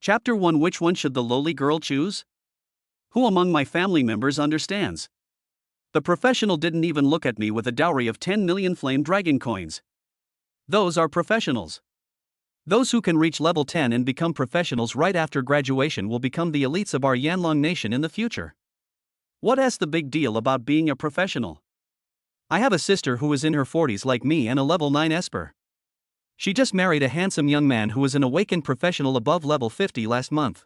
Chapter 1. Which one should the lowly girl choose? Who among my family members understands? The professional didn't even look at me with a dowry of 10 million flame dragon coins. Those are professionals. Those who can reach level 10 and become professionals right after graduation will become the elites of our Yanlong nation in the future. What's the big deal about being a professional? I have a sister who is in her 40s like me and a level 9 esper. She just married a handsome young man who was an awakened professional above level 50 last month.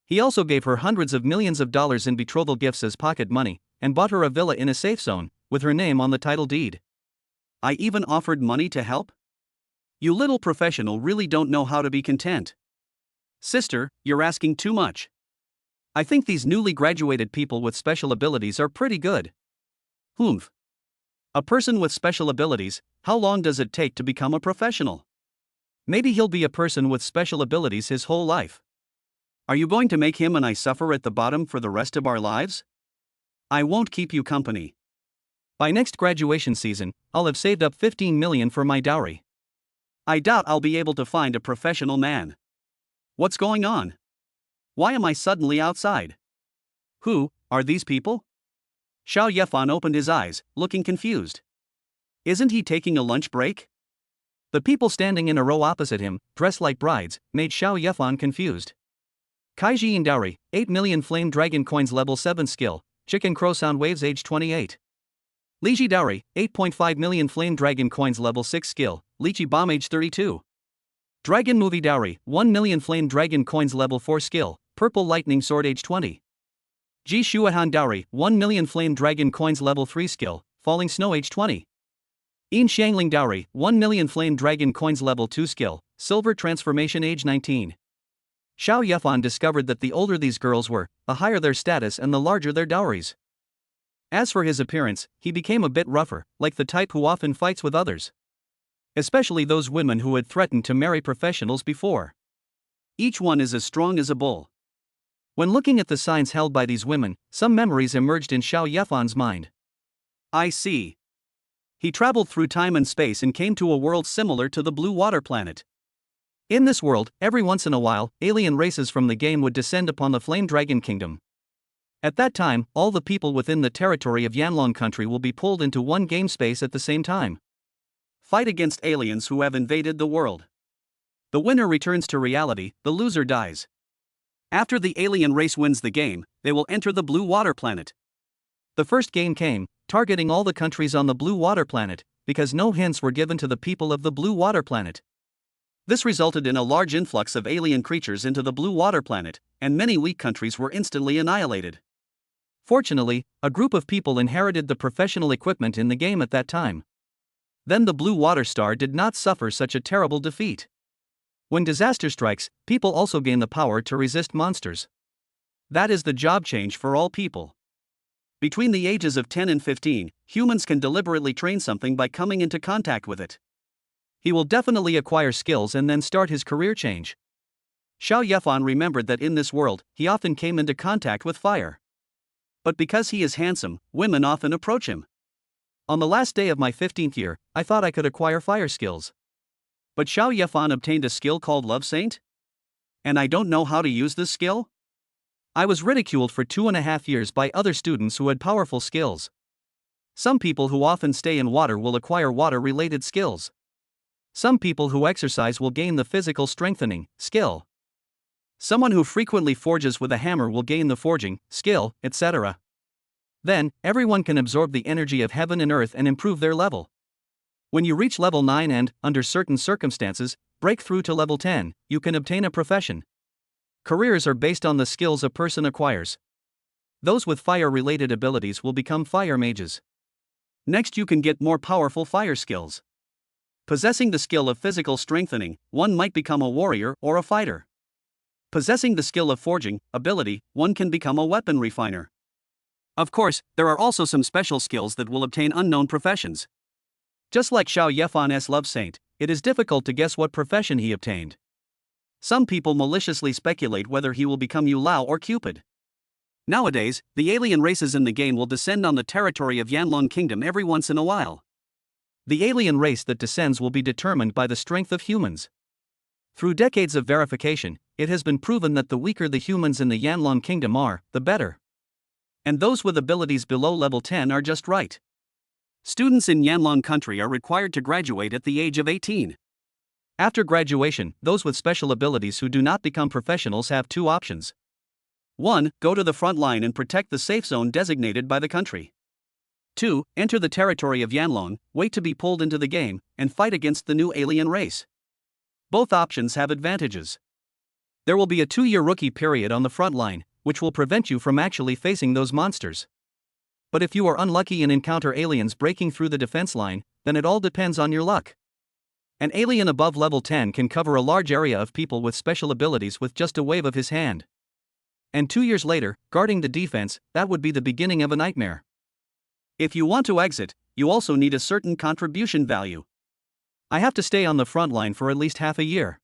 He also gave her hundreds of millions of dollars in betrothal gifts as pocket money, and bought her a villa in a safe zone, with her name on the title deed. I even offered money to help? You little professional really don't know how to be content. Sister, you're asking too much. I think these newly graduated people with special abilities are pretty good. Humph. A person with special abilities, how long does it take to become a professional? Maybe he'll be a person with special abilities his whole life. Are you going to make him and I suffer at the bottom for the rest of our lives? I won't keep you company. By next graduation season, I'll have saved up 15 million for my dowry. I doubt I'll be able to find a professional man. What's going on? Why am I suddenly outside? Who are these people? Xiao Yefan opened his eyes, looking confused. Isn't he taking a lunch break? The people standing in a row opposite him, dressed like brides, made Xiao Yefan confused. Kaijin Dowry, 8 million flame dragon coins level 7 skill, Chicken Crow Sound Waves age 28. Liji Dowry, 8.5 million flame dragon coins level 6 skill, Lychee Bomb age 32. Dragon Movie Dowry, 1 million flame dragon coins level 4 skill, Purple Lightning Sword age 20. Ji Shuahan Dowry, 1 million flame dragon coins level 3 skill, Falling Snow age 20. Yin Xiangling Dowry, 1 million flame dragon coins level 2 skill, Silver Transformation age 19. Xiao Yefan discovered that the older these girls were, the higher their status and the larger their dowries. As for his appearance, he became a bit rougher, like the type who often fights with others. Especially those women who had threatened to marry professionals before. Each one is as strong as a bull. When looking at the signs held by these women, some memories emerged in Xiao Yefan's mind. I see. He traveled through time and space and came to a world similar to the Blue Water Planet. In this world, every once in a while, alien races from the game would descend upon the Flame Dragon Kingdom. At that time, all the people within the territory of Yanlong country will be pulled into one game space at the same time. Fight against aliens who have invaded the world. The winner returns to reality, the loser dies. After the alien race wins the game, they will enter the Blue Water Planet. The first game came, targeting all the countries on the Blue Water Planet, because no hints were given to the people of the Blue Water Planet. This resulted in a large influx of alien creatures into the Blue Water Planet, and many weak countries were instantly annihilated. Fortunately, a group of people inherited the professional equipment in the game at that time. Then the Blue Water Star did not suffer such a terrible defeat. When disaster strikes, people also gain the power to resist monsters. That is the job change for all people. Between the ages of 10 and 15, humans can deliberately train something by coming into contact with it. He will definitely acquire skills and then start his career change. Xiao Yefan remembered that in this world, he often came into contact with fire. But because he is handsome, women often approach him. On the last day of my 15th year, I thought I could acquire fire skills. But Xiao Yefan obtained a skill called Love Saint? And I don't know how to use this skill? I was ridiculed for 2.5 years by other students who had powerful skills. Some people who often stay in water will acquire water-related skills. Some people who exercise will gain the physical strengthening skill. Someone who frequently forges with a hammer will gain the forging skill, etc. Then, everyone can absorb the energy of heaven and earth and improve their level. When you reach level 9 and, under certain circumstances, break through to level 10, you can obtain a profession. Careers are based on the skills a person acquires. Those with fire-related abilities will become fire mages. Next, you can get more powerful fire skills. Possessing the skill of physical strengthening, one might become a warrior or a fighter. Possessing the skill of forging ability, one can become a weapon refiner. Of course, there are also some special skills that will obtain unknown professions. Just like Xiao Yefan's Love Saint, it is difficult to guess what profession he obtained. Some people maliciously speculate whether he will become Yu Lao or Cupid. Nowadays, the alien races in the game will descend on the territory of Yanlong Kingdom every once in a while. The alien race that descends will be determined by the strength of humans. Through decades of verification, it has been proven that the weaker the humans in the Yanlong Kingdom are, the better. And those with abilities below level 10 are just right. Students in Yanlong country are required to graduate at the age of 18. After graduation, those with special abilities who do not become professionals have two options. 1. Go to the front line and protect the safe zone designated by the country. 2. Enter the territory of Yanlong, wait to be pulled into the game, and fight against the new alien race. Both options have advantages. There will be a 2-year rookie period on the front line, which will prevent you from actually facing those monsters. But if you are unlucky and encounter aliens breaking through the defense line, then it all depends on your luck. An alien above level 10 can cover a large area of people with special abilities with just a wave of his hand. And 2 years later, guarding the defense, that would be the beginning of a nightmare. If you want to exit, you also need a certain contribution value. I have to stay on the front line for at least half a year.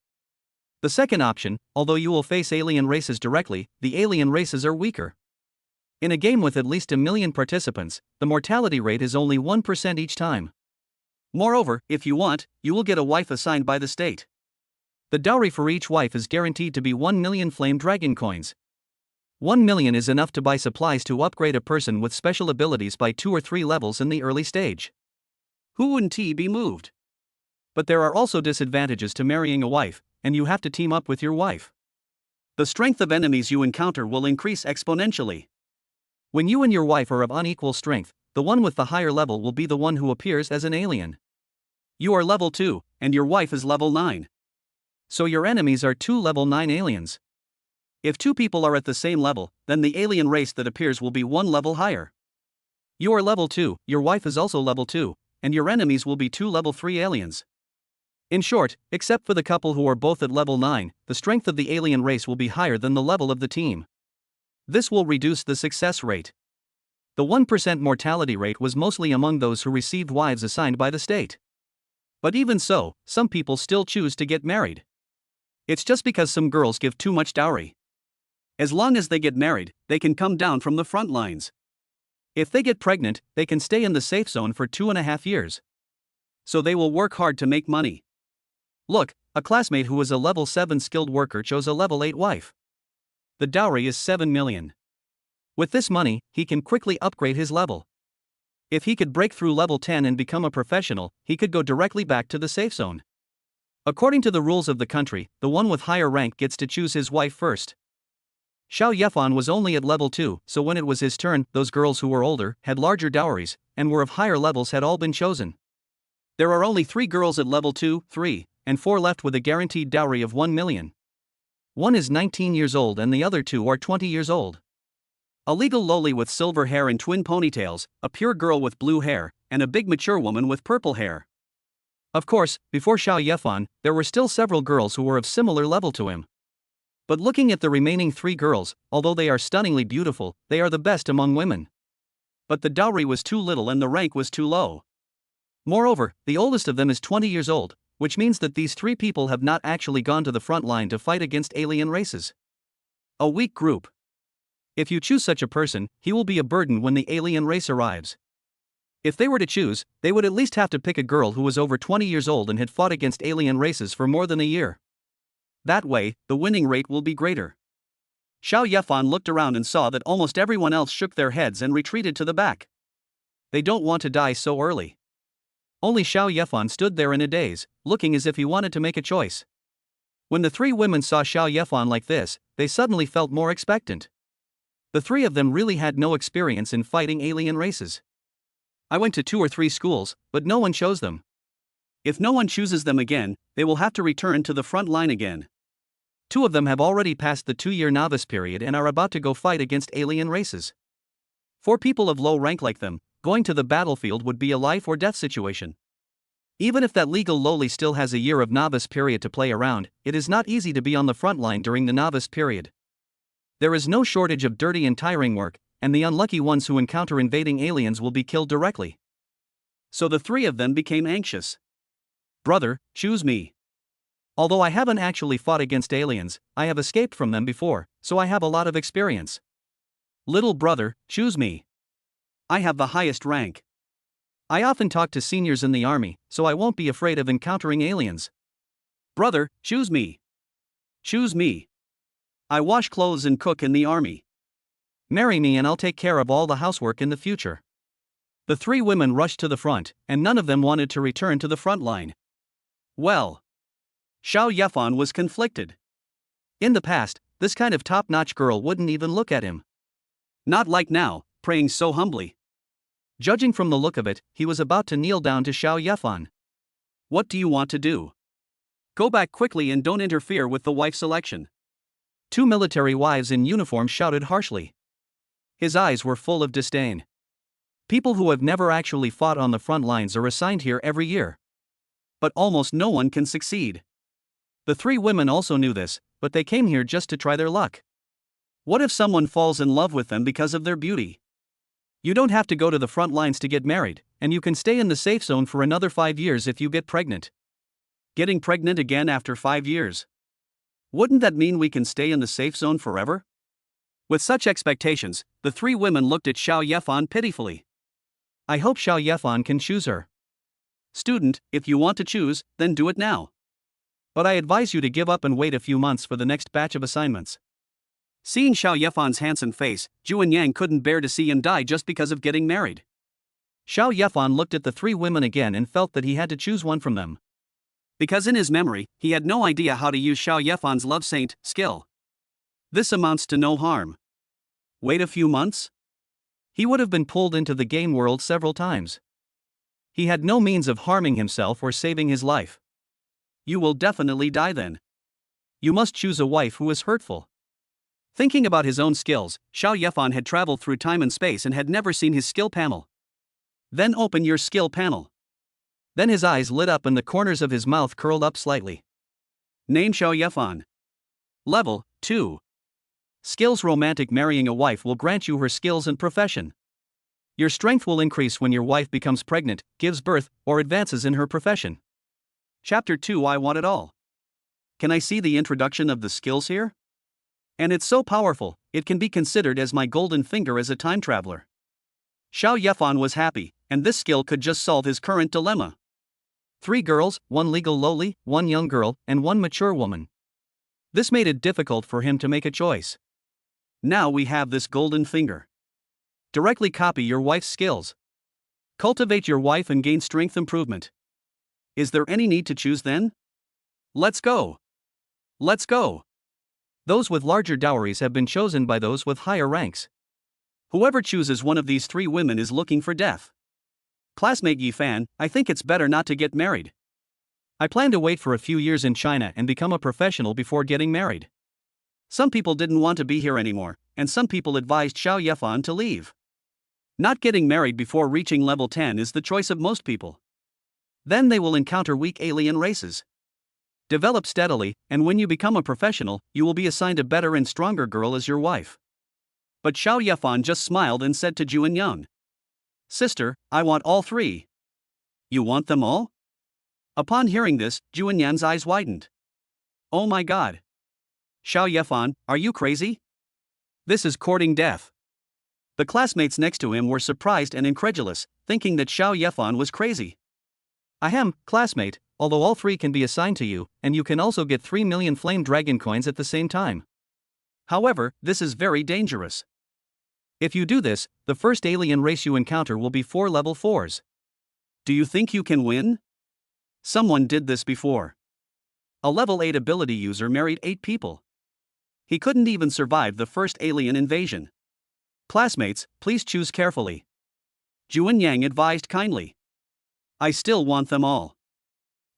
The second option, although you will face alien races directly, the alien races are weaker. In a game with at least 1 million participants, the mortality rate is only 1% each time. Moreover, if you want, you will get a wife assigned by the state. The dowry for each wife is guaranteed to be 1 million flame dragon coins. 1 million is enough to buy supplies to upgrade a person with special abilities by 2 or 3 levels in the early stage. Who wouldn't he be moved? But there are also disadvantages to marrying a wife, and you have to team up with your wife. The strength of enemies you encounter will increase exponentially. When you and your wife are of unequal strength, the one with the higher level will be the one who appears as an alien. You are level 2, and your wife is level 9. So your enemies are 2 level 9 aliens. If 2 people are at the same level, then the alien race that appears will be 1 level higher. You are level 2, your wife is also level 2, and your enemies will be 2 level 3 aliens. In short, except for the couple who are both at level 9, the strength of the alien race will be higher than the level of the team. This will reduce the success rate. The 1% mortality rate was mostly among those who received wives assigned by the state. But even so, some people still choose to get married. It's just because some girls give too much dowry. As long as they get married, they can come down from the front lines. If they get pregnant, they can stay in the safe zone for 2.5 years. So they will work hard to make money. Look, a classmate who was a level 7 skilled worker chose a level 8 wife. The dowry is 7 million. With this money, he can quickly upgrade his level. If he could break through level 10 and become a professional, he could go directly back to the safe zone. According to the rules of the country, the one with higher rank gets to choose his wife first. Xiao Yefan was only at level 2, so when it was his turn, those girls who were older, had larger dowries, and were of higher levels had all been chosen. There are only 3 girls at level 2, 3, and 4 left with a guaranteed dowry of 1 million. One is 19 years old and the other 2 are 20 years old. A legal loli with silver hair and twin ponytails, a pure girl with blue hair, and a big mature woman with purple hair. Of course, before Xiao Yefan, there were still several girls who were of similar level to him. But looking at the remaining 3 girls, although they are stunningly beautiful, they are the best among women. But the dowry was too little and the rank was too low. Moreover, the oldest of them is 20 years old, which means that these 3 people have not actually gone to the front line to fight against alien races. A weak group. If you choose such a person, he will be a burden when the alien race arrives. If they were to choose, they would at least have to pick a girl who was over 20 years old and had fought against alien races for more than a year. That way, the winning rate will be greater. Xiao Yefan looked around and saw that almost everyone else shook their heads and retreated to the back. They don't want to die so early. Only Xiao Yefan stood there in a daze, looking as if he wanted to make a choice. When the 3 women saw Xiao Yefan like this, they suddenly felt more expectant. The 3 of them really had no experience in fighting alien races. I went to 2 or 3 schools, but no one chose them. If no one chooses them again, they will have to return to the front line again. 2 of them have already passed the 2-year novice period and are about to go fight against alien races. For people of low rank like them, going to the battlefield would be a life or death situation. Even if that legal loli still has a year of novice period to play around, it is not easy to be on the front line during the novice period. There is no shortage of dirty and tiring work, and the unlucky ones who encounter invading aliens will be killed directly. So the 3 of them became anxious. Brother, choose me. Although I haven't actually fought against aliens, I have escaped from them before, so I have a lot of experience. Little brother, choose me. I have the highest rank. I often talk to seniors in the army, so I won't be afraid of encountering aliens. Brother, choose me. Choose me. I wash clothes and cook in the army. Marry me and I'll take care of all the housework in the future. The three women rushed to the front, and none of them wanted to return to the front line. Well, Xiao Yefan was conflicted. In the past, this kind of top-notch girl wouldn't even look at him. Not like now, praying so humbly. Judging from the look of it, he was about to kneel down to Xiao Yefan. What do you want to do? Go back quickly and don't interfere with the wife selection. Two military wives in uniform shouted harshly. His eyes were full of disdain. People who have never actually fought on the front lines are assigned here every year. But almost no one can succeed. The three women also knew this, but they came here just to try their luck. What if someone falls in love with them because of their beauty? You don't have to go to the front lines to get married, and you can stay in the safe zone for another 5 years if you get pregnant. Getting pregnant again after 5 years? Wouldn't that mean we can stay in the safe zone forever? With such expectations, the three women looked at Xiao Yefan pitifully. I hope Xiao Yefan can choose her. Student, if you want to choose, then do it now. But I advise you to give up and wait a few months for the next batch of assignments. Seeing Xiao Yefan's handsome face, Zhu Yang couldn't bear to see him die just because of getting married. Xiao Yefan looked at the three women again and felt that he had to choose one from them. Because in his memory, he had no idea how to use Xiao Yefan's love saint skill. This amounts to no harm. Wait a few months? He would have been pulled into the game world several times. He had no means of harming himself or saving his life. You will definitely die then. You must choose a wife who is hurtful. Thinking about his own skills, Xiao Yefan had traveled through time and space and had never seen his skill panel. Then open your skill panel. Then his eyes lit up and the corners of his mouth curled up slightly. Name Xiao Yefan. Level 2. Skills romantic. Marrying a wife will grant you her skills and profession. Your strength will increase when your wife becomes pregnant, gives birth, or advances in her profession. Chapter 2. I want it all. Can I see the introduction of the skills here? And it's so powerful, it can be considered as my golden finger as a time traveler. Xiao Yefan was happy, and this skill could just solve his current dilemma. 3 girls, 1 legal lowly, 1 young girl, and 1 mature woman. This made it difficult for him to make a choice. Now we have this golden finger. Directly copy your wife's skills. Cultivate your wife and gain strength improvement. Is there any need to choose then? Let's go. Let's go. Those with larger dowries have been chosen by those with higher ranks. Whoever chooses one of these 3 women is looking for death. Classmate Yifan, I think it's better not to get married. I plan to wait for a few years in China and become a professional before getting married. Some people didn't want to be here anymore, and some people advised Xiao Yefan to leave. Not getting married before reaching level 10 is the choice of most people. Then they will encounter weak alien races. Develop steadily, and when you become a professional, you will be assigned a better and stronger girl as your wife. But Xiao Yefan just smiled and said to Zhu Yang, Sister, I want all 3. You want them all? Upon hearing this, Zhu Yang's eyes widened. Oh my god. Xiao Yefan, are you crazy? This is courting death. The classmates next to him were surprised and incredulous, thinking that Xiao Yefan was crazy. Ahem, classmate, although all 3 can be assigned to you, and you can also get 3 million flame dragon coins at the same time. However, this is very dangerous. If you do this, the first alien race you encounter will be 4 level 4s. Do you think you can win? Someone did this before. A level 8 ability user married 8 people. He couldn't even survive the first alien invasion. Classmates, please choose carefully. Zhu Yang advised kindly. I still want them all.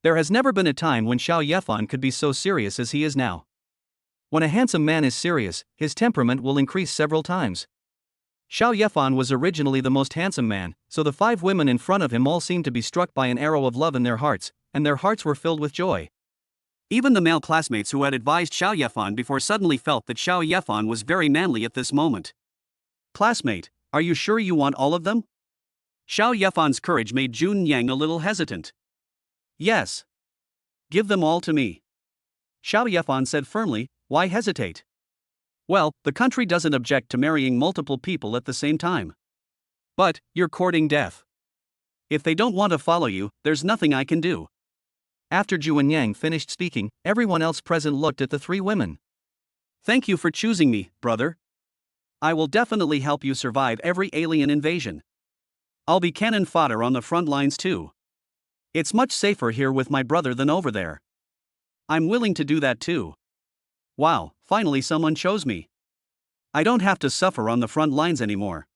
There has never been a time when Xiao Yefan could be so serious as he is now. When a handsome man is serious, his temperament will increase several times. Xiao Yefan was originally the most handsome man, so the 5 women in front of him all seemed to be struck by an arrow of love in their hearts, and their hearts were filled with joy. Even the male classmates who had advised Xiao Yefan before suddenly felt that Xiao Yefan was very manly at this moment. Classmate, are you sure you want all of them? Xiao Yefan's courage made Zhu Yang a little hesitant. Yes. Give them all to me. Xiao Yefan said firmly, why hesitate? Well, the country doesn't object to marrying multiple people at the same time. But, you're courting death. If they don't want to follow you, there's nothing I can do. After Zhu and Yang finished speaking, everyone else present looked at the three women. Thank you for choosing me, brother. I will definitely help you survive every alien invasion. I'll be cannon fodder on the front lines too. It's much safer here with my brother than over there. I'm willing to do that too. Wow, finally someone chose me. I don't have to suffer on the front lines anymore.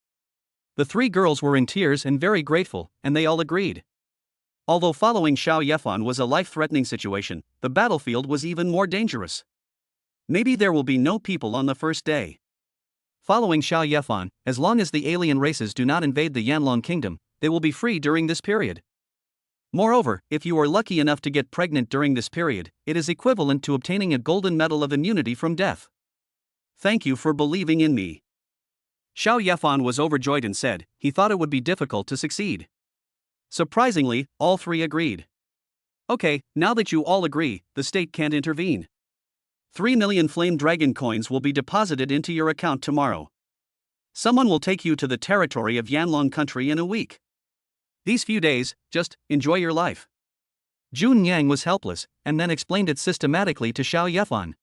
The three girls were in tears and very grateful, and they all agreed. Although following Xiao Yefan was a life-threatening situation, the battlefield was even more dangerous. Maybe there will be no people on the first day. Following Xiao Yefan, as long as the alien races do not invade the Yanlong kingdom, they will be free during this period. Moreover, if you are lucky enough to get pregnant during this period, it is equivalent to obtaining a golden medal of immunity from death. Thank you for believing in me. Xiao Yefan was overjoyed and said he thought it would be difficult to succeed. Surprisingly, all three agreed. Okay, now that you all agree, the state can't intervene. 3 million flame dragon coins will be deposited into your account tomorrow. Someone will take you to the territory of Yanlong country in a week. These few days, just enjoy your life. Zhu Yang was helpless, and then explained it systematically to Xiao Yefan.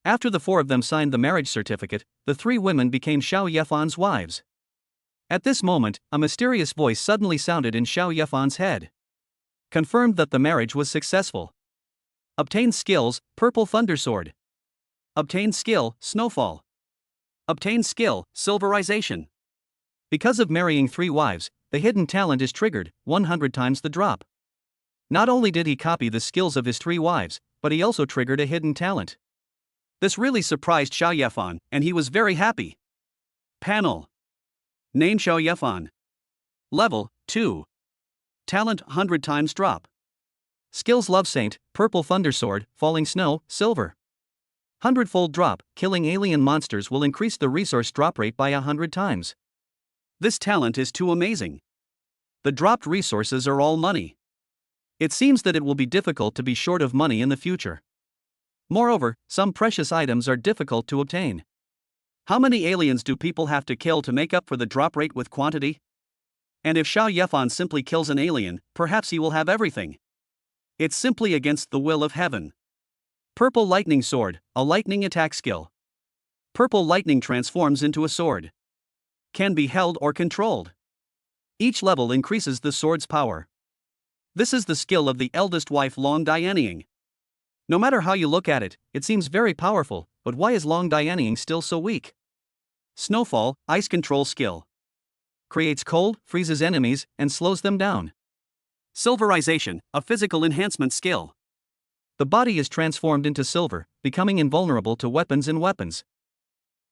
After the four of them signed the marriage certificate, the three women became Xiao Yefan's wives. At this moment, a mysterious voice suddenly sounded in Xiao Yefan's head. Confirmed that the marriage was successful. Obtained skills, Purple Thunder Sword. Obtained skill, Snowfall. Obtained skill, Silverization. Because of marrying three wives, the hidden talent is triggered, 100 times the drop. Not only did he copy the skills of his three wives, but he also triggered a hidden talent. This really surprised Xiao Yefan, and he was very happy. Panel. Name Xiao Yefan. Level 2. Talent 100 times drop. Skills Love Saint, Purple Thunder Sword, Falling Snow, Silver. 100-fold drop, killing alien monsters will increase the resource drop rate by 100 times. This talent is too amazing. The dropped resources are all money. It seems that it will be difficult to be short of money in the future. Moreover, some precious items are difficult to obtain. How many aliens do people have to kill to make up for the drop rate with quantity? And if Xiao Yefan simply kills an alien, perhaps he will have everything. It's simply against the will of heaven. Purple Lightning Sword, a lightning attack skill. Purple lightning transforms into a sword. Can be held or controlled. Each level increases the sword's power. This is the skill of the eldest wife Long Dianying. No matter how you look at it, it seems very powerful, but why is Long Dianying still so weak? Snowfall, ice control skill. Creates cold, freezes enemies, and slows them down. Silverization, a physical enhancement skill. The body is transformed into silver, becoming invulnerable to weapons and weapons.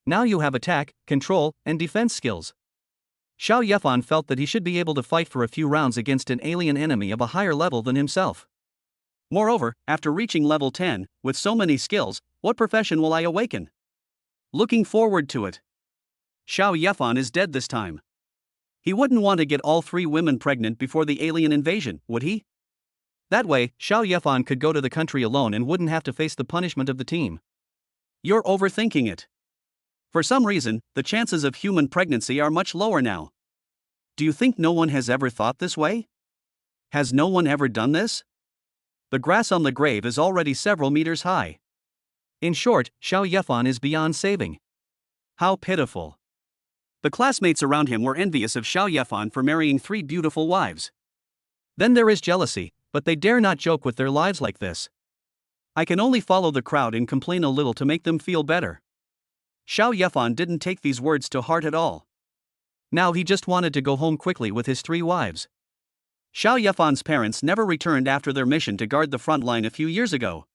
Now you have attack, control, and defense skills. Xiao Yefan felt that he should be able to fight for a few rounds against an alien enemy of a higher level than himself. Moreover, after reaching level 10, with so many skills, what profession will I awaken? Looking forward to it. Xiao Yefan is dead this time. He wouldn't want to get all three women pregnant before the alien invasion, would he? That way, Xiao Yefan could go to the country alone and wouldn't have to face the punishment of the team. You're overthinking it. For some reason, the chances of human pregnancy are much lower now. Do you think no one has ever thought this way? Has no one ever done this? The grass on the grave is already several meters high. In short, Xiao Yefan is beyond saving. How pitiful. The classmates around him were envious of Xiao Yefan for marrying three beautiful wives. Then there is jealousy, but they dare not joke with their lives like this. I can only follow the crowd and complain a little to make them feel better. Xiao Yefan didn't take these words to heart at all. Now he just wanted to go home quickly with his three wives. Xiao Yefan's parents never returned after their mission to guard the front line a few years ago.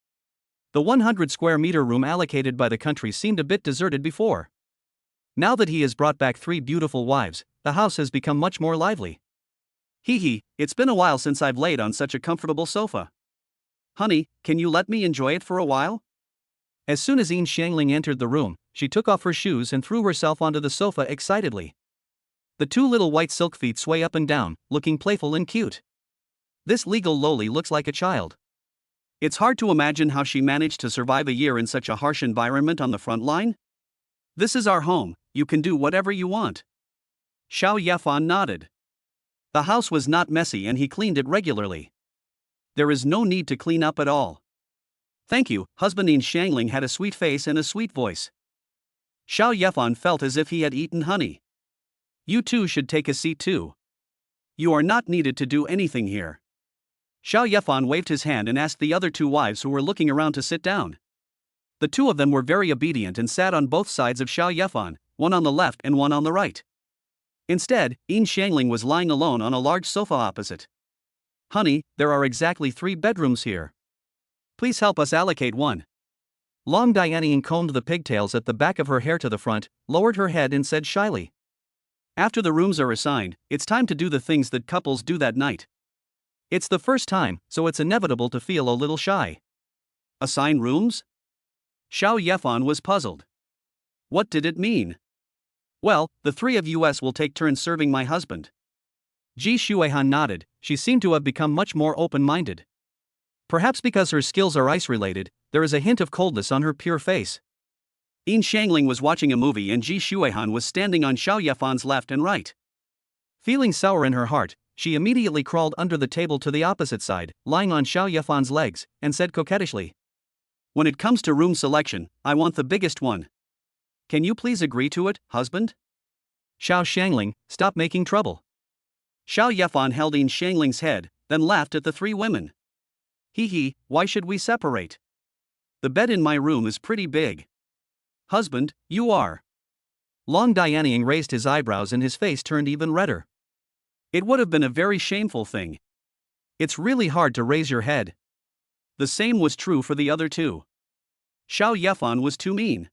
The 100 square meter room allocated by the country seemed a bit deserted before. Now that he has brought back three beautiful wives, the house has become much more lively. Hee hee, it's been a while since I've laid on such a comfortable sofa. Honey, can you let me enjoy it for a while? As soon as Yin Xiangling entered the room, she took off her shoes and threw herself onto the sofa excitedly. The two little white silk feet sway up and down, looking playful and cute. This legal loli looks like a child. It's hard to imagine how she managed to survive a year in such a harsh environment on the front line. This is our home, you can do whatever you want. Xiao Yefan nodded. The house was not messy and he cleaned it regularly. There is no need to clean up at all. Thank you, husband. In Shangling had a sweet face and a sweet voice. Xiao Yefan felt as if he had eaten honey. You two should take a seat too. You are not needed to do anything here. Xiao Yefan waved his hand and asked the other two wives who were looking around to sit down. The two of them were very obedient and sat on both sides of Xiao Yefan, one on the left and one on the right. Instead, Yin Shangling was lying alone on a large sofa opposite. Honey, there are exactly 3 bedrooms here. Please help us allocate one. Long Dianying combed the pigtails at the back of her hair to the front, lowered her head and said shyly. After the rooms are assigned, it's time to do the things that couples do that night. It's the first time, so it's inevitable to feel a little shy. Assign rooms? Xiao Yefan was puzzled. What did it mean? Well, the 3 of us will take turns serving my husband. Ji Shuihan nodded. She seemed to have become much more open-minded. Perhaps because her skills are ice-related, there is a hint of coldness on her pure face. Yin Shangling was watching a movie and Ji Shuihan was standing on Xiao Yefan's left and right. Feeling sour in her heart, she immediately crawled under the table to the opposite side, lying on Xiao Yefan's legs, and said coquettishly, When it comes to room selection, I want the biggest one. Can you please agree to it, husband? Xiao Shangling, stop making trouble. Xiao Yefan held Yin Shangling's head, then laughed at the 3 women. Hee, why should we separate? The bed in my room is pretty big. Husband, you are. Long Dianying raised his eyebrows and his face turned even redder. It would have been a very shameful thing. It's really hard to raise your head. The same was true for the other 2. Xiao Yefan was too mean.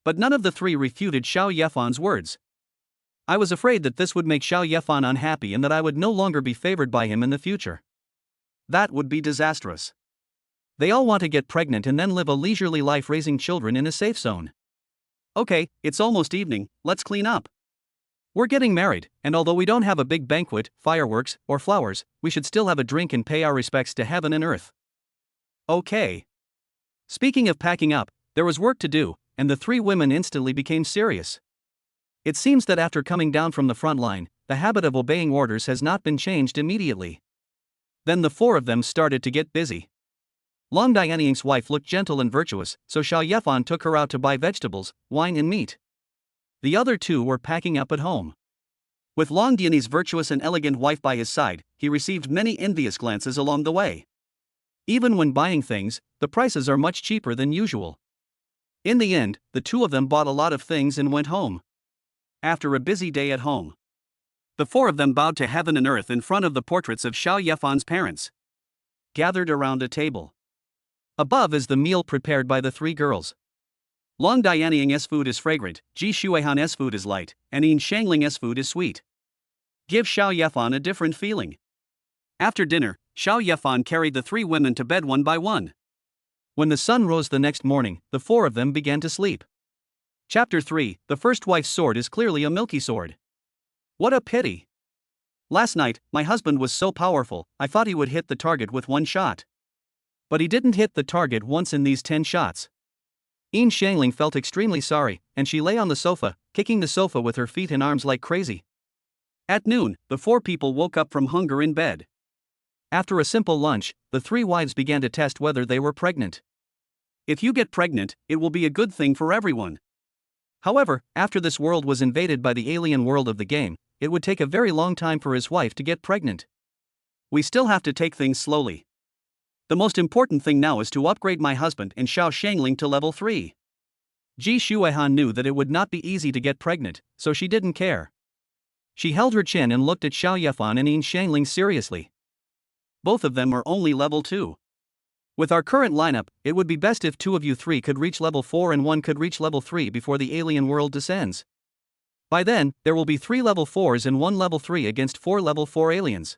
But none of the 3 refuted Xiao Yefan's words. I was afraid that this would make Xiao Yefan unhappy and that I would no longer be favored by him in the future. That would be disastrous. They all want to get pregnant and then live a leisurely life raising children in a safe zone. Okay, it's almost evening, let's clean up. We're getting married, and although we don't have a big banquet, fireworks, or flowers, we should still have a drink and pay our respects to heaven and earth. Okay. Speaking of packing up, there was work to do, and the 3 women instantly became serious. It seems that after coming down from the front line, the habit of obeying orders has not been changed immediately. Then the 4 of them started to get busy. Long Dianying's wife looked gentle and virtuous, so Xiao Yefan took her out to buy vegetables, wine and meat. The other 2 were packing up at home. With Long Diany's virtuous and elegant wife by his side, he received many envious glances along the way. Even when buying things, the prices are much cheaper than usual. In the end, the 2 of them bought a lot of things and went home. After a busy day at home, the 4 of them bowed to heaven and earth in front of the portraits of Xiao Yefan's parents, gathered around a table. Above is the meal prepared by the 3 girls. Long Dianying's food is fragrant, Ji Shuihan's food is light, and Yin Shangling's food is sweet. Give Xiao Yefan a different feeling. After dinner, Xiao Yefan carried the 3 women to bed one by one. When the sun rose the next morning, the 4 of them began to sleep. Chapter 3, The first wife's sword is clearly a milky sword. What a pity. Last night, my husband was so powerful, I thought he would hit the target with 1 shot. But he didn't hit the target once in these 10 shots. Yin Shangling felt extremely sorry, and she lay on the sofa, kicking the sofa with her feet and arms like crazy. At noon, the 4 people woke up from hunger in bed. After a simple lunch, the 3 wives began to test whether they were pregnant. If you get pregnant, it will be a good thing for everyone. However, after this world was invaded by the alien world of the game, it would take a very long time for his wife to get pregnant. We still have to take things slowly. The most important thing now is to upgrade my husband and Xiao Shangling to level 3. Ji Shuihan knew that it would not be easy to get pregnant, so she didn't care. She held her chin and looked at Xiao Yefan and Yin Shangling seriously. Both of them are only level 2. With our current lineup, it would be best if 2 of you 3 could reach level 4 and 1 could reach level 3 before the alien world descends. By then, there will be 3 level 4s and 1 level 3 against 4 level 4 aliens.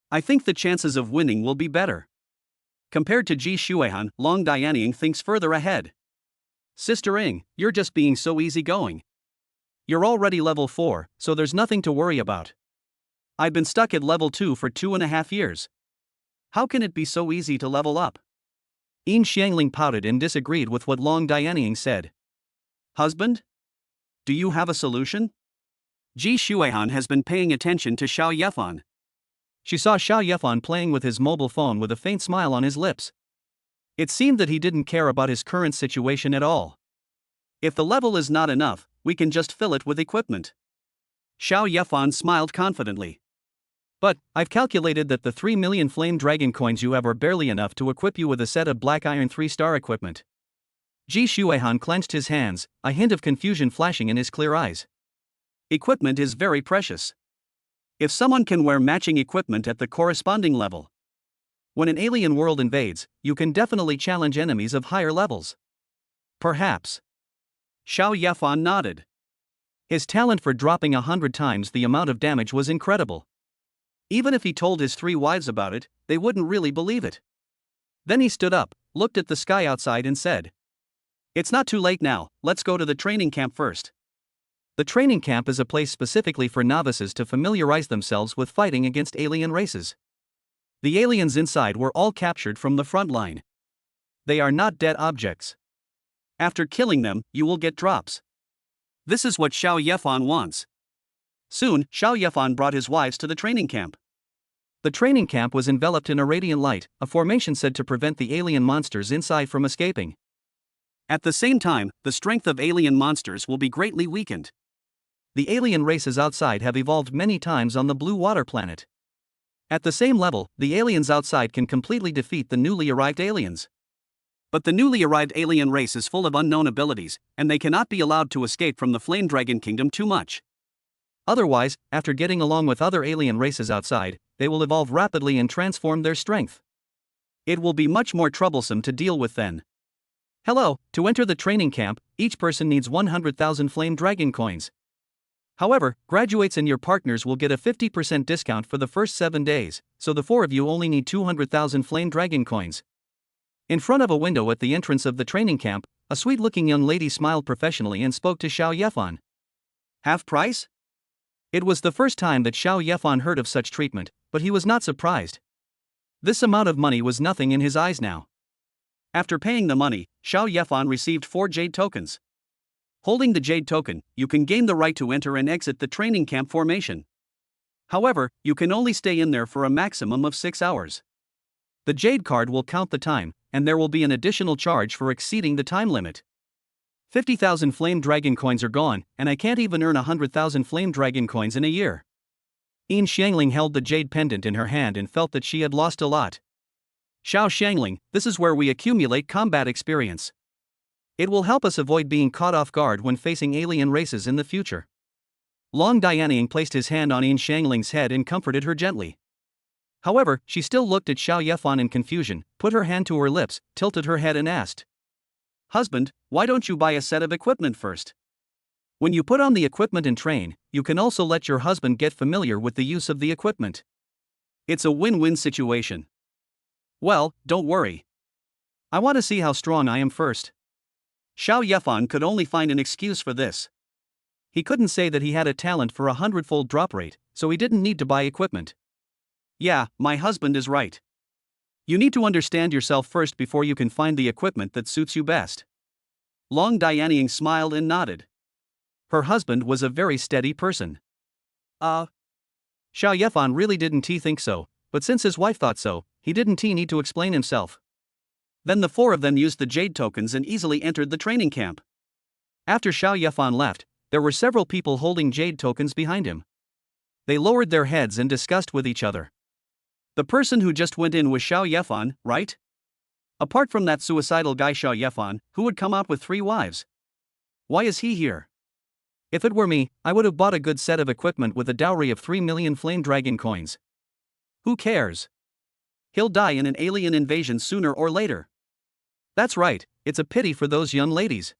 I think the chances of winning will be better. Compared to Ji Shuihan, Long Dianying thinks further ahead. Sister Ing, you're just being so easygoing. You're already level 4, so there's nothing to worry about. I've been stuck at level 2 for 2.5 years. How can it be so easy to level up? Yin Shangling pouted and disagreed with what Long Dianying said. Husband? Do you have a solution? Ji Shuihan has been paying attention to Xiao Yefan. She saw Xiao Yefan playing with his mobile phone with a faint smile on his lips. It seemed that he didn't care about his current situation at all. If the level is not enough, we can just fill it with equipment. Xiao Yefan smiled confidently. But, I've calculated that the 3 million flame dragon coins you have are barely enough to equip you with a set of black iron 3-star equipment. Ji Shuihan clenched his hands, a hint of confusion flashing in his clear eyes. Equipment is very precious. If someone can wear matching equipment at the corresponding level, when an alien world invades, you can definitely challenge enemies of higher levels. Perhaps. Xiao Yefan nodded. His talent for dropping 100 times the amount of damage was incredible. Even if he told his 3 wives about it, they wouldn't really believe it. Then he stood up, looked at the sky outside and said, "It's not too late now, let's go to the training camp first." The training camp is a place specifically for novices to familiarize themselves with fighting against alien races. The aliens inside were all captured from the front line. They are not dead objects. After killing them, you will get drops. This is what Xiao Yefan wants. Soon, Xiao Yefan brought his wives to the training camp. The training camp was enveloped in a radiant light, a formation said to prevent the alien monsters inside from escaping. At the same time, the strength of alien monsters will be greatly weakened. The alien races outside have evolved many times on the blue water planet. At the same level, the aliens outside can completely defeat the newly arrived aliens. But the newly arrived alien race is full of unknown abilities, and they cannot be allowed to escape from the Flame Dragon Kingdom too much. Otherwise, after getting along with other alien races outside, they will evolve rapidly and transform their strength. It will be much more troublesome to deal with then. Hello, to enter the training camp, each person needs 100,000 Flame Dragon coins. However, graduates and your partners will get a 50% discount for the first 7 days, so the 4 of you only need 200,000 Flame Dragon coins. In front of a window at the entrance of the training camp, a sweet-looking young lady smiled professionally and spoke to Xiao Yefan. Half price? It was the first time that Xiao Yefan heard of such treatment, but he was not surprised. This amount of money was nothing in his eyes now. After paying the money, Xiao Yefan received 4 jade tokens. Holding the jade token, you can gain the right to enter and exit the training camp formation. However, you can only stay in there for a maximum of 6 hours. The jade card will count the time, and there will be an additional charge for exceeding the time limit. 50,000 Flame Dragon coins are gone, and I can't even earn 100,000 Flame Dragon coins in a year. Yin Xiangling held the jade pendant in her hand and felt that she had lost a lot. Xiao Xiangling, this is where we accumulate combat experience. It will help us avoid being caught off guard when facing alien races in the future. Long Dianying placed his hand on Yin Xiangling's head and comforted her gently. However, she still looked at Xiao Yefan in confusion, put her hand to her lips, tilted her head and asked, "Husband, why don't you buy a set of equipment first? When you put on the equipment and train, you can also let your husband get familiar with the use of the equipment. It's a win-win situation." "Well, don't worry. I want to see how strong I am first." Xiao Yefan could only find an excuse for this. He couldn't say that he had a talent for 100-fold drop rate, so he didn't need to buy equipment. "Yeah, my husband is right. You need to understand yourself first before you can find the equipment that suits you best." Long Dianying smiled and nodded. Her husband was a very steady person. Xiao Yefan really didn't think so, but since his wife thought so, he didn't need to explain himself. Then the 4 of them used the jade tokens and easily entered the training camp. After Xiao Yefan left, there were several people holding jade tokens behind him. They lowered their heads and discussed with each other. The person who just went in was Xiao Yefan, right? Apart from that suicidal guy Xiao Yefan, who would come out with 3 wives. Why is he here? If it were me, I would have bought a good set of equipment with a dowry of 3 million Flame Dragon coins. Who cares? He'll die in an alien invasion sooner or later. That's right, it's a pity for those young ladies.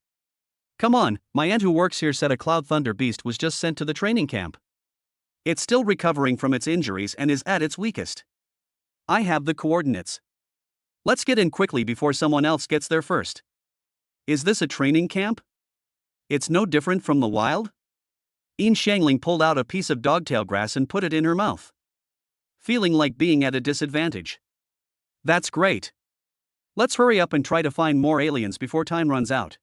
Come on, my aunt who works here said a Cloud Thunder beast was just sent to the training camp. It's still recovering from its injuries and is at its weakest. I have the coordinates. Let's get in quickly before someone else gets there first. Is this a training camp? It's no different from the wild? Yin Xiangling pulled out a piece of dogtail grass and put it in her mouth. Feeling like being at a disadvantage. That's great. Let's hurry up and try to find more aliens before time runs out.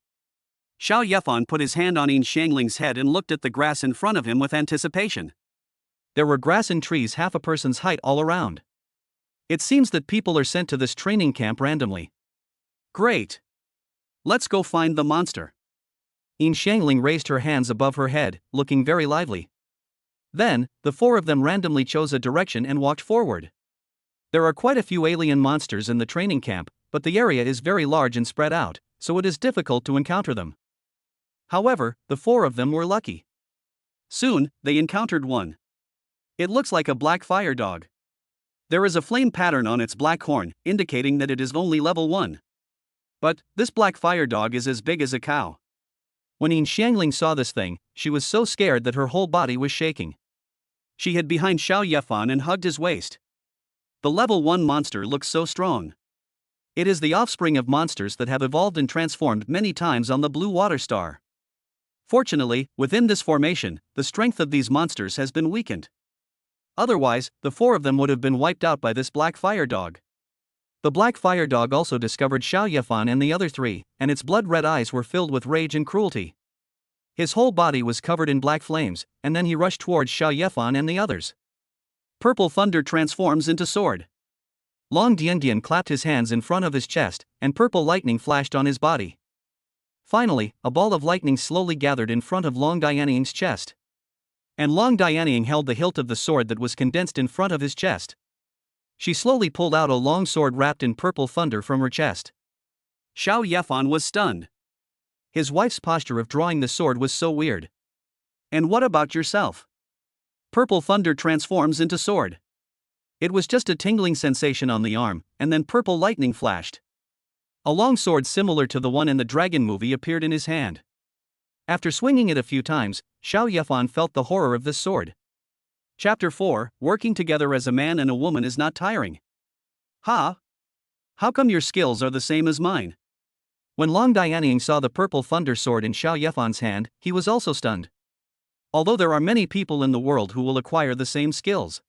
Xiao Yefan put his hand on Yin Xiangling's head and looked at the grass in front of him with anticipation. There were grass and trees half a person's height all around. It seems that people are sent to this training camp randomly. Great. Let's go find the monster. Yin Xiangling raised her hands above her head, looking very lively. Then, the four of them randomly chose a direction and walked forward. There are quite a few alien monsters in the training camp, but the area is very large and spread out, so it is difficult to encounter them. However, the four of them were lucky. Soon, they encountered one. It looks like a black fire dog. There is a flame pattern on its black horn, indicating that it is only level 1. But, this black fire dog is as big as a cow. When Yin Xiangling saw this thing, she was so scared that her whole body was shaking. She hid behind Xiao Yefan and hugged his waist. The level 1 monster looks so strong. It is the offspring of monsters that have evolved and transformed many times on the blue water star. Fortunately, within this formation, the strength of these monsters has been weakened. Otherwise, the four of them would have been wiped out by this black fire dog. The black fire dog also discovered Xiao Yefan and the other three, and its blood-red eyes were filled with rage and cruelty. His whole body was covered in black flames, and then he rushed towards Xiao Yefan and the others. Purple thunder transforms into sword. Long Dian clapped his hands in front of his chest, and purple lightning flashed on his body. Finally, a ball of lightning slowly gathered in front of Long Dianying's chest. And Long Dianying held the hilt of the sword that was condensed in front of his chest. She slowly pulled out a long sword wrapped in purple thunder from her chest. Xiao Yefan was stunned. His wife's posture of drawing the sword was so weird. And what about yourself? Purple thunder transforms into sword. It was just a tingling sensation on the arm, and then purple lightning flashed. A long sword similar to the one in the dragon movie appeared in his hand. After swinging it a few times, Xiao Yefan felt the horror of this sword. Chapter 4, Working together as a man and a woman is not tiring. Ha! How come your skills are the same as mine? When Long Dianying saw the purple thunder sword in Xiao Yefan's hand, he was also stunned. Although there are many people in the world who will acquire the same skills.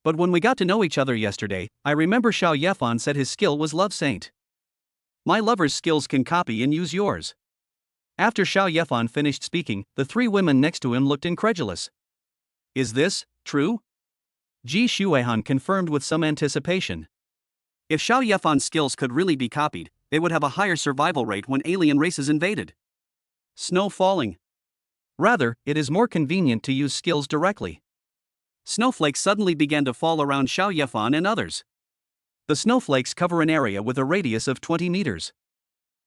But when we got to know each other yesterday, I remember Xiao Yefan said his skill was Love Saint. My lover's skills can copy and use yours. After Xiao Yefan finished speaking, the three women next to him looked incredulous. Is this true? Ji Shuehan confirmed with some anticipation. If Xiao Yefan's skills could really be copied, they would have a higher survival rate when alien races invaded. Snow falling. Rather, it is more convenient to use skills directly. Snowflakes suddenly began to fall around Xiao Yefan and others. The snowflakes cover an area with a radius of 20 meters.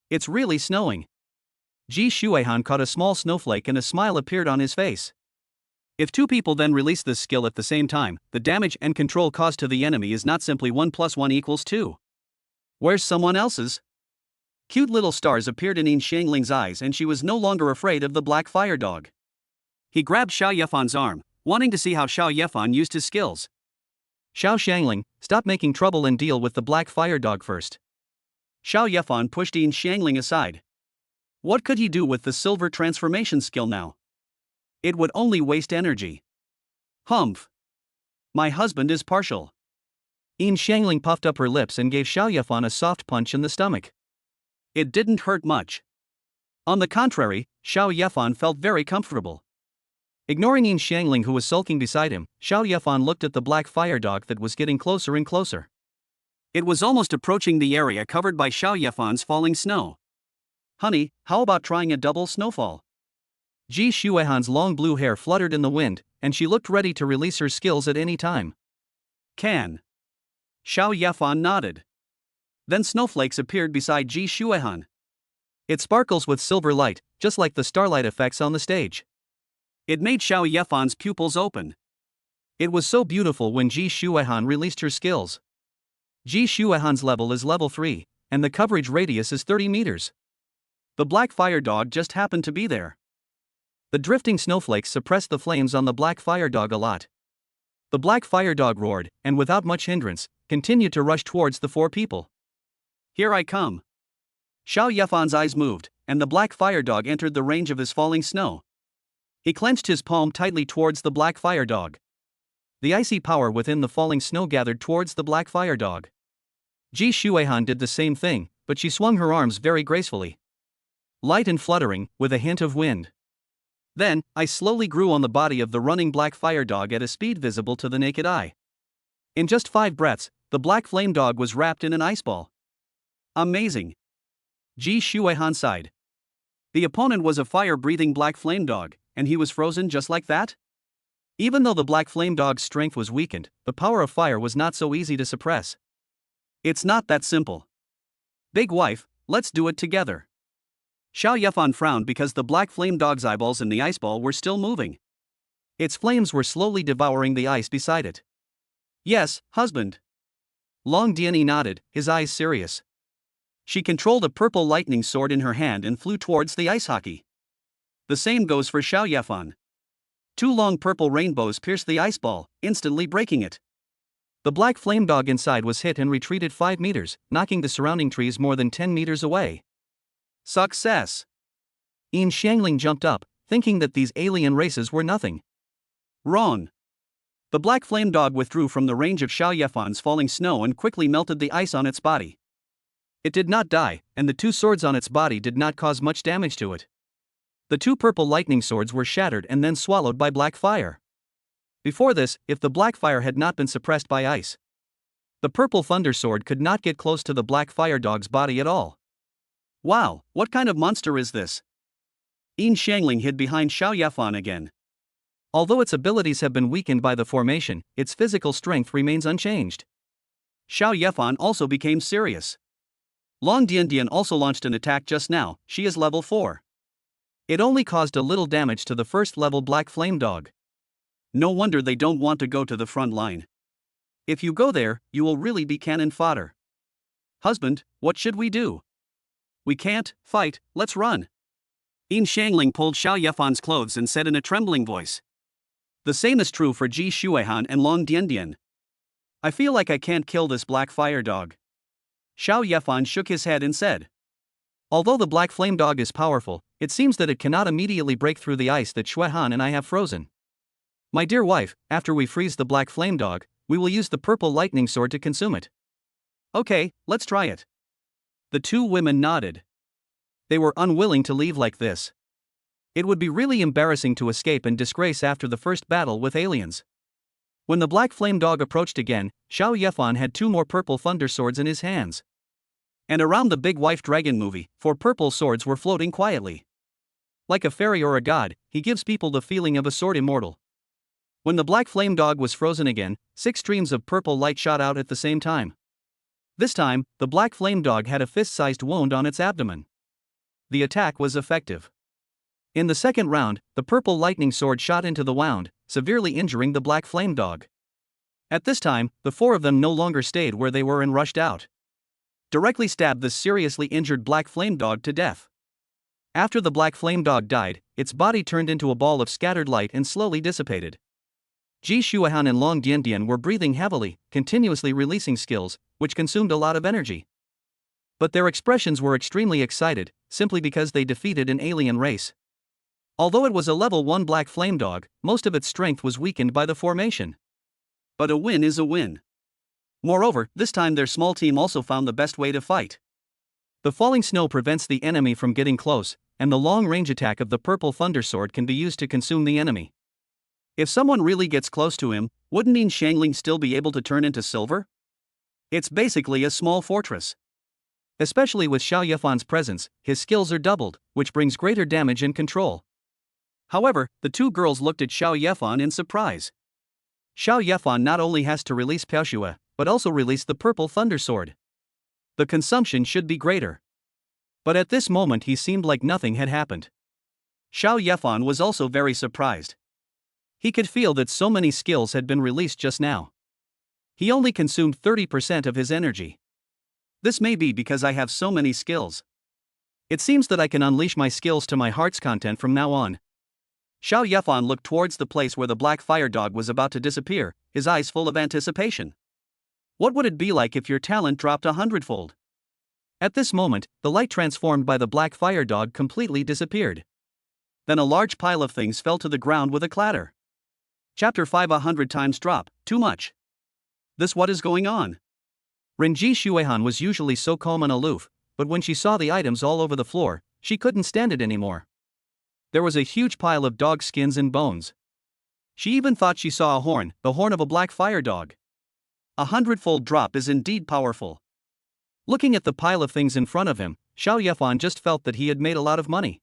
It's really snowing. Ji Shuehan caught a small snowflake and a smile appeared on his face. If two people then release this skill at the same time, the damage and control caused to the enemy is not simply 1 + 1 = 2. Where's someone else's? Cute little stars appeared in Yin Xiangling's eyes and she was no longer afraid of the black fire dog. He grabbed Xiao Yefan's arm, wanting to see how Xiao Yefan used his skills. Xiao Xiangling, stop making trouble and deal with the black fire dog first. Xiao Yefan pushed Yin Xiangling aside. What could he do with the silver transformation skill now? It would only waste energy. Humph. My husband is partial. Yin Xiangling puffed up her lips and gave Xiao Yefan a soft punch in the stomach. It didn't hurt much. On the contrary, Xiao Yefan felt very comfortable. Ignoring Yin Xiangling who was sulking beside him, Xiao Yefan looked at the black fire dog that was getting closer and closer. It was almost approaching the area covered by Xiao Yefan's falling snow. Honey, how about trying a double snowfall? Ji Shuehan's long blue hair fluttered in the wind, and she looked ready to release her skills at any time. Can. Xiao Yefan nodded. Then snowflakes appeared beside Ji Shuehan. It sparkles with silver light, just like the starlight effects on the stage. It made Xiao Yefan's pupils open. It was so beautiful when Ji Shuehan released her skills. Ji Shuehan's level is level 3, and the coverage radius is 30 meters. The black fire dog just happened to be there. The drifting snowflakes suppressed the flames on the black fire dog a lot. The black fire dog roared, and without much hindrance, continued to rush towards the four people. Here I come. Xiao Yefan's eyes moved, and the black fire dog entered the range of his falling snow. He clenched his palm tightly towards the black fire dog. The icy power within the falling snow gathered towards the black fire dog. Ji Shuehan did the same thing, but she swung her arms very gracefully. Light and fluttering, with a hint of wind. Then, ice slowly grew on the body of the running black fire dog at a speed visible to the naked eye. In just 5 breaths, the black flame dog was wrapped in an ice ball. Amazing. Ji Shuihan sighed. The opponent was a fire-breathing black flame dog, and he was frozen just like that? Even though the black flame dog's strength was weakened, the power of fire was not so easy to suppress. It's not that simple. Big wife, let's do it together. Xiao Yefan frowned because the black flame dog's eyeballs in the ice ball were still moving. Its flames were slowly devouring the ice beside it. Yes, husband. Long Dianyi nodded, his eyes serious. She controlled a purple lightning sword in her hand and flew towards the ice hockey. The same goes for Xiao Yefan. 2 long purple rainbows pierced the ice ball, instantly breaking it. The black flame dog inside was hit and retreated 5 meters, knocking the surrounding trees more than 10 meters away. Success! Yin Xiangling jumped up, thinking that these alien races were nothing. Wrong. The black flame dog withdrew from the range of Xiao Yefan's falling snow and quickly melted the ice on its body. It did not die, and the 2 swords on its body did not cause much damage to it. The 2 purple lightning swords were shattered and then swallowed by black fire. Before this, if the black fire had not been suppressed by ice, the purple thunder sword could not get close to the black fire dog's body at all. Wow, what kind of monster is this? Yin Xiangling hid behind Xiao Yefan again. Although its abilities have been weakened by the formation, its physical strength remains unchanged. Xiao Yefan also became serious. Long Diandian also launched an attack just now, she is level 4. It only caused a little damage to the first level black flame dog. No wonder they don't want to go to the front line. If you go there, you will really be cannon fodder. Husband, what should we do? We can't fight, let's run. Yin Xiangling pulled Xiao Yefan's clothes and said in a trembling voice. The same is true for Ji Shuihan and Long Diandian. I feel like I can't kill this black fire dog. Xiao Yefan shook his head and said. Although the black flame dog is powerful, it seems that it cannot immediately break through the ice that Shuihan and I have frozen. My dear wife, after we freeze the black flame dog, we will use the purple lightning sword to consume it. Okay, let's try it. The 2 women nodded. They were unwilling to leave like this. It would be really embarrassing to escape in disgrace after the first battle with aliens. When the black flame dog approached again, Xiao Yefan had 2 more purple thunder swords in his hands. And around the Big Wife Dragon movie, 4 purple swords were floating quietly. Like a fairy or a god, he gives people the feeling of a sword immortal. When the black flame dog was frozen again, 6 streams of purple light shot out at the same time. This time, the black flame dog had a fist-sized wound on its abdomen. The attack was effective. In the second round, the purple lightning sword shot into the wound, severely injuring the black flame dog. At this time, the 4 of them no longer stayed where they were and rushed out. Directly stabbed the seriously injured black flame dog to death. After the black flame dog died, its body turned into a ball of scattered light and slowly dissipated. Ji Shuihan and Long Diandian were breathing heavily, continuously releasing skills, which consumed a lot of energy. But their expressions were extremely excited, simply because they defeated an alien race. Although it was a level 1 black flame dog, most of its strength was weakened by the formation. But a win is a win. Moreover, this time their small team also found the best way to fight. The falling snow prevents the enemy from getting close, and the long-range attack of the purple thunder sword can be used to consume the enemy. If someone really gets close to him, wouldn't Yin Xiangling still be able to turn into silver? It's basically a small fortress. Especially with Xiao Yefan's presence, his skills are doubled, which brings greater damage and control. However, the 2 girls looked at Xiao Yefan in surprise. Xiao Yefan not only has to release Piaoxue, but also release the purple thunder sword. The consumption should be greater. But at this moment he seemed like nothing had happened. Xiao Yefan was also very surprised. He could feel that so many skills had been released just now. He only consumed 30% of his energy. This may be because I have so many skills. It seems that I can unleash my skills to my heart's content from now on. Xiao Yefan looked towards the place where the black fire dog was about to disappear, his eyes full of anticipation. What would it be like if your talent dropped 100-fold? At this moment, the light transformed by the black fire dog completely disappeared. Then a large pile of things fell to the ground with a clatter. Chapter 5 100 times drop, too much. This what is going on? Renji Shuihan was usually so calm and aloof, but when she saw the items all over the floor, she couldn't stand it anymore. there was a huge pile of dog skins and bones. She even thought she saw a horn, the horn of a black fire dog. 100-fold drop is indeed powerful. Looking at the pile of things in front of him, Xiao Yefan just felt that he had made a lot of money.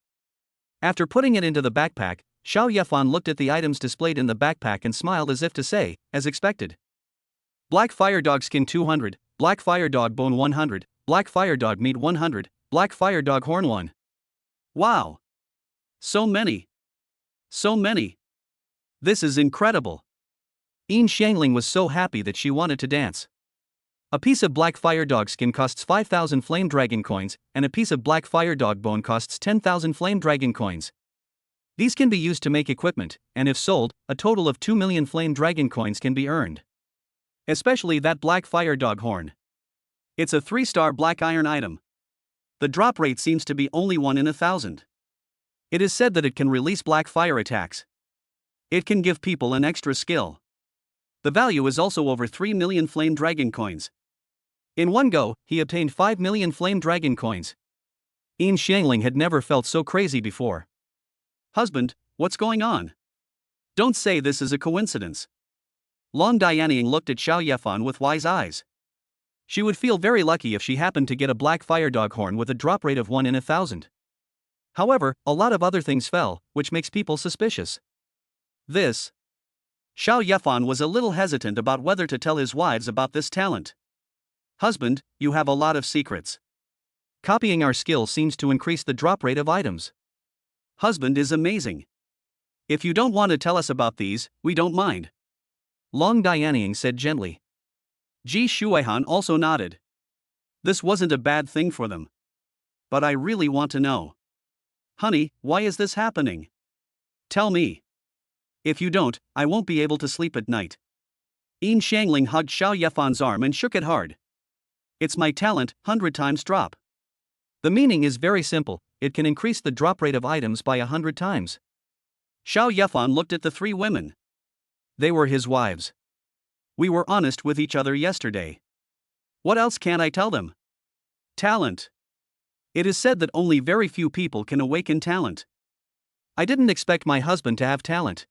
After putting it into the backpack, Xiao Yefan looked at the items displayed in the backpack and smiled as if to say, as expected. Black fire dog skin 200, black fire dog bone 100, black fire dog meat 100, black fire dog horn 1. Wow! So many! So many! This is incredible! Yin Xiangling was so happy that she wanted to dance. A piece of black fire dog skin costs 5,000 flame dragon coins, and a piece of black fire dog bone costs 10,000 flame dragon coins. These can be used to make equipment, and if sold, a total of 2 million flame dragon coins can be earned. Especially that black fire dog horn. It's a 3-star black iron item. The drop rate seems to be only 1 in 1,000. It is said that it can release black fire attacks. It can give people an extra skill. The value is also over 3 million flame dragon coins. In one go, he obtained 5 million flame dragon coins. Yin Xiangling had never felt so crazy before. Husband, what's going on? Don't say this is a coincidence. Long Dianying looked at Xiao Yefan with wise eyes. She would feel very lucky if she happened to get a black fire dog horn with a drop rate of 1 in 1,000. However, a lot of other things fell, which makes people suspicious. Xiao Yefan was a little hesitant about whether to tell his wives about this talent. Husband, you have a lot of secrets. Copying our skill seems to increase the drop rate of items. Husband is amazing. If you don't want to tell us about these, we don't mind. Long Dianying said gently. Ji Shuihan also nodded. This wasn't a bad thing for them. But I really want to know. Honey, why is this happening? Tell me. If you don't, I won't be able to sleep at night. Yin Xiangling hugged Xiao Yefan's arm and shook it hard. It's my talent, 100 times drop. The meaning is very simple, it can increase the drop rate of items by 100 times. Xiao Yefan looked at the 3 women. They were his wives. We were honest with each other yesterday. What else can I tell them? Talent. It is said that only very few people can awaken talent. I didn't expect my husband to have talent.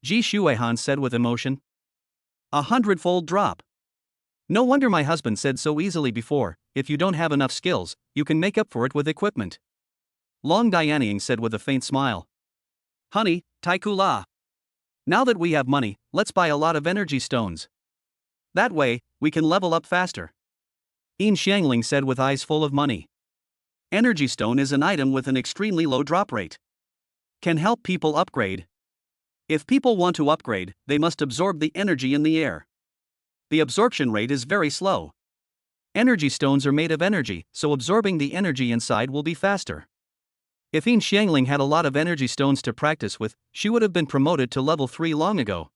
Ji Shuihan said with emotion. 100-fold drop. No wonder my husband said so easily before, if you don't have enough skills, you can make up for it with equipment. Long Dianying said with a faint smile. Honey, Taikula. Now that we have money, let's buy a lot of energy stones. That way, we can level up faster. Yin Xiangling said with eyes full of money. Energy stone is an item with an extremely low drop rate. Can help people upgrade. If people want to upgrade, they must absorb the energy in the air. The absorption rate is very slow. Energy stones are made of energy, so absorbing the energy inside will be faster. If Yin Xiangling had a lot of energy stones to practice with, she would have been promoted to level 3 long ago.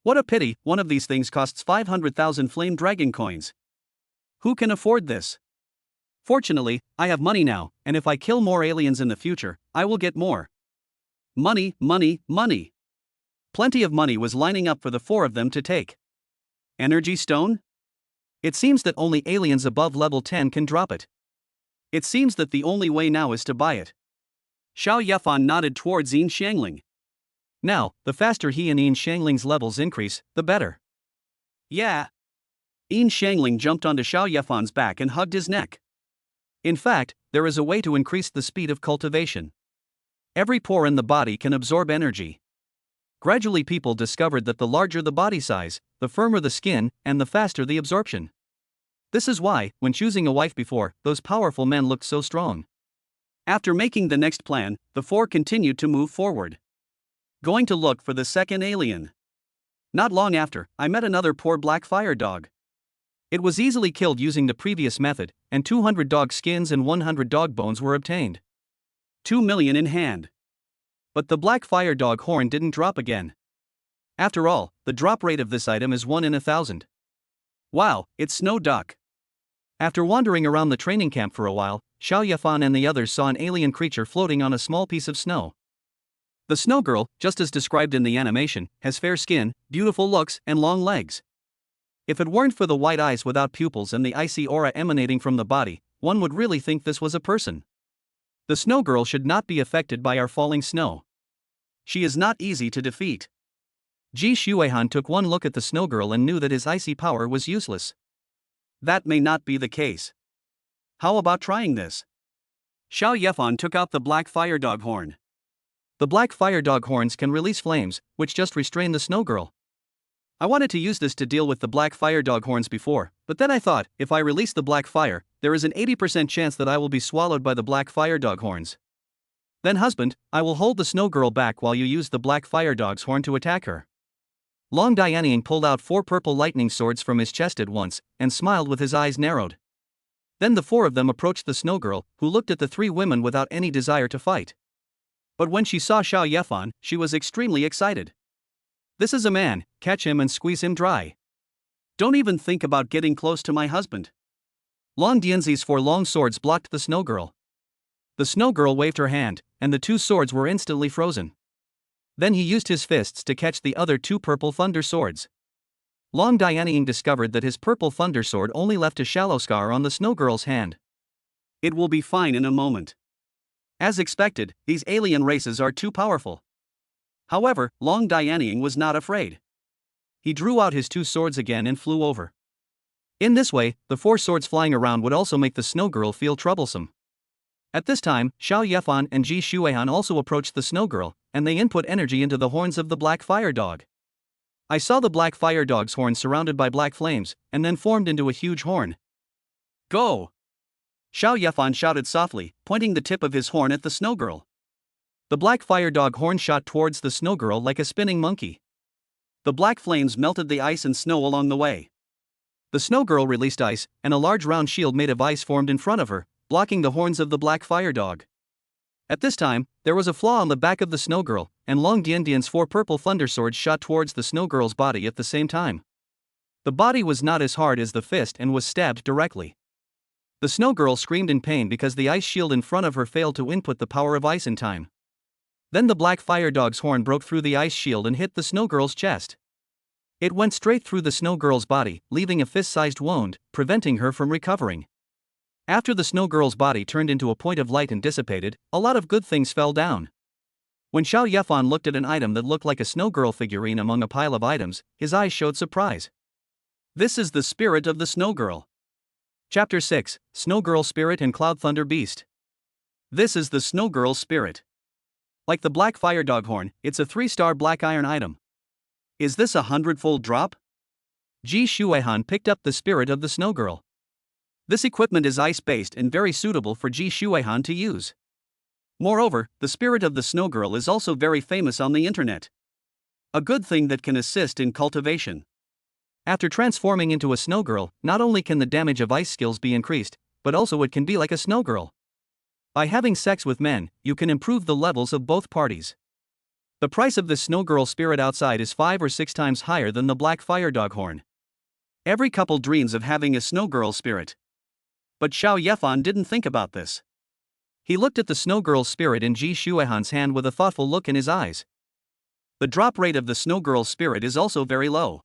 What a pity, one of these things costs 500,000 flame dragon coins. Who can afford this? Fortunately, I have money now, and if I kill more aliens in the future, I will get more. Money, money, money. Plenty of money was lining up for the 4 of them to take. Energy stone? It seems that only aliens above level 10 can drop it. It seems that the only way now is to buy it. Xiao Yefan nodded towards Yin Xiangling. Now, the faster he and Yin Xiangling's levels increase, the better. Yeah. Yin Xiangling jumped onto Xiao Yefan's back and hugged his neck. In fact, there is a way to increase the speed of cultivation. Every pore in the body can absorb energy. Gradually people discovered that the larger the body size, the firmer the skin, and the faster the absorption. This is why, when choosing a wife before, those powerful men looked so strong. After making the next plan, the 4 continued to move forward. Going to look for the second alien. Not long after, I met another poor black fire dog. It was easily killed using the previous method, and 200 dog skins and 100 dog bones were obtained. 2 million in hand. But the black fire dog horn didn't drop again. After all, the drop rate of this item is 1 in 1,000. Wow, it's Snow Duck. After wandering around the training camp for a while, Xiao Yefan and the others saw an alien creature floating on a small piece of snow. The snow girl, just as described in the animation, has fair skin, beautiful looks, and long legs. If it weren't for the white eyes without pupils and the icy aura emanating from the body, one would really think this was a person. The snow girl should not be affected by our falling snow. She is not easy to defeat. Ji Shuehan took one look at the snow girl and knew that his icy power was useless. That may not be the case. How about trying this? Xiao Yefan took out the black fire dog horn. The black fire dog horns can release flames, which just restrain the snow girl. I wanted to use this to deal with the black fire dog horns before, but then I thought, if I release the black fire, there is an 80% chance that I will be swallowed by the black fire dog horns. Then husband, I will hold the snow girl back while you use the black fire dog's horn to attack her. Long Dianying pulled out 4 purple lightning swords from his chest at once, and smiled with his eyes narrowed. Then the 4 of them approached the snow girl, who looked at the 3 women without any desire to fight. But when she saw Xiao Yefan, she was extremely excited. This is a man, catch him and squeeze him dry. Don't even think about getting close to my husband. Long Dianzi's 4 long swords blocked the snow girl. The snow girl waved her hand, and the 2 swords were instantly frozen. Then he used his fists to catch the other 2 purple thunder swords. Long Dianying discovered that his purple thunder sword only left a shallow scar on the snow girl's hand. It will be fine in a moment. As expected, these alien races are too powerful. However, Long Dianying was not afraid. He drew out his 2 swords again and flew over. In this way, the 4 swords flying around would also make the snow girl feel troublesome. At this time, Xiao Yefan and Ji Shuehan also approached the snow girl, and they input energy into the horns of the black fire dog. I saw the black fire dog's horn surrounded by black flames, and then formed into a huge horn. Go! Xiao Yefan shouted softly, pointing the tip of his horn at the snow girl. The black fire dog horn shot towards the snow girl like a spinning monkey. The black flames melted the ice and snow along the way. The snow girl released ice, and a large round shield made of ice formed in front of her, blocking the horns of the black fire dog. At this time, there was a flaw on the back of the snow girl, and Long Diandian's 4 purple thunder swords shot towards the snow girl's body at the same time. The body was not as hard as the fist and was stabbed directly. The snow girl screamed in pain because the ice shield in front of her failed to input the power of ice in time. Then the black fire dog's horn broke through the ice shield and hit the snow girl's chest. It went straight through the snow girl's body, leaving a fist-sized wound, preventing her from recovering. After the snow girl's body turned into a point of light and dissipated, a lot of good things fell down. When Xiao Yefan looked at an item that looked like a snow girl figurine among a pile of items, his eyes showed surprise. This is the spirit of the snow girl. Chapter 6, Snow Girl Spirit and Cloud Thunder Beast. This is the snow girl spirit. Like the black fire dog horn, it's a 3-star black iron item. Is this a 100-fold drop? Ji Shuehan picked up the spirit of the snow girl. This equipment is ice-based and very suitable for Ji Shuehan to use. Moreover, the spirit of the snow girl is also very famous on the internet. A good thing that can assist in cultivation. After transforming into a snow girl, not only can the damage of ice skills be increased, but also it can be like a snow girl. By having sex with men, you can improve the levels of both parties. The price of this snow girl spirit outside is 5 or 6 times higher than the black fire dog horn. Every couple dreams of having a snow girl spirit. But Xiao Yefan didn't think about this. He looked at the snow girl's spirit in Ji Shuehan's hand with a thoughtful look in his eyes. The drop rate of the snow girl's spirit is also very low.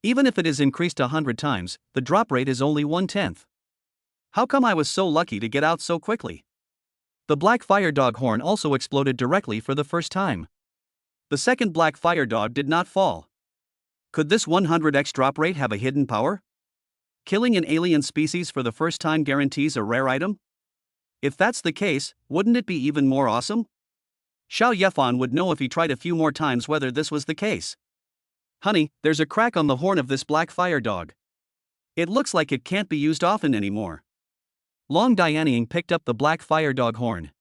Even if it is increased 100 times, the drop rate is only 1/10. How come I was so lucky to get out so quickly? The black fire dog horn also exploded directly for the first time. The second black fire dog did not fall. Could this 100x drop rate have a hidden power? Killing an alien species for the first time guarantees a rare item? If that's the case, wouldn't it be even more awesome? Xiao Yefan would know if he tried a few more times whether this was the case. Honey, there's a crack on the horn of this black fire dog. It looks like it can't be used often anymore. Long Dianying picked up the black fire dog horn.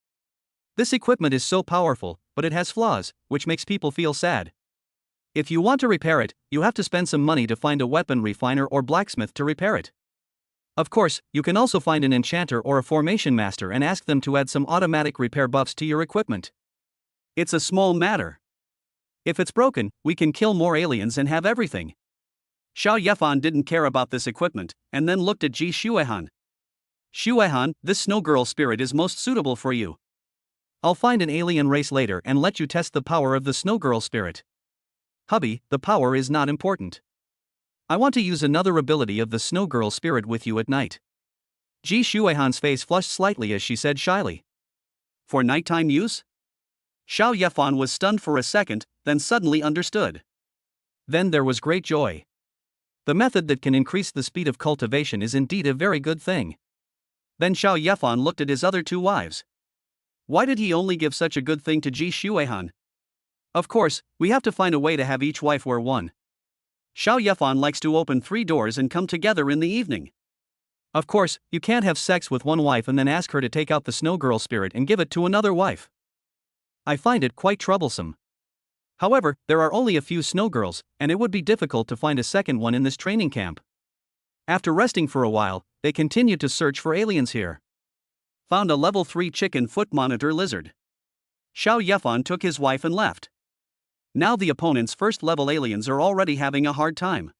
This equipment is so powerful, but it has flaws, which makes people feel sad. If you want to repair it, you have to spend some money to find a weapon refiner or blacksmith to repair it. Of course, you can also find an enchanter or a formation master and ask them to add some automatic repair buffs to your equipment. It's a small matter. If it's broken, we can kill more aliens and have everything. Xiao Yefan didn't care about this equipment, and then looked at Ji Shuehan. Shuehan, this snow girl spirit is most suitable for you. I'll find an alien race later and let you test the power of the snow girl spirit. Hubby, the power is not important. I want to use another ability of the snow girl spirit with you at night. Ji Shuehan's face flushed slightly as she said shyly. For nighttime use? Xiao Yefan was stunned for a second, then suddenly understood. Then there was great joy. The method that can increase the speed of cultivation is indeed a very good thing. Then Xiao Yefan looked at his other two wives. Why did he only give such a good thing to Ji Shuehan? Of course, we have to find a way to have each wife wear one. Xiao Yefan likes to open 3 doors and come together in the evening. Of course, you can't have sex with one wife and then ask her to take out the snow girl spirit and give it to another wife. I find it quite troublesome. However, there are only a few snow girls, and it would be difficult to find a second one in this training camp. After resting for a while, they continued to search for aliens here. Found a level 3 chicken foot monitor lizard. Xiao Yefan took his wife and left. Now the opponent's first level aliens are already having a hard time.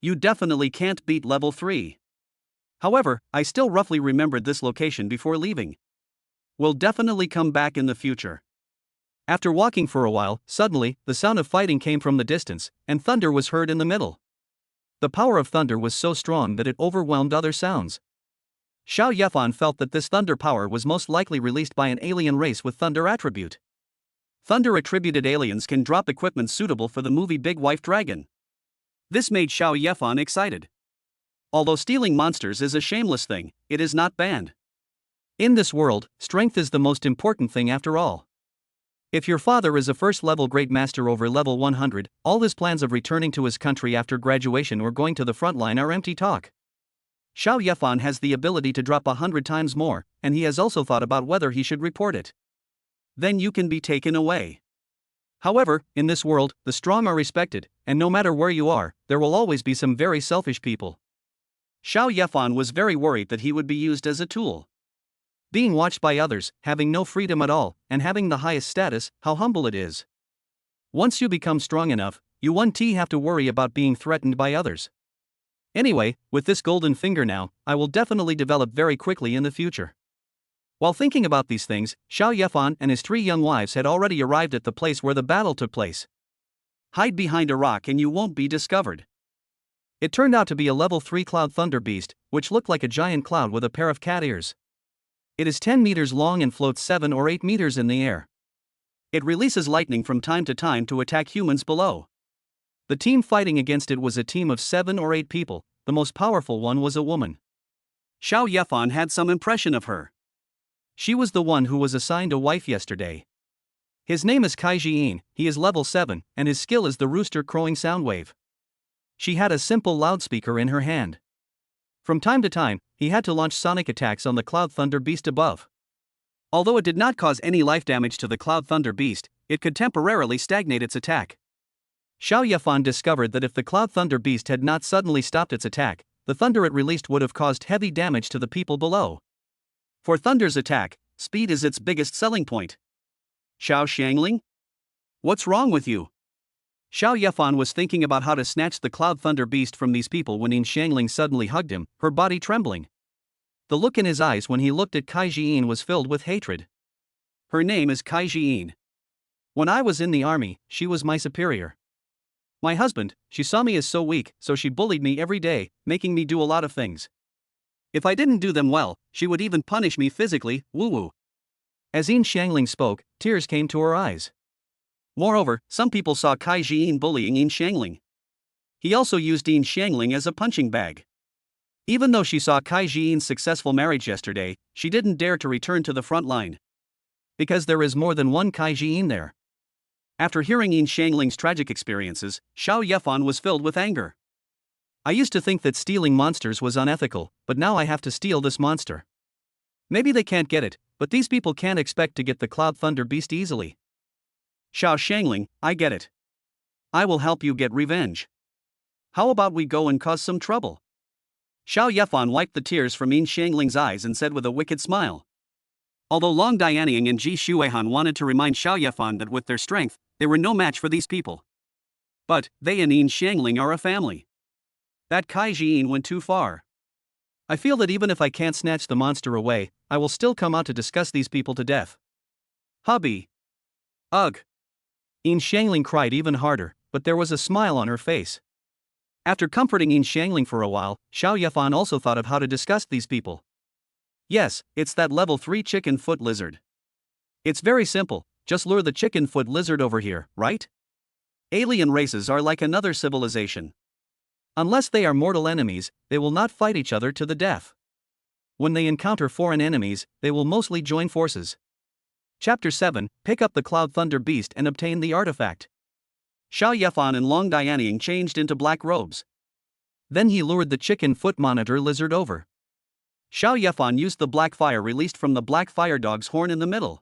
You definitely can't beat level 3. However, I still roughly remembered this location before leaving. We'll definitely come back in the future. After walking for a while, suddenly, the sound of fighting came from the distance, and thunder was heard in the middle. The power of thunder was so strong that it overwhelmed other sounds. Xiao Yefan felt that this thunder power was most likely released by an alien race with thunder attribute. Thunder-attributed aliens can drop equipment suitable for the movie Big Wife Dragon. This made Xiao Yefan excited. Although stealing monsters is a shameless thing, it is not banned. In this world, strength is the most important thing after all. If your father is a first-level great master over level 100, all his plans of returning to his country after graduation or going to the front line are empty talk. Xiao Yefan has the ability to drop 100 times more, and he has also thought about whether he should report it. Then you can be taken away. However, in this world, the strong are respected, and no matter where you are, there will always be some very selfish people. Xiao Yefan was very worried that he would be used as a tool. Being watched by others, having no freedom at all, and having the highest status, how humble it is. Once you become strong enough, you won't have to worry about being threatened by others. Anyway, with this golden finger now, I will definitely develop very quickly in the future. While thinking about these things, Xiao Yefan and his 3 young wives had already arrived at the place where the battle took place. Hide behind a rock and you won't be discovered. It turned out to be a level 3 cloud thunder beast, which looked like a giant cloud with a pair of cat ears. It is 10 meters long and floats 7 or 8 meters in the air. It releases lightning from time to time to attack humans below. The team fighting against it was a team of 7 or 8 people, the most powerful one was a woman. Xiao Yefan had some impression of her. She was the one who was assigned a wife yesterday. His name is Kai Jiyin, he is level 7, and his skill is the rooster crowing sound wave. She had a simple loudspeaker in her hand. From time to time, he had to launch sonic attacks on the Cloud Thunder Beast above. Although it did not cause any life damage to the Cloud Thunder Beast, it could temporarily stagnate its attack. Xiao Yefan discovered that if the Cloud Thunder Beast had not suddenly stopped its attack, the thunder it released would have caused heavy damage to the people below. For Thunder's attack, speed is its biggest selling point. Xiao Xiangling? What's wrong with you? Xiao Yefan was thinking about how to snatch the Cloud Thunder Beast from these people when Yin Xiangling suddenly hugged him, her body trembling. The look in his eyes when he looked at Kai Jiyin was filled with hatred. Her name is Kai Jiyin. When I was in the army, she was my superior. My husband, she saw me as so weak, so she bullied me every day, making me do a lot of things. If I didn't do them well, she would even punish me physically, woo-woo. As Yin Xiangling spoke, tears came to her eyes. Moreover, some people saw Kai Jiyin bullying Yin Xiangling. He also used Yin Xiangling as a punching bag. Even though she saw Kai Jiyin's successful marriage yesterday, she didn't dare to return to the front line. Because there is more than one Kai Jiyin there. After hearing Yin Xiangling's tragic experiences, Xiao Yefan was filled with anger. I used to think that stealing monsters was unethical, but now I have to steal this monster. Maybe they can't get it, but these people can't expect to get the Cloud Thunder Beast easily. Xiao Xiangling, I get it. I will help you get revenge. How about we go and cause some trouble? Xiao Yefan wiped the tears from Yin Xiangling's eyes and said with a wicked smile. Although Long Dianying and Ji Shuehan wanted to remind Xiao Yefan that with their strength, they were no match for these people. But, they and Yin Xiangling are a family. That Kai Jiyin went too far. I feel that even if I can't snatch the monster away, I will still come out to discuss these people to death. Hubby. Ugh. Yin Xiangling cried even harder, but there was a smile on her face. After comforting Yin Xiangling for a while, Xiao Yefan also thought of how to discuss these people. Yes, it's that level 3 chicken foot lizard. It's very simple, just lure the chicken-foot lizard over here, right? Alien races are like another civilization. Unless they are mortal enemies, they will not fight each other to the death. When they encounter foreign enemies, they will mostly join forces. Chapter 7, Pick up the Cloud Thunder Beast and obtain the artifact. Xiao Yefan and Long Dianying changed into black robes. Then he lured the chicken-foot monitor lizard over. Xiao Yefan used the black fire released from the black fire dog's horn in the middle.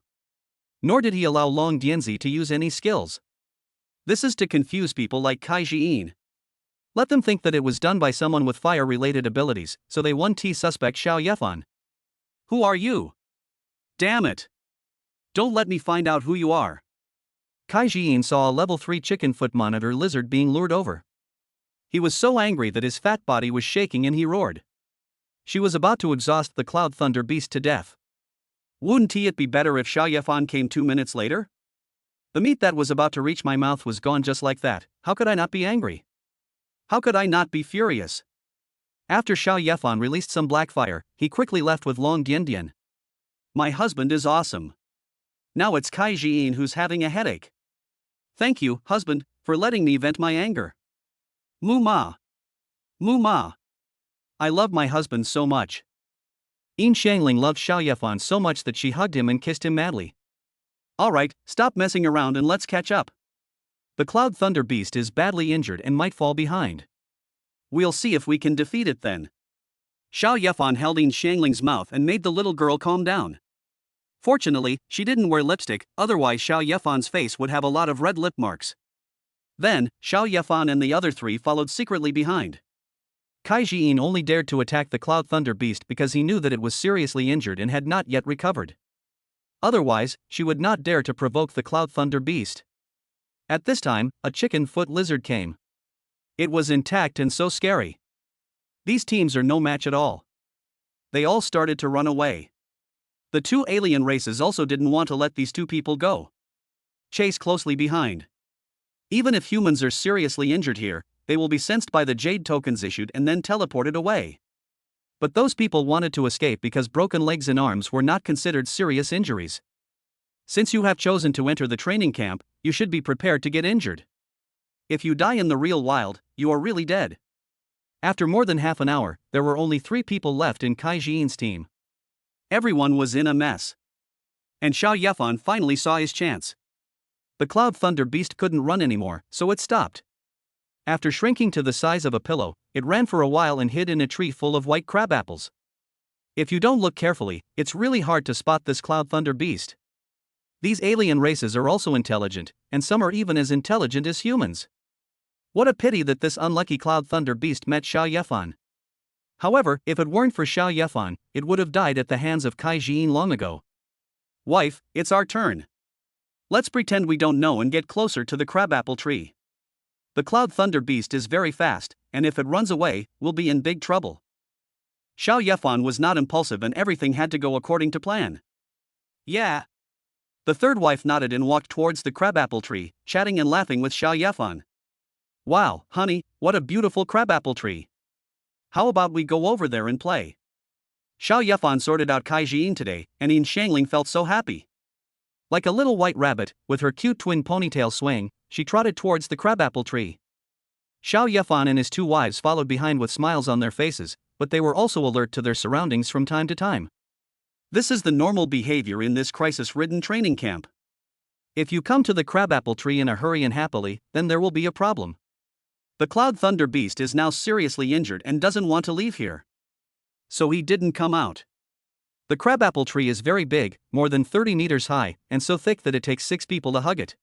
Nor did he allow Long Dianzi to use any skills. This is to confuse people like Kai Jiyin. Let them think that it was done by someone with fire-related abilities, so they 1T suspect Xiao Yefan. Who are you? Damn it! Don't let me find out who you are. Kai Jiyin saw a level 3 chicken-foot monitor lizard being lured over. He was so angry that his fat body was shaking and he roared. She was about to exhaust the Cloud Thunder Beast to death. Wouldn't it be better if Xiao Yefan came 2 minutes later? The meat that was about to reach my mouth was gone just like that. How could I not be angry? How could I not be furious? After Xiao Yefan released some black fire, he quickly left with Long Diandian. My husband is awesome. Now it's Kai Jiyin who's having a headache. Thank you, husband, for letting me vent my anger. Mu ma. Mu ma. I love my husband so much. Yin Shangling loved Xiao Yefan so much that she hugged him and kissed him madly. Alright, stop messing around and let's catch up. The Cloud Thunder Beast is badly injured and might fall behind. We'll see if we can defeat it then. Xiao Yefan held Yin Shangling's mouth and made the little girl calm down. Fortunately, she didn't wear lipstick, otherwise Xiao Yefan's face would have a lot of red lip marks. Then, Xiao Yefan and the other three followed secretly behind. Kai Jiyin only dared to attack the Cloud Thunder Beast because he knew that it was seriously injured and had not yet recovered. Otherwise, she would not dare to provoke the Cloud Thunder Beast. At this time, a chicken-foot lizard came. It was intact and so scary. These teams are no match at all. They all started to run away. The two alien races also didn't want to let these two people go. Chase closely behind. Even if humans are seriously injured here, they will be sensed by the jade tokens issued and then teleported away. But those people wanted to escape because broken legs and arms were not considered serious injuries. Since you have chosen to enter the training camp, you should be prepared to get injured. If you die in the real wild, you are really dead. After more than half an hour, there were only 3 people left in Kai Jiyin's team. Everyone was in a mess. And Xiao Yefan finally saw his chance. The Cloud Thunder Beast couldn't run anymore, so it stopped. After shrinking to the size of a pillow, it ran for a while and hid in a tree full of white crab apples. If you don't look carefully, it's really hard to spot this Cloud Thunder Beast. These alien races are also intelligent, and some are even as intelligent as humans. What a pity that this unlucky Cloud Thunder Beast met Xiao Yefan. However, if it weren't for Xiao Yefan, it would have died at the hands of Kai Jiyin long ago. Wife, it's our turn. Let's pretend we don't know and get closer to the crabapple tree. The Cloud Thunder Beast is very fast, and if it runs away, we'll be in big trouble. Xiao Yefan was not impulsive and everything had to go according to plan. Yeah. The third wife nodded and walked towards the crabapple tree, chatting and laughing with Xiao Yefan. Wow, honey, what a beautiful crabapple tree. How about we go over there and play? Xiao Yefan sorted out Kai Jiyin today, and Yin Shangling felt so happy. Like a little white rabbit, with her cute twin ponytail swaying, she trotted towards the crabapple tree. Xiao Yefan and his 2 wives followed behind with smiles on their faces, but they were also alert to their surroundings from time to time. This is the normal behavior in this crisis-ridden training camp. If you come to the crabapple tree in a hurry and happily, then there will be a problem. The Cloud Thunder Beast is now seriously injured and doesn't want to leave here. So he didn't come out. The crabapple tree is very big, more than 30 meters high, and so thick that it takes 6 people to hug it.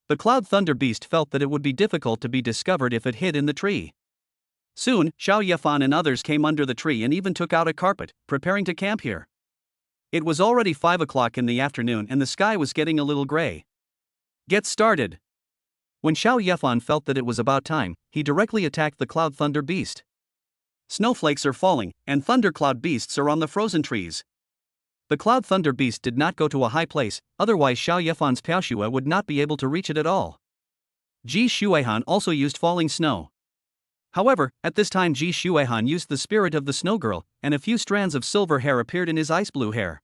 The Cloud Thunder Beast felt that it would be difficult to be discovered if it hid in the tree. Soon, Xiao Yefan and others came under the tree and even took out a carpet, preparing to camp here. It was already 5 o'clock in the afternoon and the sky was getting a little gray. Get started! When Xiao Yefan felt that it was about time, he directly attacked the Cloud Thunder Beast. Snowflakes are falling, and thundercloud beasts are on the frozen trees. The Cloud Thunder Beast did not go to a high place, otherwise Xiao Yefan's Piaoxue would not be able to reach it at all. Ji Shuehan also used falling snow. However, at this time Ji Shuehan used the spirit of the snow girl, and a few strands of silver hair appeared in his ice blue hair.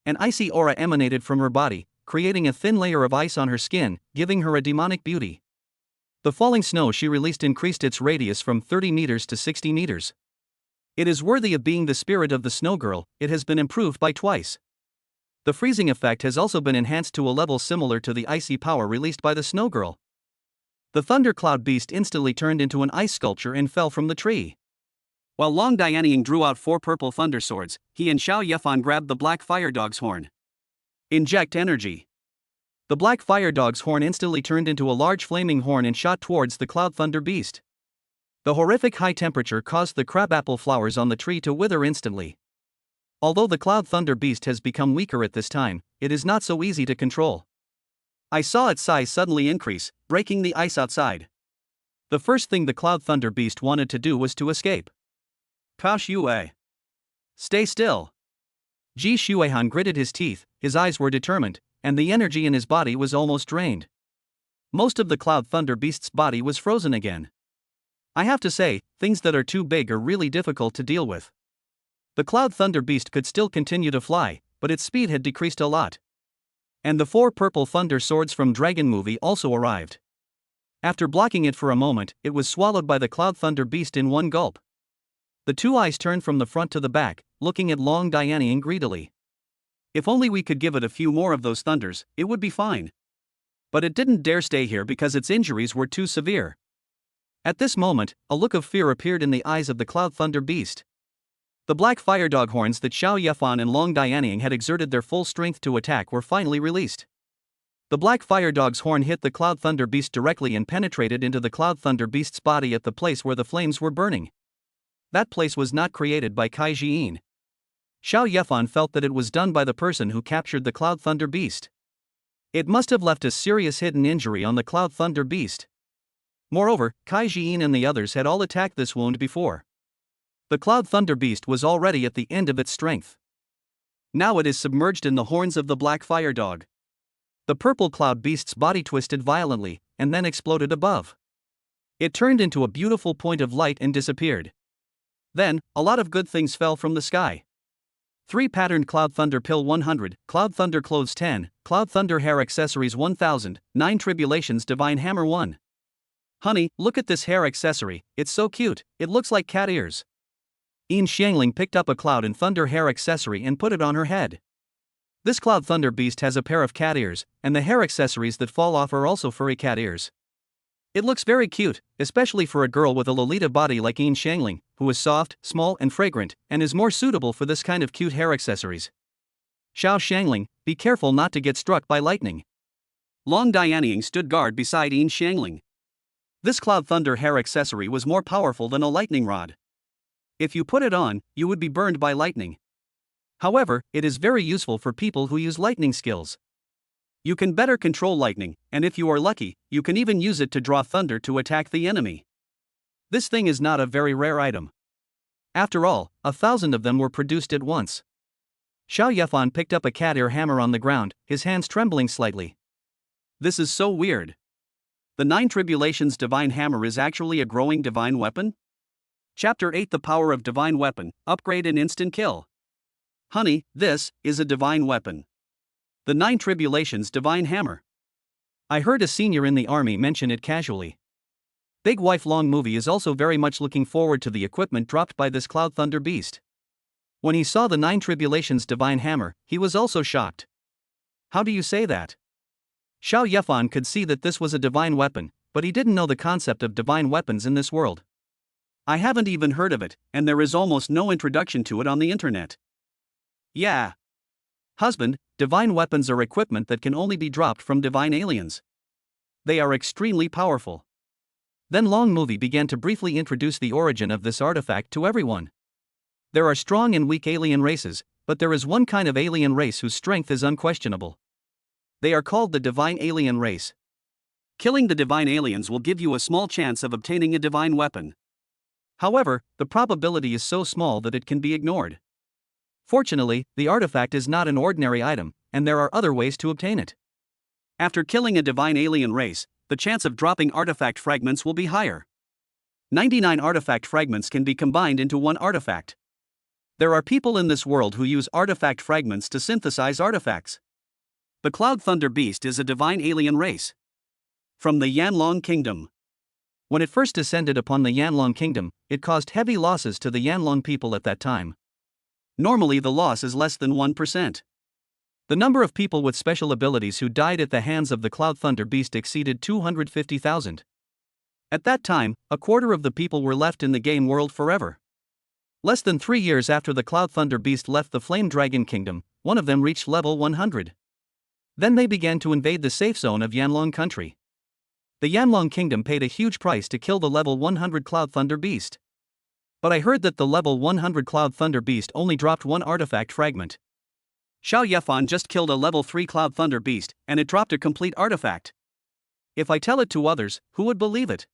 An icy aura emanated from her body, creating a thin layer of ice on her skin, giving her a demonic beauty. The falling snow she released increased its radius from 30 meters to 60 meters. It is worthy of being the spirit of the snow girl. It has been improved by twice. The freezing effect has also been enhanced to a level similar to the icy power released by the snow girl. The thundercloud beast instantly turned into an ice sculpture and fell from the tree. While Long Dianying drew out 4 purple thunder swords, he and Xiao Yefan grabbed the black fire dog's horn. Inject energy. The black fire dog's horn instantly turned into a large flaming horn and shot towards the cloud thunder beast. The horrific high temperature caused the crabapple flowers on the tree to wither instantly. Although the cloud thunder beast has become weaker at this time, it is not so easy to control. I saw its size suddenly increase, breaking the ice outside. The first thing the cloud thunder beast wanted to do was to escape. Kao Shuai. Stay still. Ji Shuaihan gritted his teeth, his eyes were determined, and the energy in his body was almost drained. Most of the cloud thunder beast's body was frozen again. I have to say, things that are too big are really difficult to deal with. The cloud thunder beast could still continue to fly, but its speed had decreased a lot. And the 4 purple thunder swords from Dragon Movie also arrived. After blocking it for a moment, it was swallowed by the cloud thunder beast in one gulp. The 2 eyes turned from the front to the back, looking at Long Dianying greedily. If only we could give it a few more of those thunders, it would be fine. But it didn't dare stay here because its injuries were too severe. At this moment, a look of fear appeared in the eyes of the cloud thunder beast. The black fire dog horns that Xiao Yefan and Long Dianying had exerted their full strength to attack were finally released. The black fire dog's horn hit the cloud thunder beast directly and penetrated into the cloud thunder beast's body at the place where the flames were burning. That place was not created by Kai Jiyin. Xiao Yefan felt that it was done by the person who captured the cloud thunder beast. It must have left a serious hidden injury on the cloud thunder beast. Moreover, Kai Jiyin and the others had all attacked this wound before. The cloud thunder beast was already at the end of its strength. Now it is submerged in the horns of the black fire dog. The purple cloud beast's body twisted violently, and then exploded above. It turned into a beautiful point of light and disappeared. Then, a lot of good things fell from the sky. 3 patterned Cloud Thunder Pill 100, Cloud Thunder Clothes 10, Cloud Thunder Hair Accessories 1000, 9 Tribulations Divine Hammer 1. Honey, look at this hair accessory, it's so cute, it looks like cat ears. Yin Xiangling picked up a Cloud and Thunder hair accessory and put it on her head. This Cloud Thunder beast has a pair of cat ears, and the hair accessories that fall off are also furry cat ears. It looks very cute, especially for a girl with a Lolita body like Yin Xiangling, who is soft, small and fragrant, and is more suitable for this kind of cute hair accessories. Xiao Xiangling, be careful not to get struck by lightning. Long Dianying stood guard beside Yin Xiangling. This Cloud Thunder hair accessory was more powerful than a lightning rod. If you put it on, you would be burned by lightning. However, it is very useful for people who use lightning skills. You can better control lightning, and if you are lucky, you can even use it to draw thunder to attack the enemy. This thing is not a very rare item. After all, 1,000 of them were produced at once. Xiao Yefan picked up a cat ear hammer on the ground, his hands trembling slightly. This is so weird. The 9 Tribulations Divine Hammer is actually a growing divine weapon? Chapter 8 The Power of Divine Weapon, Upgrade and Instant Kill. Honey, this is a divine weapon. The 9 Tribulations Divine Hammer. I heard a senior in the army mention it casually. Big Wife Long Movie is also very much looking forward to the equipment dropped by this Cloud Thunder beast. When he saw the 9 Tribulations Divine Hammer, he was also shocked. How do you say that? Xiao Yefan could see that this was a divine weapon, but he didn't know the concept of divine weapons in this world. I haven't even heard of it, and there is almost no introduction to it on the internet. Yeah. Husband, divine weapons are equipment that can only be dropped from divine aliens. They are extremely powerful. Then Long Movie began to briefly introduce the origin of this artifact to everyone. There are strong and weak alien races, but there is one kind of alien race whose strength is unquestionable. They are called the divine alien race. Killing the divine aliens will give you a small chance of obtaining a divine weapon. However, the probability is so small that it can be ignored. Fortunately, the artifact is not an ordinary item, and there are other ways to obtain it. After killing a divine alien race, the chance of dropping artifact fragments will be higher. 99 artifact fragments can be combined into one artifact. There are people in this world who use artifact fragments to synthesize artifacts. The Cloud Thunder Beast is a divine alien race from the Yanlong Kingdom. When it first descended upon the Yanlong Kingdom, it caused heavy losses to the Yanlong people at that time. Normally the loss is less than 1%. The number of people with special abilities who died at the hands of the Cloud Thunder Beast exceeded 250,000. At that time, a quarter of the people were left in the game world forever. Less than 3 years after the Cloud Thunder Beast left the Flame Dragon Kingdom, one of them reached level 100. Then they began to invade the safe zone of Yanlong Country. The Yanlong Kingdom paid a huge price to kill the level 100 Cloud Thunder Beast. But I heard that the level 100 Cloud Thunder Beast only dropped one artifact fragment. Xiao Yefan just killed a level 3 Cloud Thunder Beast, and it dropped a complete artifact. If I tell it to others, who would believe it?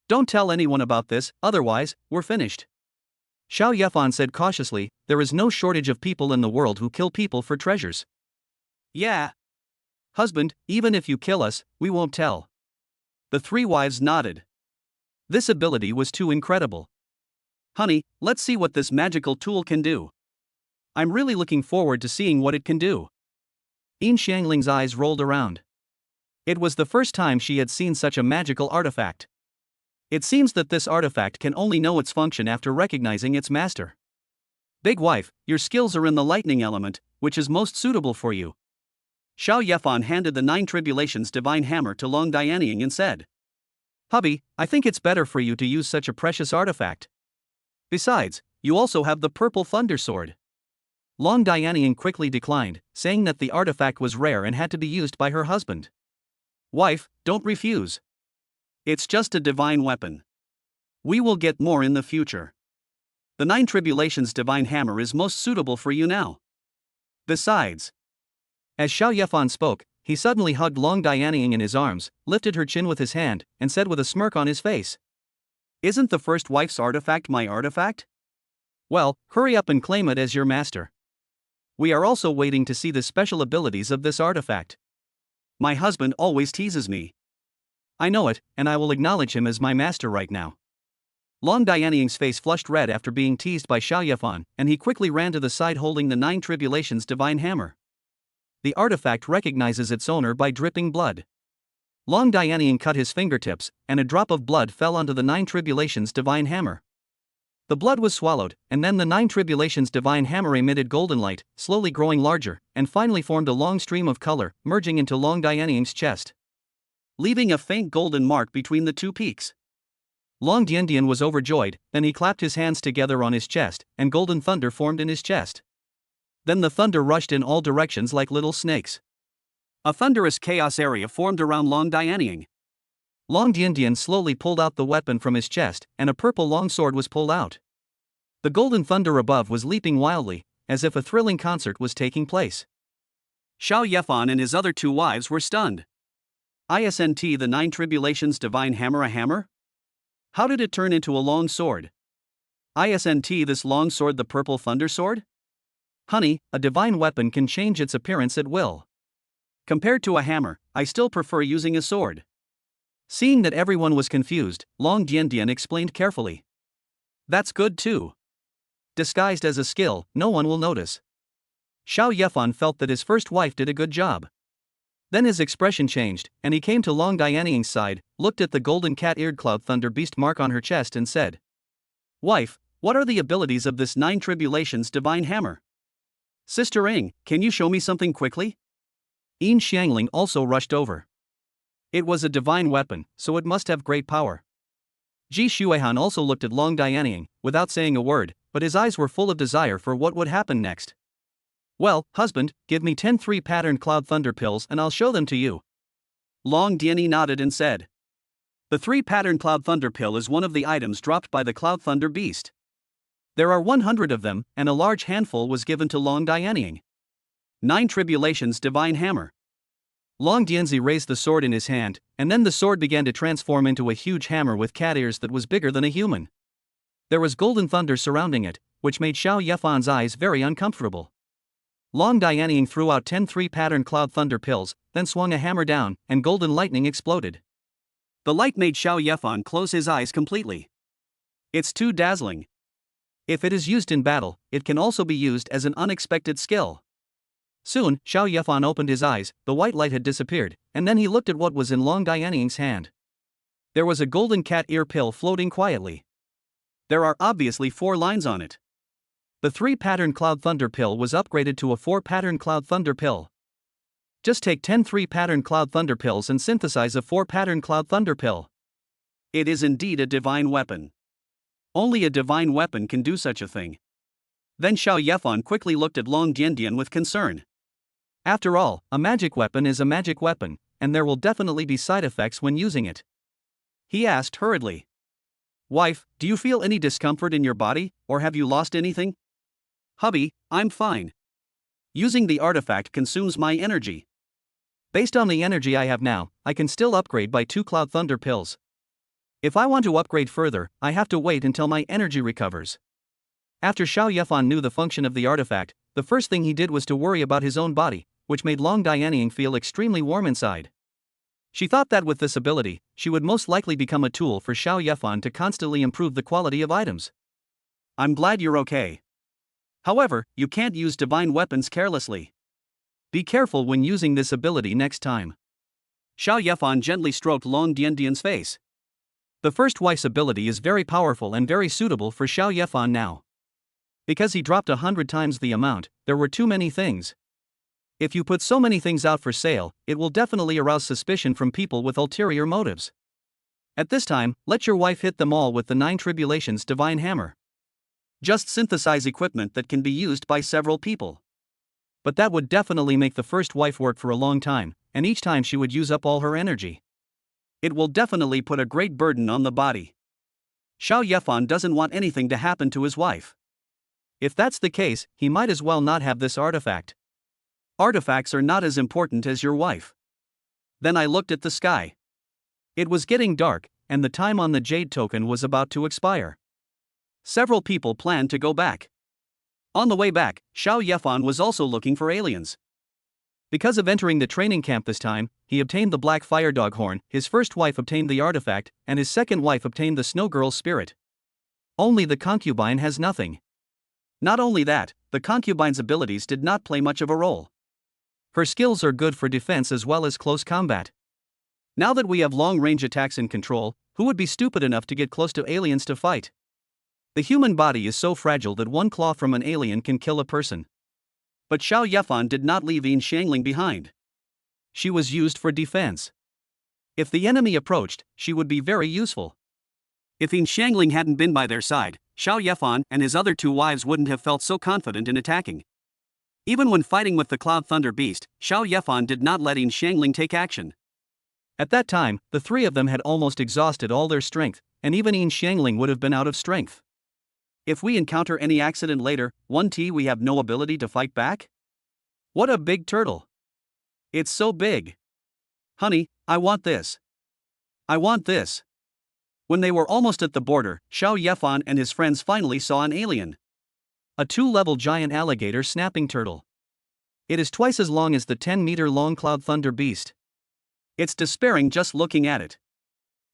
Don't tell anyone about this, otherwise, we're finished. Xiao Yefan said cautiously, there is no shortage of people in the world who kill people for treasures. Yeah. Husband, even if you kill us, we won't tell. The three wives nodded. This ability was too incredible. Honey, let's see what this magical tool can do. I'm really looking forward to seeing what it can do. Yin Xiangling's eyes rolled around. It was the first time she had seen such a magical artifact. It seems that this artifact can only know its function after recognizing its master. Big wife, your skills are in the lightning element, which is most suitable for you. Xiao Yefan handed the 9 Tribulations Divine Hammer to Long Dianying and said, Hubby, I think it's better for you to use such a precious artifact. Besides, you also have the Purple Thunder Sword. Long Dianying quickly declined, saying that the artifact was rare and had to be used by her husband. Wife, don't refuse. It's just a divine weapon. We will get more in the future. The 9 Tribulations Divine Hammer is most suitable for you now. Besides, as Xiao Yefan spoke, he suddenly hugged Long Dianying in his arms, lifted her chin with his hand, and said with a smirk on his face, Isn't the first wife's artifact my artifact? Well, hurry up and claim it as your master. We are also waiting to see the special abilities of this artifact. My husband always teases me. I know it, and I will acknowledge him as my master right now. Long Dianying's face flushed red after being teased by Xiao Yefan, and he quickly ran to the side holding the 9 Tribulations Divine Hammer. The artifact recognizes its owner by dripping blood. Long Dianying cut his fingertips, and a drop of blood fell onto the 9 Tribulations Divine Hammer. The blood was swallowed, and then the 9 Tribulations Divine Hammer emitted golden light, slowly growing larger, and finally formed a long stream of color, merging into Long Dianying's chest, leaving a faint golden mark between the two peaks. Long Diandian was overjoyed, then he clapped his hands together on his chest, and golden thunder formed in his chest. Then the thunder rushed in all directions like little snakes. A thunderous chaos area formed around Long Dianying. Long Diandian slowly pulled out the weapon from his chest, and a purple long sword was pulled out. The golden thunder above was leaping wildly, as if a thrilling concert was taking place. Xiao Yefan and his other 2 wives were stunned. Isn't the 9 Tribulations Divine Hammer a hammer? How did it turn into a long sword? Isn't this long sword the Purple Thunder Sword? Honey, a divine weapon can change its appearance at will. Compared to a hammer, I still prefer using a sword. Seeing that everyone was confused, Long Diandian explained carefully. That's good too. Disguised as a skill, no one will notice. Xiao Yefan felt that his first wife did a good job. Then his expression changed, and he came to Long Dianying's side, looked at the golden cat-eared Cloud Thunder Beast mark on her chest and said, Wife, what are the abilities of this 9 Tribulations Divine Hammer? Sister Ing, can you show me something quickly? Yin Xiangling also rushed over. It was a divine weapon, so it must have great power. Ji Shuihan also looked at Long Dianying, without saying a word, but his eyes were full of desire for what would happen next. Well, husband, give me 10 3-patterned Cloud Thunder pills and I'll show them to you. Long Diany nodded and said. The 3-patterned Cloud Thunder pill is one of the items dropped by the Cloud Thunder Beast. There are 100 of them, and a large handful was given to Long Dianying. 9 Tribulations Divine Hammer. Long Dianzi raised the sword in his hand, and then the sword began to transform into a huge hammer with cat ears that was bigger than a human. There was golden thunder surrounding it, which made Xiao Yefan's eyes very uncomfortable. Long Dianying threw out 10 3-patterned Cloud Thunder pills, then swung a hammer down, and golden lightning exploded. The light made Xiao Yefan close his eyes completely. It's too dazzling. If it is used in battle, it can also be used as an unexpected skill. Soon, Xiao Yefan opened his eyes, the white light had disappeared, and then he looked at what was in Long Dianying's hand. There was a golden cat ear pill floating quietly. There are obviously 4 lines on it. The 3-pattern Cloud Thunder pill was upgraded to a 4-pattern Cloud Thunder pill. Just take 10 3-pattern Cloud Thunder pills and synthesize a 4-pattern Cloud Thunder pill. It is indeed a divine weapon. Only a divine weapon can do such a thing. Then Xiao Yefan quickly looked at Long Diandian with concern. After all, a magic weapon is a magic weapon, and there will definitely be side effects when using it. He asked hurriedly. Wife, do you feel any discomfort in your body, or have you lost anything? Hubby, I'm fine. Using the artifact consumes my energy. Based on the energy I have now, I can still upgrade by 2 Cloud Thunder pills. If I want to upgrade further, I have to wait until my energy recovers. After Xiao Yefan knew the function of the artifact, the first thing he did was to worry about his own body, which made Long Dianying feel extremely warm inside. She thought that with this ability, she would most likely become a tool for Xiao Yefan to constantly improve the quality of items. I'm glad you're okay. However, you can't use divine weapons carelessly. Be careful when using this ability next time. Xiao Yefan gently stroked Long Diandian's face. The first wife's ability is very powerful and very suitable for Xiao Yefan now. Because he dropped 100 times the amount, there were too many things. If you put so many things out for sale, it will definitely arouse suspicion from people with ulterior motives. At this time, let your wife hit them all with the 9 Tribulations Divine Hammer. Just synthesize equipment that can be used by several people. But that would definitely make the first wife work for a long time, and each time she would use up all her energy. It will definitely put a great burden on the body. Xiao Yefan doesn't want anything to happen to his wife. If that's the case, he might as well not have this artifact. Artifacts are not as important as your wife. Then I looked at the sky. It was getting dark, and the time on the jade token was about to expire. Several people planned to go back. On the way back, Xiao Yefan was also looking for aliens. Because of entering the training camp this time, he obtained the black fire dog horn, his first wife obtained the artifact, and his second wife obtained the snow girl's spirit. Only the concubine has nothing. Not only that, the concubine's abilities did not play much of a role. Her skills are good for defense as well as close combat. Now that we have long-range attacks in control, who would be stupid enough to get close to aliens to fight? The human body is so fragile that one claw from an alien can kill a person. But Xiao Yefan did not leave Yin Xiangling behind. She was used for defense. If the enemy approached, she would be very useful. If Yin Xiangling hadn't been by their side, Xiao Yefan and his other 2 wives wouldn't have felt so confident in attacking. Even when fighting with the Cloud Thunder Beast, Xiao Yefan did not let Yin Xiangling take action. At that time, the 3 of them had almost exhausted all their strength, and even Yin Xiangling would have been out of strength. If we encounter any accident later, 1T we have no ability to fight back? What a big turtle. It's so big. Honey, I want this. I want this. When they were almost at the border, Xiao Yefan and his friends finally saw an alien. A 2-level giant alligator snapping turtle. It is twice as long as the 10-meter-long Cloud Thunder Beast. It's despairing just looking at it.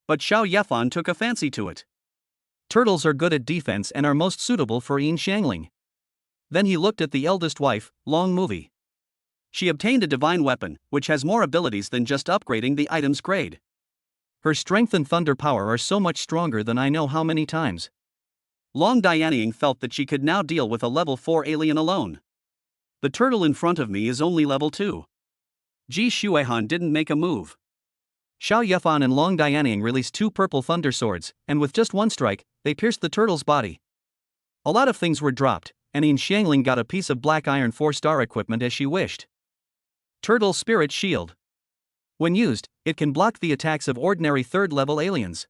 But Xiao Yefan took a fancy to it. Turtles are good at defense and are most suitable for Yin Xiangling. Then he looked at the eldest wife, Long Movie. She obtained a divine weapon, which has more abilities than just upgrading the item's grade. Her strength and thunder power are so much stronger than I know how many times. Long Dianying felt that she could now deal with a level 4 alien alone. The turtle in front of me is only level 2. Ji Shuehan didn't make a move. Xiao Yefan and Long Dianying released 2 purple thunder swords, and with just one strike, they pierced the turtle's body. A lot of things were dropped, and Yin Xiangling got a piece of black iron 4-star equipment as she wished. Turtle Spirit Shield. When used, it can block the attacks of ordinary 3rd-level aliens.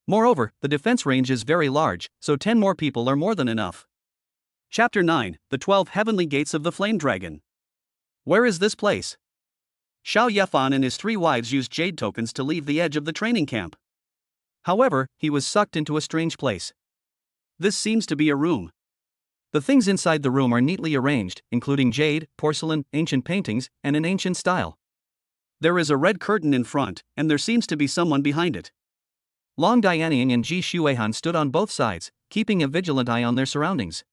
Moreover, the defense range is very large, so 10 more people are more than enough. Chapter 9, The 12 Heavenly Gates of the Flame Dragon. Where is this place? Xiao Yefan and his 3 wives used jade tokens to leave the edge of the training camp. However, he was sucked into a strange place. This seems to be a room. The things inside the room are neatly arranged, including jade, porcelain, ancient paintings, and an ancient style. There is a red curtain in front, and there seems to be someone behind it. Long Dianying and Ji Shuehan stood on both sides, keeping a vigilant eye on their surroundings.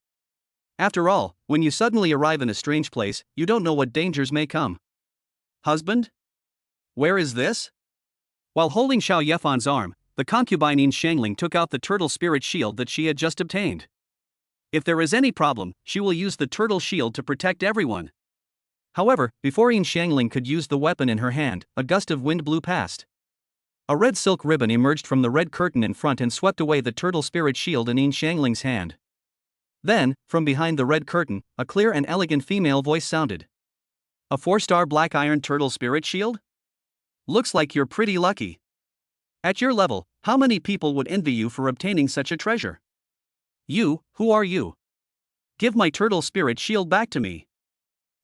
After all, when you suddenly arrive in a strange place, you don't know what dangers may come. Husband? Where is this? While holding Xiao Yefan's arm, the concubine Yin Shangling took out the turtle spirit shield that she had just obtained. If there is any problem, she will use the turtle shield to protect everyone. However, before Yin Shangling could use the weapon in her hand, a gust of wind blew past. A red silk ribbon emerged from the red curtain in front and swept away the turtle spirit shield in Yin Shangling's hand. Then, from behind the red curtain, a clear and elegant female voice sounded. A 4-star black iron turtle spirit shield? Looks like you're pretty lucky. At your level, how many people would envy you for obtaining such a treasure? You, who are you? Give my turtle spirit shield back to me.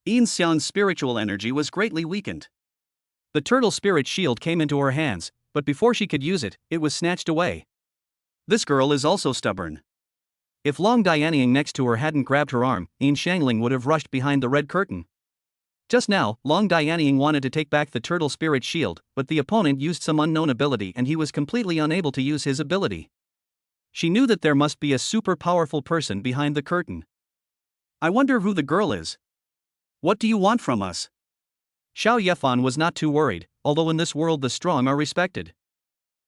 Yin Xiang's spiritual energy was greatly weakened. The turtle spirit shield came into her hands, but before she could use it, it was snatched away. This girl is also stubborn. If Long Dianying next to her hadn't grabbed her arm, Yin Shangling would have rushed behind the red curtain. Just now, Long Dianying wanted to take back the turtle spirit shield, but the opponent used some unknown ability and he was completely unable to use his ability. She knew that there must be a super powerful person behind the curtain. I wonder who the girl is. What do you want from us? Xiao Yefan was not too worried, although in this world the strong are respected.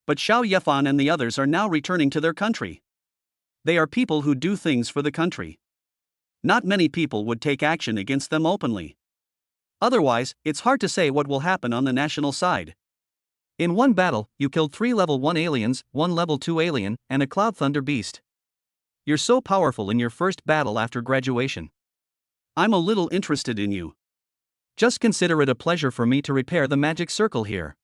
But Xiao Yefan and the others are now returning to their country. They are people who do things for the country. Not many people would take action against them openly. Otherwise, it's hard to say what will happen on the national side. In one battle, you killed 3 level 1 aliens, 1 level 2 alien, and a Cloud Thunder beast. You're so powerful in your first battle after graduation. I'm a little interested in you. Just consider it a pleasure for me to repair the magic circle here.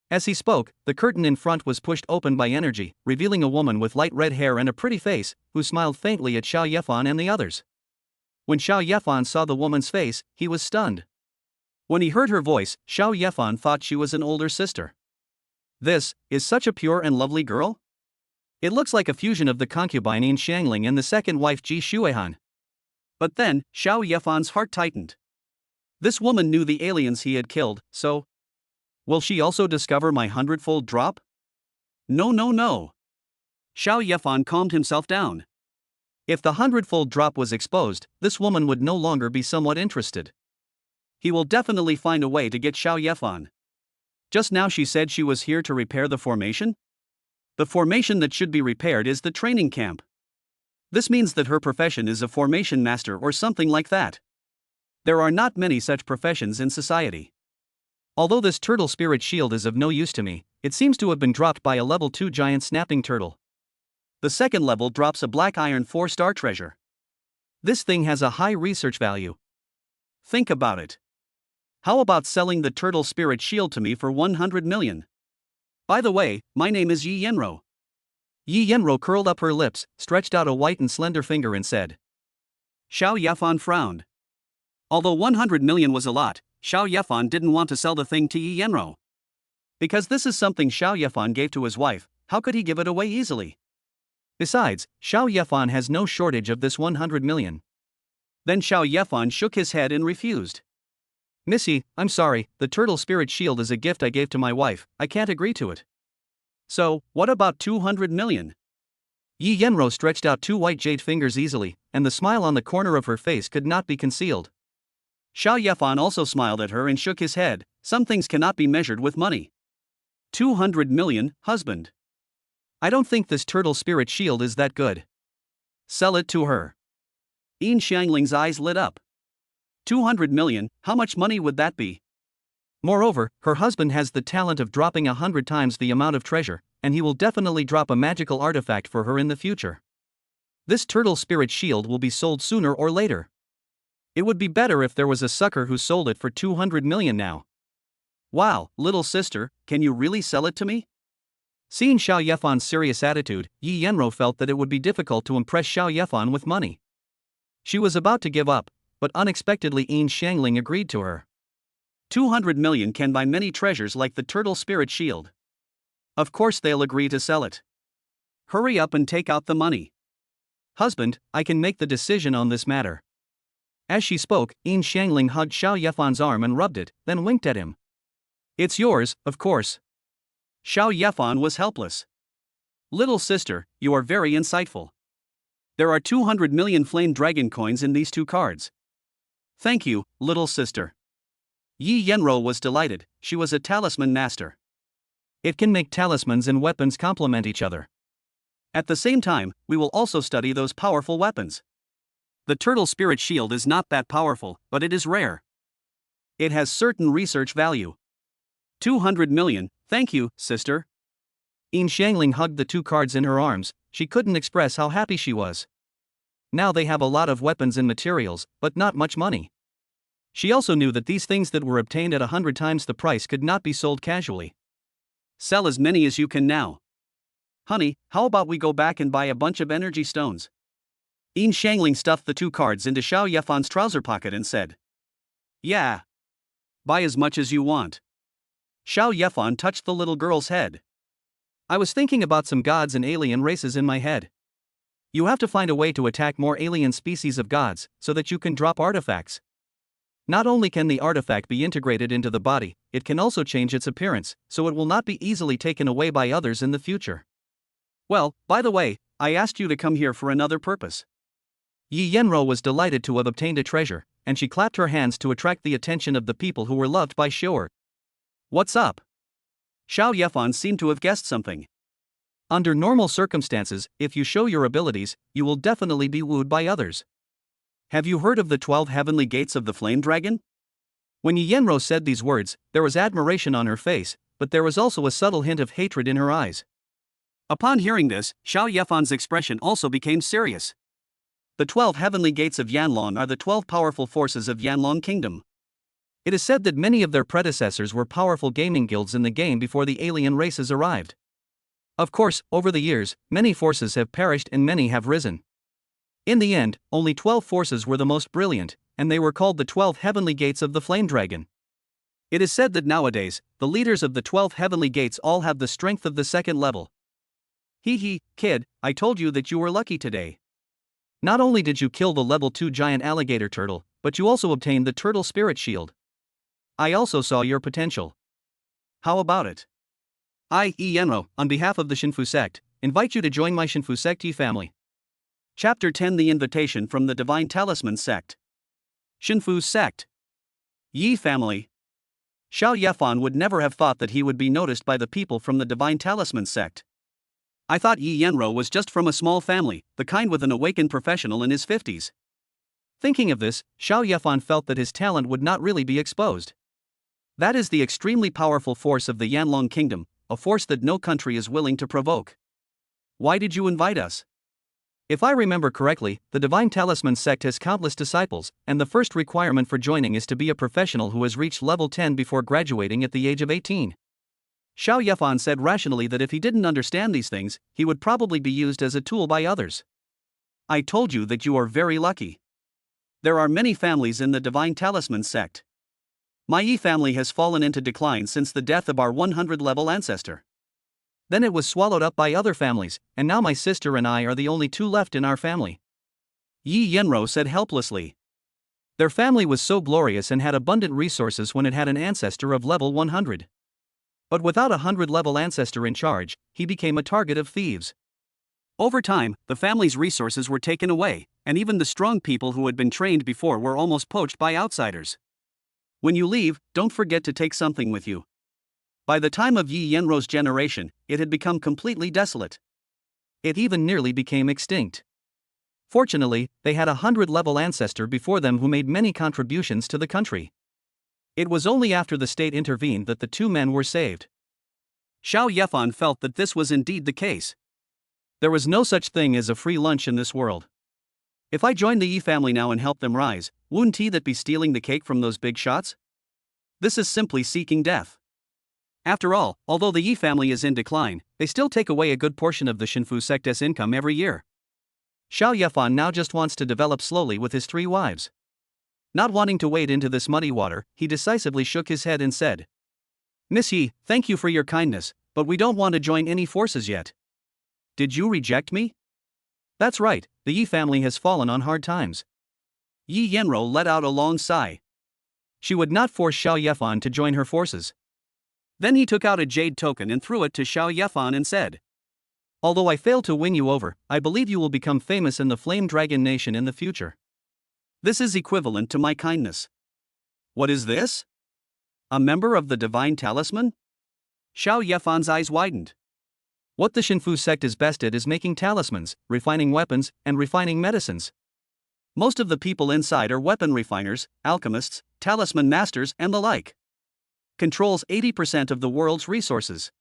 As he spoke, the curtain in front was pushed open by energy, revealing a woman with light red hair and a pretty face, who smiled faintly at Xiao Yefan and the others. When Xiao Yefan saw the woman's face, he was stunned. When he heard her voice, Xiao Yefan thought she was an older sister. This is such a pure and lovely girl? It looks like a fusion of the concubine Yin Shangling and the second wife Ji Shuehan. But then, Xiao Yefan's heart tightened. This woman knew the aliens he had killed, so... Will she also discover my 100-fold drop? No. Xiao Yefan calmed himself down. If the 100-fold drop was exposed, this woman would no longer be somewhat interested. He will definitely find a way to get Xiao Yefan. Just now she said she was here to repair the formation? The formation that should be repaired is the training camp. This means that her profession is a formation master or something like that. There are not many such professions in society. Although this turtle spirit shield is of no use to me, it seems to have been dropped by a level 2 giant snapping turtle. The second level drops a black iron 4-star treasure. This thing has a high research value. Think about it. How about selling the turtle spirit shield to me for 100 million? By the way, my name is Yi Yenro. Yi Yenro curled up her lips, stretched out a white and slender finger and said. Xiao Yefan frowned. Although 100 million was a lot, Xiao Yefan didn't want to sell the thing to Yi Yenro. Because this is something Xiao Yefan gave to his wife, how could he give it away easily? Besides, Xiao Yefan has no shortage of this 100 million. Then Xiao Yefan shook his head and refused. Missy, I'm sorry, the turtle spirit shield is a gift I gave to my wife, I can't agree to it. So, what about 200 million? Yi Yenro stretched out 2 white jade fingers easily, and the smile on the corner of her face could not be concealed. Xiao Yefan also smiled at her and shook his head. Some things cannot be measured with money. 200 million, husband. I don't think this turtle spirit shield is that good. Sell it to her. Yin Shangling's eyes lit up. 200 million, how much money would that be? Moreover, her husband has the talent of dropping 100 times the amount of treasure, and he will definitely drop a magical artifact for her in the future. This turtle spirit shield will be sold sooner or later. It would be better if there was a sucker who sold it for 200 million now. Wow, little sister, can you really sell it to me? Seeing Xiao Yefan's serious attitude, Yi Yenro felt that it would be difficult to impress Xiao Yefan with money. She was about to give up, but unexpectedly Yin Shangling agreed to her. 200 million can buy many treasures like the turtle spirit shield. Of course they'll agree to sell it. Hurry up and take out the money. Husband, I can make the decision on this matter. As she spoke, Yin Shangling hugged Xiao Yefan's arm and rubbed it, then winked at him. It's yours, of course. Xiao Yefan was helpless. Little sister, you are very insightful. There are 200 million flame dragon coins in these two cards. Thank you, little sister. Yi Yenro was delighted, she was a talisman master. It can make talismans and weapons complement each other. At the same time, we will also study those powerful weapons. The turtle spirit shield is not that powerful, but it is rare. It has certain research value. 200 million, thank you, sister. Yin Xiangling hugged the two cards in her arms, she couldn't express how happy she was. Now they have a lot of weapons and materials, but not much money. She also knew that these things that were obtained at 100 times the price could not be sold casually. Sell as many as you can now. Honey, how about we go back and buy a bunch of energy stones? Yin Xiangling stuffed the two cards into Xiao Yefan's trouser pocket and said, Yeah. Buy as much as you want. Xiao Yefan touched the little girl's head. I was thinking about some gods and alien races in my head. You have to find a way to attack more alien species of gods, so that you can drop artifacts. Not only can the artifact be integrated into the body, it can also change its appearance, so it will not be easily taken away by others in the future. Well, by the way, I asked you to come here for another purpose. Yi Yenro was delighted to have obtained a treasure, and she clapped her hands to attract the attention of the people who were loved by Xior. What's up? Xiao Yefan seemed to have guessed something. Under normal circumstances, if you show your abilities, you will definitely be wooed by others. Have you heard of the 12 heavenly gates of the flame dragon? When Yi Yenro said these words, there was admiration on her face, but there was also a subtle hint of hatred in her eyes. Upon hearing this, Xiao Yefan's expression also became serious. The 12 heavenly gates of Yanlong are the 12 powerful forces of Yanlong Kingdom. It is said that many of their predecessors were powerful gaming guilds in the game before the alien races arrived. Of course, over the years, many forces have perished and many have risen. In the end, only 12 forces were the most brilliant, and they were called the 12 heavenly gates of the flame dragon. It is said that nowadays, the leaders of the 12 heavenly gates all have the strength of the second level. Hee, kid, I told you that you were lucky today. Not only did you kill the level 2 giant alligator turtle, but you also obtained the turtle spirit shield. I also saw your potential. How about it? I, Yi Yenro, on behalf of the Shinfu sect, invite you to join my Shinfu sect Yi family. Chapter 10: The Invitation from the Divine Talisman sect. Shinfu sect. Yi family. Xiao Yefan would never have thought that he would be noticed by the people from the Divine Talisman sect. I thought Yi Yenro was just from a small family, the kind with an awakened professional in his 50s. Thinking of this, Xiao Yefan felt that his talent would not really be exposed. That is the extremely powerful force of the Yanlong Kingdom, a force that no country is willing to provoke. Why did you invite us? If I remember correctly, the Divine Talisman sect has countless disciples, and the first requirement for joining is to be a professional who has reached level 10 before graduating at the age of 18. Xiao Yefan said rationally that if he didn't understand these things, he would probably be used as a tool by others. I told you that you are very lucky. There are many families in the Divine Talisman sect. My Yi family has fallen into decline since the death of our 100-level ancestor. Then it was swallowed up by other families, and now my sister and I are the only two left in our family. Yi Yenro said helplessly. Their family was so glorious and had abundant resources when it had an ancestor of level 100. But without a 100-level ancestor in charge, he became a target of thieves. Over time, the family's resources were taken away, and even the strong people who had been trained before were almost poached by outsiders. When you leave, don't forget to take something with you. By the time of Yi Yenro's generation, it had become completely desolate. It even nearly became extinct. Fortunately, they had a 100-level ancestor before them who made many contributions to the country. It was only after the state intervened that the two men were saved. Xiao Yefan felt that this was indeed the case. There was no such thing as a free lunch in this world. If I join the Yi family now and help them rise, wouldn't he that be stealing the cake from those big shots? This is simply seeking death. After all, although the Yi family is in decline, they still take away a good portion of the Shinfu sect's income every year. Xiao Yefan now just wants to develop slowly with his 3 wives. Not wanting to wade into this muddy water, he decisively shook his head and said, Miss Yi, thank you for your kindness, but we don't want to join any forces yet. Did you reject me? That's right, the Yi family has fallen on hard times. Yi Yenro let out a long sigh. She would not force Xiao Yefan to join her forces. Then he took out a jade token and threw it to Xiao Yefan and said, Although I failed to win you over, I believe you will become famous in the Flame Dragon Nation in the future. This is equivalent to my kindness. What is this? A member of the Divine Talisman? Xiao Yefan's eyes widened. What the Shinfu sect is best at is making talismans, refining weapons, and refining medicines. Most of the people inside are weapon refiners, alchemists, talisman masters, and the like. Controls 80% of the world's resources.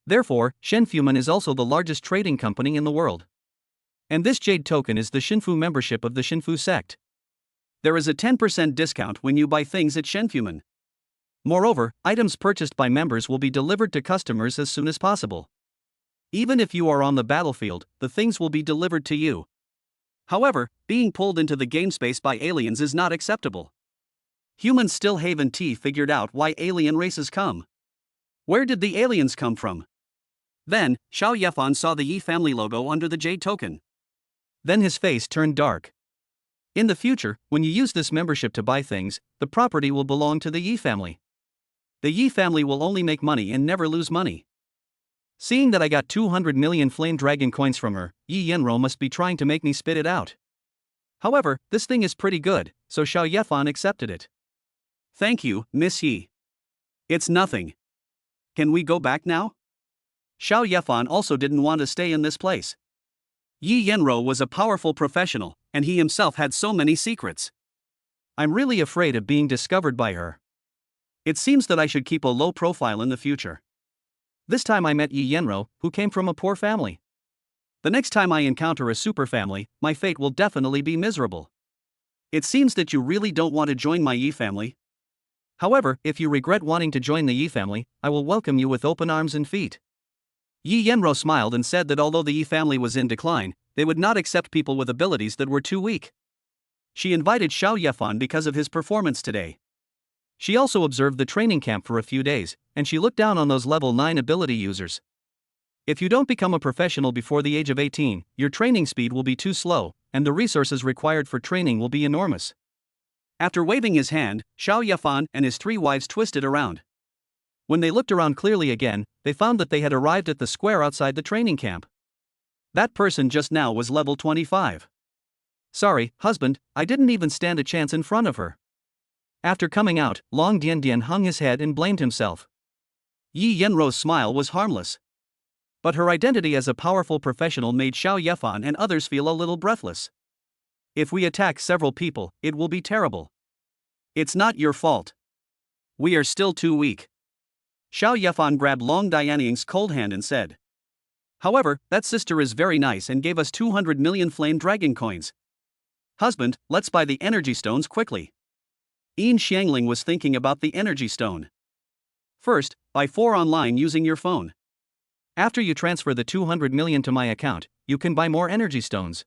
Therefore, Shenfuman is also the largest trading company in the world. And this jade token is the Shinfu membership of the Shinfu sect. There is a 10% discount when you buy things at Shenfuman. Moreover, items purchased by members will be delivered to customers as soon as possible. Even if you are on the battlefield, the things will be delivered to you. However, being pulled into the game space by aliens is not acceptable. Humans still haven't figured out why alien races come. Where did the aliens come from? Then, Xiao Yefan saw the Yi family logo under the jade token. Then his face turned dark. In the future, when you use this membership to buy things, the property will belong to the Yi family. The Yi family will only make money and never lose money. Seeing that I got 200 million flame dragon coins from her, Yi Yenro must be trying to make me spit it out. However, this thing is pretty good, so Xiao Yefan accepted it. Thank you, Miss Yi. It's nothing. Can we go back now? Xiao Yefan also didn't want to stay in this place. Yi Yenro was a powerful professional, and he himself had so many secrets. I'm really afraid of being discovered by her. It seems that I should keep a low profile in the future. This time I met Yi Yenro, who came from a poor family. The next time I encounter a super family, my fate will definitely be miserable. It seems that you really don't want to join my Yi family. However, if you regret wanting to join the Yi family, I will welcome you with open arms and feet. Yi Yenro smiled and said that although the Yi family was in decline, they would not accept people with abilities that were too weak. She invited Xiao Yefan because of his performance today. She also observed the training camp for a few days, and she looked down on those level 9 ability users. If you don't become a professional before the age of 18, your training speed will be too slow, and the resources required for training will be enormous. After waving his hand, Xiao Yefan and his 3 wives twisted around. When they looked around clearly again, they found that they had arrived at the square outside the training camp. That person just now was level 25. Sorry, husband, I didn't even stand a chance in front of her. After coming out, Long Dian hung his head and blamed himself. Yi Yenro's smile was harmless. But her identity as a powerful professional made Xiao Yefan and others feel a little breathless. If we attack several people, it will be terrible. It's not your fault. We are still too weak. Xiao Yefan grabbed Long Dianying's cold hand and said. However, that sister is very nice and gave us 200 million flame dragon coins. Husband, let's buy the energy stones quickly. Yin Xiangling was thinking about the energy stone. First, buy 4 online using your phone. After you transfer the 200 million to my account, you can buy more energy stones.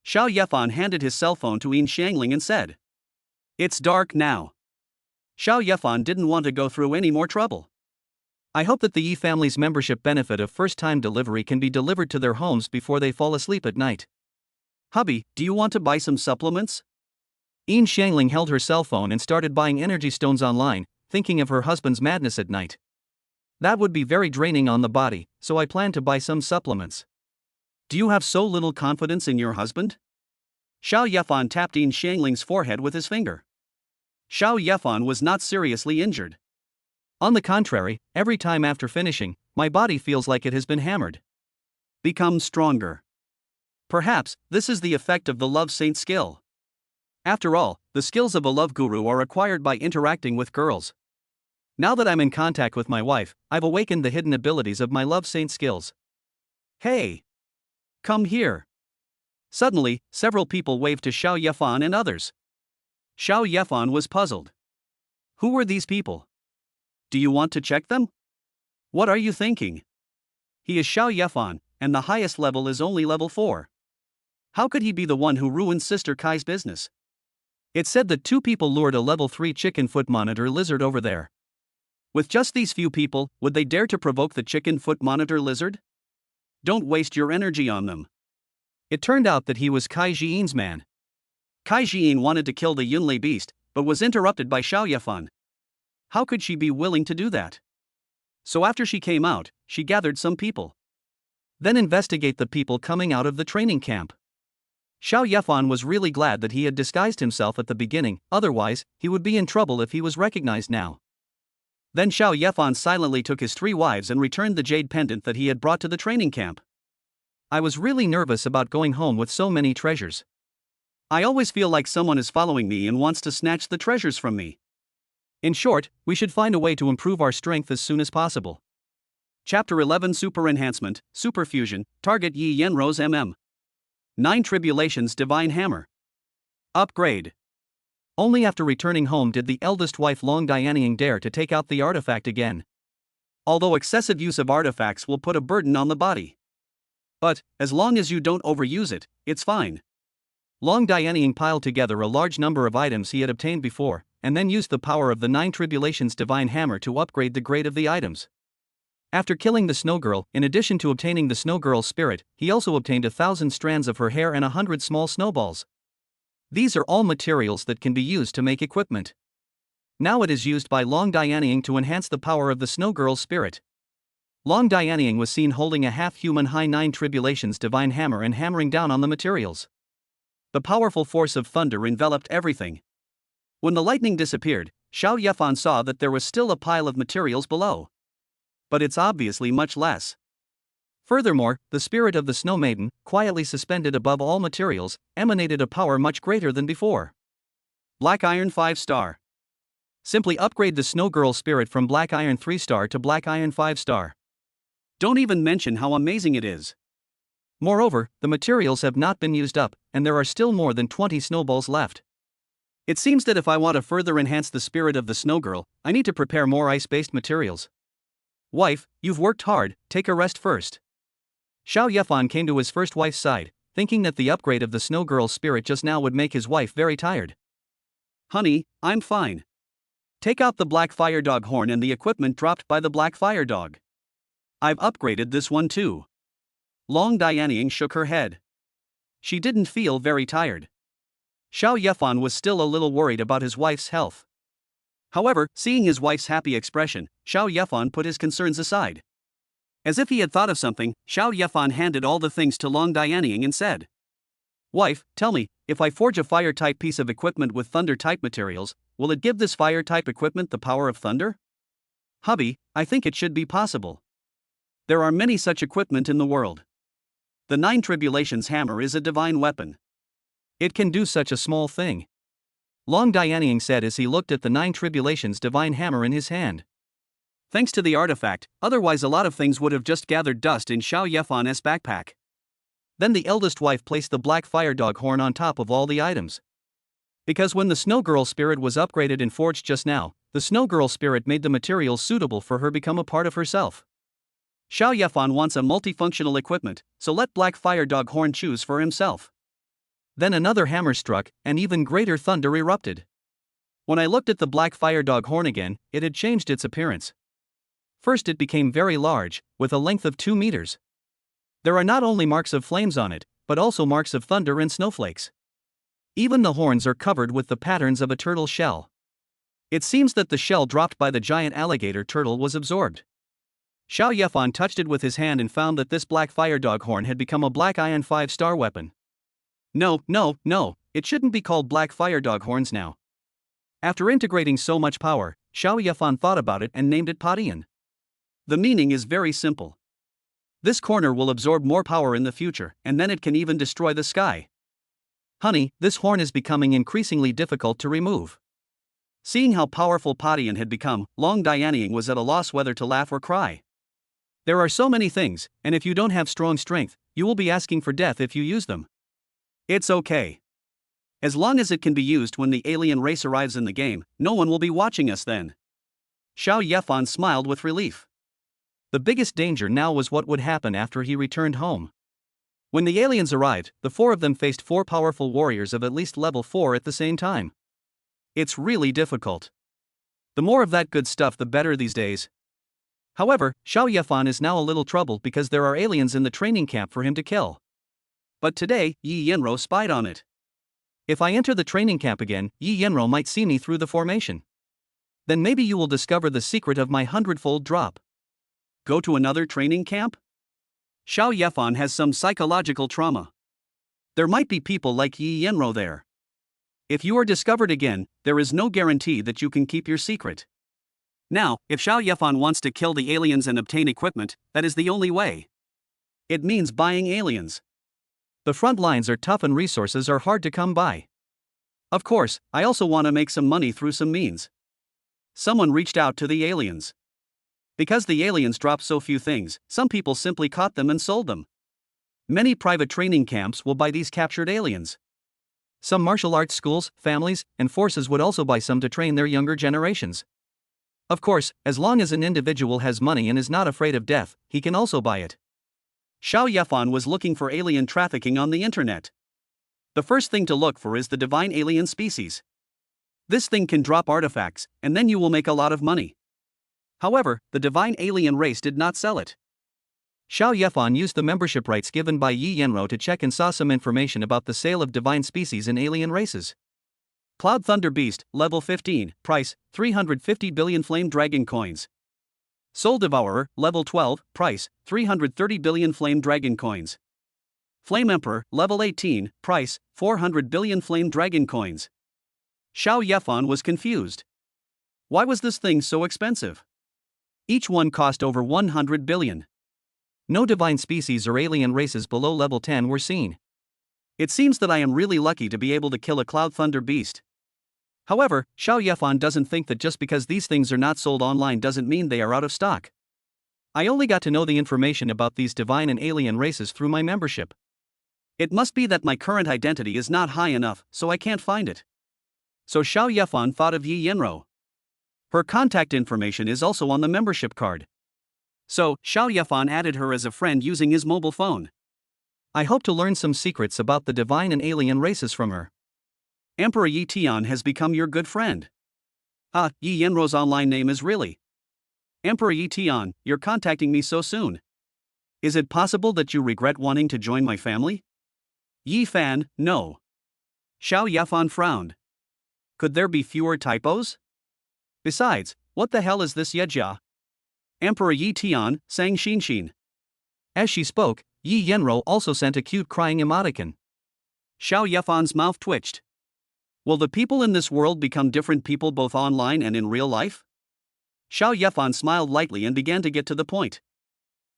Xiao Yefan handed his cell phone to Yin Xiangling and said. It's dark now. Xiao Yefan didn't want to go through any more trouble. I hope that the Yi family's membership benefit of first-time delivery can be delivered to their homes before they fall asleep at night. Hubby, do you want to buy some supplements? Yin Xiangling held her cell phone and started buying energy stones online, thinking of her husband's madness at night. That would be very draining on the body, so I plan to buy some supplements. Do you have so little confidence in your husband? Xiao Yefan tapped Yin Xiangling's forehead with his finger. Xiao Yefan was not seriously injured. On the contrary, every time after finishing, my body feels like it has been hammered. Become stronger. Perhaps, this is the effect of the love saint skill. After all, the skills of a love guru are acquired by interacting with girls. Now that I'm in contact with my wife, I've awakened the hidden abilities of my love saint skills. Hey! Come here! Suddenly, several people waved to Xiao Yefan and others. Xiao Yefan was puzzled. Who were these people? Do you want to check them? What are you thinking? He is Xiao Yefan, and the highest level is only level 4. How could he be the one who ruined Sister Kai's business? It said that 2 people lured a level 3 chicken foot monitor lizard over there. With just these few people, would they dare to provoke the chicken foot monitor lizard? Don't waste your energy on them. It turned out that he was Kai Jiin's man. Kai Jiin wanted to kill the Yunlei beast, but was interrupted by Xiao Yefan. How could she be willing to do that? So after she came out, she gathered some people. Then investigate the people coming out of the training camp. Xiao Yefan was really glad that he had disguised himself at the beginning, otherwise, he would be in trouble if he was recognized now. Then Xiao Yefan silently took his 3 wives and returned the jade pendant that he had brought to the training camp. I was really nervous about going home with so many treasures. I always feel like someone is following me and wants to snatch the treasures from me. In short, we should find a way to improve our strength as soon as possible. Chapter 11 Super Enhancement, Super Fusion, Target Yi Yenrose MM. 9 Tribulations Divine Hammer. Upgrade. Only after returning home did the eldest wife Long Dianying dare to take out the artifact again. Although excessive use of artifacts will put a burden on the body. But, as long as you don't overuse it, it's fine. Long Dianying piled together a large number of items he had obtained before, and then used the power of the 9 Tribulations Divine Hammer to upgrade the grade of the items. After killing the Snow Girl, in addition to obtaining the Snow Girl's spirit, he also obtained 1,000 strands of her hair and 100 small snowballs. These are all materials that can be used to make equipment. Now it is used by Long Dianying to enhance the power of the Snow Girl's spirit. Long Dianying was seen holding a half-human high 9 Tribulations Divine Hammer and hammering down on the materials. The powerful force of thunder enveloped everything. When the lightning disappeared, Xiao Yefan saw that there was still a pile of materials below. But it's obviously much less. Furthermore, the spirit of the Snow Maiden, quietly suspended above all materials, emanated a power much greater than before. Black Iron 5-star. Simply upgrade the Snow Girl spirit from Black Iron 3-star to Black Iron 5-star. Don't even mention how amazing it is. Moreover, the materials have not been used up, and there are still more than 20 snowballs left. It seems that if I want to further enhance the spirit of the Snow Girl, I need to prepare more ice-based materials. Wife, you've worked hard, take a rest first. Xiao Yefan came to his first wife's side, thinking that the upgrade of the Snow Girl's spirit just now would make his wife very tired. Honey, I'm fine. Take out the Black Fire Dog horn and the equipment dropped by the Black Fire Dog. I've upgraded this one too. Long Dianying shook her head. She didn't feel very tired. Xiao Yefan was still a little worried about his wife's health. However, seeing his wife's happy expression, Xiao Yefan put his concerns aside. As if he had thought of something, Xiao Yefan handed all the things to Long Dianying and said, Wife, tell me, if I forge a fire-type piece of equipment with thunder-type materials, will it give this fire-type equipment the power of thunder? Hubby, I think it should be possible. There are many such equipment in the world. The 9 Tribulations hammer is a divine weapon. It can do such a small thing. Long Dianying said as he looked at the 9 Tribulations divine hammer in his hand. Thanks to the artifact, otherwise a lot of things would have just gathered dust in Xiao Yefan's backpack. Then the eldest wife placed the Black Fire Dog horn on top of all the items. Because when the Snow Girl spirit was upgraded and forged just now, the Snow Girl spirit made the materials suitable for her become a part of herself. Xiao Yefan wants a multifunctional equipment, so let Black Fire Dog horn choose for himself. Then another hammer struck, and even greater thunder erupted. When I looked at the Black Fire Dog horn again, it had changed its appearance. First it became very large, with a length of 2 meters. There are not only marks of flames on it, but also marks of thunder and snowflakes. Even the horns are covered with the patterns of a turtle shell. It seems that the shell dropped by the giant alligator turtle was absorbed. Xiao Yefan touched it with his hand and found that this Black Fire Dog horn had become a Black Iron 5-star weapon. No, it shouldn't be called Black Fire Dog horns now. After integrating so much power, Xiao Yefan thought about it and named it Padian. The meaning is very simple. This corner will absorb more power in the future, and then it can even destroy the sky. Honey, this horn is becoming increasingly difficult to remove. Seeing how powerful Padian had become, Long Dianying was at a loss whether to laugh or cry. There are so many things, and if you don't have strong strength, you will be asking for death if you use them. It's okay. As long as it can be used when the alien race arrives in the game, no one will be watching us then. Xiao Yefan smiled with relief. The biggest danger now was what would happen after he returned home. When the aliens arrived, the 4 of them faced 4 powerful warriors of at least level 4 at the same time. It's really difficult. The more of that good stuff the better these days. However, Xiao Yefan is now a little troubled because there are aliens in the training camp for him to kill. But today, Yi Yenro spied on it. If I enter the training camp again, Yi Yenro might see me through the formation. Then maybe you will discover the secret of my 100-fold drop. Go to another training camp? Xiao Yefan has some psychological trauma. There might be people like Yi Yenro there. If you are discovered again, there is no guarantee that you can keep your secret. Now, if Xiao Yefan wants to kill the aliens and obtain equipment, that is the only way. It means buying aliens. The front lines are tough and resources are hard to come by. Of course, I also want to make some money through some means. Someone reached out to the aliens. Because the aliens dropped so few things, some people simply caught them and sold them. Many private training camps will buy these captured aliens. Some martial arts schools, families, and forces would also buy some to train their younger generations. Of course, as long as an individual has money and is not afraid of death, he can also buy it. Xiao Yefan was looking for alien trafficking on the internet. The first thing to look for is the divine alien species. This thing can drop artifacts, and then you will make a lot of money. However, the divine alien race did not sell it. Xiao Yefan used the membership rights given by Yi Yenro to check and saw some information about the sale of divine species in alien races. Cloud Thunder Beast, level 15, price, 350 billion flame dragon coins. Soul Devourer, level 12, price, 330 billion flame dragon coins. Flame Emperor, level 18, price, 400 billion flame dragon coins. Xiao Yefan was confused. Why was this thing so expensive? Each one cost over 100 billion. No divine species or alien races below level 10 were seen. It seems that I am really lucky to be able to kill a Cloud Thunder Beast. However, Xiao Yefan doesn't think that just because these things are not sold online doesn't mean they are out of stock. I only got to know the information about these divine and alien races through my membership. It must be that my current identity is not high enough, so I can't find it. So Xiao Yefan thought of Yi Yenro. Her contact information is also on the membership card. So, Xiao Yefan added her as a friend using his mobile phone. I hope to learn some secrets about the divine and alien races from her. Emperor Yi Tian has become your good friend. Ah, Yi Yenro's online name is really Emperor Yi Tian. You're contacting me so soon. Is it possible that you regret wanting to join my family? Yi Fan, no. Xiao Yefan frowned. Could there be fewer typos? Besides, what the hell is this Yejia? Emperor Yi Tian, sang Xinshin. As she spoke, Yi Yenro also sent a cute crying emoticon. Xiao Yefan's mouth twitched. Will the people in this world become different people both online and in real life? Xiao Yefan smiled lightly and began to get to the point.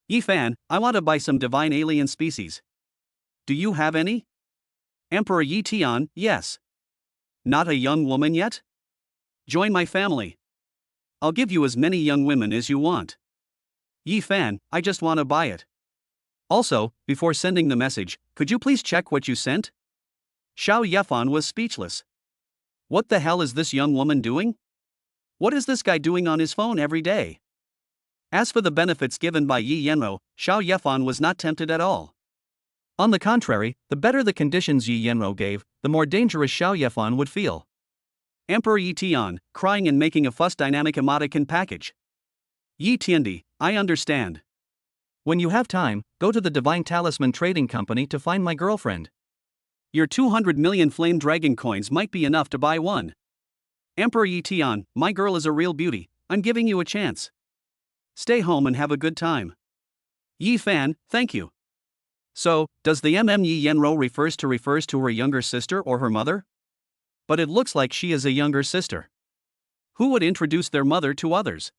Yi Fan, I want to buy some divine alien species. Do you have any? Emperor Yi Tian, yes. Not a young woman yet? Join my family. I'll give you as many young women as you want. Yi Fan, I just want to buy it. Also, before sending the message, could you please check what you sent? Xiao Yefan was speechless. What the hell is this young woman doing? What is this guy doing on his phone every day? As for the benefits given by Yi Yenro, Xiao Yefan was not tempted at all. On the contrary, the better the conditions Yi Yenro gave, the more dangerous Xiao Yefan would feel. Emperor Yi Tian, crying and making a fuss dynamic emoticon package. Yi Tiandi, I understand. When you have time, go to the Divine Talisman trading company to find my girlfriend. Your 200 million flame dragon coins might be enough to buy one. Emperor Yi Tian, my girl is a real beauty, I'm giving you a chance. Stay home and have a good time. Yi Fan, thank you. So, does the Yi Yenro refers to her younger sister or her mother? But it looks like she is a younger sister. Who would introduce their mother to others?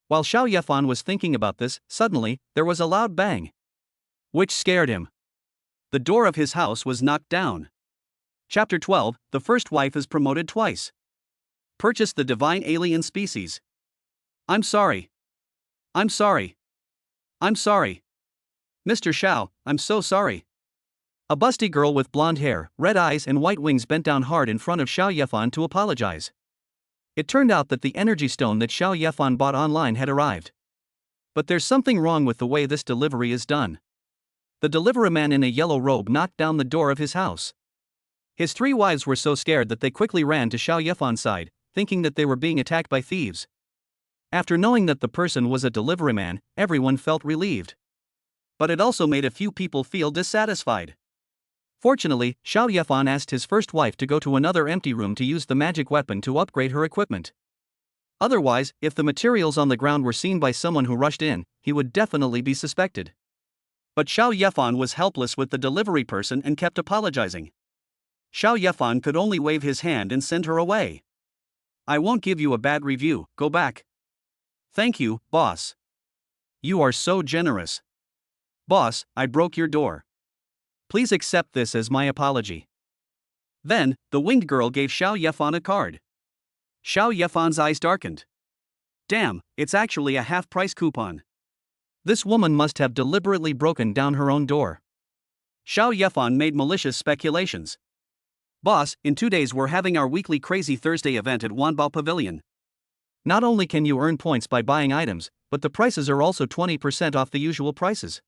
While Xiao Yefan was thinking about this, suddenly, there was a loud bang, which scared him. The door of his house was knocked down. Chapter 12, The First Wife is Promoted Twice. Purchase the divine alien species. I'm sorry. I'm sorry. I'm sorry. Mr. Xiao, I'm so sorry. A busty girl with blonde hair, red eyes and white wings bent down hard in front of Xiao Yefan to apologize. It turned out that the energy stone that Xiao Yefan bought online had arrived. But there's something wrong with the way this delivery is done. The delivery man in a yellow robe knocked down the door of his house. His 3 wives were so scared that they quickly ran to Xiao Yefan's side, thinking that they were being attacked by thieves. After knowing that the person was a delivery man, everyone felt relieved. But it also made a few people feel dissatisfied. Fortunately, Xiao Yefan asked his first wife to go to another empty room to use the magic weapon to upgrade her equipment. Otherwise, if the materials on the ground were seen by someone who rushed in, he would definitely be suspected. But Xiao Yefan was helpless with the delivery person and kept apologizing. Xiao Yefan could only wave his hand and send her away. I won't give you a bad review, go back. Thank you, boss. You are so generous. Boss, I broke your door. Please accept this as my apology. Then, the winged girl gave Xiao Yefan a card. Xiao Yefan's eyes darkened. Damn, it's actually a half-price coupon. This woman must have deliberately broken down her own door. Xiao Yefan made malicious speculations. Boss, in 2 days we're having our weekly Crazy Thursday event at Wanbao Pavilion. Not only can you earn points by buying items, but the prices are also 20% off the usual prices.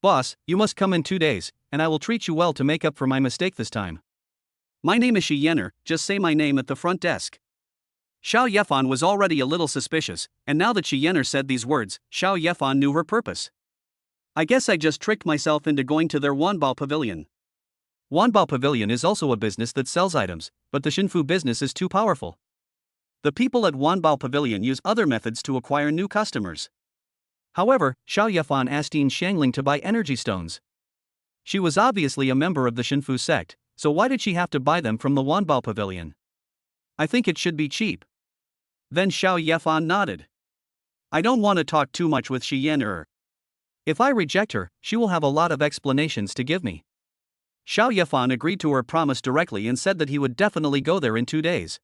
Boss, you must come in 2 days, and I will treat you well to make up for my mistake this time. My name is Shi Yenner, just say my name at the front desk. Xiao Yefan was already a little suspicious, and now that Shi Yenner said these words, Xiao Yefan knew her purpose. I guess I just tricked myself into going to their Wanbao Pavilion. Wanbao Pavilion is also a business that sells items, but the Xinfu business is too powerful. The people at Wanbao Pavilion use other methods to acquire new customers. However, Xiao Yefan asked Yin Xiangling to buy energy stones. She was obviously a member of the Xinfu sect, so why did she have to buy them from the Wanbao Pavilion? I think it should be cheap. Then Xiao Yefan nodded. I don't want to talk too much with Shi Yenner. If I reject her, she will have a lot of explanations to give me. Xiao Yefan agreed to her promise directly and said that he would definitely go there in 2 days.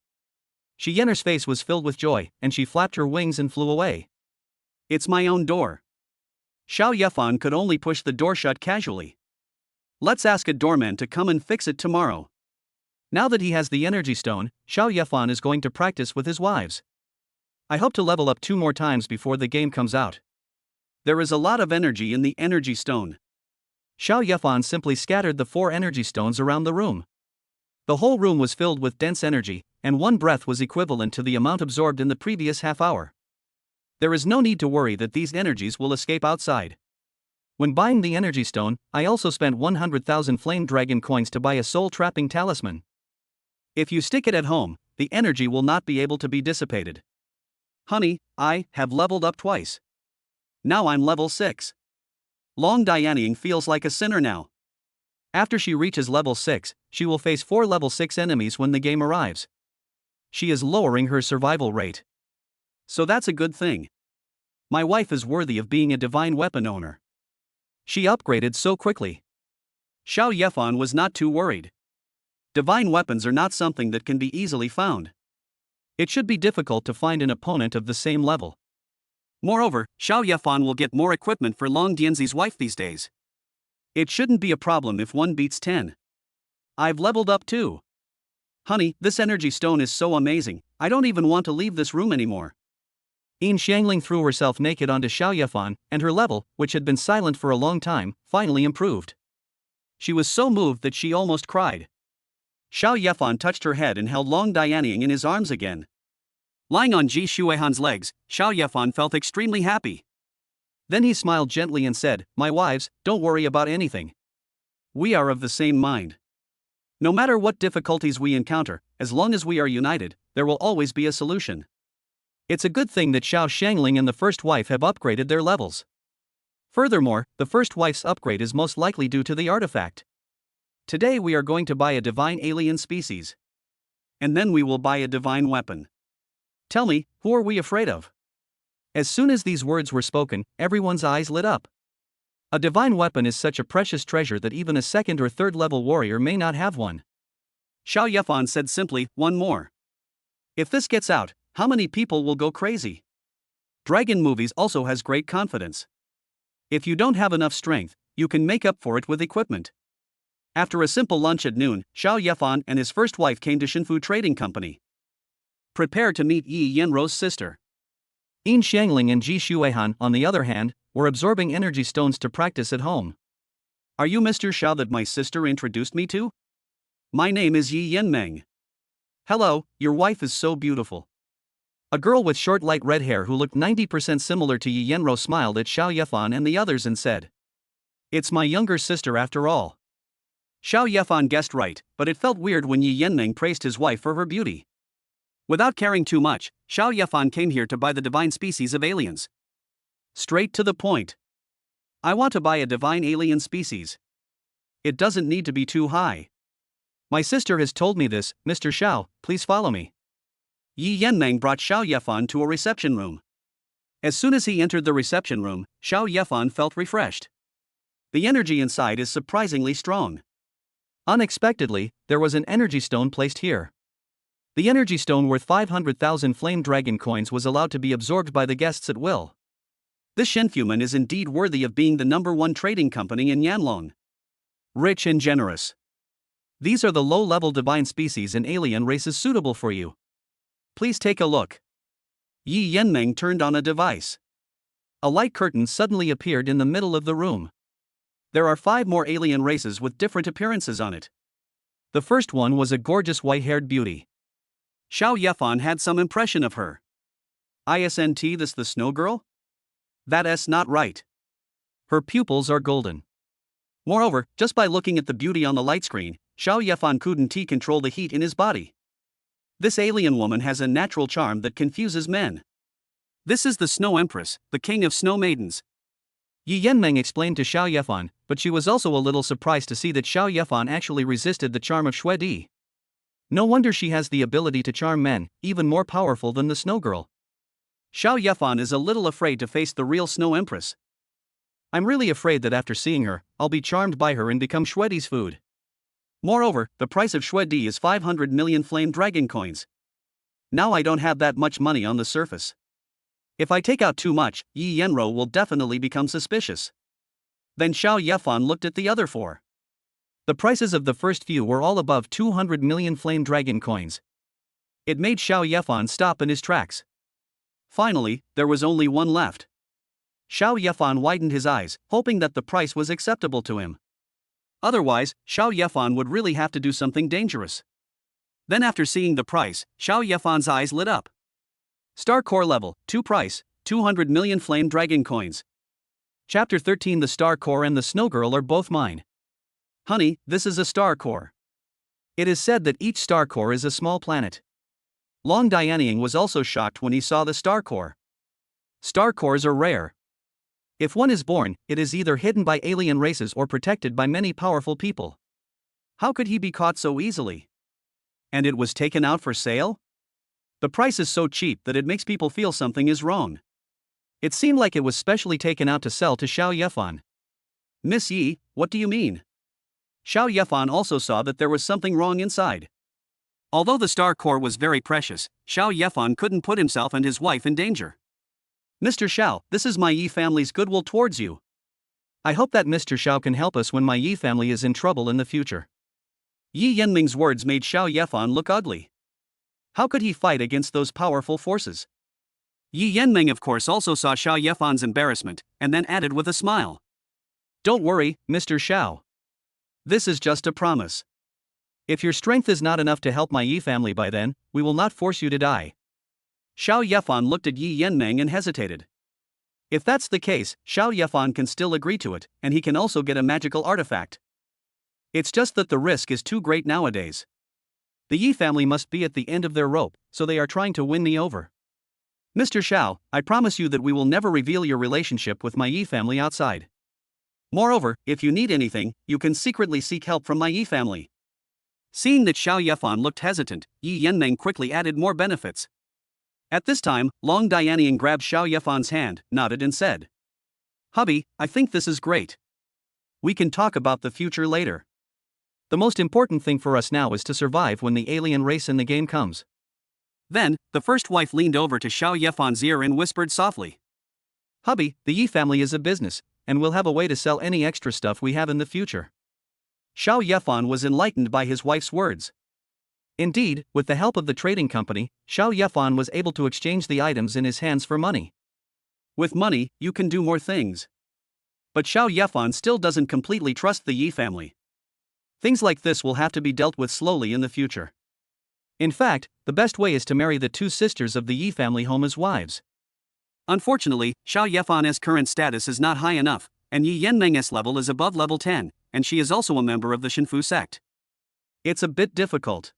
Shi Yenner's face was filled with joy, and she flapped her wings and flew away. It's my own door. Xiao Yefan could only push the door shut casually. Let's ask a doorman to come and fix it tomorrow. Now that he has the energy stone, Xiao Yefan is going to practice with his wives. I hope to level up 2 more times before the game comes out. There is a lot of energy in the energy stone. Xiao Yefan simply scattered the 4 energy stones around the room. The whole room was filled with dense energy, and 1 breath was equivalent to the amount absorbed in the previous half hour. There is no need to worry that these energies will escape outside. When buying the energy stone, I also spent 100,000 flame dragon coins to buy a soul-trapping talisman. If you stick it at home, the energy will not be able to be dissipated. Honey, I have leveled up twice. Now I'm level 6. Long Dianying feels like a sinner now. After she reaches level 6, she will face 4 level 6 enemies when the game arrives. She is lowering her survival rate. So that's a good thing. My wife is worthy of being a divine weapon owner. She upgraded so quickly. Xiao Yefan was not too worried. Divine weapons are not something that can be easily found. It should be difficult to find an opponent of the same level. Moreover, Xiao Yefan will get more equipment for Long Dianzi's wife these days. It shouldn't be a problem if 1 beats 10. I've leveled up too. Honey, this energy stone is so amazing, I don't even want to leave this room anymore. Yin Xiangling threw herself naked onto Xiao Yefan, and her level, which had been silent for a long time, finally improved. She was so moved that she almost cried. Xiao Yefan touched her head and held Long Dianying in his arms again. Lying on Ji Shuihan's legs, Xiao Yefan felt extremely happy. Then he smiled gently and said, "My wives, don't worry about anything. We are of the same mind. No matter what difficulties we encounter, as long as we are united, there will always be a solution." It's a good thing that Xiao Xiangling and the first wife have upgraded their levels. Furthermore, the first wife's upgrade is most likely due to the artifact. Today we are going to buy a divine alien species. And then we will buy a divine weapon. Tell me, who are we afraid of? As soon as these words were spoken, everyone's eyes lit up. A divine weapon is such a precious treasure that even a 2nd or 3rd level warrior may not have one. Xiao Yefan said simply, "1 more. If this gets out, how many people will go crazy?" Dragon Movies also has great confidence. If you don't have enough strength, you can make up for it with equipment. After a simple lunch at noon, Xiao Yefan and his first wife came to Xinfu Trading Company. Prepare to meet Yi Yenro's sister. Yin Xiangling and Ji Shuihan, on the other hand, were absorbing energy stones to practice at home. Are you Mr. Xiao that my sister introduced me to? My name is Yi Yenmeng. Hello, your wife is so beautiful. A girl with short light red hair who looked 90% similar to Yi Yenro smiled at Xiao Yefan and the others and said, "It's my younger sister after all." Xiao Yefan guessed right, but it felt weird when Yi Yenmeng praised his wife for her beauty. Without caring too much, Xiao Yefan came here to buy the divine species of aliens. Straight to the point. I want to buy a divine alien species. It doesn't need to be too high. My sister has told me this, Mr. Xiao, please follow me. Yi Yanmeng brought Xiao Yefan to a reception room. As soon as he entered the reception room, Xiao Yefan felt refreshed. The energy inside is surprisingly strong. Unexpectedly, there was an energy stone placed here. The energy stone worth 500,000 flame dragon coins was allowed to be absorbed by the guests at will. This Shenfuman is indeed worthy of being the #1 trading company in Yanlong. Rich and generous. These are the low-level divine species and alien races suitable for you. Please take a look. Yi Yanmeng turned on a device. A light curtain suddenly appeared in the middle of the room. There are 5 more alien races with different appearances on it. The first one was a gorgeous white-haired beauty. Xiao Yefan had some impression of her. Isn't this the snow girl? That's not right. Her pupils are golden. Moreover, just by looking at the beauty on the light screen, Xiao Yefan couldn't control the heat in his body. This alien woman has a natural charm that confuses men. This is the Snow Empress, the king of snow maidens. Yi Yanmeng explained to Xiao Yefan, but she was also a little surprised to see that Xiao Yefan actually resisted the charm of Xue Di. No wonder she has the ability to charm men, even more powerful than the snow girl. Xiao Yefan is a little afraid to face the real Snow Empress. I'm really afraid that after seeing her, I'll be charmed by her and become Xue Di's food. Moreover, the price of Xue Di is 500 million flame dragon coins. Now I don't have that much money on the surface. If I take out too much, Yi Yanro will definitely become suspicious. Then Xiao Yefan looked at the other 4. The prices of the first few were all above 200 million flame dragon coins. It made Xiao Yefan stop in his tracks. Finally, there was only 1 left. Xiao Yefan widened his eyes, hoping that the price was acceptable to him. Otherwise, Xiao Yefan would really have to do something dangerous. Then after seeing the price, Xiao Yefan's eyes lit up. Star Core level, 2 price, 200 million flame dragon coins. Chapter 13. The Star Core and the Snow Girl are both mine. Honey, this is a star core. It is said that each star core is a small planet. Long Dianying was also shocked when he saw the star core. Star cores are rare. If one is born, it is either hidden by alien races or protected by many powerful people. How could he be caught so easily? And it was taken out for sale? The price is so cheap that it makes people feel something is wrong. It seemed like it was specially taken out to sell to Xiao Yefan. Miss Yi, what do you mean? Xiao Yefan also saw that there was something wrong inside. Although the star core was very precious, Xiao Yefan couldn't put himself and his wife in danger. Mr. Xiao, this is my Yi family's goodwill towards you. I hope that Mr. Xiao can help us when my Yi family is in trouble in the future. Yi Yanming's words made Xiao Yefan look ugly. How could he fight against those powerful forces? Yi Yanming of course also saw Xiao Yefan's embarrassment, and then added with a smile. Don't worry, Mr. Xiao. This is just a promise. If your strength is not enough to help my Yi family by then, we will not force you to die. Xiao Yefan looked at Yi Yanmeng and hesitated. If that's the case, Xiao Yefan can still agree to it, and he can also get a magical artifact. It's just that the risk is too great nowadays. The Yi family must be at the end of their rope, so they are trying to win me over. Mr. Xiao, I promise you that we will never reveal your relationship with my Yi family outside. Moreover, if you need anything, you can secretly seek help from my Yi family. Seeing that Xiao Yefan looked hesitant, Yi Yanmeng quickly added more benefits. At this time, Long Dianying grabbed Xiao Yefan's hand, nodded and said, Hubby, I think this is great. We can talk about the future later. The most important thing for us now is to survive when the alien race in the game comes. Then, the first wife leaned over to Xiao Yefan's ear and whispered softly. Hubby, the Yi family is a business, and we'll have a way to sell any extra stuff we have in the future. Xiao Yefan was enlightened by his wife's words. Indeed, with the help of the trading company, Xiao Yefan was able to exchange the items in his hands for money. With money, you can do more things. But Xiao Yefan still doesn't completely trust the Yi family. Things like this will have to be dealt with slowly in the future. In fact, the best way is to marry the 2 sisters of the Yi family home as wives. Unfortunately, Xiao Yefan's current status is not high enough, and Yi Yanmeng's level is above level 10, and she is also a member of the Shinfu sect. It's a bit difficult.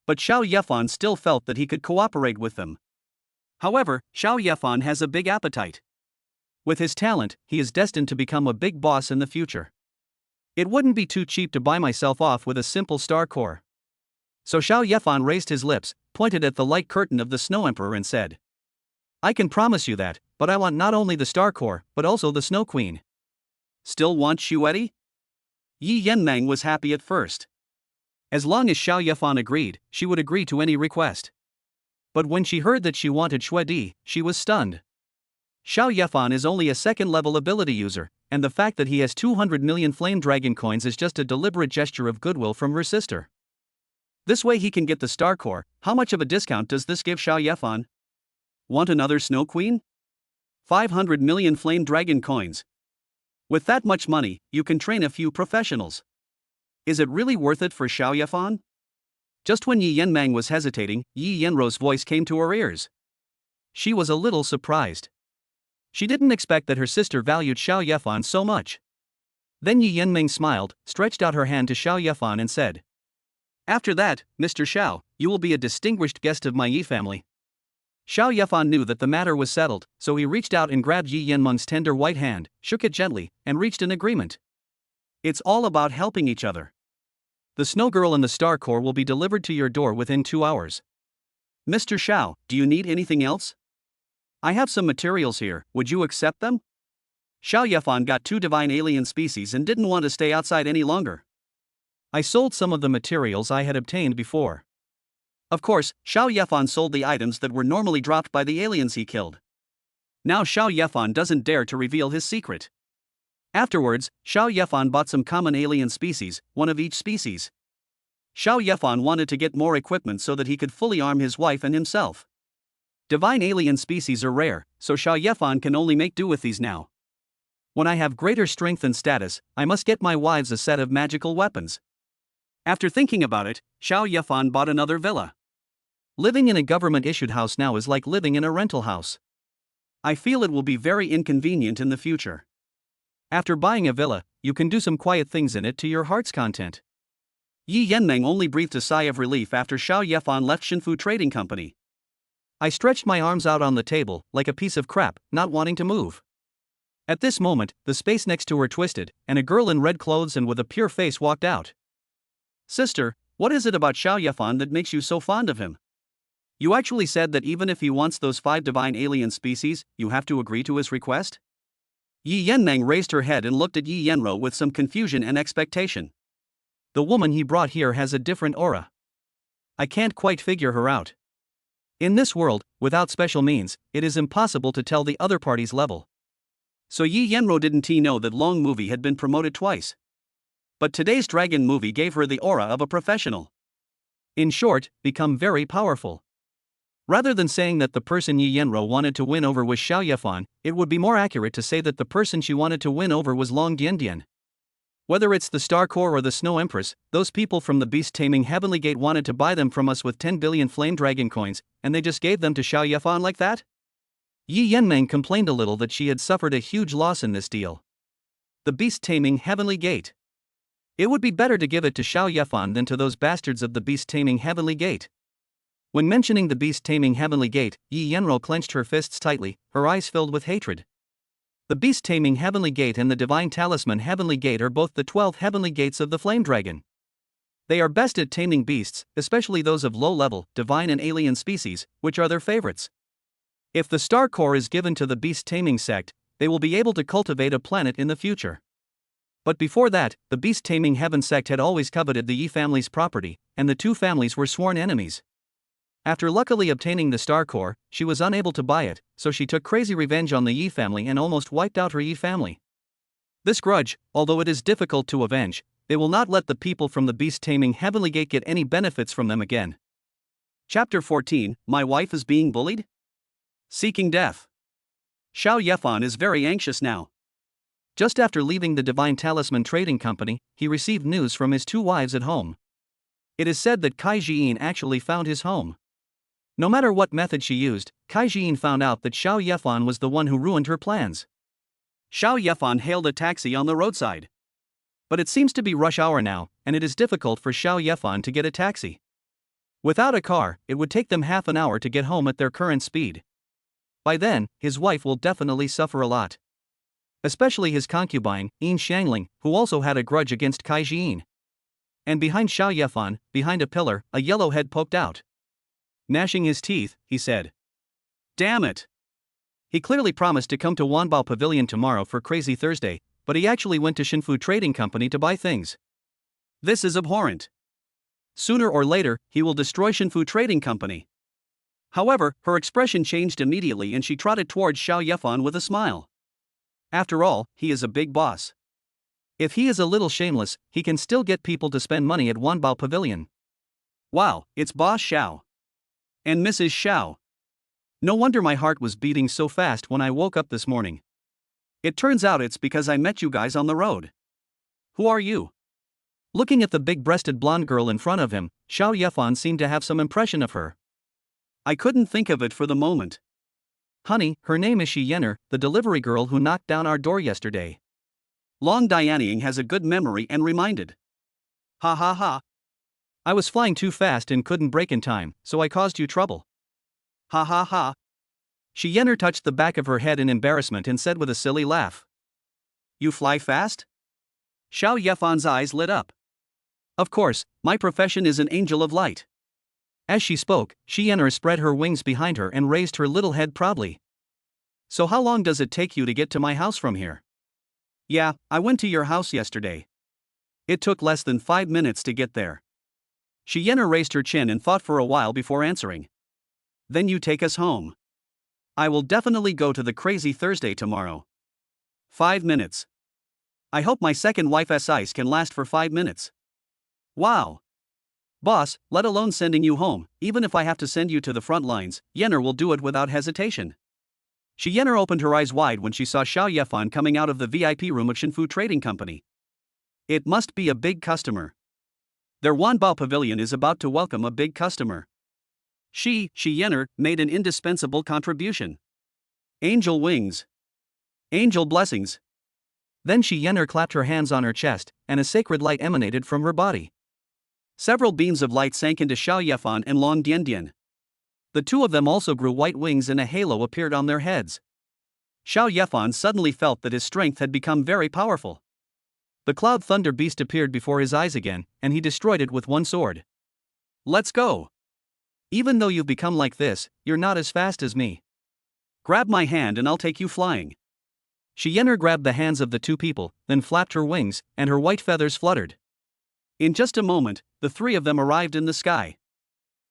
But Xiao Yefan still felt that he could cooperate with them. However, Xiao Yefan has a big appetite. With his talent, he is destined to become a big boss in the future. It wouldn't be too cheap to buy myself off with a simple star core. So Xiao Yefan raised his lips, pointed at the light curtain of the Snow Emperor and said, I can promise you that, but I want not only the star core, but also the Snow Queen. Still want Shuedi? Yi Yanmeng was happy at first. As long as Xiao Yefan agreed, she would agree to any request. But when she heard that she wanted Shuedi, she was stunned. Xiao Yefan is only a second-level ability user, and the fact that he has 200 million flame dragon coins is just a deliberate gesture of goodwill from her sister. This way he can get the star core. How much of a discount does this give Xiao Yefan? Want another Snow Queen? 500 million flame dragon coins. With that much money, you can train a few professionals. Is it really worth it for Xiao Yefan? Just when Yi Yanmeng was hesitating, Yi Yanrou's voice came to her ears. She was a little surprised. She didn't expect that her sister valued Xiao Yefan so much. Then Yi Yanmeng smiled, stretched out her hand to Xiao Yefan and said, After that, Mr. Xiao, you will be a distinguished guest of my Yi family. Xiao Yefan knew that the matter was settled, so he reached out and grabbed Yi Yanmeng's tender white hand, shook it gently, and reached an agreement. It's all about helping each other. The Snow Girl and the Star Core will be delivered to your door within 2 hours. Mr. Xiao, do you need anything else? I have some materials here, would you accept them? Xiao Yefan got 2 divine alien species and didn't want to stay outside any longer. I sold some of the materials I had obtained before. Of course, Xiao Yefan sold the items that were normally dropped by the aliens he killed. Now Xiao Yefan doesn't dare to reveal his secret. Afterwards, Xiao Yefan bought some common alien species, one of each species. Xiao Yefan wanted to get more equipment so that he could fully arm his wife and himself. Divine alien species are rare, so Xiao Yefan can only make do with these now. When I have greater strength and status, I must get my wives a set of magical weapons. After thinking about it, Xiao Yefan bought another villa. Living in a government-issued house now is like living in a rental house. I feel it will be very inconvenient in the future. After buying a villa, you can do some quiet things in it to your heart's content. Yi Yanmeng only breathed a sigh of relief after Xiao Yefan left Shinfu Trading Company. I stretched my arms out on the table, like a piece of crap, not wanting to move. At this moment, the space next to her twisted, and a girl in red clothes and with a pure face walked out. Sister, what is it about Xiao Yefan that makes you so fond of him? You actually said that even if he wants those 5 divine alien species, you have to agree to his request? Yi Yanmeng raised her head and looked at Yi Yanrou with some confusion and expectation. The woman he brought here has a different aura. I can't quite figure her out. In this world, without special means, it is impossible to tell the other party's level. So Yi Yanrou didn't know that Long Movie had been promoted twice. But today's Dragon movie gave her the aura of a professional. In short, become very powerful. Rather than saying that the person Yi Yanrou wanted to win over was Xiao Yefan, it would be more accurate to say that the person she wanted to win over was Long Diandian. Whether it's the Star Core or the Snow Empress, those people from the beast-taming Heavenly Gate wanted to buy them from us with 10 billion flame dragon coins, and they just gave them to Xiao Yefan like that? Yi Yanmeng complained a little that she had suffered a huge loss in this deal. The beast-taming Heavenly Gate. It would be better to give it to Xiao Yefan than to those bastards of the beast-taming Heavenly Gate. When mentioning the beast-taming Heavenly Gate, Yi Yanrou clenched her fists tightly, her eyes filled with hatred. The beast-taming Heavenly Gate and the Divine Talisman Heavenly Gate are both the 12 Heavenly Gates of the Flame Dragon. They are best at taming beasts, especially those of low-level, divine and alien species, which are their favorites. If the Star Core is given to the beast-taming sect, they will be able to cultivate a planet in the future. But before that, the beast-taming Heaven sect had always coveted the Yi family's property, and the two families were sworn enemies. After luckily obtaining the Star Core, she was unable to buy it, so she took crazy revenge on the Yi family and almost wiped out her Yi family. This grudge, although it is difficult to avenge, they will not let the people from the beast-taming Heavenly Gate get any benefits from them again. Chapter 14, My Wife is Being Bullied? Seeking Death. Xiao Yefan is very anxious now. Just after leaving the Divine Talisman Trading Company, he received news from his 2 wives at home. It is said that Kai Jiyin actually found his home. No matter what method she used, Kai Jiyin found out that Xiao Yefan was the one who ruined her plans. Xiao Yefan hailed a taxi on the roadside. But it seems to be rush hour now, and it is difficult for Xiao Yefan to get a taxi. Without a car, it would take them half an hour to get home at their current speed. By then, his wife will definitely suffer a lot. especially his concubine, Yin Xiangling, who also had a grudge against Kai Jiyin. And behind Xiao Yefan, behind a pillar, a yellow head poked out. Gnashing his teeth, he said, "Damn it!" He clearly promised to come to Wanbao Pavilion tomorrow for Crazy Thursday, but he actually went to Shinfu Trading Company to buy things. This is abhorrent. Sooner or later, he will destroy Shinfu Trading Company. However, her expression changed immediately and she trotted towards Xiao Yefan with a smile. After all, he is a big boss. If he is a little shameless, he can still get people to spend money at Wanbao Pavilion. Wow, it's Boss Xiao. And Mrs. Xiao. No wonder my heart was beating so fast when I woke up this morning. It turns out it's because I met you guys on the road. Who are you? Looking at the big-breasted blonde girl in front of him, Xiao Yefan seemed to have some impression of her. I couldn't think of it for the moment. Honey, her name is Shi Yenner, the delivery girl who knocked down our door yesterday. Long Dianying has a good memory and reminded. Ha ha ha. I was flying too fast and couldn't brake in time, so I caused you trouble. Ha ha ha. Shi Yenner touched the back of her head in embarrassment and said with a silly laugh. You fly fast? Xiao Yefan's eyes lit up. Of course, my profession is an angel of light. As she spoke, Shi Yenner spread her wings behind her and raised her little head proudly. So how long does it take you to get to my house from here? Yeah, I went to your house yesterday. It took less than 5 minutes to get there. Shi Yenner raised her chin and thought for a while before answering. Then you take us home. I will definitely go to the Crazy Thursday tomorrow. 5 minutes. I hope my second wife's ice can last for 5 minutes. Wow. Boss, let alone sending you home, even if I have to send you to the front lines, Yenner will do it without hesitation. Shi Yenner opened her eyes wide when she saw Xiao Yefan coming out of the VIP room of Shinfu Trading Company. It must be a big customer. Their Wanbao Pavilion is about to welcome a big customer. Shi Yenner, made an indispensable contribution. Angel wings. Angel blessings. Then Shi Yenner clapped her hands on her chest, and a sacred light emanated from her body. Several beams of light sank into Xiao Yefan and Long Diandian. The two of them also grew white wings and a halo appeared on their heads. Xiao Yefan suddenly felt that his strength had become very powerful. The Cloud Thunder Beast appeared before his eyes again, and he destroyed it with one sword. Let's go. Even though you've become like this, you're not as fast as me. Grab my hand and I'll take you flying. Shi Yenner grabbed the hands of the two people, then flapped her wings, and her white feathers fluttered. In just a moment, the three of them arrived in the sky.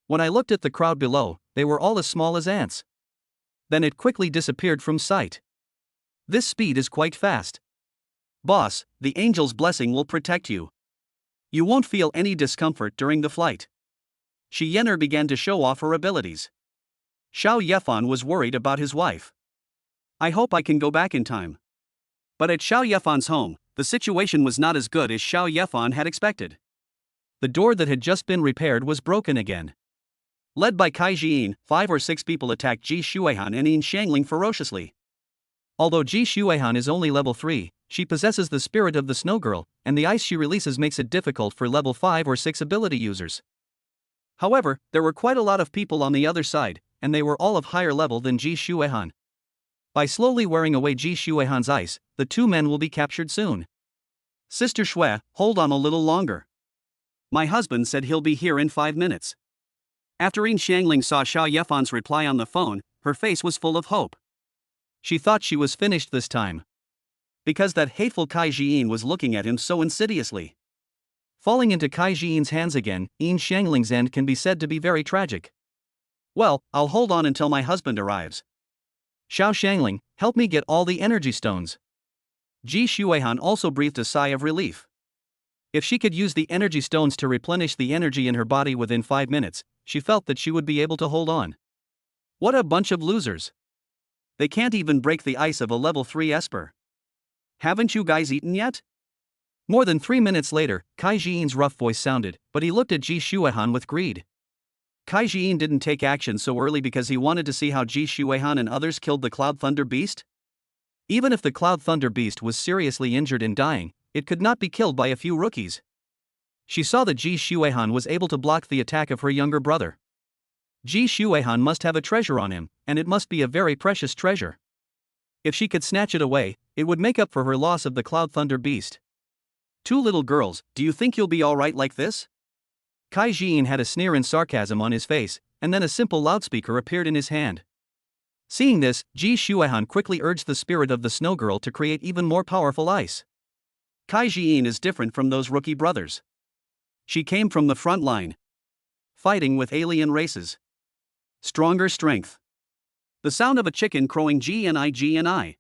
When I looked at the crowd below, they were all as small as ants. Then it quickly disappeared from sight. This speed is quite fast. Boss, the angel's blessing will protect you. You won't feel any discomfort during the flight. Shi Yenner began to show off her abilities. Xiao Yefan was worried about his wife. I hope I can go back in time. But at Xiao Yefan's home, the situation was not as good as Xiao Yefan had expected. The door that had just been repaired was broken again. Led by Kai Jiyin, 5 or 6 people attacked Ji Shuihan and Yin Xiangling ferociously. Although Ji Shuihan is only level 3, she possesses the spirit of the snow girl, and the ice she releases makes it difficult for level 5 or 6 ability users. However, there were quite a lot of people on the other side, and they were all of higher level than Ji Shuihan. By slowly wearing away Ji Shuihan's ice, the two men will be captured soon. Sister Shui, hold on a little longer. My husband said he'll be here in 5 minutes. After Yin Xiangling saw Xiao Yefan's reply on the phone, her face was full of hope. She thought she was finished this time. Because that hateful Kai Jiyin was looking at him so insidiously. Falling into Kai Jiyin's hands again, Yin Xiangling's end can be said to be very tragic. Well, I'll hold on until my husband arrives. Xiao Xiangling, help me get all the energy stones. Ji Shuihan also breathed a sigh of relief. If she could use the energy stones to replenish the energy in her body within 5 minutes, she felt that she would be able to hold on. What a bunch of losers. They can't even break the ice of a level 3 Esper. Haven't you guys eaten yet? More than 3 minutes later, Kai Jiyin's rough voice sounded, but he looked at Ji Shuihan with greed. Kai Jiyin didn't take action so early because he wanted to see how Ji Shuihan and others killed the Cloud Thunder Beast? Even if the Cloud Thunder Beast was seriously injured and dying, it could not be killed by a few rookies. She saw that Ji Shuihan was able to block the attack of her younger brother. Ji Shuihan must have a treasure on him, and it must be a very precious treasure. If she could snatch it away, it would make up for her loss of the Cloud Thunder Beast. Two little girls, do you think you'll be alright like this? Kai Jian had a sneer and sarcasm on his face, and then a simple loudspeaker appeared in his hand. Seeing this, Ji Shuaihan quickly urged the spirit of the snow girl to create even more powerful ice. Kai Jian is different from those rookie brothers. She came from the front line, fighting with alien races. Stronger strength. The sound of a chicken crowing GNI.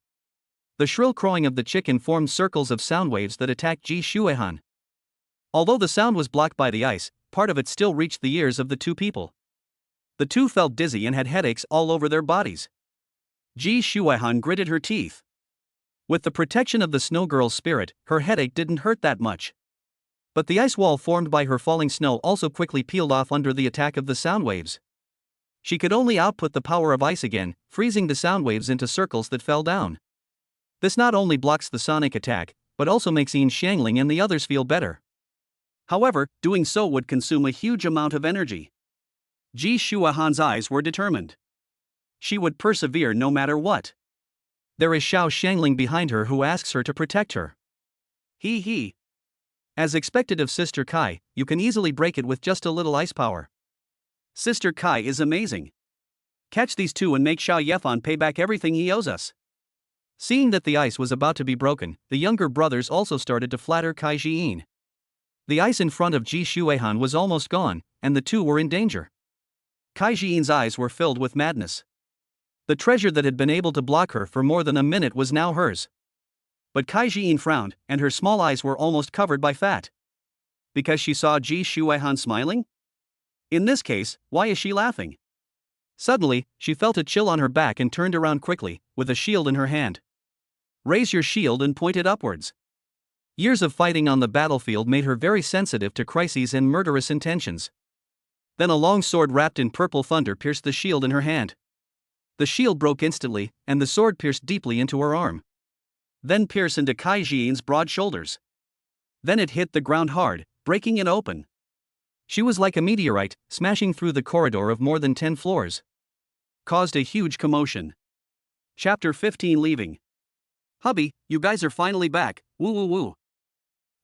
The shrill crowing of the chicken formed circles of sound waves that attacked Ji Shuaihan. Although the sound was blocked by the ice, part of it still reached the ears of the two people. The two felt dizzy and had headaches all over their bodies. Ji Shuaihan gritted her teeth. With the protection of the snow girl's spirit, her headache didn't hurt that much. But the ice wall formed by her falling snow also quickly peeled off under the attack of the sound waves. She could only output the power of ice again, freezing the sound waves into circles that fell down. This not only blocks the sonic attack, but also makes Yin Xiangling and the others feel better. However, doing so would consume a huge amount of energy. Ji Shuaihan's eyes were determined. She would persevere no matter what. There is Xiao Xiangling behind her who asks her to protect her. He. As expected of Sister Kai, you can easily break it with just a little ice power. Sister Kai is amazing. Catch these two and make Xiao Yefan pay back everything he owes us. Seeing that the ice was about to be broken, the younger brothers also started to flatter Kai Jian. The ice in front of Ji Shuaihan was almost gone, and the two were in danger. Kai Jian's eyes were filled with madness. The treasure that had been able to block her for more than a minute was now hers. But Kai Jian frowned, and her small eyes were almost covered by fat. Because she saw Ji Shuaihan smiling? In this case, why is she laughing? Suddenly, she felt a chill on her back and turned around quickly, with a shield in her hand. Raise your shield and point it upwards. Years of fighting on the battlefield made her very sensitive to crises and murderous intentions. Then a long sword wrapped in purple thunder pierced the shield in her hand. The shield broke instantly, and the sword pierced deeply into her arm. Then pierced into Kai Jian's broad shoulders. Then it hit the ground hard, breaking it open. She was like a meteorite, smashing through the corridor of more than 10 floors. Caused a huge commotion. Chapter 15 Leaving. Hubby, you guys are finally back, woo woo woo.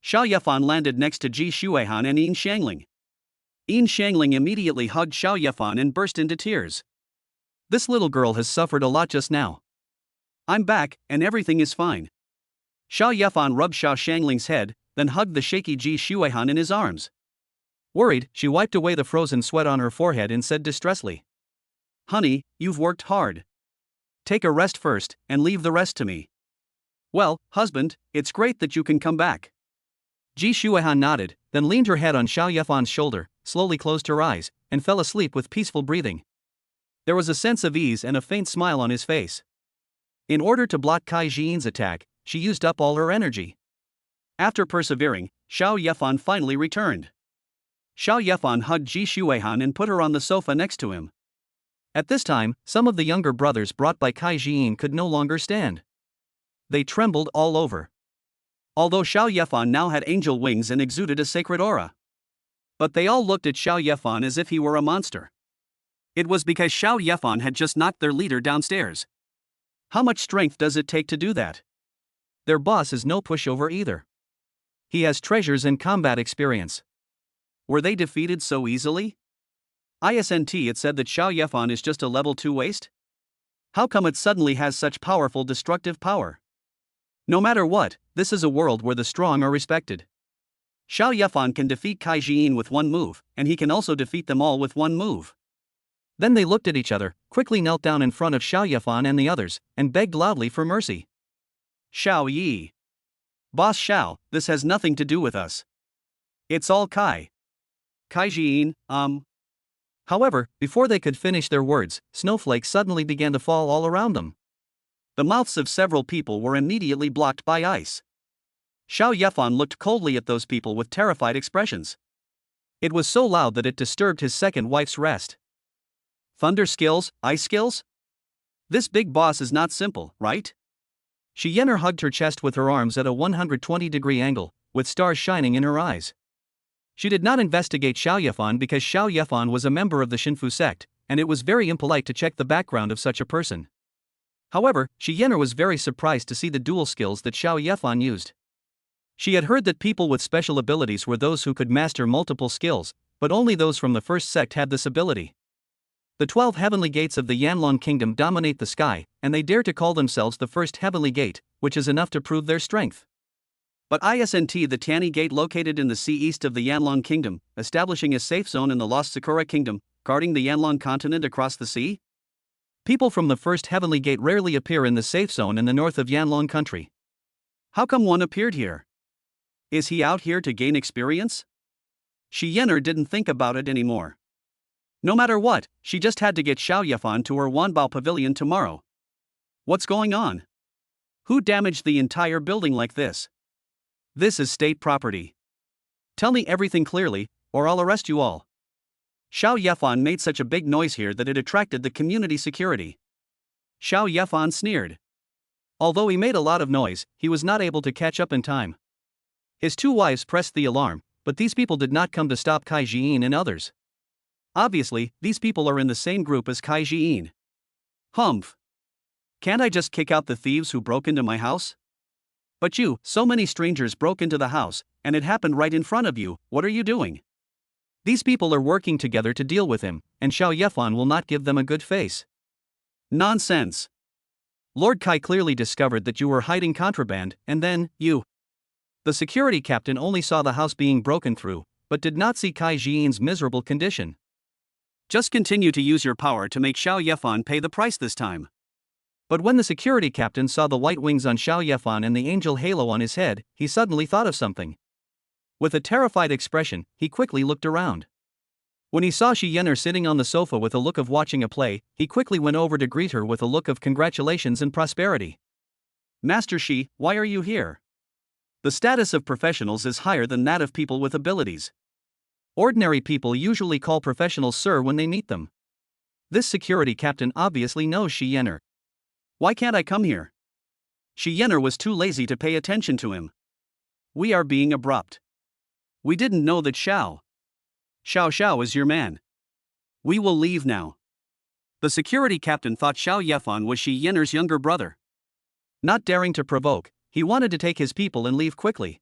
Xiao Yefan landed next to Ji Shuaihan and Yin Xiangling. Yin Xiangling immediately hugged Xiao Yefan and burst into tears. This little girl has suffered a lot just now. I'm back, and everything is fine. Xiao Yefan rubbed Xiao Xiangling's head, then hugged the shaky Ji Shuaihan in his arms. Worried, she wiped away the frozen sweat on her forehead and said distressfully, Honey, you've worked hard. Take a rest first, and leave the rest to me. Well, husband, it's great that you can come back. Ji Shuaihan nodded, then leaned her head on Xiao Yefan's shoulder, slowly closed her eyes, and fell asleep with peaceful breathing. There was a sense of ease and a faint smile on his face. In order to block Kai Jian's attack, she used up all her energy. After persevering, Xiao Yefan finally returned. Xiao Yefan hugged Ji Shuaihan and put her on the sofa next to him. At this time, some of the younger brothers brought by Kai Jian could no longer stand. They trembled all over. Although Xiao Yefan now had angel wings and exuded a sacred aura. But they all looked at Xiao Yefan as if he were a monster. It was because Xiao Yefan had just knocked their leader downstairs. How much strength does it take to do that? Their boss is no pushover either. He has treasures and combat experience. Were they defeated so easily? Isn't it said that Xiao Yefan is just a level 2 waste? How come it suddenly has such powerful destructive power? No matter what, this is a world where the strong are respected. Xiao Yefan can defeat Kai Jian with one move, and he can also defeat them all with one move. Then they looked at each other, quickly knelt down in front of Xiao Yefan and the others, and begged loudly for mercy. Xiao Yi. Boss Xiao, this has nothing to do with us. It's all Kai. Kai Jian, However, before they could finish their words, snowflakes suddenly began to fall all around them. The mouths of several people were immediately blocked by ice. Xiao Yefan looked coldly at those people with terrified expressions. It was so loud that it disturbed his second wife's rest. Thunder skills, ice skills? This big boss is not simple, right? Shi Yenner hugged her chest with her arms at a 120-degree angle, with stars shining in her eyes. She did not investigate Xiao Yefan because Xiao Yefan was a member of the Shinfu sect, and it was very impolite to check the background of such a person. However, Shi Yener was very surprised to see the dual skills that Xiao Yefan used. She had heard that people with special abilities were those who could master multiple skills, but only those from the first sect had this ability. The 12 heavenly gates of the Yanlong kingdom dominate the sky, and they dare to call themselves the first heavenly gate, which is enough to prove their strength. But isn't the Tianyi Gate located in the sea east of the Yanlong kingdom, establishing a safe zone in the Lost Sakura kingdom, guarding the Yanlong continent across the sea? People from the first heavenly gate rarely appear in the safe zone in the north of Yanlong country. How come one appeared here? Is he out here to gain experience? Shi Yener didn't think about it anymore. No matter what, she just had to get Xiao Yefan to her Wanbao pavilion tomorrow. What's going on? Who damaged the entire building like this? This is state property. Tell me everything clearly, or I'll arrest you all. Xiao Yefan made such a big noise here that it attracted the community security. Xiao Yefan sneered. Although he made a lot of noise, he was not able to catch up in time. His two wives pressed the alarm, but these people did not come to stop Kai Jiyin and others. Obviously, these people are in the same group as Kai Jiyin. Humph. Can't I just kick out the thieves who broke into my house? But you, so many strangers broke into the house, and it happened right in front of you. What are you doing? These people are working together to deal with him, and Xiao Yefan will not give them a good face. Nonsense. Lord Kai clearly discovered that you were hiding contraband, and then, you. The security captain only saw the house being broken through, but did not see Kai Jiyin's miserable condition. Just continue to use your power to make Xiao Yefan pay the price this time. But when the security captain saw the white wings on Xiao Yefan and the angel halo on his head, he suddenly thought of something. With a terrified expression, he quickly looked around. When he saw Shi Yener sitting on the sofa with a look of watching a play, he quickly went over to greet her with a look of congratulations and prosperity. Master Shi, why are you here? The status of professionals is higher than that of people with abilities. Ordinary people usually call professionals sir when they meet them. This security captain obviously knows Shi Yener. Why can't I come here? Shi Yener was too lazy to pay attention to him. We are being abrupt. We didn't know that Xiao is your man. We will leave now. The security captain thought Xiao Yefan was Shi Yener's younger brother. Not daring to provoke, he wanted to take his people and leave quickly.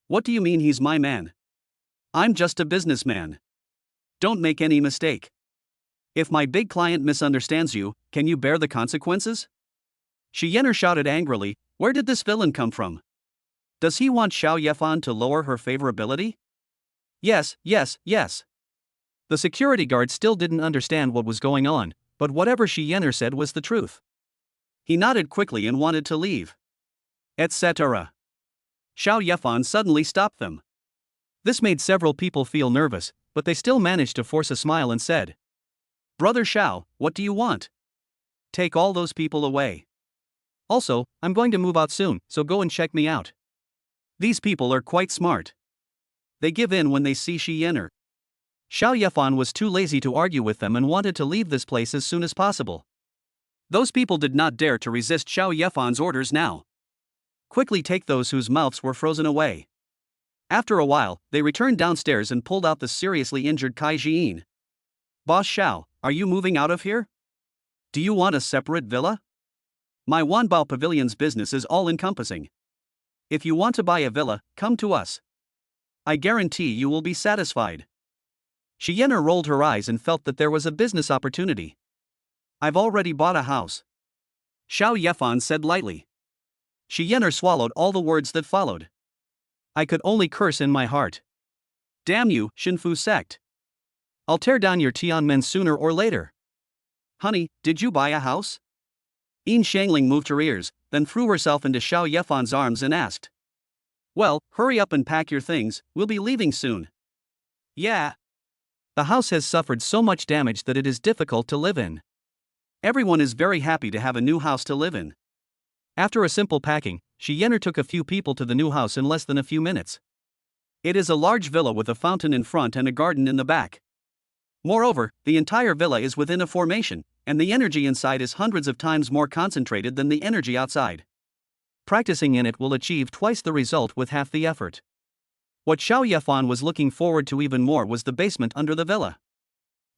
What do you mean he's my man? I'm just a businessman. Don't make any mistake. If my big client misunderstands you, can you bear the consequences? Shi Yener shouted angrily, where did this villain come from? Does he want Xiao Yefan to lower her favorability? Yes. The security guard still didn't understand what was going on, but whatever Shi Yener said was the truth. He nodded quickly and wanted to leave. Etc. Xiao Yefan suddenly stopped them. This made several people feel nervous, but they still managed to force a smile and said, Brother Xiao, what do you want? Take all those people away. Also, I'm going to move out soon, so go and check me out. These people are quite smart. They give in when they see Shi Yener. Xiao Yefan was too lazy to argue with them and wanted to leave this place as soon as possible. Those people did not dare to resist Xiao Yefan's orders now. Quickly take those whose mouths were frozen away. After a while, they returned downstairs and pulled out the seriously injured Kai Jiyin. Boss Xiao, are you moving out of here? Do you want a separate villa? My Wanbao Pavilion's business is all-encompassing. If you want to buy a villa, come to us. I guarantee you will be satisfied. Shi Yener rolled her eyes and felt that there was a business opportunity. I've already bought a house. Xiao Yefan said lightly. Shi Yener swallowed all the words that followed. I could only curse in my heart. Damn you, Shinfu sect. I'll tear down your Tianmen sooner or later. Honey, did you buy a house? Yin Shangling moved her ears, then threw herself into Xiao Yefan's arms and asked. Well, hurry up and pack your things, we'll be leaving soon. Yeah. The house has suffered so much damage that it is difficult to live in. Everyone is very happy to have a new house to live in. After a simple packing, Shi Yener took a few people to the new house in less than a few minutes. It is a large villa with a fountain in front and a garden in the back. Moreover, the entire villa is within a formation, and the energy inside is hundreds of times more concentrated than the energy outside. Practicing in it will achieve twice the result with half the effort. What Xiao Yefan was looking forward to even more was the basement under the villa.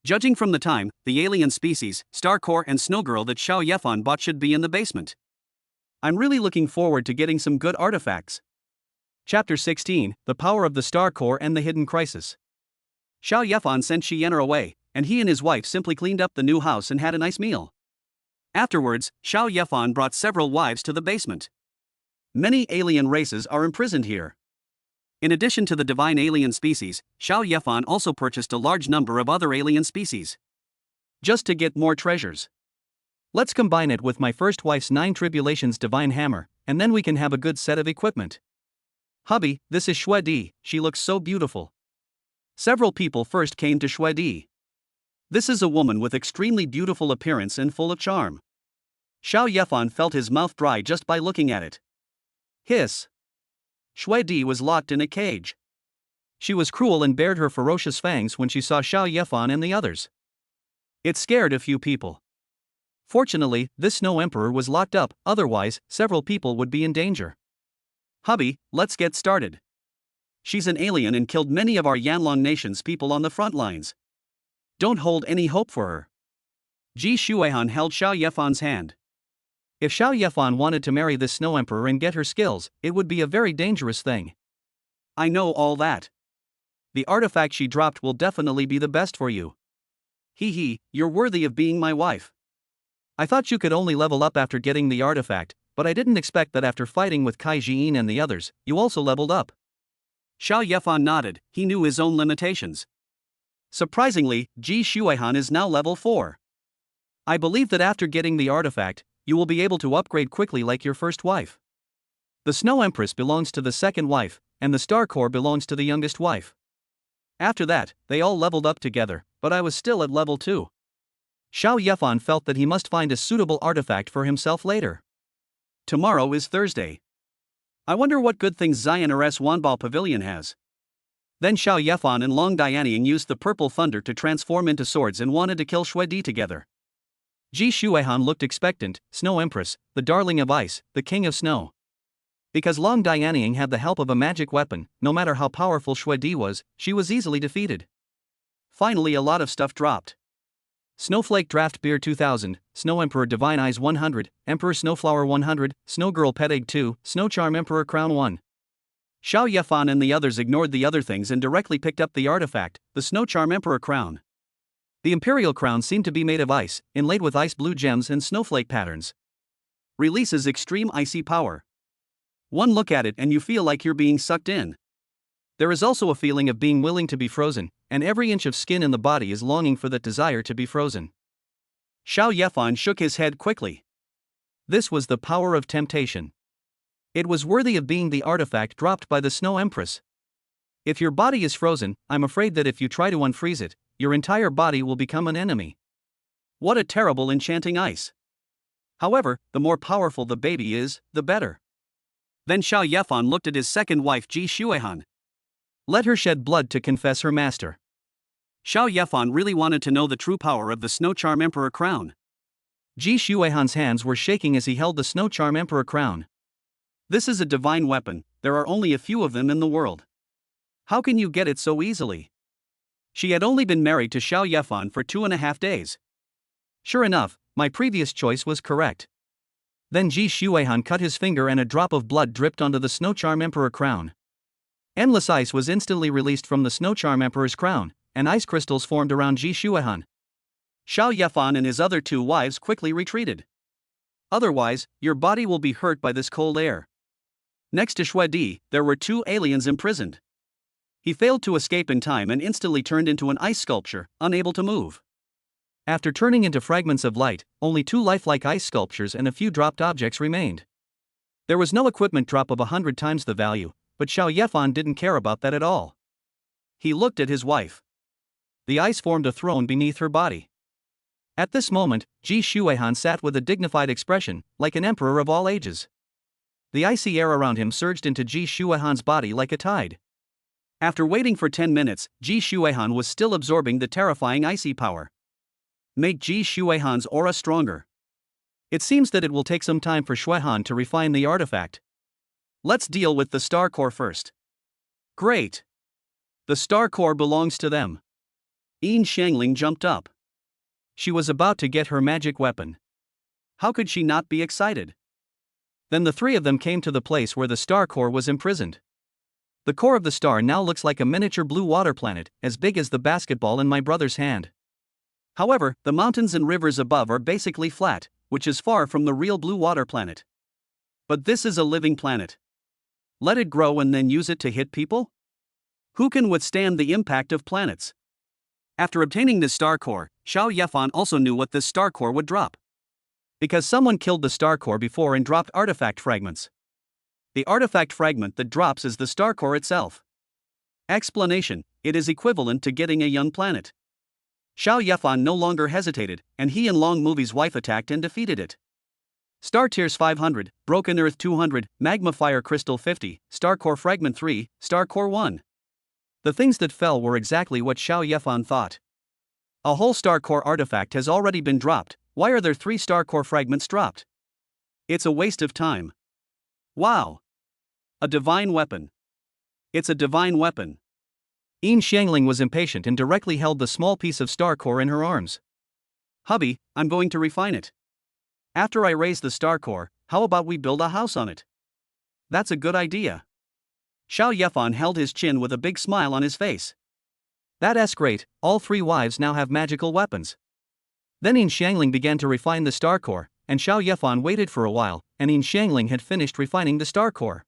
Judging from the time, the alien species, Star Core and Snow Girl that Xiao Yefan bought should be in the basement. I'm really looking forward to getting some good artifacts. Chapter 16, The Power of the Star Core and the Hidden Crisis. Xiao Yefan sent Xianer away, and he and his wife simply cleaned up the new house and had a nice meal. Afterwards, Xiao Yefan brought several wives to the basement. Many alien races are imprisoned here. In addition to the divine alien species, Xiao Yefan also purchased a large number of other alien species. Just to get more treasures. Let's combine it with my first wife's 9 tribulations divine hammer, and then we can have a good set of equipment. Hubby, this is Xue Di, she looks so beautiful. Several people first came to Xue Di. This is a woman with extremely beautiful appearance and full of charm. Xiao Yefan felt his mouth dry just by looking at it. Hiss. Xue Di was locked in a cage. She was cruel and bared her ferocious fangs when she saw Xiao Yefan and the others. It scared a few people. Fortunately, this Snow Emperor was locked up, otherwise, several people would be in danger. Hubby, let's get started. She's an alien and killed many of our Yanlong nation's people on the front lines. Don't hold any hope for her. Ji Shuehan held Xiao Yefan's hand. If Xiao Yefan wanted to marry this Snow Emperor and get her skills, it would be a very dangerous thing. I know all that. The artifact she dropped will definitely be the best for you. Hee, you're worthy of being my wife. I thought you could only level up after getting the artifact, but I didn't expect that after fighting with Kai Jiin and the others, you also leveled up. Xiao Yefan nodded, he knew his own limitations. Surprisingly, Ji Shuehan is now level 4. I believe that after getting the artifact, you will be able to upgrade quickly like your first wife. The Snow Empress belongs to the second wife, and the Star Core belongs to the youngest wife. After that, they all leveled up together, but I was still at level 2. Xiao Yefan felt that he must find a suitable artifact for himself later. Tomorrow is Thursday. I wonder what good things Zion RS Wanbao Pavilion has. Then Xiao Yefan and Long Dianying used the purple thunder to transform into swords and wanted to kill Xue Di together. Ji Shuehan looked expectant, Snow Empress, the darling of ice, the king of snow. Because Long Dianying had the help of a magic weapon, no matter how powerful Xue Di was, she was easily defeated. Finally a lot of stuff dropped. Snowflake Draft Beer 2000, Snow Emperor Divine Eyes 100, Emperor Snowflower 100, Snow Girl Pet Egg 2, Snow Charm Emperor Crown 1. Xiao Yefan and the others ignored the other things and directly picked up the artifact, the Snow Charm Emperor Crown. The Imperial Crown seemed to be made of ice, inlaid with ice blue gems and snowflake patterns. Releases extreme icy power. One look at it and you feel like you're being sucked in. There is also a feeling of being willing to be frozen, and every inch of skin in the body is longing for that desire to be frozen. Xiao Yefan shook his head quickly. This was the power of temptation. It was worthy of being the artifact dropped by the Snow Empress. If your body is frozen, I'm afraid that if you try to unfreeze it, your entire body will become an enemy. What a terrible enchanting ice. However, the more powerful the baby is, the better. Then Xiao Yefan looked at his second wife Ji Shuehan. Let her shed blood to confess her master. Xiao Yefan really wanted to know the true power of the Snow Charm Emperor Crown. Ji Shuehan's hands were shaking as he held the Snow Charm Emperor Crown. This is a divine weapon, there are only a few of them in the world. How can you get it so easily? She had only been married to Xiao Yefan for 2.5 days. Sure enough, my previous choice was correct. Then Ji Shuehan cut his finger and a drop of blood dripped onto the Snow Charm Emperor Crown. Endless ice was instantly released from the Snow Charm Emperor's crown, and ice crystals formed around Ji Shuehan. Xiao Yefan and his other 2 wives quickly retreated. Otherwise, your body will be hurt by this cold air. Next to Xue Di, there were 2 aliens imprisoned. He failed to escape in time and instantly turned into an ice sculpture, unable to move. After turning into fragments of light, only 2 lifelike ice sculptures and a few dropped objects remained. There was no equipment drop of 100 times the value, but Xiao Yefan didn't care about that at all. He looked at his wife. The ice formed a throne beneath her body. At this moment, Ji Shuehan sat with a dignified expression, like an emperor of all ages. The icy air around him surged into Ji Shuehan's body like a tide. After waiting for 10 minutes, Ji Shuehan was still absorbing the terrifying icy power. Make Ji Shuehan's aura stronger. It seems that it will take some time for Shuehan to refine the artifact. Let's deal with the Star Core first. Great. The Star Core belongs to them. Yin Xiangling jumped up. She was about to get her magic weapon. How could she not be excited? Then the three of them came to the place where the star core was imprisoned. The core of the star now looks like a miniature blue water planet, as big as the basketball in my brother's hand. However, the mountains and rivers above are basically flat, which is far from the real blue water planet. But this is a living planet. Let it grow and then use it to hit people? Who can withstand the impact of planets? After obtaining this star core, Xiao Yefan also knew what this star core would drop. Because someone killed the star core before and dropped artifact fragments. The artifact fragment that drops is the star core itself. Explanation: it is equivalent to getting a young planet. Xiao Yefan no longer hesitated, and he and Long Movie's wife attacked and defeated it. Star Tears 500, Broken Earth 200, Magma Fire Crystal 50, Star Core Fragment 3, Star Core 1. The things that fell were exactly what Xiao Yefan thought. A whole Star Core artifact has already been dropped. Why are there 3 Star Core fragments dropped? It's a waste of time. Wow! A divine weapon. It's a divine weapon. Yin Xiangling was impatient and directly held the small piece of star core in her arms. Hubby, I'm going to refine it. After I raise the star core, how about we build a house on it? That's a good idea. Xiao Yefan held his chin with a big smile on his face. That's great, all 3 wives now have magical weapons. Then Yin Xiangling began to refine the star core, and Xiao Yefan waited for a while, and Yin Xiangling had finished refining the star core.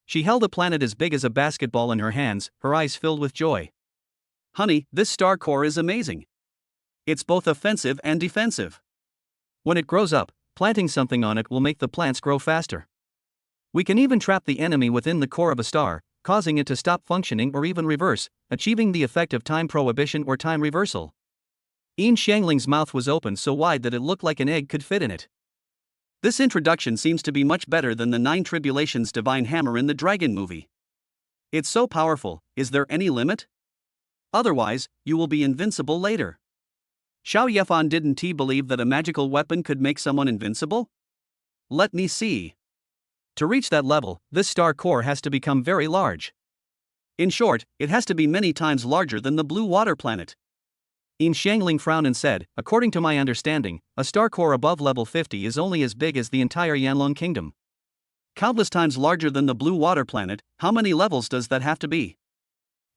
She held a planet as big as a basketball in her hands, her eyes filled with joy. Honey, this star core is amazing. It's both offensive and defensive. When it grows up, planting something on it will make the plants grow faster. We can even trap the enemy within the core of a star, causing it to stop functioning or even reverse, achieving the effect of time prohibition or time reversal. Yin Xiangling's mouth was open so wide that it looked like an egg could fit in it. This introduction seems to be much better than the 9 Tribulations divine hammer in the Dragon movie. It's so powerful, is there any limit? Otherwise, you will be invincible later. Xiao Yefan didn't he believe that a magical weapon could make someone invincible? Let me see. To reach that level, this star core has to become very large. In short, it has to be many times larger than the blue water planet. Yin Xiangling frowned and said, according to my understanding, a star core above level 50 is only as big as the entire Yanlong Kingdom. Countless times larger than the blue water planet. How many levels does that have to be?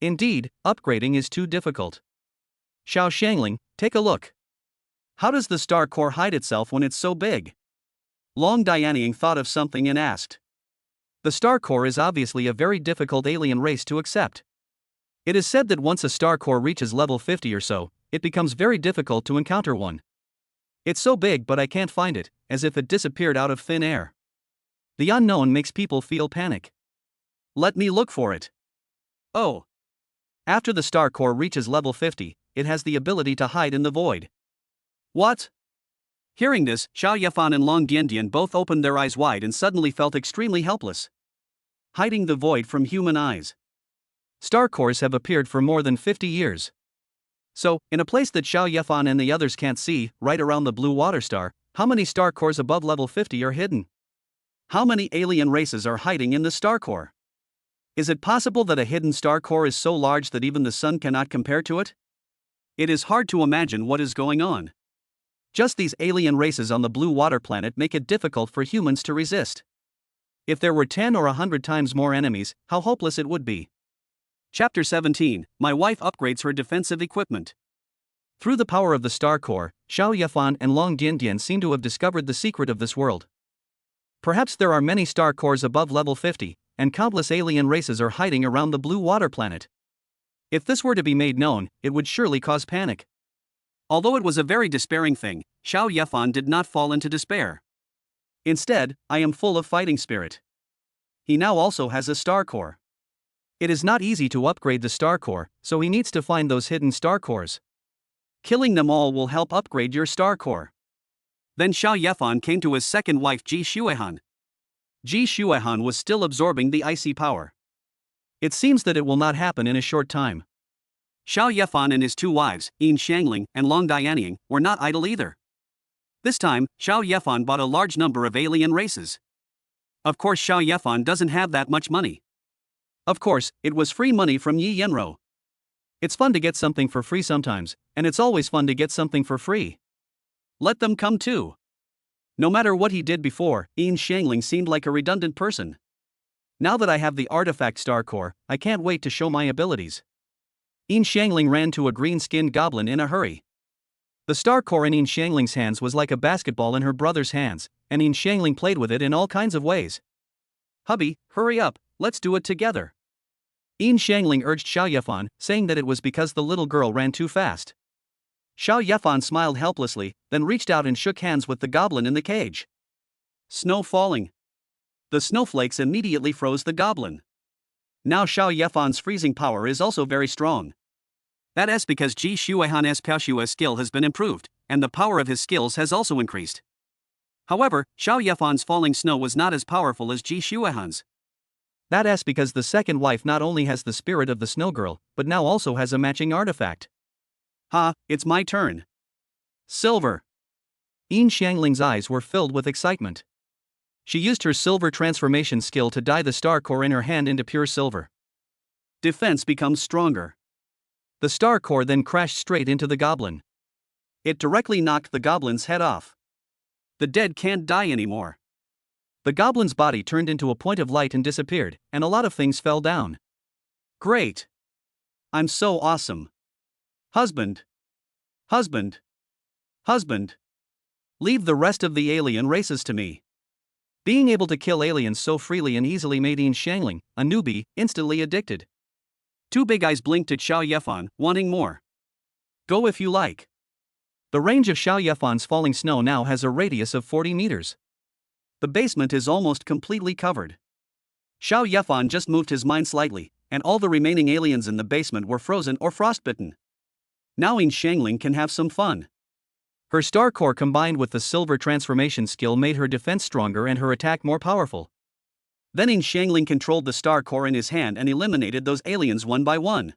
Indeed, upgrading is too difficult. Xiao Xiangling, take a look. How does the star core hide itself when it's so big? Long Dianying thought of something and asked. The star core is obviously a very difficult alien race to accept. It is said that once a star core reaches level 50 or so, it becomes very difficult to encounter one. It's so big but I can't find it, as if it disappeared out of thin air. The unknown makes people feel panic. Let me look for it. Oh. After the star core reaches level 50, it has the ability to hide in the void. What? Hearing this, Xiao Yefan and Long Diandian both opened their eyes wide and suddenly felt extremely helpless. Hiding the void from human eyes. Star cores have appeared for more than 50 years. So, in a place that Xiao Yefan and the others can't see, right around the blue water star, how many star cores above level 50 are hidden? How many alien races are hiding in the star core? Is it possible that a hidden star core is so large that even the sun cannot compare to it? It is hard to imagine what is going on. Just these alien races on the blue water planet make it difficult for humans to resist. If there were 10 or 100 times more enemies, how hopeless it would be. Chapter 17, My Wife Upgrades Her Defensive Equipment. Through the power of the star core, Xiao Yefan and Long Diandian seem to have discovered the secret of this world. Perhaps there are many star cores above level 50, and countless alien races are hiding around the blue water planet. If this were to be made known, it would surely cause panic. Although it was a very despairing thing, Xiao Yefan did not fall into despair. Instead, I am full of fighting spirit. He now also has a star core. It is not easy to upgrade the star core, so he needs to find those hidden star cores. Killing them all will help upgrade your star core. Then Xiao Yefan came to his second wife Ji Xuehan. Ji Xuehan was still absorbing the icy power. It seems that it will not happen in a short time. Xiao Yefan and his 2 wives, Yin Xiangling and Long Dianying, were not idle either. This time, Xiao Yefan bought a large number of alien races. Of course Xiao Yefan doesn't have that much money. Of course, it was free money from Yi Yenro. It's fun to get something for free sometimes, and it's always fun to get something for free. Let them come too. No matter what he did before, Yin Xiangling seemed like a redundant person. Now that I have the artifact star core, I can't wait to show my abilities. Yin Xiangling ran to a green-skinned goblin in a hurry. The star core in Yin Xiangling's hands was like a basketball in her brother's hands, and Yin Xiangling played with it in all kinds of ways. Hubby, hurry up, let's do it together. Yin Xiangling urged Xiao Yefan, saying that it was because the little girl ran too fast. Xiao Yefan smiled helplessly, then reached out and shook hands with the goblin in the cage. Snow falling. The snowflakes immediately froze the goblin. Now Xiao Yefan's freezing power is also very strong. That is because Ji Shuihan's Piaoshua's skill has been improved, and the power of his skills has also increased. However, Xiao Yefan's falling snow was not as powerful as Ji Shuihan's. That is because the second wife not only has the spirit of the snow girl, but now also has a matching artifact. Ha, it's my turn. Silver. Yin Xiangling's eyes were filled with excitement. She used her silver transformation skill to dye the star core in her hand into pure silver. Defense becomes stronger. The star core then crashed straight into the goblin. It directly knocked the goblin's head off. The dead can't die anymore. The goblin's body turned into a point of light and disappeared, and a lot of things fell down. Great. I'm so awesome. Husband. Husband. Husband. Leave the rest of the alien races to me. Being able to kill aliens so freely and easily made Yin Xiangling, a newbie, instantly addicted. Two big eyes blinked at Xiao Yefan, wanting more. Go if you like. The range of Xiao Yefan's falling snow now has a radius of 40 meters. The basement is almost completely covered. Xiao Yefan just moved his mind slightly, and all the remaining aliens in the basement were frozen or frostbitten. Now Yin Xiangling can have some fun. Her star core combined with the silver transformation skill made her defense stronger and her attack more powerful. Then Yin Xiangling controlled the star core in his hand and eliminated those aliens one by one.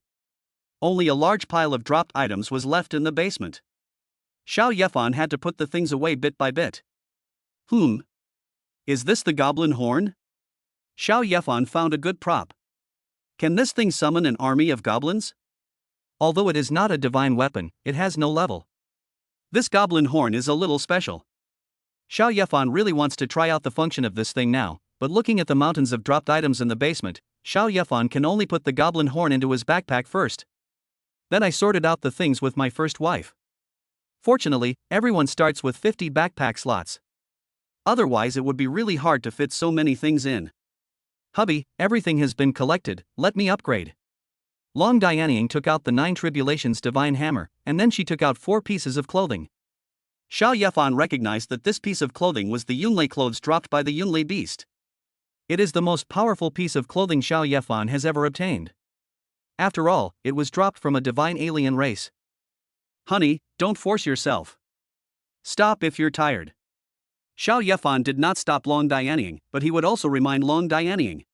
Only a large pile of dropped items was left in the basement. Xiao Yefan had to put the things away bit by bit. Is this the goblin horn? Xiao Yefan found a good prop. Can this thing summon an army of goblins? Although it is not a divine weapon, it has no level. This goblin horn is a little special. Xiao Yefan really wants to try out the function of this thing now, but looking at the mountains of dropped items in the basement, Xiao Yefan can only put the goblin horn into his backpack first. Then I sorted out the things with my first wife. Fortunately, everyone starts with 50 backpack slots. Otherwise it would be really hard to fit so many things in. Hubby, everything has been collected, let me upgrade. Long Dianying took out the 9 Tribulations divine hammer, and then she took out 4 pieces of clothing. Xiao Yefan recognized that this piece of clothing was the Yunlei clothes dropped by the Yunlei beast. It is the most powerful piece of clothing Xiao Yefan has ever obtained. After all, it was dropped from a divine alien race. Honey, don't force yourself. Stop if you're tired. Xiao Yefan did not stop Long Dianying, but he would also remind Long Dianying.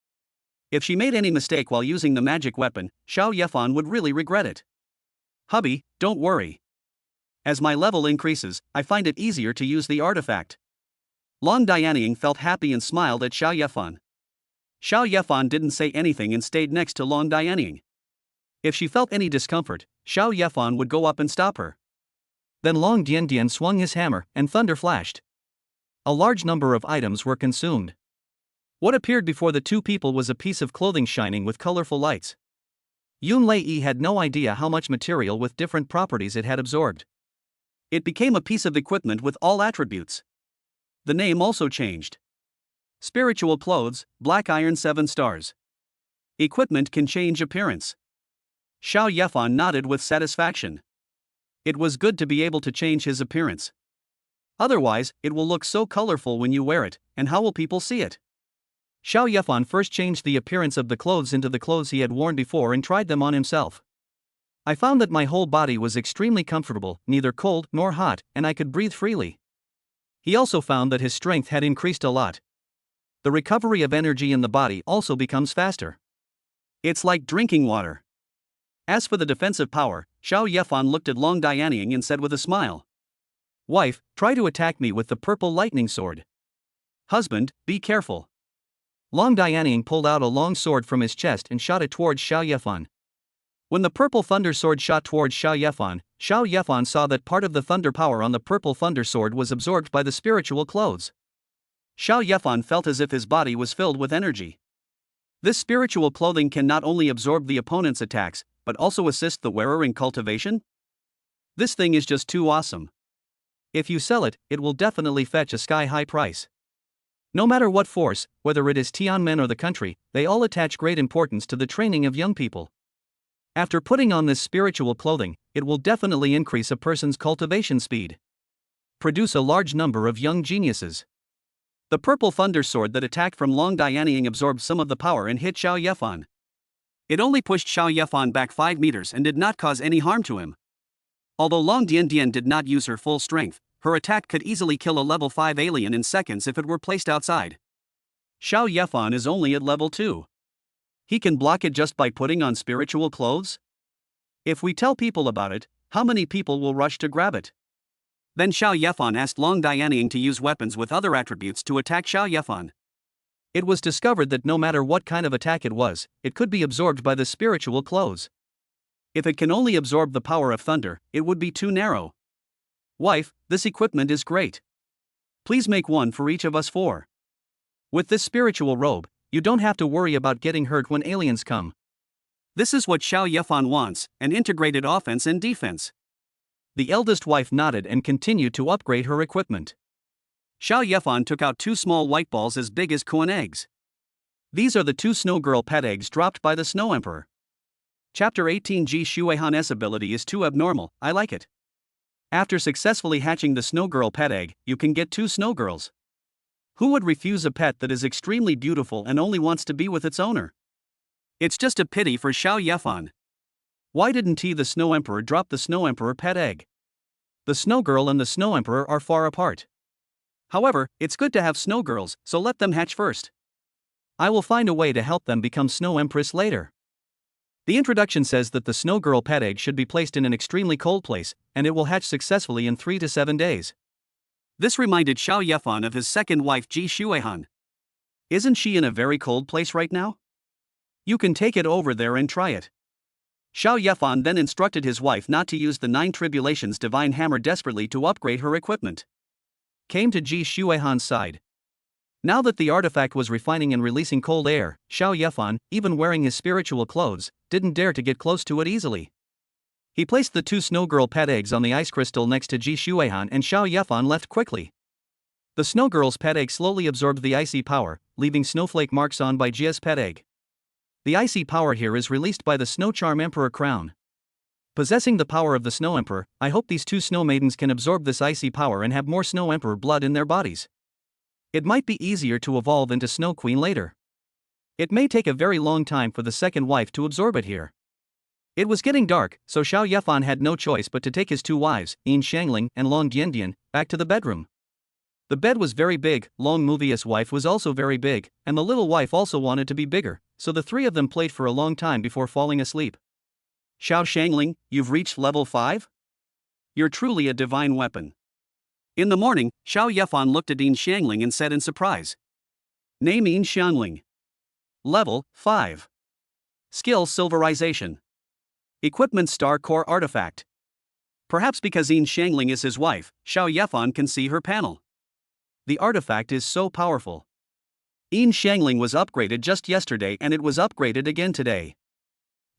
If she made any mistake while using the magic weapon, Xiao Yefan would really regret it. Hubby, don't worry. As my level increases, I find it easier to use the artifact. Long Dianying felt happy and smiled at Xiao Yefan. Xiao Yefan didn't say anything and stayed next to Long Dianying. If she felt any discomfort, Xiao Yefan would go up and stop her. Then Long Dian swung his hammer, and thunder flashed. A large number of items were consumed. What appeared before the two people was a piece of clothing shining with colorful lights. Yun Lei had no idea how much material with different properties it had absorbed. It became a piece of equipment with all attributes. The name also changed. Spiritual clothes, black iron 7 stars. Equipment can change appearance. Xiao Yefan nodded with satisfaction. It was good to be able to change his appearance. Otherwise, it will look so colorful when you wear it, and how will people see it? Xiao Yefan first changed the appearance of the clothes into the clothes he had worn before and tried them on himself. I found that my whole body was extremely comfortable, neither cold nor hot, and I could breathe freely. He also found that his strength had increased a lot. The recovery of energy in the body also becomes faster. It's like drinking water. As for the defensive power, Xiao Yefan looked at Long Dianying and said with a smile. Wife, try to attack me with the purple lightning sword. Husband, be careful. Long Dianying pulled out a long sword from his chest and shot it towards Xiao Yefan. When the purple thunder sword shot towards Xiao Yefan saw that part of the thunder power on the purple thunder sword was absorbed by the spiritual clothes. Xiao Yefan felt as if his body was filled with energy. This spiritual clothing can not only absorb the opponent's attacks, but also assist the wearer in cultivation? This thing is just too awesome. If you sell it, it will definitely fetch a sky-high price. No matter what force, whether it is Tianmen or the country, they all attach great importance to the training of young people. After putting on this spiritual clothing, it will definitely increase a person's cultivation speed. Produce a large number of young geniuses. The purple thunder sword that attacked from Long Dianying absorbed some of the power and hit Xiao Yefan. It only pushed Xiao Yefan back 5 meters and did not cause any harm to him. Although Long Dian did not use her full strength, her attack could easily kill a level 5 alien in seconds if it were placed outside. Xiao Yefan is only at level 2. He can block it just by putting on spiritual clothes? If we tell people about it, how many people will rush to grab it? Then Xiao Yefan asked Long Dianying to use weapons with other attributes to attack Xiao Yefan. It was discovered that no matter what kind of attack it was, it could be absorbed by the spiritual clothes. If it can only absorb the power of thunder, it would be too narrow. Wife, this equipment is great. Please make one for each of us 4. With this spiritual robe, you don't have to worry about getting hurt when aliens come. This is what Xiao Yefan wants, an integrated offense and defense. The eldest wife nodded and continued to upgrade her equipment. Xiao Yefan took out 2 small white balls as big as corn eggs. These are the 2 snow girl pet eggs dropped by the Snow Emperor. Chapter 18 Ji Shuihan's ability is too abnormal, I like it. After successfully hatching the snow girl pet egg, you can get 2 snow girls. Who would refuse a pet that is extremely beautiful and only wants to be with its owner? It's just a pity for Xiao Yefan. Why didn't he, the Snow Emperor, drop the Snow Emperor pet egg? The Snow Girl and the Snow Emperor are far apart. However, it's good to have snow girls, so let them hatch first. I will find a way to help them become Snow Empress later. The introduction says that the Snow Girl pet egg should be placed in an extremely cold place, and it will hatch successfully in 3 to 7 days. This reminded Xiao Yefan of his second wife Ji Shuihan. Isn't she in a very cold place right now? You can take it over there and try it. Xiao Yefan then instructed his wife not to use the 9 Tribulations divine hammer desperately to upgrade her equipment. Came to Ji Shuihan's side. Now that the artifact was refining and releasing cold air, Xiao Yefan, even wearing his spiritual clothes, didn't dare to get close to it easily. He placed the 2 snow girl pet eggs on the ice crystal next to Ji Shuihan, and Xiao Yefan left quickly. The snow girl's pet egg slowly absorbed the icy power, leaving snowflake marks on by Jia's pet egg. The icy power here is released by the Snow Charm Emperor crown. Possessing the power of the Snow Emperor, I hope these 2 snow maidens can absorb this icy power and have more Snow Emperor blood in their bodies. It might be easier to evolve into Snow Queen later. It may take a very long time for the second wife to absorb it here. It was getting dark, so Xiao Yefan had no choice but to take his 2 wives, Yin Shangling and Long Dian, back to the bedroom. The bed was very big, Long Movie's wife was also very big, and the little wife also wanted to be bigger, so the 3 of them played for a long time before falling asleep. Xiao Shangling, you've reached level 5? You're truly a divine weapon. In the morning, Xiao Yefan looked at Yin Shangling and said in surprise. Name Yin Shangling. Level 5. Skill Silverization. Equipment Star Core Artifact. Perhaps because Yin Shangling is his wife, Xiao Yefan can see her panel. The artifact is so powerful. Yin Shangling was upgraded just yesterday and it was upgraded again today.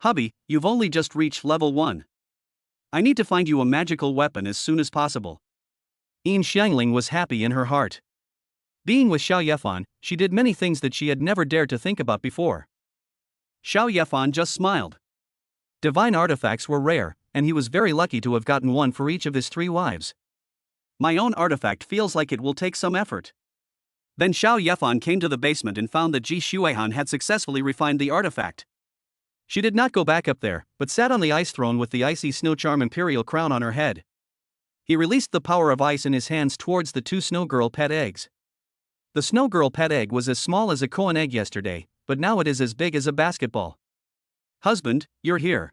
Hubby, you've only just reached level 1. I need to find you a magical weapon as soon as possible. Yin Shangling was happy in her heart. Being with Xiao Yefan, she did many things that she had never dared to think about before. Xiao Yefan just smiled. Divine artifacts were rare, and he was very lucky to have gotten one for each of his 3 wives. My own artifact feels like it will take some effort. Then Xiao Yefan came to the basement and found that Ji Shuihan had successfully refined the artifact. She did not go back up there, but sat on the ice throne with the icy snow charm imperial crown on her head. He released the power of ice in his hands towards the 2 snow girl pet eggs. The snow girl pet egg was as small as a koan egg yesterday, but now it is as big as a basketball. Husband, you're here.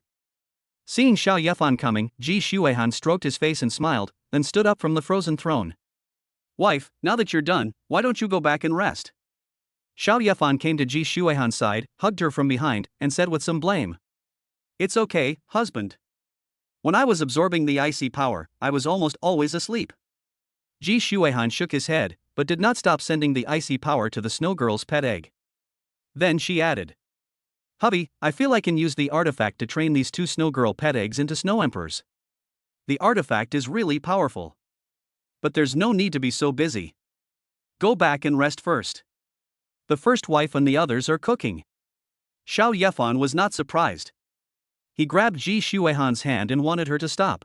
Seeing Xiao Yefan coming, Ji Shuihan stroked his face and smiled, then stood up from the frozen throne. Wife, now that you're done, why don't you go back and rest? Xiao Yefan came to Ji Shuihan's side, hugged her from behind, and said with some blame. It's okay, husband. When I was absorbing the icy power, I was almost always asleep. Ji Shuehan shook his head, but did not stop sending the icy power to the snow girl's pet egg. Then she added, "Hubby, I feel I can use the artifact to train these two snow girl pet eggs into snow emperors. The artifact is really powerful. But there's no need to be so busy. Go back and rest first. The first wife and the others are cooking." Xiao Yefan was not surprised. He grabbed Ji Shuehan's hand and wanted her to stop.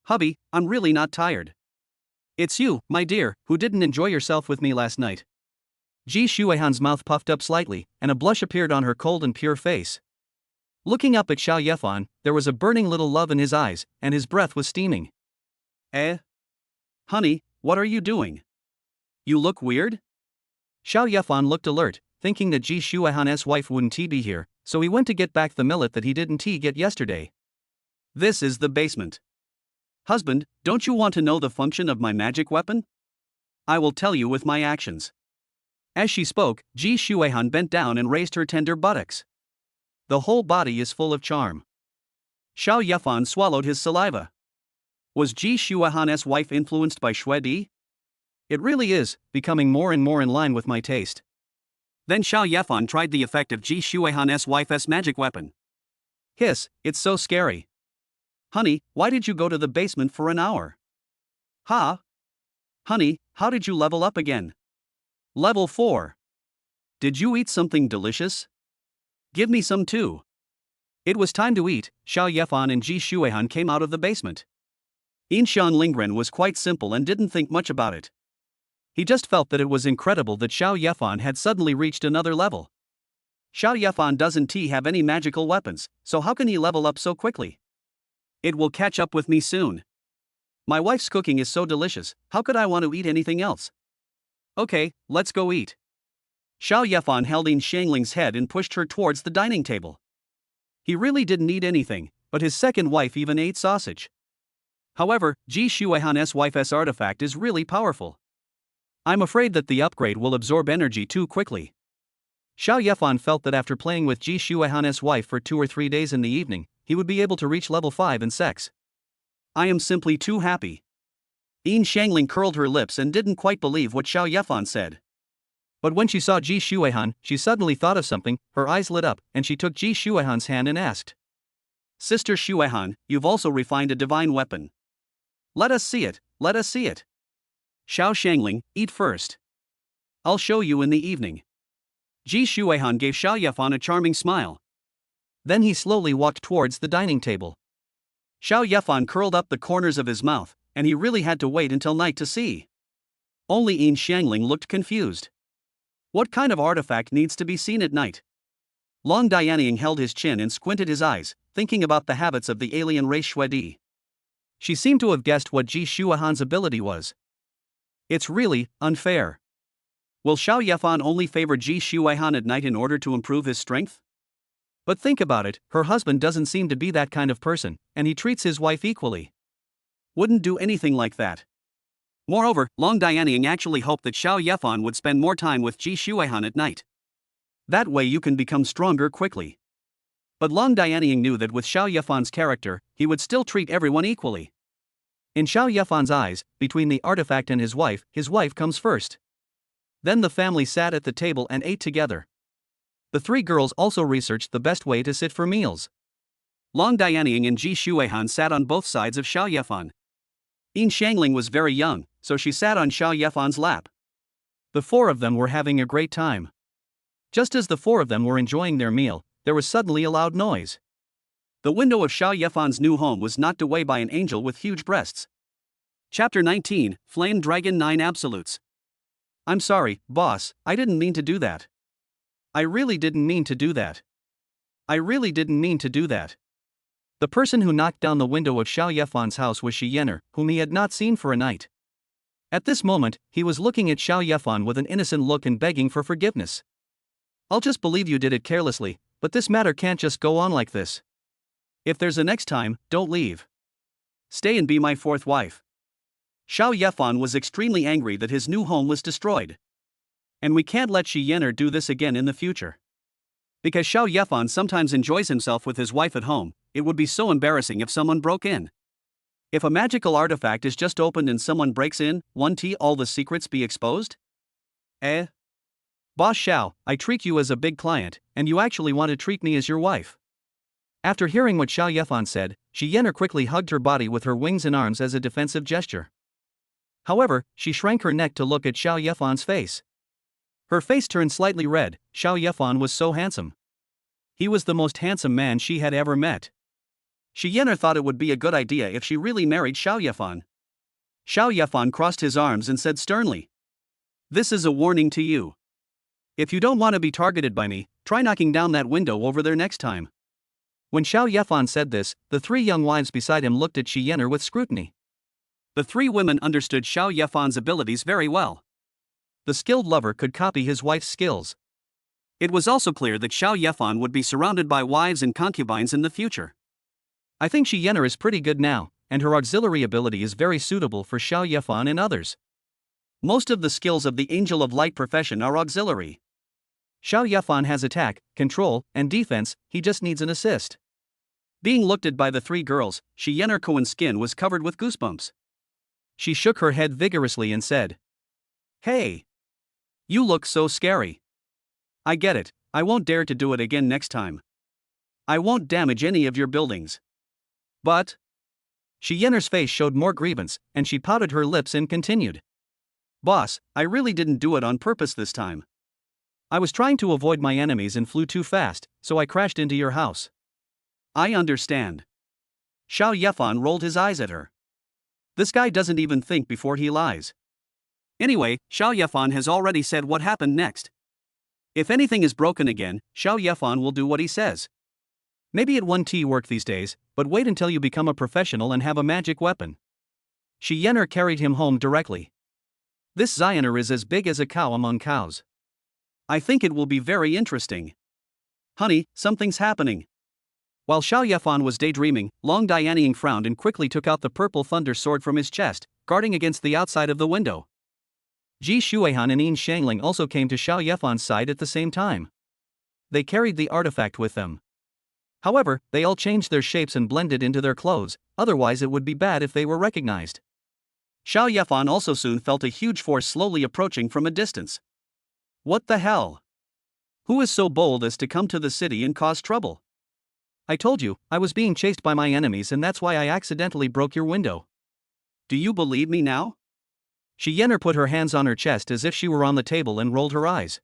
"Hubby, I'm really not tired. It's you, my dear, who didn't enjoy yourself with me last night." Ji Shuehan's mouth puffed up slightly, and a blush appeared on her cold and pure face. Looking up at Xiao Yefan, there was a burning little love in his eyes, and his breath was steaming. Honey, what are you doing? You look weird?" Xiao Yefan looked alert, thinking that Ji Shuehan's wife wouldn't be here, so he went to get back the millet that he didn't get yesterday. "This is the basement. Husband, don't you want to know the function of my magic weapon? I will tell you with my actions." As she spoke, Ji Shuehan bent down and raised her tender buttocks. The whole body is full of charm. Xiao Yefan swallowed his saliva. Was Ji Shuehan's wife influenced by Xue Di? It really is, becoming more and more in line with my taste. Then Xiao Yefan tried the effect of Ji Shuehan's wife's magic weapon. Hiss, it's so scary. Honey, why did you go to the basement for an hour? Ha? Honey, how did you level up again? Level 4. Did you eat something delicious? Give me some too. It was time to eat. Xiao Yefan and Ji Shuehan came out of the basement. Yinshan Lingren was quite simple and didn't think much about it. He just felt that it was incredible that Xiao Yefan had suddenly reached another level. Xiao Yefan doesn't have any magical weapons, so how can he level up so quickly? It will catch up with me soon. My wife's cooking is so delicious, how could I want to eat anything else? Okay, let's go eat. Xiao Yefan held in Shangling's head and pushed her towards the dining table. He really didn't eat anything, but his second wife even ate sausage. However, Ji Shuehan's wife's artifact is really powerful. I'm afraid that the upgrade will absorb energy too quickly. Xiao Yefan felt that after playing with Ji Shuehan's wife for 2 or 3 days in the evening, he would be able to reach level 5 in sex. I am simply too happy. Yin Shangling curled her lips and didn't quite believe what Xiao Yefan said. But when she saw Ji Shuehan, she suddenly thought of something, her eyes lit up, and she took Ji Shuehan's hand and asked, "Sister Shuehan, you've also refined a divine weapon. Let us see it, let us see it." Xiao Shangling, eat first. I'll show you in the evening. Ji Shuehan gave Xiao Yefan a charming smile. Then he slowly walked towards the dining table. Xiao Yefan curled up the corners of his mouth, and he really had to wait until night to see. Only Yin Shangling looked confused. What kind of artifact needs to be seen at night? Long Dianying held his chin and squinted his eyes, thinking about the habits of the alien race Xue Di. She seemed to have guessed what Ji Shuehan's ability was. It's really unfair. Will Xiao Yefan only favor Ji Shuehan at night in order to improve his strength? But think about it, her husband doesn't seem to be that kind of person, and he treats his wife equally. Wouldn't do anything like that. Moreover, Long Dianying actually hoped that Xiao Yefan would spend more time with Ji Shuehan at night. That way you can become stronger quickly. But Long Dianying knew that with Xiao Yefan's character, he would still treat everyone equally. In Xiao Yefan's eyes, between the artifact and his wife comes first. Then the family sat at the table and ate together. The 3 girls also researched the best way to sit for meals. Long Dianying and Ji Shuehan sat on both sides of Xiao Yefan. Yin Shangling was very young, so she sat on Xiao Yefan's lap. The 4 of them were having a great time. Just as the 4 of them were enjoying their meal, there was suddenly a loud noise. The window of Xiao Yefan's new home was knocked away by an angel with huge breasts. Chapter 19, Flame Dragon 9 Absolutes. I'm sorry, boss, I didn't mean to do that. I really didn't mean to do that. I really didn't mean to do that. The person who knocked down the window of Xiao Yefan's house was Shi Yener, whom he had not seen for a night. At this moment, he was looking at Xiao Yefan with an innocent look and begging for forgiveness. I'll just believe you did it carelessly, but this matter can't just go on like this. If there's a next time, don't leave. Stay and be my 4th wife. Xiao Yefan was extremely angry that his new home was destroyed. And we can't let Shi Yener do this again in the future. Because Xiao Yefan sometimes enjoys himself with his wife at home, it would be so embarrassing if someone broke in. If a magical artifact is just opened and someone breaks in, won't all the secrets be exposed? Eh? Boss Xiao, I treat you as a big client, and you actually want to treat me as your wife. After hearing what Xiao Yefan said, Shi Yener quickly hugged her body with her wings and arms as a defensive gesture. However, she shrank her neck to look at Xiao Yefan's face. Her face turned slightly red. Xiao Yefan was so handsome. He was the most handsome man she had ever met. Shi Yener thought it would be a good idea if she really married Xiao Yefan. Xiao Yefan crossed his arms and said sternly, "This is a warning to you. If you don't want to be targeted by me, try knocking down that window over there next time." When Xiao Yefan said this, the three young wives beside him looked at Shi Yener with scrutiny. The three women understood Xiao Yefan's abilities very well. The skilled lover could copy his wife's skills. It was also clear that Xiao Yefan would be surrounded by wives and concubines in the future. I think Shi Yener is pretty good now, and her auxiliary ability is very suitable for Xiao Yefan and others. Most of the skills of the Angel of Light profession are auxiliary. Xiao Yefan has attack, control, and defense, he just needs an assist. Being looked at by the three girls, Shi Yener Koan's skin was covered with goosebumps. She shook her head vigorously and said, "Hey! You look so scary. I get it, I won't dare to do it again next time. I won't damage any of your buildings. But..." Shi Yener's face showed more grievance, and she pouted her lips and continued. "Boss, I really didn't do it on purpose this time. I was trying to avoid my enemies and flew too fast, so I crashed into your house." "I understand." Xiao Yefan rolled his eyes at her. This guy doesn't even think before he lies. Anyway, Xiao Yefan has already said what happened next. If anything is broken again, Xiao Yefan will do what he says. Maybe it won't work these days, but wait until you become a professional and have a magic weapon. Shi Yener carried him home directly. This Zioner is as big as a cow among cows. I think it will be very interesting. Honey, something's happening. While Xiao Yefan was daydreaming, Long Dianying frowned and quickly took out the purple thunder sword from his chest, guarding against the outside of the window. Ji Shuihan and Yin Shangling also came to Xiao Yefan's side at the same time. They carried the artifact with them. However, they all changed their shapes and blended into their clothes, otherwise it would be bad if they were recognized. Xiao Yefan also soon felt a huge force slowly approaching from a distance. What the hell? Who is so bold as to come to the city and cause trouble? I told you, I was being chased by my enemies and that's why I accidentally broke your window. Do you believe me now? Shi Yener put her hands on her chest as if she were on the table and rolled her eyes.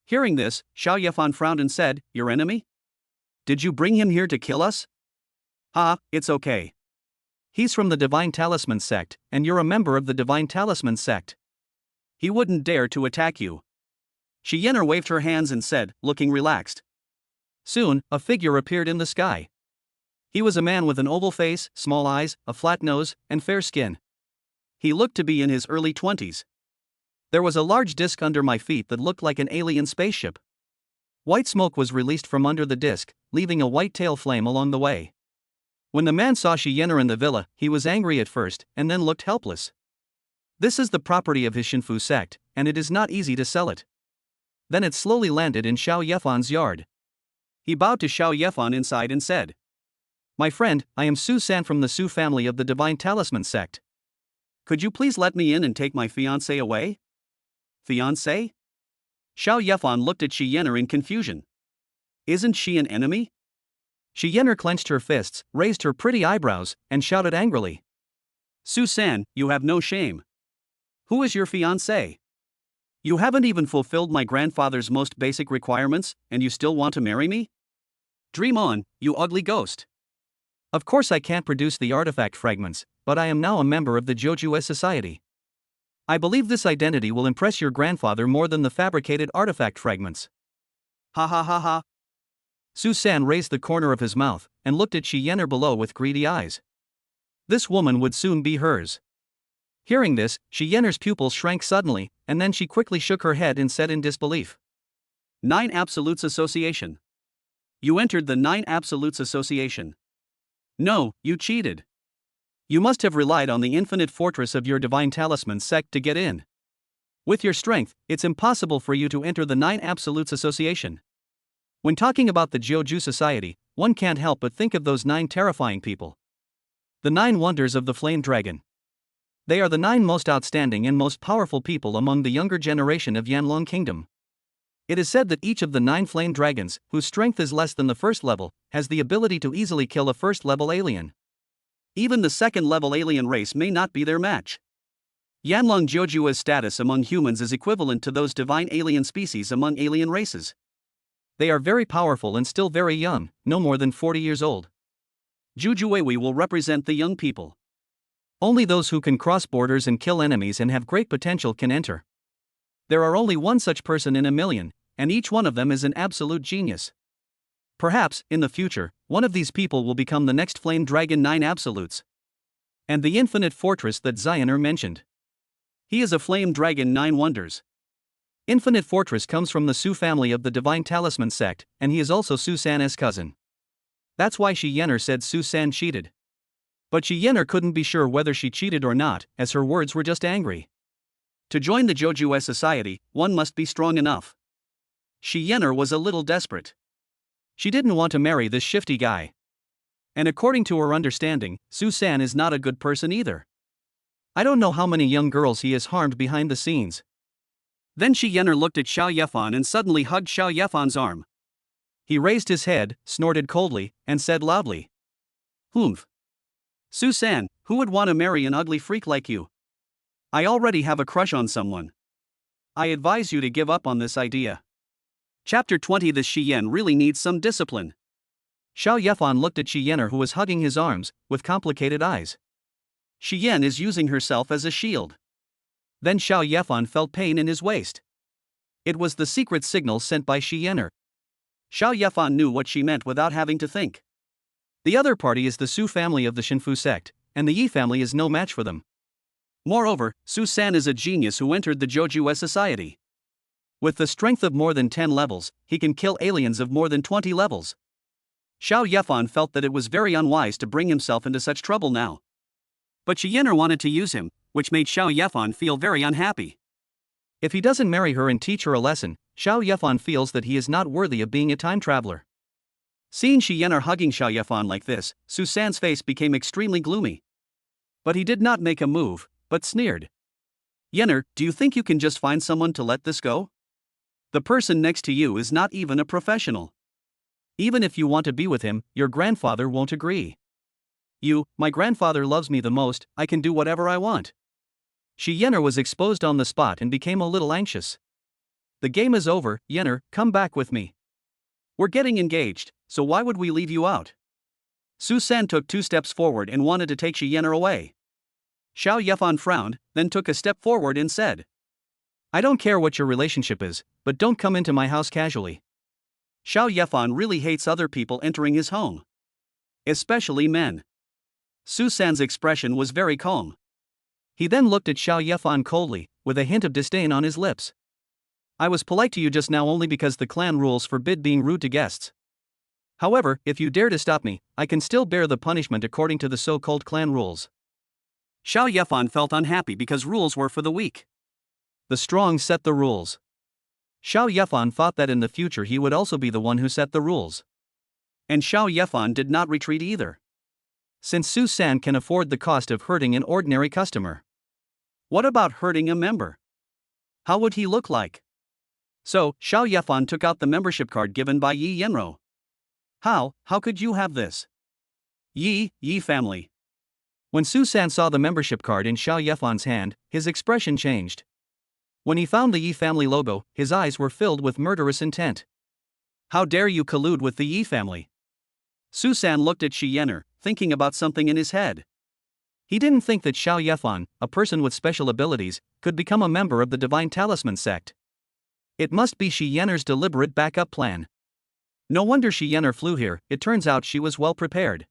Hearing this, Xiao Yefan frowned and said, "Your enemy? Did you bring him here to kill us?" It's okay. He's from the Divine Talisman sect, and you're a member of the Divine Talisman sect. He wouldn't dare to attack you. Shi Yener waved her hands and said, looking relaxed. Soon, a figure appeared in the sky. He was a man with an oval face, small eyes, a flat nose, and fair skin. He looked to be in his early 20s. There was a large disc under my feet that looked like an alien spaceship. White smoke was released from under the disc, leaving a white tail flame along the way. When the man saw Shi Yener in the villa, he was angry at first, and then looked helpless. This is the property of his Shinfu sect, and it is not easy to sell it. Then it slowly landed in Xiao Yefan's yard. He bowed to Xiao Yefan inside and said, "My friend, I am Su San from the Su family of the Divine Talisman sect. Could you please let me in and take my fiancée away?" "Fiancée?" Xiao Yefan looked at Shi Yener in confusion. Isn't she an enemy? Shi Yener clenched her fists, raised her pretty eyebrows, and shouted angrily. "Su San, you have no shame. Who is your fiancée? You haven't even fulfilled my grandfather's most basic requirements, and you still want to marry me? Dream on, you ugly ghost." Of course I can't produce the artifact fragments, but I am now a member of the Joju Society. I believe this identity will impress your grandfather more than the fabricated artifact fragments. Ha ha ha ha. Su San raised the corner of his mouth, and looked at Shi Yener below with greedy eyes. This woman would soon be hers. Hearing this, Shi Yener's pupils shrank suddenly, and then she quickly shook her head and said in disbelief. 9 Absolutes Association. You entered the 9 Absolutes Association. No, you cheated. You must have relied on the infinite fortress of your Divine Talisman sect to get in. With your strength, it's impossible for you to enter the 9 Absolutes Association. When talking about the Jiuju society, one can't help but think of those 9 terrifying people. The 9 wonders of the Flame Dragon. They are the 9 most outstanding and most powerful people among the younger generation of Yanlong Kingdom. It is said that each of the 9 flame dragons, whose strength is less than the first level, has the ability to easily kill a first-level alien. Even the second-level alien race may not be their match. Yanlong Jiuju's status among humans is equivalent to those divine alien species among alien races. They are very powerful and still very young, no more than 40 years old. Jujuewi will represent the young people. Only those who can cross borders and kill enemies and have great potential can enter. There are only one such person in a million, and each one of them is an absolute genius. Perhaps, in the future, one of these people will become the next Flame Dragon 9 Absolutes. And the infinite fortress that Zioner mentioned. He is a Flame Dragon 9 Wonders. Infinite Fortress comes from the Su family of the Divine Talisman sect, and he is also Su San's cousin. That's why Shi Yener said Su San cheated. But Shi Yener couldn't be sure whether she cheated or not, as her words were just angry. To join the Jiuju society, one must be strong enough. Shi Yener was a little desperate. She didn't want to marry this shifty guy. And according to her understanding, Su San is not a good person either. I don't know how many young girls he has harmed behind the scenes. Then Shi Yener looked at Xiao Yefan and suddenly hugged Xiao Yefan's arm. He raised his head, snorted coldly, and said loudly, "Humph. Su San, who would want to marry an ugly freak like you? I already have a crush on someone. I advise you to give up on this idea." Chapter 20. This Shi Yen really needs some discipline. Xiao Yefan looked at Shi Yener, who was hugging his arms, with complicated eyes. Shi Yen is using herself as a shield. Then Xiao Yefan felt pain in his waist. It was the secret signal sent by Shi Yener. Xiao Yefan knew what she meant without having to think. The other party is the Su family of the Shinfu sect, and the Yi family is no match for them. Moreover, Su San is a genius who entered the Jiuju society. With the strength of more than 10 levels, he can kill aliens of more than 20 levels. Xiao Yefan felt that it was very unwise to bring himself into such trouble now. But Shi Yener wanted to use him, which made Xiao Yefan feel very unhappy. If he doesn't marry her and teach her a lesson, Xiao Yefan feels that he is not worthy of being a time traveler. Seeing Shi Yener hugging Xiao Yefan like this, Su San's face became extremely gloomy. But he did not make a move, but sneered. "Yener, do you think you can just find someone to let this go? The person next to you is not even a professional. Even if you want to be with him, your grandfather won't agree. My grandfather loves me the most, I can do whatever I want." Shi Yener was exposed on the spot and became a little anxious. "The game is over, Yener, come back with me. We're getting engaged, so why would we leave you out?" Su San took 2 steps forward and wanted to take Shi Yener away. Xiao Yefan frowned, then took a step forward and said, "I don't care what your relationship is, but don't come into my house casually." Xiao Yefan really hates other people entering his home. Especially men. Su San's expression was very calm. He then looked at Xiao Yefan coldly, with a hint of disdain on his lips. "I was polite to you just now only because the clan rules forbid being rude to guests. However, if you dare to stop me, I can still bear the punishment according to the so-called clan rules." Xiao Yefan felt unhappy because rules were for the weak. The strong set the rules. Xiao Yefan thought that in the future he would also be the one who set the rules. And Xiao Yefan did not retreat either. Since Su San can afford the cost of hurting an ordinary customer. What about hurting a member? How would he look like? So, Xiao Yefan took out the membership card given by Yi Yenro. How could you have this? Yi family. When Su San saw the membership card in Xiao Yefan's hand, his expression changed. When he found the Yi family logo, his eyes were filled with murderous intent. How dare you collude with the Yi family? Su San looked at Shi Yener, thinking about something in his head. He didn't think that Xiao Yefan, a person with special abilities, could become a member of the Divine Talisman sect. It must be Shi Yener's deliberate backup plan. No wonder Shi Yener flew here, it turns out she was well prepared.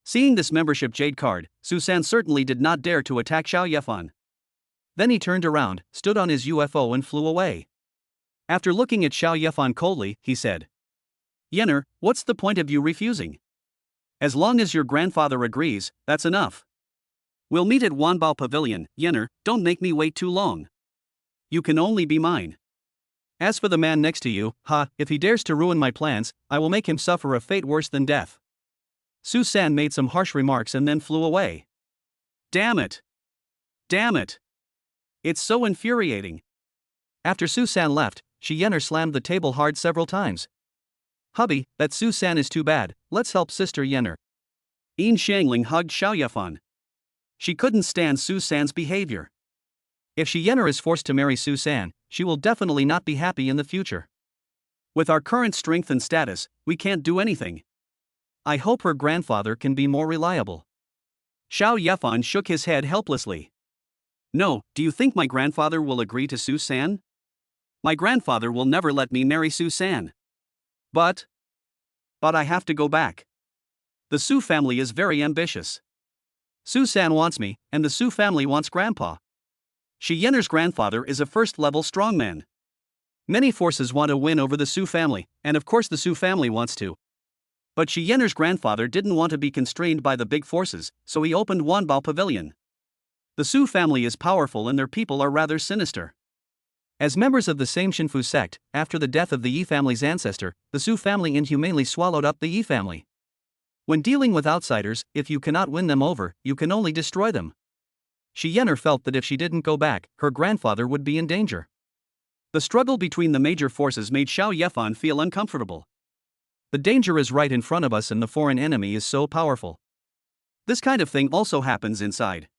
Seeing this membership jade card, Su San certainly did not dare to attack Xiao Yefan. Then he turned around, stood on his UFO and flew away. After looking at Xiao Yefan coldly, he said, "Yener, what's the point of you refusing? As long as your grandfather agrees, that's enough. We'll meet at Wanbao Pavilion, Yener, don't make me wait too long. You can only be mine." As for the man next to you, if he dares to ruin my plans, I will make him suffer a fate worse than death. Su San made some harsh remarks and then flew away. Damn it! Damn it! It's so infuriating. After Su San left, Shi Yener slammed the table hard several times. Hubby, that Su San is too bad, let's help Sister Yener. Yin Xiangling hugged Xiao Yefan. She couldn't stand Su San's behavior. If Shi Yener is forced to marry Su San, she will definitely not be happy in the future. With our current strength and status, we can't do anything. I hope her grandfather can be more reliable. Xiao Yefan shook his head helplessly. No, do you think my grandfather will agree to Su San? My grandfather will never let me marry Su San. But I have to go back. The Su family is very ambitious. Su San wants me, and the Su family wants Grandpa. Shi Yener's grandfather is a first-level strongman. Many forces want to win over the Su family, and of course the Su family wants to. But Shi Yener's grandfather didn't want to be constrained by the big forces, so he opened Wanbao Pavilion. The Su family is powerful and their people are rather sinister. As members of the same Shinfu sect, after the death of the Yi family's ancestor, the Su family inhumanely swallowed up the Yi family. When dealing with outsiders, if you cannot win them over, you can only destroy them. Shi Yener felt that if she didn't go back, her grandfather would be in danger. The struggle between the major forces made Xiao Yefan feel uncomfortable. The danger is right in front of us and the foreign enemy is so powerful. This kind of thing also happens inside.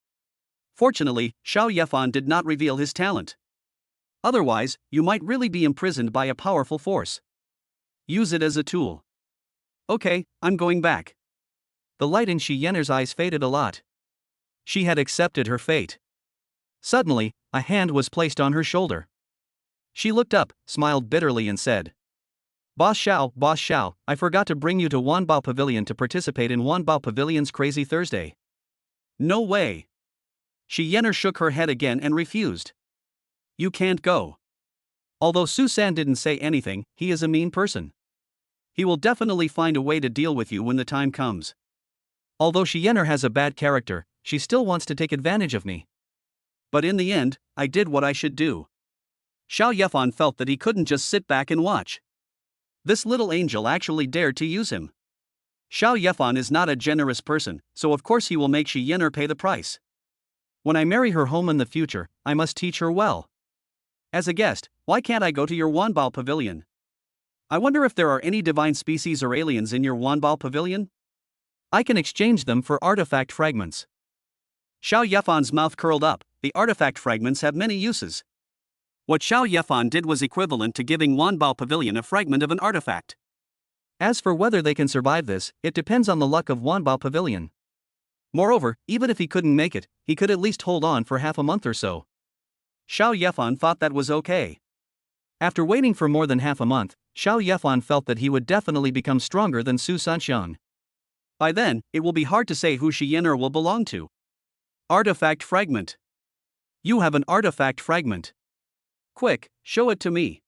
Fortunately, Xiao Yefan did not reveal his talent. Otherwise, you might really be imprisoned by a powerful force. Use it as a tool. Okay, I'm going back. The light in Shi Yener's eyes faded a lot. She had accepted her fate. Suddenly, a hand was placed on her shoulder. She looked up, smiled bitterly and said, Boss Xiao, I forgot to bring you to Wanbao Pavilion to participate in Wanbao Pavilion's Crazy Thursday. No way. Shi Yener shook her head again and refused. You can't go. Although Su San didn't say anything, he is a mean person. He will definitely find a way to deal with you when the time comes. Although Shi Yener has a bad character, she still wants to take advantage of me. But in the end, I did what I should do. Xiao Yefan felt that he couldn't just sit back and watch. This little angel actually dared to use him. Xiao Yefan is not a generous person, so of course he will make Shi Yener pay the price. When I marry her home in the future, I must teach her well. As a guest, why can't I go to your Wanbao Pavilion? I wonder if there are any divine species or aliens in your Wanbao Pavilion? I can exchange them for artifact fragments. Xiao Yefan's mouth curled up. The artifact fragments have many uses. What Xiao Yefan did was equivalent to giving Wanbao Pavilion a fragment of an artifact. As for whether they can survive this, it depends on the luck of Wanbao Pavilion. Moreover, even if he couldn't make it, he could at least hold on for half a month or so. Xiao Yefan thought that was okay. After waiting for more than half a month, Xiao Yefan felt that he would definitely become stronger than Su Sanxiang. By then, it will be hard to say who Shi Yener will belong to. Artifact fragment. You have an artifact fragment. Quick, show it to me.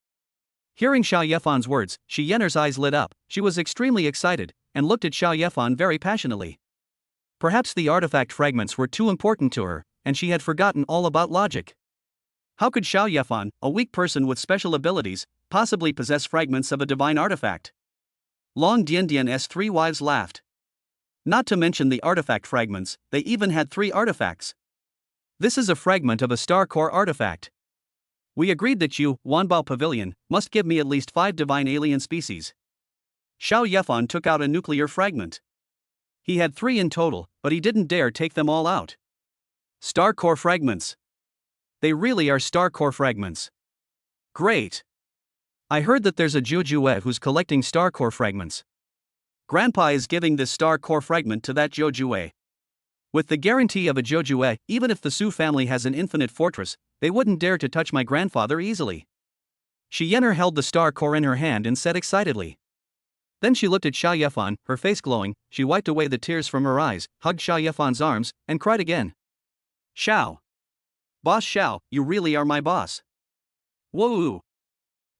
Hearing Xiao Yefan's words, Shi Yener's eyes lit up. She was extremely excited, and looked at Xiao Yefan very passionately. Perhaps the artifact fragments were too important to her, and she had forgotten all about logic. How could Xiao Yefan, a weak person with special abilities, possibly possess fragments of a divine artifact? Long Diandian's three wives laughed. Not to mention the artifact fragments, they even had 3 artifacts. This is a fragment of a star core artifact. We agreed that you, Wanbao Pavilion, must give me at least 5 divine alien species. Xiao Yefan took out a nuclear fragment. He had 3 in total, but he didn't dare take them all out. Star core fragments. They really are star core fragments. Great. I heard that there's a Jiujue who's collecting star core fragments. Grandpa is giving this star core fragment to that Jiujue. With the guarantee of a Jiujue, even if the Su family has an infinite fortress, they wouldn't dare to touch my grandfather easily. Shi Yener held the star core in her hand and said excitedly. Then she looked at Xiao Yefan, her face glowing. She wiped away the tears from her eyes, hugged Xiao Yefan's arms, and cried again. Xiao. Boss Xiao, you really are my boss. Whoa.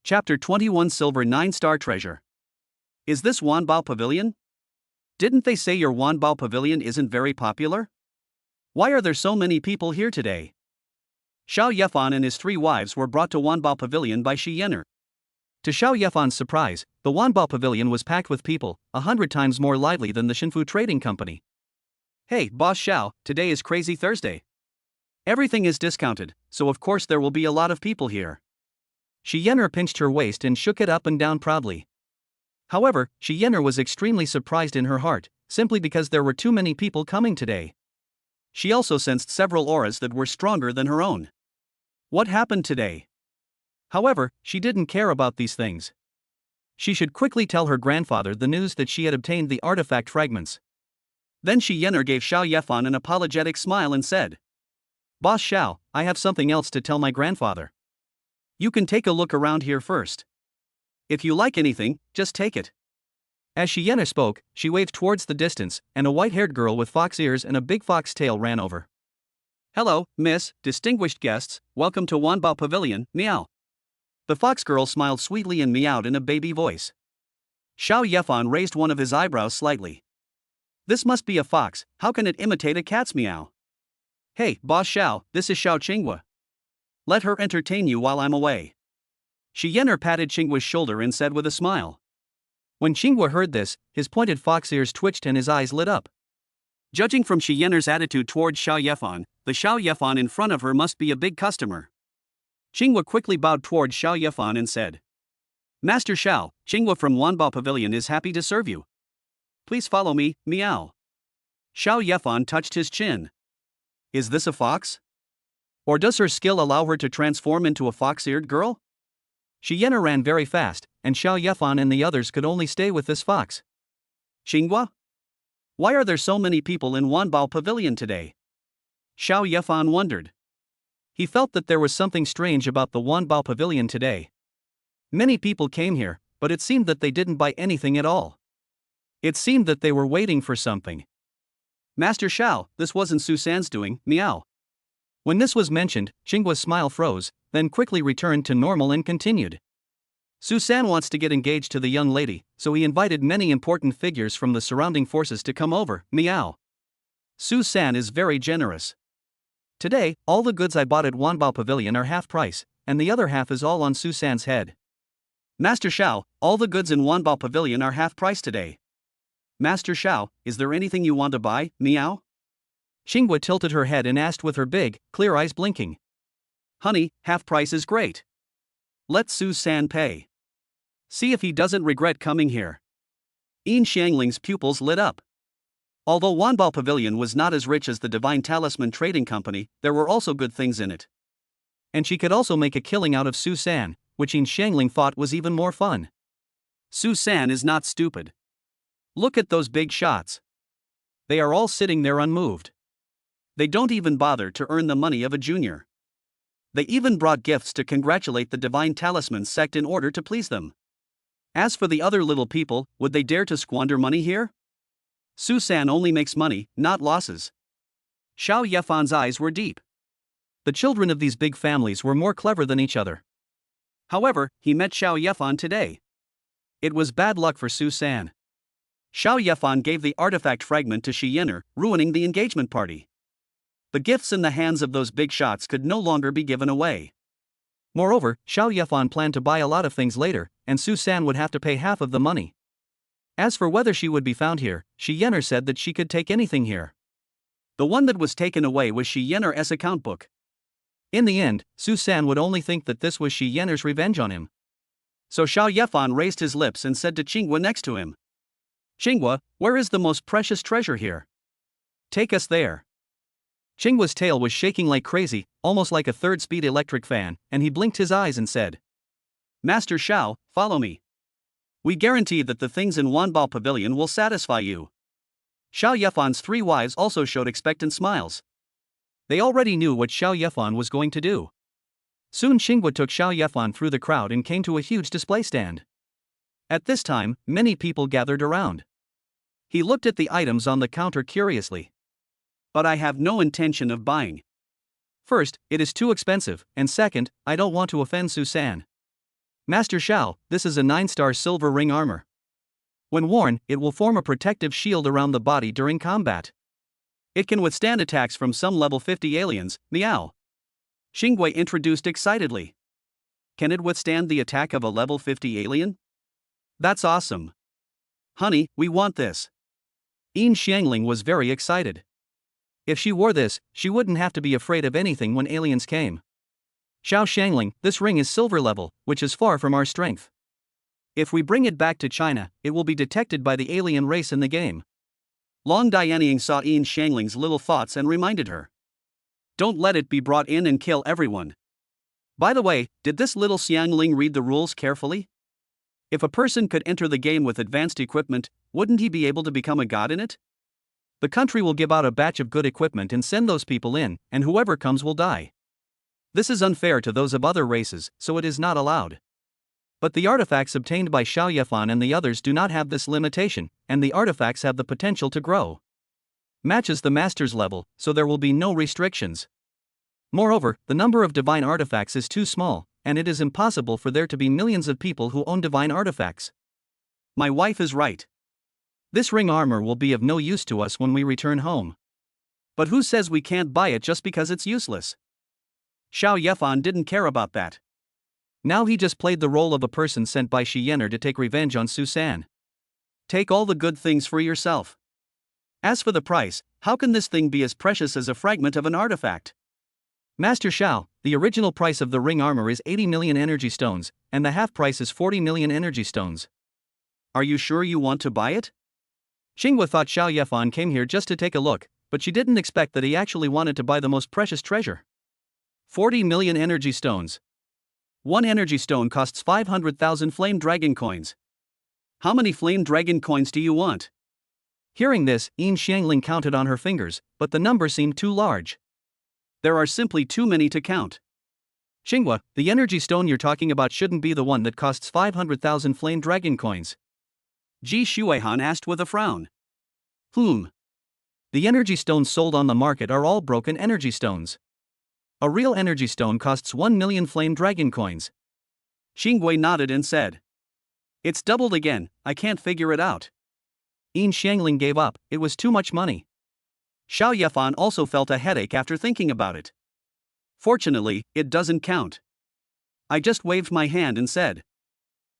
Chapter 21 Silver 9-Star Treasure. Is this Wanbao Pavilion? Didn't they say your Wanbao Pavilion isn't very popular? Why are there so many people here today? Xiao Yefan and his 3 wives were brought to Wanbao Pavilion by Shi Yener. To Xiao Yefan's surprise, the Wanbao Pavilion was packed with people, 100 times more lively than the Shinfu Trading Company. Hey, Boss Xiao, today is Crazy Thursday. Everything is discounted, so of course there will be a lot of people here. Shi Yen'er pinched her waist and shook it up and down proudly. However, Shi Yen'er was extremely surprised in her heart, simply because there were too many people coming today. She also sensed several auras that were stronger than her own. What happened today? However, she didn't care about these things. She should quickly tell her grandfather the news that she had obtained the artifact fragments. Then Shi Yen'er gave Xiao Yefan an apologetic smile and said, Boss Xiao, I have something else to tell my grandfather. You can take a look around here first. If you like anything, just take it. As Shi Yen'er spoke, she waved towards the distance, and a white-haired girl with fox ears and a big fox tail ran over. Hello, miss, distinguished guests, welcome to Wanbao Pavilion, meow. The fox girl smiled sweetly and meowed in a baby voice. Xiao Yefan raised one of his eyebrows slightly. This must be a fox, how can it imitate a cat's meow? Hey, Boss Xiao, this is Xiao Qinghua. Let her entertain you while I'm away. Shi Yen'er patted Qinghua's shoulder and said with a smile. When Qinghua heard this, his pointed fox ears twitched and his eyes lit up. Judging from Shi Yen'er's attitude towards Xiao Yefan, the Xiao Yefan in front of her must be a big customer. Qinghua quickly bowed towards Xiao Yefan and said, Master Xiao, Qinghua from Wanbao Pavilion is happy to serve you. Please follow me, meow. Xiao Yefan touched his chin. Is this a fox? Or does her skill allow her to transform into a fox-eared girl? Shi Yen'er ran very fast, and Xiao Yefan and the others could only stay with this fox. Qinghua? Why are there so many people in Wanbao Pavilion today? Xiao Yefan wondered. He felt that there was something strange about the Wanbao Pavilion today. Many people came here, but it seemed that they didn't buy anything at all. It seemed that they were waiting for something. Master Xiao, this wasn't Susan's doing, meow. When this was mentioned, Qinghua's smile froze, then quickly returned to normal and continued. Susan wants to get engaged to the young lady, so he invited many important figures from the surrounding forces to come over, meow. Susan is very generous. Today, all the goods I bought at Wanbao Pavilion are half price, and the other half is all on Susan's head. Master Xiao, all the goods in Wanbao Pavilion are half price today. Master Xiao, is there anything you want to buy, meow? Qinghua tilted her head and asked with her big, clear eyes blinking. Honey, half price is great. Let Susan pay. See if he doesn't regret coming here. Yin Xiangling's pupils lit up. Although Wanbao Pavilion was not as rich as the Divine Talisman Trading Company, there were also good things in it. And she could also make a killing out of Susan, which Yin Xiangling thought was even more fun. Susan is not stupid. Look at those big shots. They are all sitting there unmoved. They don't even bother to earn the money of a junior. They even brought gifts to congratulate the Divine Talisman sect in order to please them. As for the other little people, would they dare to squander money here? Susan only makes money, not losses. Xiao Yefan's eyes were deep. The children of these big families were more clever than each other. However, he met Xiao Yefan today. It was bad luck for Susan. Xiao Yefan gave the artifact fragment to Shi Yen'er, ruining the engagement party. The gifts in the hands of those big shots could no longer be given away. Moreover, Xiao Yefan planned to buy a lot of things later, and Susan would have to pay half of the money. As for whether she would be found here, Shi Yen'er said that she could take anything here. The one that was taken away was Shi Yen'er's account book. In the end, Susan would only think that this was Shi Yen'er's revenge on him. So Xiao Yefan raised his lips and said to Qinghua next to him, Qinghua, where is the most precious treasure here? Take us there. Qinghua's tail was shaking like crazy, almost like a third-speed electric fan, and he blinked his eyes and said, Master Xiao, follow me. We guarantee that the things in Wanbao Pavilion will satisfy you. Xiao Yefan's three wives also showed expectant smiles. They already knew what Xiao Yefan was going to do. Soon Qinghua took Xiao Yefan through the crowd and came to a huge display stand. At this time, many people gathered around. He looked at the items on the counter curiously. But I have no intention of buying. First, it is too expensive, and second, I don't want to offend Susan. Master Xiao, this is a 9-star silver ring armor. When worn, it will form a protective shield around the body during combat. It can withstand attacks from some level 50 aliens, meow. Qinghua introduced excitedly. Can it withstand the attack of a level 50 alien? That's awesome. Honey, we want this. Yin Xiangling was very excited. If she wore this, she wouldn't have to be afraid of anything when aliens came. Xiao Xiangling, this ring is silver level, which is far from our strength. If we bring it back to China, it will be detected by the alien race in the game. Long Dianying saw Yin Xiangling's little thoughts and reminded her. Don't let it be brought in and kill everyone. By the way, did this little Xiangling read the rules carefully? If a person could enter the game with advanced equipment, wouldn't he be able to become a god in it? The country will give out a batch of good equipment and send those people in, and whoever comes will die. This is unfair to those of other races, so it is not allowed. But the artifacts obtained by Xiao Yefan and the others do not have this limitation, and the artifacts have the potential to grow. Matches the master's level, so there will be no restrictions. Moreover, the number of divine artifacts is too small, and it is impossible for there to be millions of people who own divine artifacts. My wife is right. This ring armor will be of no use to us when we return home. But who says we can't buy it just because it's useless? Xiao Yefan didn't care about that. Now he just played the role of a person sent by Shi Yener to take revenge on Susan. Take all the good things for yourself. As for the price, how can this thing be as precious as a fragment of an artifact? Master Xiao, the original price of the ring armor is 80 million energy stones, and the half price is 40 million energy stones. Are you sure you want to buy it? Xinghua thought Xiao Yefan came here just to take a look, but she didn't expect that he actually wanted to buy the most precious treasure. 40 million energy stones. One energy stone costs 500,000 flame dragon coins. How many flame dragon coins do you want? Hearing this, Yin Xiangling counted on her fingers, but the number seemed too large. There are simply too many to count. Xinghua, the energy stone you're talking about shouldn't be the one that costs 500,000 flame dragon coins. Ji Shuihan asked with a frown. The energy stones sold on the market are all broken energy stones. A real energy stone costs 1 million flame dragon coins. Xingwei nodded and said. It's doubled again, I can't figure it out. Yin Xiangling gave up, it was too much money. Xiao Yefan also felt a headache after thinking about it. Fortunately, it doesn't count. I just waved my hand and said.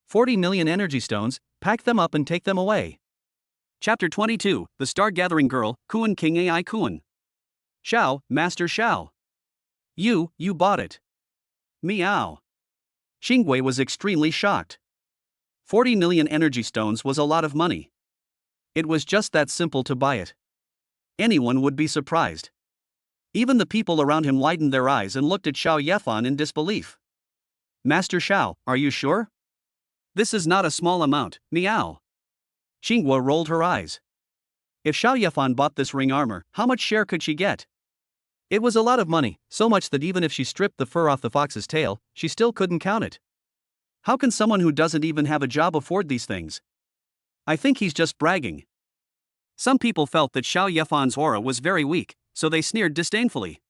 40 million energy stones, pack them up and take them away. Chapter 22, The Star-Gathering Girl, Kuan King Ai Kuan. Xiao, Master Xiao. You bought it. Meow. Xingwei was extremely shocked. 40 million energy stones was a lot of money. It was just that simple to buy it. Anyone would be surprised. Even the people around him widened their eyes and looked at Xiao Yefan in disbelief. Master Xiao, are you sure? This is not a small amount, meow. Xinghua rolled her eyes. If Xiao Yefan bought this ring armor, how much share could she get? It was a lot of money, so much that even if she stripped the fur off the fox's tail, she still couldn't count it. How can someone who doesn't even have a job afford these things? I think he's just bragging. Some people felt that Xiao Yefan's aura was very weak, so they sneered disdainfully.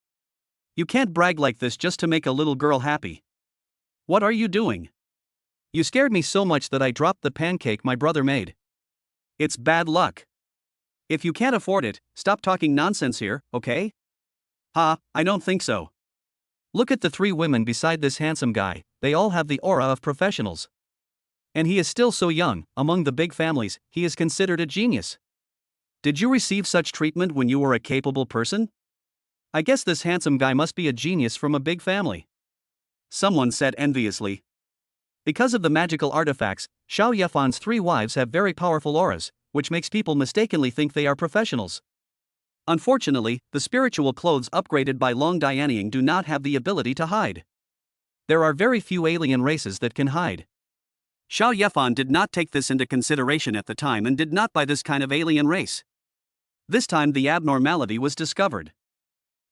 You can't brag like this just to make a little girl happy. What are you doing? You scared me so much that I dropped the pancake my brother made. It's bad luck. If you can't afford it, stop talking nonsense here, okay? I don't think so. Look at the 3 women beside this handsome guy, they all have the aura of professionals. And he is still so young, among the big families, he is considered a genius. Did you receive such treatment when you were a capable person? I guess this handsome guy must be a genius from a big family. Someone said enviously. Because of the magical artifacts, Xiao Yefan's 3 wives have very powerful auras, which makes people mistakenly think they are professionals. Unfortunately, the spiritual clothes upgraded by Long Dianying do not have the ability to hide. There are very few alien races that can hide. Xiao Yefan did not take this into consideration at the time and did not buy this kind of alien race. This time the abnormality was discovered.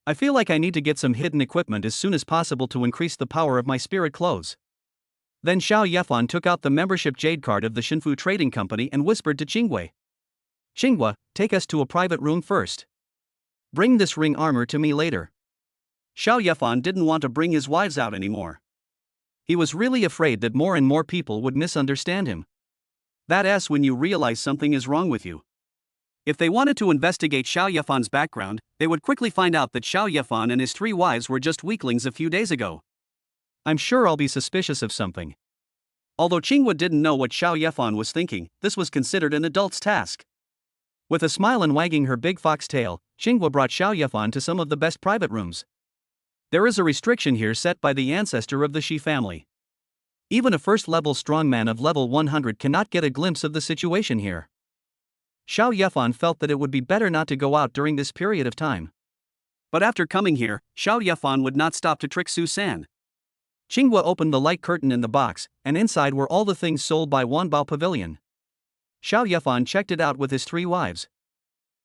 I feel like I need to get some hidden equipment as soon as possible to increase the power of my spirit clothes. Then Xiao Yefan took out the membership jade card of the Shinfu Trading Company and whispered to Qingwei. Xinghua, take us to a private room first. Bring this ring armor to me later. Xiao Yefan didn't want to bring his wives out anymore. He was really afraid that more and more people would misunderstand him. That's when you realize something is wrong with you. If they wanted to investigate Xiao Yefan's background, they would quickly find out that Xiao Yefan and his 3 wives were just weaklings a few days ago. I'm sure I'll be suspicious of something. Although Qinghua didn't know what Xiao Yefan was thinking, this was considered an adult's task. With a smile and wagging her big fox tail, Qinghua brought Xiao Yefan to some of the best private rooms. There is a restriction here set by the ancestor of the Shi family. Even a first-level strongman of level 100 cannot get a glimpse of the situation here. Xiao Yefan felt that it would be better not to go out during this period of time. But after coming here, Xiao Yefan would not stop to trick Su San. Qinghua opened the light curtain in the box, and inside were all the things sold by Wanbao Pavilion. Xiao Yefan checked it out with his 3 wives.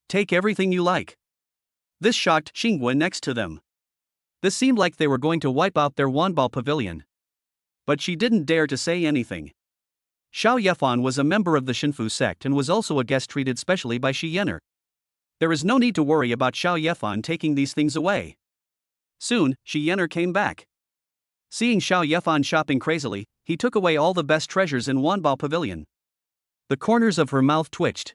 Take everything you like. This shocked Qinghua next to them. This seemed like they were going to wipe out their Wanbao Pavilion. But she didn't dare to say anything. Xiao Yefan was a member of the Shinfu sect and was also a guest treated specially by Shi Yener. There is no need to worry about Xiao Yefan taking these things away. Soon, Shi Yener came back. Seeing Xiao Yefan shopping crazily, he took away all the best treasures in Wanbao Pavilion. The corners of her mouth twitched.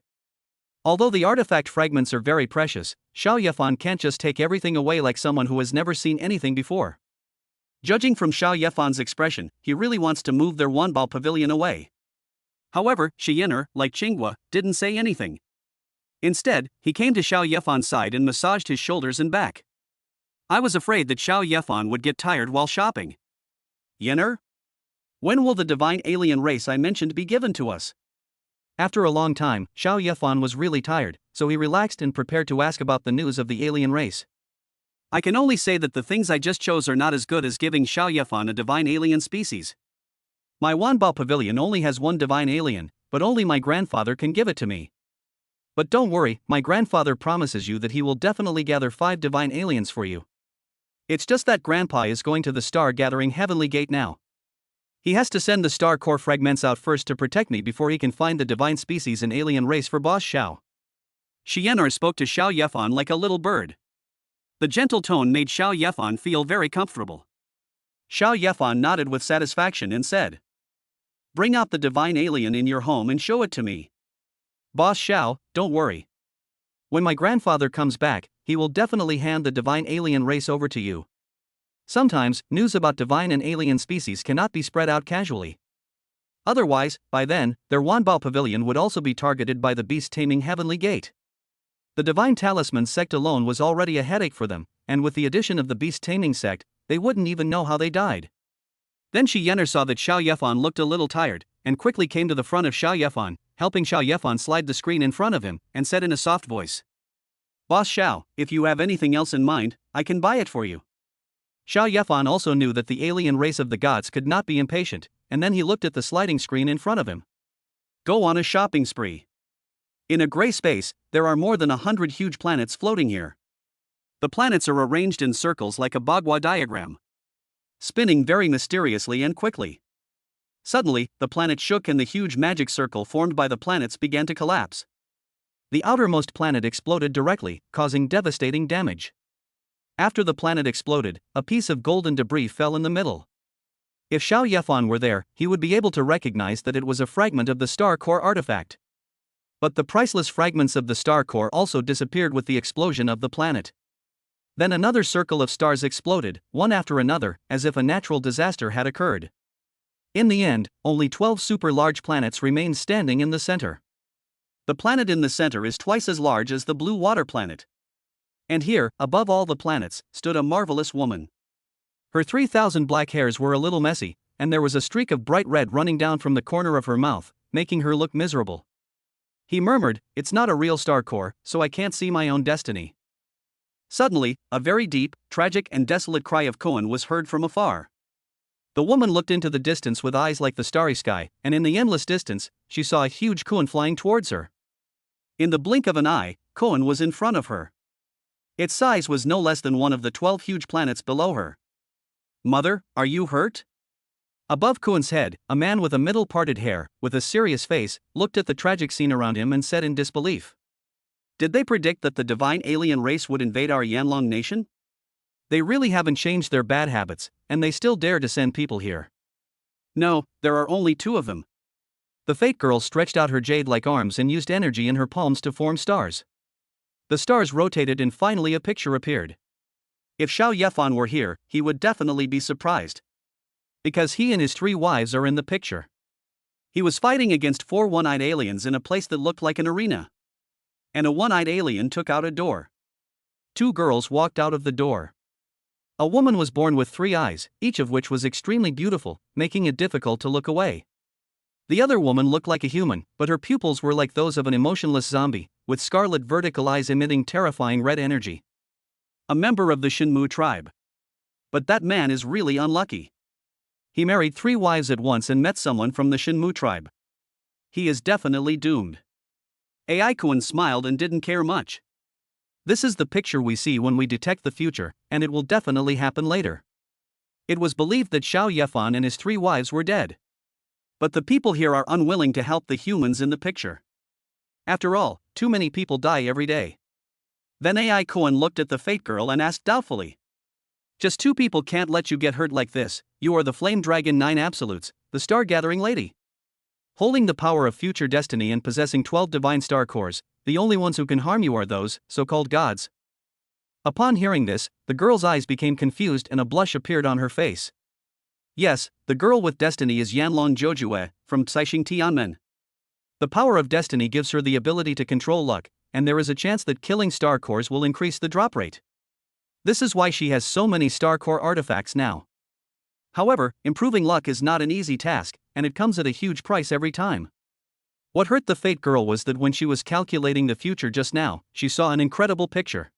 Although the artifact fragments are very precious, Xiao Yefan can't just take everything away like someone who has never seen anything before. Judging from Xiao Yefan's expression, he really wants to move their Wanbao Pavilion away. However, Shi Yener, like Qinghua, didn't say anything. Instead, he came to Xiao Yefan's side and massaged his shoulders and back. I was afraid that Xiao Yefan would get tired while shopping. Yener? When will the divine alien race I mentioned be given to us? After a long time, Xiao Yefan was really tired, so he relaxed and prepared to ask about the news of the alien race. I can only say that the things I just chose are not as good as giving Xiao Yefan a divine alien species. My Wanbao Pavilion only has 1 divine alien, but only my grandfather can give it to me. But don't worry, my grandfather promises you that he will definitely gather 5 divine aliens for you. It's just that Grandpa is going to the Star Gathering Heavenly Gate now. He has to send the star core fragments out first to protect me before he can find the divine species and alien race for Boss Xiao. Shi Yener spoke to Xiao Yefan like a little bird. The gentle tone made Xiao Yefan feel very comfortable. Xiao Yefan nodded with satisfaction and said, "Bring out the divine alien in your home and show it to me." Boss Xiao, don't worry. When my grandfather comes back, he will definitely hand the divine alien race over to you. Sometimes, news about divine and alien species cannot be spread out casually. Otherwise, by then, their Wanbao Pavilion would also be targeted by the beast-taming Heavenly Gate. The Divine Talisman sect alone was already a headache for them, and with the addition of the beast-taming sect, they wouldn't even know how they died. Then Shi Yener saw that Xiao Yefan looked a little tired, and quickly came to the front of Xiao Yefan, helping Xiao Yefan slide the screen in front of him, and said in a soft voice, "Boss Xiao, if you have anything else in mind, I can buy it for you." Xiao Yefan also knew that the alien race of the gods could not be impatient, and then he looked at the sliding screen in front of him. Go on a shopping spree. In a gray space, there are more than 100 huge planets floating here. The planets are arranged in circles like a Bagua diagram, spinning very mysteriously and quickly. Suddenly, the planet shook and the huge magic circle formed by the planets began to collapse. The outermost planet exploded directly, causing devastating damage. After the planet exploded, a piece of golden debris fell in the middle. If Xiao Yefan were there, he would be able to recognize that it was a fragment of the star core artifact. But the priceless fragments of the star core also disappeared with the explosion of the planet. Then another circle of stars exploded, one after another, as if a natural disaster had occurred. In the end, only 12 super large planets remained standing in the center. The planet in the center is twice as large as the blue water planet. And here, above all the planets, stood a marvelous woman. Her 3,000 black hairs were a little messy, and there was a streak of bright red running down from the corner of her mouth, making her look miserable. He murmured, "It's not a real star core, so I can't see my own destiny." Suddenly, a very deep, tragic and desolate cry of koan was heard from afar. The woman looked into the distance with eyes like the starry sky, and in the endless distance, she saw a huge koan flying towards her. In the blink of an eye, koan was in front of her. Its size was no less than one of the 12 huge planets below her. "Mother, are you hurt?" Above koan's head, a man with a middle-parted hair, with a serious face, looked at the tragic scene around him and said in disbelief, "Did they predict that the divine alien race would invade our Yanlong nation? They really haven't changed their bad habits, and they still dare to send people here." "No, there are only 2 of them." The Fate Girl stretched out her jade-like arms and used energy in her palms to form stars. The stars rotated and finally a picture appeared. If Xiao Yefan were here, he would definitely be surprised. Because he and his 3 wives are in the picture. He was fighting against 4 one-eyed aliens in a place that looked like an arena. And a one-eyed alien took out a door. 2 girls walked out of the door. A woman was born with 3 eyes, each of which was extremely beautiful, making it difficult to look away. The other woman looked like a human, but her pupils were like those of an emotionless zombie, with scarlet vertical eyes emitting terrifying red energy. A member of the Shinmu tribe. But that man is really unlucky. He married 3 wives at once and met someone from the Shinmu tribe. He is definitely doomed. Aikuan smiled and didn't care much. This is the picture we see when we detect the future, and it will definitely happen later. It was believed that Xiao Yefan and his 3 wives were dead. But the people here are unwilling to help the humans in the picture. After all, too many people die every day. Then Aikuan looked at the Fate Girl and asked doubtfully. Just 2 people can't let you get hurt like this. You are the Flame Dragon 9 Absolutes, the Star Gathering Lady. Holding the power of future destiny and possessing 12 divine star cores, the only ones who can harm you are those so-called gods. Upon hearing this, the girl's eyes became confused and a blush appeared on her face. Yes, the girl with destiny is Yanlong Jojue, from Caixing Tianmen. The power of destiny gives her the ability to control luck, and there is a chance that killing star cores will increase the drop rate. This is why she has so many star core artifacts now. However, improving luck is not an easy task, and it comes at a huge price every time. What hurt the Fate Girl was that when she was calculating the future just now, she saw an incredible picture.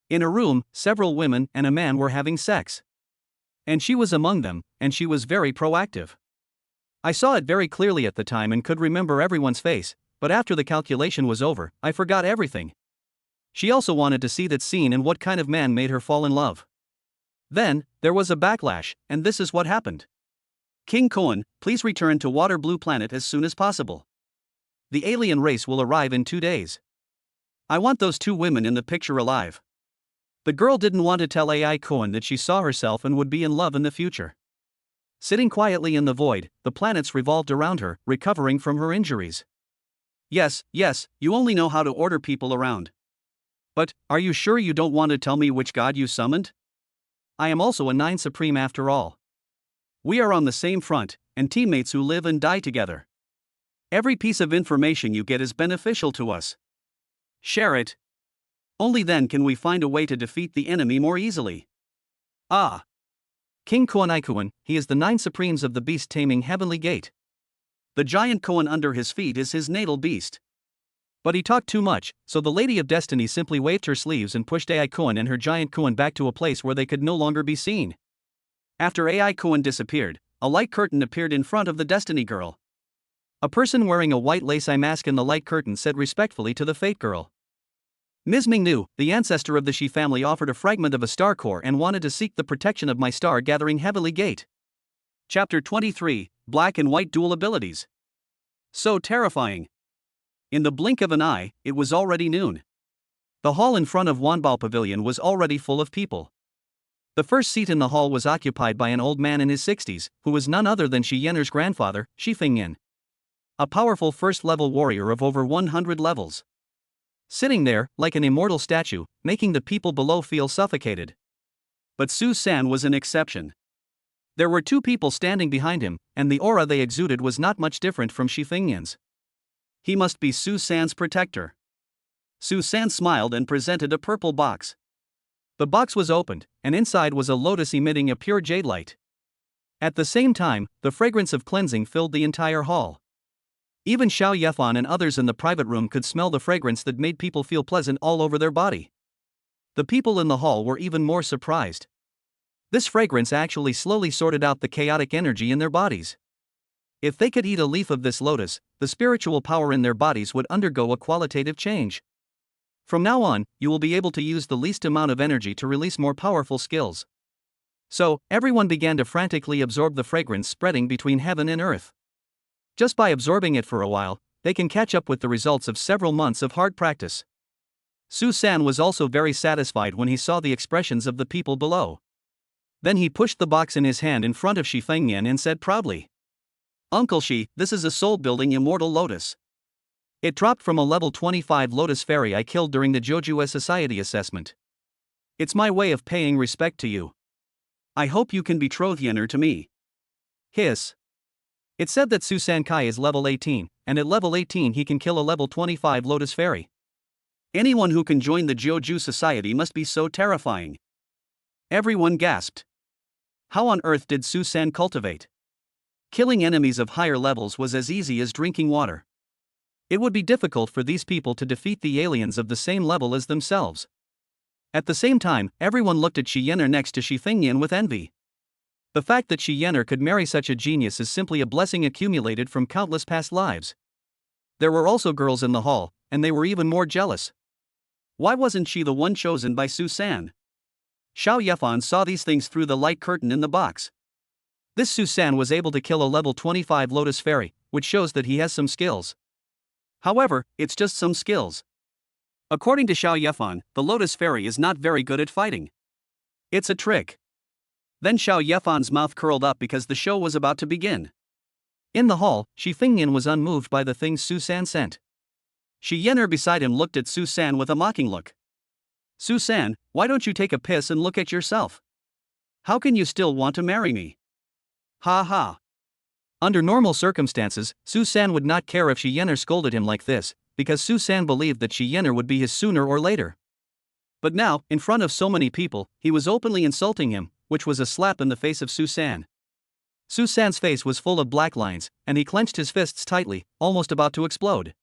In a room, several women and a man were having sex. And she was among them, and she was very proactive. I saw it very clearly at the time and could remember everyone's face, but after the calculation was over, I forgot everything. She also wanted to see that scene and what kind of man made her fall in love. Then, there was a backlash, and this is what happened. King Koan, please return to Water Blue Planet as soon as possible. The alien race will arrive in 2 days. I want those 2 women in the picture alive. The girl didn't want to tell Aikuan that she saw herself and would be in love in the future. Sitting quietly in the void, the planets revolved around her, recovering from her injuries. Yes, you only know how to order people around. But, are you sure you don't want to tell me which god you summoned? I am also a 9 Supreme after all. We are on the same front, and teammates who live and die together. Every piece of information you get is beneficial to us. Share it. Only then can we find a way to defeat the enemy more easily. Ah! King Koan Aikuan, he is the 9 Supremes of the beast taming Heavenly Gate. The giant Koan under his feet is his natal beast. But he talked too much, so the Lady of Destiny simply waved her sleeves and pushed Aikuan and her giant Koan back to a place where they could no longer be seen. After Aikuan disappeared, a light curtain appeared in front of the Destiny Girl. A person wearing a white lace eye mask in the light curtain said respectfully to the Fate Girl. Ms. Mingnu, the ancestor of the Shi family, offered a fragment of a star core and wanted to seek the protection of my star-gathering Heavenly Gate. Chapter 23, Black and White Dual Abilities. So terrifying. In the blink of an eye, it was already noon. The hall in front of Wanbao Pavilion was already full of people. The first seat in the hall was occupied by an old man in his 60s, who was none other than Shi Yener's grandfather, Shi Fengyan. A powerful first-level warrior of over 100 levels. Sitting there, like an immortal statue, making the people below feel suffocated. But Su San was an exception. There were 2 people standing behind him, and the aura they exuded was not much different from Shi Fengyan's. He must be Su San's protector. Su San smiled and presented a purple box. The box was opened, and inside was a lotus emitting a pure jade light. At the same time, the fragrance of cleansing filled the entire hall. Even Xiao Yefan and others in the private room could smell the fragrance that made people feel pleasant all over their body. The people in the hall were even more surprised. This fragrance actually slowly sorted out the chaotic energy in their bodies. If they could eat a leaf of this lotus, the spiritual power in their bodies would undergo a qualitative change. From now on, you will be able to use the least amount of energy to release more powerful skills. So, everyone began to frantically absorb the fragrance spreading between heaven and earth. Just by absorbing it for a while, they can catch up with the results of several months of hard practice. Su San was also very satisfied when he saw the expressions of the people below. Then he pushed the box in his hand in front of Shi Fengyan and said proudly, "Uncle Shi, this is a soul-building immortal lotus. It dropped from a level 25 lotus fairy I killed during the Jojue Society assessment. It's my way of paying respect to you. I hope you can betroth Yener to me." Hiss. It said that Su San Kai is level 18, and at level 18 he can kill a level 25 Lotus Fairy. Anyone who can join the Jiuju Society must be so terrifying. Everyone gasped. How on earth did Su San cultivate? Killing enemies of higher levels was as easy as drinking water. It would be difficult for these people to defeat the aliens of the same level as themselves. At the same time, everyone looked at Shi Yener next to Shi Fengnian with envy. The fact that Shi Yener could marry such a genius is simply a blessing accumulated from countless past lives. There were also girls in the hall, and they were even more jealous. Why wasn't she the one chosen by Su San? Xiao Yefan saw these things through the light curtain in the box. This Su San was able to kill a level 25 Lotus Fairy, which shows that he has some skills. However, it's just some skills. According to Xiao Yefan, the Lotus Fairy is not very good at fighting. It's a trick. Then Xiao Yefan's mouth curled up because the show was about to begin. In the hall, Shi Fengnian was unmoved by the things Su San sent. Shi Yener beside him looked at Su San with a mocking look. Su San, why don't you take a piss and look at yourself? How can you still want to marry me? Ha ha. Under normal circumstances, Su San would not care if Shi Yener scolded him like this, because Su San believed that Shi Yener would be his sooner or later. But now, in front of so many people, he was openly insulting him, which was a slap in the face of Su San. Su San's face was full of black lines, and he clenched his fists tightly, almost about to explode.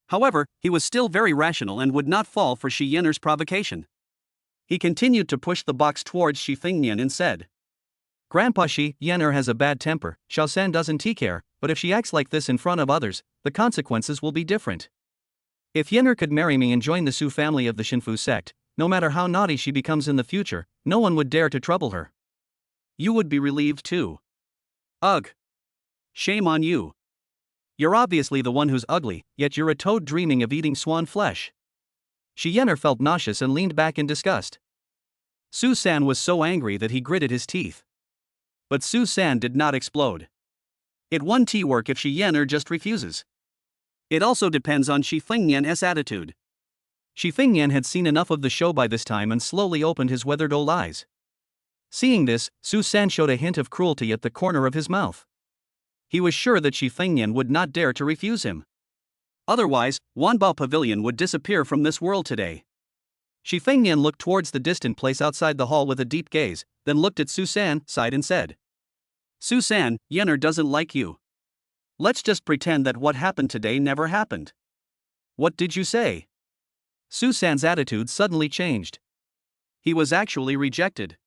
However, he was still very rational and would not fall for Shi Yener's provocation. He continued to push the box towards Shi Fengnian and said, Grandpa Shi Yener has a bad temper, Xiao San doesn't care, but if she acts like this in front of others, the consequences will be different. If Yener could marry me and join the Su family of the Shinfu sect, no matter how naughty she becomes in the future, no one would dare to trouble her. You would be relieved too. Ugh. Shame on you. You're obviously the one who's ugly, yet you're a toad dreaming of eating swan flesh. Shi Yener felt nauseous and leaned back in disgust. Su San was so angry that he gritted his teeth. But Su San did not explode. It won't work if Shi Yener just refuses. It also depends on Shi Fengnian's attitude. Shi Fengnian had seen enough of the show by this time and slowly opened his weathered old eyes. Seeing this, Su San showed a hint of cruelty at the corner of his mouth. He was sure that Shi Fengnian would not dare to refuse him. Otherwise, Wanbao Pavilion would disappear from this world today. Shi Fengnian looked towards the distant place outside the hall with a deep gaze, then looked at Su San, sighed and said, Su San, Yener doesn't like you. Let's just pretend that what happened today never happened. What did you say? Su San's attitude suddenly changed. He was actually rejected.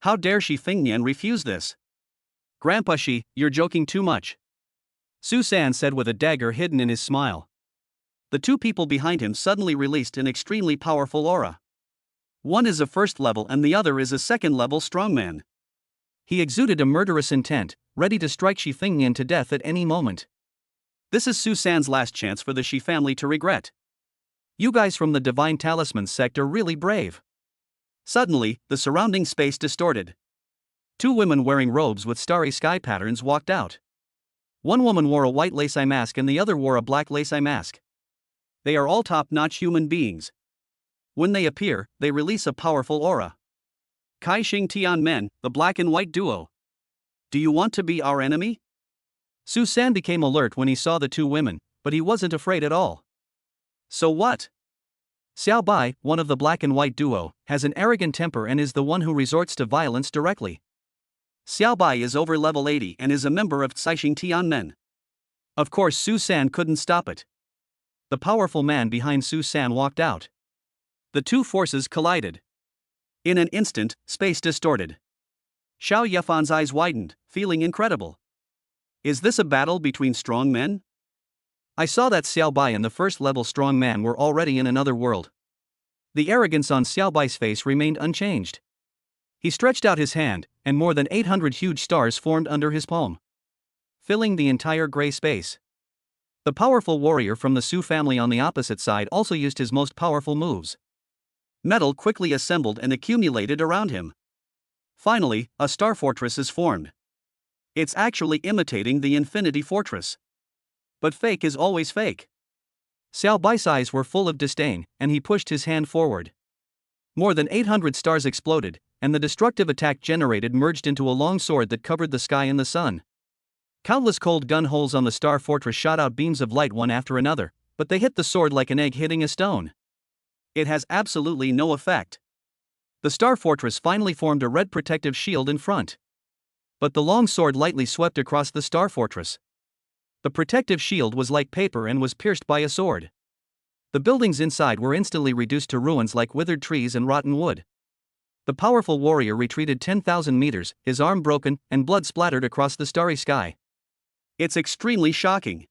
How dare Shi Fengnian refuse this? Grandpa Shi, you're joking too much. Su San said with a dagger hidden in his smile. The two people behind him suddenly released an extremely powerful aura. One is a first level and the other is a second level strongman. He exuded a murderous intent, ready to strike Shi Fengnian to death at any moment. This is Su San's last chance for the Shi family to regret. You guys from the Divine Talisman sect are really brave. Suddenly, the surrounding space distorted. Two women wearing robes with starry sky patterns walked out. One woman wore a white lace eye mask and the other wore a black lace eye mask. They are all top-notch human beings. When they appear, they release a powerful aura. Kai Xing Tian Men, the black and white duo. Do you want to be our enemy? Su San became alert when he saw the two women, but he wasn't afraid at all. So what? Xiao Bai, one of the black and white duo, has an arrogant temper and is the one who resorts to violence directly. Xiao Bai is over level 80 and is a member of Caixing Tianmen. Of course Su San couldn't stop it. The powerful man behind Su San walked out. The two forces collided. In an instant, space distorted. Xiao Yefan's eyes widened, feeling incredible. Is this a battle between strong men? I saw that Xiao Bai and the first level strong man were already in another world. The arrogance on Xiao Bai's face remained unchanged. He stretched out his hand, and more than 800 huge stars formed under his palm, filling the entire gray space. The powerful warrior from the Su family on the opposite side also used his most powerful moves. Metal quickly assembled and accumulated around him. Finally, a star fortress is formed. It's actually imitating the Infinity Fortress. But fake is always fake. Xiao Bai's eyes were full of disdain, and he pushed his hand forward. More than 800 stars exploded, and the destructive attack generated merged into a long sword that covered the sky and the sun. Countless cold gun holes on the star fortress shot out beams of light one after another, but they hit the sword like an egg hitting a stone. It has absolutely no effect. The star fortress finally formed a red protective shield in front. But the long sword lightly swept across the star fortress. The protective shield was like paper and was pierced by a sword. The buildings inside were instantly reduced to ruins like withered trees and rotten wood. The powerful warrior retreated 10,000 meters, his arm broken, and blood splattered across the starry sky. It's extremely shocking.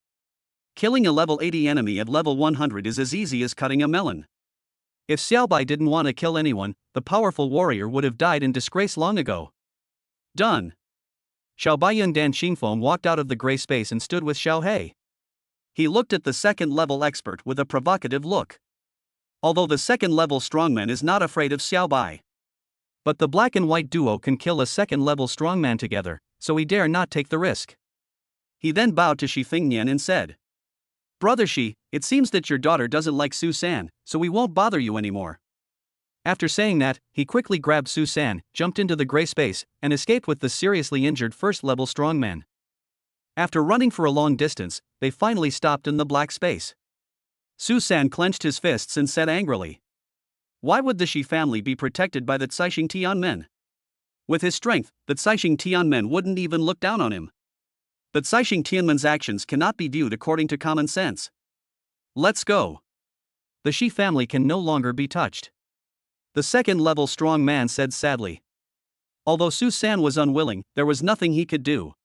Killing a level 80 enemy at level 100 is as easy as cutting a melon. If Xiaobai didn't want to kill anyone, the powerful warrior would have died in disgrace long ago. Done. Xiaobai Yundan Xingfeng walked out of the gray space and stood with Xiao He. He looked at the second-level expert with a provocative look. Although the second-level strongman is not afraid of Xiaobai. But the black and white duo can kill a second-level strongman together, so he dare not take the risk. He then bowed to Shi Fingnian and said, "Brother Shi, it seems that your daughter doesn't like Su San, so we won't bother you anymore." After saying that, he quickly grabbed Su San, jumped into the gray space, and escaped with the seriously injured first-level strongman. After running for a long distance, they finally stopped in the black space. Su San clenched his fists and said angrily, "Why would the Shi family be protected by the Caixing Tianmen? With his strength, the Caixing Tianmen wouldn't even look down on him. The Caixing Tianmen's actions cannot be viewed according to common sense. Let's go." The Shi family can no longer be touched. The second-level strong man said sadly. Although Su San was unwilling, there was nothing he could do.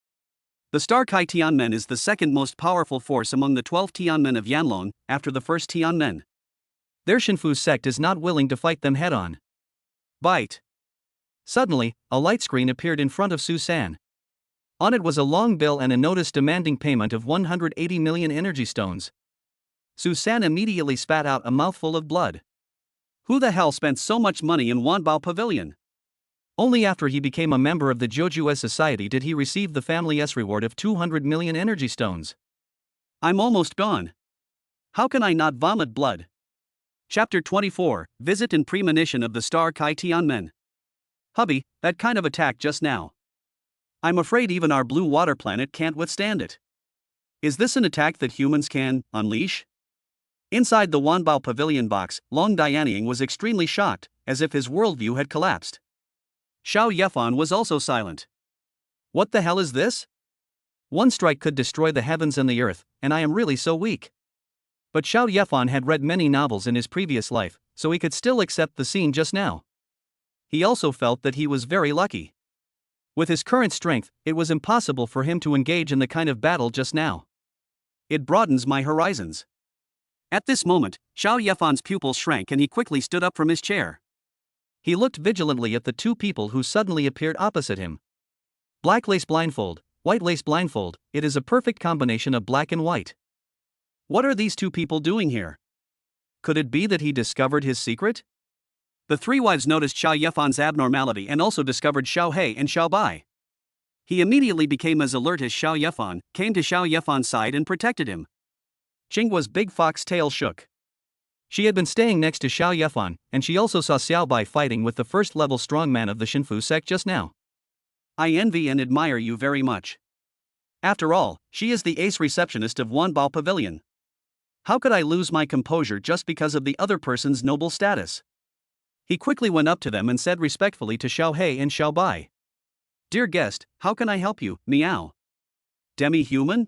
The Star Kai Tianmen is the second most powerful force among the 12 Tianmen of Yanlong, after the first Tianmen. Their Shinfu sect is not willing to fight them head-on. Bite. Suddenly, a light screen appeared in front of Su San. On it was a long bill and a notice demanding payment of 180 million energy stones. Su San immediately spat out a mouthful of blood. Who the hell spent so much money in Wanbao Pavilion? Only after he became a member of the Joju's society did he receive the family's reward of 200 million energy stones. I'm almost gone. How can I not vomit blood? Chapter 24, Visit and Premonition of the Star Kai Tianmen. Hubby, that kind of attack just now. I'm afraid even our blue water planet can't withstand it. Is this an attack that humans can unleash? Inside the Wanbao Pavilion box, Long Dianying was extremely shocked, as if his worldview had collapsed. Xiao Yefan was also silent. What the hell is this? One strike could destroy the heavens and the earth, and I am really so weak. But Xiao Yefan had read many novels in his previous life, so he could still accept the scene just now. He also felt that he was very lucky. With his current strength, it was impossible for him to engage in the kind of battle just now. It broadens my horizons. At this moment, Xiao Yefan's pupils shrank and he quickly stood up from his chair. He looked vigilantly at the two people who suddenly appeared opposite him. Black lace blindfold, white lace blindfold, it is a perfect combination of black and white. What are these two people doing here? Could it be that he discovered his secret? The three wives noticed Xiao Yefan's abnormality and also discovered Xiao He and Xiao Bai. He immediately became as alert as Xiao Yefan, came to Xiao Yefan's side and protected him. Qinggua's big fox tail shook. She had been staying next to Xiao Yefan, and she also saw Xiaobai fighting with the first-level strongman of the Shinfu sect just now. I envy and admire you very much. After all, she is the ace receptionist of Wanbao Pavilion. How could I lose my composure just because of the other person's noble status? He quickly went up to them and said respectfully to Xiao He and Xiao Bai. Dear guest, how can I help you, meow? Demi-human?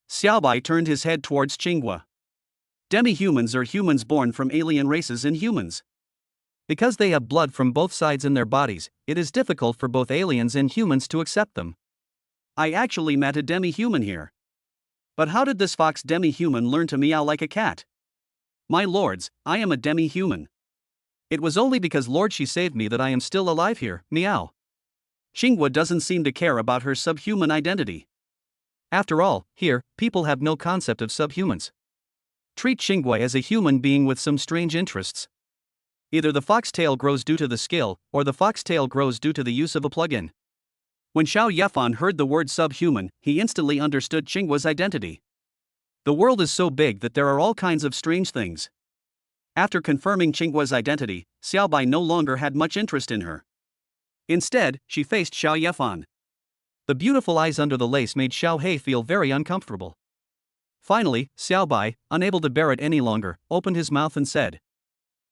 Xiaobai turned his head towards Qinggua. Demi-humans are humans born from alien races and humans. Because they have blood from both sides in their bodies, it is difficult for both aliens and humans to accept them. I actually met a demi-human here. But how did this fox demi-human learn to meow like a cat? My lords, I am a demi-human. It was only because Lord Shi saved me that I am still alive here, meow. Qinggua doesn't seem to care about her subhuman identity. After all, here, people have no concept of subhumans. Treat Qinggua as a human being with some strange interests. Either the foxtail grows due to the skill, or the foxtail grows due to the use of a plugin. When Xiao Yefan heard the word subhuman, he instantly understood Qinggua's identity. The world is so big that there are all kinds of strange things. After confirming Qinggua's identity, Xiaobai no longer had much interest in her. Instead, she faced Xiao Yefan. The beautiful eyes under the lace made Xiao He feel very uncomfortable. Finally, Xiao Bai, unable to bear it any longer, opened his mouth and said,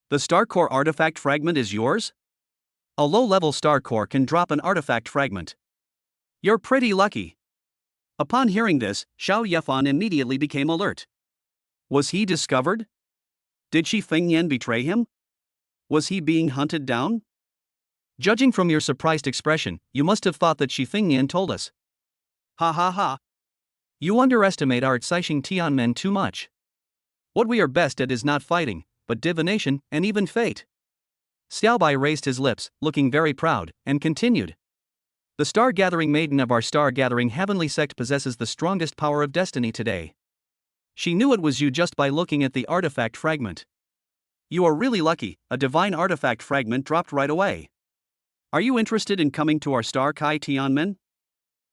"The Star Core artifact fragment is yours?" "A low-level Star Core can drop an artifact fragment. You're pretty lucky." Upon hearing this, Xiao Yefan immediately became alert. Was he discovered? Did Shi Fengnian betray him? Was he being hunted down? Judging from your surprised expression, you must have thought that Shi Fengnian told us. Ha ha ha. You underestimate our Caixing Tianmen too much. What we are best at is not fighting, but divination and even fate. Xiao Bai raised his lips, looking very proud, and continued. The star-gathering maiden of our star-gathering heavenly sect possesses the strongest power of destiny today. She knew it was you just by looking at the artifact fragment. You are really lucky, a divine artifact fragment dropped right away. Are you interested in coming to our Star Kai Tianmen?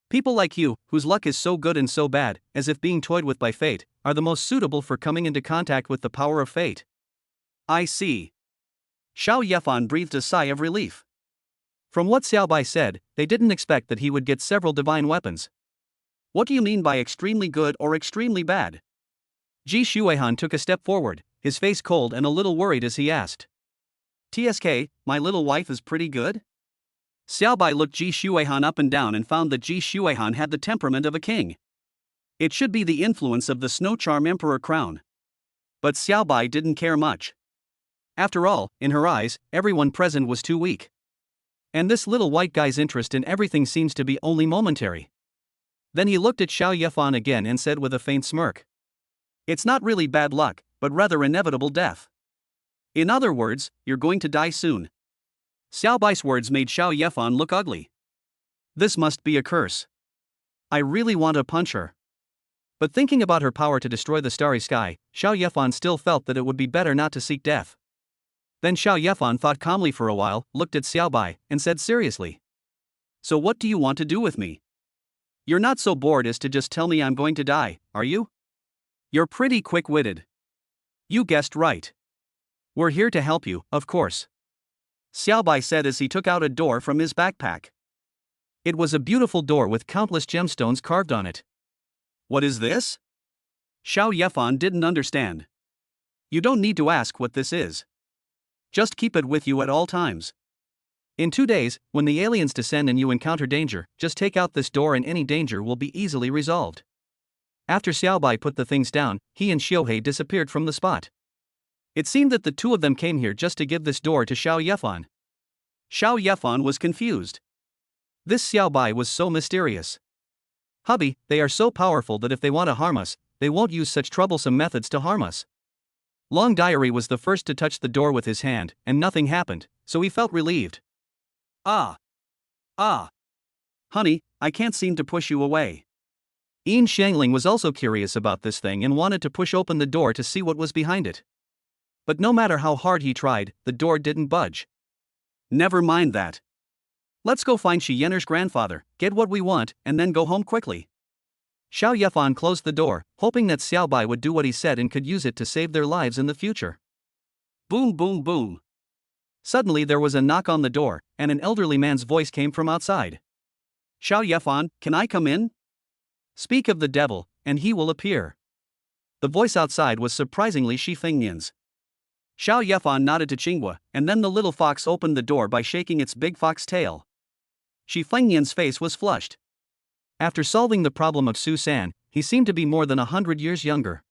People like you, whose luck is so good and so bad, as if being toyed with by fate, are the most suitable for coming into contact with the power of fate. I see. Xiao Yefan breathed a sigh of relief. From what Xiao Bai said, they didn't expect that he would get several divine weapons. What do you mean by extremely good or extremely bad? Ji Shuihan took a step forward, his face cold and a little worried as he asked. TSK, my little wife is pretty good? Xiao Bai looked Ji Shuihan up and down and found that Ji Shuihan had the temperament of a king. It should be the influence of the Snow Charm Emperor crown. But Xiao Bai didn't care much. After all, in her eyes, everyone present was too weak. And this little white guy's interest in everything seems to be only momentary. Then he looked at Xiao Yefan again and said with a faint smirk. It's not really bad luck, but rather inevitable death. In other words, you're going to die soon. Xiao Bai's words made Xiao Yefan look ugly. This must be a curse. I really want to punch her. But thinking about her power to destroy the starry sky, Xiao Yefan still felt that it would be better not to seek death. Then Xiao Yefan thought calmly for a while, looked at Xiao Bai, and said seriously. So what do you want to do with me? You're not so bored as to just tell me I'm going to die, are you? You're pretty quick-witted. You guessed right. We're here to help you, of course. Xiao Bai said as he took out a door from his backpack. It was a beautiful door with countless gemstones carved on it. What is this? Xiao Yefan didn't understand. You don't need to ask what this is. Just keep it with you at all times. In 2 days, when the aliens descend and you encounter danger, just take out this door and any danger will be easily resolved. After Xiao Bai put the things down, he and Xiuhei disappeared from the spot. It seemed that the two of them came here just to give this door to Xiao Yefan. Xiao Yefan was confused. This Xiao Bai was so mysterious. Hubby, they are so powerful that if they want to harm us, they won't use such troublesome methods to harm us. Long Diary was the first to touch the door with his hand, and nothing happened, so he felt relieved. Ah. Honey, I can't seem to push you away. Yin Shangling was also curious about this thing and wanted to push open the door to see what was behind it. But no matter how hard he tried, the door didn't budge. Never mind that. Let's go find Shi Yener's grandfather, get what we want, and then go home quickly. Xiao Yefan closed the door, hoping that Xiao Bai would do what he said and could use it to save their lives in the future. Boom boom boom. Suddenly there was a knock on the door, and an elderly man's voice came from outside. Xiao Yefan, can I come in? Speak of the devil, and he will appear. The voice outside was surprisingly Shi Fengnian's. Xiao Yefan nodded to Qinghua, and then the little fox opened the door by shaking its big fox tail. Shi Fengnian's face was flushed. After solving the problem of Su San, he seemed to be more than 100 years younger.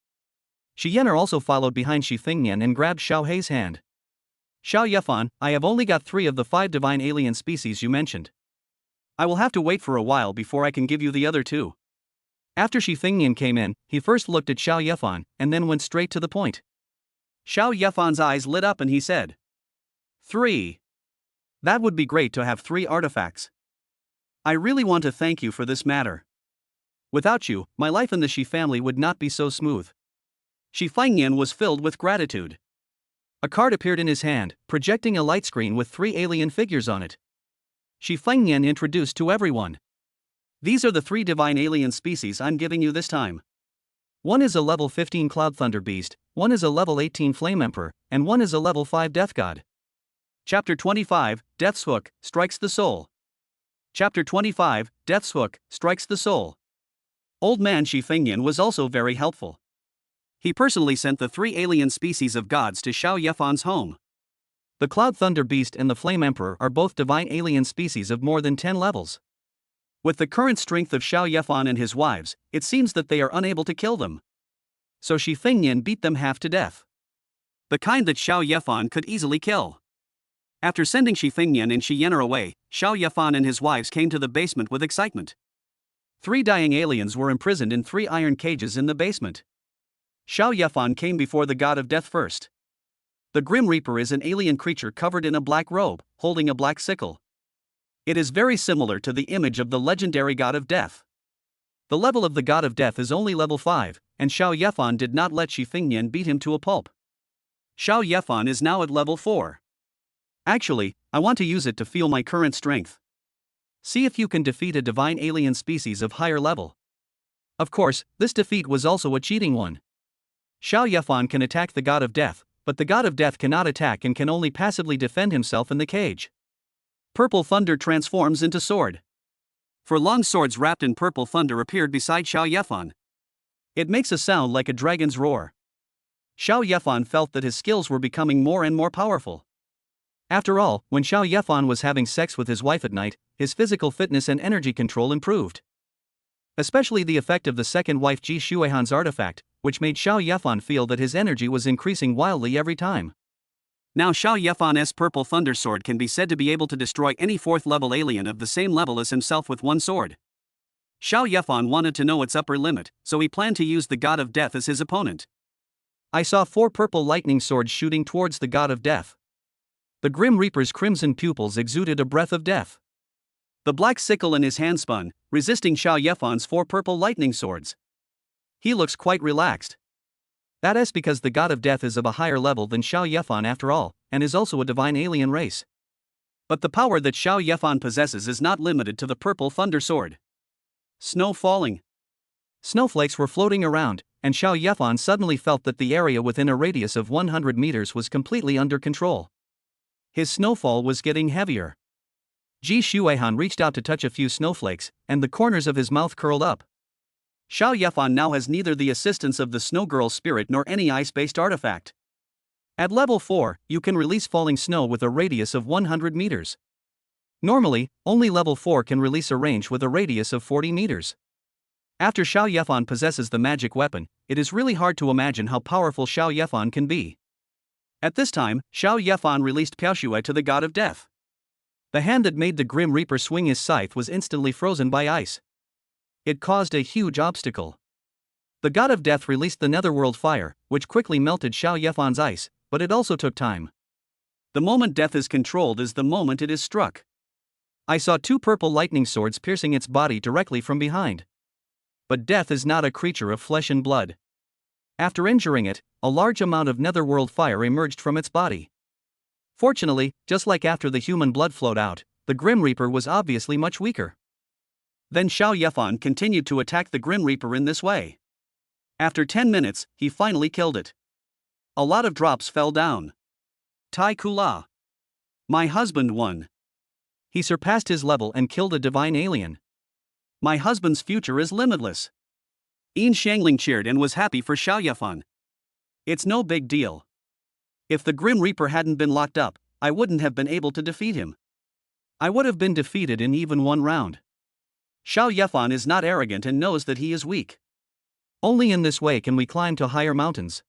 Shi Yener also followed behind Shi Fengnian and grabbed Xiao Hei's hand. Xiao Yefan, I have only got 3 of the 5 divine alien species you mentioned. I will have to wait for a while before I can give you the other 2. After Shi Fengnian came in, he first looked at Xiao Yefan, and then went straight to the point. Xiao Yefan's eyes lit up and he said, 3. That would be great to have 3 artifacts. I really want to thank you for this matter. Without you, my life in the Shi family would not be so smooth. Shi Fengnian was filled with gratitude. A card appeared in his hand, projecting a light screen with 3 alien figures on it. Shi Fengnian introduced to everyone. These are the 3 divine alien species I'm giving you this time. One is a level 15 Cloud Thunder Beast, one is a level 18 Flame Emperor, and one is a level 5 Death God. Chapter 25, Death's Hook, Strikes the Soul. Chapter 25, Death's Hook, Strikes the Soul. Old man Shi Fengyan was also very helpful. He personally sent the 3 alien species of gods to Xiao Yefan's home. The Cloud Thunder Beast and the Flame Emperor are both divine alien species of more than 10 levels. With the current strength of Xiao Yefan and his wives, it seems that they are unable to kill them. So Shi Fengyan beat them half to death. The kind that Xiao Yefan could easily kill. After sending Shi Fengyan and Shi Yener away, Xiao Yefan and his wives came to the basement with excitement. 3 dying aliens were imprisoned in 3 iron cages in the basement. Xiao Yefan came before the god of death first. The Grim Reaper is an alien creature covered in a black robe, holding a black sickle. It is very similar to the image of the legendary god of death. The level of the god of death is only level 5, and Xiao Yefan did not let Shi Fengyan beat him to a pulp. Xiao Yefan is now at level 4. Actually, I want to use it to feel my current strength. See if you can defeat a divine alien species of higher level. Of course, this defeat was also a cheating one. Xiao Yefan can attack the god of death, but the god of death cannot attack and can only passively defend himself in the cage. Purple thunder transforms into sword. 4 long swords wrapped in purple thunder appeared beside Xiao Yefan. It makes a sound like a dragon's roar. Xiao Yefan felt that his skills were becoming more and more powerful. After all, when Xiao Yefan was having sex with his wife at night, his physical fitness and energy control improved. Especially the effect of the second wife Ji Shuihan's artifact, which made Xiao Yefan feel that his energy was increasing wildly every time. Now Xiao Yefan's purple thunder sword can be said to be able to destroy any 4th level alien of the same level as himself with one sword. Xiao Yefan wanted to know its upper limit, so he planned to use the god of death as his opponent. I saw 4 purple lightning swords shooting towards the god of death. The Grim Reaper's crimson pupils exuded a breath of death. The black sickle in his hand spun, resisting Xiao Yefan's 4 purple lightning swords. He looks quite relaxed. That is because the god of death is of a higher level than Xiao Yefan after all, and is also a divine alien race. But the power that Xiao Yefan possesses is not limited to the purple thunder sword. Snow falling. Snowflakes were floating around, and Xiao Yefan suddenly felt that the area within a radius of 100 meters was completely under control. His snowfall was getting heavier. Ji Shuihan reached out to touch a few snowflakes, and the corners of his mouth curled up. Xiao Yefan now has neither the assistance of the Snow Girl spirit nor any ice-based artifact. At level 4, you can release falling snow with a radius of 100 meters. Normally, only level 4 can release a range with a radius of 40 meters. After Xiao Yefan possesses the magic weapon, it is really hard to imagine how powerful Xiao Yefan can be. At this time, Xiao Yefan released Piaoshui to the god of death. The hand that made the Grim Reaper swing his scythe was instantly frozen by ice. It caused a huge obstacle. The god of death released the netherworld fire, which quickly melted Xiao Yefan's ice, but it also took time. The moment death is controlled is the moment it is struck. I saw 2 purple lightning swords piercing its body directly from behind. But death is not a creature of flesh and blood. After injuring it, a large amount of netherworld fire emerged from its body. Fortunately, just like after the human blood flowed out, the Grim Reaper was obviously much weaker. Then Xiao Yefan continued to attack the Grim Reaper in this way. After 10 minutes, he finally killed it. A lot of drops fell down. Tai Kula. My husband won. He surpassed his level and killed a divine alien. My husband's future is limitless. Yin Shangling cheered and was happy for Xiao Yefan. It's no big deal. If the Grim Reaper hadn't been locked up, I wouldn't have been able to defeat him. I would have been defeated in even 1 round. Xiao Yefan is not arrogant and knows that he is weak. Only in this way can we climb to higher mountains.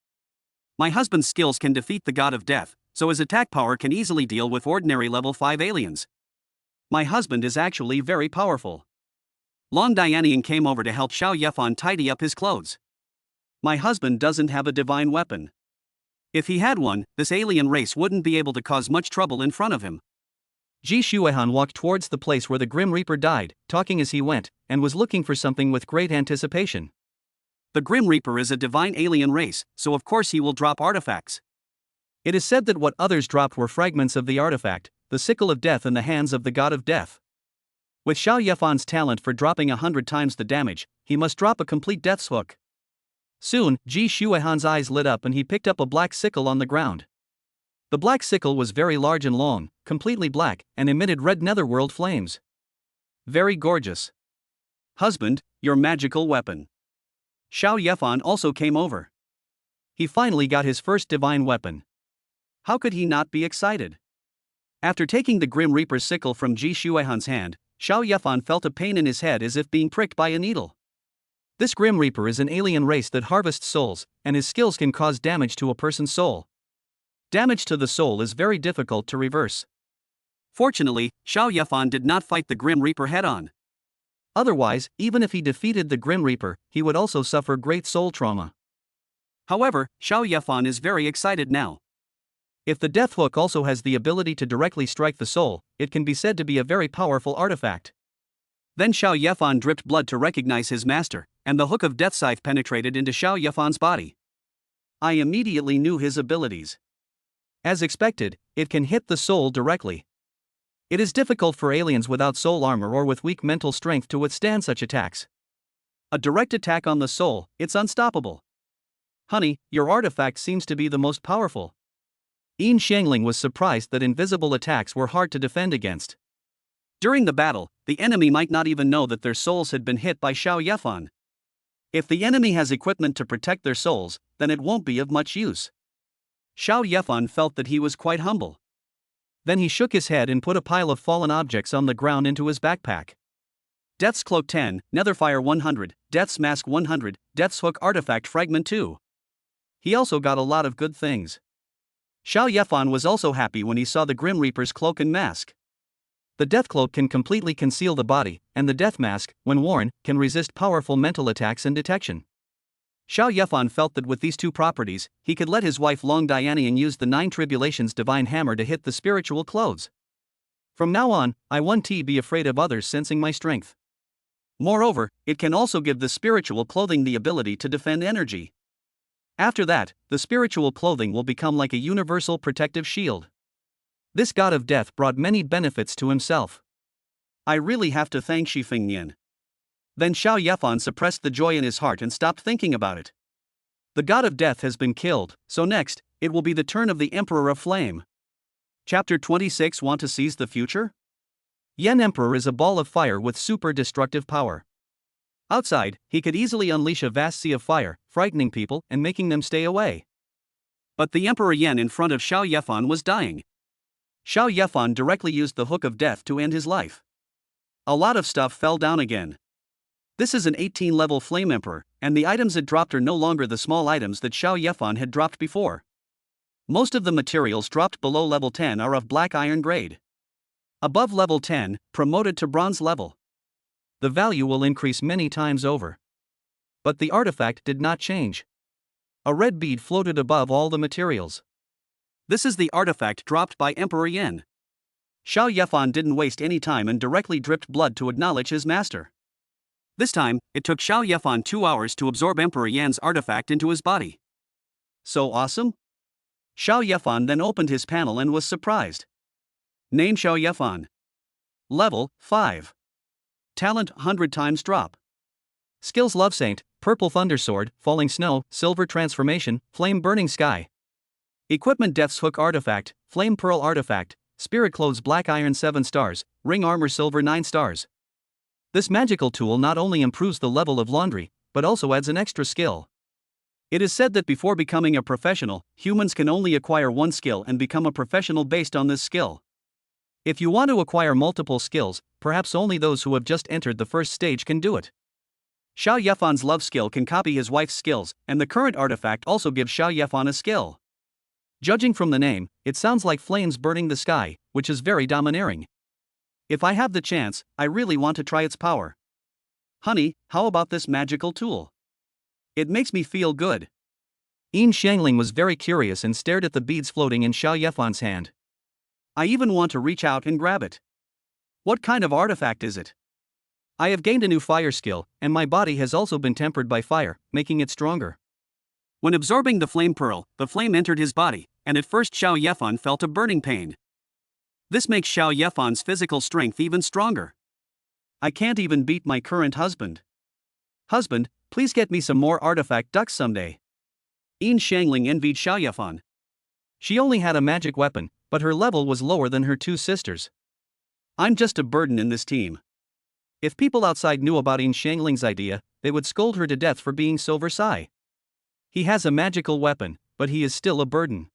My husband's skills can defeat the god of death, so his attack power can easily deal with ordinary level 5 aliens. My husband is actually very powerful. Long Dianian came over to help Xiao Yefan tidy up his clothes. My husband doesn't have a divine weapon. If he had one, this alien race wouldn't be able to cause much trouble in front of him. Ji Shuihan walked towards the place where the Grim Reaper died, talking as he went, and was looking for something with great anticipation. The Grim Reaper is a divine alien race, so of course he will drop artifacts. It is said that what others dropped were fragments of the artifact, the sickle of death in the hands of the god of death. With Xiao Yefan's talent for dropping 100 times the damage, he must drop a complete death's hook. Soon, Ji Shuihan's eyes lit up and he picked up a black sickle on the ground. The black sickle was very large and long, completely black, and emitted red netherworld flames. Very gorgeous. Husband, your magical weapon. Xiao Yefan also came over. He finally got his first divine weapon. How could he not be excited? After taking the Grim Reaper's sickle from Ji Shuihan's hand, Xiao Yefan felt a pain in his head as if being pricked by a needle. This Grim Reaper is an alien race that harvests souls, and his skills can cause damage to a person's soul. Damage to the soul is very difficult to reverse. Fortunately, Xiao Yefan did not fight the Grim Reaper head-on. Otherwise, even if he defeated the Grim Reaper, he would also suffer great soul trauma. However, Xiao Yefan is very excited now. If the death hook also has the ability to directly strike the soul, it can be said to be a very powerful artifact. Then Xiao Yefan dripped blood to recognize his master, and the hook of death scythe penetrated into Xiao Yefan's body. I immediately knew his abilities. As expected, it can hit the soul directly. It is difficult for aliens without soul armor or with weak mental strength to withstand such attacks. A direct attack on the soul, it's unstoppable. Honey, your artifact seems to be the most powerful. Yin Xiangling was surprised that invisible attacks were hard to defend against. During the battle, the enemy might not even know that their souls had been hit by Xiao Yefan. If the enemy has equipment to protect their souls, then it won't be of much use. Xiao Yefan felt that he was quite humble. Then he shook his head and put a pile of fallen objects on the ground into his backpack. Death's Cloak 10, Netherfire 100, Death's Mask 100, Death's Hook Artifact Fragment 2. He also got a lot of good things. Xiao Yefan was also happy when he saw the Grim Reaper's cloak and mask. The Death Cloak can completely conceal the body, and the Death Mask, when worn, can resist powerful mental attacks and detection. Xiao Yefan felt that with these two properties, he could let his wife Long Dianying use the Nine Tribulations Divine Hammer to hit the spiritual clothes. From now on, I won't be afraid of others sensing my strength. Moreover, it can also give the spiritual clothing the ability to defend energy. After that, the spiritual clothing will become like a universal protective shield. This god of death brought many benefits to himself. I really have to thank Shi Fengnian. Then Xiao Yefan suppressed the joy in his heart and stopped thinking about it. The god of death has been killed, so next, it will be the turn of the Emperor of Flame. Chapter 26. Want to seize the future? Yen Emperor is a ball of fire with super destructive power. Outside, he could easily unleash a vast sea of fire, frightening people and making them stay away. But the Emperor Yen in front of Xiao Yefan was dying. Xiao Yefan directly used the Hook of Death to end his life. A lot of stuff fell down again. This is an 18-level Flame Emperor, and the items it dropped are no longer the small items that Xiao Yefan had dropped before. Most of the materials dropped below level 10 are of black iron grade. Above level 10, promoted to bronze level. The value will increase many times over. But the artifact did not change. A red bead floated above all the materials. This is the artifact dropped by Emperor Yen. Xiao Yefan didn't waste any time and directly dripped blood to acknowledge his master. This time, it took Xiao Yefan 2 hours to absorb Emperor Yan's artifact into his body. So awesome? Xiao Yefan then opened his panel and was surprised. Name Xiao Yefan. Level 5. Talent 100 times drop. Skills Love Saint, Purple Thundersword, Falling Snow, Silver Transformation, Flame Burning Sky. Equipment Death's Hook Artifact, Flame Pearl Artifact, Spirit Clothes Black Iron 7 stars, Ring Armor Silver 9 stars. This magical tool not only improves the level of laundry, but also adds an extra skill. It is said that before becoming a professional, humans can only acquire one skill and become a professional based on this skill. If you want to acquire multiple skills, perhaps only those who have just entered the first stage can do it. Xiao Yefan's love skill can copy his wife's skills, and the current artifact also gives Xiao Yefan a skill. Judging from the name, it sounds like flames burning the sky, which is very domineering. If I have the chance, I really want to try its power. Honey, how about this magical tool? It makes me feel good. Yin Xiangling was very curious and stared at the beads floating in Xiao Yefan's hand. I even want to reach out and grab it. What kind of artifact is it? I have gained a new fire skill, and my body has also been tempered by fire, making it stronger. When absorbing the flame pearl, the flame entered his body, and at first Xiao Yefan felt a burning pain. This makes Xiao Yefan's physical strength even stronger. I can't even beat my current husband. Husband, please get me some more artifact ducks someday. Yin Xiangling envied Xiao Yefan. She only had a magic weapon, but her level was lower than her two sisters. I'm just a burden in this team. If people outside knew about Yin Xiangling's idea, they would scold her to death for being so Versailles. He has a magical weapon, but he is still a burden.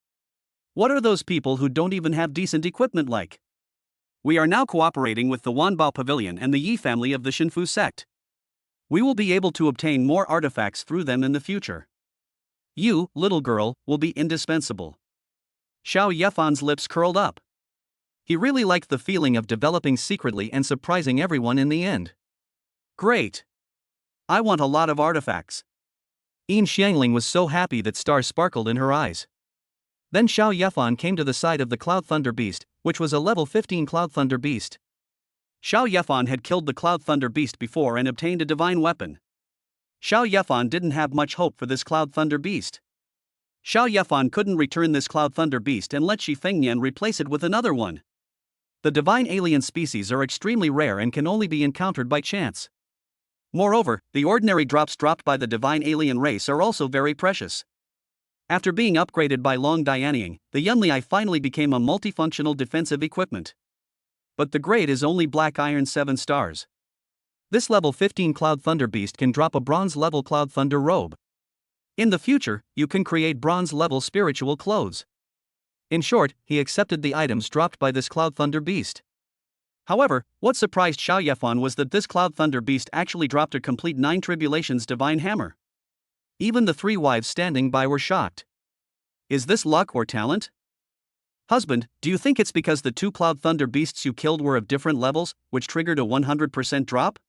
What are those people who don't even have decent equipment like? We are now cooperating with the Wanbao Pavilion and the Yi family of the Shinfu sect. We will be able to obtain more artifacts through them in the future. You, little girl, will be indispensable. Xiao Yefan's lips curled up. He really liked the feeling of developing secretly and surprising everyone in the end. Great! I want a lot of artifacts. Yin Xiangling was so happy that stars sparkled in her eyes. Then Xiao Yefan came to the side of the Cloud Thunder Beast, which was a level 15 Cloud Thunder Beast. Xiao Yefan had killed the Cloud Thunder Beast before and obtained a divine weapon. Xiao Yefan didn't have much hope for this Cloud Thunder Beast. Xiao Yefan couldn't return this Cloud Thunder Beast and let Shi Fengnian replace it with another one. The divine alien species are extremely rare and can only be encountered by chance. Moreover, the ordinary drops dropped by the divine alien race are also very precious. After being upgraded by Long Dianying, the Yunlei finally became a multifunctional defensive equipment. But the grade is only Black Iron 7 stars. This level 15 Cloud Thunder Beast can drop a bronze level Cloud Thunder robe. In the future, you can create bronze level spiritual clothes. In short, he accepted the items dropped by this Cloud Thunder Beast. However, what surprised Xiao Yefan was that this Cloud Thunder Beast actually dropped a complete 9 Tribulations divine hammer. Even the 3 wives standing by were shocked. Is this luck or talent? Husband, do you think it's because the 2 Cloud Thunder Beasts you killed were of different levels, which triggered a 100% drop?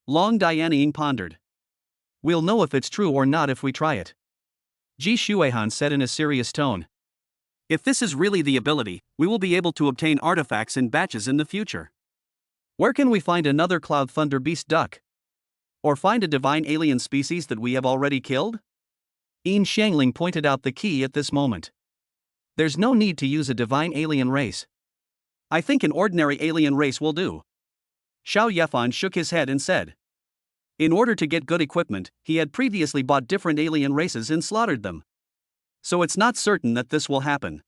Long Dianying pondered. We'll know if it's true or not if we try it. Ji Shuehan said in a serious tone. If this is really the ability, we will be able to obtain artifacts in batches in the future. Where can we find another Cloud Thunder Beast duck? Or find a divine alien species that we have already killed? Yin Xiangling pointed out the key at this moment. There's no need to use a divine alien race. I think an ordinary alien race will do. Xiao Yefan shook his head and said. In order to get good equipment, he had previously bought different alien races and slaughtered them. So it's not certain that this will happen.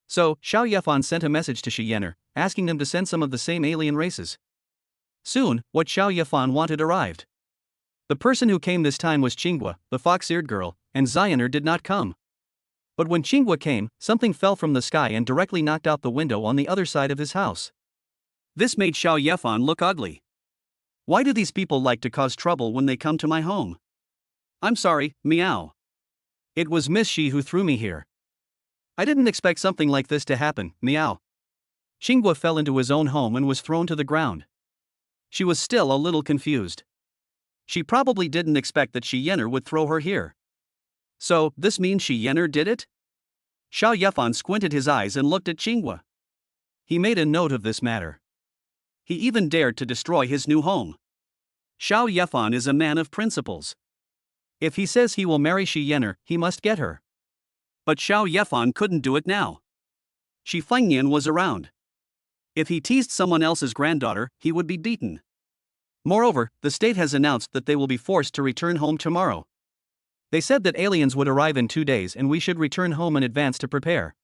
So, Xiao Yefan sent a message to Shi Yener, asking them to send some of the same alien races. Soon, what Xiao Yefan wanted arrived. The person who came this time was Qinghua, the fox-eared girl, and Zioner did not come. But when Qinghua came, something fell from the sky and directly knocked out the window on the other side of his house. This made Xiao Yefan look ugly. Why do these people like to cause trouble when they come to my home? I'm sorry, meow. It was Miss Shi who threw me here. I didn't expect something like this to happen, meow. Qinghua fell into his own home and was thrown to the ground. She was still a little confused. She probably didn't expect that Shi Yener would throw her here. So, this means Shi Yener did it? Xiao Yefan squinted his eyes and looked at Qinghua. He made a note of this matter. He even dared to destroy his new home. Xiao Yefan is a man of principles. If he says he will marry Shi Yener, he must get her. But Xiao Yefan couldn't do it now. Shi Fengnian was around. If he teased someone else's granddaughter, he would be beaten. Moreover, the state has announced that they will be forced to return home tomorrow. They said that aliens would arrive in 2 days and we should return home in advance to prepare.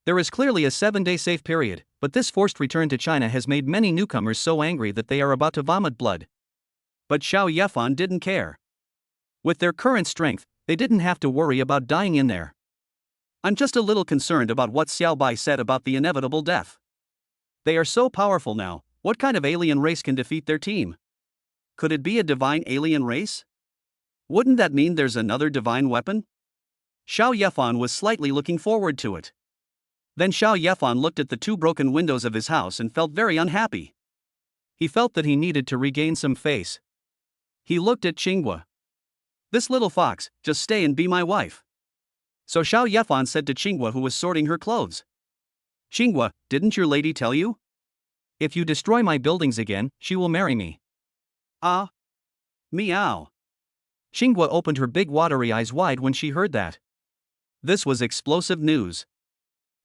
There is clearly a 7-day safe period, but this forced return to China has made many newcomers so angry that they are about to vomit blood. But Xiao Yefan didn't care. With their current strength, they didn't have to worry about dying in there. I'm just a little concerned about what Xiao Bai said about the inevitable death. They are so powerful now, what kind of alien race can defeat their team? Could it be a divine alien race? Wouldn't that mean there's another divine weapon? Xiao Yefan was slightly looking forward to it. Then Xiao Yefan looked at the 2 broken windows of his house and felt very unhappy. He felt that he needed to regain some face. He looked at Qinghua. This little fox, just stay and be my wife. So Xiao Yefan said to Qinghua, who was sorting her clothes. Qinghua, didn't your lady tell you? If you destroy my buildings again, she will marry me. Ah. Meow. Qinghua opened her big watery eyes wide when she heard that. This was explosive news.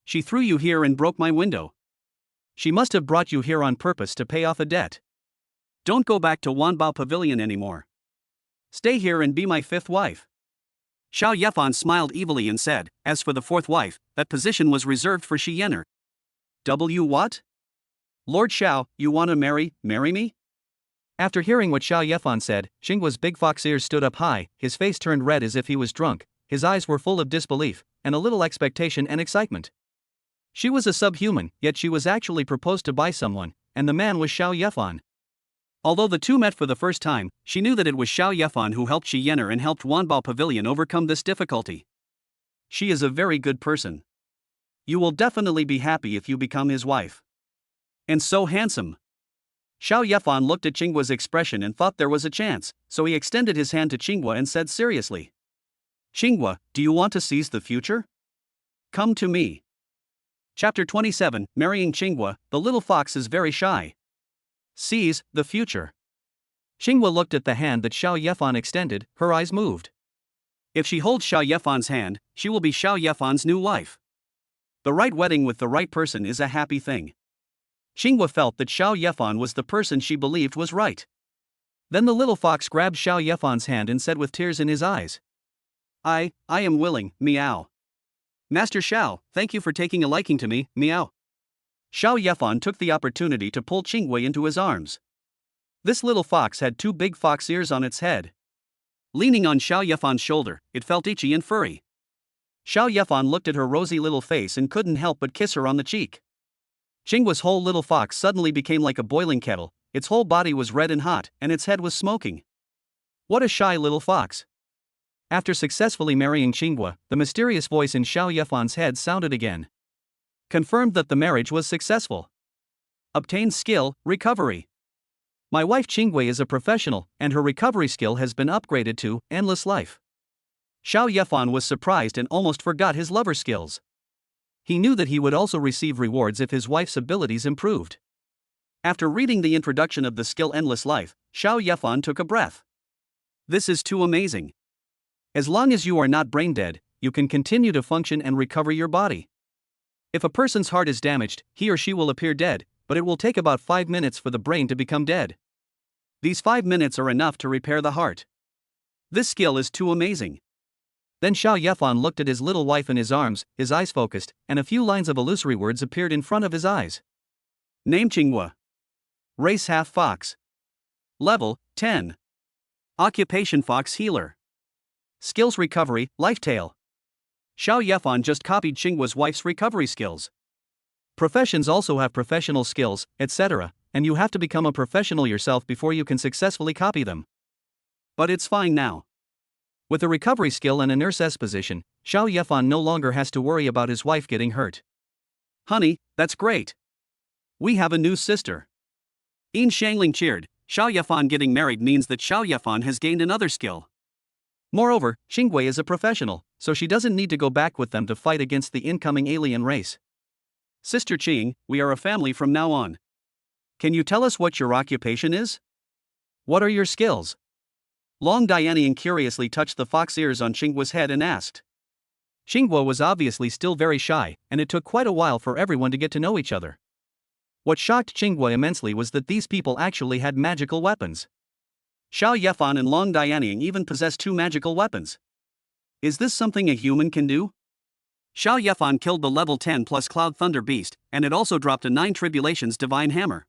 She threw you here and broke my window. She must have brought you here on purpose to pay off a debt. Don't go back to Wanbao Pavilion anymore. Stay here and be my 5th wife. Xiao Yefan smiled evilly and said, "As for the fourth wife, that position was reserved for Shi Yener." What? Lord Xiao, you wanna marry me? After hearing what Xiao Yefan said, Xinggua's big fox ears stood up high, his face turned red as if he was drunk, his eyes were full of disbelief, and a little expectation and excitement. She was a subhuman, yet she was actually proposed to by someone, and the man was Xiao Yefan. Although the two met for the first time, she knew that it was Xiao Yefan who helped Shi Yener and helped Wanbao Pavilion overcome this difficulty. She is a very good person. You will definitely be happy if you become his wife. And so handsome. Xiao Yefan looked at Qinggua's expression and thought there was a chance, so he extended his hand to Qinggua and said seriously, "Qinggua, do you want to seize the future? Come to me." Chapter 27, Marrying Qinggua, the little fox is very shy. Seize the future. Qinggua looked at the hand that Xiao Yefan extended, her eyes moved. If she holds Xiao Yefan's hand, she will be Xiao Yefan's new wife. The right wedding with the right person is a happy thing. Qinggua felt that Xiao Yefan was the person she believed was right. Then the little fox grabbed Xiao Yefan's hand and said with tears in his eyes, I am willing, meow. Master Xiao, thank you for taking a liking to me, meow. Xiao Yefan took the opportunity to pull Qinggua into his arms. This little fox had two big fox ears on its head. Leaning on Xiao Yefan's shoulder, it felt itchy and furry. Xiao Yefan looked at her rosy little face and couldn't help but kiss her on the cheek. Qinggua's whole little fox suddenly became like a boiling kettle, its whole body was red and hot, and its head was smoking. What a shy little fox. After successfully marrying Qinggua, the mysterious voice in Xiao Yefan's head sounded again. Confirmed that the marriage was successful. Obtained skill, recovery. My wife Qinggua is a professional, and her recovery skill has been upgraded to endless life. Xiao Yefan was surprised and almost forgot his lover skills. He knew that he would also receive rewards if his wife's abilities improved. After reading the introduction of the skill Endless Life, Xiao Yefan took a breath. This is too amazing. As long as you are not brain dead, you can continue to function and recover your body. If a person's heart is damaged, he or she will appear dead, but it will take about 5 minutes for the brain to become dead. These 5 minutes are enough to repair the heart. This skill is too amazing. Then Xiao Yefan looked at his little wife in his arms, his eyes focused, and a few lines of illusory words appeared in front of his eyes. Name Qinggua. Race half fox. Level 10. Occupation fox healer. Skills recovery, life tale. Xiao Yefan just copied Qinggua's wife's recovery skills. Professions also have professional skills, etc., and you have to become a professional yourself before you can successfully copy them. But it's fine now. With a recovery skill and a nurse's position, Xiao Yefan no longer has to worry about his wife getting hurt. Honey, that's great. We have a new sister. Yin Shangling cheered. Xiao Yefan getting married means that Xiao Yefan has gained another skill. Moreover, Qinggua is a professional, so she doesn't need to go back with them to fight against the incoming alien race. Sister Qing, we are a family from now on. Can you tell us what your occupation is? What are your skills? Long Dianying curiously touched the fox ears on Qinggua's head and asked. Qinggua was obviously still very shy, and it took quite a while for everyone to get to know each other. What shocked Qinggua immensely was that these people actually had magical weapons. Xiao Yefan and Long Dianying even possess 2 magical weapons. Is this something a human can do? Xiao Yefan killed the level 10 plus Cloud Thunder Beast, and it also dropped a 9 Tribulations Divine Hammer.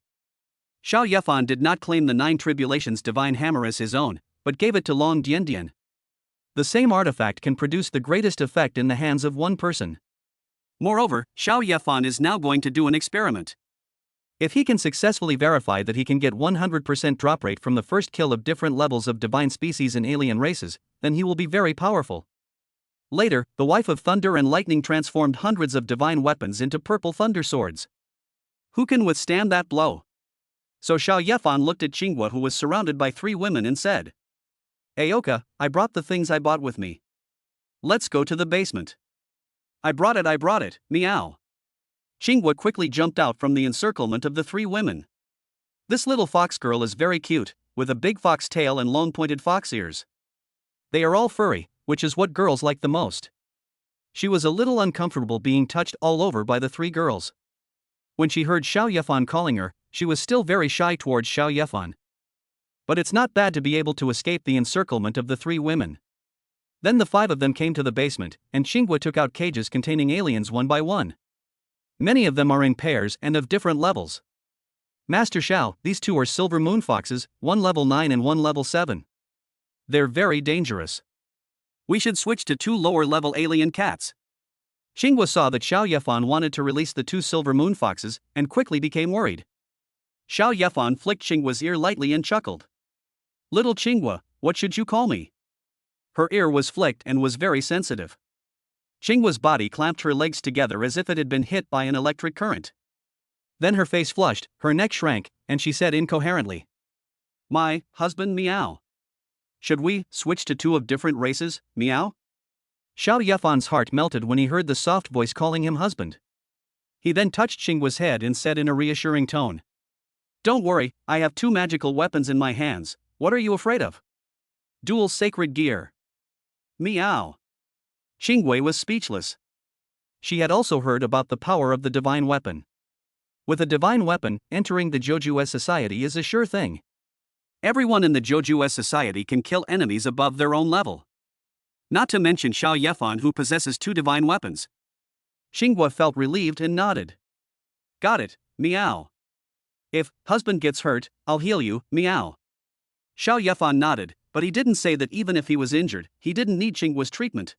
Xiao Yefan did not claim the 9 Tribulations Divine Hammer as his own, but gave it to Long Diandian. The same artifact can produce the greatest effect in the hands of one person. Moreover, Xiao Yefan is now going to do an experiment. If he can successfully verify that he can get 100% drop rate from the first kill of different levels of divine species and alien races, then he will be very powerful. Later, the wife of Thunder and Lightning transformed hundreds of divine weapons into purple thunder swords. Who can withstand that blow? So Xiao Yefan looked at Qinggua, who was surrounded by 3 women, and said, Aoka, I brought the things I bought with me. Let's go to the basement. I brought it, meow. Qinggua quickly jumped out from the encirclement of the 3 women. This little fox girl is very cute, with a big fox tail and long pointed fox ears. They are all furry, which is what girls like the most. She was a little uncomfortable being touched all over by the 3 girls. When she heard Xiao Yefan calling her, she was still very shy towards Xiao Yefan. But it's not bad to be able to escape the encirclement of the 3 women. Then the 5 of them came to the basement, and Qinghua took out cages containing aliens one by one. Many of them are in pairs and of different levels. Master Xiao, these 2 are silver moon foxes, one level 9 and one level 7. They're very dangerous. We should switch to 2 lower level alien cats. Qinghua saw that Xiao Yefan wanted to release the 2 silver moon foxes, and quickly became worried. Xiao Yefan flicked Qinghua's ear lightly and chuckled. Little Qinghua, what should you call me? Her ear was flicked and was very sensitive. Qinghua's body clamped her legs together as if it had been hit by an electric current. Then her face flushed, her neck shrank, and she said incoherently, My husband, meow. Should we switch to 2 of different races, meow? Xiao Yefan's heart melted when he heard the soft voice calling him husband. He then touched Qinghua's head and said in a reassuring tone, Don't worry, I have 2 magical weapons in my hands, what are you afraid of? Dual sacred gear. Meow. Qinghua was speechless. She had also heard about the power of the divine weapon. With a divine weapon, entering the Joju's society is a sure thing. Everyone in the Joju's society can kill enemies above their own level. Not to mention Xiao Yefan, who possesses 2 divine weapons. Qinghua felt relieved and nodded. Got it, meow. If husband gets hurt, I'll heal you, meow. Xiao Yefan nodded, but he didn't say that even if he was injured, he didn't need Qinghua's treatment.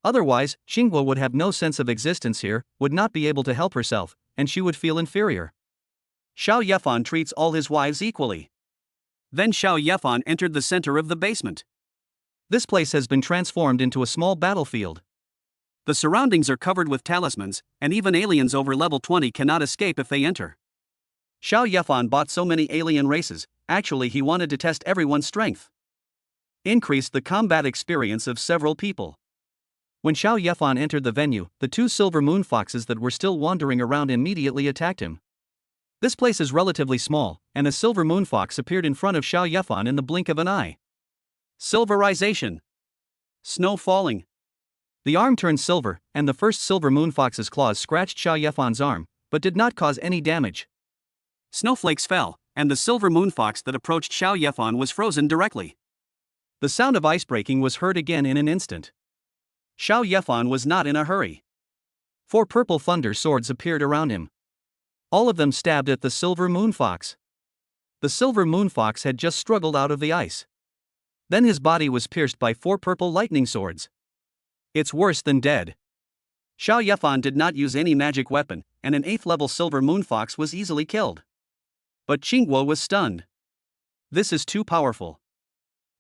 Otherwise, Qinghua would have no sense of existence here, would not be able to help herself, and she would feel inferior. Xiao Yefan treats all his wives equally. Then Xiao Yefan entered the center of the basement. This place has been transformed into a small battlefield. The surroundings are covered with talismans, and even aliens over level 20 cannot escape if they enter. Xiao Yefan bought so many alien races, actually he wanted to test everyone's strength. Increased the combat experience of several people. When Xiao Yefan entered the venue, the 2 silver moon foxes that were still wandering around immediately attacked him. This place is relatively small, and a silver moon fox appeared in front of Xiao Yefan in the blink of an eye. Silverization. Snow falling. The arm turned silver, and the first silver moon fox's claws scratched Xiao Yefan's arm, but did not cause any damage. Snowflakes fell, and the silver moon fox that approached Xiao Yefan was frozen directly. The sound of ice breaking was heard again in an instant. Xiao Yefan was not in a hurry. 4 purple thunder swords appeared around him. All of them stabbed at the silver moon fox. The silver moon fox had just struggled out of the ice. Then his body was pierced by 4 purple lightning swords. It's worse than dead. Xiao Yefan did not use any magic weapon, and an 8th level silver moon fox was easily killed. But Qinghua was stunned. This is too powerful.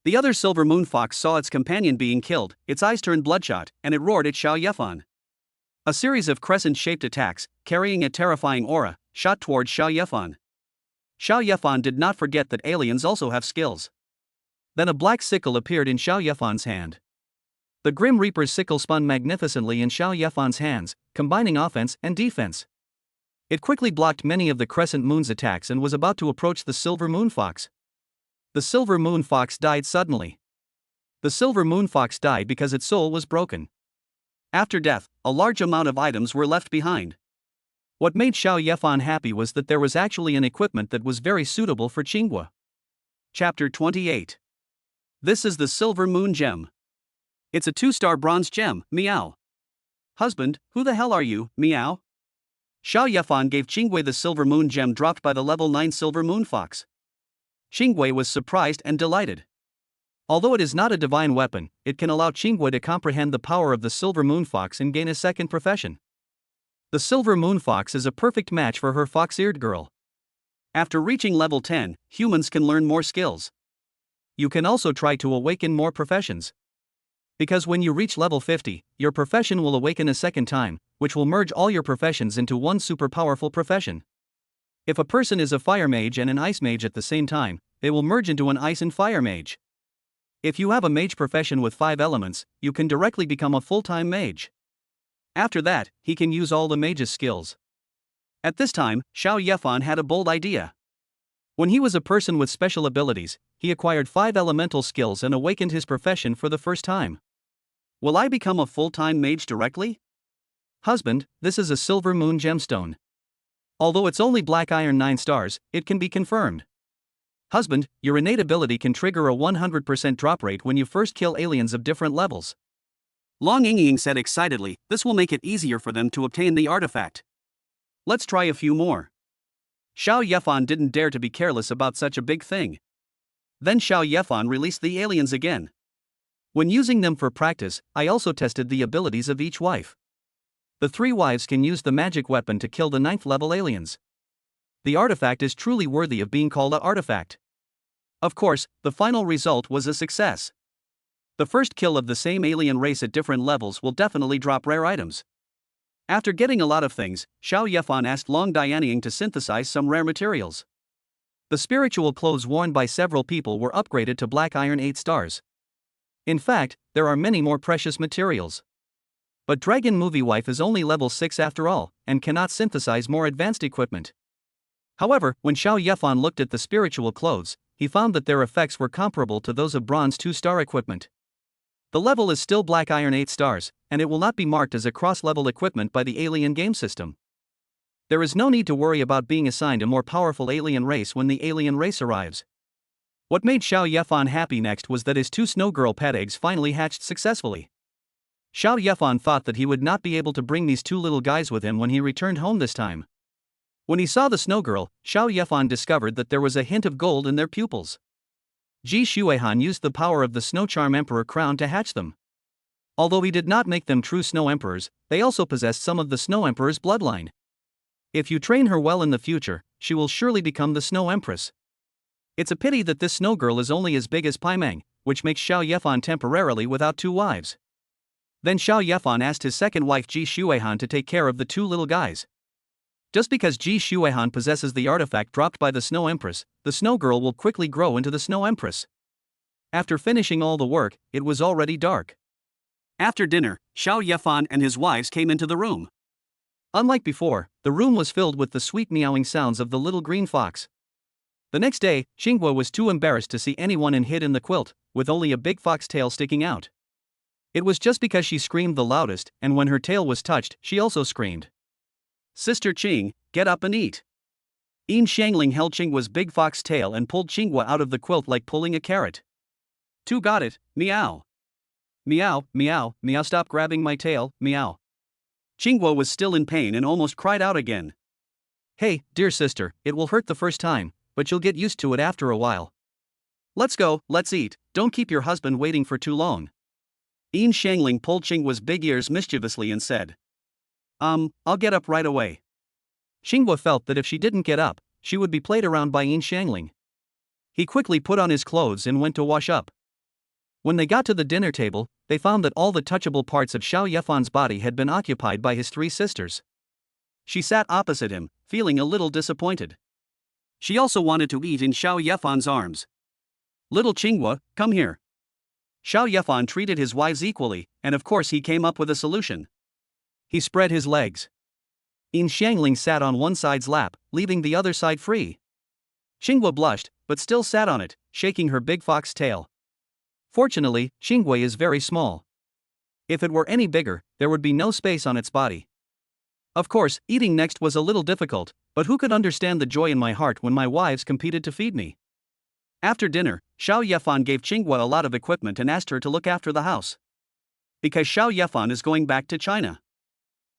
The other silver moon fox saw its companion being killed, its eyes turned bloodshot, and it roared at Xiao Yefan. A series of crescent-shaped attacks, carrying a terrifying aura, shot towards Xiao Yefan. Xiao Yefan did not forget that aliens also have skills. Then a black sickle appeared in Xiao Yefan's hand. The Grim Reaper's sickle spun magnificently in Xiao Yefan's hands, combining offense and defense. It quickly blocked many of the Crescent Moon's attacks and was about to approach the Silver Moon Fox. The Silver Moon Fox died suddenly. The Silver Moon Fox died because its soul was broken. After death, a large amount of items were left behind. What made Xiao Yefan happy was that there was actually an equipment that was very suitable for Qinghua. Chapter 28. This is the Silver Moon Gem. It's a 2-star bronze gem, meow. Husband, who the hell are you, meow? Xiao Yefan gave Qinghua the Silver Moon Gem dropped by the level 9 Silver Moon Fox. Qinghua was surprised and delighted. Although it is not a divine weapon, it can allow Qinghua to comprehend the power of the Silver Moon Fox and gain a second profession. The Silver Moon Fox is a perfect match for her fox-eared girl. After reaching level 10, humans can learn more skills. You can also try to awaken more professions. Because when you reach level 50, your profession will awaken a second time, which will merge all your professions into one super powerful profession. If a person is a fire mage and an ice mage at the same time, they will merge into an ice and fire mage. If you have a mage profession with 5 elements, you can directly become a full-time mage. After that, he can use all the mage's skills. At this time, Xiao Yefan had a bold idea. When he was a person with special abilities, he acquired 5 elemental skills and awakened his profession for the first time. Will I become a full-time mage directly? Husband, this is a Silver Moon gemstone. Although it's only black iron 9 stars, it can be confirmed. Husband, your innate ability can trigger a 100% drop rate when you first kill aliens of different levels. Long Yingying said excitedly, this will make it easier for them to obtain the artifact. Let's try a few more. Xiao Yefan didn't dare to be careless about such a big thing. Then Xiao Yefan released the aliens again. When using them for practice, I also tested the abilities of each wife. The 3 wives can use the magic weapon to kill the 9th level aliens. The artifact is truly worthy of being called an artifact. Of course, the final result was a success. The first kill of the same alien race at different levels will definitely drop rare items. After getting a lot of things, Xiao Yefan asked Long Dianying to synthesize some rare materials. The spiritual clothes worn by several people were upgraded to black iron 8 stars. In fact, there are many more precious materials. But Dragon Movie Wife is only level 6 after all, and cannot synthesize more advanced equipment. However, when Xiao Yefan looked at the spiritual clothes, he found that their effects were comparable to those of bronze 2-star equipment. The level is still black iron 8 stars, and it will not be marked as a cross-level equipment by the alien game system. There is no need to worry about being assigned a more powerful alien race when the alien race arrives. What made Xiao Yefan happy next was that his 2 snow girl pet eggs finally hatched successfully. Xiao Yefan thought that he would not be able to bring these 2 little guys with him when he returned home this time. When he saw the snow girl, Xiao Yefan discovered that there was a hint of gold in their pupils. Ji Xuehan used the power of the Snow Charm Emperor crown to hatch them. Although he did not make them true Snow Emperors, they also possessed some of the Snow Emperor's bloodline. If you train her well in the future, she will surely become the Snow Empress. It's a pity that this snow girl is only as big as Paimang, which makes Xiao Yefan temporarily without 2 wives. Then Xiao Yefan asked his second wife Ji Xuehan to take care of the 2 little guys. Just because Ji Xuehan possesses the artifact dropped by the Snow Empress, the Snow Girl will quickly grow into the Snow Empress. After finishing all the work, it was already dark. After dinner, Xiao Yefan and his wives came into the room. Unlike before, the room was filled with the sweet meowing sounds of the little green fox. The next day, Xinghua was too embarrassed to see anyone and hid in the quilt, with only a big fox tail sticking out. It was just because she screamed the loudest, and when her tail was touched, she also screamed. Sister Qing, get up and eat. Yin Shangling held Qinghua's big fox tail and pulled Qinghua out of the quilt like pulling a carrot. 2 got it, meow. Meow, meow, meow, stop grabbing my tail, meow. Qinghua was still in pain and almost cried out again. Hey, dear sister, it will hurt the first time, but you'll get used to it after a while. Let's go, let's eat, don't keep your husband waiting for too long. Yin Shangling pulled Qinghua's big ears mischievously and said. I'll get up right away. Xinghua felt that if she didn't get up, she would be played around by Yin Shangling. He quickly put on his clothes and went to wash up. When they got to the dinner table, they found that all the touchable parts of Xiao Yefan's body had been occupied by his 3 sisters. She sat opposite him, feeling a little disappointed. She also wanted to eat in Xiao Yefan's arms. Little Qinghua, come here. Xiao Yefan treated his wives equally, and of course he came up with a solution. He spread his legs. Yin Shangling sat on one side's lap, leaving the other side free. Xinghua blushed, but still sat on it, shaking her big fox tail. Fortunately, Xinghua is very small. If it were any bigger, there would be no space on its body. Of course, eating next was a little difficult, but who could understand the joy in my heart when my wives competed to feed me? After dinner, Xiao Yefan gave Qinghua a lot of equipment and asked her to look after the house. Because Xiao Yefan is going back to China.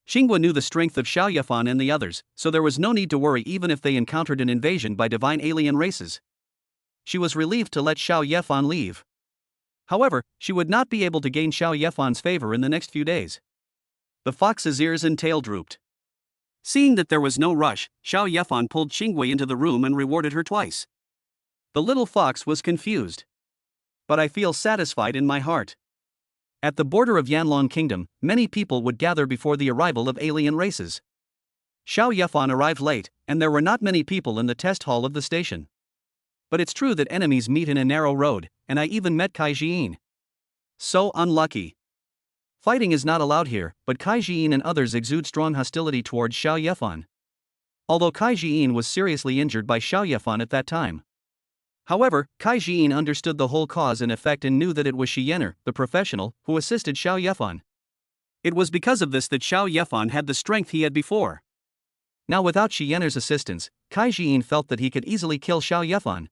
Xinghua knew the strength of Xiao Yefan and the others, so there was no need to worry even if they encountered an invasion by divine alien races. She was relieved to let Xiao Yefan leave. However, she would not be able to gain Xiao Yefan's favor in the next few days. The fox's ears and tail drooped. Seeing that there was no rush, Xiao Yefan pulled Xinghua into the room and rewarded her twice. The little fox was confused. But I feel satisfied in my heart. At the border of Yanlong Kingdom, many people would gather before the arrival of alien races. Xiao Yefan arrived late, and there were not many people in the test hall of the station. But it's true that enemies meet in a narrow road, and I even met Kai Jiyin. So unlucky. Fighting is not allowed here, but Kai Jiyin and others exude strong hostility towards Xiao Yefan. Although Kai Jiyin was seriously injured by Xiao Yefan at that time. However, Kai Jiyin understood the whole cause and effect and knew that it was Shi Yener, the professional, who assisted Xiao Yefan. It was because of this that Xiao Yefan had the strength he had before. Now without Shi Yener's assistance, Kai Jiyin felt that he could easily kill Xiao Yefan.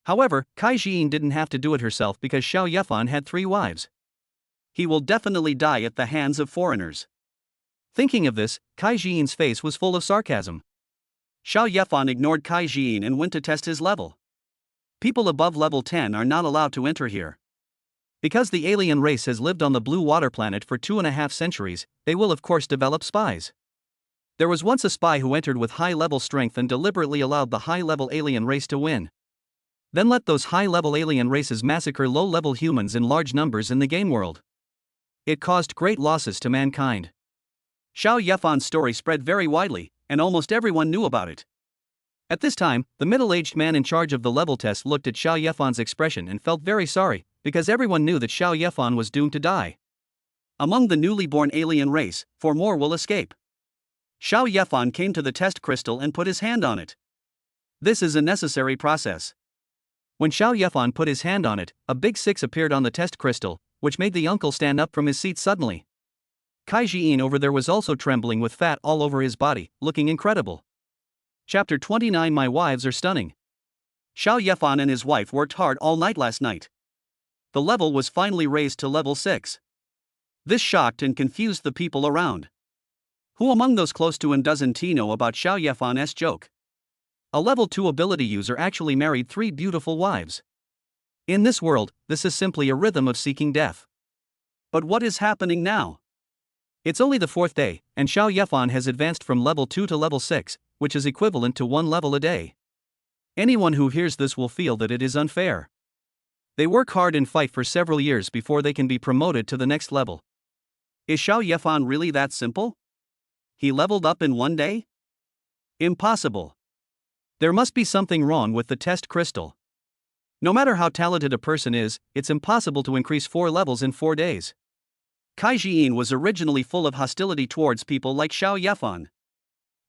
However, Kai Jiyin didn't have to do it herself because Xiao Yefan had 3 wives. He will definitely die at the hands of foreigners. Thinking of this, Kai Jiyin's face was full of sarcasm. Xiao Yefan ignored Kai Jiyin and went to test his level. People above level 10 are not allowed to enter here. Because the alien race has lived on the blue water planet for 2.5 centuries, they will of course develop spies. There was once a spy who entered with high-level strength and deliberately allowed the high-level alien race to win. Then let those high-level alien races massacre low-level humans in large numbers in the game world. It caused great losses to mankind. Xiao Yefan's story spread very widely, and almost everyone knew about it. At this time, the middle-aged man in charge of the level test looked at Xiao Yefan's expression and felt very sorry, because everyone knew that Xiao Yefan was doomed to die. Among the newly born alien race, 4 more will escape. Xiao Yefan came to the test crystal and put his hand on it. This is a necessary process. When Xiao Yefan put his hand on it, a big 6 appeared on the test crystal, which made the uncle stand up from his seat suddenly. Kai Jiyin over there was also trembling with fat all over his body, looking incredible. Chapter 29 My wives are stunning. Xiao Yefan and his wife worked hard all night last night. The level was finally raised to level 6. This shocked and confused the people around. Who among those close to him doesn't know about Xiao Yefan's joke? A level 2 ability user actually married 3 beautiful wives. In this world, this is simply a rhythm of seeking death. But what is happening now? It's only the 4th day, and Xiao Yefan has advanced from level 2 to level 6, which is equivalent to 1 level a day. Anyone who hears this will feel that it is unfair. They work hard and fight for several years before they can be promoted to the next level. Is Xiao Yefan really that simple? He leveled up in 1 day? Impossible. There must be something wrong with the test crystal. No matter how talented a person is, it's impossible to increase 4 levels in 4 days. Kai Jiyin was originally full of hostility towards people like Xiao Yefan.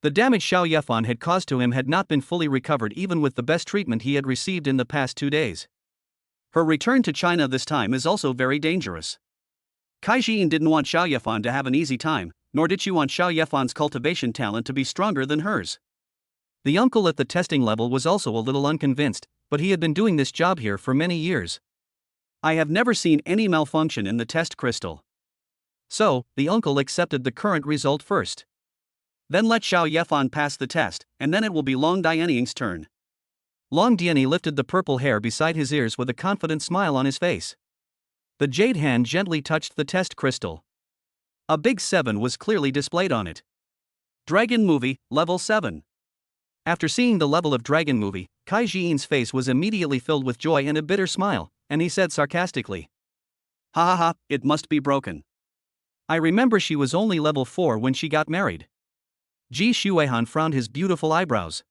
The damage Xiao Yefan had caused to him had not been fully recovered even with the best treatment he had received in the past 2 days. Her return to China this time is also very dangerous. Kai Jiyin didn't want Xiao Yefan to have an easy time, nor did she want Xiao Yefan's cultivation talent to be stronger than hers. The uncle at the testing level was also a little unconvinced, but he had been doing this job here for many years. I have never seen any malfunction in the test crystal. So, the uncle accepted the current result first. Then let Xiao Yefan pass the test, and then it will be Long Dianying's turn. Long Diany lifted the purple hair beside his ears with a confident smile on his face. The jade hand gently touched the test crystal. A big 7 was clearly displayed on it. Dragon Movie, level 7. After seeing the level of Dragon Movie, Kai Jiyin's face was immediately filled with joy and a bitter smile, and he said sarcastically, "Ha ha ha, it must be broken. I remember she was only level 4 when she got married." Ji Shuehan frowned his beautiful eyebrows.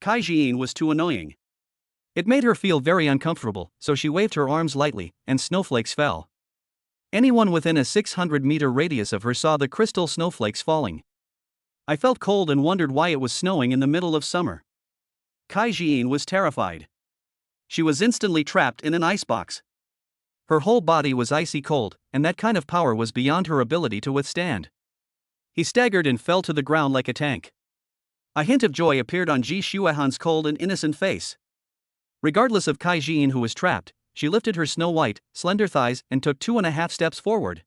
Kai Jiyin was too annoying. It made her feel very uncomfortable, so she waved her arms lightly, and snowflakes fell. Anyone within a 600-meter radius of her saw the crystal snowflakes falling. I felt cold and wondered why it was snowing in the middle of summer. Kai Jiyin was terrified. She was instantly trapped in an icebox. Her whole body was icy cold, and that kind of power was beyond her ability to withstand. He staggered and fell to the ground like a tank. A hint of joy appeared on Ji Shuehan's cold and innocent face. Regardless of Kai Jiyin who was trapped, she lifted her snow-white, slender thighs and took 2.5 steps forward.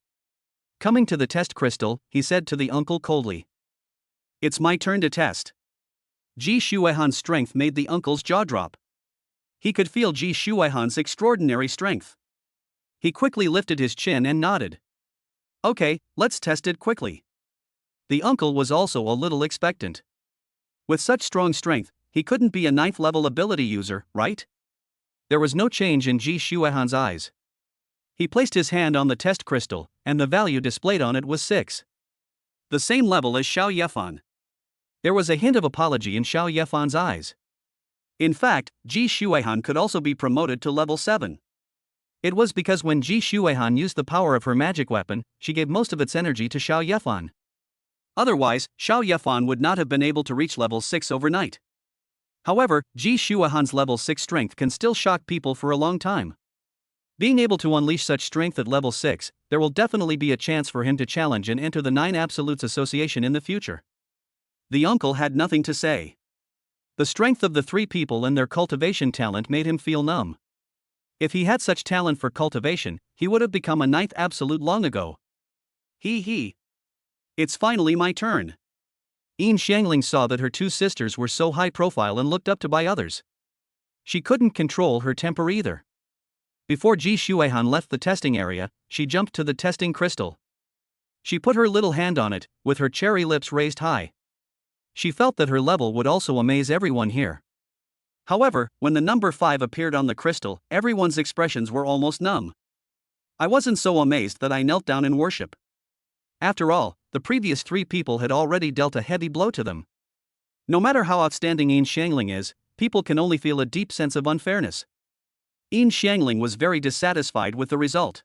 Coming to the test crystal, he said to the uncle coldly, "It's my turn to test." Ji Shuehan's strength made the uncle's jaw drop. He could feel Ji Shuehan's extraordinary strength. He quickly lifted his chin and nodded. "Okay, let's test it quickly." The uncle was also a little expectant. With such strong strength, he couldn't be a 9th level ability user, right? There was no change in Ji Shuehan's eyes. He placed his hand on the test crystal, and the value displayed on it was 6. The same level as Xiao Yefan. There was a hint of apology in Xiao Yefan's eyes. In fact, Ji Shuehan could also be promoted to level 7. It was because when Ji Shuehan used the power of her magic weapon, she gave most of its energy to Xiao Yefan. Otherwise, Xiao Yefan would not have been able to reach level 6 overnight. However, Ji Shuehan's level 6 strength can still shock people for a long time. Being able to unleash such strength at level 6, there will definitely be a chance for him to challenge and enter the 9 Absolutes Association in the future. The uncle had nothing to say. The strength of the three people and their cultivation talent made him feel numb. If he had such talent for cultivation, he would have become a ninth absolute long ago. He. It's finally my turn. Yin Xiangling saw that her two sisters were so high profile and looked up to by others. She couldn't control her temper either. Before Ji Shuihan left the testing area, she jumped to the testing crystal. She put her little hand on it, with her cherry lips raised high. She felt that her level would also amaze everyone here. However, when the number 5 appeared on the crystal, everyone's expressions were almost numb. I wasn't so amazed that I knelt down in worship. After all, the previous 3 people had already dealt a heavy blow to them. No matter how outstanding Yin Xiangling is, people can only feel a deep sense of unfairness. Yin Xiangling was very dissatisfied with the result.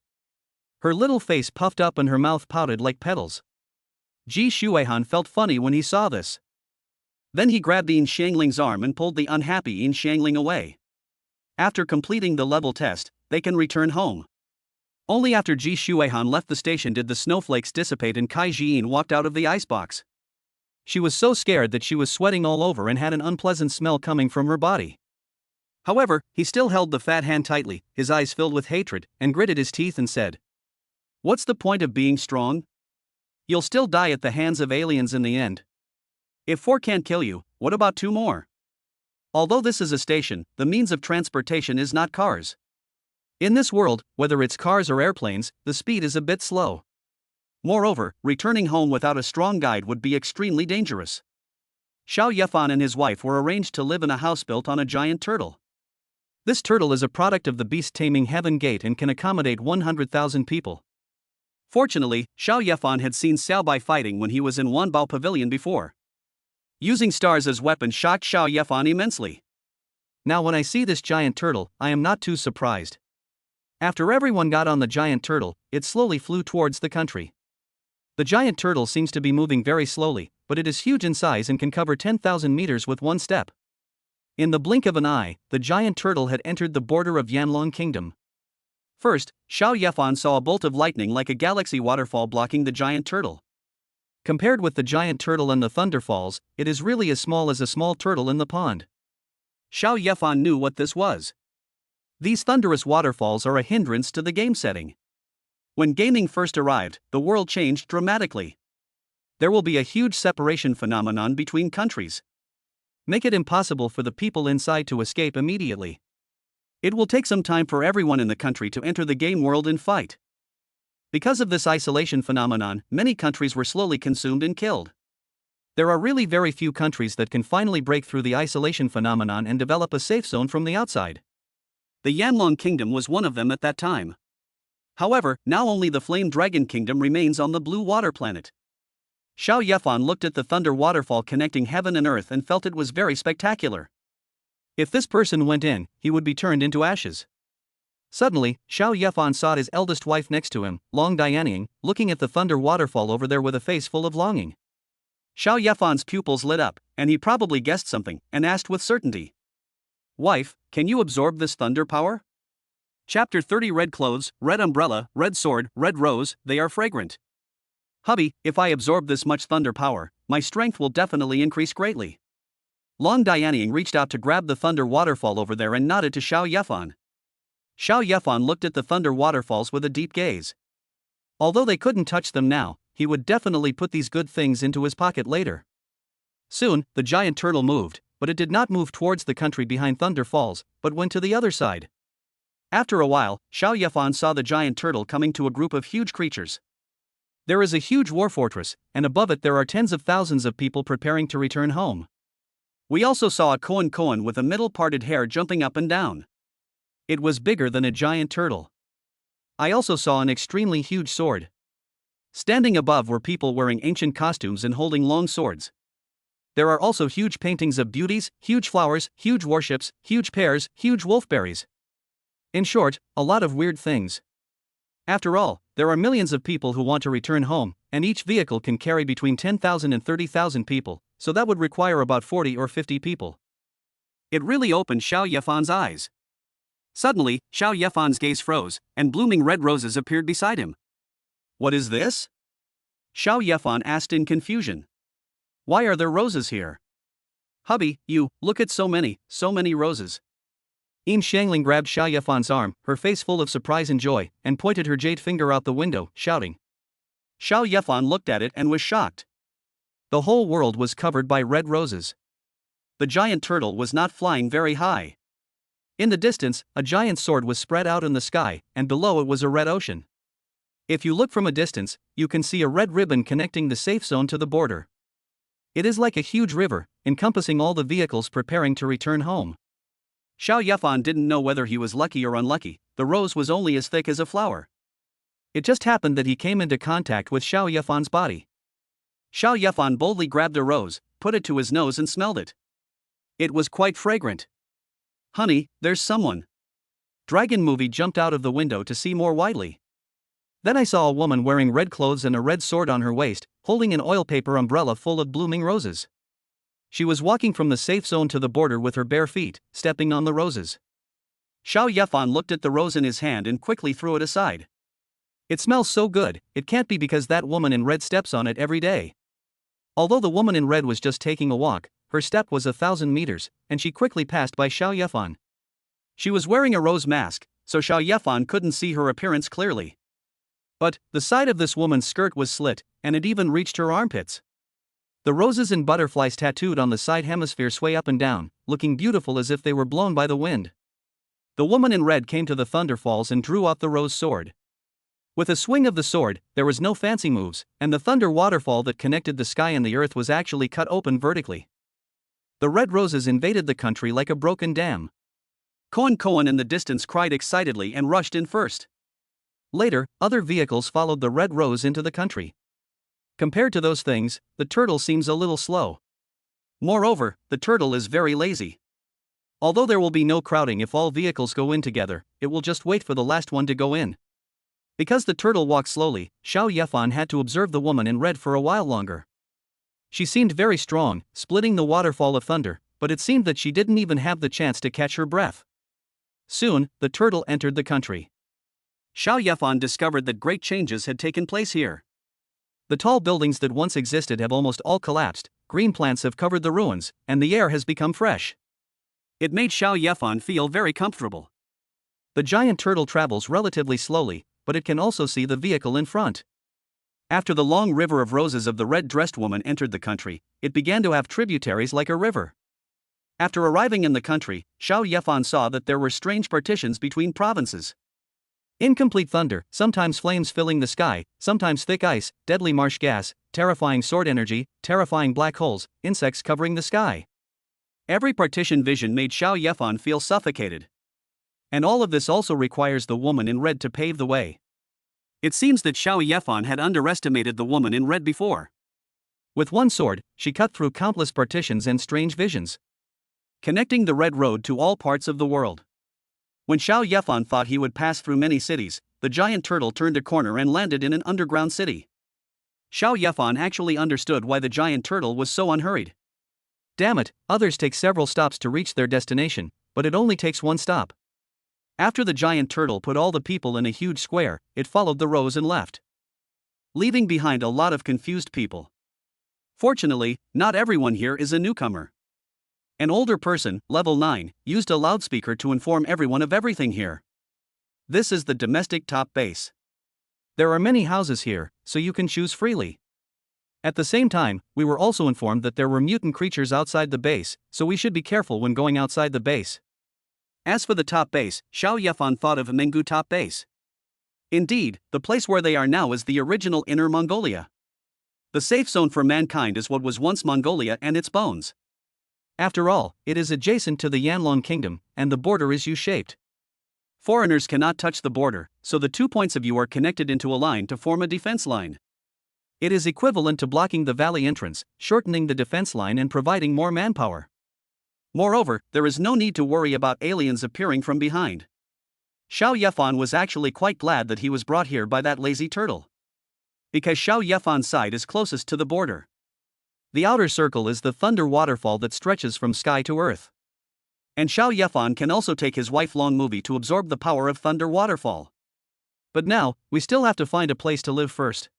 Her little face puffed up and her mouth pouted like petals. Ji Shuihan felt funny when he saw this. Then he grabbed Yin Xiangling's arm and pulled the unhappy Yin Xiangling away. After completing the level test, they can return home. Only after Ji Shuihan left the station did the snowflakes dissipate and Kai Jiyin walked out of the icebox. She was so scared that she was sweating all over and had an unpleasant smell coming from her body. However, he still held the fat hand tightly, his eyes filled with hatred, and gritted his teeth and said, "What's the point of being strong? You'll still die at the hands of aliens in the end. If 4 can't kill you, what about 2 more? Although this is a station, the means of transportation is not cars. In this world, whether it's cars or airplanes, the speed is a bit slow. Moreover, returning home without a strong guide would be extremely dangerous." Xiao Yefan and his wife were arranged to live in a house built on a giant turtle. This turtle is a product of the beast-taming heaven gate and can accommodate 100,000 people. Fortunately, Xiao Yefan had seen Xiaobai fighting when he was in Wanbao Pavilion before. Using stars as weapons shocked Xiao Yefan immensely. Now when I see this giant turtle, I am not too surprised. After everyone got on the giant turtle, it slowly flew towards the country. The giant turtle seems to be moving very slowly, but it is huge in size and can cover 10,000 meters with one step. In the blink of an eye, the giant turtle had entered the border of Yanlong Kingdom. First, Xiao Yefan saw a bolt of lightning like a galaxy waterfall blocking the giant turtle. Compared with the giant turtle and the thunder falls, it is really as small as a small turtle in the pond. Xiao Yefan knew what this was. These thunderous waterfalls are a hindrance to the game setting. When gaming first arrived, the world changed dramatically. There will be a huge separation phenomenon between countries. Make it impossible for the people inside to escape immediately. It will take some time for everyone in the country to enter the game world and fight. Because of this isolation phenomenon, many countries were slowly consumed and killed. There are really very few countries that can finally break through the isolation phenomenon and develop a safe zone from the outside. The Yanlong Kingdom was one of them at that time. However, now only the Flame Dragon Kingdom remains on the blue water planet. Xiao Yefan looked at the thunder waterfall connecting heaven and earth and felt it was very spectacular. If this person went in, he would be turned into ashes. Suddenly, Xiao Yefan saw his eldest wife next to him, Long Dianying, looking at the thunder waterfall over there with a face full of longing. Xiao Yefan's pupils lit up, and he probably guessed something, and asked with certainty, "Wife, can you absorb this thunder power?" Chapter 30 Red clothes, red umbrella, red sword, red rose, they are fragrant. Hubby, if I absorb this much thunder power, my strength will definitely increase greatly. Long Dianying reached out to grab the thunder waterfall over there and nodded to Xiao Yefan. Xiao Yefan looked at the thunder waterfalls with a deep gaze. Although they couldn't touch them now, he would definitely put these good things into his pocket later. Soon, the giant turtle moved, but it did not move towards the country behind Thunder Falls, but went to the other side. After a while, Xiao Yefan saw the giant turtle coming to a group of huge creatures. There is a huge war fortress, and above it there are tens of thousands of people preparing to return home. We also saw a koan with a middle-parted hair jumping up and down. It was bigger than a giant turtle. I also saw an extremely huge sword. Standing above were people wearing ancient costumes and holding long swords. There are also huge paintings of beauties, huge flowers, huge warships, huge pears, huge wolfberries. In short, a lot of weird things. After all, there are millions of people who want to return home, and each vehicle can carry between 10,000 and 30,000 people, so that would require about 40 or 50 people. It really opened Xiao Yefan's eyes. Suddenly, Xiao Yefan's gaze froze, and blooming red roses appeared beside him. What is this? Xiao Yefan asked in confusion. Why are there roses here? Hubby, look at so many roses. Yin Xiangling grabbed Xiao Yefan's arm, her face full of surprise and joy, and pointed her jade finger out the window, shouting. Xiao Yefan looked at it and was shocked. The whole world was covered by red roses. The giant turtle was not flying very high. In the distance, a giant sword was spread out in the sky, and below it was a red ocean. If you look from a distance, you can see a red ribbon connecting the safe zone to the border. It is like a huge river, encompassing all the vehicles preparing to return home. Xiao Yefan didn't know whether he was lucky or unlucky. The rose was only as thick as a flower. It just happened that he came into contact with Xiao Yefan's body. Xiao Yefan boldly grabbed a rose, put it to his nose and smelled it. It was quite fragrant. Honey, there's someone. Dragon Movie jumped out of the window to see more widely. Then I saw a woman wearing red clothes and a red sword on her waist, holding an oil paper umbrella full of blooming roses. She was walking from the safe zone to the border with her bare feet, stepping on the roses. Xiao Yefan looked at the rose in his hand and quickly threw it aside. It smells so good, it can't be because that woman in red steps on it every day. Although the woman in red was just taking a walk, her step was 1,000 meters, and she quickly passed by Xiao Yefan. She was wearing a rose mask, so Xiao Yefan couldn't see her appearance clearly. But the side of this woman's skirt was slit, and it even reached her armpits. The roses and butterflies tattooed on the side hemisphere sway up and down, looking beautiful as if they were blown by the wind. The woman in red came to the thunder falls and drew out the rose sword. With a swing of the sword, there was no fancy moves, and the thunder waterfall that connected the sky and the earth was actually cut open vertically. The red roses invaded the country like a broken dam. Koan in the distance cried excitedly and rushed in first. Later, other vehicles followed the red rose into the country. Compared to those things, the turtle seems a little slow. Moreover, the turtle is very lazy. Although there will be no crowding if all vehicles go in together, it will just wait for the last one to go in. Because the turtle walked slowly, Xiao Yefan had to observe the woman in red for a while longer. She seemed very strong, splitting the waterfall of thunder, but it seemed that she didn't even have the chance to catch her breath. Soon, the turtle entered the country. Xiao Yefan discovered that great changes had taken place here. The tall buildings that once existed have almost all collapsed, green plants have covered the ruins, and the air has become fresh. It made Xiao Yefan feel very comfortable. The giant turtle travels relatively slowly, but it can also see the vehicle in front. After the long river of roses of the red-dressed woman entered the country, it began to have tributaries like a river. After arriving in the country, Xiao Yefan saw that there were strange partitions between provinces. Incomplete thunder, sometimes flames filling the sky, sometimes thick ice, deadly marsh gas, terrifying sword energy, terrifying black holes, insects covering the sky. Every partition vision made Xiao Yefan feel suffocated. And all of this also requires the woman in red to pave the way. It seems that Xiao Yefan had underestimated the woman in red before. With one sword, she cut through countless partitions and strange visions, connecting the red road to all parts of the world. When Xiao Yefan thought he would pass through many cities, the giant turtle turned a corner and landed in an underground city. Xiao Yefan actually understood why the giant turtle was so unhurried. Damn it, others take several stops to reach their destination, but it only takes one stop. After the giant turtle put all the people in a huge square, it followed the rose and left, leaving behind a lot of confused people. Fortunately, not everyone here is a newcomer. An older person, level 9, used a loudspeaker to inform everyone of everything here. This is the domestic top base. There are many houses here, so you can choose freely. At the same time, we were also informed that there were mutant creatures outside the base, so we should be careful when going outside the base. As for the top base, Xiao Yefan thought of Mengu top base. Indeed, the place where they are now is the original Inner Mongolia. The safe zone for mankind is what was once Mongolia and its bones. After all, it is adjacent to the Yanlong Kingdom, and the border is U-shaped. Foreigners cannot touch the border, so the 2 points of U are connected into a line to form a defense line. It is equivalent to blocking the valley entrance, shortening the defense line and providing more manpower. Moreover, there is no need to worry about aliens appearing from behind. Xiao Yefan was actually quite glad that he was brought here by that lazy turtle, because Xiao Yefan's side is closest to the border. The outer circle is the thunder waterfall that stretches from sky to earth. And Xiao Yefan can also take his wife-long movie to absorb the power of thunder waterfall. But now, we still have to find a place to live first.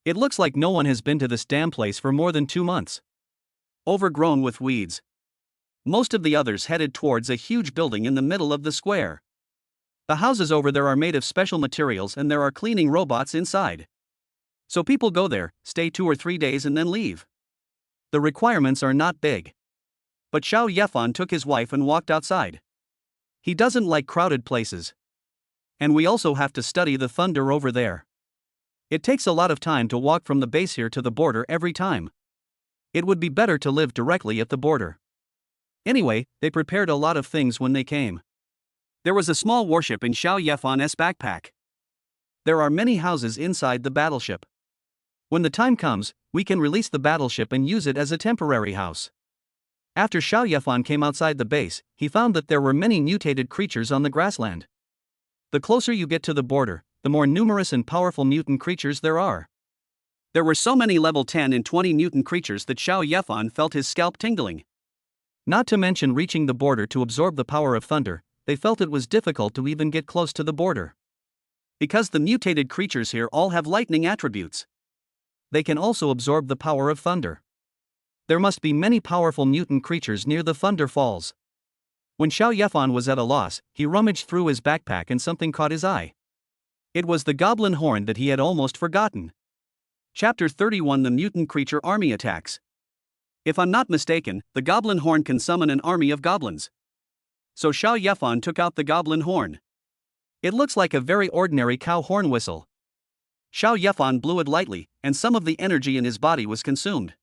It looks like no one has been to this damn place for more than 2 months. Overgrown with weeds, Most of the others headed towards a huge building in the middle of the square. The houses over there are made of special materials and there are cleaning robots inside. So people go there, stay 2 or 3 days and then leave. The requirements are not big. But Xiao Yefan took his wife and walked outside. He doesn't like crowded places. And we also have to study the thunder over there. It takes a lot of time to walk from the base here to the border every time. It would be better to live directly at the border. Anyway, they prepared a lot of things when they came. There was a small warship in Xiao Yefan's backpack. There are many houses inside the battleship. When the time comes, we can release the battleship and use it as a temporary house. After Xiao Yefan came outside the base, he found that there were many mutated creatures on the grassland. The closer you get to the border, the more numerous and powerful mutant creatures there are. There were so many level 10 and 20 mutant creatures that Xiao Yefan felt his scalp tingling. Not to mention reaching the border to absorb the power of thunder, they felt it was difficult to even get close to the border. Because the mutated creatures here all have lightning attributes. They can also absorb the power of thunder. There must be many powerful mutant creatures near the Thunder Falls. When Xiao Yefan was at a loss, he rummaged through his backpack and something caught his eye. It was the goblin horn that he had almost forgotten. Chapter 31: The Mutant Creature Army Attacks. If I'm not mistaken, the goblin horn can summon an army of goblins. So Xiao Yefan took out the goblin horn. It looks like a very ordinary cow horn whistle. Xiao Yefan blew it lightly, and some of the energy in his body was consumed.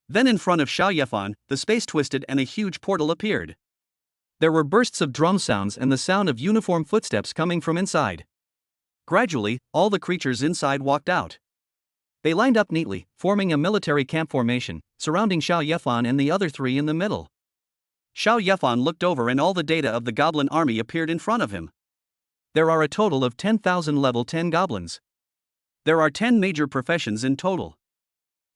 Then in front of Xiao Yefan, the space twisted and a huge portal appeared. There were bursts of drum sounds and the sound of uniform footsteps coming from inside. Gradually, all the creatures inside walked out. They lined up neatly, forming a military camp formation, surrounding Xiao Yefan and the other 3 in the middle. Xiao Yefan looked over and all the data of the goblin army appeared in front of him. There are a total of 10,000 level 10 goblins. There are 10 major professions in total.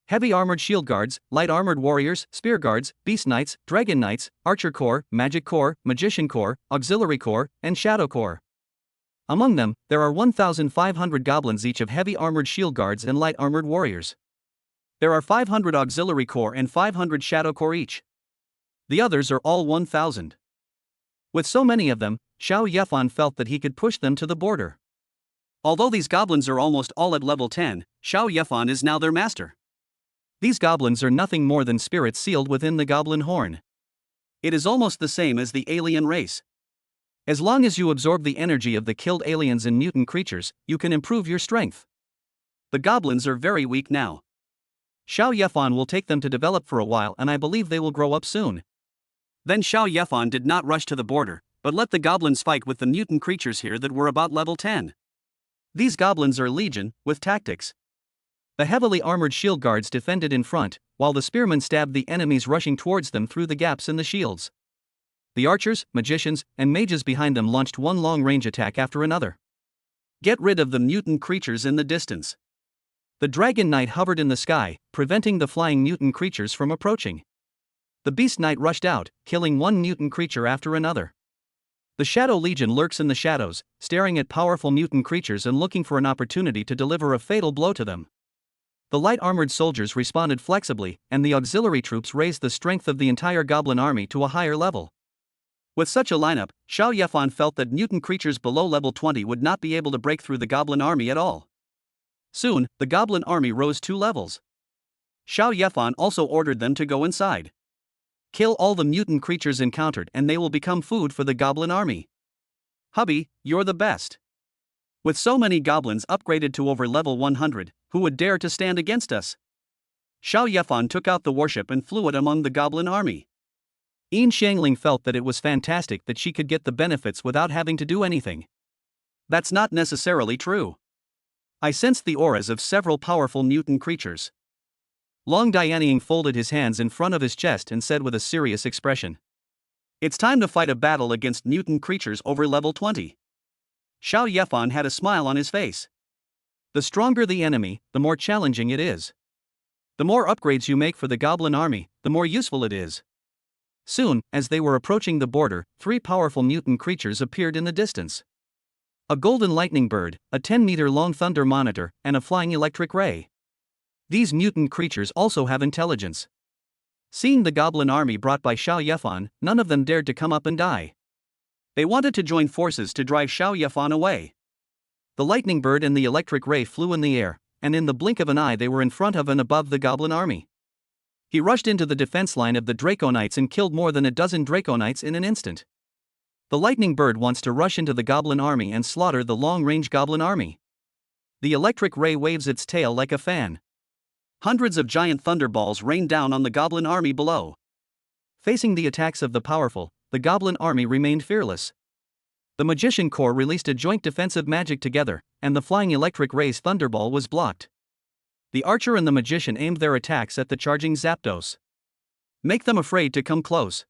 Heavy armored shield guards, light armored warriors, spear guards, beast knights, dragon knights, archer corps, magic corps, magician corps, auxiliary corps, and shadow corps. Among them, there are 1,500 goblins each of heavy armored shield guards and light armored warriors. There are 500 auxiliary corps and 500 shadow corps each. The others are all 1,000. With so many of them, Xiao Yefan felt that he could push them to the border. Although these goblins are almost all at level 10, Xiao Yefan is now their master. These goblins are nothing more than spirits sealed within the goblin horn. It is almost the same as the alien race. As long as you absorb the energy of the killed aliens and mutant creatures, you can improve your strength. The goblins are very weak now. Xiao Yefan will take them to develop for a while and I believe they will grow up soon. Then Xiao Yefan did not rush to the border, but let the goblins fight with the mutant creatures here that were about level 10. These goblins are legion, with tactics. The heavily armored shield guards defended in front, while the spearmen stabbed the enemies rushing towards them through the gaps in the shields. The archers, magicians, and mages behind them launched one long-range attack after another. Get rid of the mutant creatures in the distance. The dragon knight hovered in the sky, preventing the flying mutant creatures from approaching. The beast knight rushed out, killing one mutant creature after another. The Shadow Legion lurks in the shadows, staring at powerful mutant creatures and looking for an opportunity to deliver a fatal blow to them. The light-armored soldiers responded flexibly, and the auxiliary troops raised the strength of the entire goblin army to a higher level. With such a lineup, Xiao Yefan felt that mutant creatures below level 20 would not be able to break through the goblin army at all. Soon, the goblin army rose 2 levels. Xiao Yefan also ordered them to go inside. Kill all the mutant creatures encountered and they will become food for the goblin army. Hubby, you're the best. With so many goblins upgraded to over level 100, who would dare to stand against us? Xiao Yefan took out the warship and flew it among the goblin army. Yin Xiangling felt that it was fantastic that she could get the benefits without having to do anything. That's not necessarily true. I sensed the auras of several powerful mutant creatures. Long Dianying folded his hands in front of his chest and said with a serious expression, "It's time to fight a battle against mutant creatures over level 20. Xiao Yefan had a smile on his face. The stronger the enemy, the more challenging it is. The more upgrades you make for the goblin army, the more useful it is. Soon, as they were approaching the border, 3 powerful mutant creatures appeared in the distance. A golden lightning bird, a 10-meter-long thunder monitor, and a flying electric ray. These mutant creatures also have intelligence. Seeing the goblin army brought by Xiao Yefan, none of them dared to come up and die. They wanted to join forces to drive Xiao Yefan away. The lightning bird and the electric ray flew in the air, and in the blink of an eye they were in front of and above the goblin army. He rushed into the defense line of the Draconites and killed more than a dozen Draconites in an instant. The lightning bird wants to rush into the goblin army and slaughter the long-range goblin army. The electric ray waves its tail like a fan. Hundreds of giant thunderballs rain down on the goblin army below. Facing the attacks of the powerful, the goblin army remained fearless. The magician corps released a joint defensive magic together, and the flying electric ray's thunderball was blocked. The archer and the magician aimed their attacks at the charging Zapdos. Make them afraid to come close.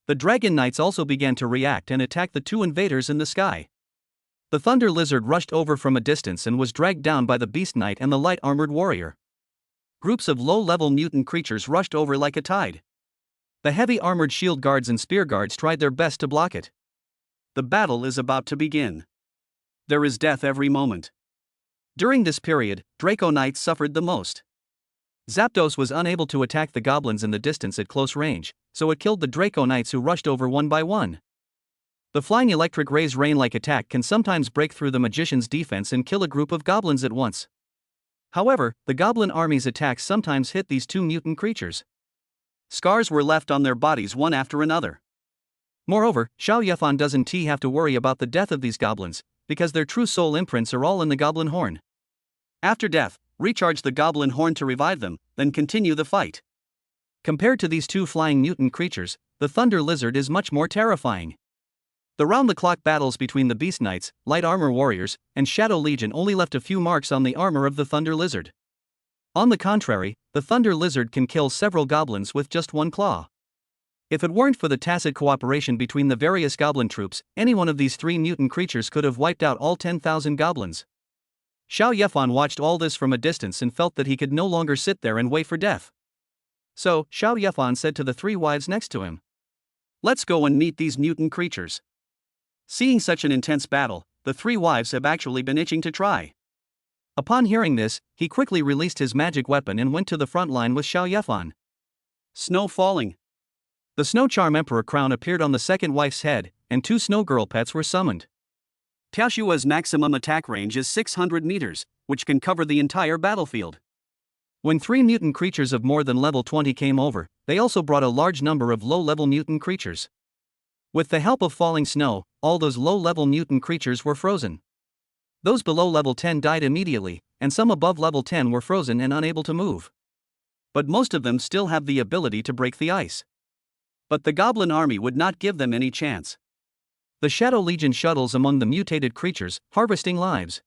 The dragon knights also began to react and attack the two invaders in the sky. The thunder lizard rushed over from a distance and was dragged down by the beast knight and the light armored warrior. Groups of low-level mutant creatures rushed over like a tide. The heavy armored shield guards and spear guards tried their best to block it. The battle is about to begin. There is death every moment. During this period, Draco Knights suffered the most. Zapdos was unable to attack the goblins in the distance at close range, so it killed the Draco Knights who rushed over one by one. The flying electric rays rain-like attack can sometimes break through the magician's defense and kill a group of goblins at once. However, the goblin army's attacks sometimes hit these two mutant creatures. Scars were left on their bodies one after another. Moreover, Xiao Yefan doesn't have to worry about the death of these goblins, because their true soul imprints are all in the goblin horn. After death, recharge the goblin horn to revive them, then continue the fight. Compared to these two flying mutant creatures, the thunder lizard is much more terrifying. The round-the-clock battles between the beast knights, light armor warriors, and shadow legion only left a few marks on the armor of the thunder lizard. On the contrary, the thunder lizard can kill several goblins with just one claw. If it weren't for the tacit cooperation between the various goblin troops, any one of these three mutant creatures could have wiped out all 10,000 goblins. Xiao Yefan watched all this from a distance and felt that he could no longer sit there and wait for death. So, Xiao Yefan said to the three wives next to him, "Let's go and meet these mutant creatures." Seeing such an intense battle, the three wives have actually been itching to try. Upon hearing this, he quickly released his magic weapon and went to the front line with Xiao Yefan. Snow falling. The Snow Charm Emperor crown appeared on the second wife's head, and two snow girl pets were summoned. Tiaxua's maximum attack range is 600 meters, which can cover the entire battlefield. When three mutant creatures of more than level 20 came over, they also brought a large number of low-level mutant creatures. With the help of falling snow, all those low-level mutant creatures were frozen. Those below level 10 died immediately, and some above level 10 were frozen and unable to move. But most of them still have the ability to break the ice. But the goblin army would not give them any chance. The Shadow Legion shuttles among the mutated creatures, harvesting lives.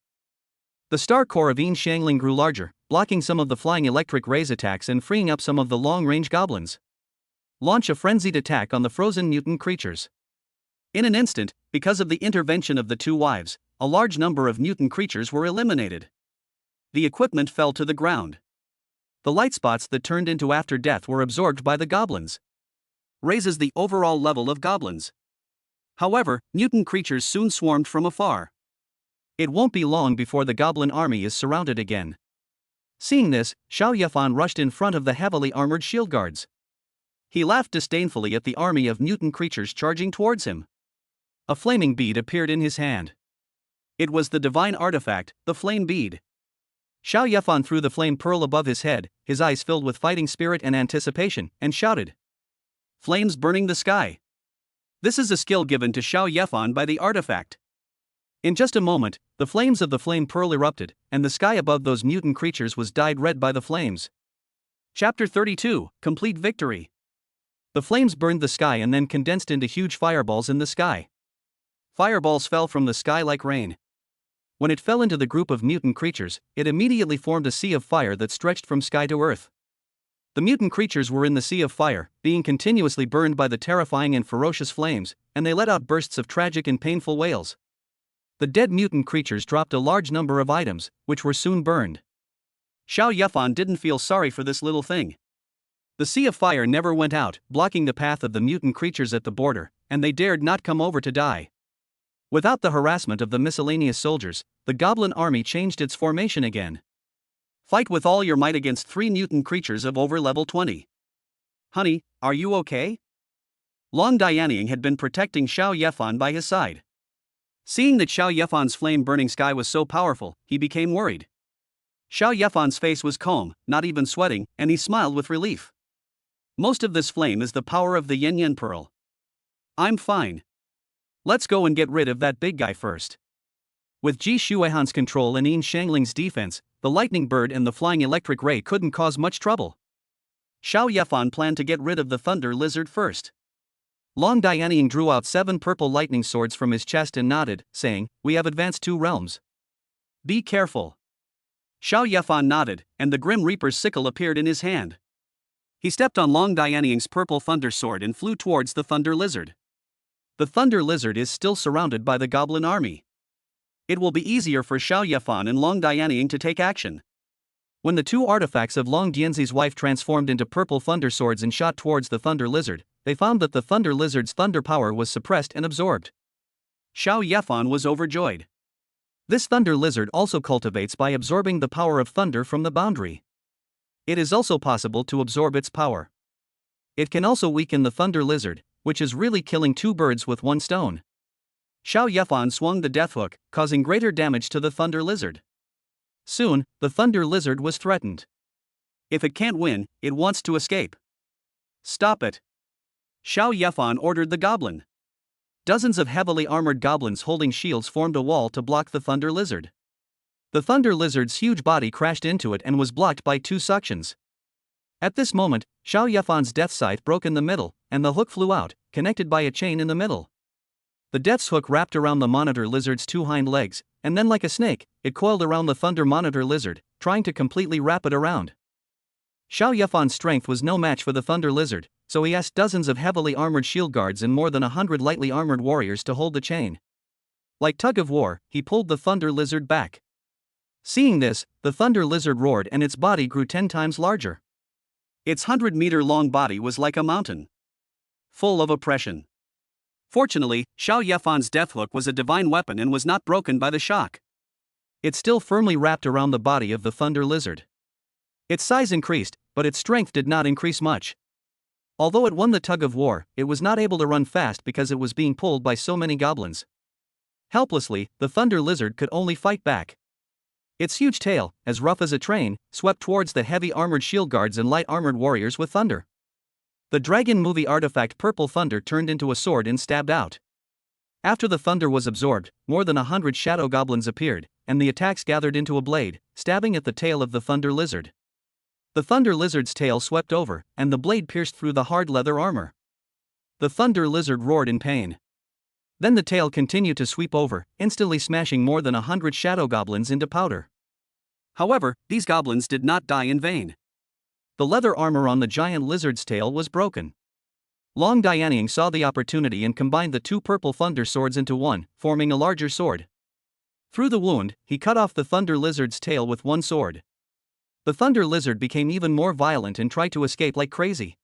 The Star Core of Yin Xiangling grew larger, blocking some of the flying electric rays attacks and freeing up some of the long-range goblins. Launch a frenzied attack on the frozen mutant creatures. In an instant, because of the intervention of the two wives, a large number of mutant creatures were eliminated. The equipment fell to the ground. The light spots that turned into after death were absorbed by the goblins. Raises the overall level of goblins. However, mutant creatures soon swarmed from afar. It won't be long before the goblin army is surrounded again. Seeing this, Xiao Yefan rushed in front of the heavily armored shield guards. He laughed disdainfully at the army of mutant creatures charging towards him. A flaming bead appeared in his hand. It was the divine artifact, the flame bead. Xiao Yefan threw the flame pearl above his head, his eyes filled with fighting spirit and anticipation, and shouted, "Flames burning the sky." This is a skill given to Xiao Yefan by the artifact. In just a moment, the flames of the flame pearl erupted, and the sky above those mutant creatures was dyed red by the flames. Chapter 32, Complete Victory. The flames burned the sky and then condensed into huge fireballs in the sky. Fireballs fell from the sky like rain. When it fell into the group of mutant creatures, it immediately formed a sea of fire that stretched from sky to earth. The mutant creatures were in the sea of fire, being continuously burned by the terrifying and ferocious flames, and they let out bursts of tragic and painful wails. The dead mutant creatures dropped a large number of items, which were soon burned. Xiao Yefan didn't feel sorry for this little thing. The sea of fire never went out, blocking the path of the mutant creatures at the border, and they dared not come over to die. Without the harassment of the miscellaneous soldiers, the goblin army changed its formation again. Fight with all your might against three mutant creatures of over level 20. Honey, are you okay? Long Dianying had been protecting Xiao Yefan by his side. Seeing that Xiao Yefan's flame-burning sky was so powerful, he became worried. Xiao Yefan's face was calm, not even sweating, and he smiled with relief. Most of this flame is the power of the Yin Pearl. I'm fine. Let's go and get rid of that big guy first. With Ji Shuihan's control and Yin Shangling's defense, the lightning bird and the flying electric ray couldn't cause much trouble. Xiao Yefan planned to get rid of the thunder lizard first. Long Dianying drew out 7 purple lightning swords from his chest and nodded, saying, "We have advanced 2 realms. Be careful." Xiao Yefan nodded, and the Grim Reaper's sickle appeared in his hand. He stepped on Long Dianying's purple thunder sword and flew towards the thunder lizard. The thunder lizard is still surrounded by the goblin army. It will be easier for Xiao Yefan and Long Dianying to take action. When the 2 artifacts of Long Dianzi's wife transformed into purple thunder swords and shot towards the thunder lizard, they found that the thunder lizard's thunder power was suppressed and absorbed. Xiao Yefan was overjoyed. This thunder lizard also cultivates by absorbing the power of thunder from the boundary. It is also possible to absorb its power. It can also weaken the thunder lizard, which is really killing 2 birds with 1 stone. Xiao Yefan swung the death hook, causing greater damage to the thunder lizard. Soon, the thunder lizard was threatened. If it can't win, it wants to escape. Stop it. Xiao Yefan ordered the goblin. Dozens of heavily armored goblins holding shields formed a wall to block the thunder lizard. The thunder lizard's huge body crashed into it and was blocked by 2 suctions. At this moment, Xiao Yefan's death scythe broke in the middle, and the hook flew out, connected by a chain in the middle. The death's hook wrapped around the monitor lizard's 2 hind legs, and then like a snake, it coiled around the thunder monitor lizard, trying to completely wrap it around. Xiao Yefan's strength was no match for the thunder lizard, so he asked dozens of heavily armored shield guards and more than 100 lightly armored warriors to hold the chain. Like tug of war, he pulled the thunder lizard back. Seeing this, the thunder lizard roared and its body grew 10 times larger. Its 100-meter-long body was like a mountain, full of oppression. Fortunately, Xiao Yefan's death hook was a divine weapon and was not broken by the shock. It still firmly wrapped around the body of the thunder lizard. Its size increased, but its strength did not increase much. Although it won the tug of war, it was not able to run fast because it was being pulled by so many goblins. Helplessly, the thunder lizard could only fight back. Its huge tail, as rough as a train, swept towards the heavy armored shield guards and light armored warriors with thunder. The dragon movie artifact Purple Thunder turned into a sword and stabbed out. After the thunder was absorbed, more than 100 shadow goblins appeared, and the attacks gathered into a blade, stabbing at the tail of the thunder lizard. The thunder lizard's tail swept over, and the blade pierced through the hard leather armor. The thunder lizard roared in pain. Then the tail continued to sweep over, instantly smashing more than 100 shadow goblins into powder. However, these goblins did not die in vain. The leather armor on the giant lizard's tail was broken. Long Dianying saw the opportunity and combined the 2 purple thunder swords into one, forming a larger sword. Through the wound, he cut off the thunder lizard's tail with 1 sword. The thunder lizard became even more violent and tried to escape like crazy.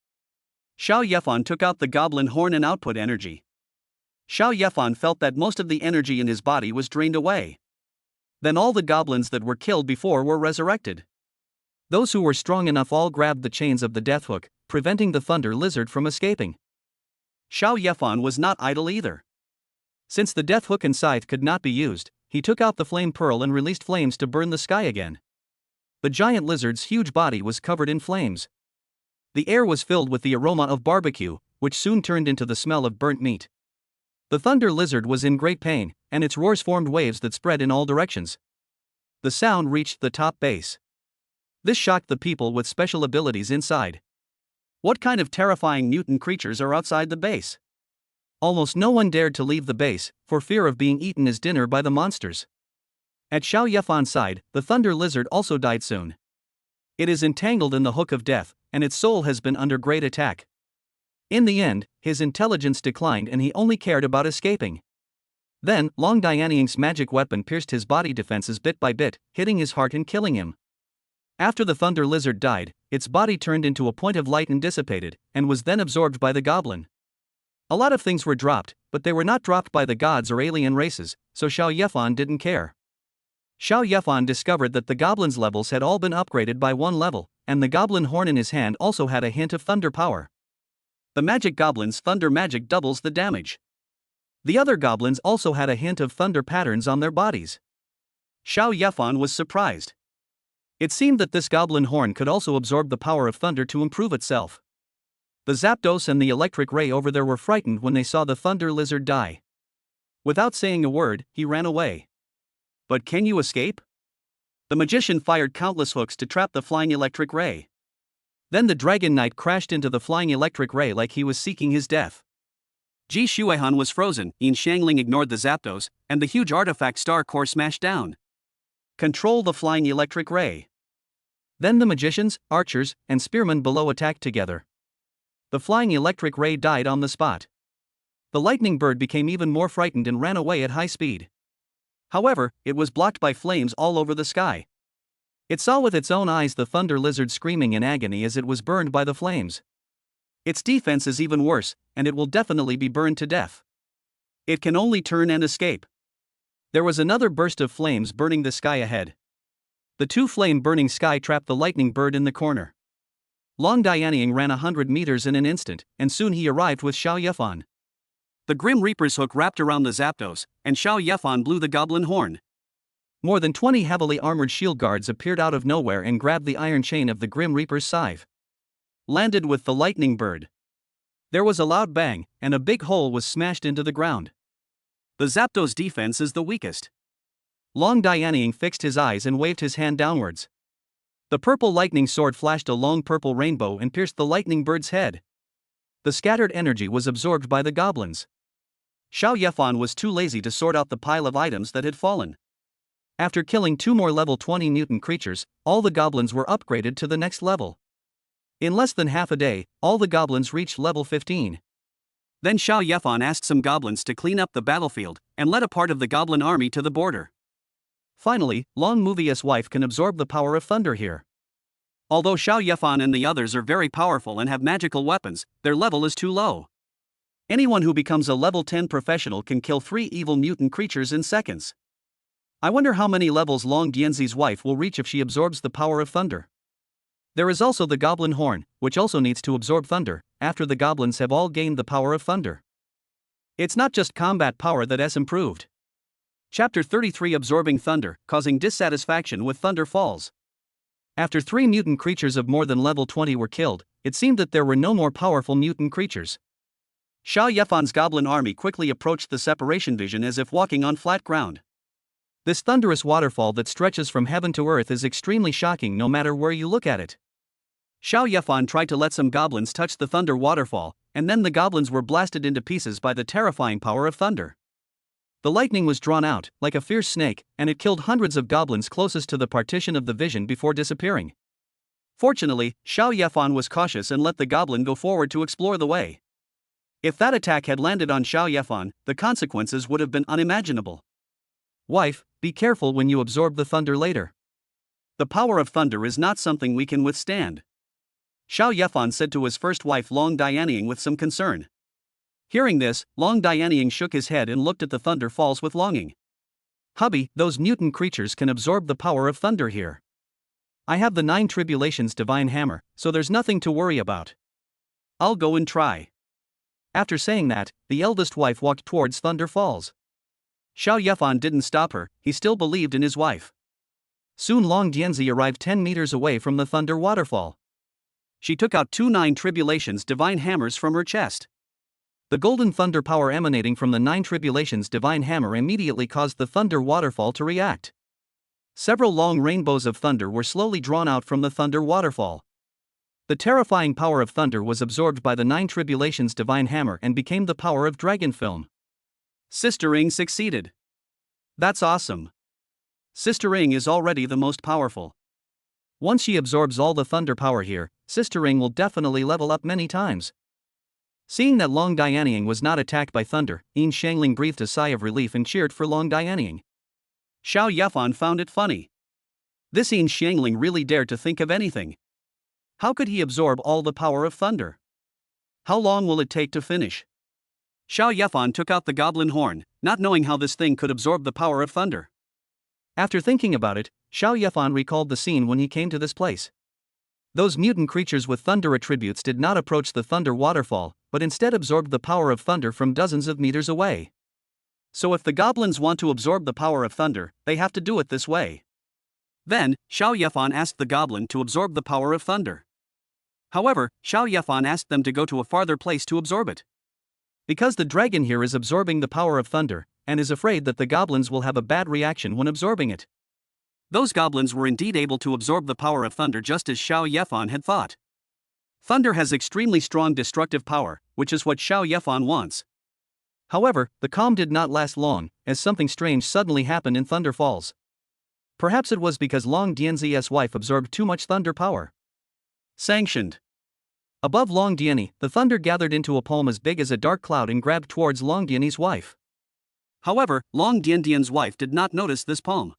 Xiao Yefan took out the goblin horn and output energy. Xiao Yefan felt that most of the energy in his body was drained away. Then all the goblins that were killed before were resurrected. Those who were strong enough all grabbed the chains of the death hook, preventing the thunder lizard from escaping. Xiao Yefan was not idle either. Since the death hook and scythe could not be used, he took out the flame pearl and released flames to burn the sky again. The giant lizard's huge body was covered in flames. The air was filled with the aroma of barbecue, which soon turned into the smell of burnt meat. The thunder lizard was in great pain, and its roars formed waves that spread in all directions. The sound reached the top base. This shocked the people with special abilities inside. What kind of terrifying mutant creatures are outside the base? Almost no one dared to leave the base, for fear of being eaten as dinner by the monsters. At Xiao Yefan's side, the thunder lizard also died soon. It is entangled in the hook of death, and its soul has been under great attack. In the end, his intelligence declined and he only cared about escaping. Then, Long Dianying's magic weapon pierced his body defenses bit by bit, hitting his heart and killing him. After the thunder lizard died, its body turned into a point of light and dissipated, and was then absorbed by the goblin. A lot of things were dropped, but they were not dropped by the gods or alien races, so Xiao Yefan didn't care. Xiao Yefan discovered that the goblins' levels had all been upgraded by 1 level, and the goblin horn in his hand also had a hint of thunder power. The magic goblin's thunder magic doubles the damage. The other goblins also had a hint of thunder patterns on their bodies. Xiao Yefan was surprised. It seemed that this goblin horn could also absorb the power of thunder to improve itself. The Zapdos and the electric ray over there were frightened when they saw the thunder lizard die. Without saying a word, he ran away. But can you escape? The magician fired countless hooks to trap the flying electric ray. Then the dragon knight crashed into the flying electric ray like he was seeking his death. Ji Shuihan was frozen, Yin Xiangling ignored the Zapdos, and the huge artifact star core smashed down. Control the flying electric ray. Then the magicians, archers, and spearmen below attacked together. The flying electric ray died on the spot. The lightning bird became even more frightened and ran away at high speed. However, it was blocked by flames all over the sky. It saw with its own eyes the thunder lizard screaming in agony as it was burned by the flames. Its defense is even worse, and it will definitely be burned to death. It can only turn and escape. There was another burst of flames burning the sky ahead. The two flame-burning sky trapped the lightning bird in the corner. Long Dianying ran 100 meters in an instant, and soon he arrived with Xiao Yefan. The Grim Reaper's hook wrapped around the Zapdos, and Xiao Yefan blew the goblin horn. More than 20 heavily armored shield guards appeared out of nowhere and grabbed the iron chain of the Grim Reaper's scythe. Landed with the lightning bird. There was a loud bang, and a big hole was smashed into the ground. The Zapdos' defense is the weakest. Long Dianying fixed his eyes and waved his hand downwards. The purple lightning sword flashed a long purple rainbow and pierced the lightning bird's head. The scattered energy was absorbed by the goblins. Xiao Yefan was too lazy to sort out the pile of items that had fallen. After killing 2 more level 20 mutant creatures, all the goblins were upgraded to the next level. In less than half a day, all the goblins reached level 15. Then Xiao Yefan asked some goblins to clean up the battlefield and led a part of the goblin army to the border. Finally, Long Movie's wife can absorb the power of thunder here. Although Xiao Yefan and the others are very powerful and have magical weapons, their level is too low. Anyone who becomes a level 10 professional can kill 3 evil mutant creatures in seconds. I wonder how many levels Long Dianzi's wife will reach if she absorbs the power of thunder. There is also the goblin horn, which also needs to absorb thunder, after the goblins have all gained the power of thunder. It's not just combat power that has improved. Chapter 33 Absorbing Thunder, Causing Dissatisfaction with Thunder Falls. After 3 mutant creatures of more than level 20 were killed, it seemed that there were no more powerful mutant creatures. Xiao Yefan's goblin army quickly approached the separation vision as if walking on flat ground. This thunderous waterfall that stretches from heaven to earth is extremely shocking no matter where you look at it. Xiao Yefan tried to let some goblins touch the thunder waterfall, and then the goblins were blasted into pieces by the terrifying power of thunder. The lightning was drawn out, like a fierce snake, and it killed hundreds of goblins closest to the partition of the vision before disappearing. Fortunately, Xiao Yefan was cautious and let the goblin go forward to explore the way. If that attack had landed on Xiao Yefan, the consequences would have been unimaginable. Wife, be careful when you absorb the thunder later. The power of thunder is not something we can withstand. Xiao Yefan said to his first wife Long Dianying with some concern. Hearing this, Long Dianying shook his head and looked at the thunder falls with longing. Hubby, those mutant creatures can absorb the power of thunder here. I have the 9 Tribulations Divine Hammer, so there's nothing to worry about. I'll go and try. After saying that, the eldest wife walked towards Thunder Falls. Xiao Yefan didn't stop her, he still believed in his wife. Soon Long Dianzi arrived 10 meters away from the thunder waterfall. She took out 2 9 Tribulations Divine Hammers from her chest. The golden thunder power emanating from the 9 Tribulations Divine Hammer immediately caused the thunder waterfall to react. Several long rainbows of thunder were slowly drawn out from the thunder waterfall. The terrifying power of thunder was absorbed by the 9 Tribulations Divine Hammer and became the power of dragon film. Sister Ing succeeded. That's awesome. Sister Ing is already the most powerful. Once she absorbs all the thunder power here, Sister Ing will definitely level up many times. Seeing that Long Dianying was not attacked by thunder, Yin Xiangling breathed a sigh of relief and cheered for Long Dianying. Xiao Yefan found it funny. This Yin Xiangling really dared to think of anything. How could he absorb all the power of thunder? How long will it take to finish? Xiao Yefan took out the goblin horn, not knowing how this thing could absorb the power of thunder. After thinking about it, Xiao Yefan recalled the scene when he came to this place. Those mutant creatures with thunder attributes did not approach the thunder waterfall, but instead absorbed the power of thunder from dozens of meters away. So if the goblins want to absorb the power of thunder, they have to do it this way. Then, Xiao Yefan asked the goblin to absorb the power of thunder. However, Xiao Yefan asked them to go to a farther place to absorb it. Because the dragon here is absorbing the power of thunder, and is afraid that the goblins will have a bad reaction when absorbing it. Those goblins were indeed able to absorb the power of thunder just as Xiao Yefan had thought. Thunder has extremely strong destructive power, which is what Xiao Yefan wants. However, the calm did not last long, as something strange suddenly happened in Thunder Falls. Perhaps it was because Long Dianzi's wife absorbed too much thunder power. Sanctioned. Above Long Diani, the thunder gathered into a palm as big as a dark cloud and grabbed towards Long Diani's wife. However, Long Diandian's wife did not notice this palm.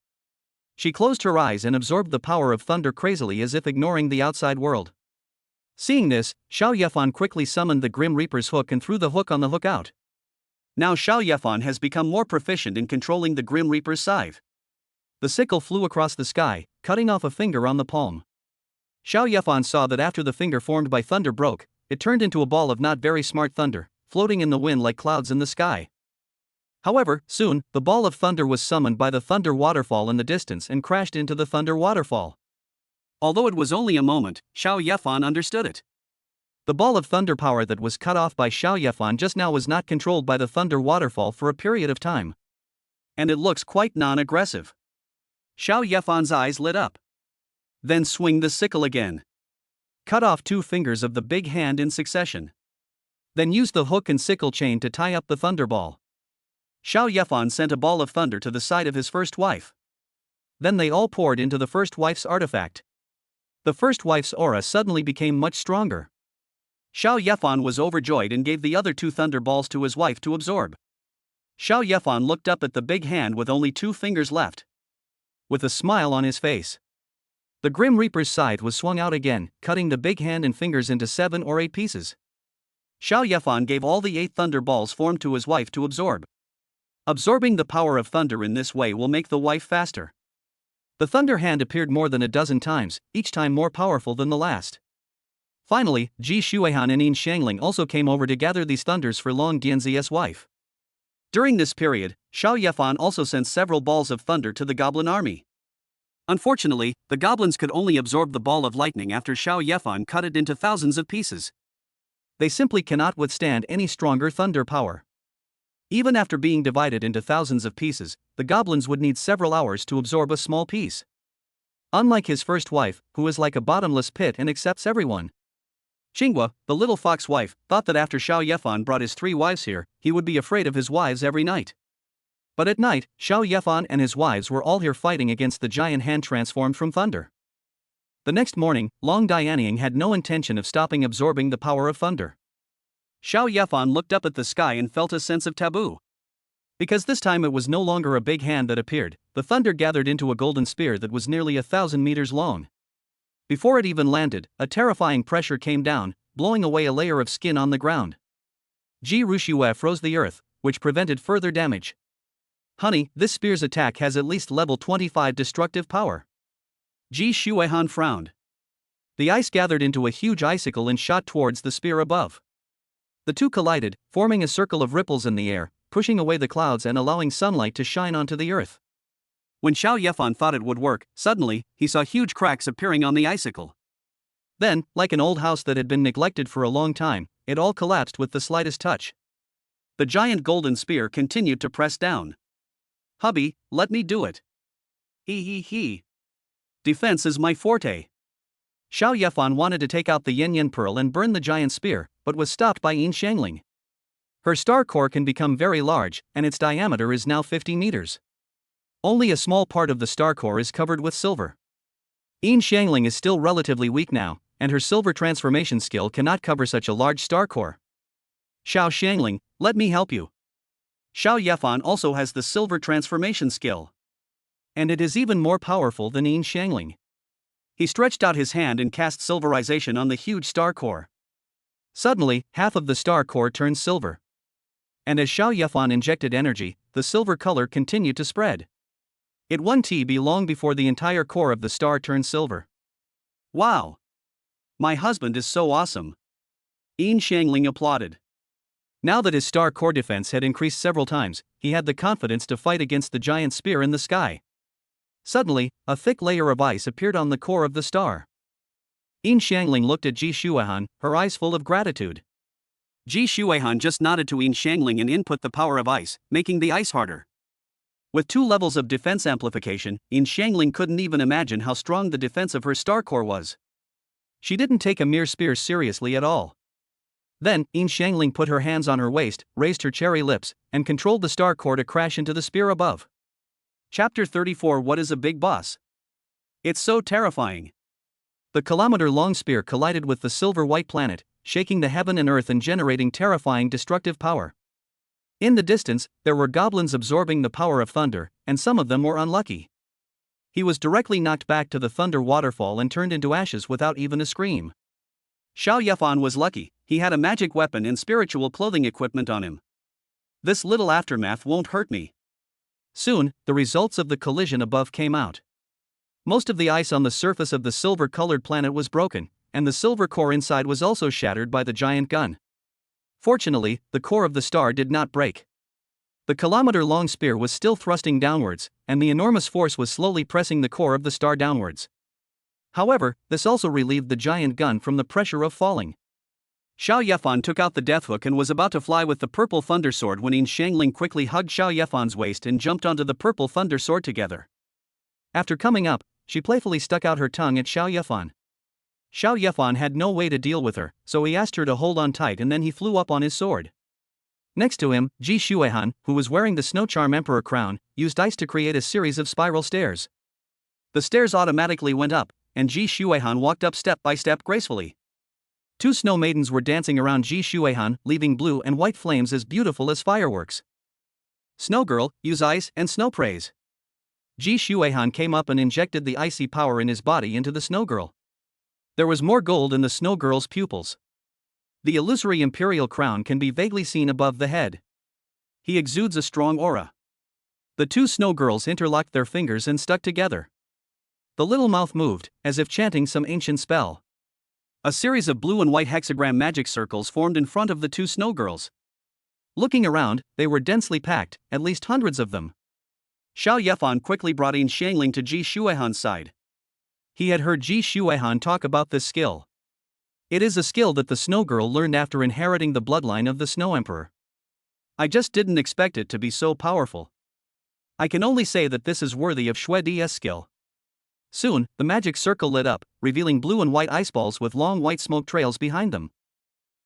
She closed her eyes and absorbed the power of thunder crazily as if ignoring the outside world. Seeing this, Xiao Yefan quickly summoned the Grim Reaper's hook and threw the hook on the hook out. Now Xiao Yefan has become more proficient in controlling the Grim Reaper's scythe. The sickle flew across the sky, cutting off a finger on the palm. Xiao Yefan saw that after the finger formed by thunder broke, it turned into a ball of not very smart thunder, floating in the wind like clouds in the sky. However, soon, the ball of thunder was summoned by the thunder waterfall in the distance and crashed into the thunder waterfall. Although it was only a moment, Xiao Yefan understood it. The ball of thunder power that was cut off by Xiao Yefan just now was not controlled by the thunder waterfall for a period of time. And it looks quite non-aggressive. Xiao Yefan's eyes lit up. Then swing the sickle again. Cut off 2 fingers of the big hand in succession. Then use the hook and sickle chain to tie up the thunderball. Xiao Yefan sent a ball of thunder to the side of his first wife. Then they all poured into the first wife's artifact. The first wife's aura suddenly became much stronger. Xiao Yefan was overjoyed and gave the other 2 thunder balls to his wife to absorb. Xiao Yefan looked up at the big hand with only 2 fingers left. With a smile on his face. The Grim Reaper's scythe was swung out again, cutting the big hand and fingers into 7 or 8 pieces. Xiao Yefan gave all the 8 thunder balls formed to his wife to absorb. Absorbing the power of thunder in this way will make the wife faster. The thunder hand appeared more than a dozen times, each time more powerful than the last. Finally, Ji Shuihan and Yin Shangling also came over to gather these thunders for Long Dianzi's wife. During this period, Xiao Yefan also sent several balls of thunder to the goblin army. Unfortunately, the goblins could only absorb the ball of lightning after Xiao Yefan cut it into thousands of pieces. They simply cannot withstand any stronger thunder power. Even after being divided into thousands of pieces, the goblins would need several hours to absorb a small piece. Unlike his first wife, who is like a bottomless pit and accepts everyone. Xinghua, the little fox wife, thought that after Xiao Yefan brought his 3 wives here, he would be afraid of his wives every night. But at night, Xiao Yefan and his wives were all here fighting against the giant hand transformed from thunder. The next morning, Long Dianying had no intention of stopping absorbing the power of thunder. Xiao Yefan looked up at the sky and felt a sense of taboo. Because this time it was no longer a big hand that appeared, the thunder gathered into a golden spear that was nearly 1,000 meters long. Before it even landed, a terrifying pressure came down, blowing away a layer of skin on the ground. Ji Rushue froze the earth, which prevented further damage. Honey, this spear's attack has at least level 25 destructive power. Ji Shuehan frowned. The ice gathered into a huge icicle and shot towards the spear above. The two collided, forming a circle of ripples in the air, pushing away the clouds and allowing sunlight to shine onto the earth. When Xiao Yefan thought it would work, suddenly, he saw huge cracks appearing on the icicle. Then, like an old house that had been neglected for a long time, it all collapsed with the slightest touch. The giant golden spear continued to press down. Hubby, let me do it. He. Defense is my forte. Xiao Yefan wanted to take out the yin pearl and burn the giant spear, but was stopped by Yin Shangling. Her star core can become very large, and its diameter is now 50 meters. Only a small part of the star core is covered with silver. Yin Shangling is still relatively weak now, and her silver transformation skill cannot cover such a large star core. Xiao Shangling, let me help you. Xiao Yefan also has the silver transformation skill. And it is even more powerful than Yin Shangling. He stretched out his hand and cast silverization on the huge star core. Suddenly, half of the star core turned silver. And as Xiao Yefan injected energy, the silver color continued to spread. It won't be long before the entire core of the star turned silver. Wow! My husband is so awesome. Yin Shangling applauded. Now that his star core defense had increased several times, he had the confidence to fight against the giant spear in the sky. Suddenly, a thick layer of ice appeared on the core of the star. Yin Xiangling looked at Ji Shuihan, her eyes full of gratitude. Ji Shuihan just nodded to Yin Xiangling and input the power of ice, making the ice harder. With 2 levels of defense amplification, Yin Xiangling couldn't even imagine how strong the defense of her star core was. She didn't take a mere spear seriously at all. Then, Yin Xiangling put her hands on her waist, raised her cherry lips, and controlled the star core to crash into the spear above. Chapter 34 What is a Big Boss? It's so terrifying. The kilometer-long spear collided with the silver-white planet, shaking the heaven and earth and generating terrifying destructive power. In the distance, there were goblins absorbing the power of thunder, and some of them were unlucky. He was directly knocked back to the thunder waterfall and turned into ashes without even a scream. Xiao Yefan was lucky, he had a magic weapon and spiritual clothing equipment on him. This little aftermath won't hurt me. Soon, the results of the collision above came out. Most of the ice on the surface of the silver-colored planet was broken, and the silver core inside was also shattered by the giant gun. Fortunately, the core of the star did not break. The kilometer-long spear was still thrusting downwards, and the enormous force was slowly pressing the core of the star downwards. However, this also relieved the giant gun from the pressure of falling. Xiao Yefan took out the death hook and was about to fly with the purple thunder sword when Yin Xiangling quickly hugged Xiao Yefan's waist and jumped onto the purple thunder sword together. After coming up, she playfully stuck out her tongue at Xiao Yefan. Xiao Yefan had no way to deal with her, so he asked her to hold on tight and then he flew up on his sword. Next to him, Ji Shuihan, who was wearing the Snow Charm Emperor crown, used ice to create a series of spiral stairs. The stairs automatically went up, and Ji Shuihan walked up step by step gracefully. 2 snow maidens were dancing around Ji Shuihan, leaving blue and white flames as beautiful as fireworks. Snow girl, use ice and snow praise. Ji Shuihan came up and injected the icy power in his body into the snow girl. There was more gold in the snow girl's pupils. The illusory imperial crown can be vaguely seen above the head. He exudes a strong aura. The 2 snow girls interlocked their fingers and stuck together. The little mouth moved, as if chanting some ancient spell. A series of blue and white hexagram magic circles formed in front of the 2 snow girls. Looking around, they were densely packed, at least hundreds of them. Xiao Yefan quickly brought Yin Xiangling to Ji Shuihan's side. He had heard Ji Shuihan talk about this skill. It is a skill that the snow girl learned after inheriting the bloodline of the Snow Emperor. I just didn't expect it to be so powerful. I can only say that this is worthy of Xue Di's skill. Soon, the magic circle lit up, revealing blue and white ice balls with long white smoke trails behind them.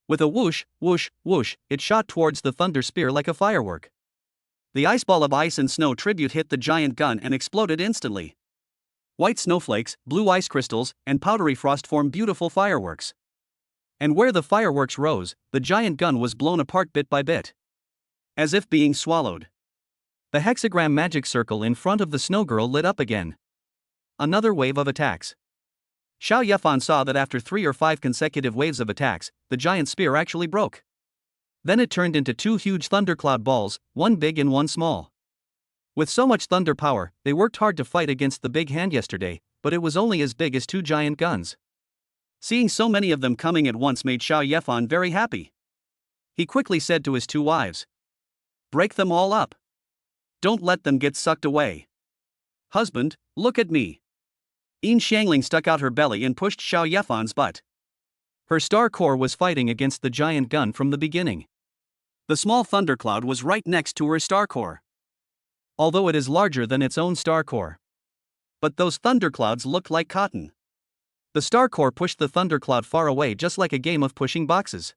With a whoosh, whoosh, whoosh, it shot towards the thunder spear like a firework. The ice ball of ice and snow tribute hit the giant gun and exploded instantly. White snowflakes, blue ice crystals, and powdery frost formed beautiful fireworks. And where the fireworks rose, the giant gun was blown apart bit by bit, as if being swallowed. The hexagram magic circle in front of the snow girl lit up again. Another wave of attacks. Xiao Yefan saw that after 3 or 5 consecutive waves of attacks, the giant spear actually broke. Then it turned into 2 huge thundercloud balls, one big and one small. With so much thunder power, they worked hard to fight against the big hand yesterday, but it was only as big as 2 giant guns. Seeing so many of them coming at once made Xiao Yefan very happy. He quickly said to his 2 wives, "Break them all up. Don't let them get sucked away. Husband, look at me." Yin Xiangling stuck out her belly and pushed Xiao Yefan's butt. Her star core was fighting against the giant gun from the beginning. The small thundercloud was right next to her star core, although it is larger than its own star core. But those thunderclouds looked like cotton. The star core pushed the thundercloud far away just like a game of pushing boxes.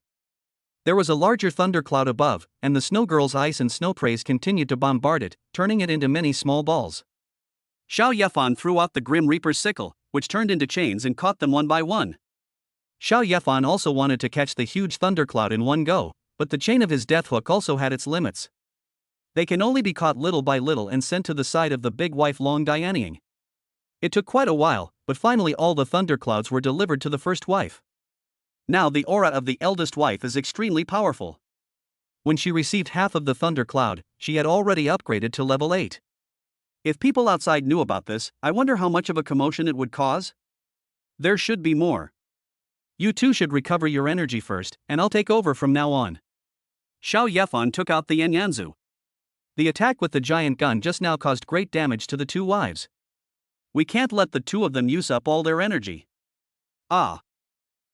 There was a larger thundercloud above, and the snow girl's ice and snow praise continued to bombard it, turning it into many small balls. Xiao Yefan threw out the Grim Reaper's sickle, which turned into chains and caught them one by one. Xiao Yefan also wanted to catch the huge thundercloud in one go, but the chain of his death hook also had its limits. They can only be caught little by little and sent to the side of the big wife Long Dianying. It took quite a while, but finally all the thunderclouds were delivered to the first wife. Now the aura of the eldest wife is extremely powerful. When she received half of the thundercloud, she had already upgraded to level 8. If people outside knew about this, I wonder how much of a commotion it would cause? There should be more. You two should recover your energy first, and I'll take over from now on. Xiao Yefan took out the Yanyanzu. The attack with the giant gun just now caused great damage to the two wives. We can't let the two of them use up all their energy. Ah!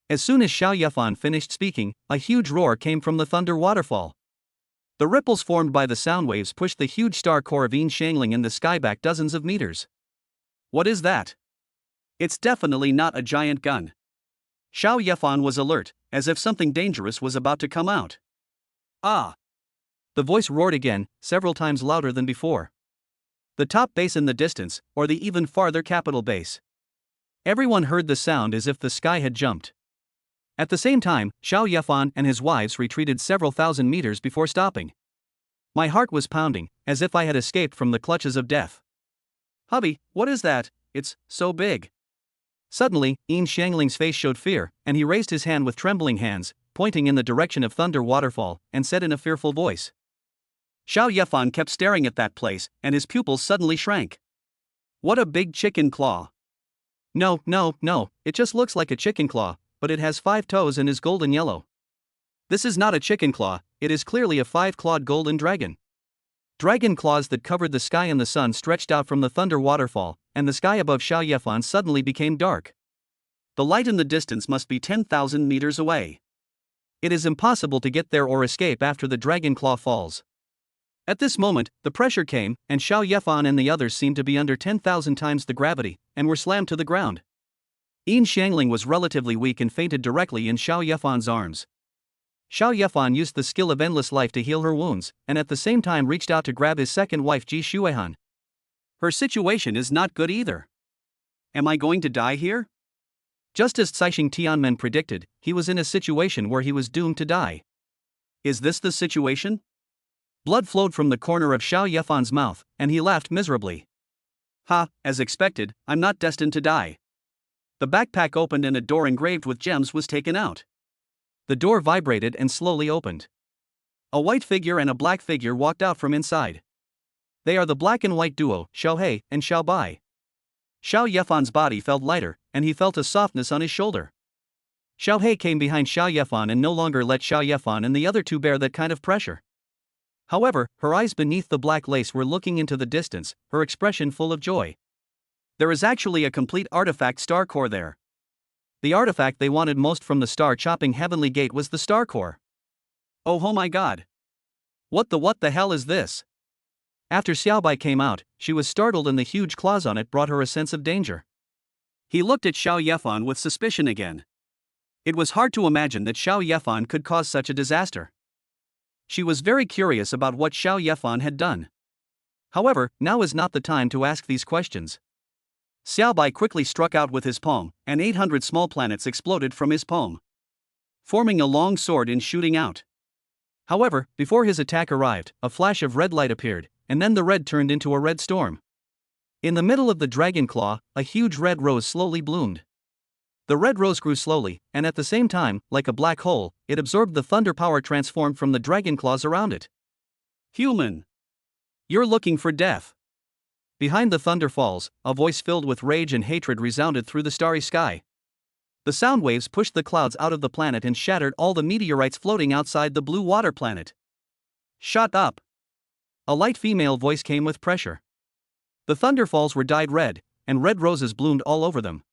As soon as Xiao Yefan finished speaking, a huge roar came from the thunder waterfall. The ripples formed by the sound waves pushed the huge star core of Yin Shangling in the sky back dozens of meters. What is that? It's definitely not a giant gun. Xiao Yefan was alert, as if something dangerous was about to come out. Ah! The voice roared again, several times louder than before. The top base in the distance, or the even farther capital base. Everyone heard the sound as if the sky had jumped. At the same time, Xiao Yefan and his wives retreated several thousand meters before stopping. My heart was pounding, as if I had escaped from the clutches of death. Hubby, what is that? It's so big. Suddenly, Yin Shangling's face showed fear, and he raised his hand with trembling hands, pointing in the direction of Thunder Waterfall, and said in a fearful voice. Xiao Yefan kept staring at that place, and his pupils suddenly shrank. What a big chicken claw! No, it just looks like a chicken claw, but it has 5 toes and is golden yellow. This is not a chicken claw, it is clearly a 5-clawed golden dragon. Dragon claws that covered the sky and the sun stretched out from the Thunder Waterfall, and the sky above Xiao Yefan suddenly became dark. The light in the distance must be 10,000 meters away. It is impossible to get there or escape after the dragon claw falls. At this moment, the pressure came, and Xiao Yefan and the others seemed to be under 10,000 times the gravity, and were slammed to the ground. Yin Shangling was relatively weak and fainted directly in Xiao Yefan's arms. Xiao Yefan used the skill of endless life to heal her wounds, and at the same time reached out to grab his second wife Ji Shuehan. Her situation is not good either. Am I going to die here? Just as Caixing Tianmen predicted, he was in a situation where he was doomed to die. Is this the situation? Blood flowed from the corner of Xiao Yefan's mouth, and he laughed miserably. Ha, as expected, I'm not destined to die. The backpack opened and a door engraved with gems was taken out. The door vibrated and slowly opened. A white figure and a black figure walked out from inside. They are the black and white duo, Xiao He and Xiao Bai. Xiao Yefan's body felt lighter, and he felt a softness on his shoulder. Xiao He came behind Xiao Yefan and no longer let Xiao Yefan and the other two bear that kind of pressure. However, her eyes beneath the black lace were looking into the distance, her expression full of joy. There is actually a complete artifact star core there. The artifact they wanted most from the star-chopping heavenly gate was the star core. Oh my god. What the hell is this? After Xiaobai came out, she was startled and the huge claws on it brought her a sense of danger. He looked at Xiao Yefan with suspicion again. It was hard to imagine that Xiao Yefan could cause such a disaster. She was very curious about what Xiao Yefan had done. However, now is not the time to ask these questions. Xiaobai quickly struck out with his palm, and 800 small planets exploded from his palm, forming a long sword and shooting out. However, before his attack arrived, a flash of red light appeared, and then the red turned into a red storm. In the middle of the dragon claw, a huge red rose slowly bloomed. The red rose grew slowly, and at the same time, like a black hole, it absorbed the thunder power transformed from the dragon claws around it. Human! You're looking for death. Behind the thunder falls, a voice filled with rage and hatred resounded through the starry sky. The sound waves pushed the clouds out of the planet and shattered all the meteorites floating outside the blue water planet. Shut up! A light female voice came with pressure. The thunder falls were dyed red, and red roses bloomed all over them.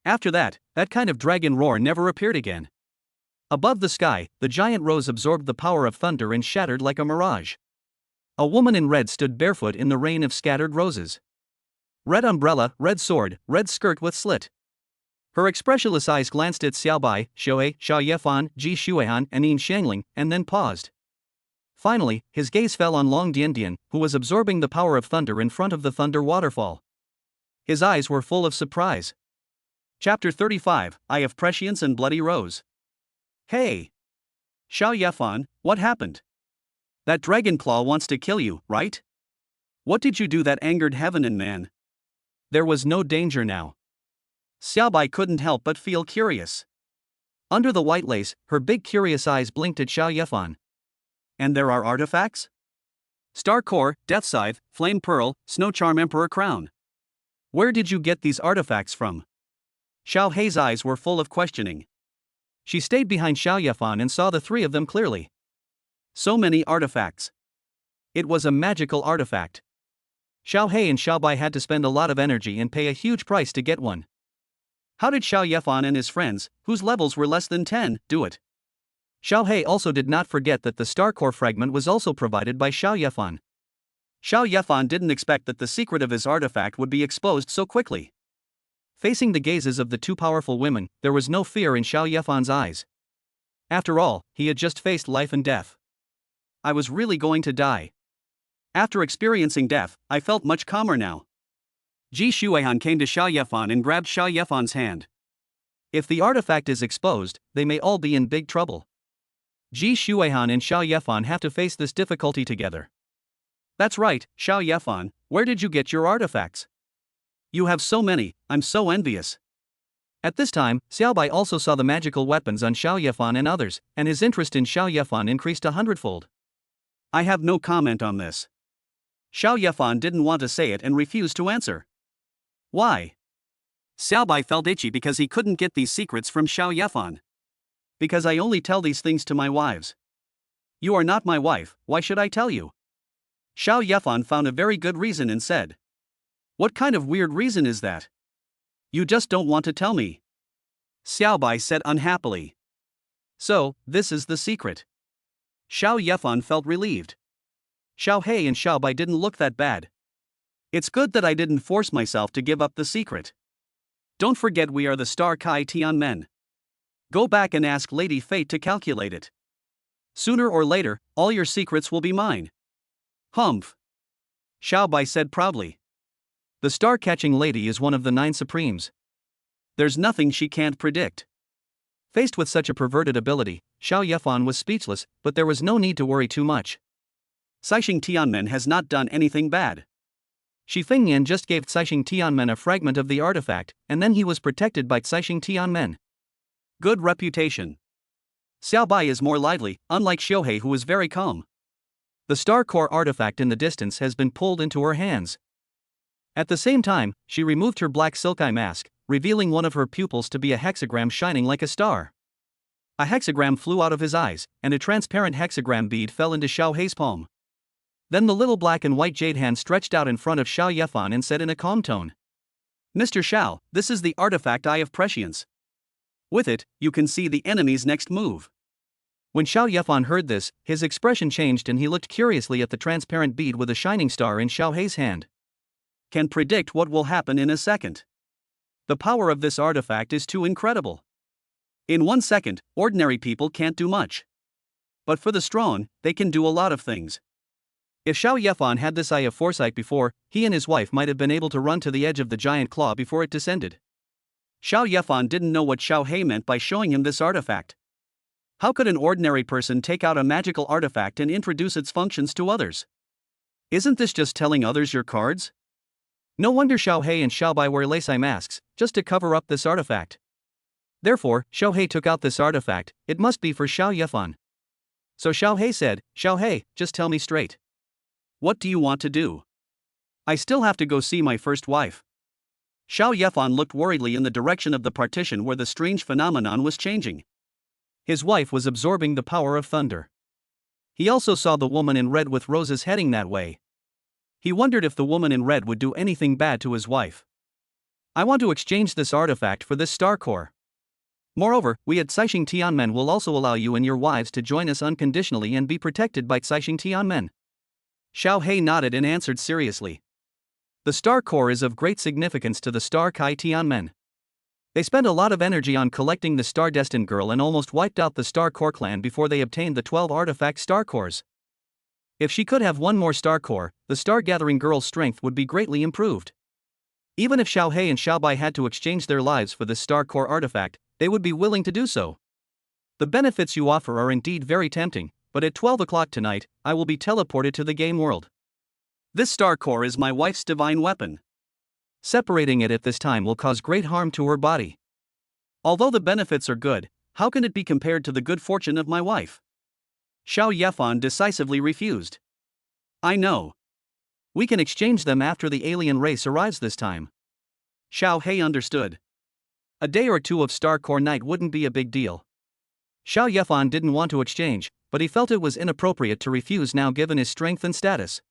After that kind of dragon roar never appeared again. Above the sky, the giant rose absorbed the power of thunder and shattered like a mirage. A woman in red stood barefoot in the rain of scattered roses. Red umbrella, red sword, red skirt with slit. Her expressionless eyes glanced at Xiaobai, Xiao Yefan, Ji Shuehan, and Yin Shangling, and then paused. Finally, his gaze fell on Long Diandian, who was absorbing the power of thunder in front of the thunder waterfall. His eyes were full of surprise. Chapter 35, Eye of Prescience and Bloody Rose. Hey! Xiao Yefan, what happened? That dragon claw wants to kill you, right? What did you do that angered heaven and man? There was no danger now. Xiaobai couldn't help but feel curious. Under the white lace, her big curious eyes blinked at Xiao Yefan. And there are artifacts? Star Core, Death Scythe, Flame Pearl, Snow Charm Emperor Crown. Where did you get these artifacts from? Xiao Hei's eyes were full of questioning. She stayed behind Xiao Yefan and saw the three of them clearly. So many artifacts. It was a magical artifact. Xiao He and Xiao Bai had to spend a lot of energy and pay a huge price to get one. How did Xiao Yefan and his friends, whose levels were less than 10, do it? Xiao He also did not forget that the star core fragment was also provided by Xiao Yefan. Xiao Yefan didn't expect that the secret of his artifact would be exposed so quickly. Facing the gazes of the two powerful women, there was no fear in Xiao Yefan's eyes. After all, he had just faced life and death. I was really going to die. After experiencing death, I felt much calmer now. Ji Shuihan came to Xiao Yefan and grabbed Xiao Yefan's hand. If the artifact is exposed, they may all be in big trouble. Ji Shuihan and Xiao Yefan have to face this difficulty together. That's right, Xiao Yefan, where did you get your artifacts? You have so many, I'm so envious. At this time, Xiao Bai also saw the magical weapons on Xiao Yefan and others, and his interest in Xiao Yefan increased 100-fold. I have no comment on this. Xiao Yefan didn't want to say it and refused to answer. Why? Xiao Bai felt itchy because he couldn't get these secrets from Xiao Yefan. Because I only tell these things to my wives. You are not my wife, why should I tell you? Xiao Yefan found a very good reason and said. What kind of weird reason is that? You just don't want to tell me. Xiao Bai said unhappily. So, this is the secret. Xiao Yefan felt relieved. Xiao He and Xiao Bai didn't look that bad. It's good that I didn't force myself to give up the secret. Don't forget we are the Star Kai Tian men. Go back and ask Lady Fate to calculate it. Sooner or later, all your secrets will be mine. Humph. Xiao Bai said proudly. The star-catching lady is one of the 9 supremes. There's nothing she can't predict. Faced with such a perverted ability, Xiao Yefan was speechless, but there was no need to worry too much. Caixing Tianmen has not done anything bad. Shi Fengnian just gave Caixing Tianmen a fragment of the artifact, and then he was protected by Caixing Tianmen. Good reputation. Xiao Bai is more lively, unlike Xiuhei who is very calm. The star core artifact in the distance has been pulled into her hands. At the same time, she removed her black silk eye mask, revealing one of her pupils to be a hexagram shining like a star. A hexagram flew out of his eyes, and a transparent hexagram bead fell into Xiao Hei's palm. Then the little black and white jade hand stretched out in front of Xiao Yefan and said in a calm tone. Mr. Xiao, this is the artifact Eye of Prescience. With it, you can see the enemy's next move. When Xiao Yefan heard this, his expression changed and he looked curiously at the transparent bead with a shining star in Xiao Hei's hand. Can predict what will happen in a second. The power of this artifact is too incredible. In 1 second, ordinary people can't do much. But for the strong, they can do a lot of things. If Xiao Yefan had this eye of foresight before, he and his wife might have been able to run to the edge of the giant claw before it descended. Xiao Yefan didn't know what Xiao He meant by showing him this artifact. How could an ordinary person take out a magical artifact and introduce its functions to others? Isn't this just telling others your cards? No wonder Xiao He and Xiao Bai wear lace eye masks, just to cover up this artifact. Therefore, Xiao He took out this artifact, it must be for Xiao Yefan. So Xiao He said, Xiao He, just tell me straight. What do you want to do? I still have to go see my first wife. Xiao Yefan looked worriedly in the direction of the partition where the strange phenomenon was changing. His wife was absorbing the power of thunder. He also saw the woman in red with roses heading that way. He wondered if the woman in red would do anything bad to his wife. I want to exchange this artifact for this star core. Moreover, we at Caixing Tianmen will also allow you and your wives to join us unconditionally and be protected by Caixing Tianmen. Xiao He nodded and answered seriously. The star core is of great significance to the Star Kai Tianmen. They spent a lot of energy on collecting the star-destined girl and almost wiped out the Star Core clan before they obtained the 12 artifact star cores. If she could have one more star core, the star-gathering girl's strength would be greatly improved. Even if Xiao He and Xiao Bai had to exchange their lives for this star core artifact, they would be willing to do so. The benefits you offer are indeed very tempting, but at 12 o'clock tonight, I will be teleported to the game world. This star core is my wife's divine weapon. Separating it at this time will cause great harm to her body. Although the benefits are good, how can it be compared to the good fortune of my wife? Xiao Yefan decisively refused. I know. We can exchange them after the alien race arrives this time. Xiao He understood. A day or two of Star Core night wouldn't be a big deal. Xiao Yefan didn't want to exchange, but he felt it was inappropriate to refuse now given his strength and status.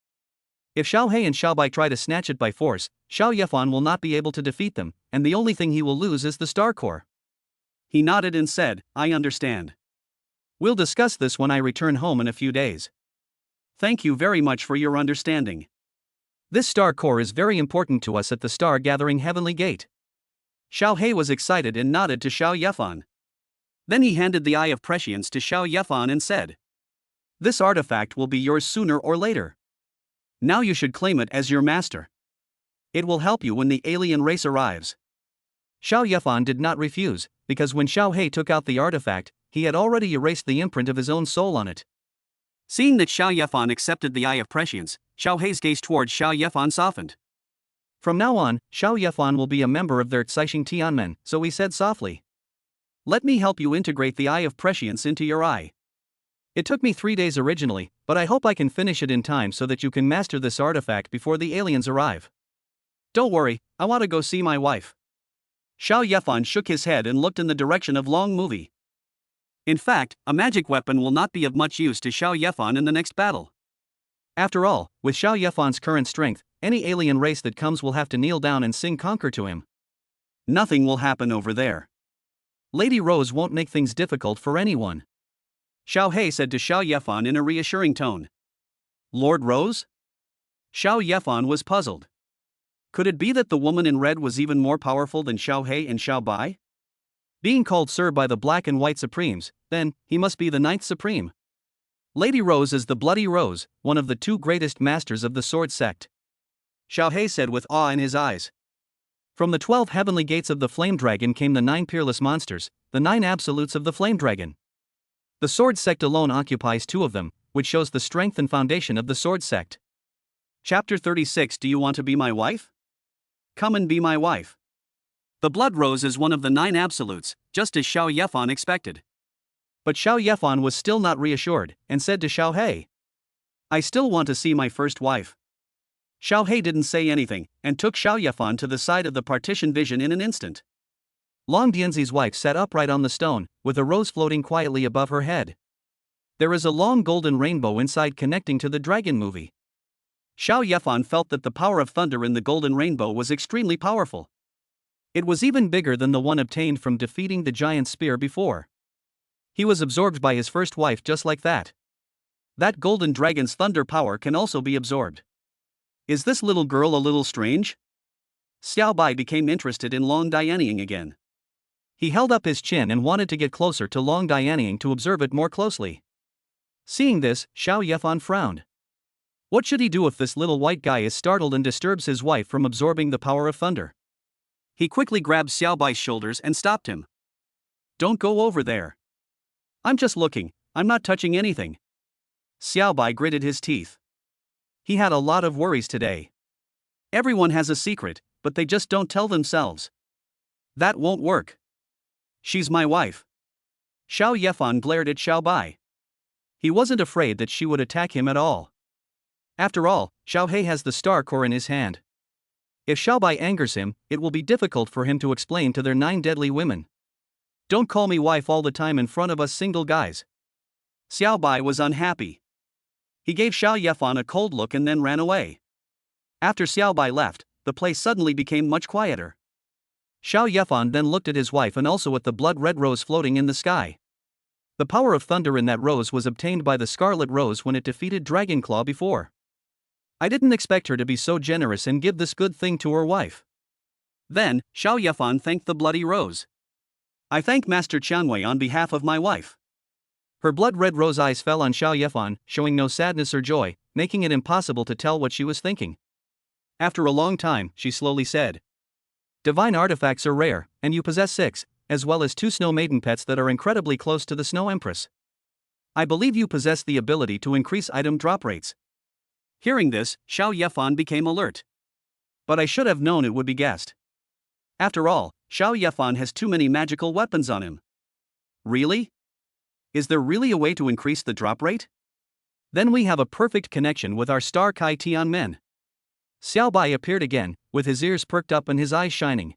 If Xiao He and Xiao Bai try to snatch it by force, Xiao Yefan will not be able to defeat them, and the only thing he will lose is the star core. He nodded and said, I understand. We'll discuss this when I return home in a few days. Thank you very much for your understanding. This star core is very important to us at the Star Gathering Heavenly Gate. Xiao He was excited and nodded to Xiao Yefan. Then he handed the Eye of Prescience to Xiao Yefan and said, This artifact will be yours sooner or later. Now you should claim it as your master. It will help you when the alien race arrives. Xiao Yefan did not refuse, because when Xiao He took out the artifact, he had already erased the imprint of his own soul on it. Seeing that Xiao Yefan accepted the Eye of Prescience, Xiao He's gaze towards Xiao Yefan softened. From now on, Xiao Yefan will be a member of their Caixing Tianmen, so he said softly. Let me help you integrate the Eye of Prescience into your eye. It took me 3 days originally, but I hope I can finish it in time so that you can master this artifact before the aliens arrive. Don't worry, I want to go see my wife. Xiao Yefan shook his head and looked in the direction of Long Movie. In fact, a magic weapon will not be of much use to Xiao Yefan in the next battle. After all, with Xiao Yefan's current strength, any alien race that comes will have to kneel down and sing conquer to him. Nothing will happen over there. Lady Rose won't make things difficult for anyone. Xiao He said to Xiao Yefan in a reassuring tone. Lord Rose? Xiao Yefan was puzzled. Could it be that the woman in red was even more powerful than Xiao He and Xiao Bai? Being called Sir by the Black and White Supremes, then, he must be the Ninth Supreme. Lady Rose is the Bloody Rose, one of the 2 greatest masters of the Sword Sect. Xiao He said with awe in his eyes. From the 12 heavenly gates of the Flame Dragon came the 9 peerless monsters, the 9 absolutes of the Flame Dragon. The Sword Sect alone occupies 2 of them, which shows the strength and foundation of the Sword Sect. Chapter 36 Do you want to be my wife? Come and be my wife. The Blood Rose is one of the 9 absolutes, just as Xiao Yefan expected. But Xiao Yefan was still not reassured, and said to Xiao He, I still want to see my first wife. Xiao He didn't say anything, and took Xiao Yefan to the side of the partition vision in an instant. Long Dianzi's wife sat upright on the stone, with a rose floating quietly above her head. There is a long golden rainbow inside connecting to the dragon movie. Xiao Yefan felt that the power of thunder in the golden rainbow was extremely powerful. It was even bigger than the one obtained from defeating the giant spear before. He was absorbed by his first wife just like that. That golden dragon's thunder power can also be absorbed. Is this little girl a little strange? Xiao Bai became interested in Long Dianying again. He held up his chin and wanted to get closer to Long Dianying to observe it more closely. Seeing this, Xiao Yefan frowned. What should he do if this little white guy is startled and disturbs his wife from absorbing the power of thunder? He quickly grabbed Xiao Bai's shoulders and stopped him. Don't go over there. I'm just looking, I'm not touching anything. Xiao Bai gritted his teeth. He had a lot of worries today. Everyone has a secret, but they just don't tell themselves. That won't work. She's my wife. Xiao Yefan glared at Xiao Bai. He wasn't afraid that she would attack him at all. After all, Xiao He has the star core in his hand. If Xiao Bai angers him, it will be difficult for him to explain to their 9 deadly women. Don't call me wife all the time in front of us single guys. Xiao Bai was unhappy. He gave Xiao Yefan a cold look and then ran away. After Xiao Bai left, the place suddenly became much quieter. Xiao Yefan then looked at his wife and also at the blood red rose floating in the sky. The power of thunder in that rose was obtained by the Scarlet Rose when it defeated Dragonclaw before. I didn't expect her to be so generous and give this good thing to her wife. Then, Xiao Yefan thanked the Bloody Rose. I thank Master Qianwei on behalf of my wife. Her blood red rose eyes fell on Xiao Yefan, showing no sadness or joy, making it impossible to tell what she was thinking. After a long time, she slowly said, Divine artifacts are rare, and you possess 6, as well as 2 Snow Maiden pets that are incredibly close to the Snow Empress. I believe you possess the ability to increase item drop rates. Hearing this, Xiao Yefan became alert. But I should have known it would be guessed. After all, Xiao Yefan has too many magical weapons on him. Really? Is there really a way to increase the drop rate? Then we have a perfect connection with our Star Kai Tian Men. Xiao Bai appeared again, with his ears perked up and his eyes shining.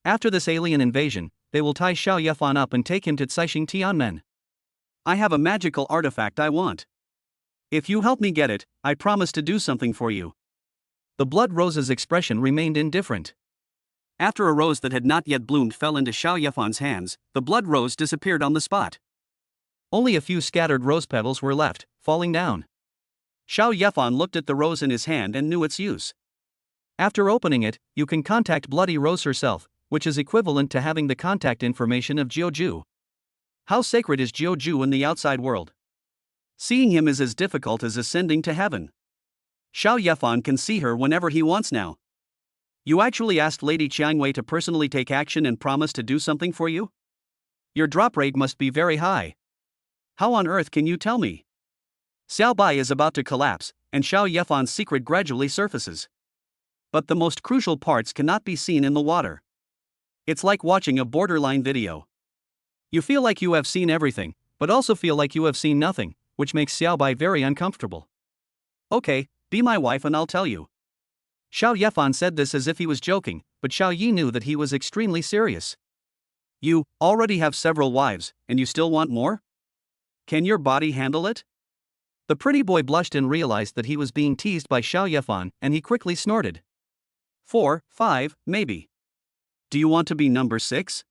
After this alien invasion, they will tie Xiao Yefan up and take him to Caixing Tianmen. I have a magical artifact I want. If you help me get it, I promise to do something for you. The blood rose's expression remained indifferent. After a rose that had not yet bloomed fell into Xiao Yefan's hands, the blood rose disappeared on the spot. Only a few scattered rose petals were left, falling down. Xiao Yefan looked at the rose in his hand and knew its use. After opening it, you can contact Bloody Rose herself, which is equivalent to having the contact information of Jiuju. How sacred is Jiuju in the outside world? Seeing him is as difficult as ascending to heaven. Xiao Yefan can see her whenever he wants now. You actually asked Lady Qiangwei to personally take action and promise to do something for you? Your drop rate must be very high. How on earth can you tell me? Xiao Bai is about to collapse, and Xiao Yefan's secret gradually surfaces. But the most crucial parts cannot be seen in the water. It's like watching a borderline video. You feel like you have seen everything, but also feel like you have seen nothing, which makes Xiao Bai very uncomfortable. Okay, be my wife and I'll tell you. Xiao Yefan said this as if he was joking, but Xiao Yi knew that he was extremely serious. You already have several wives, and you still want more? Can your body handle it? The pretty boy blushed and realized that he was being teased by Xiao Yefan, and he quickly snorted. 4, 5, maybe. Do you want to be number 6?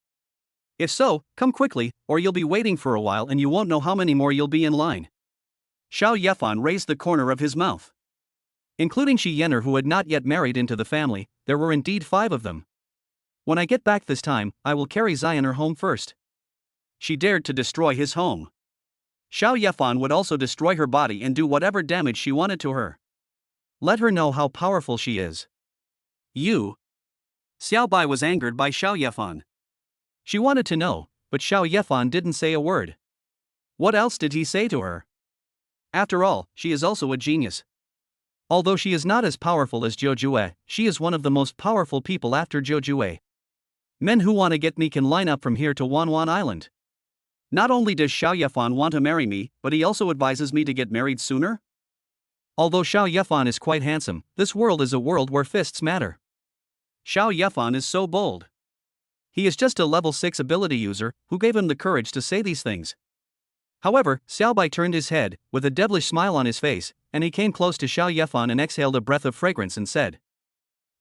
If so, come quickly, or you'll be waiting for a while and you won't know how many more you'll be in line. Xiao Yefan raised the corner of his mouth. Including Shi Yener, who had not yet married into the family, there were indeed 5 of them. When I get back this time, I will carry Zioner home first. She dared to destroy his home. Xiao Yefan would also destroy her body and do whatever damage she wanted to her. Let her know how powerful she is. You. Xiao Bai was angered by Xiao Yefan. She wanted to know, but Xiao Yefan didn't say a word. What else did he say to her? After all, she is also a genius. Although she is not as powerful as Zhou Jue, she is one of the most powerful people after Zhou Jue. Men who want to get me can line up from here to Wanwan Island. Not only does Xiao Yefan want to marry me, but he also advises me to get married sooner? Although Xiao Yefan is quite handsome, this world is a world where fists matter. Xiao Yefan is so bold. He is just a level 6 ability user who gave him the courage to say these things. However, Xiao Bai turned his head, with a devilish smile on his face, and he came close to Xiao Yefan and exhaled a breath of fragrance and said,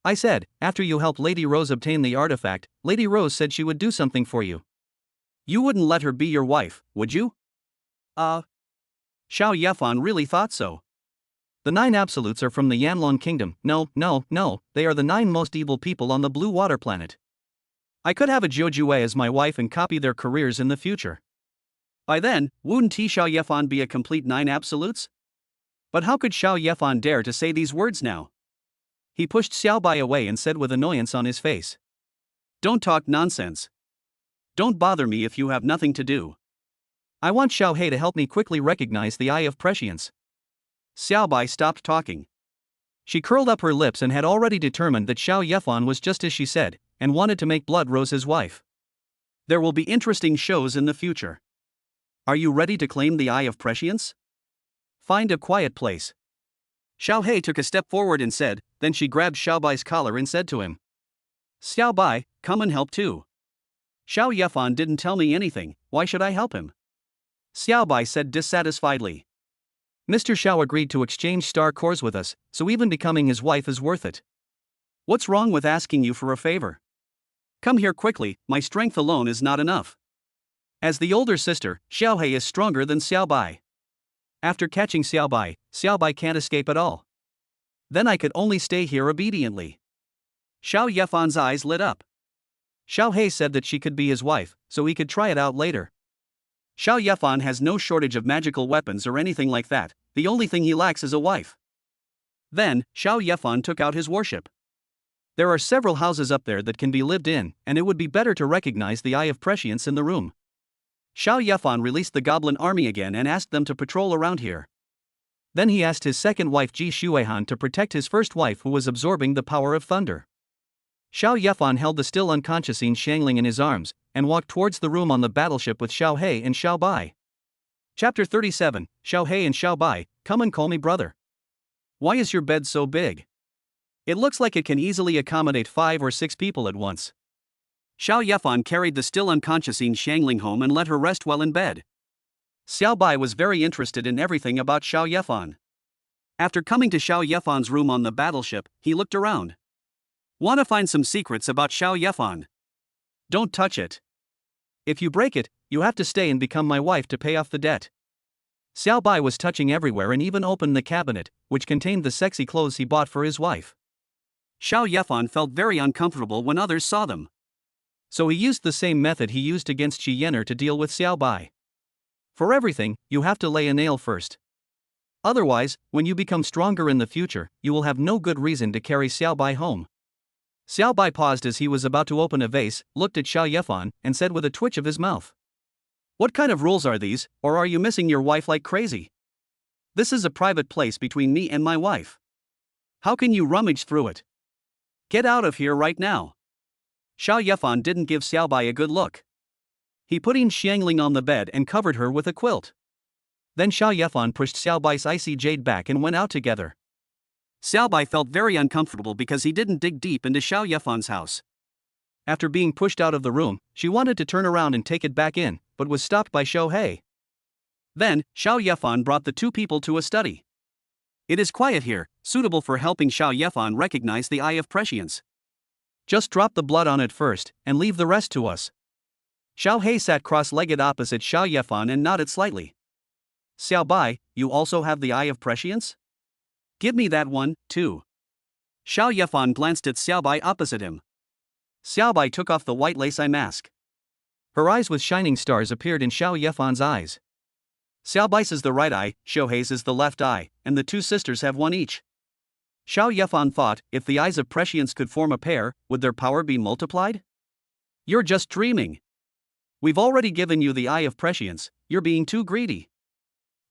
I said, after you helped Lady Rose obtain the artifact, Lady Rose said she would do something for you. You wouldn't let her be your wife, would you? Xiao Yefan really thought so. The 9 absolutes are from the Yanlong Kingdom. No, they are the 9 most evil people on the Blue Water Planet. I could have a Zhou Jue as my wife and copy their careers in the future. By then, wouldn't Xiao Yefan be a complete 9 absolutes? But how could Xiao Yefan dare to say these words now? He pushed Xiao Bai away and said with annoyance on his face. Don't talk nonsense. Don't bother me if you have nothing to do. I want Xiao He to help me quickly recognize the Eye of Prescience. Xiao Bai stopped talking. She curled up her lips and had already determined that Xiao Yefan was just as she said, and wanted to make Blood Rose his wife. There will be interesting shows in the future. Are you ready to claim the Eye of Prescience? Find a quiet place. Xiao He took a step forward and said, then she grabbed Xiao Bai's collar and said to him, Xiao Bai, come and help too. Xiao Yefan didn't tell me anything, why should I help him? Xiao Bai said dissatisfiedly. Mr. Xiao agreed to exchange star cores with us, so even becoming his wife is worth it. What's wrong with asking you for a favor? Come here quickly, my strength alone is not enough. As the older sister, Xiao He is stronger than Xiao Bai. After catching Xiao Bai can't escape at all. Then I could only stay here obediently. Xiao Yefan's eyes lit up. Xiao He said that she could be his wife, so he could try it out later. Xiao Yefan has no shortage of magical weapons or anything like that, the only thing he lacks is a wife. Then, Xiao Yefan took out his warship. There are several houses up there that can be lived in, and it would be better to recognize the Eye of Prescience in the room. Xiao Yefan released the goblin army again and asked them to patrol around here. Then he asked his second wife Ji Shuihan to protect his first wife who was absorbing the power of thunder. Xiao Yefan held the still unconscious Yin Xiangling in his arms, and walked towards the room on the battleship with Xiao He and Xiao Bai. Chapter 37, Xiao He and Xiao Bai, come and call me brother. Why is your bed so big? It looks like it can easily accommodate 5 or 6 people at once. Xiao Yefan carried the still unconscious Yin Xiangling home and let her rest well in bed. Xiao Bai was very interested in everything about Xiao Yefan. After coming to Xiao Yefan's room on the battleship, he looked around. Want to find some secrets about Xiao Yefan? Don't touch it. If you break it, you have to stay and become my wife to pay off the debt. Xiao Bai was touching everywhere and even opened the cabinet, which contained the sexy clothes he bought for his wife. Xiao Yefan felt very uncomfortable when others saw them. So he used the same method he used against Shi Yener to deal with Xiao Bai. For everything, you have to lay a nail first. Otherwise, when you become stronger in the future, you will have no good reason to carry Xiao Bai home. Xiao Bai paused as he was about to open a vase, looked at Xiao Yefan, and said with a twitch of his mouth, "What kind of rules are these, or are you missing your wife like crazy? This is a private place between me and my wife. How can you rummage through it? Get out of here right now." Xiao Yefan didn't give Xiao Bai a good look. He put in Xiangling on the bed and covered her with a quilt. Then Xiao Yefan pushed Xiao Bai's icy jade back and went out together. Xiao Bai felt very uncomfortable because he didn't dig deep into Xiao Yefan's house. After being pushed out of the room, she wanted to turn around and take it back in, but was stopped by Xiao He. Then, Xiao Yefan brought the two people to a study. It is quiet here, suitable for helping Xiao Yefan recognize the eye of prescience. Just drop the blood on it first, and leave the rest to us. Xiao He sat cross-legged opposite Xiao Yefan and nodded slightly. Xiao Bai, you also have the eye of prescience? Give me that one, too. Xiao Yefan glanced at Xiao Bai opposite him. Xiao Bai took off the white lace eye mask. Her eyes with shining stars appeared in Xiao Yefan's eyes. Xiao Bai's is the right eye, Xiao He's is the left eye, and the two sisters have one each. Xiao Yefan thought, if the eyes of prescience could form a pair, would their power be multiplied? You're just dreaming. We've already given you the eye of prescience, you're being too greedy.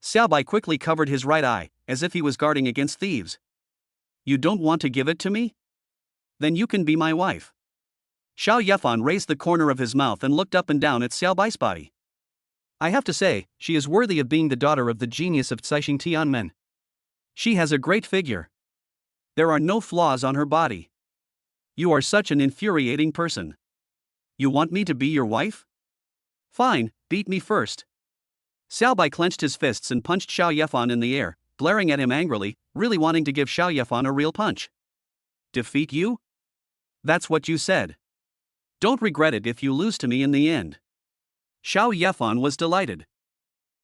Xiao Bai quickly covered his right eye, as if he was guarding against thieves. You don't want to give it to me? Then you can be my wife. Xiao Yefan raised the corner of his mouth and looked up and down at Xiao Bai's body. I have to say, she is worthy of being the daughter of the genius of Caixing Tianmen. She has a great figure. There are no flaws on her body. You are such an infuriating person. You want me to be your wife? Fine, beat me first. Xiao Bai clenched his fists and punched Xiao Yefan in the air, glaring at him angrily, really wanting to give Xiao Yefan a real punch. Defeat you? That's what you said. Don't regret it if you lose to me in the end. Xiao Yefan was delighted.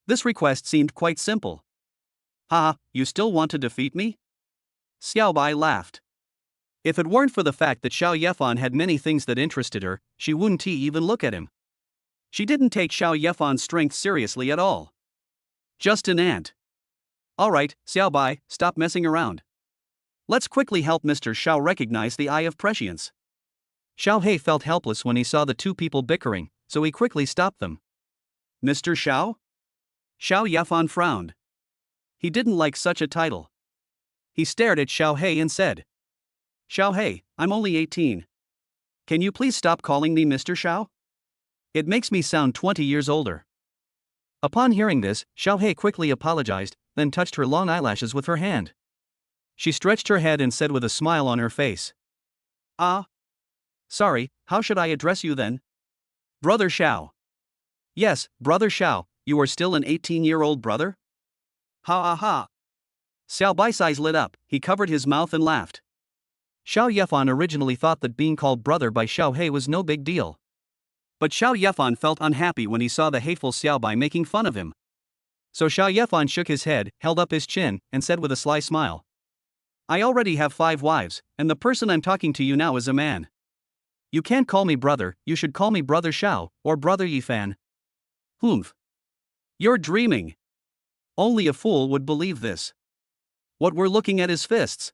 This request seemed quite simple. Haha, you still want to defeat me? Xiao Bai laughed. If it weren't for the fact that Xiao Yefan had many things that interested her, she wouldn't even look at him. She didn't take Xiao Yefan's strength seriously at all. Just an ant. Alright, Xiao Bai, stop messing around. Let's quickly help Mr. Xiao recognize the eye of prescience. Xiao He felt helpless when he saw the two people bickering, so he quickly stopped them. Mr. Xiao? Xiao Yefan frowned. He didn't like such a title. He stared at Xiao He and said, Xiao He, I'm only 18. Can you please stop calling me Mr. Xiao? It makes me sound 20 years older. Upon hearing this, Xiao He quickly apologized, then touched her long eyelashes with her hand. She stretched her head and said with a smile on her face, Ah. Sorry, how should I address you then? Brother Xiao. Yes, Brother Xiao, you are still an 18-year-old brother? Ha ha ha. Xiao Bai's eyes lit up, he covered his mouth and laughed. Xiao Yefan originally thought that being called brother by Xiao He was no big deal. But Xiao Yefan felt unhappy when he saw the hateful Xiao Bai making fun of him. So Xiao Yefan shook his head, held up his chin, and said with a sly smile, I already have 5 wives, and the person I'm talking to you now is a man. You can't call me brother, you should call me Brother Xiao, or Brother Yifan. Humph. You're dreaming. Only a fool would believe this. What we're looking at is fists.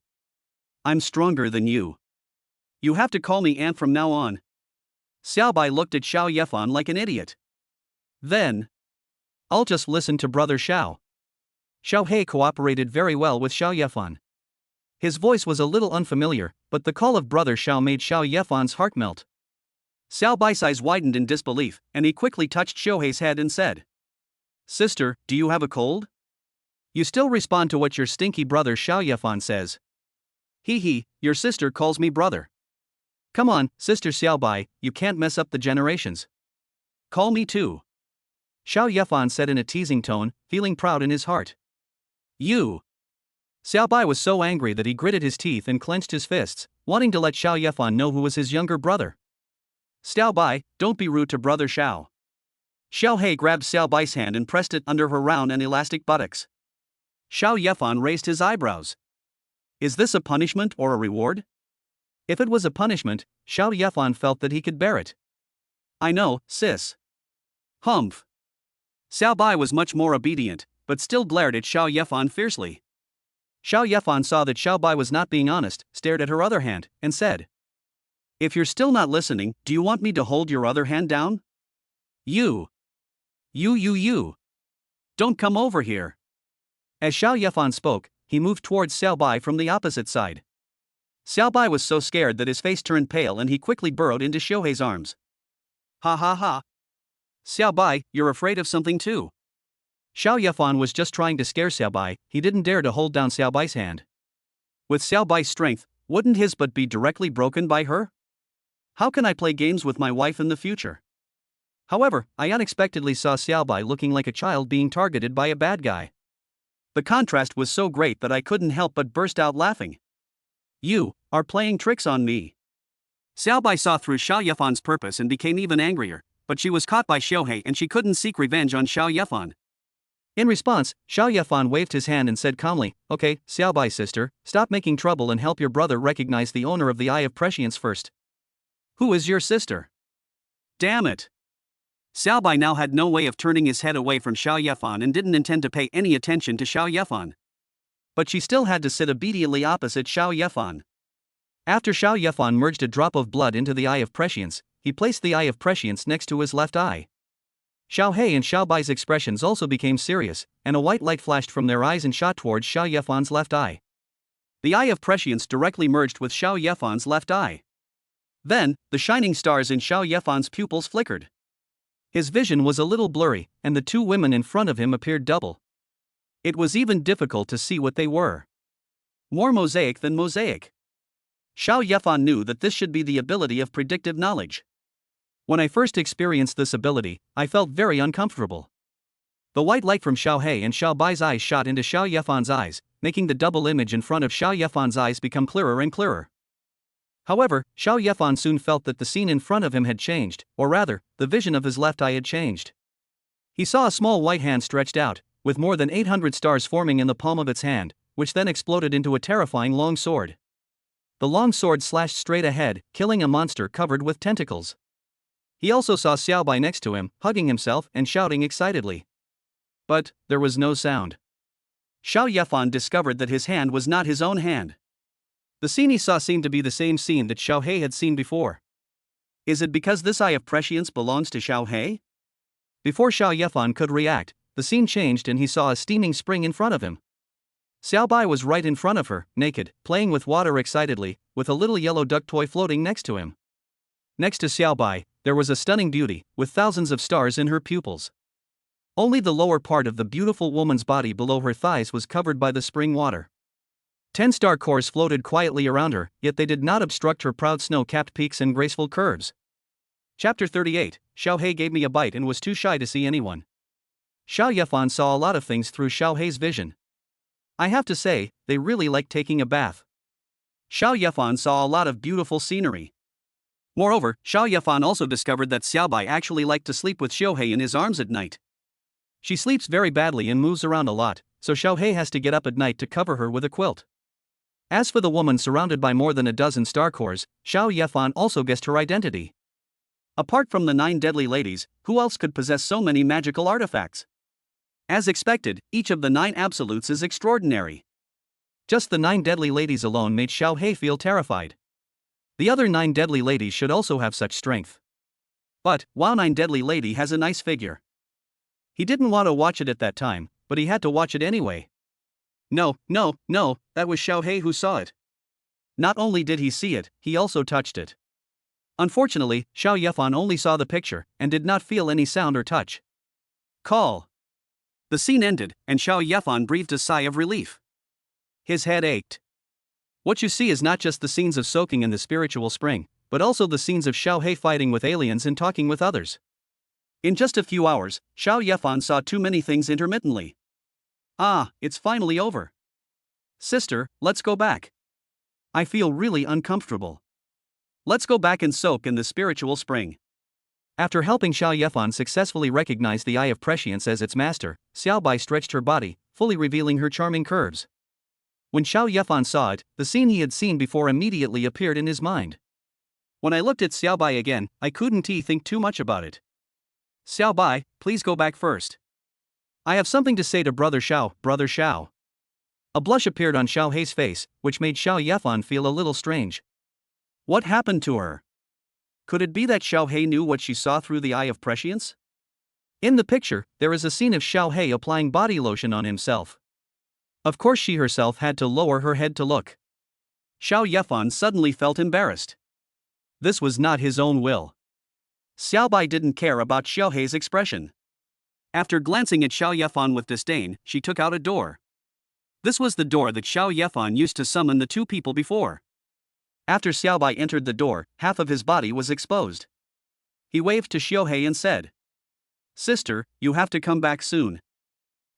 I'm stronger than you. You have to call me Ant from now on. Xiao Bai looked at Xiao Yefan like an idiot. Then, I'll just listen to Brother Xiao. Xiao He cooperated very well with Xiao Yefan. His voice was a little unfamiliar, but the call of Brother Xiao made Xiao Yefan's heart melt. Xiao Bai's eyes widened in disbelief, and he quickly touched Xiao He's head and said, Sister, do you have a cold? You still respond to what your stinky brother Xiao Yefan says. Hee, your sister calls me brother. Come on, Sister Xiao Bai, you can't mess up the generations. Call me too. Xiao Yefan said in a teasing tone, feeling proud in his heart. You. Xiao Bai was so angry that he gritted his teeth and clenched his fists, wanting to let Xiao Yefan know who was his younger brother. Xiao Bai, don't be rude to brother Xiao. Xiao He grabbed Xiao Bai's hand and pressed it under her round and elastic buttocks. Xiao Yefan raised his eyebrows. Is this a punishment or a reward? If it was a punishment, Xiao Yefan felt that he could bear it. I know, sis. Humph. Xiao Bai was much more obedient, but still glared at Xiao Yefan fiercely. Xiao Yefan saw that Xiao Bai was not being honest, stared at her other hand, and said, If you're still not listening, do you want me to hold your other hand down? You. Don't come over here. As Xiao Yefan spoke, he moved towards Xiao Bai from the opposite side. Xiao Bai was so scared that his face turned pale and he quickly burrowed into Xiaohei's arms. Ha ha ha. Xiao Bai, you're afraid of something too. Xiao Yefan was just trying to scare Xiao Bai, he didn't dare to hold down Xiao Bai's hand. With Xiao Bai's strength, wouldn't his butt be directly broken by her? How can I play games with my wife in the future? However, I unexpectedly saw Xiao Bai looking like a child being targeted by a bad guy. The contrast was so great that I couldn't help but burst out laughing. You are playing tricks on me. Xiao Bai saw through Xiao Yefan's purpose and became even angrier, but she was caught by Xiaohei and she couldn't seek revenge on Xiao Yefan. In response, Xiao Yefan waved his hand and said calmly, Okay, Xiao Bai sister, stop making trouble and help your brother recognize the owner of the Eye of Prescience first. Who is your sister? Damn it. Xiao Bai now had no way of turning his head away from Xiao Yefan and didn't intend to pay any attention to Xiao Yefan. But she still had to sit obediently opposite Xiao Yefan. After Xiao Yefan merged a drop of blood into the Eye of Prescience, he placed the Eye of Prescience next to his left eye. Xiao He and Xiao Bai's expressions also became serious, and a white light flashed from their eyes and shot towards Xiao Yefan's left eye. The Eye of Prescience directly merged with Xiao Yefan's left eye. Then, the shining stars in Xiao Yefan's pupils flickered. His vision was a little blurry, and the two women in front of him appeared double. It was even difficult to see what they were. More mosaic than mosaic. Xiao Yefan knew that this should be the ability of predictive knowledge. When I first experienced this ability, I felt very uncomfortable. The white light from Xiao He and Xiao Bai's eyes shot into Xiao Yefan's eyes, making the double image in front of Xiao Yefan's eyes become clearer and clearer. However, Xiao Yefan soon felt that the scene in front of him had changed, or rather, the vision of his left eye had changed. He saw a small white hand stretched out, with more than 800 stars forming in the palm of its hand, which then exploded into a terrifying long sword. The long sword slashed straight ahead, killing a monster covered with tentacles. He also saw Xiao Bai next to him, hugging himself and shouting excitedly. But there was no sound. Xiao Yefan discovered that his hand was not his own hand. The scene he saw seemed to be the same scene that Xiao He had seen before. Is it because this Eye of Prescience belongs to Xiao He? Before Xiao Yefan could react, the scene changed and he saw a steaming spring in front of him. Xiao Bai was right in front of her, naked, playing with water excitedly, with a little yellow duck toy floating next to him. Next to Xiao Bai, there was a stunning beauty, with thousands of stars in her pupils. Only the lower part of the beautiful woman's body below her thighs was covered by the spring water. 10 star cores floated quietly around her, yet they did not obstruct her proud snow-capped peaks and graceful curves. Chapter 38, Xiao He gave me a bite and was too shy to see anyone. Xiao Yefan saw a lot of things through Xiao He's vision. I have to say, they really like taking a bath. Xiao Yefan saw a lot of beautiful scenery. Moreover, Xiao Yefan also discovered that Xiao Bai actually liked to sleep with Xiaohei in his arms at night. She sleeps very badly and moves around a lot, so Xiaohei has to get up at night to cover her with a quilt. As for the woman surrounded by more than a dozen star cores, Xiao Yefan also guessed her identity. Apart from the 9 deadly ladies, who else could possess so many magical artifacts? As expected, each of the 9 absolutes is extraordinary. Just the 9 deadly ladies alone made Xiaohei feel terrified. The other 9 deadly ladies should also have such strength. But, wow, 9 deadly lady has a nice figure. He didn't want to watch it at that time, but he had to watch it anyway. No, that was Xiaohei who saw it. Not only did he see it, he also touched it. Unfortunately, Xiao Yefan only saw the picture, and did not feel any sound or touch. Call. The scene ended, and Xiao Yefan breathed a sigh of relief. His head ached. What you see is not just the scenes of soaking in the spiritual spring, but also the scenes of Xiao He fighting with aliens and talking with others. In just a few hours, Xiao Yefan saw too many things intermittently. Ah, it's finally over. Sister, let's go back. I feel really uncomfortable. Let's go back and soak in the spiritual spring. After helping Xiao Yefan successfully recognize the Eye of Prescience as its master, Xiao Bai stretched her body, fully revealing her charming curves. When Xiao Yefan saw it, the scene he had seen before immediately appeared in his mind. When I looked at Xiao Bai again, I couldn't think too much about it. Xiao Bai, please go back first. I have something to say to Brother Xiao, Brother Xiao. A blush appeared on Xiao Hei's face, which made Xiao Yefan feel a little strange. What happened to her? Could it be that Xiao Hei knew what she saw through the Eye of Prescience? In the picture, there is a scene of Xiao Hei applying body lotion on himself. Of course, she herself had to lower her head to look. Xiao Yefan suddenly felt embarrassed. This was not his own will. Xiao Bai didn't care about Xiao Hei's expression. After glancing at Xiao Yefan with disdain, she took out a door. This was the door that Xiao Yefan used to summon the two people before. After Xiao Bai entered the door, half of his body was exposed. He waved to Xiao Hei and said, "Sister, you have to come back soon.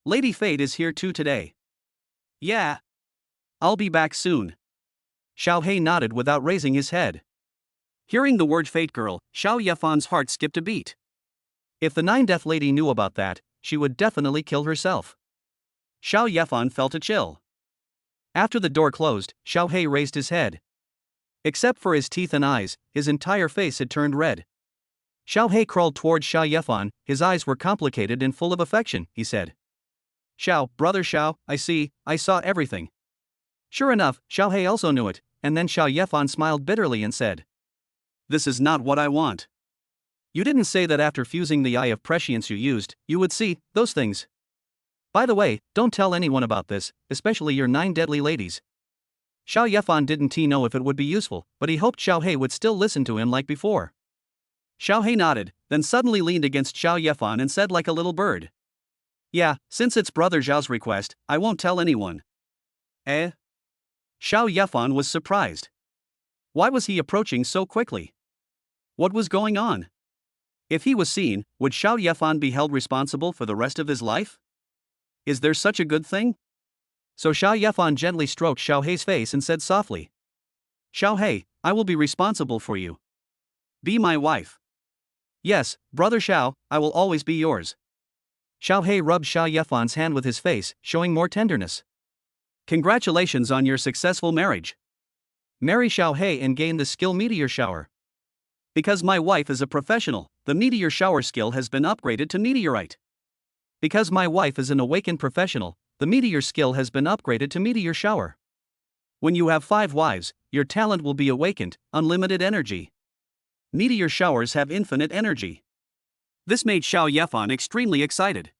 Lady Fate is here too today." "Yeah. I'll be back soon." Xiao Hei nodded without raising his head. Hearing the word Fate Girl, Xiao Yefan's heart skipped a beat. If the Nine Death Lady knew about that, she would definitely kill herself. Xiao Yefan felt a chill. After the door closed, Xiao Hei raised his head. Except for his teeth and eyes, his entire face had turned red. Xiao Hei crawled towards Xiao Yefan, his eyes were complicated and full of affection, he said. "Xiao, Brother Xiao, I saw everything." Sure enough, Xiao Hei also knew it, and then Xiao Yefan smiled bitterly and said, "This is not what I want." "You didn't say that after fusing the Eye of Prescience you would see those things. By the way, don't tell anyone about this, especially your 9 deadly ladies." Xiao Yefan didn't know if it would be useful, but he hoped Xiao Hei would still listen to him like before. Xiao Hei nodded, then suddenly leaned against Xiao Yefan and said like a little bird, "Yeah, since it's Brother Zhao's request, I won't tell anyone." Eh? Xiao Yefan was surprised. Why was he approaching so quickly? What was going on? If he was seen, would Xiao Yefan be held responsible for the rest of his life? Is there such a good thing? So Xiao Yefan gently stroked Xiao Hei's face and said softly, "Xiao Hei, I will be responsible for you. Be my wife." "Yes, Brother Xiao, I will always be yours." Xiao Hei rubbed Xiao Yefan's hand with his face, showing more tenderness. "Congratulations on your successful marriage. Marry Xiao Hei and gain the skill Meteor Shower. Because my wife is a professional, the Meteor Shower skill has been upgraded to Meteorite. Because my wife is an awakened professional, the Meteor skill has been upgraded to Meteor Shower. When you have 5 wives, your talent will be awakened, unlimited energy. Meteor showers have infinite energy." This made Xiao Yefan extremely excited.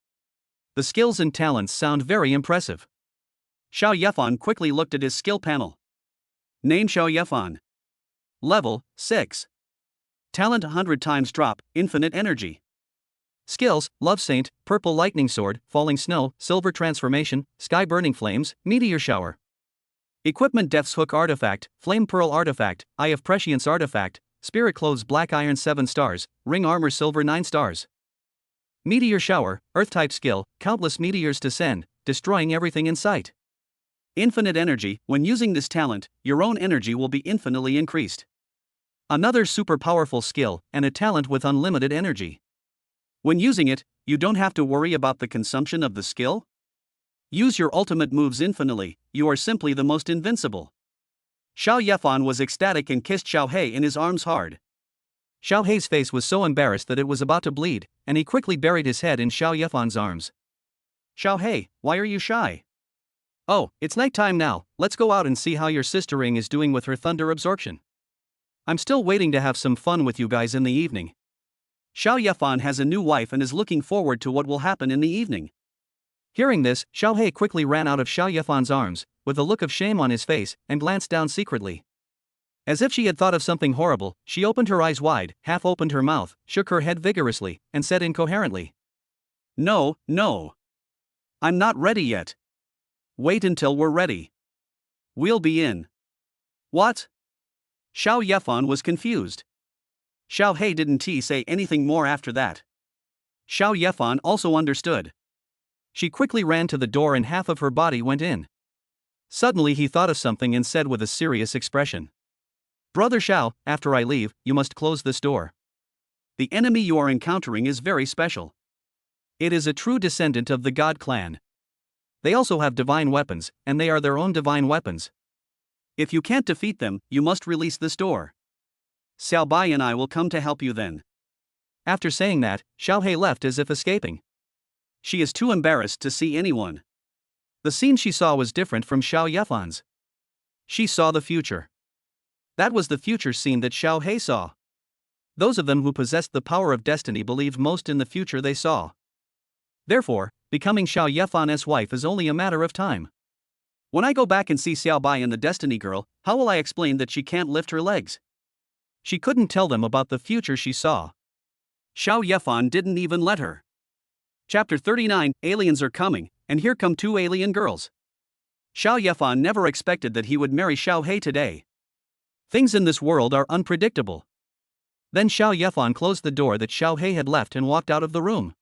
The skills and talents sound very impressive. Xiao Yefan quickly looked at his skill panel. Name Xiao Yefan. Level 6. Talent 100 times drop, infinite energy. Skills: Love Saint, Purple Lightning Sword, Falling Snow, Silver Transformation, Sky Burning Flames, Meteor Shower. Equipment: Death's Hook Artifact, Flame Pearl Artifact, Eye of Prescience Artifact, Spirit Clothes Black Iron 7 stars, Ring Armor Silver 9 stars. Meteor Shower, Earth-type skill, countless meteors descend, destroying everything in sight. Infinite energy: when using this talent, your own energy will be infinitely increased. Another super powerful skill, and a talent with unlimited energy. When using it, you don't have to worry about the consumption of the skill. Use your ultimate moves infinitely, you are simply the most invincible. Xiao Yefan was ecstatic and kissed Xiao Hei in his arms hard. Xiao Hei's face was so embarrassed that it was about to bleed, and he quickly buried his head in Xiao Yefan's arms. "Xiao Hei, why are you shy?" "Oh, it's nighttime now, let's go out and see how your sister Ring is doing with her thunder absorption. I'm still waiting to have some fun with you guys in the evening." Xiao Yefan has a new wife and is looking forward to what will happen in the evening. Hearing this, Xiao Hei quickly ran out of Xiao Yefan's arms, with a look of shame on his face, and glanced down secretly. As if she had thought of something horrible, she opened her eyes wide, half opened her mouth, shook her head vigorously, and said incoherently, No. I'm not ready yet. Wait until we're ready. We'll be in." "What?" Xiao Yefan was confused. Xiao Hei didn't say anything more after that. Xiao Yefan also understood. She quickly ran to the door and half of her body went in. Suddenly he thought of something and said with a serious expression. Brother Xiao, after I leave, you must close this door. The enemy you are encountering is very special. It is a true descendant of the God clan. They also have divine weapons, and they are their own divine weapons. If you can't defeat them, you must release this door. Xiao Bai and I will come to help you then. After saying that, Xiao He left as if escaping. She is too embarrassed to see anyone. The scene she saw was different from Xiao Yefan's. She saw the future. That was the future scene that Xiao He saw. Those of them who possessed the power of destiny believed most in the future they saw. Therefore, becoming Xiao Yefan's wife is only a matter of time. When I go back and see Xiao Bai and the Destiny Girl, how will I explain that she can't lift her legs? She couldn't tell them about the future she saw. Xiao Yefan didn't even let her. Chapter 39, Aliens are coming, and here come two alien girls. Xiao Yefan never expected that he would marry Xiao He today. Things in this world are unpredictable. Then Xiao Yefan closed the door that Xiao He had left and walked out of the room.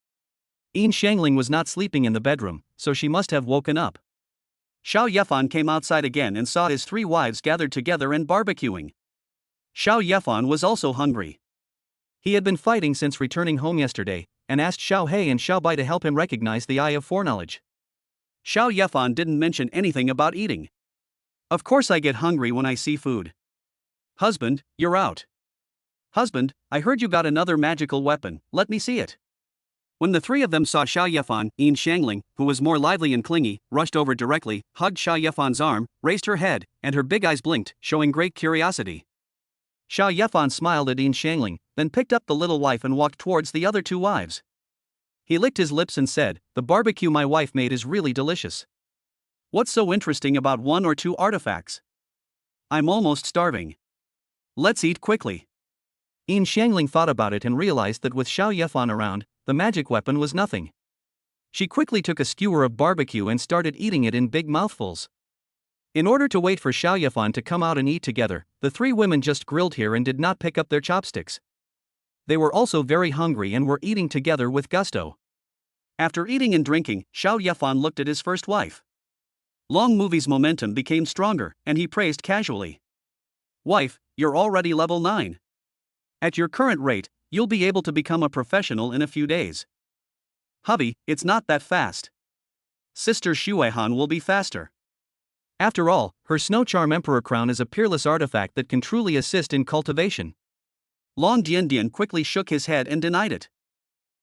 Yin Shangling was not sleeping in the bedroom, so she must have woken up. Xiao Yefan came outside again and saw his three wives gathered together and barbecuing. Xiao Yefan was also hungry. He had been fighting since returning home yesterday, and asked Xiao He and Xiao Bai to help him recognize the Eye of Foreknowledge. Xiao Yefan didn't mention anything about eating. Of course I get hungry when I see food. Husband, you're out. Husband, I heard you got another magical weapon, let me see it. When the three of them saw Xiao Yefan, Yin Shangling, who was more lively and clingy, rushed over directly, hugged Xiao Yefan's arm, raised her head, and her big eyes blinked, showing great curiosity. Xiao Yefan smiled at Yin Shangling, then picked up the little wife and walked towards the other two wives. He licked his lips and said, "The barbecue my wife made is really delicious." What's so interesting about one or two artifacts? I'm almost starving. Let's eat quickly. Yin Shangling thought about it and realized that with Xiao Yefan around, the magic weapon was nothing. She quickly took a skewer of barbecue and started eating it in big mouthfuls. In order to wait for Xiao Yefan to come out and eat together, the three women just grilled here and did not pick up their chopsticks. They were also very hungry and were eating together with gusto. After eating and drinking, Xiao Yefan looked at his first wife. Long Movie's momentum became stronger, and he praised casually. Wife, you're already level 9. At your current rate, you'll be able to become a professional in a few days. Hubby, it's not that fast. Sister Xuehan will be faster. After all, her Snow Charm Emperor crown is a peerless artifact that can truly assist in cultivation. Long Dian quickly shook his head and denied it.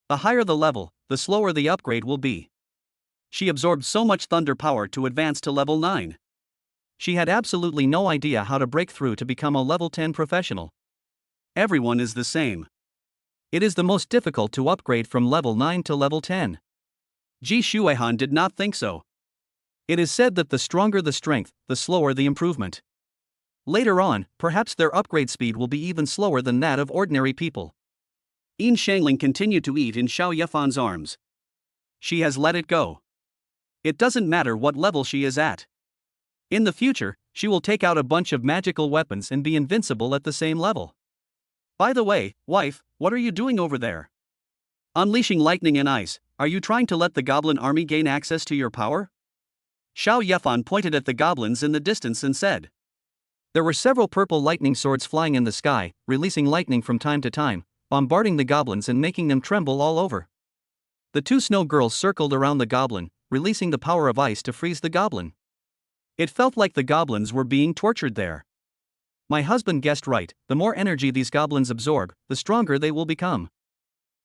The higher the level, the slower the upgrade will be. She absorbed so much thunder power to advance to level 9. She had absolutely no idea how to break through to become a level 10 professional. Everyone is the same. It is the most difficult to upgrade from level 9 to level 10. Ji Xuehan did not think so. It is said that the stronger the strength, the slower the improvement. Later on, perhaps their upgrade speed will be even slower than that of ordinary people. Yin Shangling continued to eat in Xiao Yefan's arms. She has let it go. It doesn't matter what level she is at. In the future, she will take out a bunch of magical weapons and be invincible at the same level. By the way, wife, what are you doing over there? Unleashing lightning and ice, are you trying to let the goblin army gain access to your power? Xiao Yefan pointed at the goblins in the distance and said. There were several purple lightning swords flying in the sky, releasing lightning from time to time, bombarding the goblins and making them tremble all over. The two snow girls circled around the goblin, releasing the power of ice to freeze the goblin. It felt like the goblins were being tortured there. My husband guessed right, the more energy these goblins absorb, the stronger they will become.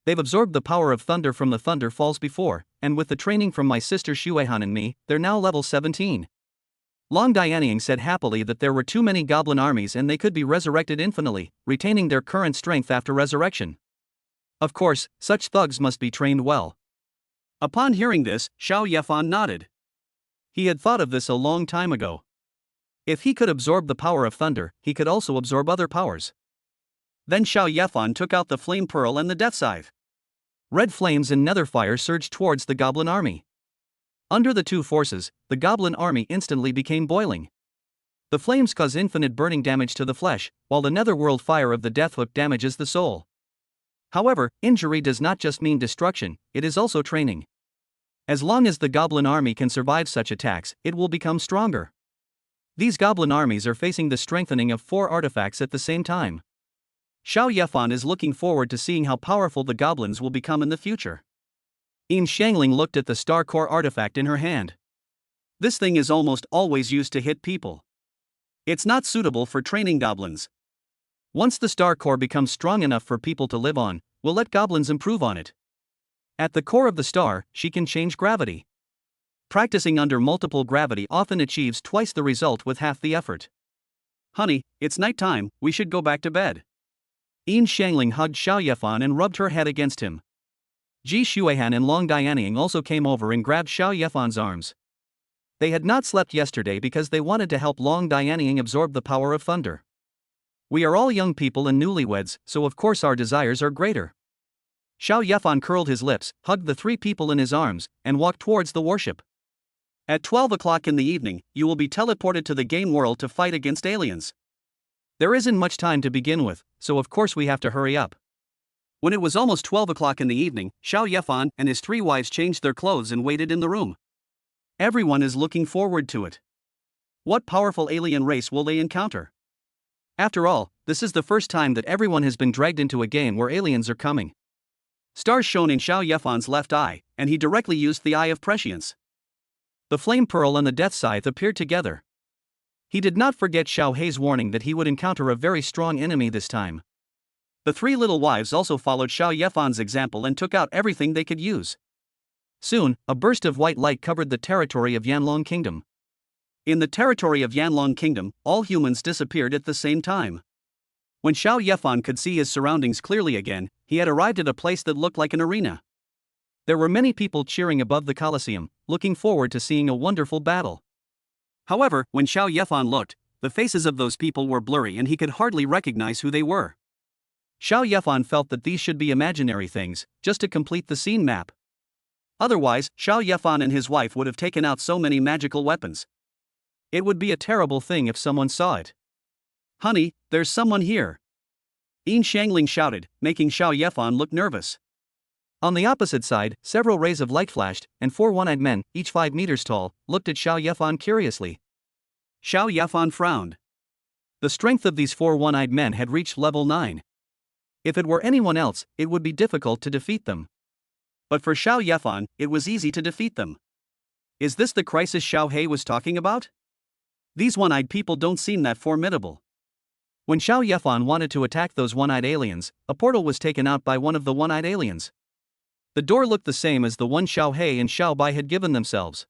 They've absorbed the power of thunder from the Thunder Falls before, and with the training from my sister Xuehan and me, they're now level 17. Long Dianying said happily that there were too many goblin armies and they could be resurrected infinitely, retaining their current strength after resurrection. Of course, such thugs must be trained well. Upon hearing this, Xiao Yefan nodded. He had thought of this a long time ago. If he could absorb the power of thunder, he could also absorb other powers. Then Xiao Yefan took out the flame pearl and the death scythe. Red flames and nether fire surged towards the goblin army. Under the two forces, the goblin army instantly became boiling. The flames cause infinite burning damage to the flesh, while the netherworld fire of the death hook damages the soul. However, injury does not just mean destruction, it is also training. As long as the goblin army can survive such attacks, it will become stronger. These goblin armies are facing the strengthening of 4 artifacts at the same time. Xiao Yefan is looking forward to seeing how powerful the goblins will become in the future. Yin Xiangling looked at the Star Core artifact in her hand. This thing is almost always used to hit people. It's not suitable for training goblins. Once the Star Core becomes strong enough for people to live on, we'll let goblins improve on it. At the core of the star, she can change gravity. Practicing under multiple gravity often achieves twice the result with half the effort. Honey, it's nighttime, we should go back to bed. Yin Xiangling hugged Xiao Yefan and rubbed her head against him. Ji Xuehan and Long Dianying also came over and grabbed Xiao Yefan's arms. They had not slept yesterday because they wanted to help Long Dianying absorb the power of thunder. We are all young people and newlyweds, so of course our desires are greater. Xiao Yefan curled his lips, hugged the 3 people in his arms, and walked towards the warship. At 12 o'clock in the evening, you will be teleported to the game world to fight against aliens. There isn't much time to begin with, so of course we have to hurry up. When it was almost 12 o'clock in the evening, Xiao Yefan and his 3 wives changed their clothes and waited in the room. Everyone is looking forward to it. What powerful alien race will they encounter? After all, this is the first time that everyone has been dragged into a game where aliens are coming. Stars shone in Xiao Yefan's left eye, and he directly used the Eye of Prescience. The Flame Pearl and the Death Scythe appeared together. He did not forget Xiao Hei's warning that he would encounter a very strong enemy this time. The 3 little wives also followed Xiao Yefan's example and took out everything they could use. Soon, a burst of white light covered the territory of Yanlong Kingdom. In the territory of Yanlong Kingdom, all humans disappeared at the same time. When Xiao Yefan could see his surroundings clearly again, he had arrived at a place that looked like an arena. There were many people cheering above the Colosseum, looking forward to seeing a wonderful battle. However, when Xiao Yefan looked, the faces of those people were blurry and he could hardly recognize who they were. Xiao Yefan felt that these should be imaginary things, just to complete the scene map. Otherwise, Xiao Yefan and his wife would have taken out so many magical weapons. It would be a terrible thing if someone saw it. Honey, there's someone here. Yin Xiangling shouted, making Xiao Yefan look nervous. On the opposite side, several rays of light flashed, and 4 one-eyed men, each 5 meters tall, looked at Xiao Yefan curiously. Xiao Yefan frowned. The strength of these 4 one-eyed men had reached level 9. If it were anyone else, it would be difficult to defeat them. But for Xiao Yefan, it was easy to defeat them. Is this the crisis Xiao Hei was talking about? These one-eyed people don't seem that formidable. When Xiao Yefan wanted to attack those one-eyed aliens, a portal was taken out by one of the one-eyed aliens. The door looked the same as the one Xiao Hei and Xiao Bai had given themselves.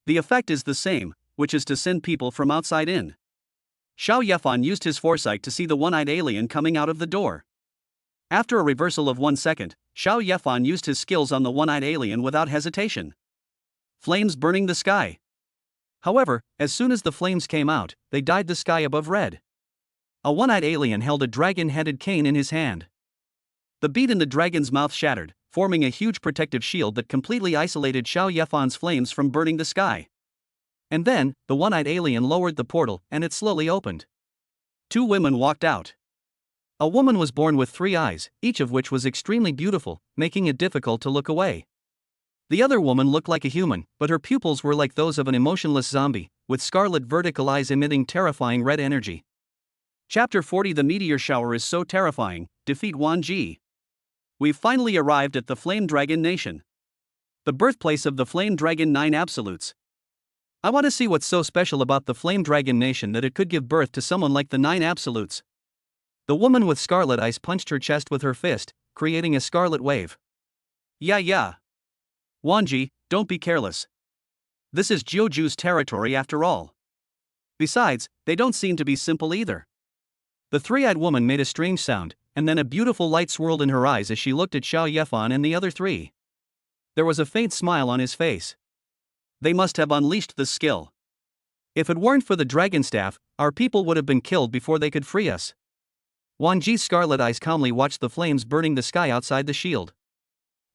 The effect is the same, which is to send people from outside in. Xiao Yefan used his foresight to see the one-eyed alien coming out of the door. After a reversal of 1 second, Xiao Yefan used his skills on the one-eyed alien without hesitation. Flames burning the sky. However, as soon as the flames came out, they dyed the sky above red. A one-eyed alien held a dragon-headed cane in his hand. The bead in the dragon's mouth shattered, forming a huge protective shield that completely isolated Xiao Yefan's flames from burning the sky. And then, the one-eyed alien lowered the portal, and it slowly opened. 2 women walked out. A woman was born with 3 eyes, each of which was extremely beautiful, making it difficult to look away. The other woman looked like a human, but her pupils were like those of an emotionless zombie, with scarlet vertical eyes emitting terrifying red energy. Chapter 40. The meteor shower is so terrifying. Defeat Wan Ji. We've finally arrived at the Flame Dragon Nation. The birthplace of the Flame Dragon 9 Absolutes. I want to see what's so special about the Flame Dragon Nation that it could give birth to someone like the 9 Absolutes. The woman with scarlet eyes punched her chest with her fist, creating a scarlet wave. Yeah. Wan Ji, don't be careless. This is Jiuju's territory after all. Besides, they don't seem to be simple either. The 3-eyed woman made a strange sound, and then a beautiful light swirled in her eyes as she looked at Xiao Yefan and the other 3. There was a faint smile on his face. They must have unleashed the skill. If it weren't for the dragon staff, our people would have been killed before they could free us. Wan Ji's scarlet eyes calmly watched the flames burning the sky outside the shield.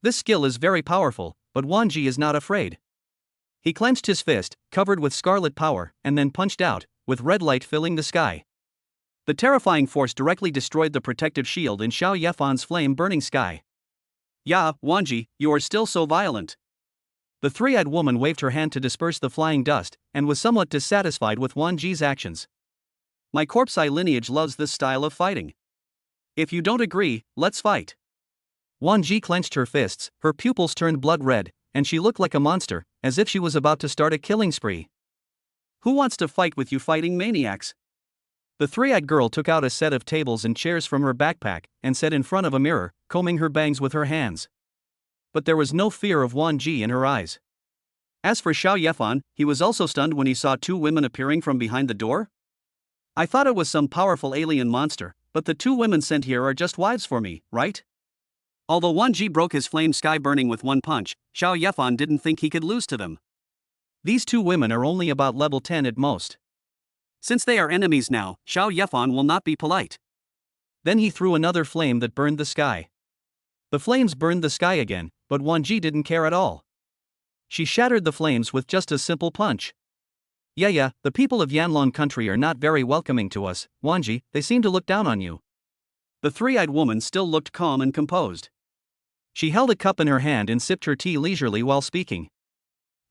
This skill is very powerful, but Wan Ji is not afraid. He clenched his fist, covered with scarlet power, and then punched out, with red light filling the sky. The terrifying force directly destroyed the protective shield in Xiao Yefan's flame-burning sky. "Ya, Wanji, you are still so violent." The three-eyed woman waved her hand to disperse the flying dust, and was somewhat dissatisfied with Wanji's actions. "My corpse-eye lineage loves this style of fighting. If you don't agree, let's fight." Wanji clenched her fists, her pupils turned blood red, and she looked like a monster, as if she was about to start a killing spree. "Who wants to fight with you fighting maniacs?" The three-eyed girl took out a set of tables and chairs from her backpack, and sat in front of a mirror, combing her bangs with her hands. But there was no fear of Wanji in her eyes. As for Xiao Yefan, he was also stunned when he saw two women appearing from behind the door. "I thought it was some powerful alien monster, but the two women sent here are just wives for me, right?" Although Wanji broke his flame sky burning with one punch, Xiao Yefan didn't think he could lose to them. "These two women are only about level 10 at most. Since they are enemies now, Xiao Yefan will not be polite." Then he threw another flame that burned the sky. The flames burned the sky again, but Wanji didn't care at all. She shattered the flames with just a simple punch. Yeah, the people of Yanlong country are not very welcoming to us, Wanji, they seem to look down on you." The three-eyed woman still looked calm and composed. She held a cup in her hand and sipped her tea leisurely while speaking.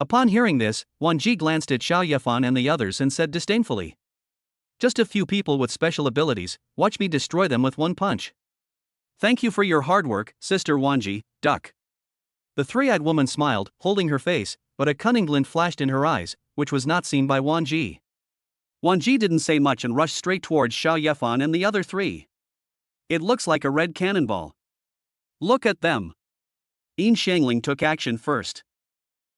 Upon hearing this, Wanji glanced at Xiao Yefan and the others and said disdainfully, "Just a few people with special abilities, watch me destroy them with one punch." "Thank you for your hard work, Sister Wanji, duck." The three-eyed woman smiled, holding her face, but a cunning glint flashed in her eyes, which was not seen by Wanji. Wanji didn't say much and rushed straight towards Xiao Yefan and the other three. "It looks like a red cannonball. Look at them." Yin Shangling took action first.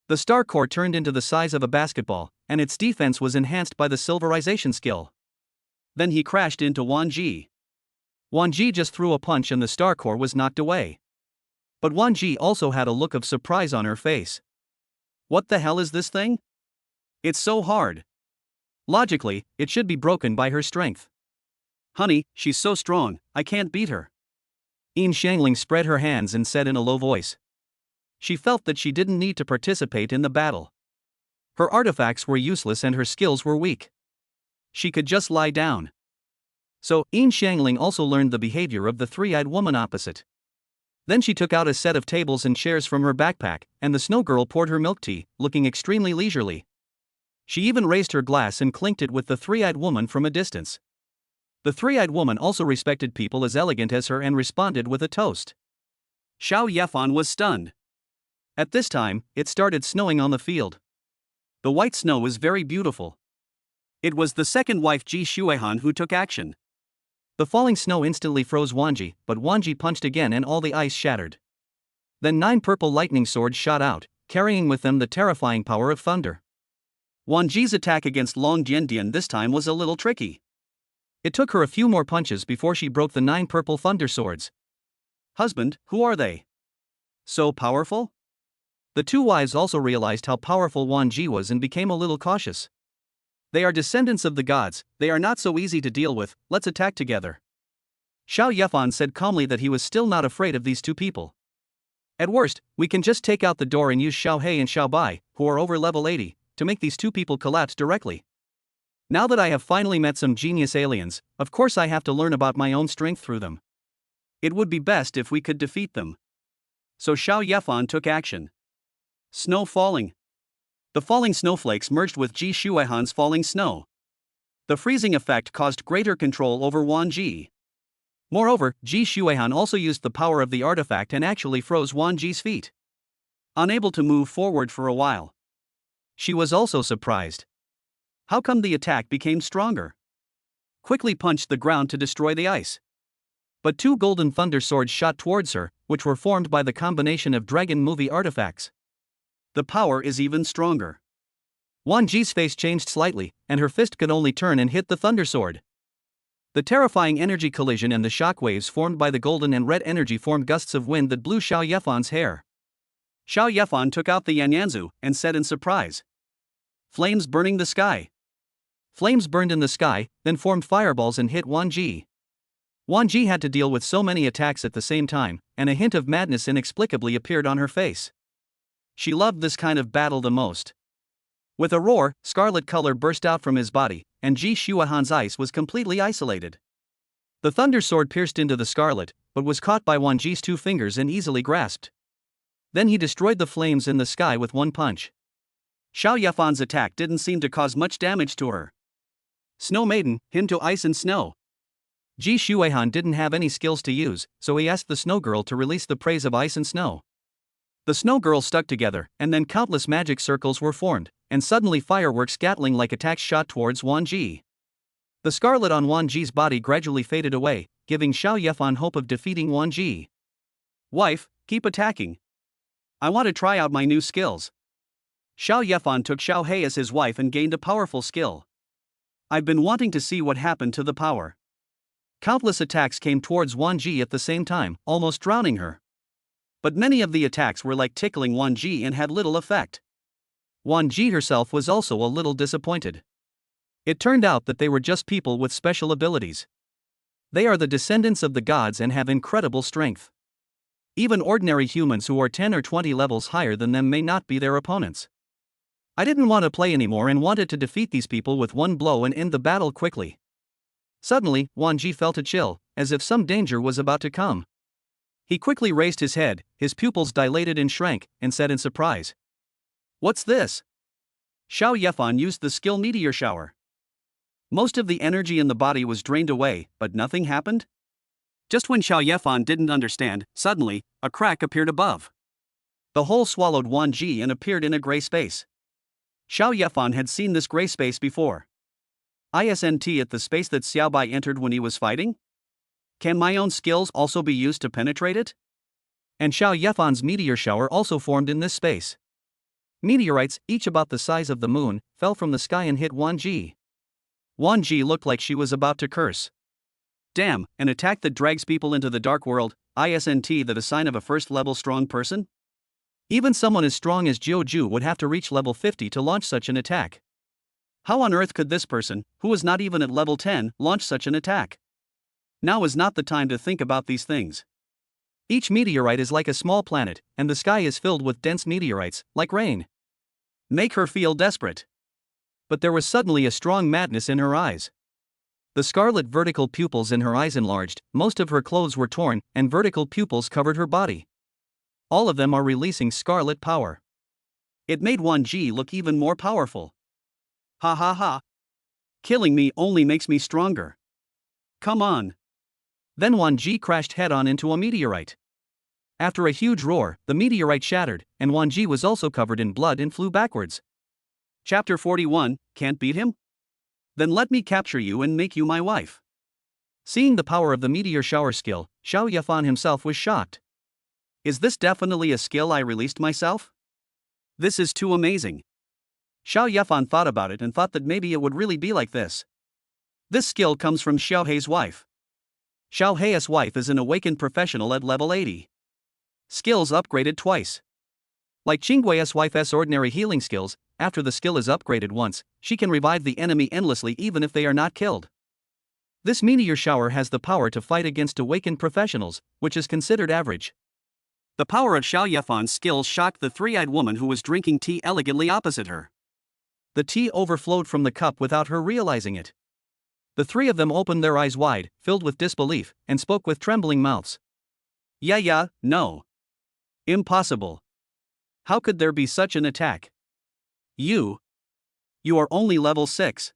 The star core turned into the size of a basketball, and its defense was enhanced by the silverization skill. Then he crashed into Wanji. Wanji just threw a punch and the star core was knocked away. But Wanji also had a look of surprise on her face. "What the hell is this thing? It's so hard. Logically, it should be broken by her strength. Honey, she's so strong, I can't beat her." Yin Shangling spread her hands and said in a low voice. She felt that she didn't need to participate in the battle. Her artifacts were useless and her skills were weak. She could just lie down. So, Yin Shangling also learned the behavior of the three-eyed woman opposite. Then she took out a set of tables and chairs from her backpack, and the snow girl poured her milk tea, looking extremely leisurely. She even raised her glass and clinked it with the three-eyed woman from a distance. The three-eyed woman also respected people as elegant as her and responded with a toast. Xiao Yefan was stunned. At this time, it started snowing on the field. The white snow was very beautiful. It was the second wife Ji Shuehan who took action. The falling snow instantly froze Wanji, but Wanji punched again and all the ice shattered. Then 9 purple lightning swords shot out, carrying with them the terrifying power of thunder. Wanji's attack against Long Jiandian this time was a little tricky. It took her a few more punches before she broke the 9 purple thunder swords. "Husband, who are they? So powerful?" The two wives also realized how powerful Wanji was and became a little cautious. "They are descendants of the gods, they are not so easy to deal with, let's attack together." Xiao Yefan said calmly that he was still not afraid of these two people. "At worst, we can just take out the door and use Xiao He and Xiao Bai, who are over level 80, to make these two people collapse directly. Now that I have finally met some genius aliens, of course I have to learn about my own strength through them. It would be best if we could defeat them." So Xiao Yefan took action. Snow falling. The falling snowflakes merged with Ji Shuehan's falling snow. The freezing effect caused greater control over Wanji. Moreover, Ji Shuehan also used the power of the artifact and actually froze Wanji's feet. Unable to move forward for a while. She was also surprised. How come the attack became stronger? Quickly punched the ground to destroy the ice. But 2 golden thunder swords shot towards her, which were formed by the combination of dragon movie artifacts. The power is even stronger. Wanji's face changed slightly, and her fist could only turn and hit the thunder sword. The terrifying energy collision and the shock waves formed by the golden and red energy formed gusts of wind that blew Xiao Yefan's hair. Xiao Yefan took out the Yanyanzu and said in surprise, "Flames burning the sky." Flames burned in the sky, then formed fireballs and hit Wanji. Wanji had to deal with so many attacks at the same time, and a hint of madness inexplicably appeared on her face. She loved this kind of battle the most. With a roar, scarlet color burst out from his body, and Ji Shuehan's ice was completely isolated. The thunder sword pierced into the scarlet, but was caught by Wan Ji's 2 fingers and easily grasped. Then he destroyed the flames in the sky with one punch. Xiao Yefan's attack didn't seem to cause much damage to her. Snow Maiden, him to ice and snow. Ji Shuihan didn't have any skills to use, so he asked the snow girl to release the praise of ice and snow. The snow girl stuck together, and then countless magic circles were formed, and suddenly fireworks gatling like attacks shot towards Wan Ji. The scarlet on Wan Ji's body gradually faded away, giving Xiao Yefan hope of defeating Wan Ji. Wife, keep attacking. I want to try out my new skills. Xiao Yefan took Xiao He as his wife and gained a powerful skill. I've been wanting to see what happened to the power. Countless attacks came towards Wan Ji at the same time, almost drowning her. But many of the attacks were like tickling Wan Ji and had little effect. Wan Ji herself was also a little disappointed. It turned out that they were just people with special abilities. They are the descendants of the gods and have incredible strength. Even ordinary humans who are 10 or 20 levels higher than them may not be their opponents. I didn't want to play anymore and wanted to defeat these people with one blow and end the battle quickly. Suddenly, Wan Ji felt a chill, as if some danger was about to come. He quickly raised his head, his pupils dilated and shrank, and said in surprise, "What's this?" Xiao Yefan used the skill Meteor Shower. Most of the energy in the body was drained away, but nothing happened? Just when Xiao Yefan didn't understand, suddenly, a crack appeared above. The hole swallowed Wan Ji and appeared in a gray space. Xiao Yefan had seen this gray space before. Isn't it the space that Xiao Bai entered when he was fighting? Can my own skills also be used to penetrate it? And Xiao Yefan's meteor shower also formed in this space. Meteorites, each about the size of the moon, fell from the sky and hit Wan Ji. Wan Ji looked like she was about to curse. Damn, an attack that drags people into the dark world, isn't that a sign of a first-level strong person? Even someone as strong as Jiu Ju would have to reach level 50 to launch such an attack. How on earth could this person, who was not even at level 10, launch such an attack? Now is not the time to think about these things. Each meteorite is like a small planet, and the sky is filled with dense meteorites, like rain. Make her feel desperate. But there was suddenly a strong madness in her eyes. The scarlet vertical pupils in her eyes enlarged, most of her clothes were torn, and vertical pupils covered her body. All of them are releasing scarlet power. It made Wan Ji look even more powerful. Ha ha ha. Killing me only makes me stronger. Come on. Then Wan Ji crashed head-on into a meteorite. After a huge roar, the meteorite shattered, and Wan Ji was also covered in blood and flew backwards. Chapter 41, Can't beat him? Then let me capture you and make you my wife. Seeing the power of the meteor shower skill, Xiao Yefan himself was shocked. Is this definitely a skill I released myself? This is too amazing. Xiao Yefan thought about it and thought that maybe it would really be like this. This skill comes from Xiao Hei's wife. Xiao Hei's wife is an awakened professional at level 80. Skills upgraded twice. Like Qinggui's wife's ordinary healing skills, after the skill is upgraded once, she can revive the enemy endlessly even if they are not killed. This meteor shower has the power to fight against awakened professionals, which is considered average. The power of Xiao Yefan's skills shocked the three-eyed woman who was drinking tea elegantly opposite her. The tea overflowed from the cup without her realizing it. The three of them opened their eyes wide, filled with disbelief, and spoke with trembling mouths. Yeah, no. Impossible. How could there be such an attack? You are only level 6.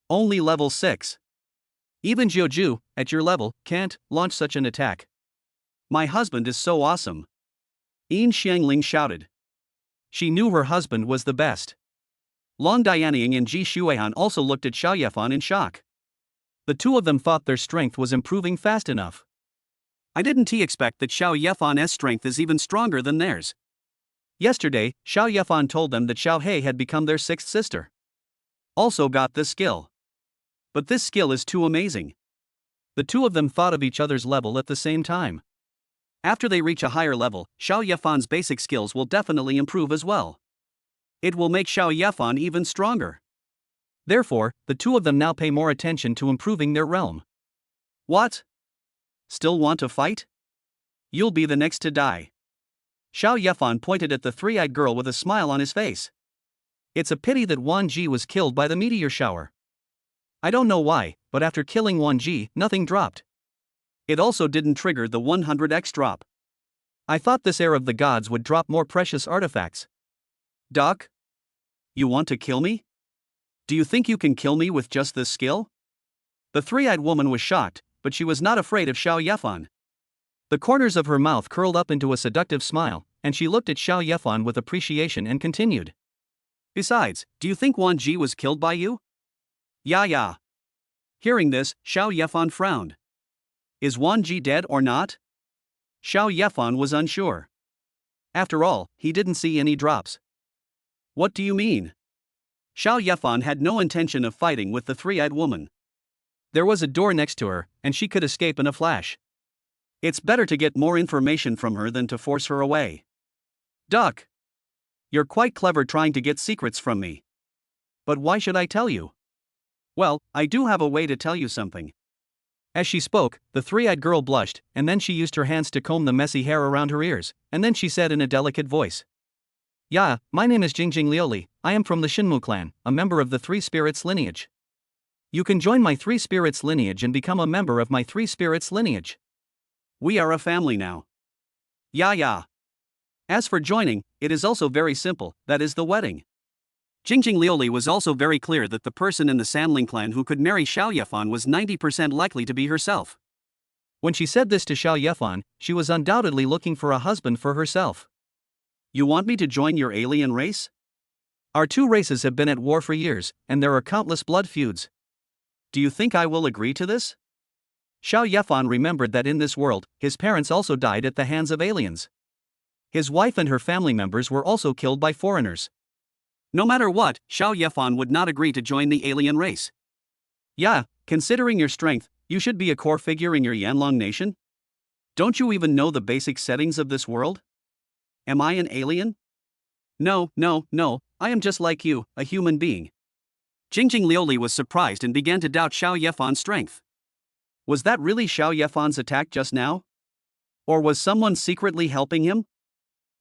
Only level 6. Even Jiu Ju, at your level, can't launch such an attack. My husband is so awesome. Yin Xiangling shouted. She knew her husband was the best. Long Dianying and Ji Shuihan also looked at Xiao Yefan in shock. The two of them thought their strength was improving fast enough. I didn't expect that Xiao Yefan's strength is even stronger than theirs. Yesterday, Xiao Yefan told them that Xiao He had become their sixth sister. Also got this skill. But this skill is too amazing. The two of them thought of each other's level at the same time. After they reach a higher level, Xiao Yefan's basic skills will definitely improve as well. It will make Xiao Yefan even stronger. Therefore, the two of them now pay more attention to improving their realm. What? Still want to fight? You'll be the next to die. Xiao Yefan pointed at the three-eyed girl with a smile on his face. It's a pity that Wan Ji was killed by the meteor shower. I don't know why, but after killing Wan Ji, nothing dropped. It also didn't trigger the 100x drop. I thought this heir of the gods would drop more precious artifacts. Doc? You want to kill me? Do you think you can kill me with just this skill? The three-eyed woman was shocked, but she was not afraid of Xiao Yefan. The corners of her mouth curled up into a seductive smile, and she looked at Xiao Yefan with appreciation and continued. Besides, do you think Wan Ji was killed by you? Yeah. Hearing this, Xiao Yefan frowned. Is Wan Ji dead or not? Xiao Yefan was unsure. After all, he didn't see any drops. What do you mean? Xiao Yefan had no intention of fighting with the three-eyed woman. There was a door next to her, and she could escape in a flash. It's better to get more information from her than to force her away. Duck! You're quite clever trying to get secrets from me. But why should I tell you? Well, I do have a way to tell you something. As she spoke, the three-eyed girl blushed, and then she used her hands to comb the messy hair around her ears, and then she said in a delicate voice. Yeah, my name is Jingjing Liuli, I am from the Shinmu clan, a member of the Three Spirits lineage. You can join my Three Spirits lineage and become a member of my Three Spirits lineage. We are a family now. Yeah. As for joining, it is also very simple, that is the wedding. Jingjing Liuli was also very clear that the person in the Sanling clan who could marry Xiao Yefan was 90% likely to be herself. When she said this to Xiao Yefan, she was undoubtedly looking for a husband for herself. You want me to join your alien race? Our two races have been at war for years, and there are countless blood feuds. Do you think I will agree to this? Xiao Yefan remembered that in this world, his parents also died at the hands of aliens. His wife and her family members were also killed by foreigners. No matter what, Xiao Yefan would not agree to join the alien race. Yeah, considering your strength, you should be a core figure in your Yanlong nation? Don't you even know the basic settings of this world? Am I an alien? No, I am just like you, a human being. Jingjing Liuli was surprised and began to doubt Xiao Yefan's strength. Was that really Xiao Yefan's attack just now? Or was someone secretly helping him?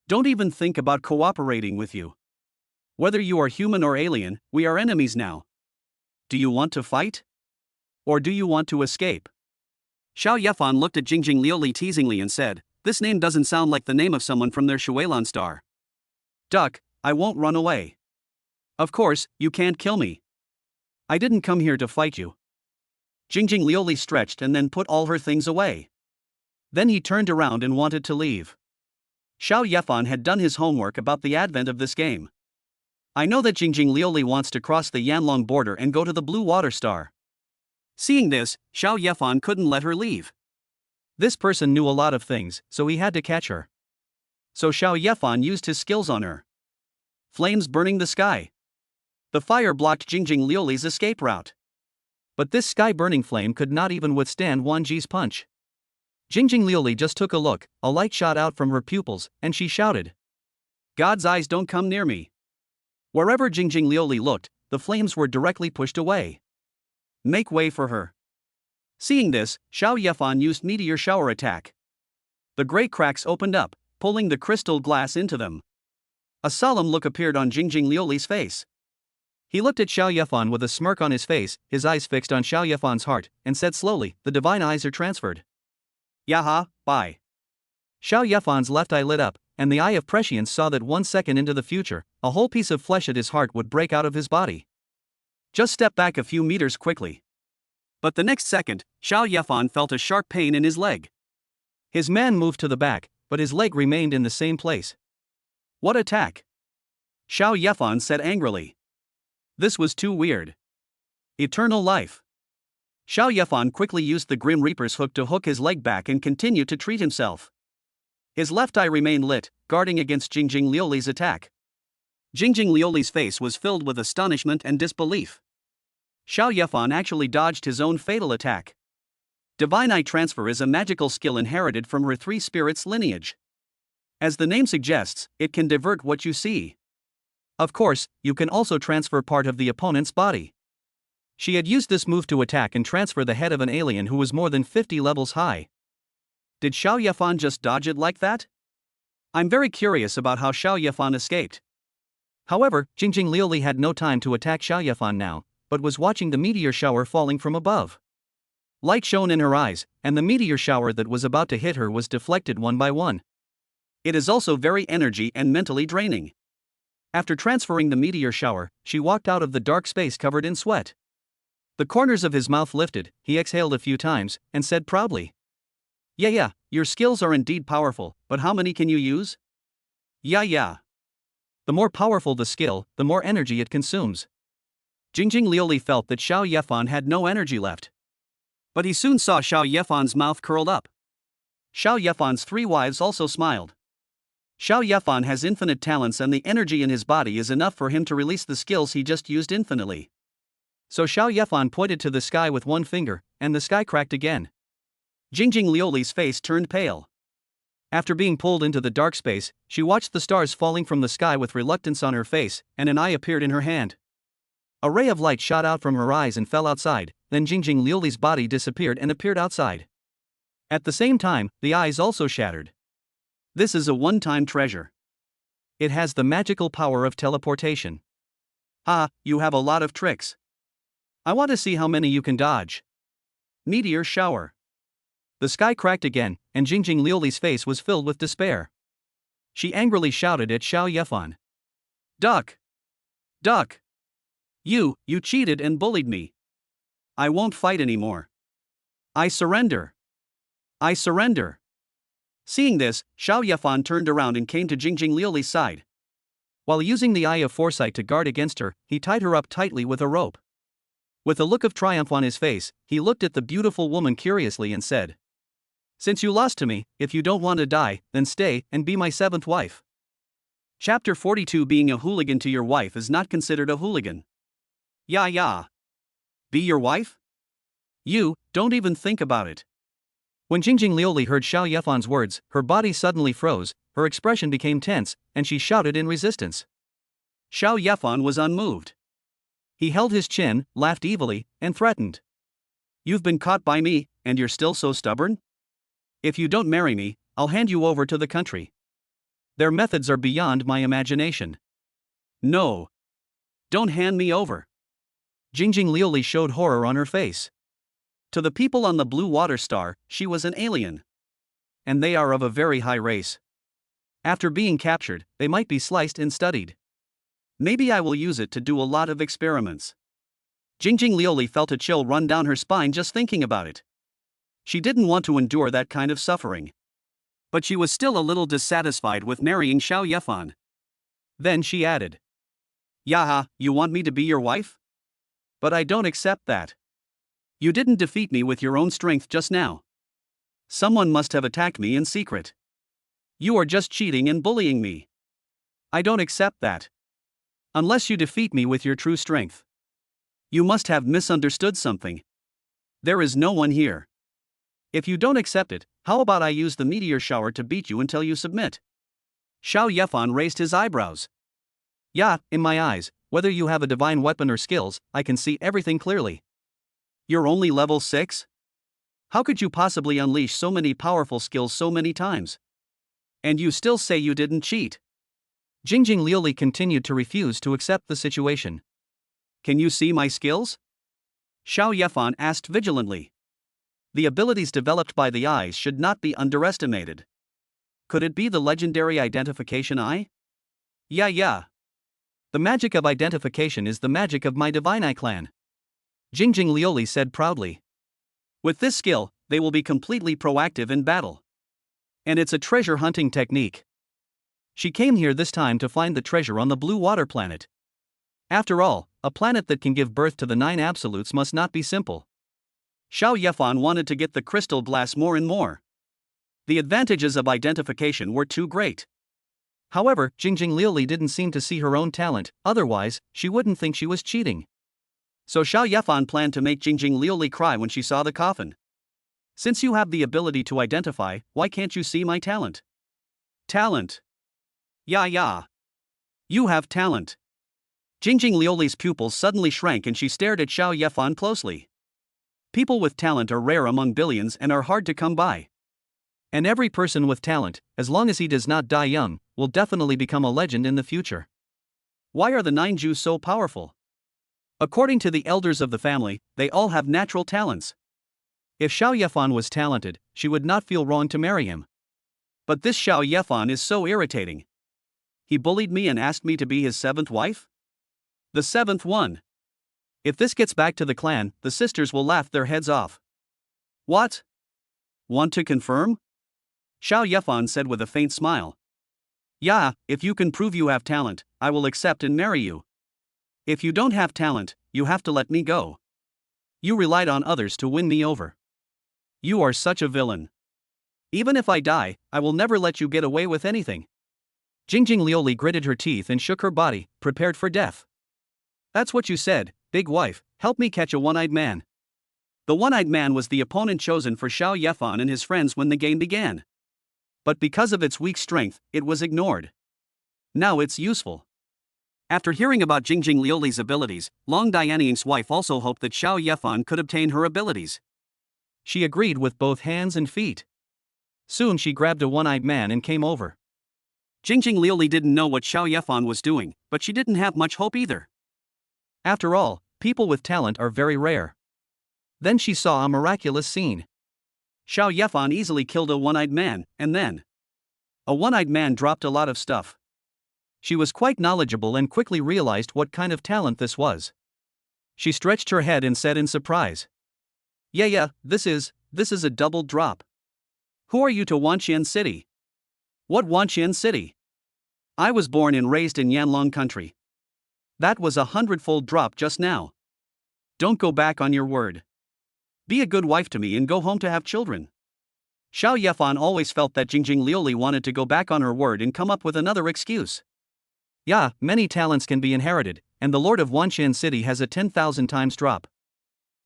Don't even think about cooperating with you. Whether you are human or alien, we are enemies now. Do you want to fight? Or do you want to escape? Xiao Yefan looked at Jingjing Liuli teasingly and said, this name doesn't sound like the name of someone from their Shuelan star. Duck, I won't run away. Of course, you can't kill me. I didn't come here to fight you. Jingjing Liuli stretched and then put all her things away. Then he turned around and wanted to leave. Xiao Yefan had done his homework about the advent of this game. I know that Jingjing Liuli wants to cross the Yanlong border and go to the Blue Water Star. Seeing this, Xiao Yefan couldn't let her leave. This person knew a lot of things, so he had to catch her. So Xiao Yefan used his skills on her. Flames burning the sky. The fire blocked Jingjing Liuli's escape route. But this sky-burning flame could not even withstand Wan Ji's punch. Jingjing Liuli just took a look, a light shot out from her pupils, and she shouted. God's eyes don't come near me. Wherever Jingjing Liuli looked, the flames were directly pushed away. Make way for her. Seeing this, Xiao Yefan used meteor shower attack. The gray cracks opened up, pulling the crystal glass into them. A solemn look appeared on Jingjing Liuli's face. He looked at Xiao Yefan with a smirk on his face, his eyes fixed on Xiao Yefan's heart, and said slowly, the divine eyes are transferred. Yaha, bye. Xiao Yefan's left eye lit up, and the eye of prescience saw that 1 second into the future, a whole piece of flesh at his heart would break out of his body. Just step back a few meters quickly. But the next second, Xiao Yefan felt a sharp pain in his leg. His man moved to the back, but his leg remained in the same place. What attack? Xiao Yefan said angrily. This was too weird. Eternal life. Xiao Yefan quickly used the Grim Reaper's hook to hook his leg back and continued to treat himself. His left eye remained lit, guarding against Jingjing Liuli's attack. Jingjing Liuli's face was filled with astonishment and disbelief. Xiao Yefan actually dodged his own fatal attack. Divine Eye Transfer is a magical skill inherited from her Three Spirits lineage. As the name suggests, it can divert what you see. Of course, you can also transfer part of the opponent's body. She had used this move to attack and transfer the head of an alien who was more than 50 levels high. Did Xiao Yefan just dodge it like that? I'm very curious about how Xiao Yefan escaped. However, Jingjing Liuli had no time to attack Xiao Yefan now, but was watching the meteor shower falling from above. Light shone in her eyes, and the meteor shower that was about to hit her was deflected one by one. It is also very energy and mentally draining. After transferring the meteor shower, she walked out of the dark space covered in sweat. The corners of his mouth lifted, he exhaled a few times, and said proudly, Yeah, your skills are indeed powerful, but how many can you use? Yeah. The more powerful the skill, the more energy it consumes. Jingjing Liuli felt that Xiao Yefan had no energy left. But he soon saw Xiao Yefan's mouth curled up. Xiao Yefan's 3 wives also smiled. Xiao Yefan has infinite talents and the energy in his body is enough for him to release the skills he just used infinitely. So Xiao Yefan pointed to the sky with one finger, and the sky cracked again. Jingjing Liuli's face turned pale. After being pulled into the dark space, she watched the stars falling from the sky with reluctance on her face, and an eye appeared in her hand. A ray of light shot out from her eyes and fell outside, then Jingjing Liuli's body disappeared and appeared outside. At the same time, the eyes also shattered. This is a one-time treasure. It has the magical power of teleportation. You have a lot of tricks. I want to see how many you can dodge. Meteor shower. The sky cracked again, and Jingjing Liuli's face was filled with despair. She angrily shouted at Xiao Yefan. Duck! You cheated and bullied me. I won't fight anymore. I surrender. Seeing this, Xiao Yefan turned around and came to Jingjing Liuli's side. While using the Eye of Foresight to guard against her, he tied her up tightly with a rope. With a look of triumph on his face, he looked at the beautiful woman curiously and said, "Since you lost to me, if you don't want to die, then stay and be my 7th wife." Chapter 42. Being a hooligan to your wife is not considered a hooligan. Yeah. Be your wife? You, don't even think about it. When Jingjing Liuli heard Xiao Yefan's words, her body suddenly froze, her expression became tense, and she shouted in resistance. Xiao Yefan was unmoved. He held his chin, laughed evilly, and threatened. You've been caught by me, and you're still so stubborn? If you don't marry me, I'll hand you over to the country. Their methods are beyond my imagination. No. Don't hand me over. Jingjing Liuli showed horror on her face. To the people on the Blue Water Star, she was an alien. And they are of a very high race. After being captured, they might be sliced and studied. Maybe I will use it to do a lot of experiments. Jingjing Liuli felt a chill run down her spine just thinking about it. She didn't want to endure that kind of suffering. But she was still a little dissatisfied with marrying Xiao Yefan. Then she added, "Yaha, you want me to be your wife? But I don't accept that. You didn't defeat me with your own strength just now. Someone must have attacked me in secret. You are just cheating and bullying me. I don't accept that. Unless you defeat me with your true strength. You must have misunderstood something. There is no one here. If you don't accept it, how about I use the meteor shower to beat you until you submit?" Xiao Yefan raised his eyebrows. "Yeah, in my eyes, whether you have a divine weapon or skills, I can see everything clearly." You're only level 6? How could you possibly unleash so many powerful skills so many times? And you still say you didn't cheat? Jingjing Liuli continued to refuse to accept the situation. Can you see my skills? Xiao Yefan asked vigilantly. The abilities developed by the eyes should not be underestimated. Could it be the legendary identification eye? Yeah. The magic of identification is the magic of my Divine Eye clan. Jingjing Liuli said proudly. With this skill, they will be completely proactive in battle. And it's a treasure hunting technique. She came here this time to find the treasure on the Blue Water Planet. After all, a planet that can give birth to the 9 absolutes must not be simple. Xiao Yefan wanted to get the crystal glass more and more. The advantages of identification were too great. However, Jingjing Liuli didn't seem to see her own talent, otherwise, she wouldn't think she was cheating. So Xiao Yefan planned to make Jingjing Liuli cry when she saw the coffin. Since you have the ability to identify, why can't you see my talent? Talent. Yeah. You have talent. Jingjing Liuli's pupils suddenly shrank and she stared at Xiao Yefan closely. People with talent are rare among billions and are hard to come by. And every person with talent, as long as he does not die young, will definitely become a legend in the future. Why are the 9 Jews so powerful? According to the elders of the family, they all have natural talents. If Xiao Yefan was talented, she would not feel wrong to marry him. But this Xiao Yefan is so irritating. He bullied me and asked me to be his seventh wife? The seventh one. If this gets back to the clan, the sisters will laugh their heads off. What? Want to confirm? Xiao Yefan said with a faint smile. Yeah, if you can prove you have talent, I will accept and marry you. If you don't have talent, you have to let me go. You relied on others to win me over. You are such a villain. Even if I die, I will never let you get away with anything. Jingjing Lioli gritted her teeth and shook her body, prepared for death. That's what you said, big wife, help me catch a one-eyed man. The one-eyed man was the opponent chosen for Xiao Yefan and his friends when the game began. But because of its weak strength, it was ignored. Now it's useful. After hearing about Jingjing Lioli's abilities, Long Dianying's wife also hoped that Xiao Yefan could obtain her abilities. She agreed with both hands and feet. Soon she grabbed a one-eyed man and came over. Jingjing Lioli didn't know what Xiao Yefan was doing, but she didn't have much hope either. After all, people with talent are very rare. Then she saw a miraculous scene. Xiao Yefan easily killed a one-eyed man, and then a one-eyed man dropped a lot of stuff. She was quite knowledgeable and quickly realized what kind of talent this was. She stretched her head and said in surprise. Yeah, this is a double drop. Who are you to Wanqian City? What Wanqian City? I was born and raised in Yanlong country. That was a 100-fold drop just now. Don't go back on your word. Be a good wife to me and go home to have children. Xiao Yefan always felt that Jingjing Lioli wanted to go back on her word and come up with another excuse. Yeah, many talents can be inherited, and the Lord of Wanqian City has a 10,000 times drop.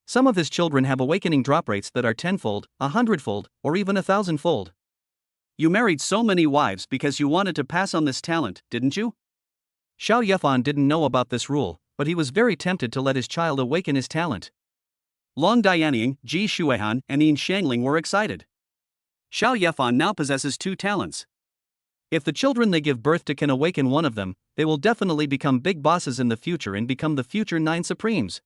Some of his children have awakening drop rates that are 10-fold, 100-fold, or even 1,000-fold. You married so many wives because you wanted to pass on this talent, didn't you? Xiao Yefan didn't know about this rule, but he was very tempted to let his child awaken his talent. Long Dianying, Ji Shuihan, and Yin Xiangling were excited. Xiao Yefan now possesses 2 talents. If the children they give birth to can awaken one of them, they will definitely become big bosses in the future and become the future 9 Supremes.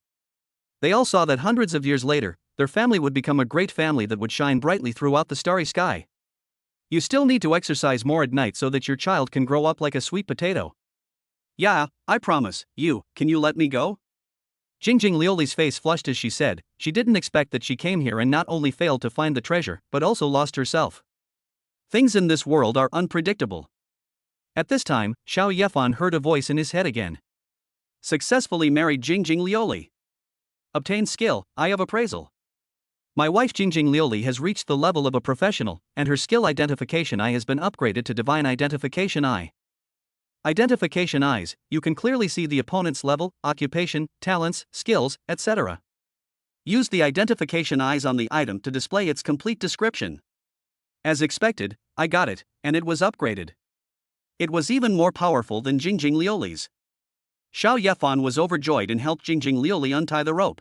They all saw that hundreds of years later, their family would become a great family that would shine brightly throughout the starry sky. You still need to exercise more at night so that your child can grow up like a sweet potato. Yeah, I promise. Can you let me go? Jingjing Lioli's face flushed as she said, she didn't expect that she came here and not only failed to find the treasure, but also lost herself. Things in this world are unpredictable. At this time, Xiao Yefan heard a voice in his head again. Successfully married Jingjing Lioli. Obtained skill, Eye of Appraisal. My wife Jingjing Lioli has reached the level of a professional, and her skill identification eye has been upgraded to Divine Identification Eye. Identification eyes, you can clearly see the opponent's level, occupation, talents, skills, etc. Use the identification eyes on the item to display its complete description. As expected, I got it, and it was upgraded. It was even more powerful than Jingjing Lioli's. Xiao Yefan was overjoyed and helped Jingjing Lioli untie the rope.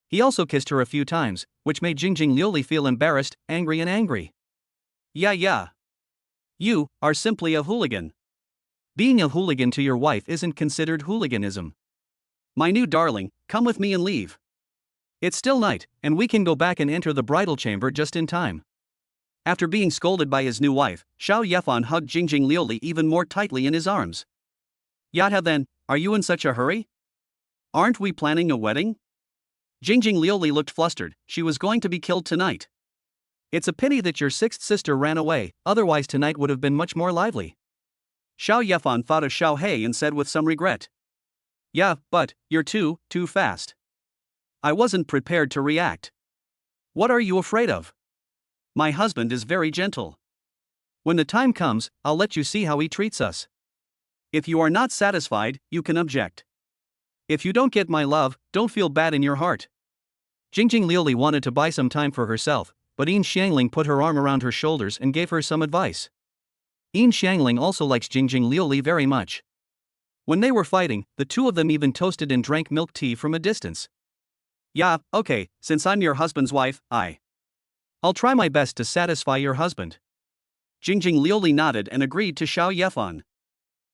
He also kissed her a few times, which made Jingjing Lioli feel embarrassed, angry. Yeah. You are simply a hooligan. Being a hooligan to your wife isn't considered hooliganism. My new darling, come with me and leave. It's still night, and we can go back and enter the bridal chamber just in time. After being scolded by his new wife, Xiao Yefan hugged Jingjing Lioli even more tightly in his arms. Yata then, are you in such a hurry? Aren't we planning a wedding? Jingjing Lioli looked flustered, she was going to be killed tonight. It's a pity that your 6th sister ran away, otherwise tonight would have been much more lively. Xiao Yefan thought of Xiao He and said with some regret. Yeah, but you're too fast. I wasn't prepared to react. What are you afraid of? My husband is very gentle. When the time comes, I'll let you see how he treats us. If you are not satisfied, you can object. If you don't get my love, don't feel bad in your heart. Jingjing Lioli wanted to buy some time for herself, but Yin Xiangling put her arm around her shoulders and gave her some advice. Yin Xiangling also likes Jingjing Lioli very much. When they were fighting, the two of them even toasted and drank milk tea from a distance. Yeah, okay, since I'm your husband's wife, I'll try my best to satisfy your husband. Jingjing Lioli nodded and agreed to Xiao Yefan.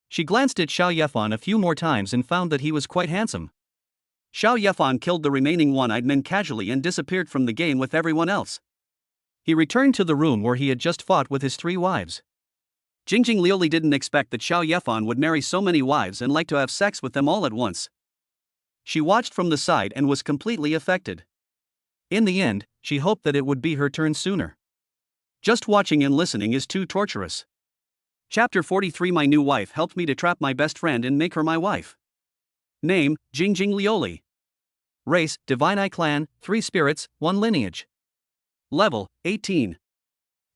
She glanced at Xiao Yefan a few more times and found that he was quite handsome. Xiao Yefan killed the remaining one-eyed men casually and disappeared from the game with everyone else. He returned to the room where he had just fought with his 3 wives. Jingjing Liuli didn't expect that Xiao Yefan would marry so many wives and like to have sex with them all at once. She watched from the side and was completely affected. In the end, she hoped that it would be her turn sooner. Just watching and listening is too torturous. Chapter 43. My new wife helped me to trap my best friend and make her my wife. Name, Jingjing Liuli. Race, Divine Clan, 3 spirits, 1 lineage. Level, 18.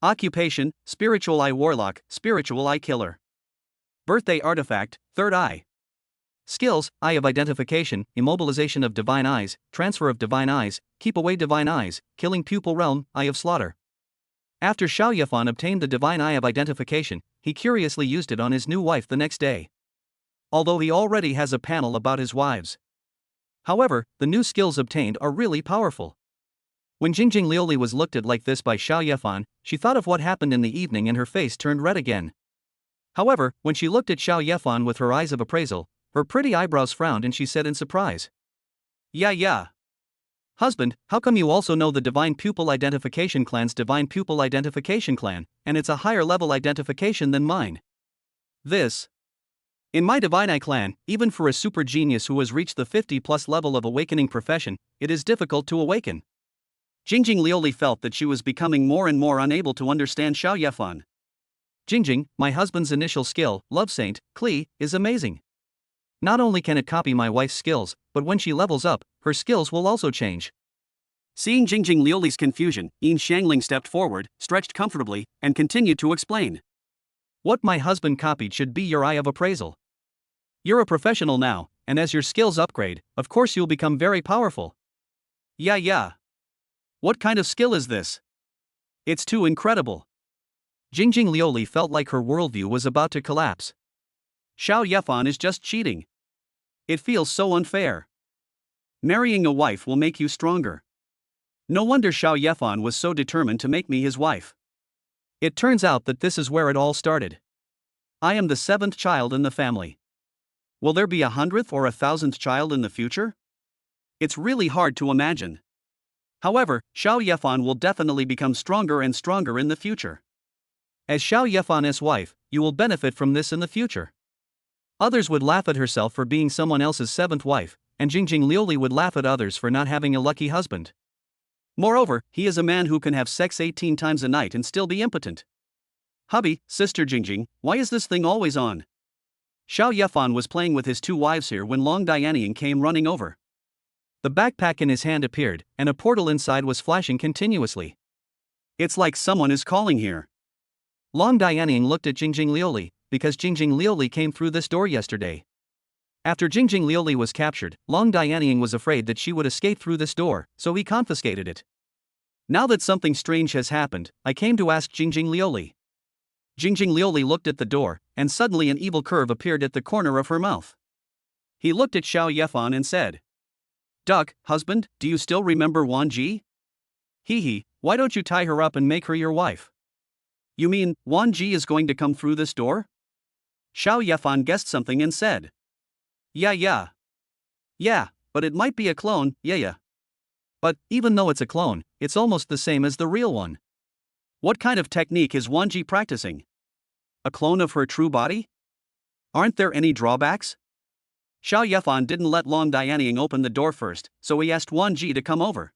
Occupation, Spiritual Eye Warlock, Spiritual Eye Killer. Birthday Artifact, Third Eye. Skills, Eye of Identification, Immobilization of Divine Eyes, Transfer of Divine Eyes, Keep Away Divine Eyes, Killing Pupil Realm, Eye of Slaughter. After Xiao Yefan obtained the Divine Eye of Identification, he curiously used it on his new wife the next day. Although he already has a panel about his wives. However, the new skills obtained are really powerful. When Jingjing Liuli was looked at like this by Xiao Yefan, she thought of what happened in the evening and her face turned red again. However, when she looked at Xiao Yefan with her eyes of appraisal, her pretty eyebrows frowned and she said in surprise. Yeah. Husband, how come you also know the Divine Pupil Identification Clan's Divine Pupil Identification Clan, and it's a higher level identification than mine? In my Divine Eye Clan, even for a super genius who has reached the 50+ level of awakening profession, it is difficult to awaken. Jingjing Liuli felt that she was becoming more and more unable to understand Xiao Yefan. Jingjing, my husband's initial skill, Love Saint, Kli, is amazing. Not only can it copy my wife's skills, but when she levels up, her skills will also change. Seeing Jingjing Liuli's confusion, Yin Xiangling stepped forward, stretched comfortably, and continued to explain. What my husband copied should be your eye of appraisal. You're a professional now, and as your skills upgrade, of course you'll become very powerful. Yeah. What kind of skill is this? It's too incredible. Jingjing Liuli felt like her worldview was about to collapse. Xiao Yefan is just cheating. It feels so unfair. Marrying a wife will make you stronger. No wonder Xiao Yefan was so determined to make me his wife. It turns out that this is where it all started. I am the 7th child in the family. Will there be 100th or 1,000th child in the future? It's really hard to imagine. However, Xiao Yefan will definitely become stronger and stronger in the future. As Xiao Yefan's wife, you will benefit from this in the future. Others would laugh at herself for being someone else's 7th wife, and Jingjing Liuli would laugh at others for not having a lucky husband. Moreover, he is a man who can have sex 18 times a night and still be impotent. Hubby, Sister Jingjing, why is this thing always on? Xiao Yefan was playing with his 2 wives here when Long Dianying came running over. The backpack in his hand appeared, and a portal inside was flashing continuously. It's like someone is calling here. Long Dianying looked at Jingjing Liuli, because Jingjing Liuli came through this door yesterday. After Jingjing Liuli was captured, Long Dianying was afraid that she would escape through this door, so he confiscated it. Now that something strange has happened, I came to ask Jingjing Liuli. Jingjing Liuli looked at the door, and suddenly an evil curve appeared at the corner of her mouth. He looked at Xiao Yefan and said, Duck, husband, do you still remember Wan Ji? Why don't you tie her up and make her your wife? You mean, Wan Ji is going to come through this door? Xiao Yefan guessed something and said, Yeah, but it might be a clone, yeah. But, even though it's a clone, it's almost the same as the real one. What kind of technique is Wan Ji practicing? A clone of her true body? Aren't there any drawbacks? Xiao Yefan didn't let Long Dianying open the door first, so he asked Wan Ji to come over.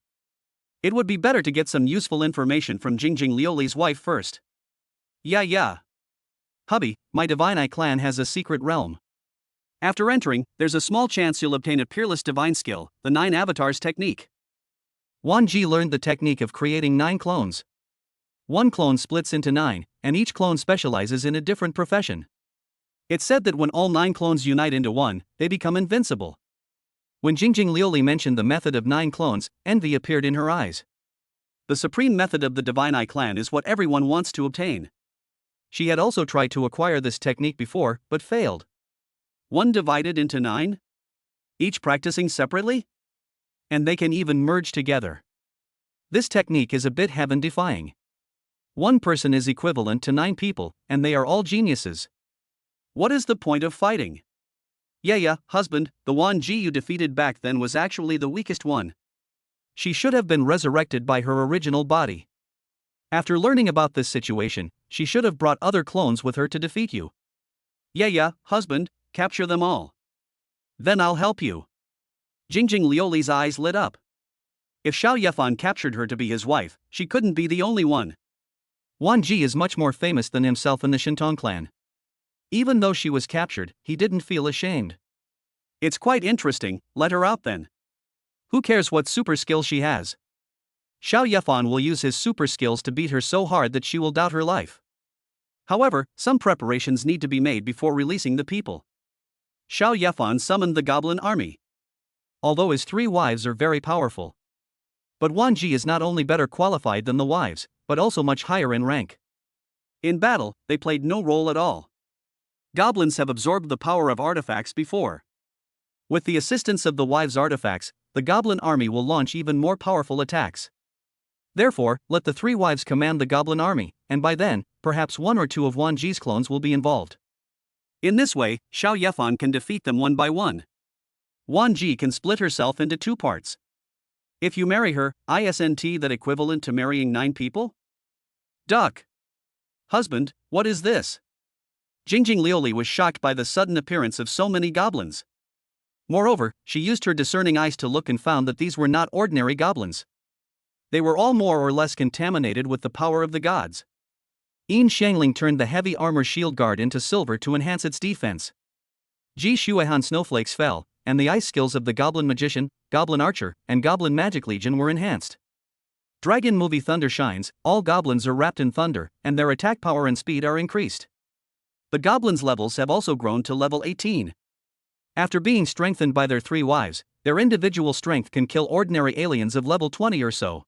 It would be better to get some useful information from Jingjing Liuli's wife first. Yeah. Hubby, my Divine Eye Clan has a secret realm. After entering, there's a small chance you'll obtain a peerless divine skill, the 9 avatars technique. Wan Ji learned the technique of creating 9 clones. 1 clone splits into 9, and each clone specializes in a different profession. It's said that when all 9 clones unite into one, they become invincible. When Jingjing Liuli mentioned the method of 9 clones, envy appeared in her eyes. The supreme method of the Divine Eye Clan is what everyone wants to obtain. She had also tried to acquire this technique before, but failed. 1 divided into 9? Each practicing separately? And they can even merge together. This technique is a bit heaven-defying. 1 person is equivalent to 9 people, and they are all geniuses. What is the point of fighting? Yeah, husband, the Wan Ji you defeated back then was actually the weakest one. She should have been resurrected by her original body. After learning about this situation, she should have brought other clones with her to defeat you. Yeah, husband, capture them all. Then I'll help you. Jingjing Lioli's eyes lit up. If Xiao Yefan captured her to be his wife, she couldn't be the only one. Wan Ji is much more famous than himself in the Shintong clan. Even though she was captured, he didn't feel ashamed. It's quite interesting, let her out then. Who cares what super skill she has? Xiao Yefan will use his super skills to beat her so hard that she will doubt her life. However, some preparations need to be made before releasing the people. Xiao Yefan summoned the goblin army. Although his 3 wives are very powerful. But Wan Ji is not only better qualified than the wives, but also much higher in rank. In battle, they played no role at all. Goblins have absorbed the power of artifacts before. With the assistance of the wives' artifacts, the goblin army will launch even more powerful attacks. Therefore, let the 3 wives command the goblin army, and by then, perhaps 1 or 2 of Wan Ji's clones will be involved. In this way, Xiao Yefan can defeat them one by one. Wan Ji can split herself into 2 parts. If you marry her, isn't that equivalent to marrying 9 people? Duck. Husband, what is this? Jingjing Lioli was shocked by the sudden appearance of so many goblins. Moreover, she used her discerning eyes to look and found that these were not ordinary goblins. They were all more or less contaminated with the power of the gods. Yin Shangling turned the heavy armor shield guard into silver to enhance its defense. Ji Shuehan snowflakes fell, and the ice skills of the Goblin Magician, Goblin Archer, and Goblin Magic Legion were enhanced. Dragon Movie Thunder shines, all goblins are wrapped in thunder, and their attack power and speed are increased. The goblins' levels have also grown to level 18. After being strengthened by their 3 wives, their individual strength can kill ordinary aliens of level 20 or so.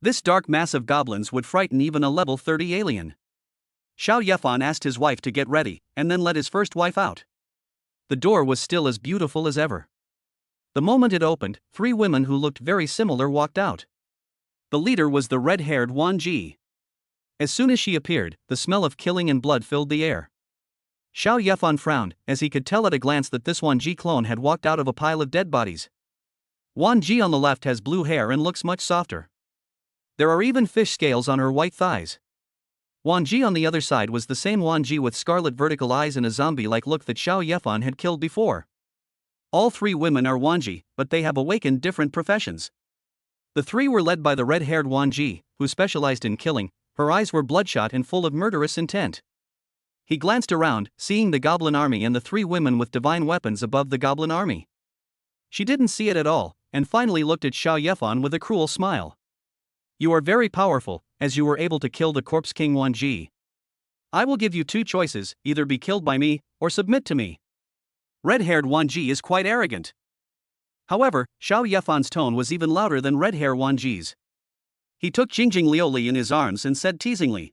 This dark mass of goblins would frighten even a level 30 alien. Xiao Yefan asked his wife to get ready, and then let his first wife out. The door was still as beautiful as ever. The moment it opened, 3 women who looked very similar walked out. The leader was the red-haired Wan Ji. As soon as she appeared, the smell of killing and blood filled the air. Xiao Yefan frowned, as he could tell at a glance that this Wan Ji clone had walked out of a pile of dead bodies. Wan Ji on the left has blue hair and looks much softer. There are even fish scales on her white thighs. Wan Ji on the other side was the same Wan Ji with scarlet vertical eyes and a zombie-like look that Xiao Yefan had killed before. All 3 women are Wan Ji, but they have awakened different professions. The 3 were led by the red-haired Wan Ji, who specialized in killing. Her eyes were bloodshot and full of murderous intent. He glanced around, seeing the goblin army and the 3 women with divine weapons above the goblin army. She didn't see it at all, and finally looked at Xiao Yefan with a cruel smile. You are very powerful, as you were able to kill the corpse king Wan Ji. I will give you 2 choices, either be killed by me, or submit to me. Red-haired Wan Ji is quite arrogant. However, Xiao Yefan's tone was even louder than red-hair Wan Ji's. He took Jingjing Lioli in his arms and said teasingly,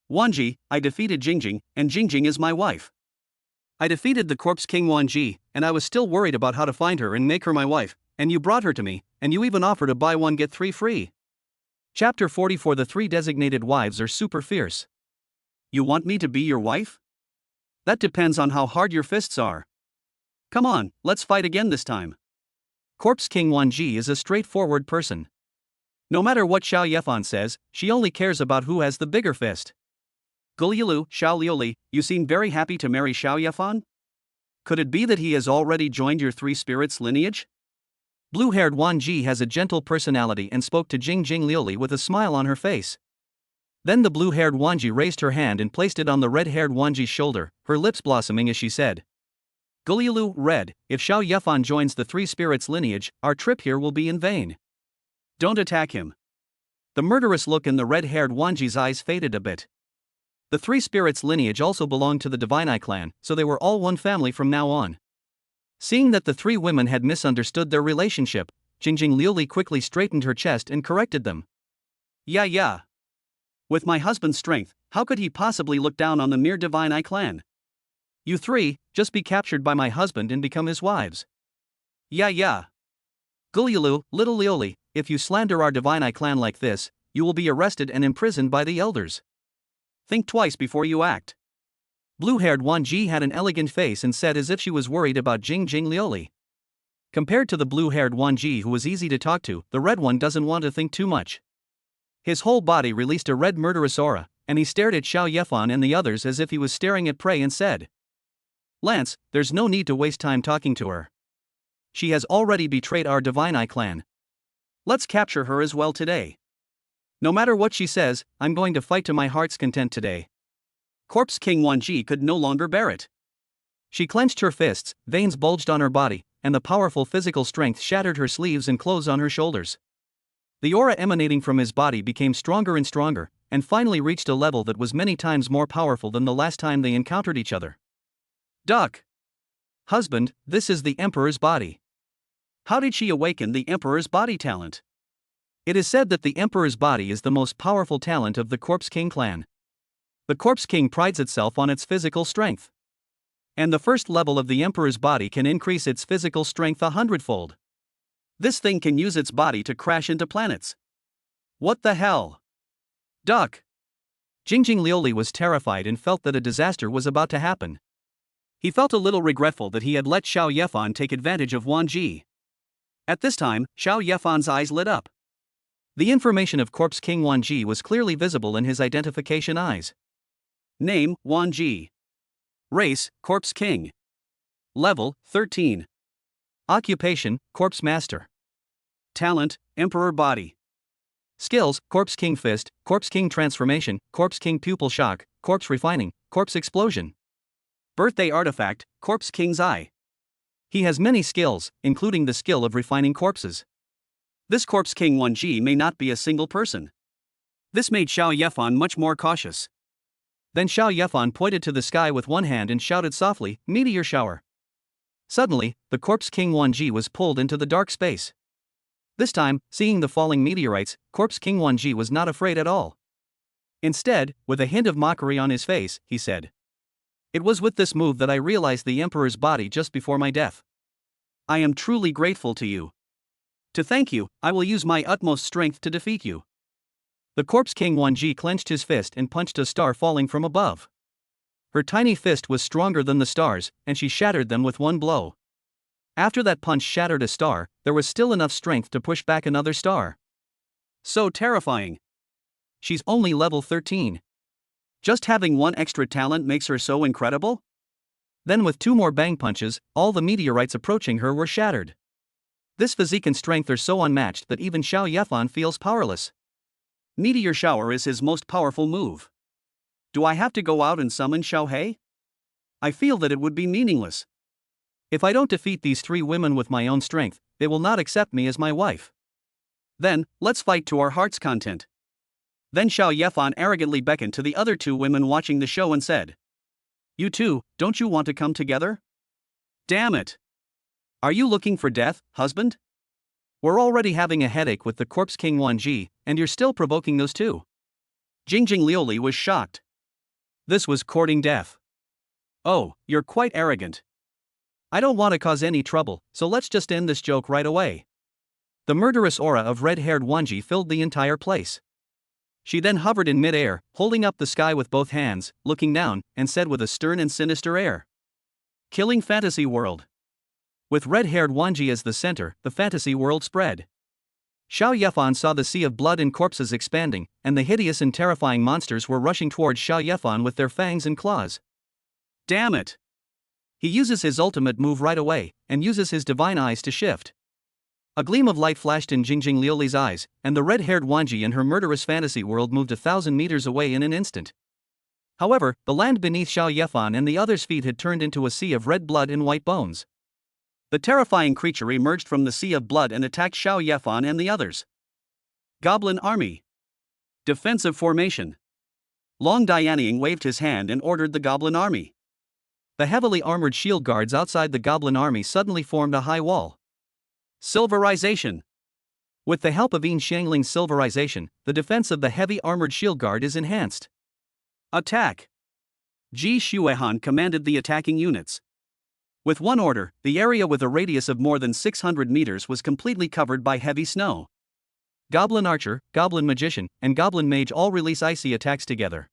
Wan Ji, I defeated Jingjing, and Jingjing is my wife. I defeated the corpse king Wan Ji, and I was still worried about how to find her and make her my wife, and you brought her to me, and you even offered to buy 1 get 3 free. Chapter 44. The 3 designated wives are super fierce. You want me to be your wife? That depends on how hard your fists are. Come on, let's fight again this time. Corpse King Wan Ji is a straightforward person. No matter what Xiao Yefan says, she only cares about who has the bigger fist. Gulyilu, Xiao Lioli, you seem very happy to marry Xiao Yefan? Could it be that he has already joined your 3 spirits lineage? Blue-haired Wan Ji has a gentle personality and spoke to Jingjing Lioli with a smile on her face. Then the blue-haired Wan Ji raised her hand and placed it on the red-haired Wan Ji's shoulder, her lips blossoming as she said, Gulyilu, Red, if Xiao Yefan joins the 3 spirits lineage, our trip here will be in vain. Don't attack him. The murderous look in the red-haired Wan Ji's eyes faded a bit. The 3 spirits lineage also belonged to the Divine clan, so they were all one family from now on. Seeing that the 3 women had misunderstood their relationship, Jingjing Lioli quickly straightened her chest and corrected them. Yeah. With my husband's strength, how could he possibly look down on the mere Divine clan? You 3, just be captured by my husband and become his wives. Yeah. Gulyilu, little Lioli, if you slander our Divine clan like this, you will be arrested and imprisoned by the elders. Think twice before you act. Blue-haired Wan Ji had an elegant face and said as if she was worried about Jing Lioli. Compared to the blue-haired Wan Ji who was easy to talk to, the red one doesn't want to think too much. His whole body released a red murderous aura, and he stared at Xiao Yefan and the others as if he was staring at prey and said, "Lance, there's no need to waste time talking to her. She has already betrayed our Divine Eye clan. Let's capture her as well today. No matter what she says, I'm going to fight to my heart's content today." Corpse King Wan Ji could no longer bear it. She clenched her fists, veins bulged on her body, and the powerful physical strength shattered her sleeves and clothes on her shoulders. The aura emanating from his body became stronger and stronger, and finally reached a level that was many times more powerful than the last time they encountered each other. Duck. Husband, this is the Emperor's body. How did she awaken the Emperor's body talent? It is said that the Emperor's body is the most powerful talent of the Corpse King clan. The Corpse King prides itself on its physical strength. And the first level of the Emperor's body can increase its physical strength 100-fold. This thing can use its body to crash into planets. What the hell? Duck. Jing Lioli was terrified and felt that a disaster was about to happen. He felt a little regretful that he had let Xiao Yefan take advantage of Wan Ji. At this time, Xiao Yefan's eyes lit up. The information of Corpse King Wan Ji was clearly visible in his identification eyes. Name, Wan Ji. Race, Corpse King. Level, 13. Occupation, Corpse Master. Talent, Emperor Body. Skills, Corpse King Fist, Corpse King Transformation, Corpse King Pupil Shock, Corpse Refining, Corpse Explosion. Birthday artifact, Corpse King's Eye. He has many skills, including the skill of refining corpses. This Corpse King Wan Ji may not be a single person. This made Xiao Yefan much more cautious. Then Xiao Yefan pointed to the sky with one hand and shouted softly, "Meteor shower." Suddenly, the Corpse King Wan Ji was pulled into the dark space. This time, seeing the falling meteorites, Corpse King Wan Ji was not afraid at all. Instead, with a hint of mockery on his face, he said, "It was with this move that I realized the Emperor's body just before my death. I am truly grateful to you. To thank you, I will use my utmost strength to defeat you." The Corpse King Wan Ji clenched his fist and punched a star falling from above. Her tiny fist was stronger than the stars, and she shattered them with one blow. After that punch shattered a star, there was still enough strength to push back another star. So terrifying. She's only level 13. Just having one extra talent makes her so incredible? Then with two more bang punches, all the meteorites approaching her were shattered. This physique and strength are so unmatched that even Xiao Yefan feels powerless. Meteor shower is his most powerful move. Do I have to go out and summon Xiao He? I feel that it would be meaningless. If I don't defeat these three women with my own strength, they will not accept me as my wife. Then, let's fight to our heart's content. Then Xiao Yefan arrogantly beckoned to the other two women watching the show and said, "You two, don't you want to come together? Damn it. Are you looking for death, husband? We're already having a headache with the Corpse King Wan Ji, and you're still provoking those two." Jing Lioli was shocked. This was courting death. Oh, you're quite arrogant. I don't want to cause any trouble, so let's just end this joke right away. The murderous aura of red-haired Wan Ji filled the entire place. She then hovered in mid-air, holding up the sky with both hands, looking down, and said with a stern and sinister air, "Killing fantasy world." With red-haired Wan Ji as the center, the fantasy world spread. Xiao Yefan saw the sea of blood and corpses expanding, and the hideous and terrifying monsters were rushing towards Xiao Yefan with their fangs and claws. Damn it! He uses his ultimate move right away, and uses his divine eyes to shift. A gleam of light flashed in Jing Lioli's eyes, and the red-haired Wan Ji and her murderous fantasy world moved 1,000 meters away in an instant. However, the land beneath Xiao Yefan and the others' feet had turned into a sea of red blood and white bones. The terrifying creature emerged from the sea of blood and attacked Xiao Yefan and the others. Goblin Army. Defensive formation. Long Dianying waved his hand and ordered the Goblin Army. The heavily armored shield guards outside the Goblin Army suddenly formed a high wall. Silverization. With the help of Yin Xiangling's silverization, the defense of the heavy armored shield guard is enhanced. Attack. Ji Xuehan commanded the attacking units. With one order, the area with a radius of more than 600 meters was completely covered by heavy snow. Goblin Archer, Goblin Magician, and Goblin Mage all release icy attacks together.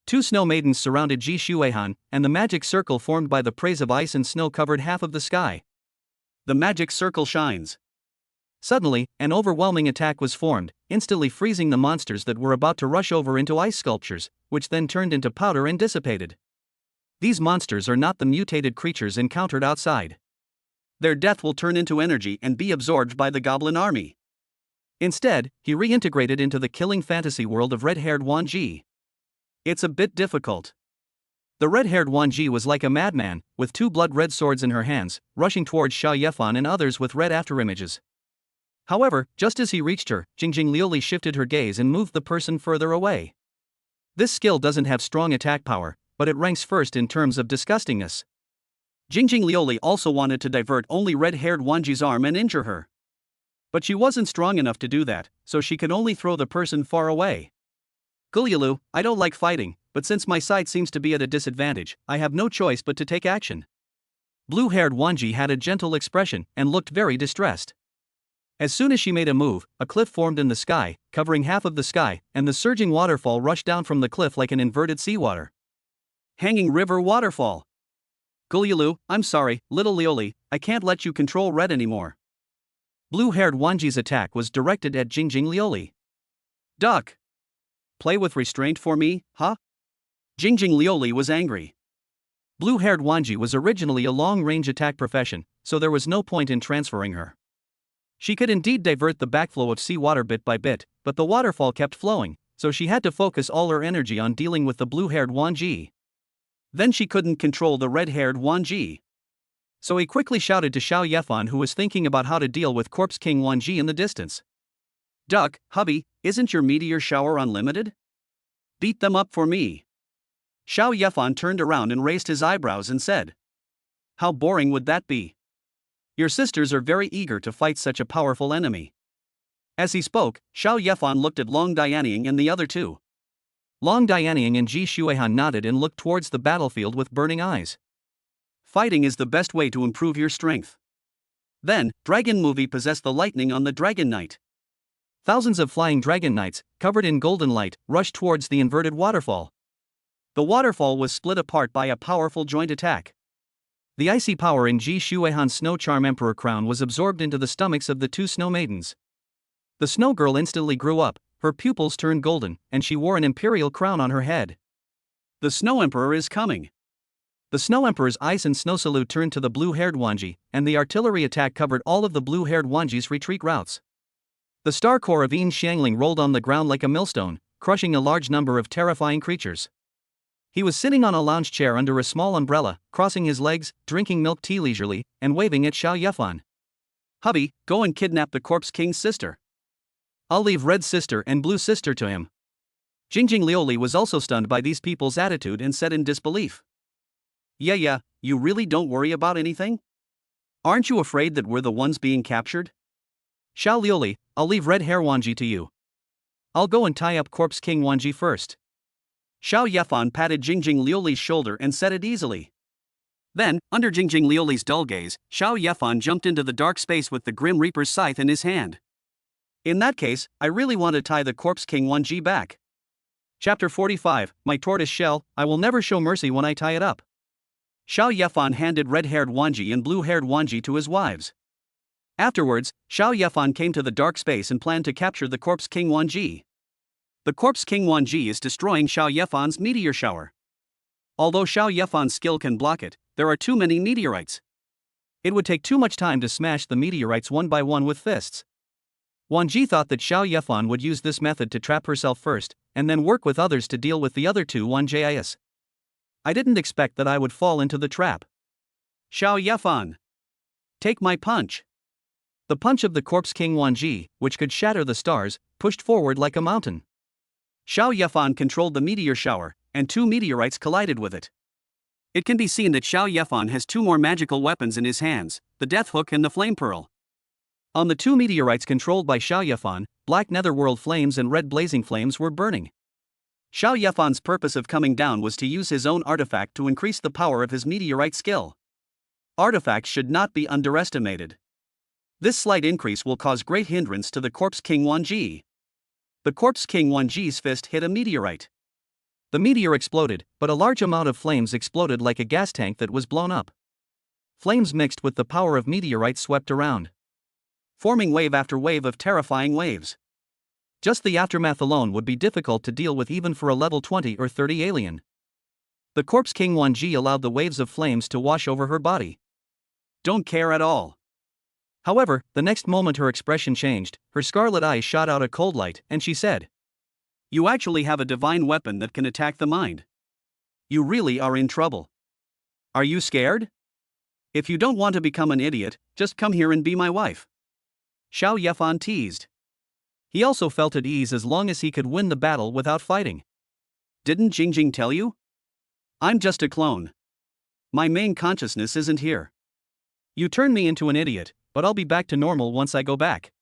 Two snow maidens surrounded Ji Shuehan, and the magic circle formed by the praise of ice and snow covered half of the sky. The magic circle shines. Suddenly, an overwhelming attack was formed, instantly freezing the monsters that were about to rush over into ice sculptures, which then turned into powder and dissipated. These monsters are not the mutated creatures encountered outside. Their death will turn into energy and be absorbed by the goblin army. Instead, he reintegrated into the killing fantasy world of red-haired Wan Ji. It's a bit difficult. The red-haired Wan Ji was like a madman, with two blood-red swords in her hands, rushing towards Xiao Yefan and others with red afterimages. However, just as he reached her, Jingjing Liuli shifted her gaze and moved the person further away. This skill doesn't have strong attack power, but it ranks first in terms of disgustingness. Jingjing Liuli also wanted to divert only red-haired Wanji's arm and injure her. But she wasn't strong enough to do that, so she could only throw the person far away. Gulyalu, I don't like fighting, but since my side seems to be at a disadvantage, I have no choice but to take action. Blue-haired Wanji had a gentle expression and looked very distressed. As soon as she made a move, a cliff formed in the sky, covering half of the sky, and the surging waterfall rushed down from the cliff like an inverted seawater. Hanging river waterfall. Gulyalu, I'm sorry, little Lioli, I can't let you control red anymore. Blue-haired Wanji's attack was directed at Jingjing Lioli. Duck! Play with restraint for me, huh? Jingjing Lioli was angry. Blue-haired Wanji was originally a long-range attack profession, so there was no point in transferring her. She could indeed divert the backflow of seawater bit by bit, but the waterfall kept flowing, so she had to focus all her energy on dealing with the blue-haired Wan Ji. Then she couldn't control the red-haired Wan Ji. So he quickly shouted to Xiao Yefan, who was thinking about how to deal with Corpse King Wan Ji in the distance. Duck, hubby, isn't your meteor shower unlimited? Beat them up for me. Xiao Yefan turned around and raised his eyebrows and said, how boring would that be? Your sisters are very eager to fight such a powerful enemy. As he spoke, Xiao Yefan looked at Long Dianying and the other two. Long Dianying and Ji Shuehan nodded and looked towards the battlefield with burning eyes. Fighting is the best way to improve your strength. Then, Dragon Movie possessed the lightning on the Dragon Knight. Thousands of flying dragon knights, covered in golden light, rushed towards the inverted waterfall. The waterfall was split apart by a powerful joint attack. The icy power in Ji Shuehan's Snow Charm Emperor crown was absorbed into the stomachs of the two snow maidens. The snow girl instantly grew up, her pupils turned golden, and she wore an imperial crown on her head. The Snow Emperor is coming. The Snow Emperor's ice and snow salute turned to the blue-haired Wanji, and the artillery attack covered all of the blue-haired Wanji's retreat routes. The star core of Yin Xiangling rolled on the ground like a millstone, crushing a large number of terrifying creatures. He was sitting on a lounge chair under a small umbrella, crossing his legs, drinking milk tea leisurely, and waving at Xiao Yefan. Hubby, go and kidnap the Corpse King's sister. I'll leave Red Sister and Blue Sister to him. Jingjing Lioli was also stunned by these people's attitude and said in disbelief. Yeah, you really don't worry about anything? Aren't you afraid that we're the ones being captured? Xiao Lioli, I'll leave Red Hair Wanji to you. I'll go and tie up Corpse King Wanji first. Xiao Yefan patted Jingjing Lioli's shoulder and said it easily. Then, under Jingjing Lioli's dull gaze, Xiao Yefan jumped into the dark space with the Grim Reaper's scythe in his hand. In that case, I really want to tie the Corpse King Wanji back. Chapter 45, My Tortoise Shell, I will never show mercy when I tie it up. Xiao Yefan handed red-haired Wanji and blue-haired Wanji to his wives. Afterwards, Xiao Yefan came to the dark space and planned to capture the Corpse King Wanji. The Corpse King Wanji is destroying Xiao Yefan's meteor shower. Although Xiao Yefan's skill can block it, there are too many meteorites. It would take too much time to smash the meteorites one by one with fists. Wanji thought that Xiao Yefan would use this method to trap herself first, and then work with others to deal with the other two Wanjis. I didn't expect that I would fall into the trap. Xiao Yefan, take my punch. The punch of the Corpse King Wanji, which could shatter the stars, pushed forward like a mountain. Xiao Yefan controlled the meteor shower, and two meteorites collided with it. It can be seen that Xiao Yefan has two more magical weapons in his hands, the Death Hook and the Flame Pearl. On the two meteorites controlled by Xiao Yefan, black netherworld flames and red blazing flames were burning. Xiao Yefan's purpose of coming down was to use his own artifact to increase the power of his meteorite skill. Artifacts should not be underestimated. This slight increase will cause great hindrance to the Corpse King Wanji. The Corpse King Wanji's fist hit a meteorite. The meteor exploded, but a large amount of flames exploded like a gas tank that was blown up. Flames mixed with the power of meteorites swept around, forming wave after wave of terrifying waves. Just the aftermath alone would be difficult to deal with even for a level 20 or 30 alien. The Corpse King Wanji allowed the waves of flames to wash over her body. Don't care at all. However, the next moment her expression changed, her scarlet eyes shot out a cold light, and she said, "You actually have a divine weapon that can attack the mind. You really are in trouble. Are you scared? If you don't want to become an idiot, just come here and be my wife." Xiao Yefan teased. He also felt at ease as long as he could win the battle without fighting. "Didn't Jingjing tell you? I'm just a clone. My main consciousness isn't here. You turned me into an idiot, but I'll be back to normal once I go back.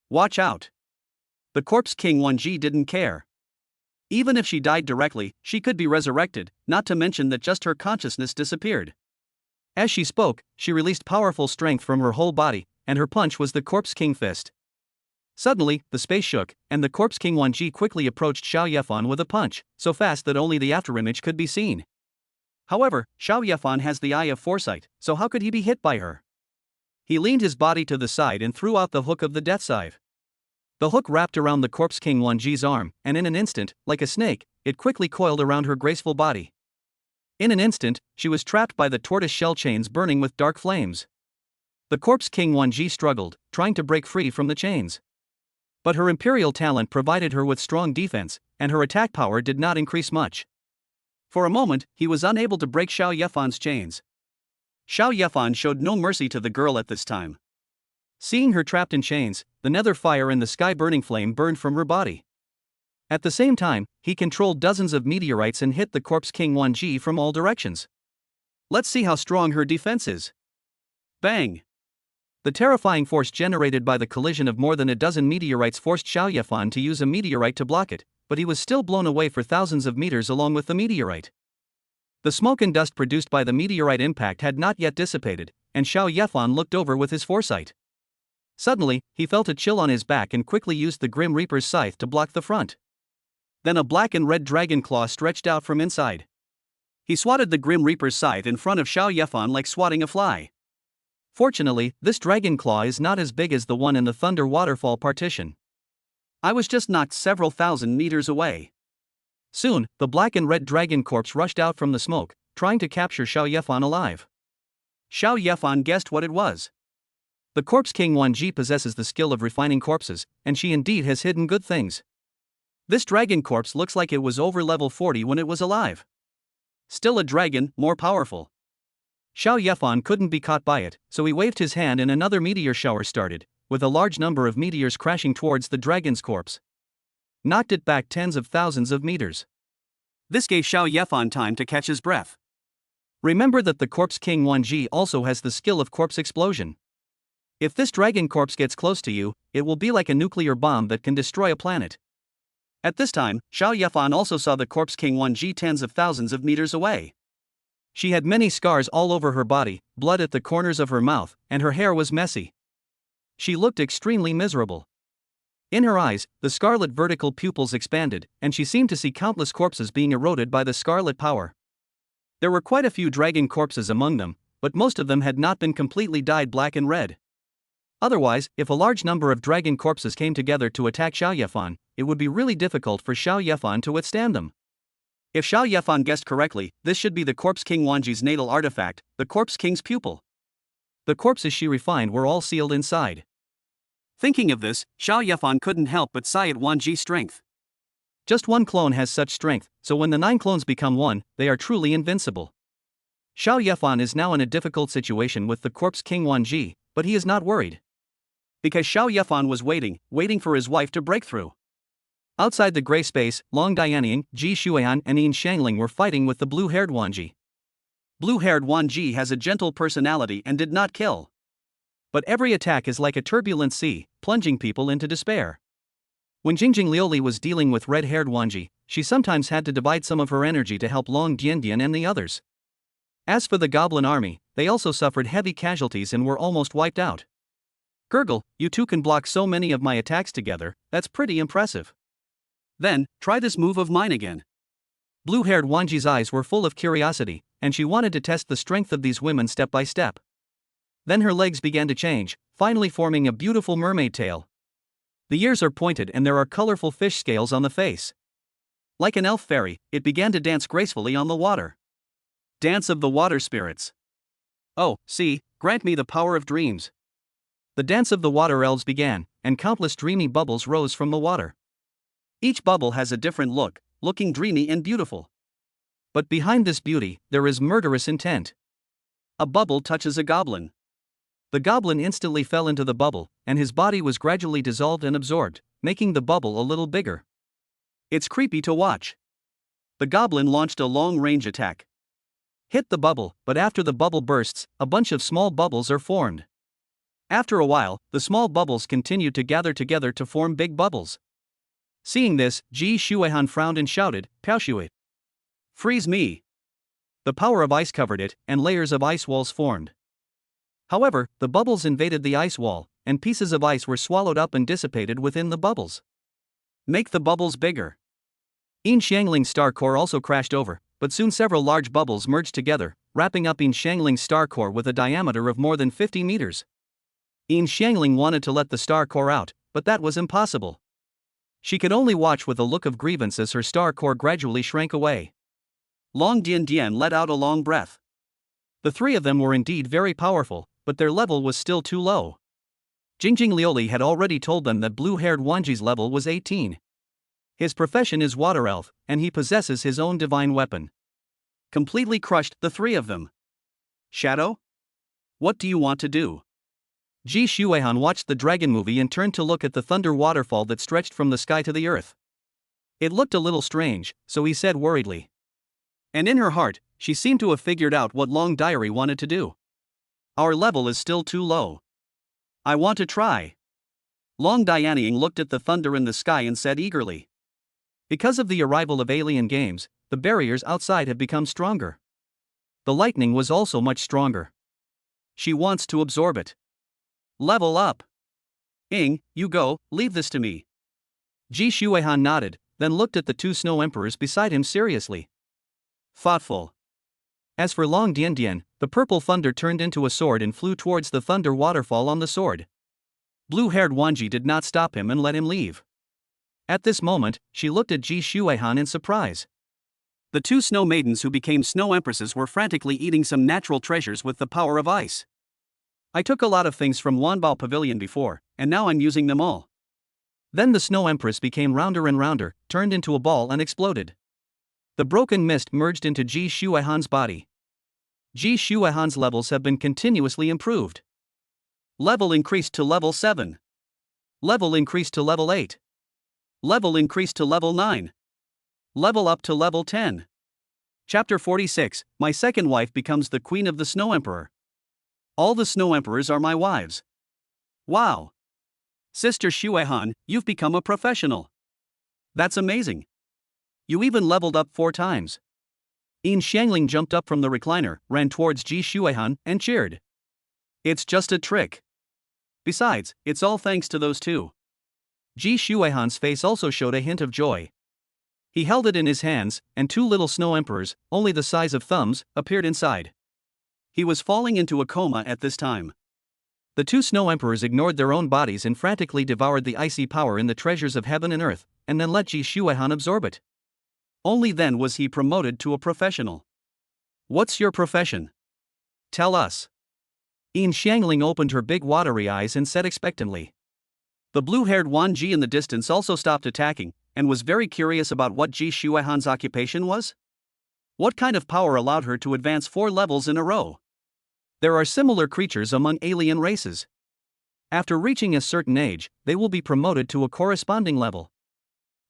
Watch out." The Corpse King Wanji didn't care. Even if she died directly, she could be resurrected, not to mention that just her consciousness disappeared. As she spoke, she released powerful strength from her whole body, and her punch was the Corpse King fist. Suddenly, the space shook, and the Corpse King Wanji quickly approached Xiao Yefan with a punch, so fast that only the afterimage could be seen. However, Xiao Yefan has the eye of foresight, so how could he be hit by her? He leaned his body to the side and threw out the hook of the death scythe. The hook wrapped around the Corpse King Wanji's arm, and in an instant, like a snake, it quickly coiled around her graceful body. In an instant, she was trapped by the tortoise shell chains burning with dark flames. The Corpse King Wanji struggled, trying to break free from the chains. But her imperial talent provided her with strong defense, and her attack power did not increase much. For a moment, he was unable to break Xiao Yefan's chains. Xiao Yefan showed no mercy to the girl at this time. Seeing her trapped in chains, the nether fire and the sky burning flame burned from her body. At the same time, he controlled dozens of meteorites and hit the Corpse King Wanji from all directions. Let's see how strong her defense is. Bang! The terrifying force generated by the collision of more than a dozen meteorites forced Xiao Yefan to use a meteorite to block it, but he was still blown away for thousands of meters along with the meteorite. The smoke and dust produced by the meteorite impact had not yet dissipated, and Xiao Yefan looked over with his foresight. Suddenly, he felt a chill on his back and quickly used the Grim Reaper's scythe to block the front. Then a black and red dragon claw stretched out from inside. He swatted the Grim Reaper's scythe in front of Xiao Yefan like swatting a fly. Fortunately, this dragon claw is not as big as the one in the Thunder Waterfall partition. I was just knocked several thousand meters away. Soon, the black and red dragon corpse rushed out from the smoke, trying to capture Xiao Yefan alive. Xiao Yefan guessed what it was. The Corpse King Wanji possesses the skill of refining corpses, and she indeed has hidden good things. This dragon corpse looks like it was over level 40 when it was alive. Still a dragon, more powerful. Xiao Yefan couldn't be caught by it, so he waved his hand and another meteor shower started, with a large number of meteors crashing towards the dragon's corpse. Knocked it back tens of thousands of meters. This gave Xiao Yefan time to catch his breath. Remember that the Corpse King Wanji also has the skill of corpse explosion. If this dragon corpse gets close to you, it will be like a nuclear bomb that can destroy a planet. At this time, Xiao Yefan also saw the Corpse King Wanji tens of thousands of meters away. She had many scars all over her body, blood at the corners of her mouth, and her hair was messy. She looked extremely miserable. In her eyes, the scarlet vertical pupils expanded, and she seemed to see countless corpses being eroded by the scarlet power. There were quite a few dragon corpses among them, but most of them had not been completely dyed black and red. Otherwise, if a large number of dragon corpses came together to attack Xiao Yefan, it would be really difficult for Xiao Yefan to withstand them. If Xiao Yefan guessed correctly, this should be the Corpse King Wanji's natal artifact, the Corpse King's pupil. The corpses she refined were all sealed inside. Thinking of this, Xiao Yefan couldn't help but sigh at Wanji's strength. Just one clone has such strength, so when the 9 clones become one, they are truly invincible. Xiao Yefan is now in a difficult situation with the Corpse King Wanji, but he is not worried. Because Xiao Yefan was waiting for his wife to break through. Outside the gray space, Long Dianying, Ji Shuian and Yin Shangling were fighting with the blue-haired Wanji. Blue-haired Wanji has a gentle personality and did not kill. But every attack is like a turbulent sea, plunging people into despair. When Jingjing Liuli was dealing with red-haired Wanji, she sometimes had to divide some of her energy to help Long Diandian and the others. As for the Goblin army, they also suffered heavy casualties and were almost wiped out. Gurgle, you two can block so many of my attacks together, that's pretty impressive. Then, try this move of mine again. Blue-haired Wanji's eyes were full of curiosity, and she wanted to test the strength of these women step by step. Then her legs began to change, finally forming a beautiful mermaid tail. The ears are pointed and there are colorful fish scales on the face. Like an elf fairy, it began to dance gracefully on the water. Dance of the water spirits. Oh, see, grant me the power of dreams. The dance of the water elves began, and countless dreamy bubbles rose from the water. Each bubble has a different look, looking dreamy and beautiful. But behind this beauty, there is murderous intent. A bubble touches a goblin. The goblin instantly fell into the bubble, and his body was gradually dissolved and absorbed, making the bubble a little bigger. It's creepy to watch. The goblin launched a long-range attack. Hit the bubble, but after the bubble bursts, a bunch of small bubbles are formed. After a while, the small bubbles continued to gather together to form big bubbles. Seeing this, Ji Shuehan frowned and shouted, "Pow-shui! Freeze me!" The power of ice covered it, and layers of ice walls formed. However, the bubbles invaded the ice wall, and pieces of ice were swallowed up and dissipated within the bubbles. Make the bubbles bigger. Yin Xiangling's star core also crashed over, but soon several large bubbles merged together, wrapping up Yin Xiangling's star core with a diameter of more than 50 meters. Yin Xiangling wanted to let the star core out, but that was impossible. She could only watch with a look of grievance as her star core gradually shrank away. Long Dian Dian let out a long breath. The three of them were indeed very powerful, but their level was still too low. Jingjing Lioli had already told them that blue-haired Wanji's level was 18. His profession is water elf, and he possesses his own divine weapon. Completely crushed the three of them. Shadow? What do you want to do? Ji Shuehan watched the dragon movie and turned to look at the thunder waterfall that stretched from the sky to the earth. It looked a little strange, so he said worriedly. And in her heart, she seemed to have figured out what Long Diary wanted to do. Our level is still too low. I want to try. Long Dianying looked at the thunder in the sky and said eagerly. Because of the arrival of alien games, the barriers outside have become stronger. The lightning was also much stronger. She wants to absorb it. Level up. Ing, you go, leave this to me. Ji Shuehan nodded, then looked at the two snow emperors beside him seriously. Thoughtful. As for Long Dian Dian, the purple thunder turned into a sword and flew towards the thunder waterfall on the sword. Blue-haired Wanji did not stop him and let him leave. At this moment, she looked at Ji Shuehan in surprise. The two snow maidens who became snow empresses were frantically eating some natural treasures with the power of ice. I took a lot of things from Wanbao Pavilion before, and now I'm using them all. Then the snow empress became rounder and rounder, turned into a ball and exploded. The broken mist merged into Ji Shuehan's body. Ji Shuehan's levels have been continuously improved. Level increased to level 7. Level increased to level 8. Level increased to level 9. Level up to level 10. Chapter 46, My second wife becomes the queen of the Snow Emperor. All the Snow Emperors are my wives. Wow! Sister Shuehan, you've become a professional. That's amazing. You even leveled up 4 times. Yin Xiangling jumped up from the recliner, ran towards Ji Shuehan, and cheered. It's just a trick. Besides, it's all thanks to those two. Ji Shuehan's face also showed a hint of joy. He held it in his hands, and 2 little snow emperors, only the size of thumbs, appeared inside. He was falling into a coma at this time. The 2 snow emperors ignored their own bodies and frantically devoured the icy power in the treasures of heaven and earth, and then let Ji Shuehan absorb it. Only then was he promoted to a professional. What's your profession? Tell us. Yin Xiangling opened her big watery eyes and said expectantly. The blue-haired Wan Ji in the distance also stopped attacking, and was very curious about what Ji Shuehan's occupation was. What kind of power allowed her to advance 4 levels in a row? There are similar creatures among alien races. After reaching a certain age, they will be promoted to a corresponding level.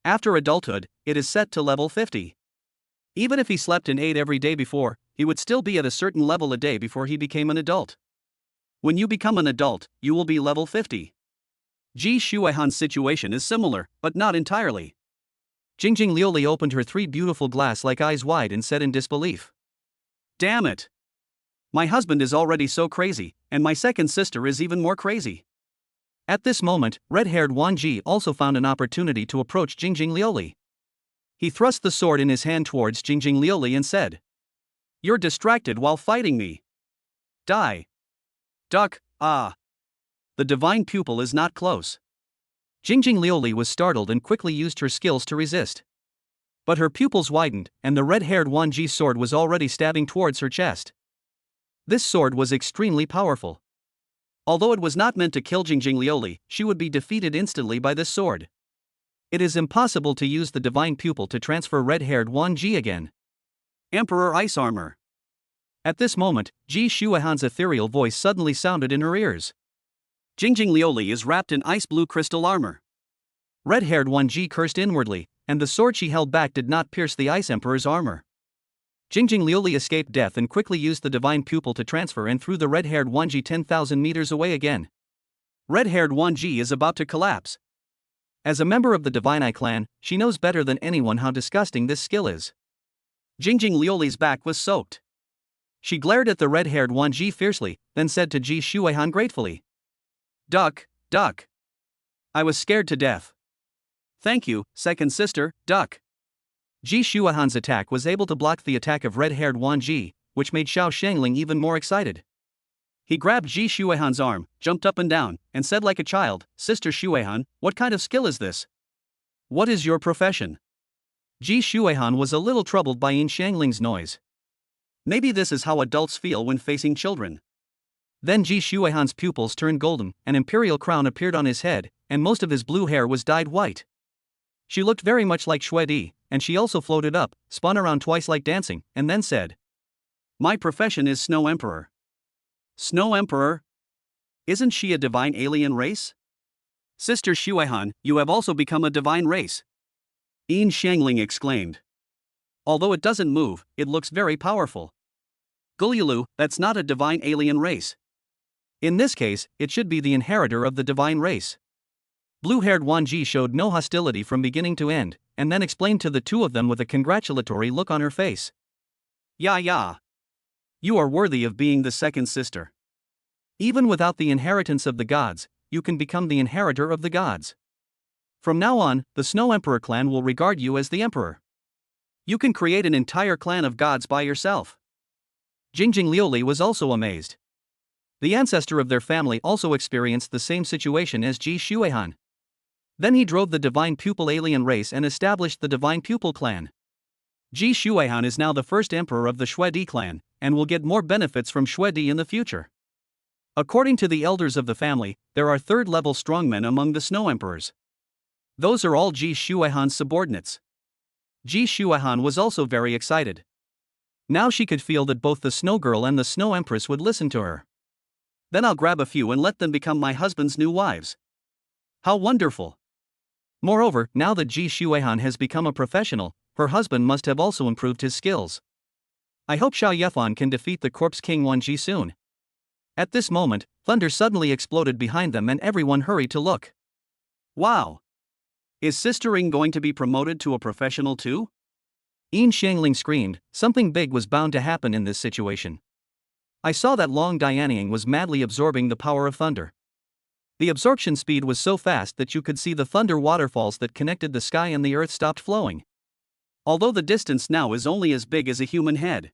After adulthood, it is set to level 50. Even if he slept and ate every day before, he would still be at a certain level a day before he became an adult. When you become an adult, you will be level 50. Ji Shuehan's situation is similar, but not entirely. Jingjing Lioli opened her 3 beautiful glass-like eyes wide and said in disbelief. Damn it! My husband is already so crazy, and my second sister is even more crazy. At this moment, red-haired Wan Ji also found an opportunity to approach Jingjing Lioli. He thrust the sword in his hand towards Jingjing Liuli and said, "You're distracted while fighting me. Die. Duck, ah. The divine pupil is not close." Jingjing Liuli was startled and quickly used her skills to resist. But her pupils widened, and the red-haired Wanji's sword was already stabbing towards her chest. This sword was extremely powerful. Although it was not meant to kill Jingjing Liuli, she would be defeated instantly by this sword. It is impossible to use the divine pupil to transfer red-haired Wanji again. Emperor Ice Armor. At this moment, Ji Shuihan's ethereal voice suddenly sounded in her ears. Jingjing Liuli is wrapped in ice blue crystal armor. Red-haired Wanji cursed inwardly, and the sword she held back did not pierce the Ice Emperor's armor. Jingjing Liuli escaped death and quickly used the divine pupil to transfer and threw the red-haired Wanji 10,000 meters away again. Red-haired Wanji is about to collapse. As a member of the Divine Eye clan, she knows better than anyone how disgusting this skill is. Jingjing Liuli's back was soaked. She glared at the red-haired Wanji fiercely, then said to Ji Shuihan gratefully, "Duck, duck. I was scared to death. Thank you, second sister, duck." Ji Shuihan's attack was able to block the attack of red-haired Wanji, which made Xiao Shangling even more excited. He grabbed Ji Shuihan's arm, jumped up and down, and said like a child, "Sister Shuihan, what kind of skill is this? What is your profession?" Ji Shuihan was a little troubled by Yin Shangling's noise. Maybe this is how adults feel when facing children. Then Ji Shuihan's pupils turned golden, an imperial crown appeared on his head, and most of his blue hair was dyed white. She looked very much like Xue Di, and she also floated up, spun around twice like dancing, and then said, "My profession is Snow Emperor." Snow Emperor? Isn't she a divine alien race? Sister Shuihan, you have also become a divine race. Yin Shangling exclaimed. Although it doesn't move, it looks very powerful. Gulyulu, that's not a divine alien race. In this case, it should be the inheritor of the divine race. Blue-haired Wanji showed no hostility from beginning to end, and then explained to the two of them with a congratulatory look on her face. Yeah. You are worthy of being the second sister. Even without the inheritance of the gods, you can become the inheritor of the gods. From now on, the Snow Emperor clan will regard you as the emperor. You can create an entire clan of gods by yourself. Jingjing Liuli was also amazed. The ancestor of their family also experienced the same situation as Ji Shuihan. Then he drove the divine pupil alien race and established the divine pupil clan. Ji Shuihan is now the first emperor of the Xue Di clan, and will get more benefits from Xue Di in the future. According to the elders of the family, there are third-level strongmen among the Snow Emperors. Those are all Ji Shuihan's subordinates. Ji Shuihan was also very excited. Now she could feel that both the Snow Girl and the Snow Empress would listen to her. Then I'll grab a few and let them become my husband's new wives. How wonderful! Moreover, now that Ji Shuihan has become a professional, her husband must have also improved his skills. I hope Xiao Yefan can defeat the Corpse King Wanji soon. At this moment, thunder suddenly exploded behind them and everyone hurried to look. Wow! Is Sister Ing going to be promoted to a professional too? Yin Shangling screamed, something big was bound to happen in this situation. I saw that Long Dianying was madly absorbing the power of thunder. The absorption speed was so fast that you could see the thunder waterfalls that connected the sky and the earth stopped flowing. Although the distance now is only as big as a human head.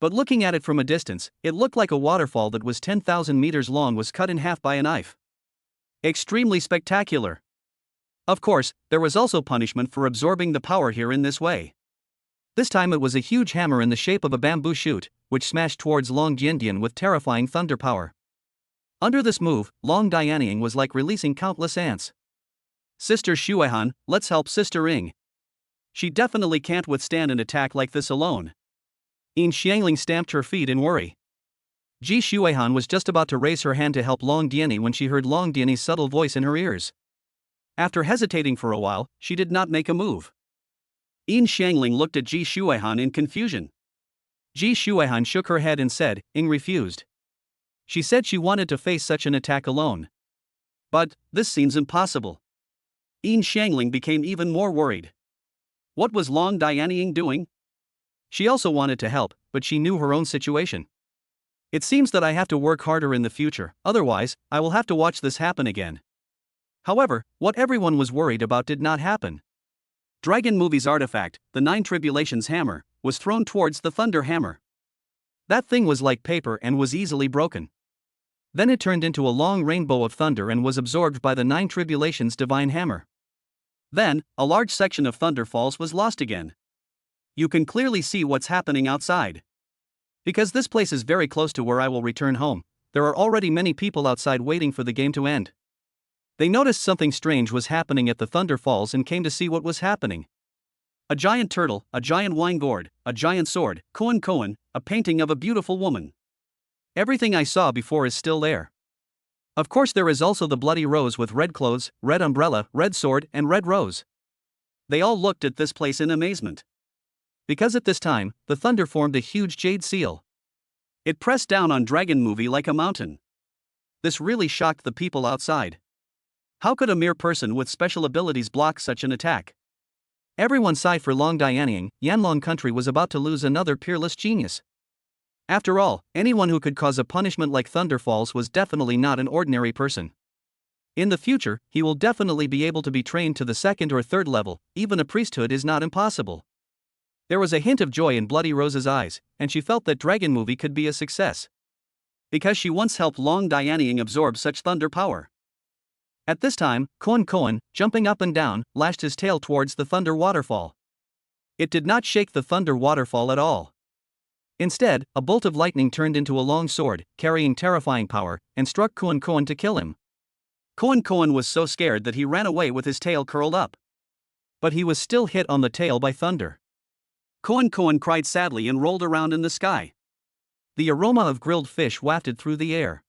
But looking at it from a distance, it looked like a waterfall that was 10,000 meters long was cut in half by a knife. Extremely spectacular. Of course, there was also punishment for absorbing the power here in this way. This time it was a huge hammer in the shape of a bamboo shoot, which smashed towards Long Diandian with terrifying thunder power. Under this move, Long Dianying was like releasing countless ants. Sister Shuihan, let's help Sister Ing. She definitely can't withstand an attack like this alone. Yin Xiangling stamped her feet in worry. Ji Shuihan was just about to raise her hand to help Long Diany when she heard Long Diany's subtle voice in her ears. After hesitating for a while, she did not make a move. Yin Xiangling looked at Ji Shuihan in confusion. Ji Shuihan shook her head and said, Ing refused. She said she wanted to face such an attack alone. But, this seems impossible. Yin Xiangling became even more worried. What was Long Dianying doing? She also wanted to help, but she knew her own situation. It seems that I have to work harder in the future, otherwise, I will have to watch this happen again. However, what everyone was worried about did not happen. Dragon Movie's artifact, the Nine Tribulations hammer, was thrown towards the thunder hammer. That thing was like paper and was easily broken. Then it turned into a long rainbow of thunder and was absorbed by the Nine Tribulations divine hammer. Then, a large section of Thunder Falls was lost again. You can clearly see what's happening outside. Because this place is very close to where I will return home, there are already many people outside waiting for the game to end. They noticed something strange was happening at the Thunder Falls and came to see what was happening. A giant turtle, a giant wine gourd, a giant sword, koan, a painting of a beautiful woman. Everything I saw before is still there. Of course, there is also the bloody rose with red clothes, red umbrella, red sword, and red rose. They all looked at this place in amazement. Because at this time, the thunder formed a huge jade seal. It pressed down on Dragon Movie like a mountain. This really shocked the people outside. How could a mere person with special abilities block such an attack? Everyone sighed for Long Dianying. Yanlong country was about to lose another peerless genius. After all, anyone who could cause a punishment like Thunder Falls was definitely not an ordinary person. In the future, he will definitely be able to be trained to the second or third level. Even a priesthood is not impossible. There was a hint of joy in Bloody Rose's eyes, and she felt that Dragon Movie could be a success. Because she once helped Long Dianying absorb such thunder power. At this time, Koan, jumping up and down, lashed his tail towards the thunder waterfall. It did not shake the thunder waterfall at all. Instead, a bolt of lightning turned into a long sword, carrying terrifying power, and struck Koan to kill him. Koan was so scared that he ran away with his tail curled up. But he was still hit on the tail by thunder. Koan cried sadly and rolled around in the sky. The aroma of grilled fish wafted through the air.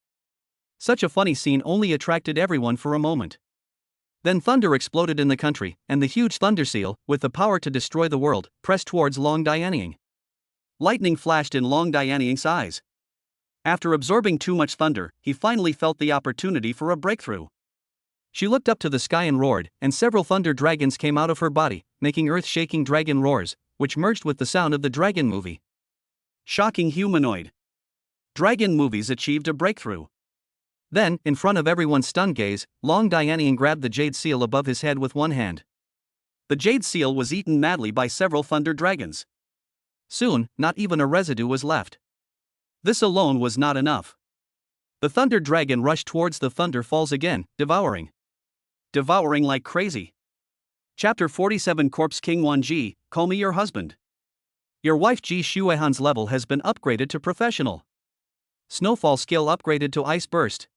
Such a funny scene only attracted everyone for a moment. Then thunder exploded in the country, and the huge thunder seal, with the power to destroy the world, pressed towards Long Dianying. Lightning flashed in Long Dianying's eyes. After absorbing too much thunder, he finally felt the opportunity for a breakthrough. She looked up to the sky and roared, and several thunder dragons came out of her body, making earth-shaking dragon roars, which merged with the sound of the Dragon Movie. Shocking humanoid. Dragon Movies achieved a breakthrough. Then, in front of everyone's stunned gaze, Long Dianying grabbed the jade seal above his head with one hand. The jade seal was eaten madly by several thunder dragons. Soon, not even a residue was left. This alone was not enough. The thunder dragon rushed towards the Thunder Falls again, devouring like crazy. Chapter 47 Corpse King Wan Ji, call me your husband. Your wife Ji Shuehan's level has been upgraded to professional. Snowfall skill upgraded to Ice Burst.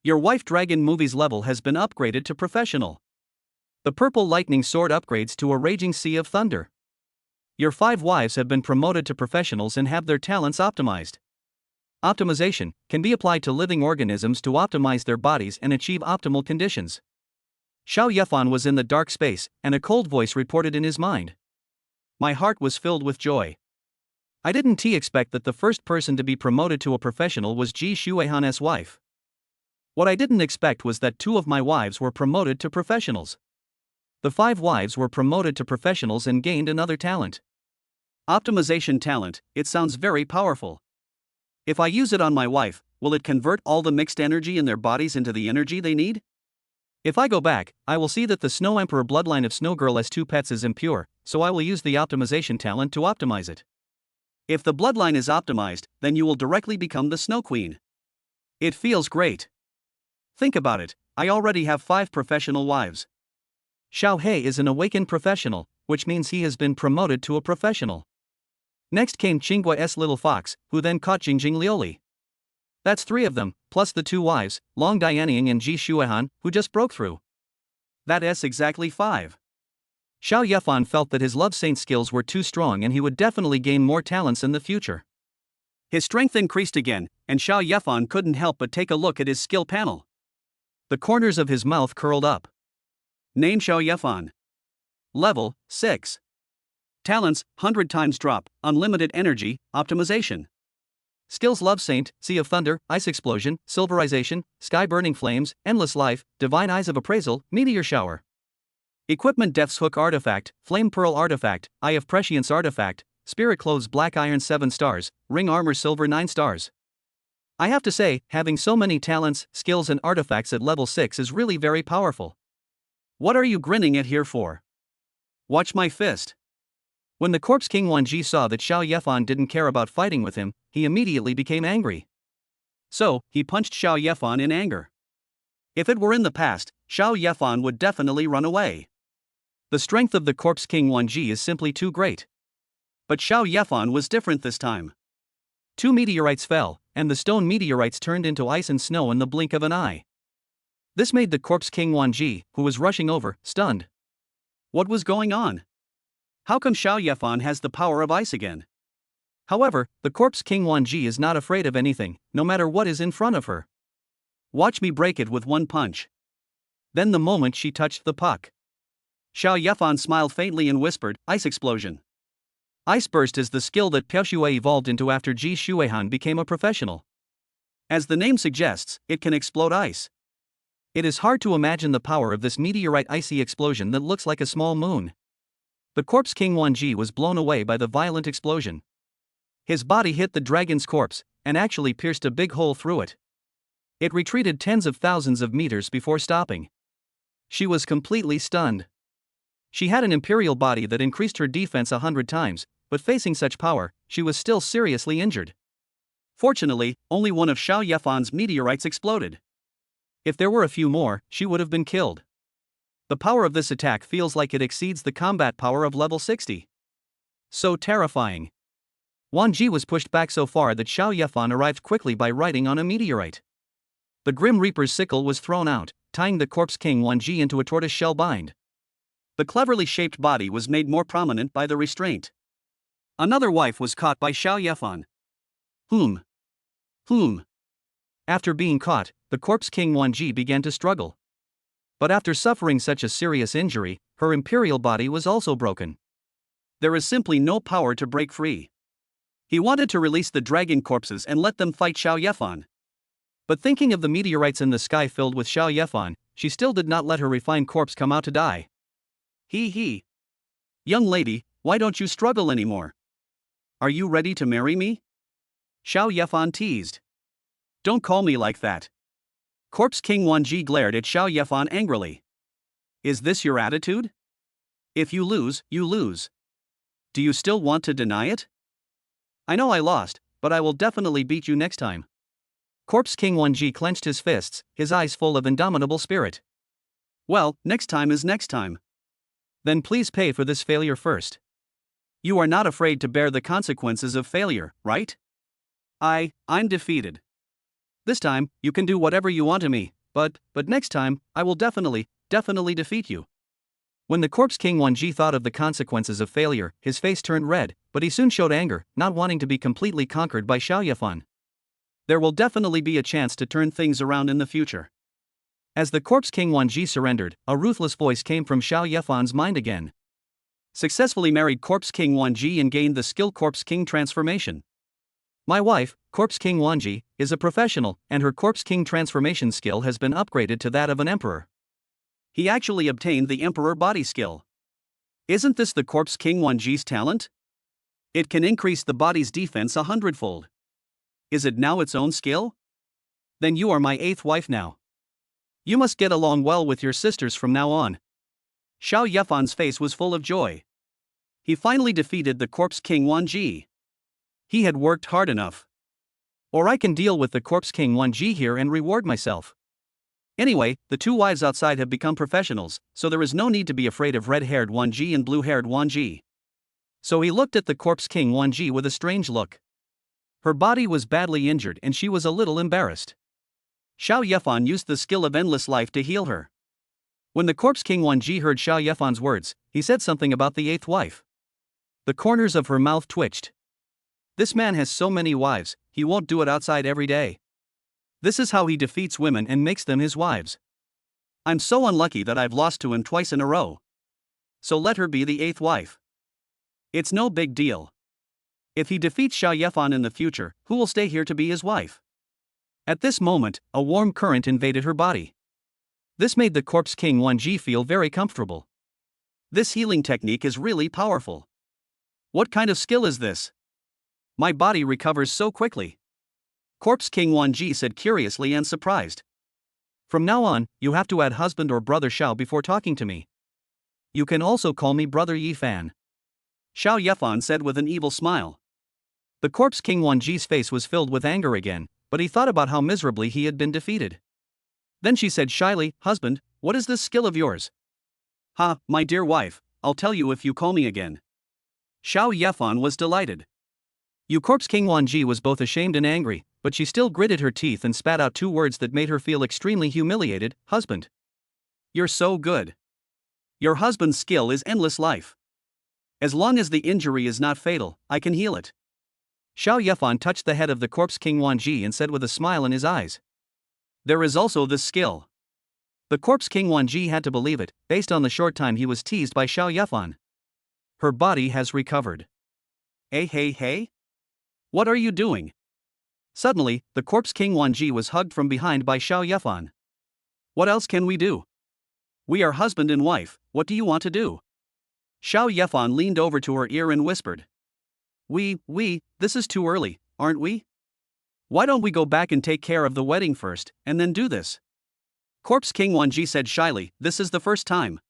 Your wife Dragon Movie's level has been upgraded to professional. The Purple Lightning Sword upgrades to a Raging Sea of Thunder. Your 5 wives have been promoted to professionals and have their talents optimized. Optimization can be applied to living organisms to optimize their bodies and achieve optimal conditions. Xiao Yefan was in the dark space, and a cold voice reported in his mind. My heart was filled with joy. I didn't expect that the first person to be promoted to a professional was Ji Shuehan's wife. What I didn't expect was that 2 of my wives were promoted to professionals. The 5 wives were promoted to professionals and gained another talent. Optimization talent, it sounds very powerful. If I use it on my wife, will it convert all the mixed energy in their bodies into the energy they need? If I go back, I will see that the Snow Emperor bloodline of Snow Girl as 2 pets is impure, so I will use the optimization talent to optimize it. If the bloodline is optimized, then you will directly become the Snow Queen. It feels great. Think about it, I already have 5 professional wives. Xiao He is an awakened professional, which means he has been promoted to a professional. Next came Qinggui's little fox, who then caught Jingjing Lioli. That's 3 of them, plus the 2 wives, Long Dianying and Ji Shuehan, who just broke through. That's exactly 5. Xiao Yefan felt that his love saint skills were too strong and he would definitely gain more talents in the future. His strength increased again, and Xiao Yefan couldn't help but take a look at his skill panel. The corners of his mouth curled up. Name Xiao Yefan. Level 6. Talents 100 times drop, unlimited energy, optimization. Skills Love Saint, Sea of Thunder, Ice Explosion, Silverization, Sky Burning Flames, Endless Life, Divine Eyes of Appraisal, Meteor Shower. Equipment Death's Hook Artifact, Flame Pearl Artifact, Eye of Prescience Artifact, Spirit Clothes Black Iron 7 stars, Ring Armor Silver 9 stars. I have to say, having so many talents, skills and artifacts at level 6 is really very powerful. What are you grinning at here for? Watch my fist. When the corpse king Wanji saw that Xiao Yefan didn't care about fighting with him, he immediately became angry. So, he punched Xiao Yefan in anger. If it were in the past, Xiao Yefan would definitely run away. The strength of the corpse king Wanji is simply too great. But Xiao Yefan was different this time. 2 meteorites fell, and the stone meteorites turned into ice and snow in the blink of an eye. This made the corpse king Wanji, who was rushing over, stunned. What was going on? How come Xiao Yefan has the power of ice again? However, the corpse king Wanji is not afraid of anything, no matter what is in front of her. Watch me break it with one punch. Then the moment she touched the puck, Xiao Yefan smiled faintly and whispered, "Ice explosion." Ice burst is the skill that Piao Xue evolved into after Ji Xuehan became a professional. As the name suggests, it can explode ice. It is hard to imagine the power of this meteorite icy explosion that looks like a small moon. The corpse king Wanji was blown away by the violent explosion. His body hit the dragon's corpse, and actually pierced a big hole through it. It retreated tens of thousands of meters before stopping. She was completely stunned. She had an imperial body that increased her defense 100 times, but facing such power, she was still seriously injured. Fortunately, only one of Xiao Yefan's meteorites exploded. If there were a few more, she would have been killed. The power of this attack feels like it exceeds the combat power of level 60. So terrifying. Wanji was pushed back so far that Xiao Yefan arrived quickly by riding on a meteorite. The Grim Reaper's sickle was thrown out, tying the corpse king Wanji into a tortoise-shell bind. The cleverly shaped body was made more prominent by the restraint. Another wife was caught by Xiao Yefan. After being caught, the corpse king Wanji began to struggle. But after suffering such a serious injury, her imperial body was also broken. There is simply no power to break free. He wanted to release the dragon corpses and let them fight Xiao Yefan. But thinking of the meteorites in the sky filled with Xiao Yefan, she still did not let her refined corpse come out to die. Young lady, why don't you struggle anymore? Are you ready to marry me? Xiao Yefan teased. Don't call me like that. Corpse King Wanji glared at Xiao Yefan angrily. Is this your attitude? If you lose, you lose. Do you still want to deny it? I know I lost, but I will definitely beat you next time. Corpse King Wanji clenched his fists, his eyes full of indomitable spirit. Well, next time is next time. Then please pay for this failure first. You are not afraid to bear the consequences of failure, right? I'm defeated. This time, you can do whatever you want to me, but next time, I will definitely defeat you. When the corpse king Wanji thought of the consequences of failure, his face turned red, but he soon showed anger, not wanting to be completely conquered by Xiao Yefan. There will definitely be a chance to turn things around in the future. As the corpse king Wanji surrendered, a ruthless voice came from Xiao Yefan's mind again. Successfully married corpse king Wanji and gained the skill corpse king transformation. My wife, corpse king Wanji, is a professional, and her corpse king transformation skill has been upgraded to that of an emperor. He actually obtained the emperor body skill. Isn't this the corpse king Wanji's talent? It can increase the body's defense 100-fold. Is it now its own skill? Then you are my 8th wife now. You must get along well with your sisters from now on. Xiao Yefan's face was full of joy. He finally defeated the corpse king Wanji. He had worked hard enough. Or I can deal with the corpse king Wanji here and reward myself. Anyway, the two wives outside have become professionals, so there is no need to be afraid of red-haired Wanji and blue-haired Wanji. So he looked at the corpse king Wanji with a strange look. Her body was badly injured and she was a little embarrassed. Xiao Yefan used the skill of endless life to heal her. When the corpse king Wanji heard Xiao Yefan's words, he said something about the 8th wife. The corners of her mouth twitched. This man has so many wives, he won't do it outside every day. This is how he defeats women and makes them his wives. I'm so unlucky that I've lost to him twice in a row. So let her be the 8th wife. It's no big deal. If he defeats Xiao Yefan in the future, who will stay here to be his wife? At this moment, a warm current invaded her body. This made the corpse king Wanji feel very comfortable. This healing technique is really powerful. What kind of skill is this? My body recovers so quickly. Corpse King Wanji said curiously and surprised. From now on, you have to add husband or brother Xiao before talking to me. You can also call me Brother Yifan. Xiao Yefan said with an evil smile. The corpse King Wanji's face was filled with anger again, but he thought about how miserably he had been defeated. Then she said shyly, "Husband, what is this skill of yours?" "Ha, my dear wife, I'll tell you if you call me again." Xiao Yefan was delighted. You corpse King Wanji was both ashamed and angry, but she still gritted her teeth and spat out two words that made her feel extremely humiliated: husband. "You're so good. Your husband's skill is endless life. As long as the injury is not fatal, I can heal it." Xiao Yefan touched the head of the corpse King Wanji and said with a smile in his eyes, "There is also this skill." The corpse King Wanji had to believe it, based on the short time he was teased by Xiao Yefan. Her body has recovered. Hey. What are you doing? Suddenly, the corpse King Wanji was hugged from behind by Xiao Yefan. "What else can we do? We are husband and wife, what do you want to do?" Xiao Yefan leaned over to her ear and whispered. This is too early, aren't we? Why don't we go back and take care of the wedding first, and then do this?" Corpse King Wanji said shyly, "This is the first time.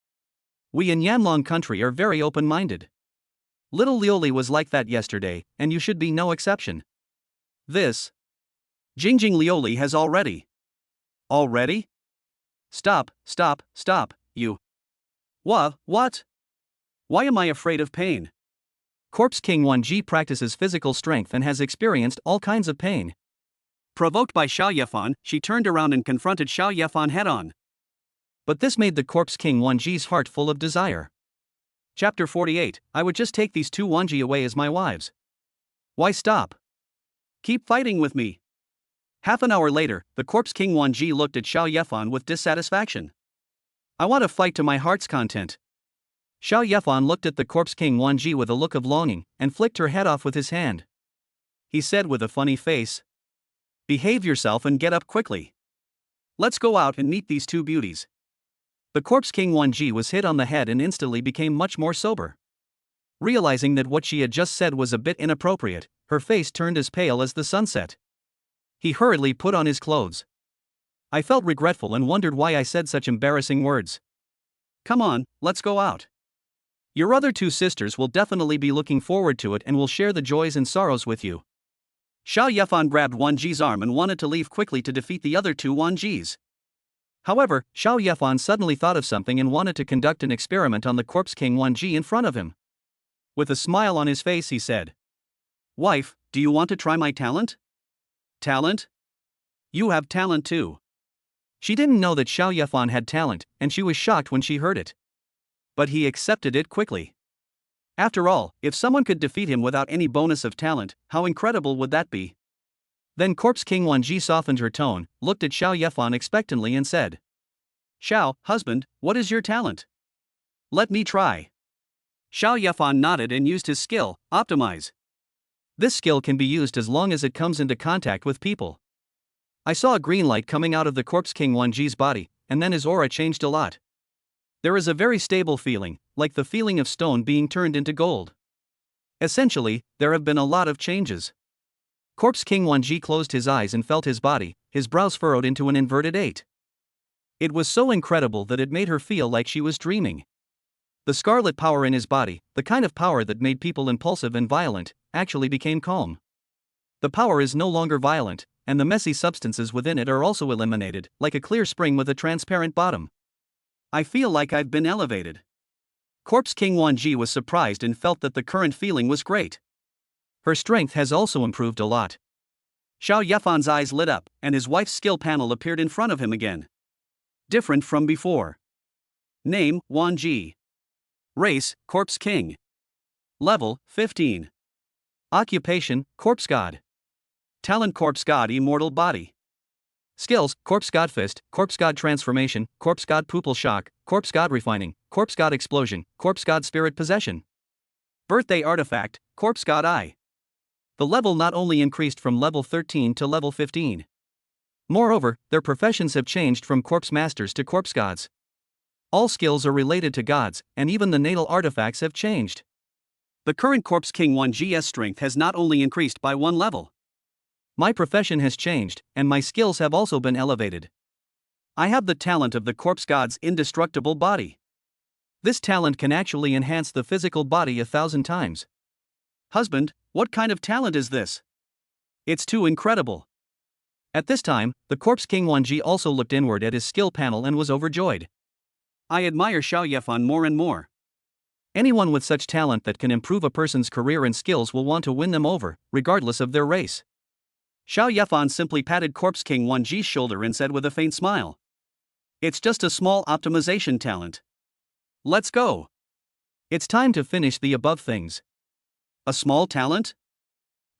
We in Yanlong country are very open-minded. Little Lioli was like that yesterday, and you should be no exception." This Jingjing Lioli has already. Already? Stop, you. What? Why am I afraid of pain? Corpse King Wanji practices physical strength and has experienced all kinds of pain. Provoked by Xiao Yefan, she turned around and confronted Xiao Yefan head-on. But this made the corpse King Wanji's heart full of desire. Chapter 48, I would just take these two Wanji away as my wives. Why stop? Keep fighting with me. Half an hour later, the corpse King Wanji looked at Xiao Yefan with dissatisfaction. "I want to fight to my heart's content." Xiao Yefan looked at the corpse King Wanji with a look of longing, and flicked her head off with his hand. He said with a funny face, "Behave yourself and get up quickly. Let's go out and meet these two beauties." The corpse King Wanji was hit on the head and instantly became much more sober. Realizing that what she had just said was a bit inappropriate, her face turned as pale as the sunset. He hurriedly put on his clothes. I felt regretful and wondered why I said such embarrassing words. "Come on, let's go out. Your other two sisters will definitely be looking forward to it and will share the joys and sorrows with you." Xiao Yefan grabbed Wanji's arm and wanted to leave quickly to defeat the other two Wanjis. However, Xiao Yefan suddenly thought of something and wanted to conduct an experiment on the corpse King Wanji in front of him. With a smile on his face, he said, "Wife, do you want to try my talent?" "Talent? You have talent too." She didn't know that Xiao Yefan had talent, and she was shocked when she heard it. But he accepted it quickly. After all, if someone could defeat him without any bonus of talent, how incredible would that be? Then corpse King Wanji softened her tone, looked at Xiao Yefan expectantly and said, "Xiao, husband, what is your talent? Let me try." Xiao Yefan nodded and used his skill, Optimize. This skill can be used as long as it comes into contact with people. I saw a green light coming out of the corpse King Wanji's body, and then his aura changed a lot. There is a very stable feeling, like the feeling of stone being turned into gold. Essentially, there have been a lot of changes. Corpse King Wanji closed his eyes and felt his body, his brows furrowed into an inverted 8. It was so incredible that it made her feel like she was dreaming. The scarlet power in his body, the kind of power that made people impulsive and violent, actually became calm. The power is no longer violent, and the messy substances within it are also eliminated, like a clear spring with a transparent bottom. "I feel like I've been elevated." Corpse King Wanji was surprised and felt that the current feeling was great. Her strength has also improved a lot. Xiao Yefan's eyes lit up, and his wife's skill panel appeared in front of him again. Different from before. Name, Wanji. Race, Corpse King. Level, 15. Occupation, Corpse God. Talent, Corpse God Immortal Body. Skills, Corpse God Fist, Corpse God Transformation, Corpse God Pupil Shock, Corpse God Refining, Corpse God Explosion, Corpse God Spirit Possession. Birthday Artifact, Corpse God Eye. The level not only increased from level 13 to level 15. Moreover, their professions have changed from Corpse Masters to Corpse Gods. All skills are related to gods, and even the natal artifacts have changed. The current Corpse King Wanji's strength has not only increased by 1 level. My profession has changed, and my skills have also been elevated. I have the talent of the Corpse God's indestructible body. This talent can actually enhance the physical body 1,000 times. Husband, what kind of talent is this? It's too incredible. At this time, the corpse king Wanji also looked inward at his skill panel and was overjoyed. I admire Xiao Yefan more and more. Anyone with such talent that can improve a person's career and skills will want to win them over, regardless of their race. Xiao Yefan simply patted Corpse King Wanji's shoulder and said with a faint smile. It's just a small optimization talent. Let's go. It's time to finish the above things. A small talent?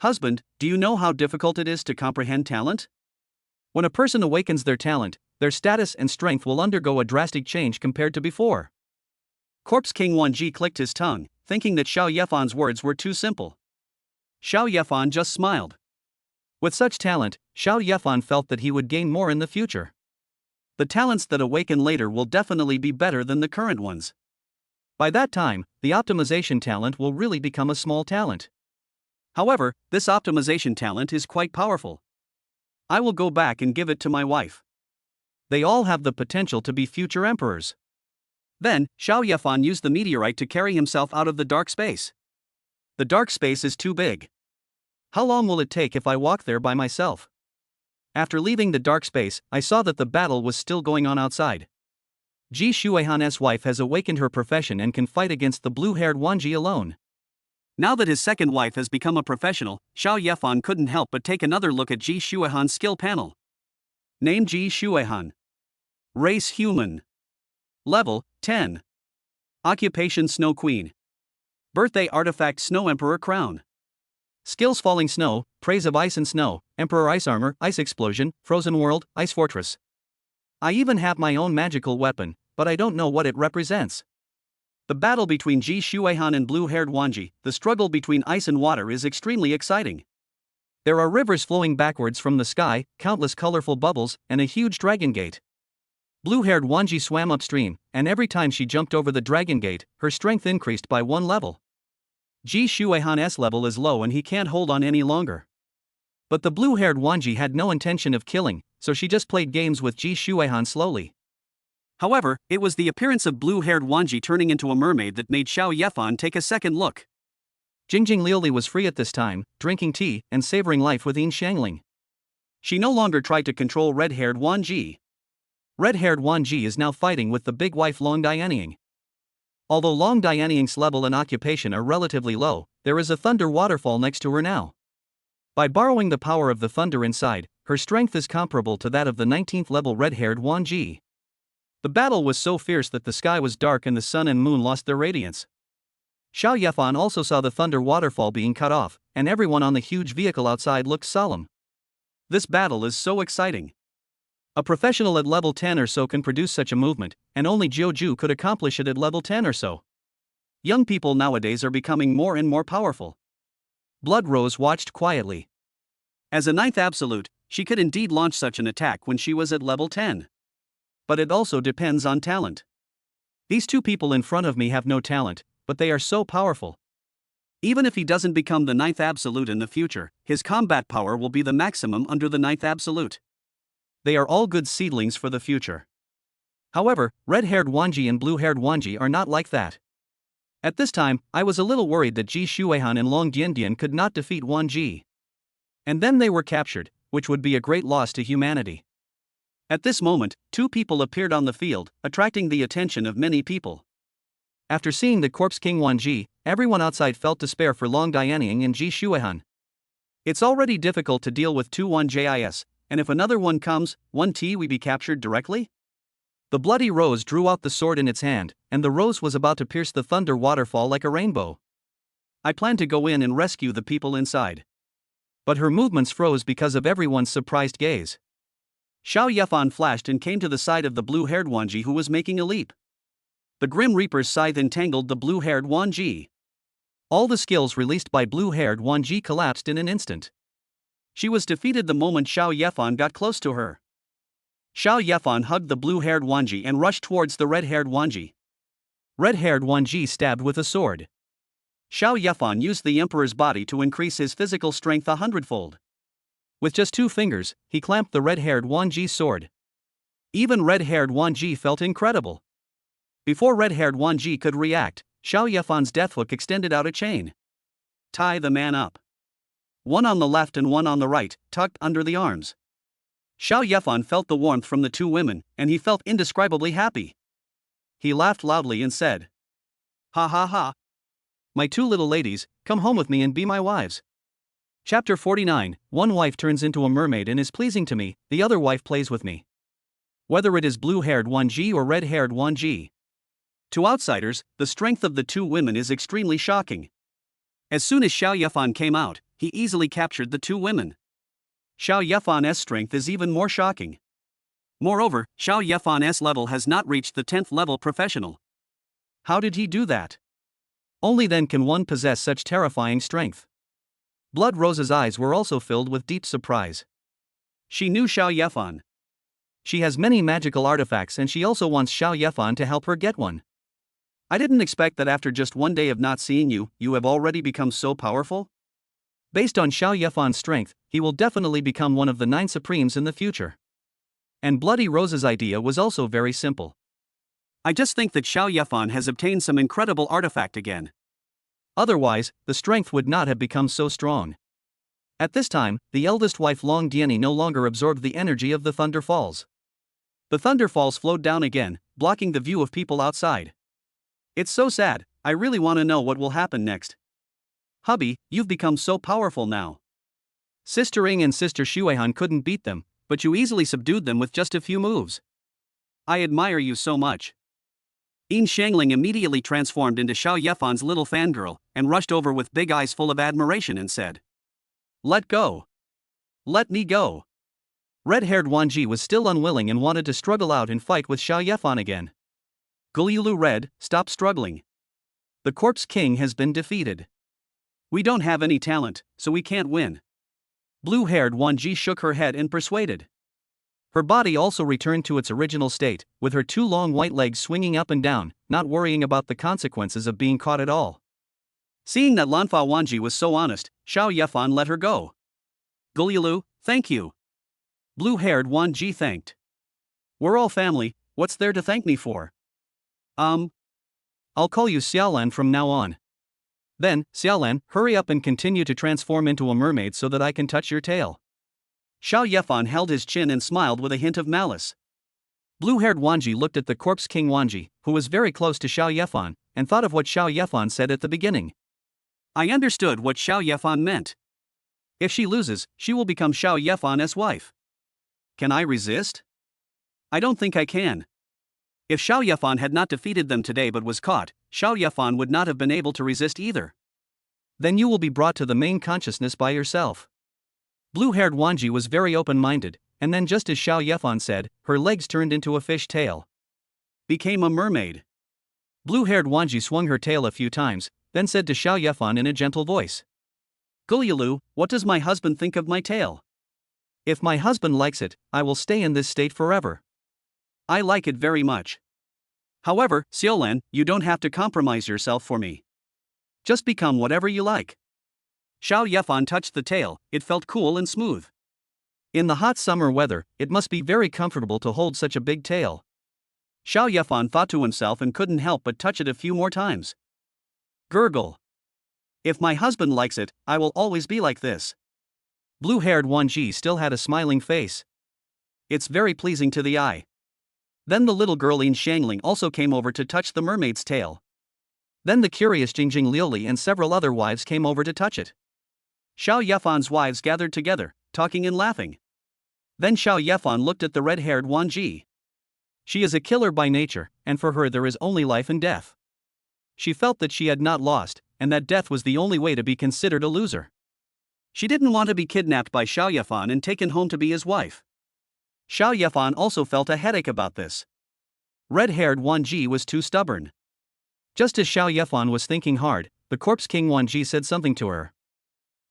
Husband, do you know how difficult it is to comprehend talent? When a person awakens their talent, their status and strength will undergo a drastic change compared to before. Corpse King Wanji clicked his tongue, thinking that Xiao Yefan's words were too simple. Xiao Yefan just smiled. With such talent, Xiao Yefan felt that he would gain more in the future. The talents that awaken later will definitely be better than the current ones. By that time, the optimization talent will really become a small talent. However, this optimization talent is quite powerful. I will go back and give it to my wife. They all have the potential to be future emperors. Then, Xiao Yefan used the meteorite to carry himself out of the dark space. The dark space is too big. How long will it take if I walk there by myself? After leaving the dark space, I saw that the battle was still going on outside. Ji Shuihan's wife has awakened her profession and can fight against the blue-haired Wanji alone. Now that his second wife has become a professional, Xiao Yefan couldn't help but take another look at Ji Shuihan's skill panel. Name Ji Shuihan. Race human. Level 10. Occupation Snow Queen. Birthday artifact Snow Emperor crown. Skills falling snow, praise of ice and snow, emperor ice armor, ice explosion, frozen world, ice fortress. I even have my own magical weapon, but I don't know what it represents. The battle between Ji Shuihan and blue-haired Wanji, the struggle between ice and water is extremely exciting. There are rivers flowing backwards from the sky, countless colorful bubbles, and a huge dragon gate. Blue-haired Wanji swam upstream, and every time she jumped over the dragon gate, her strength increased by 1 level. Ji Shuihan's level is low and he can't hold on any longer. But the blue-haired Wanji had no intention of killing, so she just played games with Ji Shuihan slowly. However, it was the appearance of blue-haired Wanji turning into a mermaid that made Xiao Yefan take a second look. Jingjing Liuli was free at this time, drinking tea and savoring life with Yin Shangling. She no longer tried to control red-haired Wanji. Red-haired Wanji is now fighting with the big wife Long Dianying. Although Long Dianying's level and occupation are relatively low, there is a thunder waterfall next to her now. By borrowing the power of the thunder inside, her strength is comparable to that of the 19th level red-haired Wanji. The battle was so fierce that the sky was dark and the sun and moon lost their radiance. Xiao Yefan also saw the thunder waterfall being cut off, and everyone on the huge vehicle outside looked solemn. This battle is so exciting. A professional at level 10 or so can produce such a movement, and only Jiuju could accomplish it at level 10 or so. Young people nowadays are becoming more and more powerful. Blood Rose watched quietly. As a 9th absolute, she could indeed launch such an attack when she was at level 10. But it also depends on talent. These two people in front of me have no talent, but they are so powerful. Even if he doesn't become the 9th absolute in the future, his combat power will be the maximum under the 9th absolute. They are all good seedlings for the future. However, red-haired Wanji and blue-haired Wanji are not like that. At this time, I was a little worried that Ji Shuihan and Long Diandian could not defeat Wanji. And then they were captured, which would be a great loss to humanity. At this moment, 2 people appeared on the field, attracting the attention of many people. After seeing the corpse king Wanji, everyone outside felt despair for Long Dianying and Ji Shuihan. It's already difficult to deal with 2 1JIS, and if another one comes, 1T we be captured directly? The bloody rose drew out the sword in its hand, and the rose was about to pierce the thunder waterfall like a rainbow. I planned to go in and rescue the people inside. But her movements froze because of everyone's surprised gaze. Xiao Yefan flashed and came to the side of the blue-haired Wanji who was making a leap. The Grim Reaper's scythe entangled the blue-haired Wanji. All the skills released by blue-haired Wanji collapsed in an instant. She was defeated the moment Xiao Yefan got close to her. Xiao Yefan hugged the blue-haired Wanji and rushed towards the red-haired Wanji. Red-haired Wanji stabbed with a sword. Xiao Yefan used the emperor's body to increase his physical strength 100-fold. With just 2 fingers, he clamped the red-haired Wanji's sword. Even red-haired Wanji felt incredible. Before red-haired Wan Ji could react, Xiao Yefan's death hook extended out a chain. Tie the man up. One on the left and one on the right, tucked under the arms. Xiao Yefan felt the warmth from the two women, and he felt indescribably happy. He laughed loudly and said, "Ha ha ha. My two little ladies, come home with me and be my wives." Chapter 49. One wife turns into a mermaid and is pleasing to me, the other wife plays with me. Whether it is blue-haired Wan Ji or red-haired Wan Ji. To outsiders, the strength of the two women is extremely shocking. As soon as Xiao Yefan came out, he easily captured the two women. Xiao Yefan's strength is even more shocking. Moreover, Xiao Yefan's level has not reached the 10th level professional. How did he do that? Only then can one possess such terrifying strength. Blood Rose's eyes were also filled with deep surprise. She knew Xiao Yefan. She has many magical artifacts and she also wants Xiao Yefan to help her get one. I didn't expect that after just one day of not seeing you, you have already become so powerful. Based on Xiao Yefan's strength, he will definitely become one of the 9 Supremes in the future. And Bloody Rose's idea was also very simple. I just think that Xiao Yefan has obtained some incredible artifact again. Otherwise, the strength would not have become so strong. At this time, the eldest wife Long Diany no longer absorbed the energy of the Thunder Falls. The Thunder Falls flowed down again, blocking the view of people outside. It's so sad, I really want to know what will happen next. Hubby, you've become so powerful now. Sister Ing and Sister Xuehan couldn't beat them, but you easily subdued them with just a few moves. I admire you so much. Yin Shangling immediately transformed into Xiao Yefan's little fangirl, and rushed over with big eyes full of admiration and said, "Let go. Let me go." Red-haired Wan Ji was still unwilling and wanted to struggle out and fight with Xiao Yefan again. Guliulu Red, stop struggling. The Corpse King has been defeated. We don't have any talent, so we can't win. Blue-haired Wan Ji shook her head and persuaded. Her body also returned to its original state, with her 2 long white legs swinging up and down, not worrying about the consequences of being caught at all. Seeing that Lanfa Wan Ji was so honest, Xiao Yefan let her go. Guliulu, thank you. Blue-haired Wan Ji thanked. We're all family, what's there to thank me for? I'll call you Xiaolan from now on. Then, Xiaolan, hurry up and continue to transform into a mermaid so that I can touch your tail. Xiao Yefan held his chin and smiled with a hint of malice. Blue-haired Wan Ji looked at the Corpse King Wan Ji, who was very close to Xiao Yefan, and thought of what Xiao Yefan said at the beginning. I understood what Xiao Yefan meant. If she loses, she will become Xiao Yefan's wife. Can I resist? I don't think I can. If Xiao Yefan had not defeated them today but was caught, Xiao Yefan would not have been able to resist either. Then you will be brought to the main consciousness by yourself. Blue-haired Wan Ji was very open-minded, and then just as Xiao Yefan said, her legs turned into a fish tail. Became a mermaid. Blue-haired Wan Ji swung her tail a few times, then said to Xiao Yefan in a gentle voice. Guliulu, what does my husband think of my tail? If my husband likes it, I will stay in this state forever. I like it very much. However, Xiaolan, you don't have to compromise yourself for me. Just become whatever you like. Xiao Yefan touched the tail, it felt cool and smooth. In the hot summer weather, it must be very comfortable to hold such a big tail. Xiao Yefan thought to himself and couldn't help but touch it a few more times. Gurgle. If my husband likes it, I will always be like this. Blue-haired Wan Ji still had a smiling face. It's very pleasing to the eye. Then the little girl Yin Shangling also came over to touch the mermaid's tail. Then the curious Jingjing Liuli and several other wives came over to touch it. Xiao Yefan's wives gathered together, talking and laughing. Then Xiao Yefan looked at the red-haired Wan Ji. She is a killer by nature, and for her there is only life and death. She felt that she had not lost, and that death was the only way to be considered a loser. She didn't want to be kidnapped by Xiao Yefan and taken home to be his wife. Xiao Yefan also felt a headache about this. Red-haired Wan Ji was too stubborn. Just as Xiao Yefan was thinking hard, the Corpse King Wan Ji said something to her.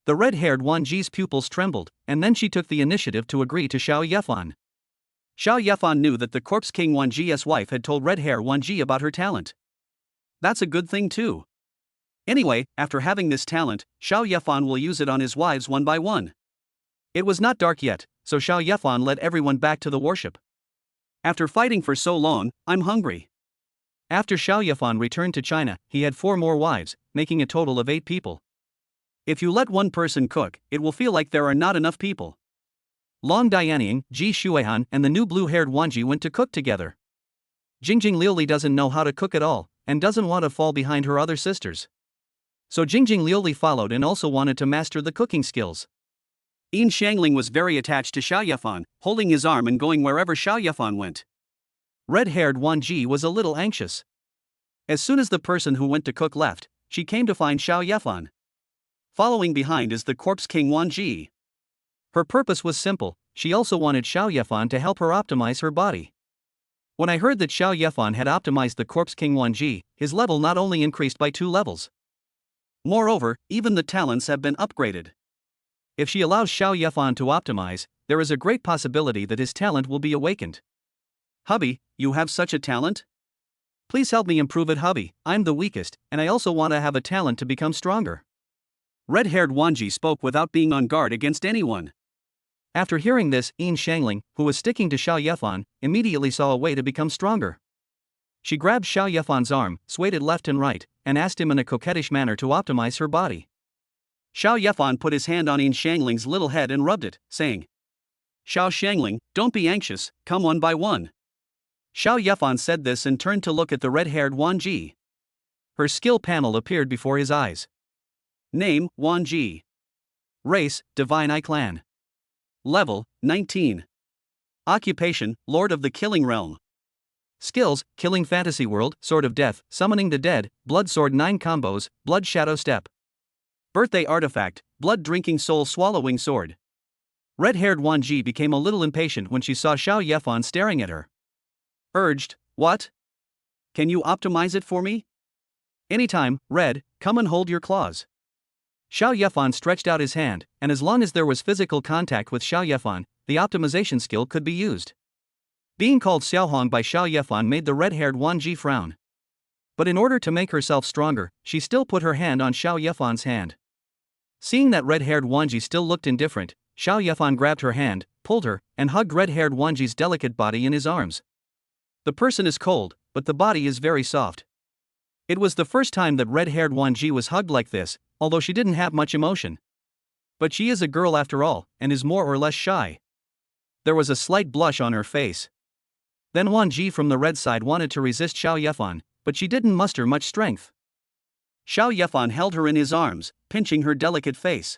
The red-haired Wan Ji's pupils trembled, and then she took the initiative to agree to Xiao Yefan. Xiao Yefan knew that the Corpse King Wan Ji's wife had told red-haired Wan Ji about her talent. That's a good thing too. Anyway, after having this talent, Xiao Yefan will use it on his wives one by one. It was not dark yet, so Xiao Yefan led everyone back to the worship. After fighting for so long, I'm hungry. After Xiao Yefan returned to China, he had 4 more wives, making a total of 8 people. If you let one person cook, it will feel like there are not enough people. Long Dianying, Ji Shuihan, and the new blue-haired Wanji went to cook together. Jingjing Liuli doesn't know how to cook at all, and doesn't want to fall behind her other sisters. So Jingjing Liuli followed and also wanted to master the cooking skills. Yin Shangling was very attached to Xiao Yefan, holding his arm and going wherever Xiao Yefan went. Red-haired Wanji was a little anxious. As soon as the person who went to cook left, she came to find Xiao Yefan. Following behind is the corpse king Wanji. Her purpose was simple, she also wanted Xiao Yefan to help her optimize her body. When I heard that Xiao Yefan had optimized the corpse king Wanji, his level not only increased by 2 levels. Moreover, even the talents have been upgraded. If she allows Xiao Yefan to optimize, there is a great possibility that his talent will be awakened. Hubby, you have such a talent? Please help me improve it, hubby. I'm the weakest, and I also want to have a talent to become stronger. Red-haired Wanji spoke without being on guard against anyone. After hearing this, Yin Shangling, who was sticking to Xiao Yefan, immediately saw a way to become stronger. She grabbed Xiao Yefan's arm, swayed it left and right, and asked him in a coquettish manner to optimize her body. Xiao Yefan put his hand on Yin Shangling's little head and rubbed it, saying, "Xiao Shangling, don't be anxious, come one by one." Xiao Yefan said this and turned to look at the red-haired Wanji. Her skill panel appeared before his eyes. Name, Wanji. Race, Divine Clan. Level, 19. Occupation, Lord of the Killing Realm. Skills, Killing Fantasy World, Sword of Death, Summoning the Dead, Blood Sword 9 combos, Blood Shadow Step. Birthday artifact, Blood Drinking Soul Swallowing Sword. Red-haired Wanji became a little impatient when she saw Xiao Yefan staring at her. Urged, "What? Can you optimize it for me?" "Anytime, Red, come and hold your claws." Xiao Yefan stretched out his hand, and as long as there was physical contact with Xiao Yefan, the optimization skill could be used. Being called Xiaohong by Xiao Yefan made the red-haired Wanji frown. But in order to make herself stronger, she still put her hand on Xiao Yefan's hand. Seeing that red-haired Wanji still looked indifferent, Xiao Yefan grabbed her hand, pulled her, and hugged red-haired Wanji's delicate body in his arms. The person is cold, but the body is very soft. It was the first time that red-haired Wanji was hugged like this, although she didn't have much emotion. But she is a girl after all, and is more or less shy. There was a slight blush on her face. Then Wanji from the red side wanted to resist Xiao Yefan, but she didn't muster much strength. Xiao Yefan held her in his arms, pinching her delicate face.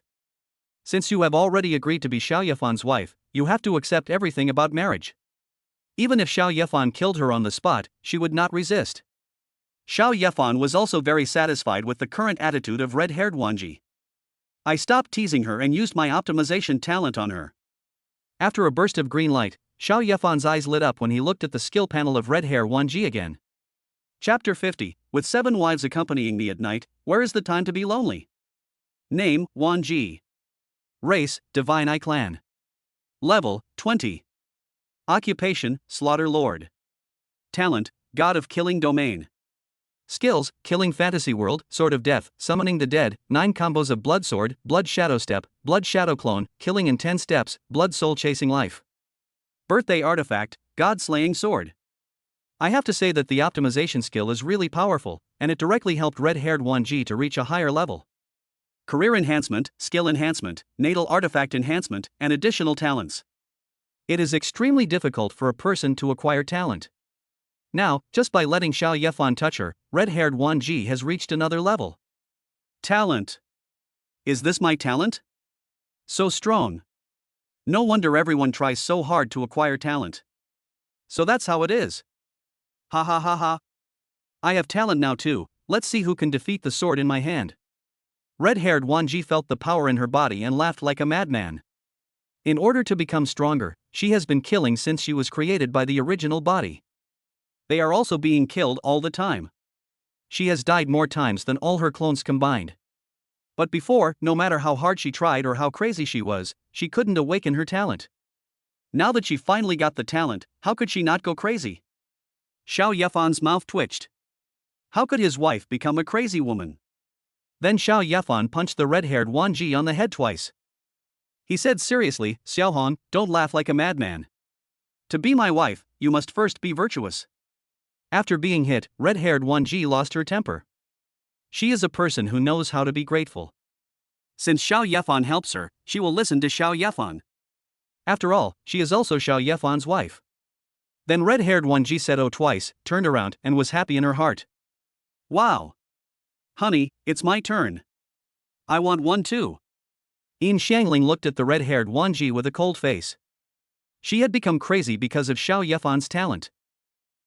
"Since you have already agreed to be Xiao Yefan's wife, you have to accept everything about marriage." Even if Xiao Yefan killed her on the spot, she would not resist. Xiao Yefan was also very satisfied with the current attitude of red-haired Wanji. I stopped teasing her and used my optimization talent on her. After a burst of green light, Xiao Yefan's eyes lit up when he looked at the skill panel of red-hair Wanji again. Chapter 50, with 7 wives accompanying me at night, where is the time to be lonely? Name, Wanji. Race, Divine Clan. Level, 20. Occupation, Slaughter Lord. Talent, God of Killing Domain. Skills, Killing Fantasy World, Sword of Death, Summoning the Dead, 9 combos of Blood Sword, Blood Shadow Step, Blood Shadow Clone, Killing in 10 steps, Blood Soul Chasing Life. Birthday artifact, God Slaying Sword. I have to say that the optimization skill is really powerful, and it directly helped red-haired Wanji to reach a higher level. Career enhancement, skill enhancement, natal artifact enhancement, and additional talents. It is extremely difficult for a person to acquire talent. Now, just by letting Xiao Yefan touch her, red-haired Wanji has reached another level. Talent. Is this my talent? So strong. No wonder everyone tries so hard to acquire talent. So that's how it is. Ha ha ha ha. I have talent now too, let's see who can defeat the sword in my hand. Red-haired Wanji felt the power in her body and laughed like a madman. In order to become stronger, she has been killing since she was created by the original body. They are also being killed all the time. She has died more times than all her clones combined. But before, no matter how hard she tried or how crazy she was, she couldn't awaken her talent. Now that she finally got the talent, how could she not go crazy? Xiao Yefan's mouth twitched. How could his wife become a crazy woman? Then Xiao Yefan punched the red-haired Wanji on the head twice. He said seriously, "Xiaohong, don't laugh like a madman. To be my wife, you must first be virtuous." After being hit, red-haired 1G lost her temper. She is a person who knows how to be grateful. Since Xiao Yefan helps her, she will listen to Xiao Yefan. After all, she is also Xiao Yefan's wife. Then red-haired 1G said oh twice, turned around, and was happy in her heart. Wow! Honey, it's my turn. I want one too. Yin Xiangling looked at the red-haired 1G with a cold face. She had become crazy because of Xiao Yefan's talent.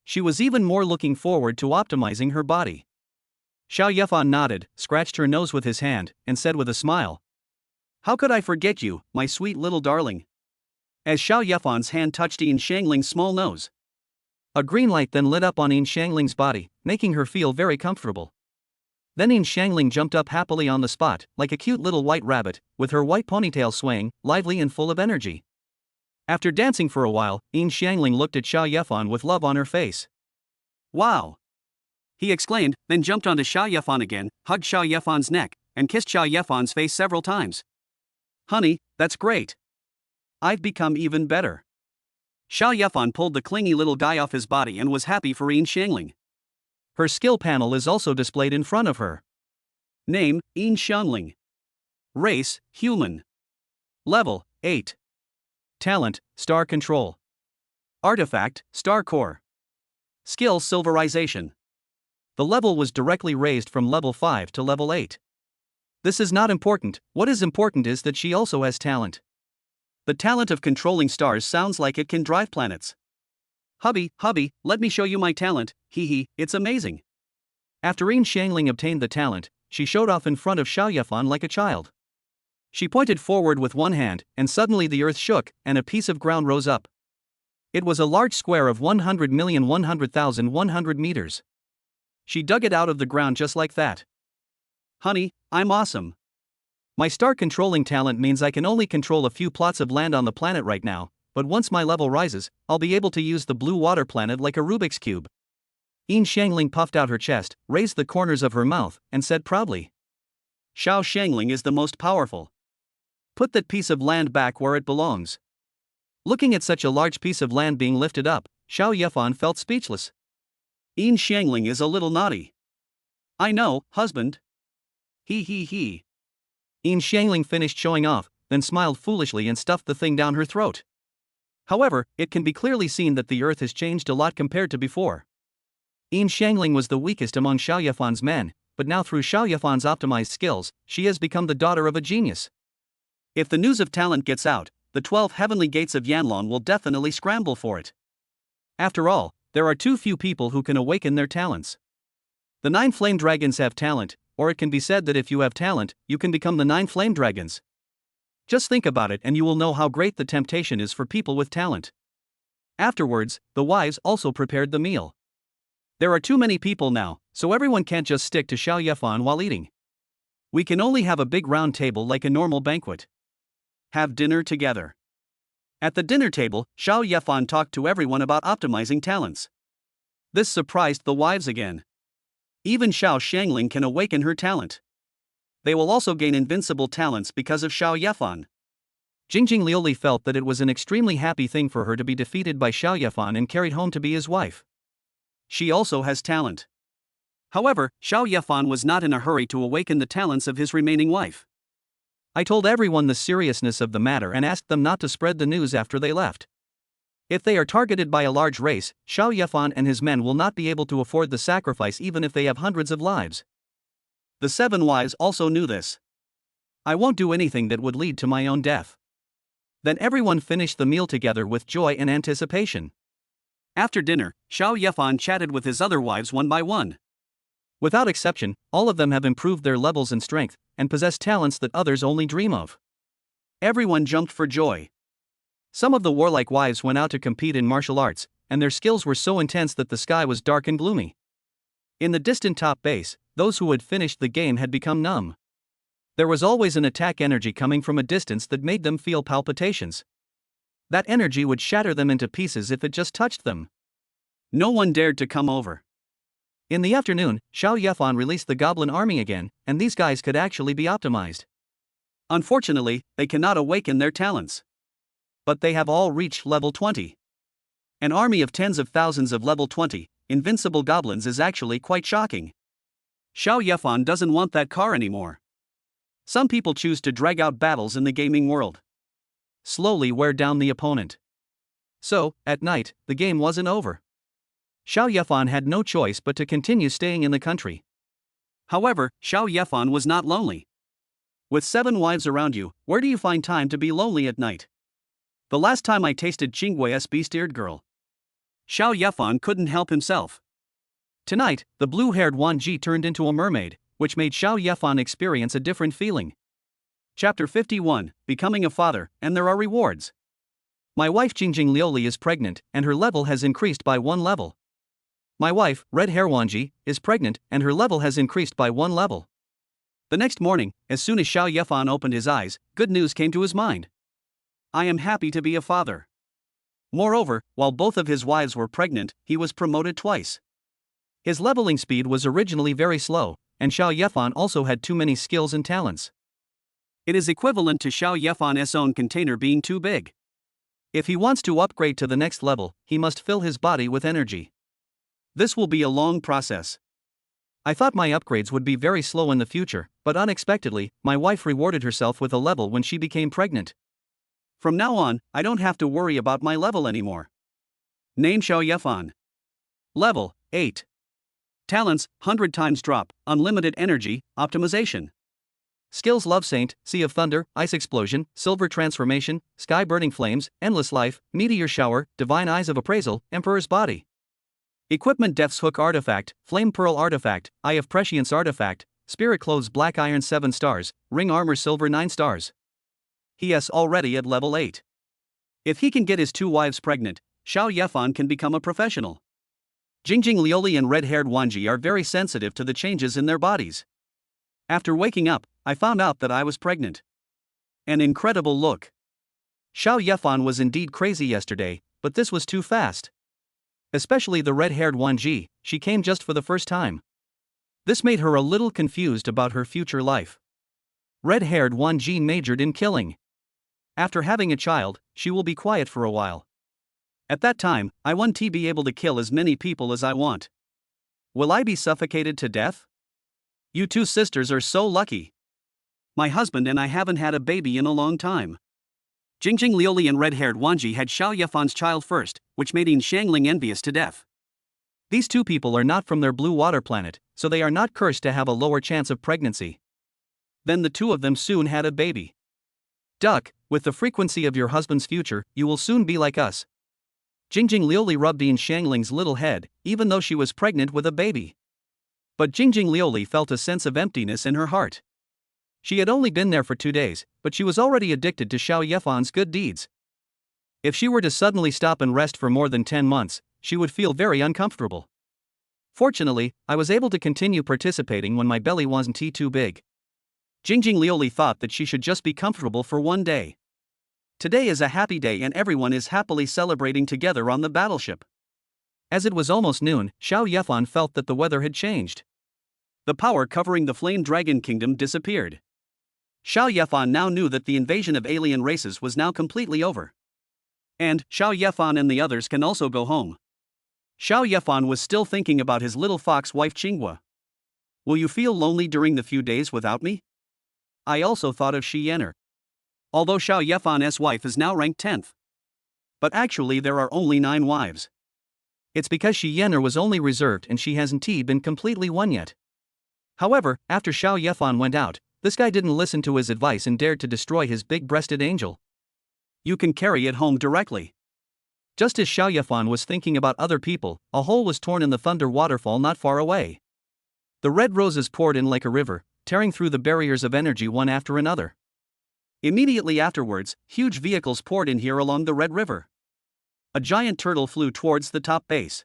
She was even more looking forward to optimizing her body. Xiao Yefan nodded, scratched her nose with his hand, and said with a smile, "How could I forget you, my sweet little darling?" As Xiao Yefan's hand touched Yin Xiangling's small nose, a green light then lit up on Yin Xiangling's body, making her feel very comfortable. Then Yin Xiangling jumped up happily on the spot, like a cute little white rabbit, with her white ponytail swaying, lively and full of energy. After dancing for a while, Yin Xiangling looked at Xiao Yefan with love on her face. "Wow!" he exclaimed, then jumped onto Xiao Yefan again, hugged Xiao Yefan's neck, and kissed Xiao Yefan's face several times. "Honey, that's great. I've become even better." Xiao Yefan pulled the clingy little guy off his body and was happy for Yin Xiangling. Her skill panel is also displayed in front of her. Name, Yin Xiangling. Race, human. Level, 8. Talent, Star Control. Artifact, Star Core. Skill, Silverization. The level was directly raised from level 5 to level 8. This is not important, what is important is that she also has talent. The talent of controlling stars sounds like it can drive planets. Hubby, let me show you my talent, hee, it's amazing." After Yin Xiangling obtained the talent, she showed off in front of Xiao Yefan like a child. She pointed forward with one hand, and suddenly the earth shook, and a piece of ground rose up. It was a large square of 100,100,100 meters. She dug it out of the ground just like that. "Honey, I'm awesome. My star controlling talent means I can only control a few plots of land on the planet right now, but once my level rises, I'll be able to use the blue water planet like a Rubik's Cube." Yin Xiangling puffed out her chest, raised the corners of her mouth, and said proudly, "Xiao Xiangling is the most powerful. Put that piece of land back where it belongs." Looking at such a large piece of land being lifted up, Xiao Yefan felt speechless. "Yin Xiangling is a little naughty." "I know, husband. He. Yin Xiangling finished showing off, then smiled foolishly and stuffed the thing down her throat. However, it can be clearly seen that the earth has changed a lot compared to before. Yin Xiangling was the weakest among Xiao Yefan's men, but now through Xiao Yefan's optimized skills, she has become the daughter of a genius. If the news of talent gets out, the 12 heavenly gates of Yanlong will definitely scramble for it. After all, there are too few people who can awaken their talents. The 9 flame dragons have talent, or it can be said that if you have talent, you can become the 9 flame dragons. Just think about it and you will know how great the temptation is for people with talent. Afterwards, the wives also prepared the meal. There are too many people now, so everyone can't just stick to Xiao Yefan while eating. We can only have a big round table like a normal banquet. Have dinner together. At the dinner table, Xiao Yefan talked to everyone about optimizing talents. This surprised the wives again. Even Xiao Xiangling can awaken her talent. They will also gain invincible talents because of Xiao Yefan. Jingjing Liuli felt that it was an extremely happy thing for her to be defeated by Xiao Yefan and carried home to be his wife. She also has talent. However, Xiao Yefan was not in a hurry to awaken the talents of his remaining wife. I told everyone the seriousness of the matter and asked them not to spread the news after they left. If they are targeted by a large race, Xiao Yefan and his men will not be able to afford the sacrifice even if they have hundreds of lives. The 7 wives also knew this. I won't do anything that would lead to my own death. Then everyone finished the meal together with joy and anticipation. After dinner, Xiao Yefan chatted with his other wives one by one. Without exception, all of them have improved their levels and strength, and possess talents that others only dream of. Everyone jumped for joy. Some of the warlike wives went out to compete in martial arts, and their skills were so intense that the sky was dark and gloomy. In the distant top base, those who had finished the game had become numb. There was always an attack energy coming from a distance that made them feel palpitations. That energy would shatter them into pieces if it just touched them. No one dared to come over. In the afternoon, Xiao Yefan released the goblin army again, and these guys could actually be optimized. Unfortunately, they cannot awaken their talents. But they have all reached level 20. An army of tens of thousands of level 20, invincible goblins is actually quite shocking. Xiao Yefan doesn't want that car anymore. Some people choose to drag out battles in the gaming world. Slowly wear down the opponent. So, at night, the game wasn't over. Xiao Yefan had no choice but to continue staying in the country. However, Xiao Yefan was not lonely. With 7 wives around you, where do you find time to be lonely at night? The last time I tasted Qinggui's beast-eared girl, Xiao Yefan couldn't help himself. Tonight, the blue-haired Wan Ji turned into a mermaid, which made Xiao Yefan experience a different feeling. Chapter 51, Becoming a Father, and There Are Rewards. My wife Jingjing Lioli is pregnant, and her level has increased by 1 level. My wife, Red Hair Wan Ji, is pregnant, and her level has increased by 1 level. The next morning, as soon as Xiao Yefan opened his eyes, good news came to his mind. I am happy to be a father. Moreover, while both of his wives were pregnant, he was promoted twice. His leveling speed was originally very slow, and Xiao Yefan also had too many skills and talents. It is equivalent to Xiao Yefan's own container being too big. If he wants to upgrade to the next level, he must fill his body with energy. This will be a long process. I thought my upgrades would be very slow in the future, but unexpectedly, my wife rewarded herself with a level when she became pregnant. From now on, I don't have to worry about my level anymore. Name Xiao Yefan. Level 8. Talents 100 times drop, unlimited energy, optimization. Skills Love Saint, Sea of Thunder, Ice Explosion, Silver Transformation, Sky Burning Flames, Endless Life, Meteor Shower, Divine Eyes of Appraisal, Emperor's Body. Equipment Death's Hook Artifact, Flame Pearl Artifact, Eye of Prescience Artifact, Spirit Clothes Black Iron 7 stars, Ring Armor Silver 9 stars. He is already at level 8. If he can get his 2 wives pregnant, Xiao Yefan can become a professional. Jingjing Lioli and red-haired Wanji are very sensitive to the changes in their bodies. After waking up, I found out that I was pregnant. An incredible look. Xiao Yefan was indeed crazy yesterday, but this was too fast. Especially the red-haired Wanji, she came just for the first time. This made her a little confused about her future life. Red-haired Wanji majored in killing. After having a child, she will be quiet for a while. At that time, I want to be able to kill as many people as I want. Will I be suffocated to death? You 2 sisters are so lucky. My husband and I haven't had a baby in a long time. Jingjing Lioli and red-haired Wanji had Xiao Yefan's child first, which made Yin Shangling envious to death. These 2 people are not from their blue water planet, so they are not cursed to have a lower chance of pregnancy. Then the 2 of them soon had a baby. Duck, with the frequency of your husband's future, you will soon be like us. Jingjing Lioli rubbed Yin Shangling's little head, even though she was pregnant with a baby. But Jingjing Lioli felt a sense of emptiness in her heart. She had only been there for 2 days, but she was already addicted to Xiao Yefan's good deeds. If she were to suddenly stop and rest for more than 10 months, she would feel very uncomfortable. Fortunately, I was able to continue participating when my belly wasn't too big. Jingjing Lioli thought that she should just be comfortable for 1 day. Today is a happy day and everyone is happily celebrating together on the battleship. As it was almost noon, Xiao Yefan felt that the weather had changed. The power covering the Flame Dragon Kingdom disappeared. Xiao Yefan now knew that the invasion of alien races was now completely over. And Xiao Yefan and the others can also go home. Xiao Yefan was still thinking about his little fox wife Qinghua. Will you feel lonely during the few days without me? I also thought of Shi Yener. Although Xiao Yefan's wife is now ranked 10th. But actually there are only 9 wives. It's because Shi Yener was only reserved and she hasn't been completely won yet. However, after Xiao Yefan went out, this guy didn't listen to his advice and dared to destroy his big-breasted angel. You can carry it home directly. Just as Xiao Yefan was thinking about other people, a hole was torn in the thunder waterfall not far away. The red roses poured in like a river, tearing through the barriers of energy one after another. Immediately afterwards, huge vehicles poured in here along the Red River. A giant turtle flew towards the top base.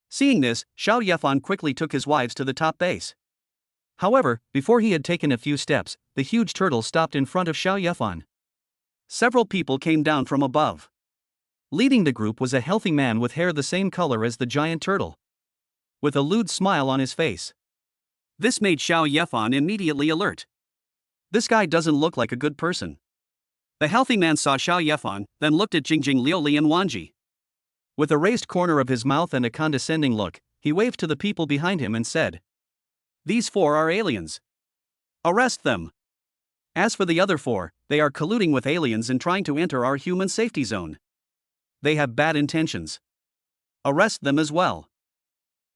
Seeing this, Xiao Yefan quickly took his wives to the top base. However, before he had taken a few steps, the huge turtle stopped in front of Xiao Yefan. Several people came down from above. Leading the group was a healthy man with hair the same color as the giant turtle, with a lewd smile on his face. This made Xiao Yefan immediately alert. This guy doesn't look like a good person. The healthy man saw Xiao Yefan, then looked at Jingjing Lioli and Wanji. With a raised corner of his mouth and a condescending look, he waved to the people behind him and said, "These 4 are aliens. Arrest them. As for the other 4, they are colluding with aliens and trying to enter our human safety zone. They have bad intentions. Arrest them as well."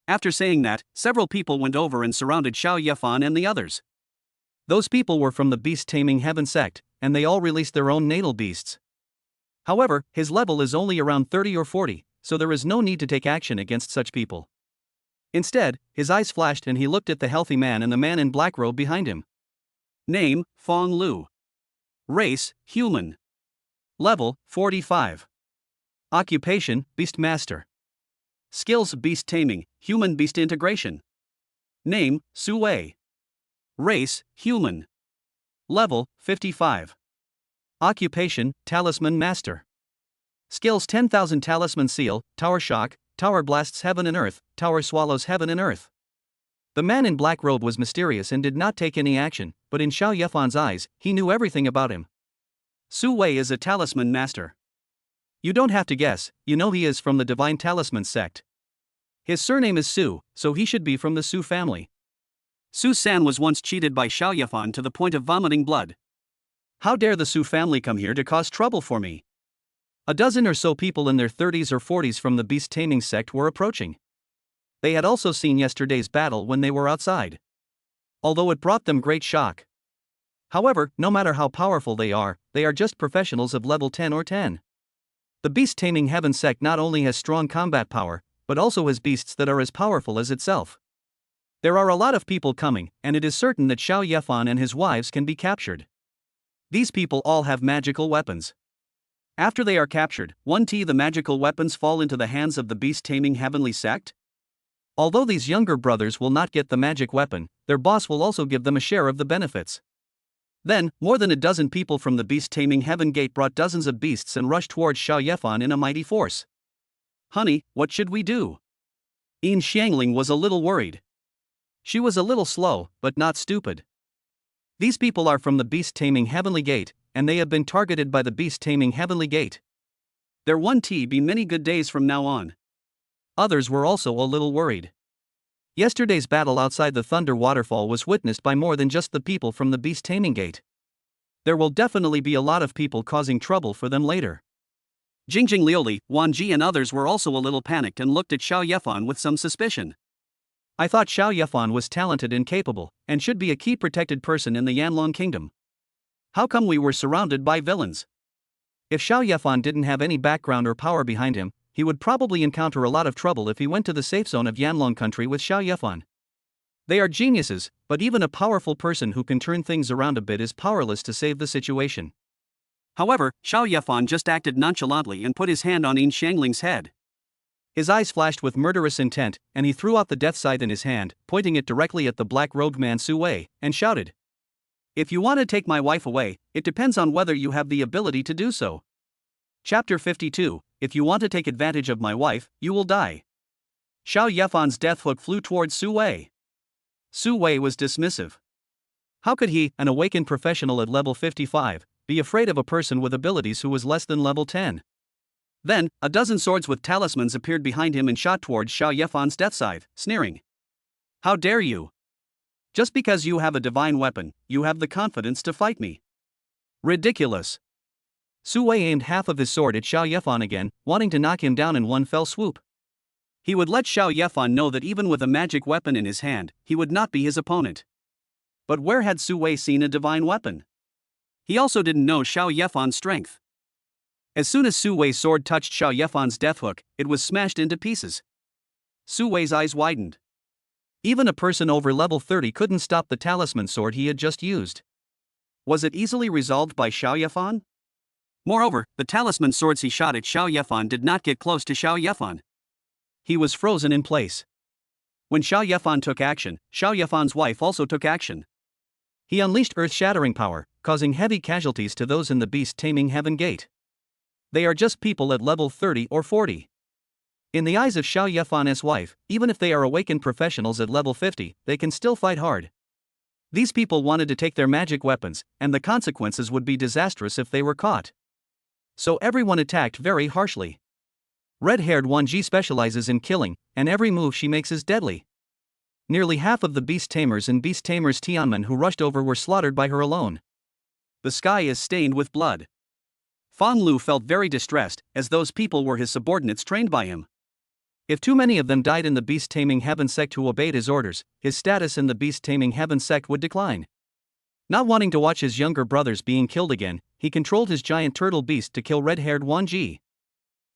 After saying that, several people went over and surrounded Xiao Yefan and the others. Those people were from the beast-taming heaven sect, and they all released their own natal beasts. However, his level is only around 30 or 40, so there is no need to take action against such people. Instead, his eyes flashed and he looked at the healthy man and the man in black robe behind him. Name, Fong Lu. Race, human. Level, 45. Occupation, beast master. Skills, beast taming, human beast integration. Name, Su Wei. Race, human. Level, 55. Occupation, talisman master. Skills 10,000 talisman seal, tower shock, tower blasts heaven and earth, tower swallows heaven and earth. The man in black robe was mysterious and did not take any action, but in Xiao Yefan's eyes, he knew everything about him. Su Wei is a talisman master. You don't have to guess, you know he is from the Divine Talisman sect. His surname is Su, so he should be from the Su family. Su San was once cheated by Xiao Yefan to the point of vomiting blood. How dare the Su family come here to cause trouble for me? A dozen or so people in their 30s or 40s from the beast taming sect were approaching. They had also seen yesterday's battle when they were outside, although it brought them great shock. However, no matter how powerful they are just professionals of level 10 or 10. The beast taming heaven sect not only has strong combat power, but also has beasts that are as powerful as itself. There are a lot of people coming, and it is certain that Xiao Yefan and his wives can be captured. These people all have magical weapons. After they are captured, the magical weapons fall into the hands of the beast-taming heavenly sect? Although these younger brothers will not get the magic weapon, their boss will also give them a share of the benefits. Then, more than a dozen people from the beast-taming heaven gate brought dozens of beasts and rushed towards Xiao Yefan in a mighty force. "Honey, what should we do?" Yin Xiangling was a little worried. She was a little slow, but not stupid. These people are from the beast-taming heavenly gate, and they have been targeted by the beast-taming heavenly gate. There won't be many good days from now on. Others were also a little worried. Yesterday's battle outside the Thunder Waterfall was witnessed by more than just the people from the beast-taming gate. There will definitely be a lot of people causing trouble for them later. Jingjing Liuli, Wan Ji and others were also a little panicked and looked at Xiao Yefan with some suspicion. I thought Xiao Yefan was talented and capable, and should be a key protected person in the Yanlong Kingdom. How come we were surrounded by villains? If Xiao Yefan didn't have any background or power behind him, he would probably encounter a lot of trouble if he went to the safe zone of Yanlong country with Xiao Yefan. They are geniuses, but even a powerful person who can turn things around a bit is powerless to save the situation. However, Xiao Yefan just acted nonchalantly and put his hand on Yin Xiangling's head. His eyes flashed with murderous intent, and he threw out the death scythe in his hand, pointing it directly at the black-robed man Su Wei, and shouted, "If you want to take my wife away, it depends on whether you have the ability to do so." Chapter 52, If you want to take advantage of my wife, you will die. Xiao Yefan's death hook flew towards Su Wei. Su Wei was dismissive. How could he, an awakened professional at level 55, be afraid of a person with abilities who was less than level 10? Then, a dozen swords with talismans appeared behind him and shot towards Xiao Yefan's death scythe, sneering. "How dare you? Just because you have a divine weapon, you have the confidence to fight me. Ridiculous." Su Wei aimed half of his sword at Xiao Yefan again, wanting to knock him down in one fell swoop. He would let Xiao Yefan know that even with a magic weapon in his hand, he would not be his opponent. But where had Su Wei seen a divine weapon? He also didn't know Xiao Yefan's strength. As soon as Su Wei's sword touched Xiao Yefan's death hook, it was smashed into pieces. Su Wei's eyes widened. Even a person over level 30 couldn't stop the talisman sword he had just used. Was it easily resolved by Xiao Yefan? Moreover, the talisman swords he shot at Xiao Yefan did not get close to Xiao Yefan. He was frozen in place. When Xiao Yefan took action, Xiao Yefan's wife also took action. He unleashed earth-shattering power, causing heavy casualties to those in the beast-taming heaven gate. They are just people at level 30 or 40. In the eyes of Xiao Yefan's wife, even if they are awakened professionals at level 50, they can still fight hard. These people wanted to take their magic weapons, and the consequences would be disastrous if they were caught. So everyone attacked very harshly. Red-haired Wanji specializes in killing, and every move she makes is deadly. Nearly half of the beast tamers and beast tamers Tianmen who rushed over were slaughtered by her alone. The sky is stained with blood. Fan Lu felt very distressed, as those people were his subordinates trained by him. If too many of them died in the beast-taming heaven sect who obeyed his orders, his status in the beast-taming heaven sect would decline. Not wanting to watch his younger brothers being killed again, he controlled his giant turtle beast to kill red-haired Wanji.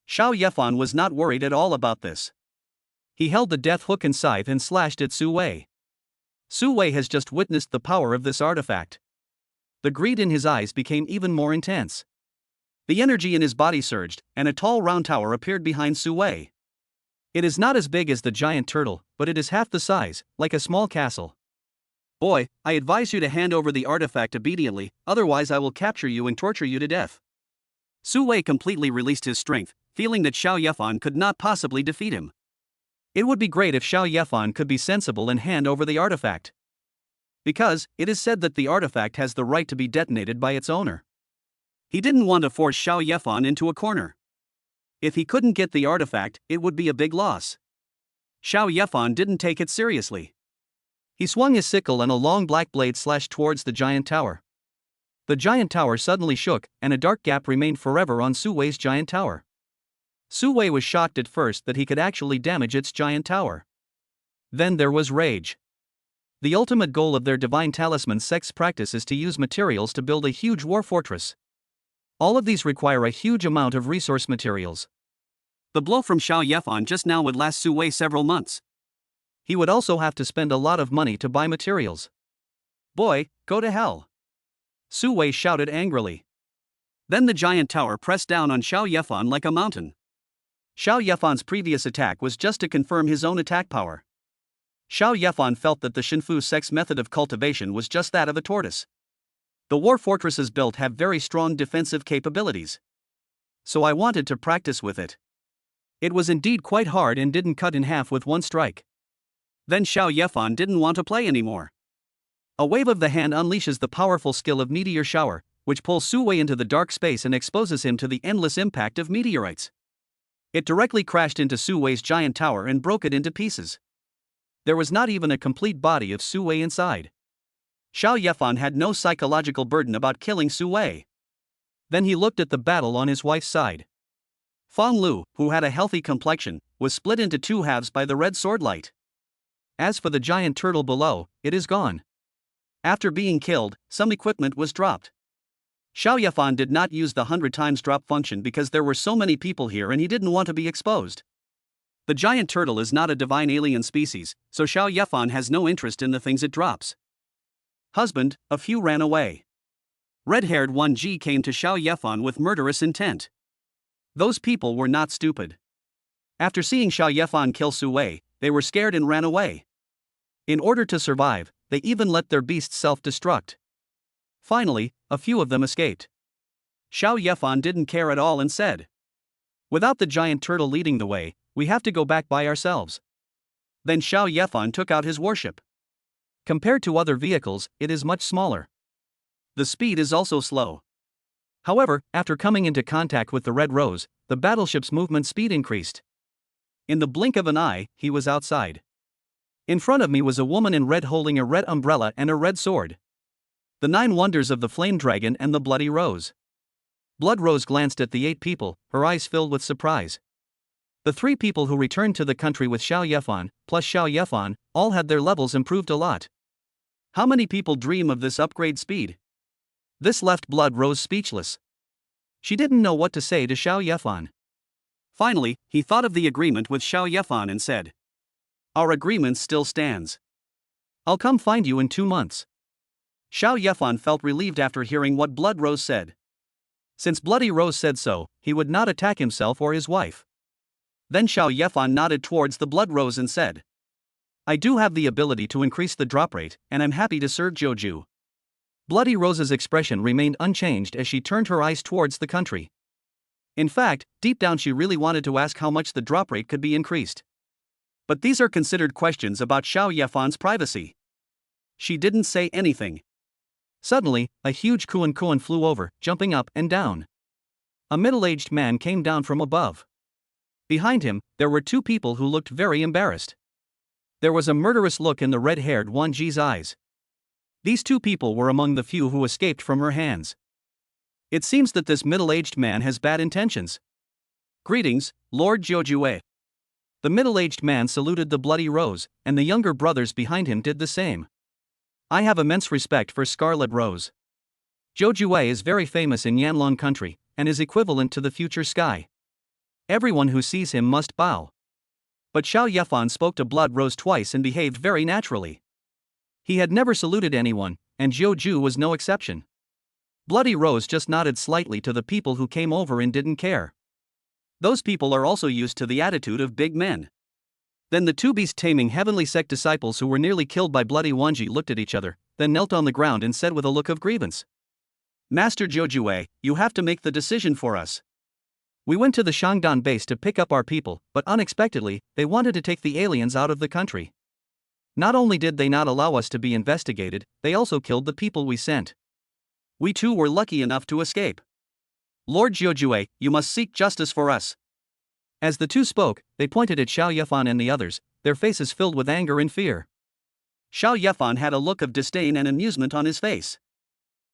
Xiao Yefan was not worried at all about this. He held the death hook and scythe and slashed at Su Wei. Su Wei has just witnessed the power of this artifact. The greed in his eyes became even more intense. The energy in his body surged, and a tall round tower appeared behind Su Wei. It is not as big as the giant turtle, but it is half the size, like a small castle. Boy, I advise you to hand over the artifact immediately, otherwise I will capture you and torture you to death. Su Wei completely released his strength, feeling that Xiao Yefan could not possibly defeat him. It would be great if Xiao Yefan could be sensible and hand over the artifact. Because, it is said that the artifact has the right to be detonated by its owner. He didn't want to force Xiao Yefan into a corner. If he couldn't get the artifact, it would be a big loss. Xiao Yefan didn't take it seriously. He swung his sickle and a long black blade slashed towards the giant tower. The giant tower suddenly shook, and a dark gap remained forever on Su Wei's giant tower. Su Wei was shocked at first that he could actually damage its giant tower. Then there was rage. The ultimate goal of their Divine Talisman sect's practice is to use materials to build a huge war fortress. All of these require a huge amount of resource materials. The blow from Xiao Yefan just now would last Su Wei several months. He would also have to spend a lot of money to buy materials. Boy, go to hell! Su Wei shouted angrily. Then the giant tower pressed down on Xiao Yefan like a mountain. Xiao Yefan's previous attack was just to confirm his own attack power. Xiao Yefan felt that the Shinfu sect's method of cultivation was just that of a tortoise. The war fortresses built have very strong defensive capabilities. So I wanted to practice with it. It was indeed quite hard and didn't cut in half with one strike. Then Xiao Yefan didn't want to play anymore. A wave of the hand unleashes the powerful skill of meteor shower, which pulls Su Wei into the dark space and exposes him to the endless impact of meteorites. It directly crashed into Su Wei's giant tower and broke it into pieces. There was not even a complete body of Su Wei inside. Xiao Yefan had no psychological burden about killing Su Wei. Then he looked at the battle on his wife's side. Fan Lu, who had a healthy complexion, was split into two halves by the red sword light. As for the giant turtle below, it is gone. After being killed, some equipment was dropped. Xiao Yefan did not use the 100 times drop function because there were so many people here and he didn't want to be exposed. The giant turtle is not a divine alien species, so Xiao Yefan has no interest in the things it drops. Husband, a few ran away. Red-haired Wanji came to Xiao Yefan with murderous intent. Those people were not stupid. After seeing Xiao Yefan kill Su Wei, they were scared and ran away. In order to survive, they even let their beasts self-destruct. Finally, a few of them escaped. Xiao Yefan didn't care at all and said, "Without the giant turtle leading the way, we have to go back by ourselves." Then Xiao Yefan took out his warship. Compared to other vehicles, it is much smaller. The speed is also slow. However, after coming into contact with the Red Rose, the battleship's movement speed increased. In the blink of an eye, he was outside. In front of me was a woman in red holding a red umbrella and a red sword. The 9 wonders of the flame dragon and the bloody rose. Blood Rose glanced at the 8 people, her eyes filled with surprise. The 3 people who returned to the country with Xiao Yefan, plus Xiao Yefan, all had their levels improved a lot. How many people dream of this upgrade speed? This left Blood Rose speechless. She didn't know what to say to Xiao Yefan. Finally, he thought of the agreement with Xiao Yefan and said, "Our agreement still stands. I'll come find you in 2 months." Xiao Yefan felt relieved after hearing what Blood Rose said. Since Bloody Rose said so, he would not attack himself or his wife. Then Xiao Yefan nodded towards the Blood Rose and said, "I do have the ability to increase the drop rate, and I'm happy to serve Joju." Bloody Rose's expression remained unchanged as she turned her eyes towards the country. In fact, deep down she really wanted to ask how much the drop rate could be increased. But these are considered questions about Xiao Yefan's privacy. She didn't say anything. Suddenly, a huge Kuan flew over, jumping up and down. A middle-aged man came down from above. Behind him, there were two people who looked very embarrassed. There was a murderous look in the red-haired Wan Ji's eyes. These two people were among the few who escaped from her hands. It seems that this middle-aged man has bad intentions. Greetings, Lord Jiujue. The middle-aged man saluted the Bloody Rose, and the younger brothers behind him did the same. I have immense respect for Scarlet Rose. Jiujue is very famous in Yanlong country, and is equivalent to the future sky. Everyone who sees him must bow. But Xiao Yefan spoke to Blood Rose twice and behaved very naturally. He had never saluted anyone, and Jiuju was no exception. Bloody Rose just nodded slightly to the people who came over and didn't care. Those people are also used to the attitude of big men. Then the two beast-taming heavenly sect disciples who were nearly killed by Bloody Wanji looked at each other, then knelt on the ground and said with a look of grievance, Master Jiujue, you have to make the decision for us. We went to the Shangdan base to pick up our people, but unexpectedly, they wanted to take the aliens out of the country. Not only did they not allow us to be investigated, they also killed the people we sent. We too were lucky enough to escape. Lord Jiujue, you must seek justice for us. As the two spoke, they pointed at Xiao Yefan and the others, their faces filled with anger and fear. Xiao Yefan had a look of disdain and amusement on his face.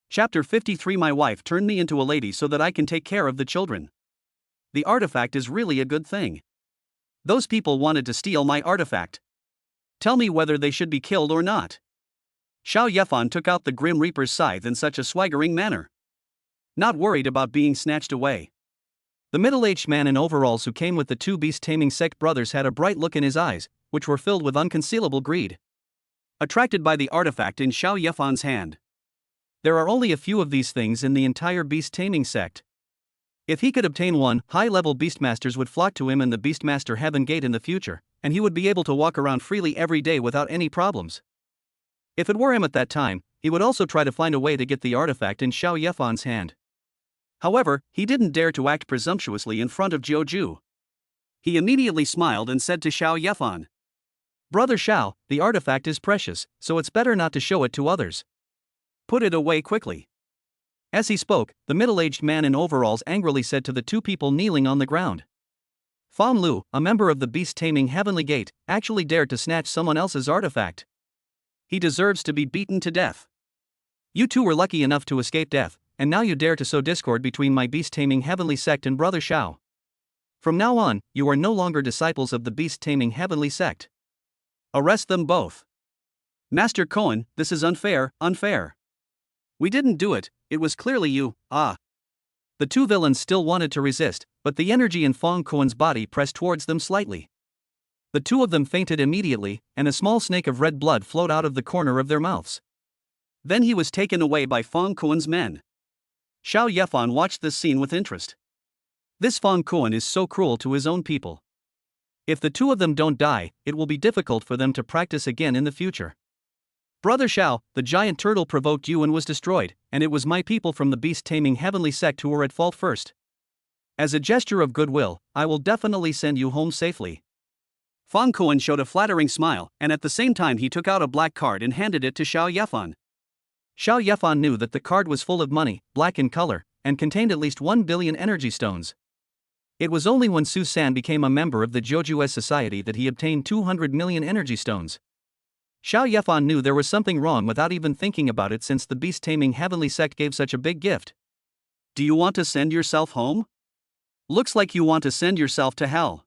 Chapter 53. My wife turned me into a lady so that I can take care of the children. The artifact is really a good thing. Those people wanted to steal my artifact. Tell me whether they should be killed or not. Xiao Yefan took out the Grim Reaper's scythe in such a swaggering manner. Not worried about being snatched away. The middle-aged man in overalls who came with the two beast-taming sect brothers had a bright look in his eyes, which were filled with unconcealable greed. Attracted by the artifact in Xiao Yefan's hand. There are only a few of these things in the entire beast-taming sect. If he could obtain one, high-level beastmasters would flock to him in the Beastmaster Heaven Gate in the future, and he would be able to walk around freely every day without any problems. If it were him at that time, he would also try to find a way to get the artifact in Xiao Yefan's hand. However, he didn't dare to act presumptuously in front of Jiuju. He immediately smiled and said to Xiao Yefan, Brother Xiao, the artifact is precious, so it's better not to show it to others. Put it away quickly. As he spoke, the middle-aged man in overalls angrily said to the two people kneeling on the ground. Fan Lu, a member of the beast-taming Heavenly Gate, actually dared to snatch someone else's artifact. He deserves to be beaten to death. You two were lucky enough to escape death, and now you dare to sow discord between my beast-taming Heavenly Sect and Brother Xiao. From now on, you are no longer disciples of the beast-taming Heavenly Sect. Arrest them both. Master Cohen, this is unfair, unfair. We didn't do it, it was clearly you, The two villains still wanted to resist, but the energy in Fong Cohen's body pressed towards them slightly. The two of them fainted immediately, and a small snake of red blood flowed out of the corner of their mouths. Then he was taken away by Fong Cohen's men. Xiao Yefan watched this scene with interest. This Fong Cohen is so cruel to his own people. If the two of them don't die, it will be difficult for them to practice again in the future. Brother Xiao, the giant turtle provoked you and was destroyed, and it was my people from the beast-taming Heavenly Sect who were at fault first. As a gesture of goodwill, I will definitely send you home safely. Fong Cohen showed a flattering smile, and at the same time he took out a black card and handed it to Xiao Yefan. Xiao Yefan knew that the card was full of money, black in color, and contained at least 1 billion energy stones. It was only when Su San became a member of the Jiujue Society that he obtained 200 million energy stones. Xiao Yefan knew there was something wrong without even thinking about it since the beast-taming Heavenly Sect gave such a big gift. Do you want to send yourself home? Looks like you want to send yourself to hell.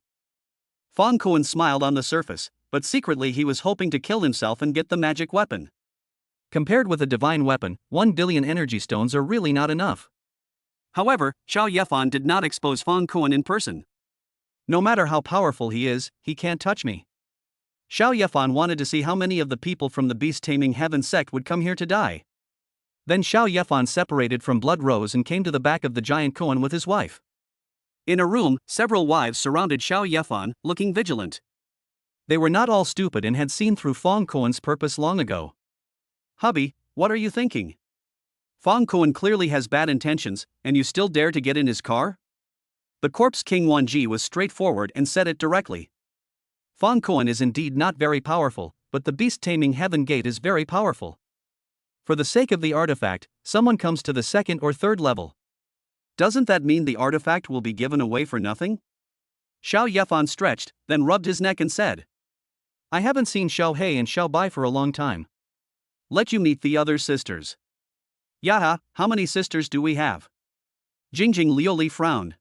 Fong Cohen smiled on the surface, but secretly he was hoping to kill himself and get the magic weapon. Compared with a divine weapon, 1 billion energy stones are really not enough. However, Xiao Yefan did not expose Fong Cohen in person. No matter how powerful he is, he can't touch me. Xiao Yefan wanted to see how many of the people from the beast-taming Heaven Sect would come here to die. Then Xiao Yefan separated from Blood Rose and came to the back of the giant Cohen with his wife. In a room, several wives surrounded Xiao Yefan, looking vigilant. They were not all stupid and had seen through Fong Cohen's purpose long ago. Hubby, what are you thinking? Fong Cohen clearly has bad intentions, and you still dare to get in his car? The corpse King Wanji was straightforward and said it directly. Fong Cohen is indeed not very powerful, but the beast-taming Heaven Gate is very powerful. For the sake of the artifact, someone comes to the second or third level. Doesn't that mean the artifact will be given away for nothing? Xiao Yefan stretched, then rubbed his neck and said, I haven't seen Xiao He and Xiao Bai for a long time. let you meet the other sisters. Yaha, how many sisters do we have? Jingjing Liuli frowned.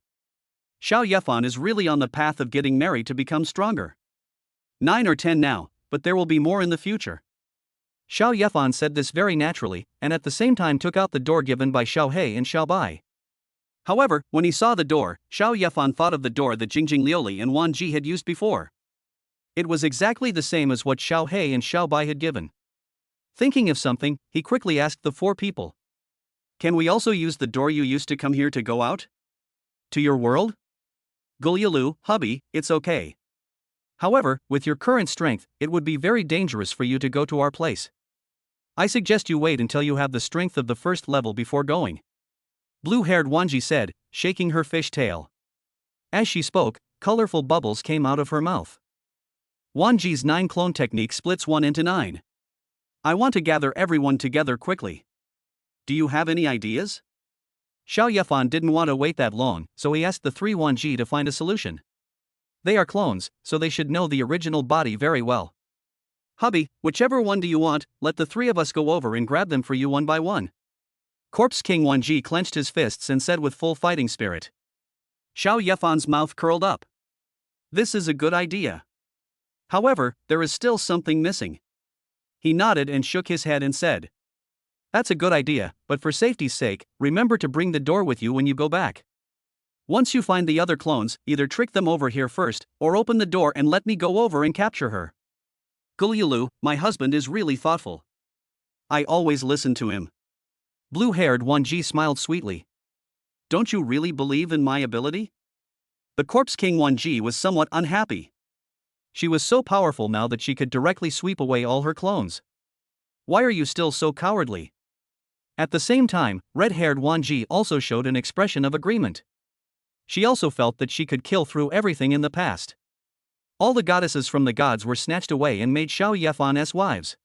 Xiao Yefan is really on the path of getting married to become stronger. 9 or 10 now, but there will be more in the future. Xiao Yefan said this very naturally, and at the same time took out the door given by Xiao He and Xiao Bai. However, when he saw the door, Xiao Yefan thought of the door that Jingjing Liuli and Wan Ji had used before. It was exactly the same as what Xiao He and Xiao Bai had given. Thinking of something, he quickly asked the 4 people. Can we also use the door you used to come here to go out? To your world? Gulyalu, hubby, it's okay. However, with your current strength, it would be very dangerous for you to go to our place. I suggest you wait until you have the strength of the first level before going. Blue-haired Wanji said, shaking her fish tail. As she spoke, colorful bubbles came out of her mouth. Wanji's 9 clone technique splits 1 into 9. I want to gather everyone together quickly. Do you have any ideas? Xiao Yefan didn't want to wait that long, so he asked the 3 Wanji to find a solution. They are clones, so they should know the original body very well. Hubby, whichever one do you want, let the 3 of us go over and grab them for you one by one. Corpse King Wanji clenched his fists and said with full fighting spirit. Xiao Yefan's mouth curled up. This is a good idea. However, there is still something missing. He nodded and shook his head and said, That's a good idea, but for safety's sake, remember to bring the door with you when you go back. Once you find the other clones, either trick them over here first, or open the door and let me go over and capture her. Gulyalu, my husband is really thoughtful. I always listen to him. Blue-haired Wanji smiled sweetly. Don't you really believe in my ability? The Corpse King Wanji was somewhat unhappy. She was so powerful now that she could directly sweep away all her clones. Why are you still so cowardly? At the same time, red-haired Wanji also showed an expression of agreement. She also felt that she could kill through everything in the past. All the goddesses from the gods were snatched away and made Xiao Yefan as wives.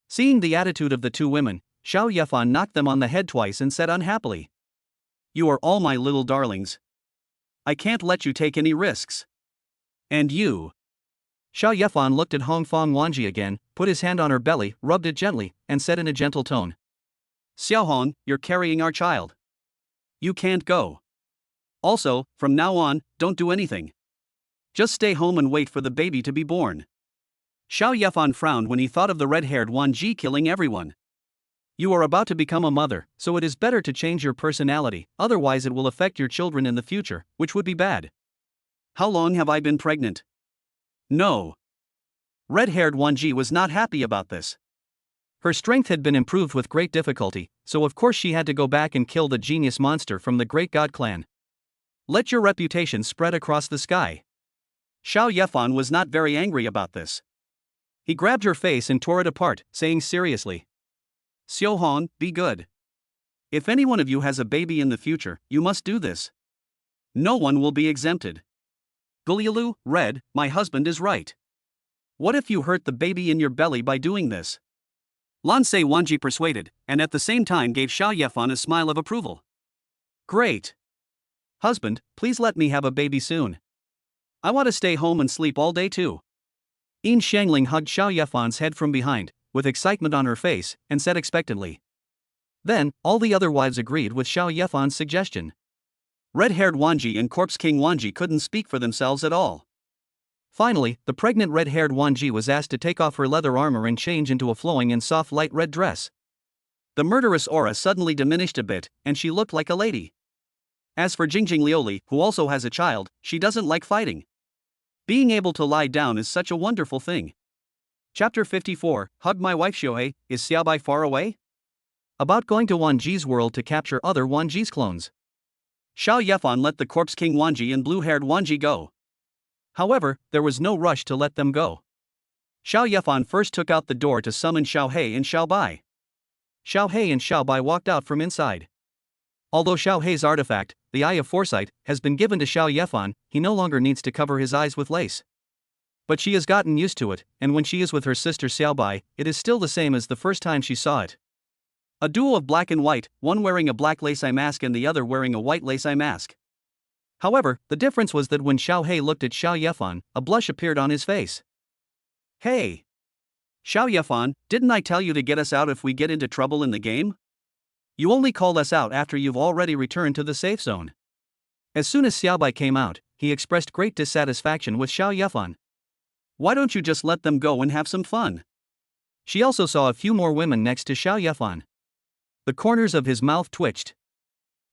Seeing the attitude of the 2 women, Xiao Yefan knocked them on the head twice and said unhappily, You are all my little darlings. I can't let you take any risks. And you. Xiao Yefan looked at Hongfang Wanji again, put his hand on her belly, rubbed it gently, and said in a gentle tone, Xiaohong, you're carrying our child. You can't go. Also, from now on, don't do anything. Just stay home and wait for the baby to be born. Xiao Yefan frowned when he thought of the red-haired Wan Ji killing everyone. You are about to become a mother, so it is better to change your personality, otherwise it will affect your children in the future, which would be bad. How long have I been pregnant? No. Red-haired Wan Ji was not happy about this. Her strength had been improved with great difficulty, so of course she had to go back and kill the genius monster from the Great God clan. Let your reputation spread across the sky. Xiao Yefan was not very angry about this. He grabbed her face and tore it apart, saying seriously, Xiaohong, be good. If any one of you has a baby in the future, you must do this. No one will be exempted. Gulyalu, Red, my husband is right. What if you hurt the baby in your belly by doing this? Lansei Wanji persuaded, and at the same time gave Xiao Yefan a smile of approval. Great. Husband, please let me have a baby soon. I want to stay home and sleep all day too. Yin Shangling hugged Xiao Yefan's head from behind, with excitement on her face, and said expectantly. Then, all the other wives agreed with Xiao Yefan's suggestion. Red-haired Wanji and Corpse King Wanji couldn't speak for themselves at all. Finally, the pregnant red-haired Wanji was asked to take off her leather armor and change into a flowing and soft light red dress. The murderous aura suddenly diminished a bit, and she looked like a lady. As for Jingjing Lioli, who also has a child, she doesn't like fighting. Being able to lie down is such a wonderful thing. Chapter 54, Hug My Wife Shohei, is Xiaobai far away? About going to Wanji's world to capture other Wanji's clones. Xiao Yefan let the Corpse King Wanji and blue-haired Wanji go. However, there was no rush to let them go. Xiao Yefan first took out the door to summon Xiao He and Xiao Bai. Xiao He and Xiao Bai walked out from inside. Although Xiao Hei's artifact, the Eye of Foresight, has been given to Xiao Yefan, he no longer needs to cover his eyes with lace. But she has gotten used to it, and when she is with her sister Xiao Bai, it is still the same as the first time she saw it. A duo of black and white, one wearing a black lace eye mask and the other wearing a white lace eye mask. However, the difference was that when Xiao He looked at Xiao Yefan, a blush appeared on his face. Hey! Xiao Yefan, didn't I tell you to get us out if we get into trouble in the game? You only called us out after you've already returned to the safe zone. As soon as Xiaobai came out, he expressed great dissatisfaction with Xiao Yefan. Why don't you just let them go and have some fun? She also saw a few more women next to Xiao Yefan. The corners of his mouth twitched.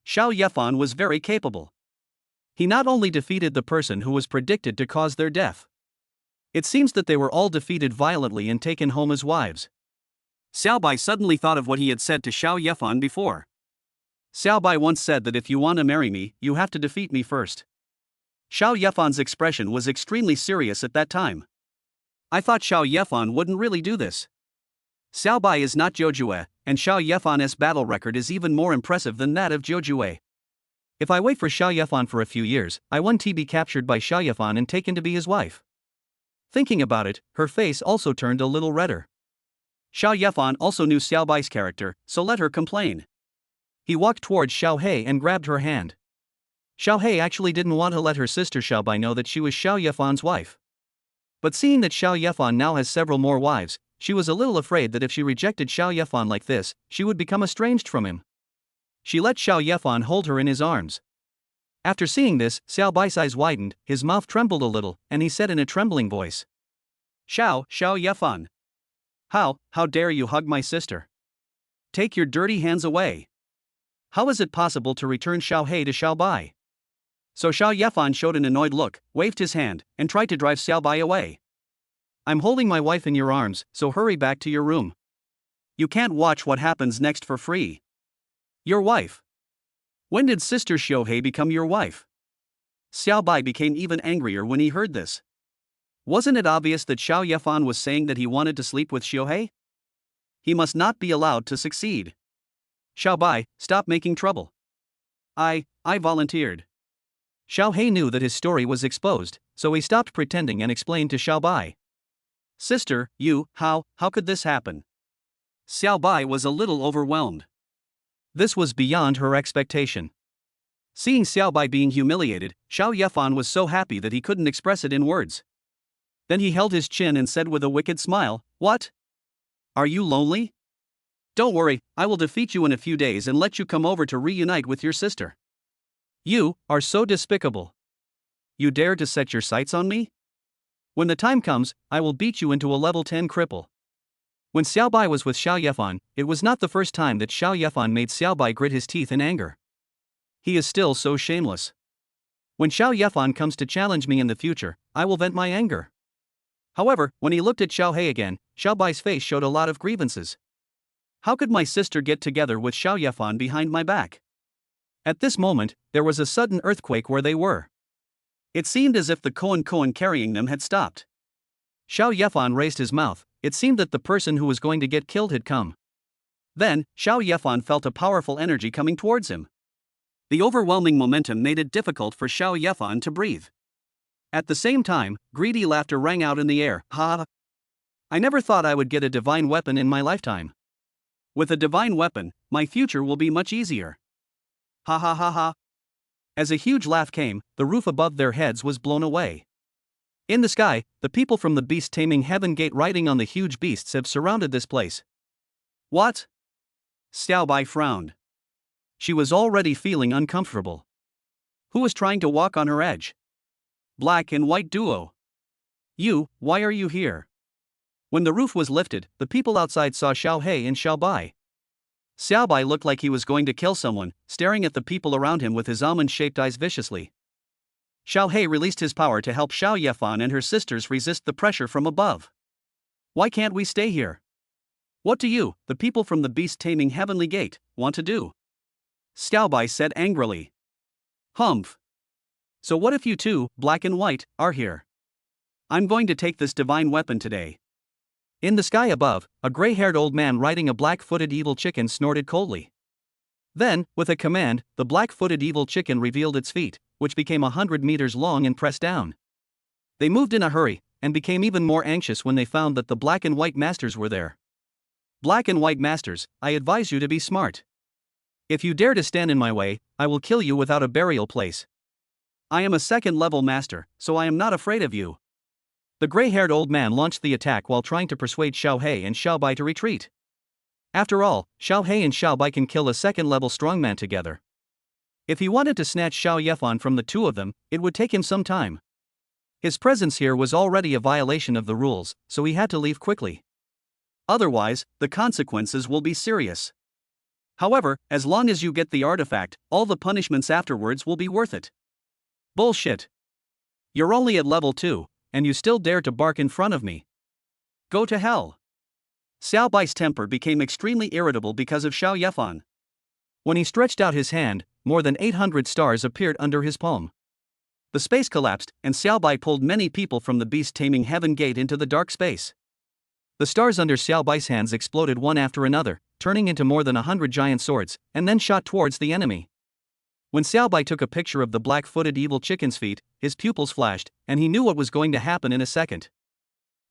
Xiao Yefan was very capable. He not only defeated the person who was predicted to cause their death. It seems that they were all defeated violently and taken home as wives. Xiaobai suddenly thought of what he had said to Xiao Yefan before. Xiaobai once said that if you want to marry me, you have to defeat me first. Xiao Yefan's expression was extremely serious at that time. I thought Xiao Yefan wouldn't really do this. Xiaobai is not Jiujue, and Xiao Yefan's battle record is even more impressive than that of Jiujue. If I wait for Xiao Yefan for a few years, I won't be captured by Xiao Yefan and taken to be his wife. Thinking about it, her face also turned a little redder. Xiao Yefan also knew Xiaobai's character, so let her complain. He walked towards Xiao He and grabbed her hand. Xiao He actually didn't want to let her sister Xiaobai know that she was Xiao Yefan's wife. But seeing that Xiao Yefan now has several more wives, she was a little afraid that if she rejected Xiao Yefan like this, she would become estranged from him. She let Xiao Yefan hold her in his arms. After seeing this, Xiaobai's eyes widened, his mouth trembled a little, and he said in a trembling voice, Xiao Yefan. How dare you hug my sister? Take your dirty hands away. How is it possible to return Xiao He to Xiaobai? So Xiao Yefan showed an annoyed look, waved his hand, and tried to drive Xiaobai away. I'm holding my wife in your arms, so hurry back to your room. You can't watch what happens next for free. Your wife. When did Sister Xiao become your wife? Xiaobai became even angrier when he heard this. Wasn't it obvious that Xiao Yefan was saying that he wanted to sleep with Xiao? He must not be allowed to succeed. Xiaobai, stop making trouble. I volunteered. Xiao He knew that his story was exposed, so he stopped pretending and explained to Xiaobai. Sister, how could this happen? Xiaobai was a little overwhelmed. This was beyond her expectation. Seeing Xiaobai being humiliated, Xiao Yefan was so happy that he couldn't express it in words. Then he held his chin and said with a wicked smile, What? Are you lonely? Don't worry, I will defeat you in a few days and let you come over to reunite with your sister. You are so despicable. You dare to set your sights on me? When the time comes, I will beat you into a level 10 cripple. When Xiaobai was with Xiao Yefan, it was not the first time that Xiao Yefan made Xiaobai grit his teeth in anger. He is still so shameless. When Xiao Yefan comes to challenge me in the future, I will vent my anger. However, when he looked at Xiao He again, Xiaobai's face showed a lot of grievances. How could my sister get together with Xiao Yefan behind my back? At this moment, there was a sudden earthquake where they were. It seemed as if the koan carrying them had stopped. Xiao Yefan raised his mouth. It seemed that the person who was going to get killed had come. Then, Xiao Yefan felt a powerful energy coming towards him. The overwhelming momentum made it difficult for Xiao Yefan to breathe. At the same time, greedy laughter rang out in the air. Ha! I never thought I would get a divine weapon in my lifetime. With a divine weapon, my future will be much easier. Ha ha ha ha. As a huge laugh came, the roof above their heads was blown away. In the sky, the people from the beast taming heaven gate riding on the huge beasts have surrounded this place. What? Xiaobai frowned. She was already feeling uncomfortable. Who was trying to walk on her edge? Black and white duo. Why are you here? When the roof was lifted, the people outside saw Xiao He and Xiaobai. Xiaobai looked like he was going to kill someone, staring at the people around him with his almond-shaped eyes viciously. Xiao He released his power to help Xiao Yefan and her sisters resist the pressure from above. Why can't we stay here? What do you, the people from the beast-taming heavenly gate, want to do? Xiaobai said angrily. Humph. So what if you two, black and white, are here? I'm going to take this divine weapon today. In the sky above, a gray-haired old man riding a black-footed evil chicken snorted coldly. Then, with a command, the black-footed evil chicken revealed its feet, which became 100 meters long and pressed down. They moved in a hurry, and became even more anxious when they found that the black and white masters were there. Black and white masters, I advise you to be smart. If you dare to stand in my way, I will kill you without a burial place. I am a second-level master, so I am not afraid of you. The gray-haired old man launched the attack while trying to persuade Xiao He and Xiao Bai to retreat. After all, Xiao He and Xiao Bai can kill a second-level strongman together. If he wanted to snatch Xiao Yefan from the two of them, it would take him some time. His presence here was already a violation of the rules, so he had to leave quickly. Otherwise, the consequences will be serious. However, as long as you get the artifact, all the punishments afterwards will be worth it. Bullshit. You're only at level 2, and you still dare to bark in front of me. Go to hell. Xiao Bai's temper became extremely irritable because of Xiao Yefan. When he stretched out his hand, more than 800 stars appeared under his palm. The space collapsed, and Xiao Bai pulled many people from the beast-taming heaven gate into the dark space. The stars under Xiao Bai's hands exploded one after another, turning into more than 100 giant swords, and then shot towards the enemy. When Xiao Bai took a picture of the black-footed evil chicken's feet, his pupils flashed, and he knew what was going to happen in a second.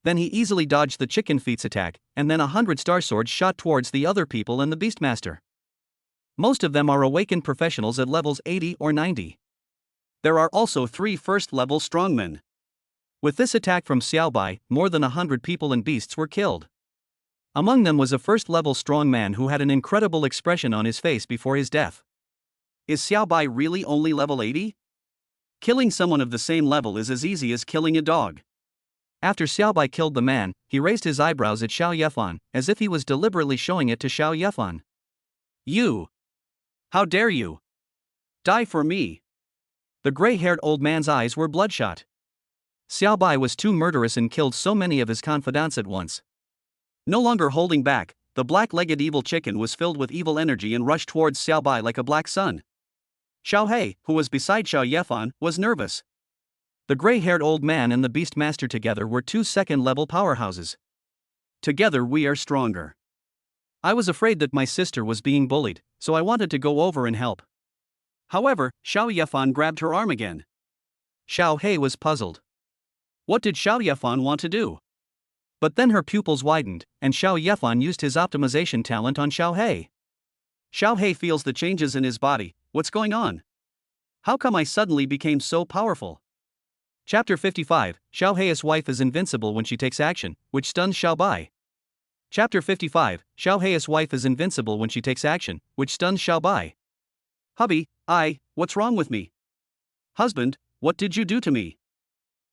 Then he easily dodged the chicken feet's attack, and then 100 star swords shot towards the other people and the Beastmaster. Most of them are awakened professionals at levels 80 or 90. There are also 3 first-level strongmen. With this attack from Xiao Bai, more than 100 people and beasts were killed. Among them was a first-level strongman who had an incredible expression on his face before his death. Is Xiao Bai really only level 80? Killing someone of the same level is as easy as killing a dog. After Xiao Bai killed the man, he raised his eyebrows at Xiao Yefan, as if he was deliberately showing it to Xiao Yefan. You! How dare you! Die for me! The gray-haired old man's eyes were bloodshot. Xiao Bai was too murderous and killed so many of his confidants at once. No longer holding back, the black-legged evil chicken was filled with evil energy and rushed towards Xiao Bai like a black sun. Xiao He, who was beside Xiao Yefan, was nervous. The gray-haired old man and the Beastmaster together were 2 second-level powerhouses. Together we are stronger. I was afraid that my sister was being bullied, so I wanted to go over and help. However, Xiao Yefan grabbed her arm again. Xiao He was puzzled. What did Xiao Yefan want to do? But then her pupils widened, and Xiao Yefan used his optimization talent on Xiao He. Xiao He feels the changes in his body. What's going on? How come I suddenly became so powerful? Chapter 55, Xiao He's wife is invincible when she takes action, which stuns Xiao Bai. Chapter 55, Xiao He's wife is invincible when she takes action, which stuns Xiao Bai. Hubby, what's wrong with me? Husband, what did you do to me?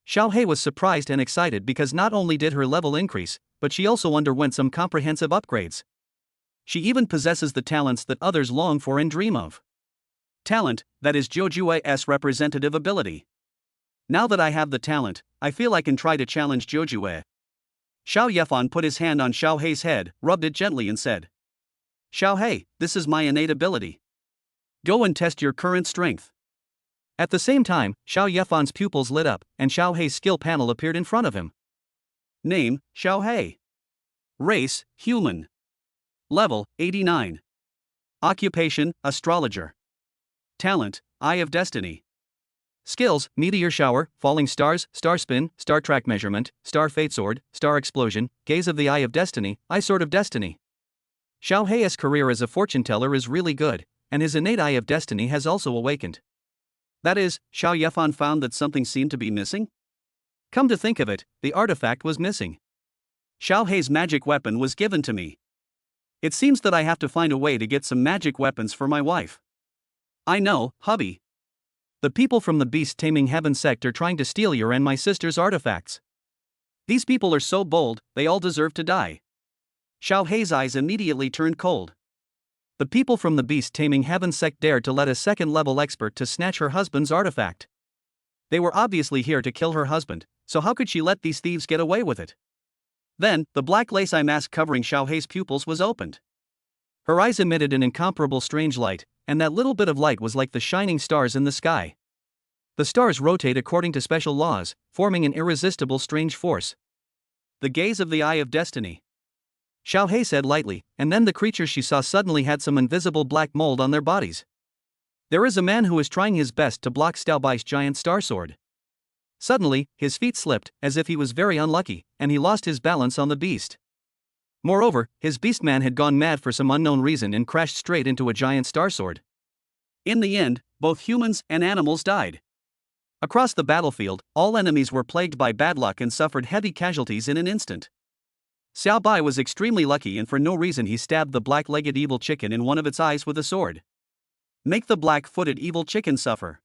Xiao He was surprised and excited because not only did her level increase, but she also underwent some comprehensive upgrades. She even possesses the talents that others long for and dream of. Talent, that is Jojue's representative ability. Now that I have the talent, I feel I can try to challenge Jojue. Xiao Yefan put his hand on Xiao He's head, rubbed it gently and said, Xiao He, this is my innate ability. Go and test your current strength. At the same time, Xiao Yefan's pupils lit up, and Xiao He's skill panel appeared in front of him. Name, Xiao He. Race, human. Level, 89. Occupation, astrologer. Talent, Eye of Destiny. Skills, meteor shower, falling stars, star spin, star track measurement, star fate sword, star explosion, gaze of the Eye of Destiny, eye sword of destiny. Xiao He's career as a fortune teller is really good, and his innate Eye of Destiny has also awakened. That is, Xiao Yefan found that something seemed to be missing? Come to think of it, the artifact was missing. Xiao He's magic weapon was given to me. It seems that I have to find a way to get some magic weapons for my wife. I know, hubby. The people from the beast-taming heaven sect are trying to steal your and my sister's artifacts. These people are so bold, they all deserve to die. Xiao He's eyes immediately turned cold. The people from the beast-taming heaven sect dared to let a second-level expert to snatch her husband's artifact. They were obviously here to kill her husband, so how could she let these thieves get away with it? Then, the black lace eye mask covering Xiao He's pupils was opened. Her eyes emitted an incomparable strange light, and that little bit of light was like the shining stars in the sky. The stars rotate according to special laws, forming an irresistible strange force. The gaze of the Eye of Destiny. Xiao He said lightly, and then the creatures she saw suddenly had some invisible black mold on their bodies. There is a man who is trying his best to block Xiao Bai's giant star sword. Suddenly, his feet slipped, as if he was very unlucky, and he lost his balance on the beast. Moreover, his beastman had gone mad for some unknown reason and crashed straight into a giant star sword. In the end, both humans and animals died. Across the battlefield, all enemies were plagued by bad luck and suffered heavy casualties in an instant. Xiao Bai was extremely lucky, and for no reason he stabbed the black-legged evil chicken in one of its eyes with a sword. Make the black-footed evil chicken suffer.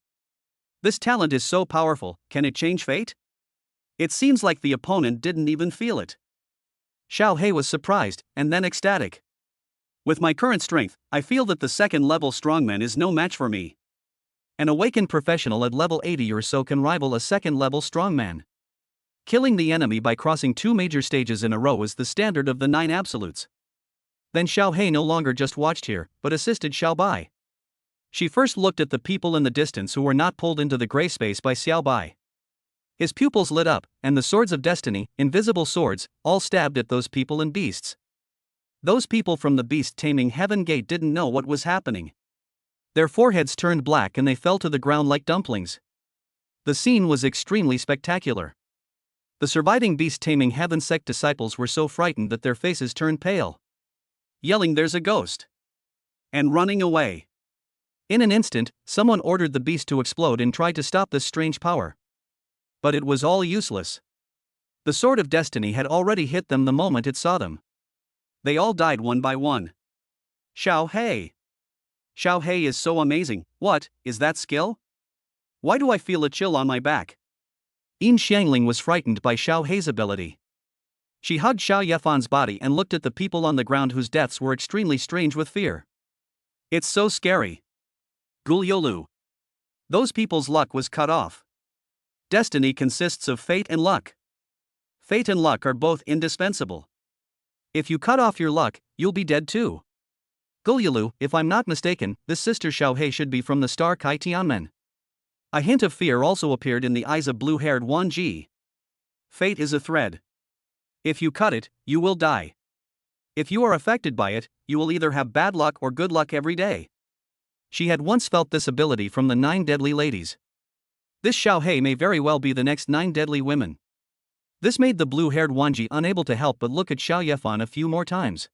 This talent is so powerful, can it change fate? It seems like the opponent didn't even feel it. Xiao He was surprised, and then ecstatic. With my current strength, I feel that the second-level strongman is no match for me. An awakened professional at level 80 or so can rival a second-level strongman. Killing the enemy by crossing 2 major stages in a row is the standard of the 9 absolutes. Then Xiao He no longer just watched here, but assisted Xiao Bai. She first looked at the people in the distance who were not pulled into the gray space by Xiao Bai. His pupils lit up, and the swords of destiny, invisible swords, all stabbed at those people and beasts. Those people from the beast-taming heaven gate didn't know what was happening. Their foreheads turned black and they fell to the ground like dumplings. The scene was extremely spectacular. The surviving beast-taming heaven sect disciples were so frightened that their faces turned pale, yelling, "There's a ghost!" and running away. In an instant, someone ordered the beast to explode and tried to stop this strange power. But it was all useless. The sword of destiny had already hit them the moment it saw them. They all died one by one. Xiao He. Xiao He is so amazing. What, is that skill? Why do I feel a chill on my back? Yin Xiangling was frightened by Xiao He's ability. She hugged Xiao Yefan's body and looked at the people on the ground whose deaths were extremely strange with fear. It's so scary. Guliolu. Those people's luck was cut off. Destiny consists of fate and luck. Fate and luck are both indispensable. If you cut off your luck, you'll be dead too. Guliolu, if I'm not mistaken, this sister Xiao He should be from the star Kai Tianmen. A hint of fear also appeared in the eyes of blue-haired Wan Ji. Fate is a thread. If you cut it, you will die. If you are affected by it, you will either have bad luck or good luck every day. She had once felt this ability from the 9 deadly ladies. This Xiao He may very well be the next 9 deadly women. This made the blue-haired Wanji unable to help but look at Xiao Yefan a few more times.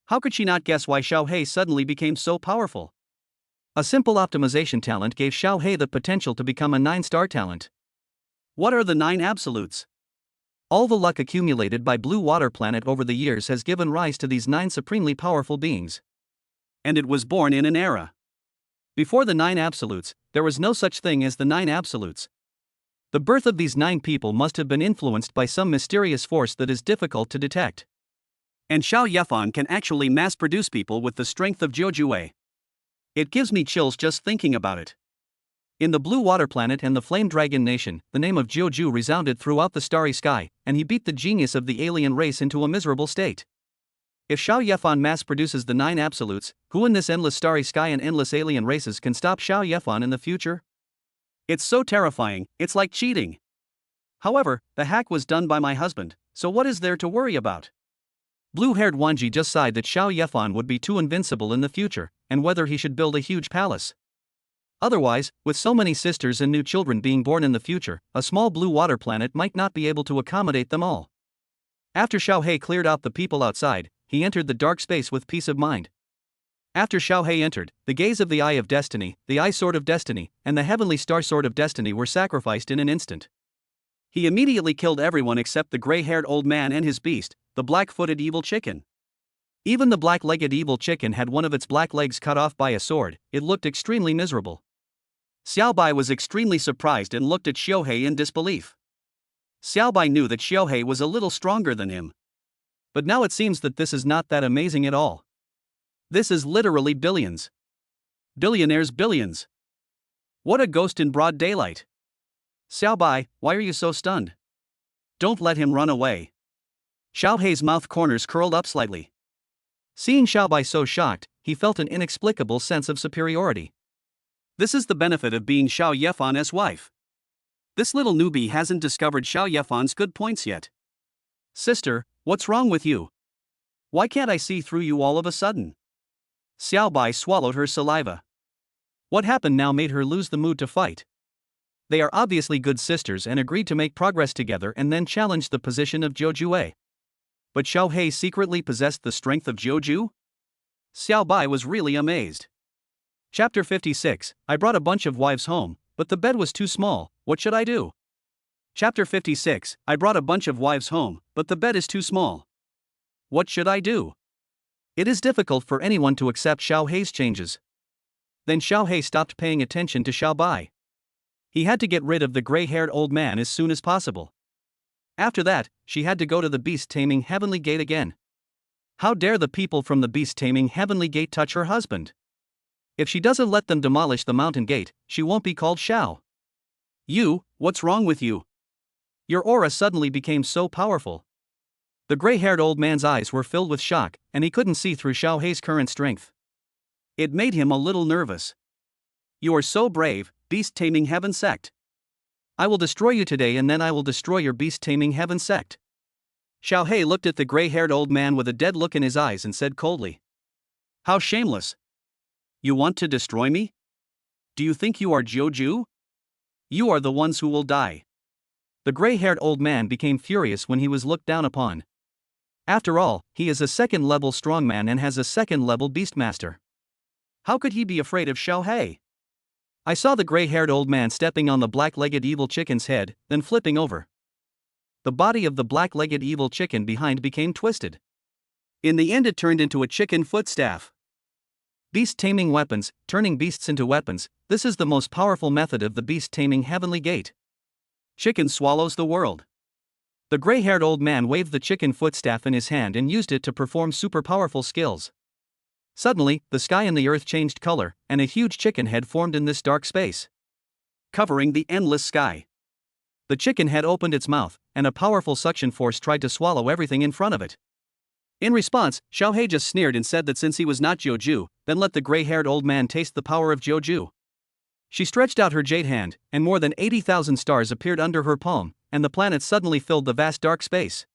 How could she not guess why Xiao He suddenly became so powerful? A simple optimization talent gave Xiao He the potential to become a 9-star talent. What are the 9 absolutes? All the luck accumulated by Blue Water Planet over the years has given rise to these 9 supremely powerful beings. And it was born in an era. Before the 9 absolutes, there was no such thing as the 9 absolutes. The birth of these 9 people must have been influenced by some mysterious force that is difficult to detect. And Xiao Yefan can actually mass-produce people with the strength of Jiujue. It gives me chills just thinking about it. In the Blue Water Planet and the Flame Dragon Nation, the name of Jiuju resounded throughout the starry sky, and he beat the genius of the alien race into a miserable state. If Xiao Yefan mass-produces the 9 absolutes, who in this endless starry sky and endless alien races can stop Xiao Yefan in the future? It's so terrifying, it's like cheating. However, the hack was done by my husband, so what is there to worry about? Blue-haired Wanji just sighed that Xiao Yefan would be too invincible in the future, and whether he should build a huge palace. Otherwise, with so many sisters and new children being born in the future, a small blue water planet might not be able to accommodate them all. After Xiao He cleared out the people outside, he entered the dark space with peace of mind. After Xiao He entered, the gaze of the Eye of Destiny, the Eye Sword of Destiny, and the Heavenly Star Sword of Destiny were sacrificed in an instant. He immediately killed everyone except the gray-haired old man and his beast, the black-footed evil chicken. Even the black-legged evil chicken had one of its black legs cut off by a sword. It looked extremely miserable. Xiao Bai was extremely surprised and looked at Xiao He in disbelief. Xiao Bai knew that Xiao He was a little stronger than him. But now it seems that this is not that amazing at all. This is literally billions. Billionaires' billions. What a ghost in broad daylight. Xiao Bai, why are you so stunned? Don't let him run away. Xiao He's mouth corners curled up slightly. Seeing Xiao Bai so shocked, he felt an inexplicable sense of superiority. This is the benefit of being Xiao Yefan's wife. This little newbie hasn't discovered Xiao Yefan's good points yet. Sister, what's wrong with you? Why can't I see through you all of a sudden? Xiao Bai swallowed her saliva. What happened now made her lose the mood to fight. They are obviously good sisters and agreed to make progress together and then challenge the position of Jiujue. But Xiao He secretly possessed the strength of Jiuju? Xiao Bai was really amazed. Chapter 56, I brought a bunch of wives home, but the bed was too small. What should I do? Chapter 56. I brought a bunch of wives home, but the bed is too small. What should I do? It is difficult for anyone to accept Xiao Hei's changes. Then Xiao Hei stopped paying attention to Xiao Bai. He had to get rid of the gray-haired old man as soon as possible. After that, she had to go to the beast-taming heavenly gate again. How dare the people from the beast-taming heavenly gate touch her husband? If she doesn't let them demolish the mountain gate, she won't be called Xiao. You, what's wrong with you? Your aura suddenly became so powerful. The gray-haired old man's eyes were filled with shock, and he couldn't see through Xiao Hei's current strength. It made him a little nervous. You are so brave, beast-taming heaven sect. I will destroy you today and then I will destroy your beast-taming heaven sect. Xiao Hei looked at the gray-haired old man with a dead look in his eyes and said coldly. How shameless. You want to destroy me? Do you think you are Jiuju? You are the ones who will die. The gray-haired old man became furious when he was looked down upon. After all, he is a second-level strongman and has a second-level beastmaster. How could he be afraid of Xiao Hei? I saw the gray-haired old man stepping on the black-legged evil chicken's head, then flipping over. The body of the black-legged evil chicken behind became twisted. In the end it turned into a chicken foot staff. Beast-taming weapons, turning beasts into weapons, this is the most powerful method of the beast-taming heavenly gate. Chicken swallows the world. The gray-haired old man waved the chicken foot staff in his hand and used it to perform super powerful skills. Suddenly, the sky and the earth changed color, and a huge chicken head formed in this dark space, covering the endless sky. The chicken head opened its mouth, and a powerful suction force tried to swallow everything in front of it. In response, Xiao Hei just sneered and said that since he was not Jiuju, then let the gray-haired old man taste the power of Jiuju. She stretched out her jade hand, and more than 80,000 stars appeared under her palm, and the planets suddenly filled the vast dark space.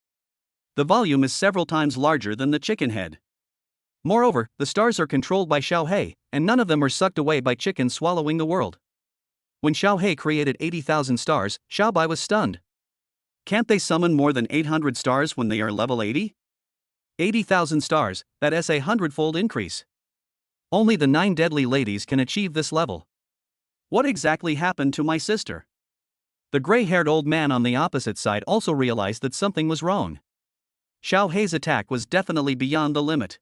The volume is several times larger than the chicken head. Moreover, the stars are controlled by Xiao Hei, and none of them are sucked away by chickens swallowing the world. When Xiao Hei created 80,000 stars, Xiao Bai was stunned. Can't they summon more than 800 stars when they are level 80? 80,000 stars, that is a 100-fold increase. Only the 9 deadly ladies can achieve this level. What exactly happened to my sister? The gray-haired old man on the opposite side also realized that something was wrong. Xiao Hei's attack was definitely beyond the limit.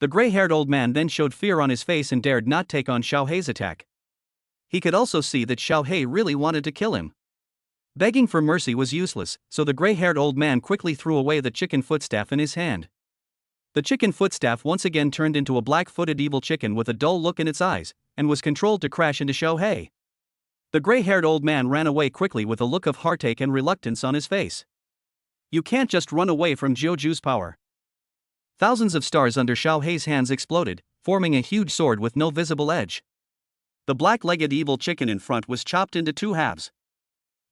The gray-haired old man then showed fear on his face and dared not take on Xiao Hei's attack. He could also see that Xiao Hei really wanted to kill him. Begging for mercy was useless, so the gray-haired old man quickly threw away the chicken footstaff in his hand. The chicken footstaff once again turned into a black-footed evil chicken with a dull look in its eyes, and was controlled to crash into Xiao Hei. The gray-haired old man ran away quickly with a look of heartache and reluctance on his face. You can't just run away from Jiuju's power. Thousands of stars under Xiao Hei's hands exploded, forming a huge sword with no visible edge. The black-legged evil chicken in front was chopped into 2 halves.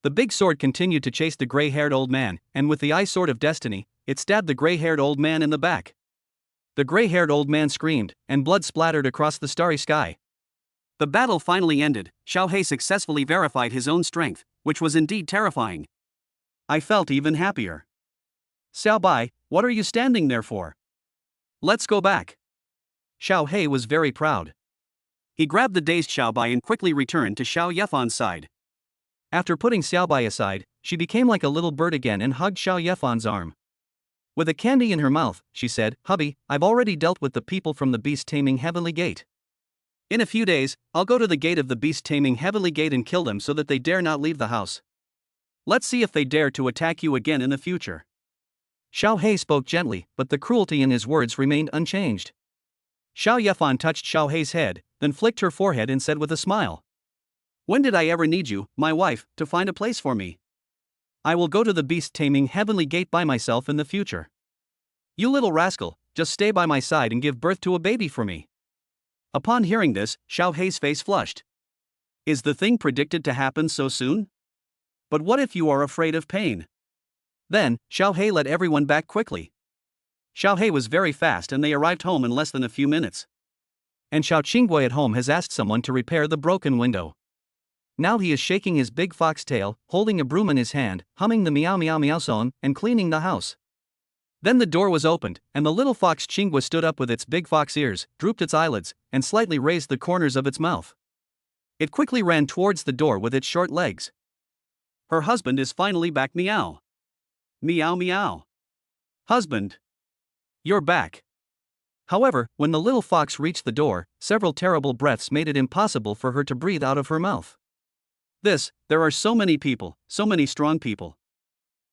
The big sword continued to chase the gray-haired old man, and with the eye sword of destiny, it stabbed the gray-haired old man in the back. The gray-haired old man screamed, and blood splattered across the starry sky. The battle finally ended. Xiao Hei successfully verified his own strength, which was indeed terrifying. I felt even happier. Xiao Bai, what are you standing there for? Let's go back. Xiao Hei was very proud. He grabbed the dazed Xiao Bai and quickly returned to Xiao Yefan's side. After putting Xiao Bai aside, she became like a little bird again and hugged Xiao Yefan's arm. With a candy in her mouth, she said, "Hubby, I've already dealt with the people from the beast-taming heavenly gate. In a few days, I'll go to the gate of the beast-taming heavenly gate and kill them so that they dare not leave the house. Let's see if they dare to attack you again in the future." Xiao Hei spoke gently, but the cruelty in his words remained unchanged. Xiao Yefan touched Xiao Hei's head, then flicked her forehead and said with a smile, "When did I ever need you, my wife, to find a place for me? I will go to the beast-taming heavenly gate by myself in the future. You little rascal, just stay by my side and give birth to a baby for me." Upon hearing this, Xiao Hei's face flushed. Is the thing predicted to happen so soon? But what if you are afraid of pain? Then, Xiao Hei led everyone back quickly. Xiao Hei was very fast and they arrived home in less than a few minutes. And Xiao Qinggui at home has asked someone to repair the broken window. Now he is shaking his big fox tail, holding a broom in his hand, humming the meow meow meow song, and cleaning the house. Then the door was opened, and the little fox Qinggui stood up with its big fox ears, drooped its eyelids, and slightly raised the corners of its mouth. It quickly ran towards the door with its short legs. Her husband is finally back, meow. Meow meow. Husband. You're back. However, when the little fox reached the door, several terrible breaths made it impossible for her to breathe out of her mouth. There are so many people, so many strong people.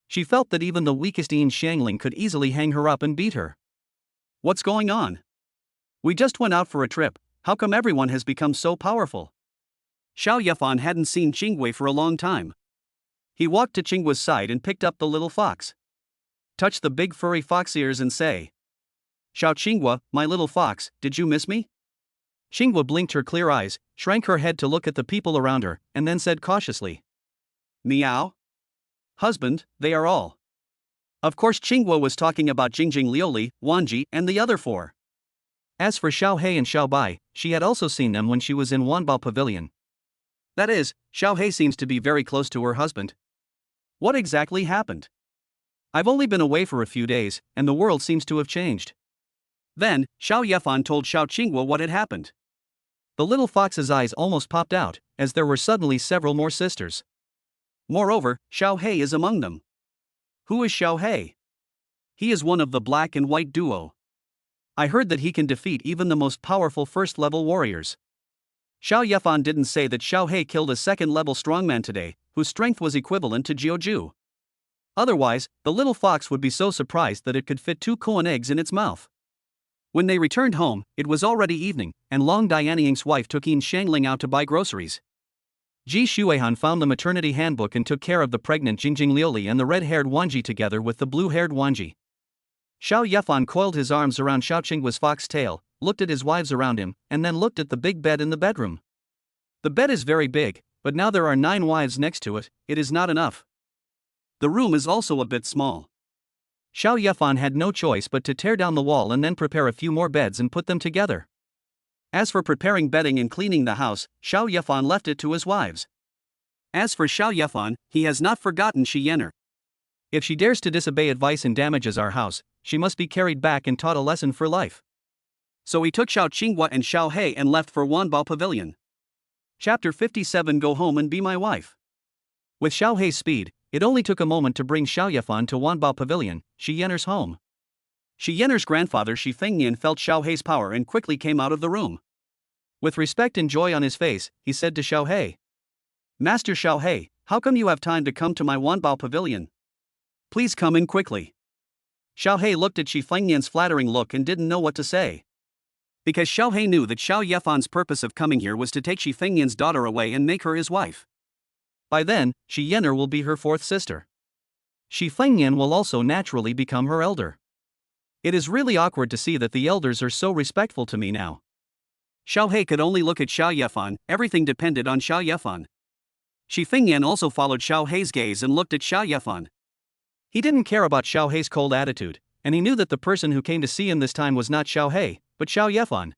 She felt that even the weakest Ian Shangling could easily hang her up and beat her. What's going on? We just went out for a trip, how come everyone has become so powerful? Xiao Yefan hadn't seen Qingwei for a long time. He walked to Qingwei's side and picked up the little fox. Touch the big furry fox ears and say, Xiao Qingwei, my little fox, did you miss me? Qingwei blinked her clear eyes, shrank her head to look at the people around her, and then said cautiously, Meow? Husband, they are all. Of course Qingwei was talking about Jingjing Liuli, Wanji, and the other four. As for Xiao He and Xiao Bai, she had also seen them when she was in Wanbao Pavilion. That is, Xiao He seems to be very close to her husband. What exactly happened? I've only been away for a few days, and the world seems to have changed. Then, Xiao Yefan told Xiao Qingwei what had happened. The little fox's eyes almost popped out, as there were suddenly several more sisters. Moreover, Xiao He is among them. Who is Xiao He? He is one of the black and white duo. I heard that he can defeat even the most powerful first-level warriors. Xiao Yefan didn't say that Xiao He killed a second-level strongman today, whose strength was equivalent to Jiuju. Otherwise, the little fox would be so surprised that it could fit 2 koan eggs in its mouth. When they returned home, it was already evening, and Long Dianying's wife took Yin Shangling out to buy groceries. Ji Shuihan found the maternity handbook and took care of the pregnant Jingjing Liuli and the red-haired Wanji together with the blue-haired Wanji. Xiao Yefan coiled his arms around Xiao Qingwei's fox tail, looked at his wives around him, and then looked at the big bed in the bedroom. The bed is very big, but now there are 9 wives next to it, it is not enough. The room is also a bit small. Xiao Yefan had no choice but to tear down the wall and then prepare a few more beds and put them together. As for preparing bedding and cleaning the house, Xiao Yefan left it to his wives. As for Xiao Yefan, he has not forgotten Shi Yener. If she dares to disobey advice and damages our house, she must be carried back and taught a lesson for life. So he took Xiao Qingwei and Xiao He and left for Wanbao Pavilion. Chapter 57 Go home and be my wife. With Xiao He's speed, it only took a moment to bring Xiao Yefan to Wanbao Pavilion, Shi Yener's home. Shi Yener's grandfather Shi Fengnian felt Xiao He's power and quickly came out of the room. With respect and joy on his face, he said to Xiao He, Master Xiao He, how come you have time to come to my Wanbao Pavilion? Please come in quickly. Xiao He looked at Shi Fengnian's flattering look and didn't know what to say. Because Xiao He knew that Xiao Yefan's purpose of coming here was to take Shi Fengnian's daughter away and make her his wife. By then, Shi Yener will be her 4th sister. Shi Fengnian will also naturally become her elder. It is really awkward to see that the elders are so respectful to me now. Xiao He could only look at Xiao Yefan, everything depended on Xiao Yefan. Shi Fengnian also followed Xiao He's gaze and looked at Xiao Yefan. He didn't care about Xiao He's cold attitude, and he knew that the person who came to see him this time was not Xiao He, but Xiao Yefan.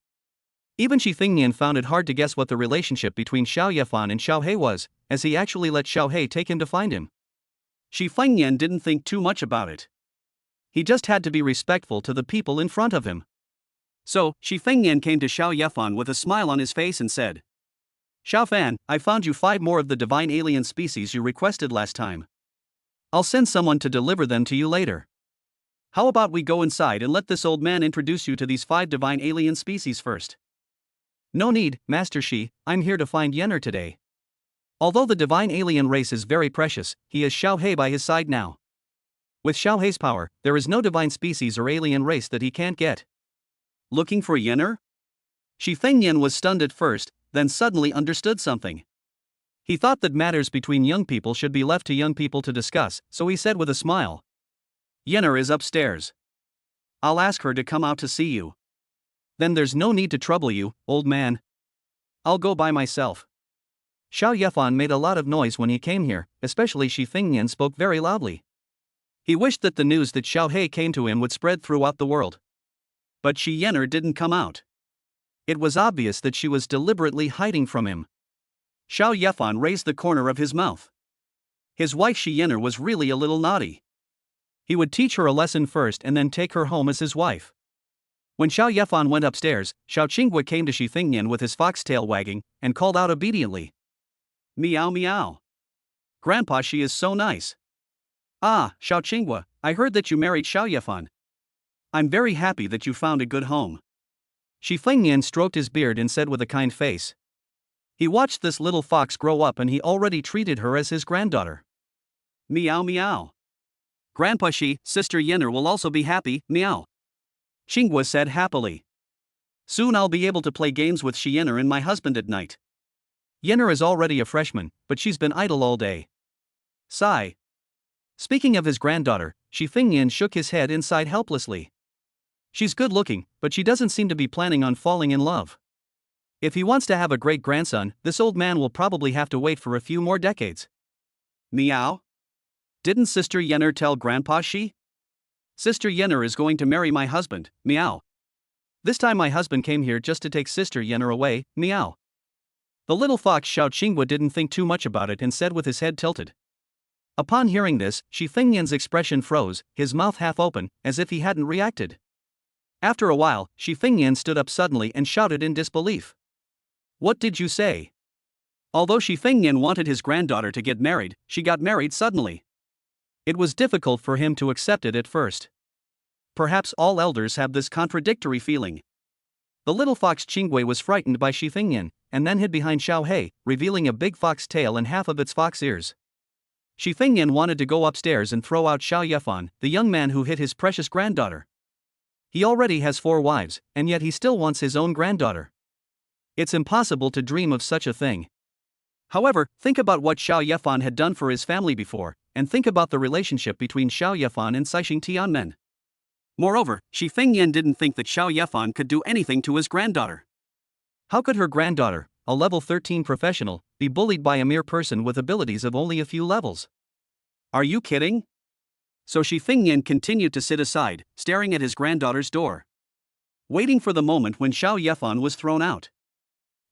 Even Shi Fengnian found it hard to guess what the relationship between Xiao Yefan and Xiao He was, as he actually let Xiao He take him to find him. Shi Fengnian didn't think too much about it. He just had to be respectful to the people in front of him. So, Shi Fengnian came to Xiao Yefan with a smile on his face and said, Xiao Fan, I found you 5 more of the divine alien species you requested last time. I'll send someone to deliver them to you later. How about we go inside and let this old man introduce you to these 5 divine alien species first? No need, Master Shi, I'm here to find Yener today. Although the divine alien race is very precious, he has Xiao He by his side now. With Xiao He's power, there is no divine species or alien race that he can't get. Looking for Yener? Shi Fengnian was stunned at first, then suddenly understood something. He thought that matters between young people should be left to young people to discuss, so he said with a smile, Yener is upstairs. I'll ask her to come out to see you. Then there's no need to trouble you, old man. I'll go by myself. Xiao Yefan made a lot of noise when he came here, especially Shi Fengnian spoke very loudly. He wished that the news that Xiao He came to him would spread throughout the world. But Shi Yener didn't come out. It was obvious that she was deliberately hiding from him. Xiao Yefan raised the corner of his mouth. His wife Shi Yener was really a little naughty. He would teach her a lesson first and then take her home as his wife. When Xiao Yefan went upstairs, Xiao Qinghua came to Shi Fingnian with his foxtail wagging, and called out obediently. Meow meow. Grandpa, she is so nice. Ah, Xiao Qinghua, I heard that you married Xiao Yefan. I'm very happy that you found a good home. Shi Fingnian stroked his beard and said with a kind face. He watched this little fox grow up and he already treated her as his granddaughter. Meow meow. Grandpa Shi, Sister Yenner will also be happy, meow. Qinghua said happily. Soon I'll be able to play games with Shi Yenner and my husband at night. Yenner is already a freshman, but she's been idle all day. Sigh. Speaking of his granddaughter, Shi Fingnian shook his head and sighed helplessly. She's good looking, but she doesn't seem to be planning on falling in love. If he wants to have a great grandson, this old man will probably have to wait for a few more decades. Meow. Didn't Sister Yenner tell Grandpa Shi? Sister Yenner is going to marry my husband, meow. This time my husband came here just to take Sister Yenner away, meow. The little fox Xiao Qinghua didn't think too much about it and said with his head tilted. Upon hearing this, Shi Fingnian's expression froze, his mouth half open, as if he hadn't reacted. After a while, Shi Fingnian stood up suddenly and shouted in disbelief. What did you say? Although Shi Fingnian wanted his granddaughter to get married, she got married suddenly. It was difficult for him to accept it at first. Perhaps all elders have this contradictory feeling. The little fox Qinghua was frightened by Shi Fingnian, and then hid behind Xiao He, revealing a big fox tail and half of its fox ears. Shi Fingnian wanted to go upstairs and throw out Xiao Yefan, the young man who hid his precious granddaughter. He already has 4 wives, and yet he still wants his own granddaughter. It's impossible to dream of such a thing. However, think about what Xiao Yefan had done for his family before, and think about the relationship between Xiao Yefan and Caixing Tianmen. Moreover, Shi Fingnian didn't think that Xiao Yefan could do anything to his granddaughter. How could her granddaughter, a level 13 professional, be bullied by a mere person with abilities of only a few levels? Are you kidding? So Shi Fingnian continued to sit aside, staring at his granddaughter's door, waiting for the moment when Xiao Yefan was thrown out.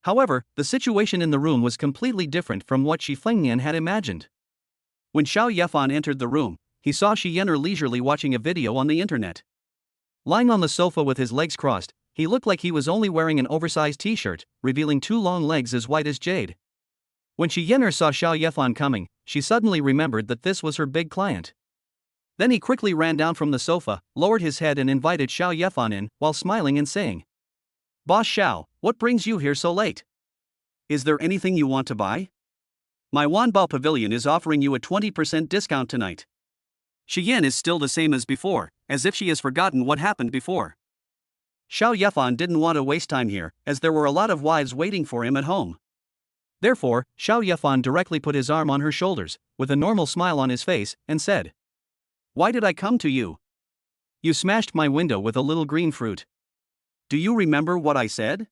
However, the situation in the room was completely different from what Shi Fingnian had imagined. When Xiao Yefan entered the room, he saw Shi Yenner leisurely watching a video on the internet. Lying on the sofa with his legs crossed, he looked like he was only wearing an oversized t-shirt, revealing 2 long legs as white as jade. When Shi Yenner saw Xiao Yefan coming, she suddenly remembered that this was her big client. Then he quickly ran down from the sofa, lowered his head and invited Xiao Yefan in, while smiling and saying, Boss Xiao, what brings you here so late? Is there anything you want to buy? My Wanbao Pavilion is offering you a 20% discount tonight. Shi Yan is still the same as before, as if she has forgotten what happened before. Xiao Yefan didn't want to waste time here, as there were a lot of wives waiting for him at home. Therefore, Xiao Yefan directly put his arm on her shoulders, with a normal smile on his face, and said, Why did I come to you? You smashed my window with a little green fruit. Do you remember what I said?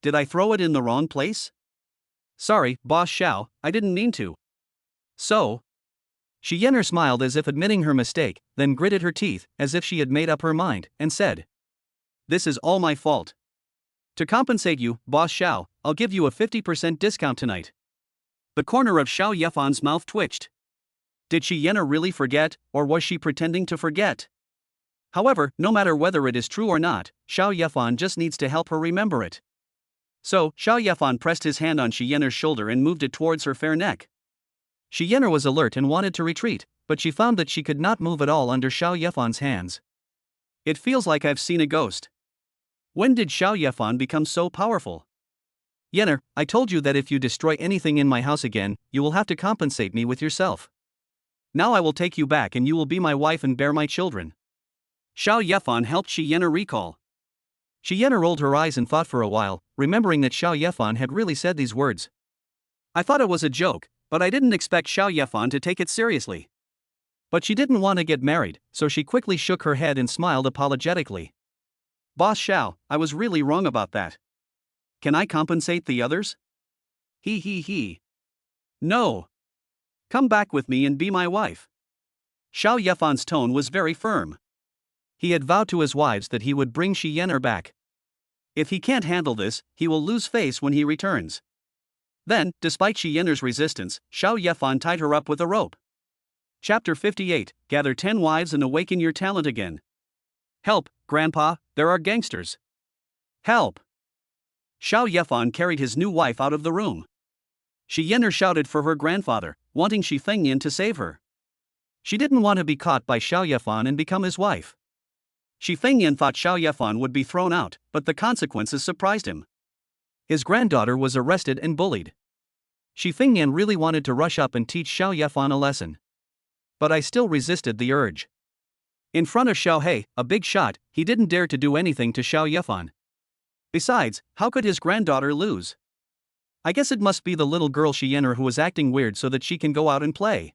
Did I throw it in the wrong place? Sorry, Boss Xiao, I didn't mean to. So? Shi Yenner smiled as if admitting her mistake, then gritted her teeth, as if she had made up her mind, and said, This is all my fault. To compensate you, Boss Xiao, I'll give you a 50% discount tonight. The corner of Xiao Yefan's mouth twitched. Did Shi Yenner really forget, or was she pretending to forget? However, no matter whether it is true or not, Xiao Yefan just needs to help her remember it. So, Xiao Yefan pressed his hand on Shi Yenner's shoulder and moved it towards her fair neck. Shi Yenner was alert and wanted to retreat, but she found that she could not move at all under Xiao Yefan's hands. It feels like I've seen a ghost. When did Xiao Yefan become so powerful? Yenner, I told you that if you destroy anything in my house again, you will have to compensate me with yourself. Now I will take you back and you will be my wife and bear my children. Xiao Yefan helped Shi Yenner recall. Shi Yenner rolled her eyes and thought for a while, remembering that Xiao Yefan had really said these words. I thought it was a joke, but I didn't expect Xiao Yefan to take it seriously. But she didn't want to get married, so she quickly shook her head and smiled apologetically. Boss Xiao, I was really wrong about that. Can I compensate the others? He. No. Come back with me and be my wife. Xiao Yefan's tone was very firm. He had vowed to his wives that he would bring Shi Yenner back. If he can't handle this, he will lose face when he returns. Then, despite Shi Yenner's resistance, Xiao Yefan tied her up with a rope. Chapter 58, Gather 10 Wives and Awaken Your Talent Again. Help, Grandpa, there are gangsters. Help! Xiao Yefan carried his new wife out of the room. Shi Yan'er shouted for her grandfather, wanting Shi Fengnian to save her. She didn't want to be caught by Xiao Yefan and become his wife. Shi Fengnian thought Xiao Yefan would be thrown out, but the consequences surprised him. His granddaughter was arrested and bullied. Shi Fengnian really wanted to rush up and teach Xiao Yefan a lesson. But I still resisted the urge. In front of Xiao He, a big shot, he didn't dare to do anything to Xiao Yefan. Besides, how could his granddaughter lose? I guess it must be the little girl Shi Yan'er who was acting weird so that she can go out and play.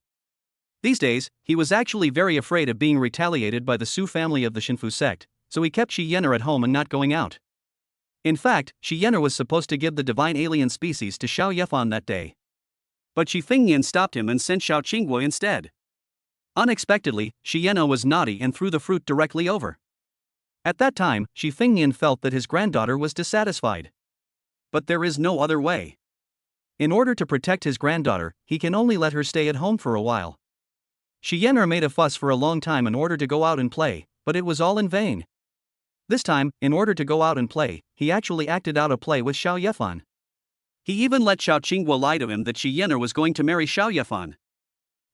These days, he was actually very afraid of being retaliated by the Su family of the Shinfu sect, so he kept Shi Yan'er at home and not going out. In fact, Shi Yan'er was supposed to give the divine alien species to Xiao Yefan that day. But Shi Fengnian stopped him and sent Xiao Qingguo instead. Unexpectedly, Shi Yan'er was naughty and threw the fruit directly over. At that time, Shi Fengnian felt that his granddaughter was dissatisfied. But there is no other way. In order to protect his granddaughter, he can only let her stay at home for a while. Shi Yan'er made a fuss for a long time in order to go out and play, but it was all in vain. This time, in order to go out and play, he actually acted out a play with Xiao Yefan. He even let Xiao Qingguo lie to him that Shi Yan'er was going to marry Xiao Yefan.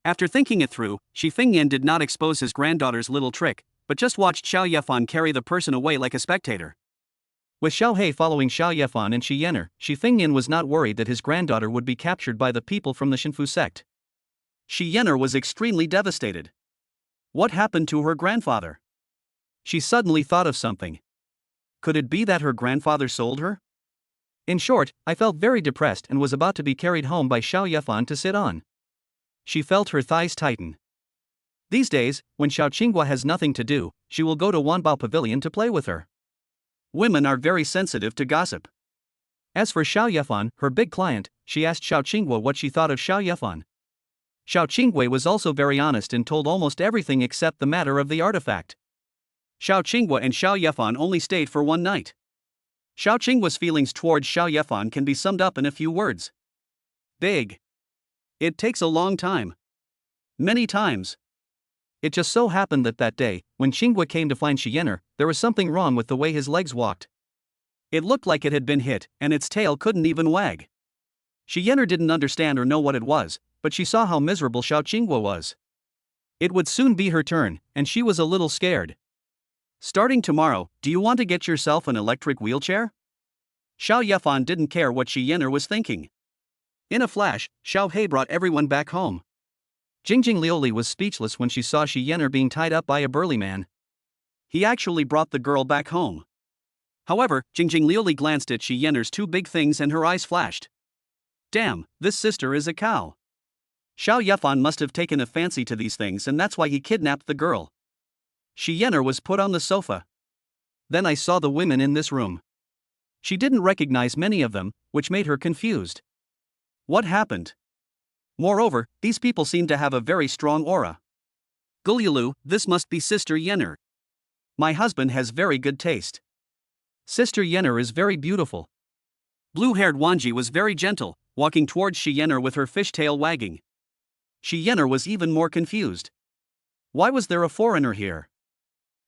After thinking it through, Shi Fengnian did not expose his granddaughter's little trick, but just watched Xiao Yefan carry the person away like a spectator. With Xiao He following Xiao Yefan and Shi Yan'er, Shi Fengnian was not worried that his granddaughter would be captured by the people from the Shinfu sect. Shi Yan'er was extremely devastated. What happened to her grandfather? She suddenly thought of something. Could it be that her grandfather sold her? In short, I felt very depressed and was about to be carried home by Xiao Yefan to sit on. She felt her thighs tighten. These days, when Xiao Qingguo has nothing to do, she will go to Wanbao Pavilion to play with her. Women are very sensitive to gossip. As for Xiao Yefan, her big client, she asked Xiao Qingguo what she thought of Xiao Yefan. Xiao Qingguo was also very honest and told almost everything except the matter of the artifact. Xiao Qingguo and Xiao Yefan only stayed for one night. Xiao Qingguo's feelings towards Xiao Yefan can be summed up in a few words. Big. It takes a long time. Many times. It just so happened that day, when Qingguo came to find Shi Yan'er, there was something wrong with the way his legs walked. It looked like it had been hit, and its tail couldn't even wag. Shi Yan'er didn't understand or know what it was, but she saw how miserable Xiao Qingguo was. It would soon be her turn, and she was a little scared. Starting tomorrow, do you want to get yourself an electric wheelchair? Xiao Yefan didn't care what Shi Yan'er was thinking. In a flash, Xiao He brought everyone back home. Jingjing Liuli was speechless when she saw Shi Yan'er being tied up by a burly man. He actually brought the girl back home. However, Jingjing Liuli glanced at Shi Yan'er's two big things and her eyes flashed. Damn, this sister is a cow. Xiao Yefan must have taken a fancy to these things and that's why he kidnapped the girl. Shi Yan'er was put on the sofa. Then I saw the women in this room. She didn't recognize many of them, which made her confused. What happened? Moreover, these people seemed to have a very strong aura. Guliulu, this must be Sister Yan'er. My husband has very good taste. Sister Yan'er is very beautiful. Blue-haired Wanji was very gentle, walking towards Shi Yan'er with her fishtail wagging. Shi Yan'er was even more confused. Why was there a foreigner here?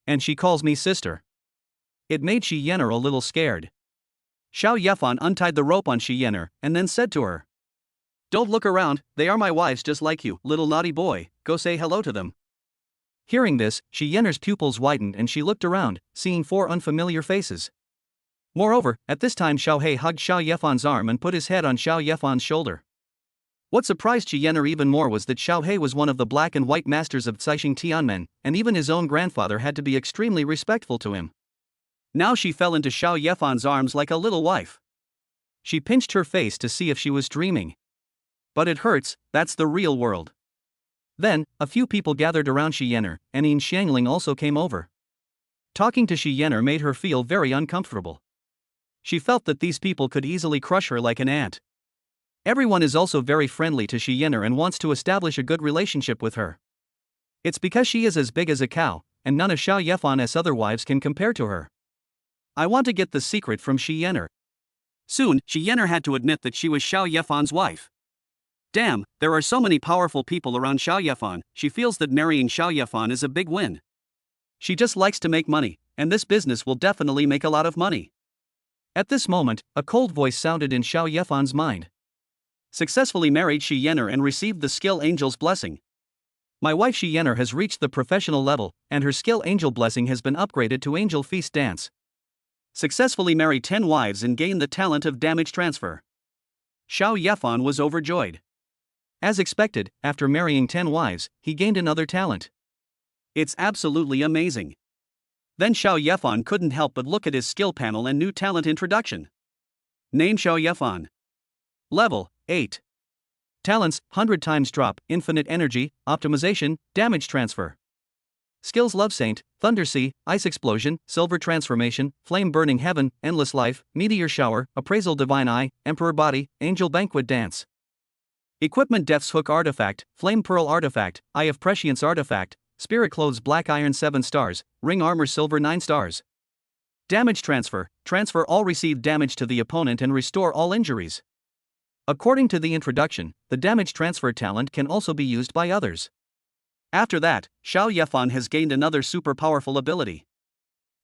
And she calls me sister. It made Shi Yan'er a little scared. Xiao Yefan untied the rope on Shi Yan'er and then said to her, "Don't look around, they are my wives just like you, little naughty boy, go say hello to them." Hearing this, Shi Yan'er's pupils widened and she looked around, seeing four unfamiliar faces. Moreover, at this time Xiao He hugged Xiao Yefan's arm and put his head on Xiao Yefan's shoulder. What surprised Shi Yan'er even more was that Xiao He was one of the black and white masters of Caixing Tianmen, and even his own grandfather had to be extremely respectful to him. Now she fell into Xiao Yefan's arms like a little wife. She pinched her face to see if she was dreaming. But it hurts, that's the real world. Then, a few people gathered around Shi Yan'er, and Yin Xiangling also came over. Talking to Shi Yan'er made her feel very uncomfortable. She felt that these people could easily crush her like an ant. Everyone is also very friendly to Shi Yan'er and wants to establish a good relationship with her. It's because she is as big as a cow, and none of Xiao Yefan's other wives can compare to her. I want to get the secret from Shi Yan'er. Soon, Shi Yan'er had to admit that she was Xiao Yefan's wife. Damn, there are so many powerful people around Xiao Yefan, she feels that marrying Xiao Yefan is a big win. She just likes to make money, and this business will definitely make a lot of money. At this moment, a cold voice sounded in Xiao Yefan's mind. Successfully married Shi Yener and received the skill angel's blessing. My wife Shi Yener has reached the professional level, and her skill angel blessing has been upgraded to angel feast dance. Successfully marry 10 wives and gain the talent of damage transfer. Xiao Yefan was overjoyed. As expected, after marrying 10 wives, he gained another talent. It's absolutely amazing. Then Xiao Yefan couldn't help but look at his skill panel and new talent introduction. Name Xiao Yefan. Level 8. Talents: 100 times drop, infinite energy, optimization, damage transfer. Skills: Love Saint, Thunder Sea, Ice Explosion, Silver Transformation, Flame Burning Heaven, Endless Life, Meteor Shower, Appraisal Divine Eye, Emperor Body, Angel Banquet Dance. Equipment: Death's Hook Artifact, Flame Pearl Artifact, Eye of Prescience Artifact, Spirit Clothes Black Iron 7 stars, Ring Armor Silver 9 stars. Damage transfer: transfer all received damage to the opponent and restore all injuries. According to the introduction, the damage transfer talent can also be used by others. After that, Xiao Yefan has gained another super powerful ability.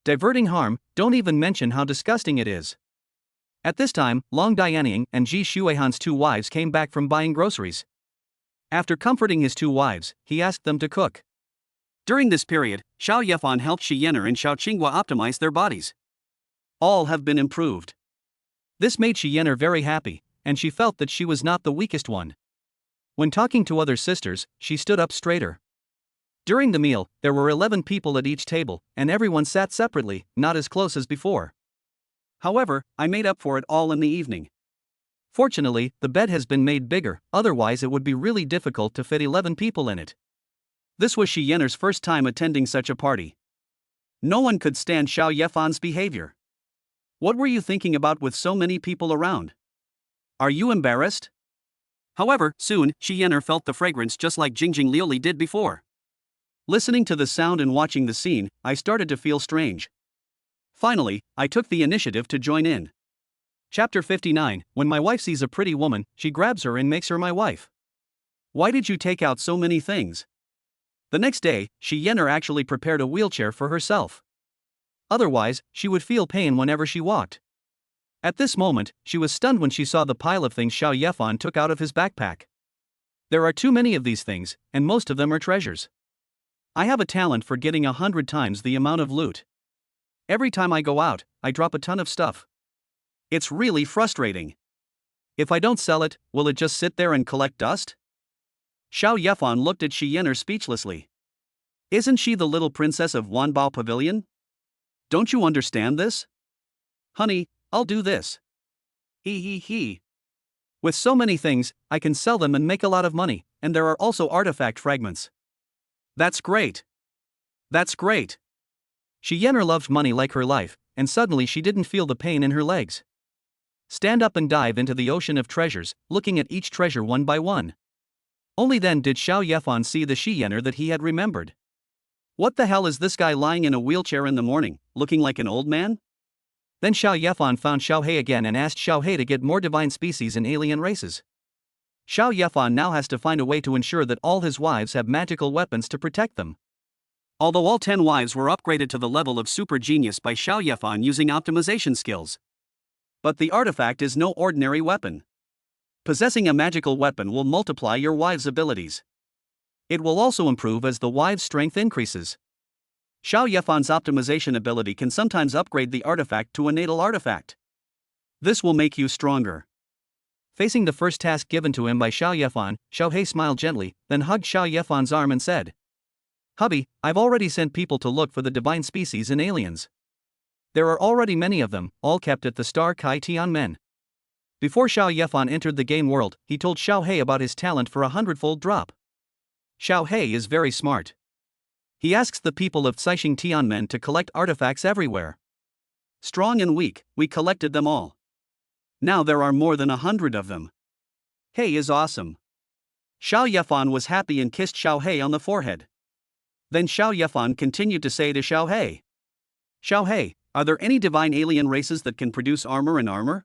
Diverting harm. Don't even mention how disgusting it is. At this time, Long Dianying and Ji Shuihan's 2 wives came back from buying groceries. After comforting his 2 wives, he asked them to cook. During this period, Xiao Yefan helped Shi Yener and Xiao Qinghua optimize their bodies. All have been improved. This made Shi Yener very happy, and she felt that she was not the weakest one. When talking to other sisters, she stood up straighter. During the meal, there were 11 people at each table, and everyone sat separately, not as close as before. However, I made up for it all in the evening. Fortunately, the bed has been made bigger, otherwise it would be really difficult to fit 11 people in it. This was Shi Yener's first time attending such a party. No one could stand Xiao Yefan's behavior. What were you thinking about with so many people around? Are you embarrassed? However, soon, Shi Yener felt the fragrance just like Jingjing Liuli did before. Listening to the sound and watching the scene, I started to feel strange. Finally, I took the initiative to join in. Chapter 59. When my wife sees a pretty woman, she grabs her and makes her my wife. Why did you take out so many things? The next day, Shi Yener actually prepared a wheelchair for herself. Otherwise, she would feel pain whenever she walked. At this moment, she was stunned when she saw the pile of things Xiao Yefan took out of his backpack. There are too many of these things, and most of them are treasures. I have a talent for getting 100 times the amount of loot. Every time I go out, I drop a ton of stuff. It's really frustrating. If I don't sell it, will it just sit there and collect dust? Xiao Yefan looked at Shi Yener speechlessly. Isn't she the little princess of Wanbao Pavilion? Don't you understand this? Honey, I'll do this. He. With so many things, I can sell them and make a lot of money, and there are also artifact fragments. That's great. That's great. Shi Yener loved money like her life, and suddenly she didn't feel the pain in her legs. Stand up and dive into the ocean of treasures, looking at each treasure one by one. Only then did Xiao Yefan see the Shi Yener that he had remembered. What the hell is this guy lying in a wheelchair in the morning, looking like an old man? Then Xiao Yefan found Xiao He again and asked Xiao He to get more divine species and alien races. Xiao Yefan now has to find a way to ensure that all his wives have magical weapons to protect them. Although all 10 wives were upgraded to the level of super genius by Xiao Yefan using optimization skills. But the artifact is no ordinary weapon. Possessing a magical weapon will multiply your wives' abilities. It will also improve as the wives' strength increases. Xiao Yefan's optimization ability can sometimes upgrade the artifact to a natal artifact. This will make you stronger. Facing the first task given to him by Xiao Yefan, Xiao He smiled gently, then hugged Xiao Yefan's arm and said, "Hubby, I've already sent people to look for the divine species and aliens. There are already many of them, all kept at the Star Kai Tianmen." Before Xiao Yefan entered the game world, he told Xiao He about his talent for a 100-fold drop. Xiao He is very smart. He asks the people of Caixing Tianmen to collect artifacts everywhere. Strong and weak, we collected them all. Now there are more than 100 of them. He is awesome. Xiao Yefan was happy and kissed Xiao He on the forehead. Then Xiao Yefan continued to say to Xiao He, "Xiao He, are there any divine alien races that can produce armor and armor?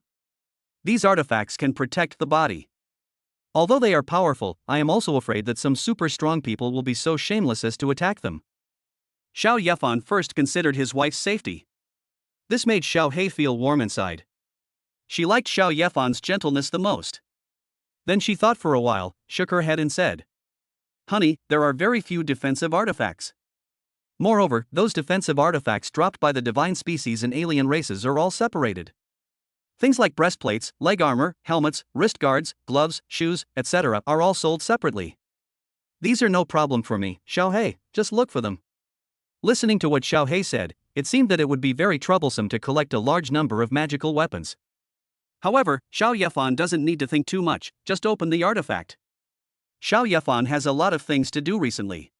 These artifacts can protect the body. Although they are powerful, I am also afraid that some super strong people will be so shameless as to attack them." Xiao Yefan first considered his wife's safety. This made Xiao He feel warm inside. She liked Xiao Yefan's gentleness the most. Then she thought for a while, shook her head and said, "Honey, there are very few defensive artifacts. Moreover, those defensive artifacts dropped by the divine species and alien races are all separated. Things like breastplates, leg armor, helmets, wrist guards, gloves, shoes, etc. are all sold separately. These are no problem for me, Xiao He, just look for them." Listening to what Xiao He said, it seemed that it would be very troublesome to collect a large number of magical weapons. However, Xiao Yefan doesn't need to think too much, just open the artifact. Xiao Yefan has a lot of things to do recently.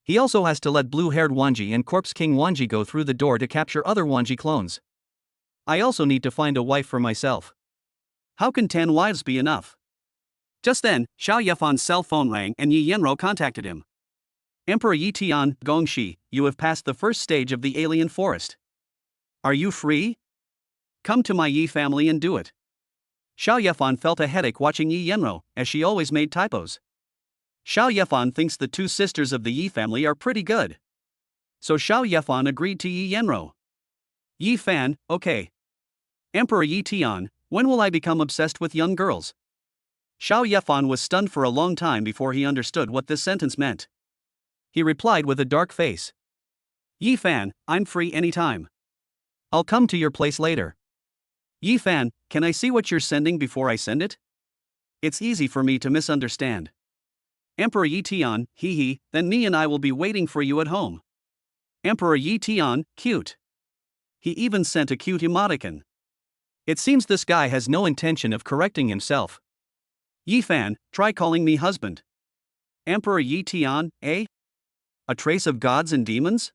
He also has to let blue-haired Wanji and Corpse King Wanji go through the door to capture other Wanji clones. I also need to find a wife for myself. How can 10 wives be enough? Just then, Xiao Yefan's cell phone rang and Yi Yenro contacted him. "Emperor Yi Tian, Gongxi, you have passed the first stage of the alien forest. Are you free? Come to my Yi family and do it." Xiao Yefan felt a headache watching Yi Yenro, as she always made typos. Xiao Yefan thinks the two sisters of the Yi family are pretty good. So Xiao Yefan agreed to Yi Yenro. "Yi Fan, okay. Emperor Yi Tian, when will I become obsessed with young girls?" Xiao Yefan was stunned for a long time before he understood what this sentence meant. He replied with a dark face. "Yi Fan, I'm free anytime. I'll come to your place later." "Yi Fan, can I see what you're sending before I send it? It's easy for me to misunderstand." "Emperor Yi Tian, hee, then me and I will be waiting for you at home." "Emperor Yi Tian, cute." He even sent a cute emoticon. It seems this guy has no intention of correcting himself. "Yi Fan, try calling me husband." "Emperor Yi Tian, eh? A trace of gods and demons?"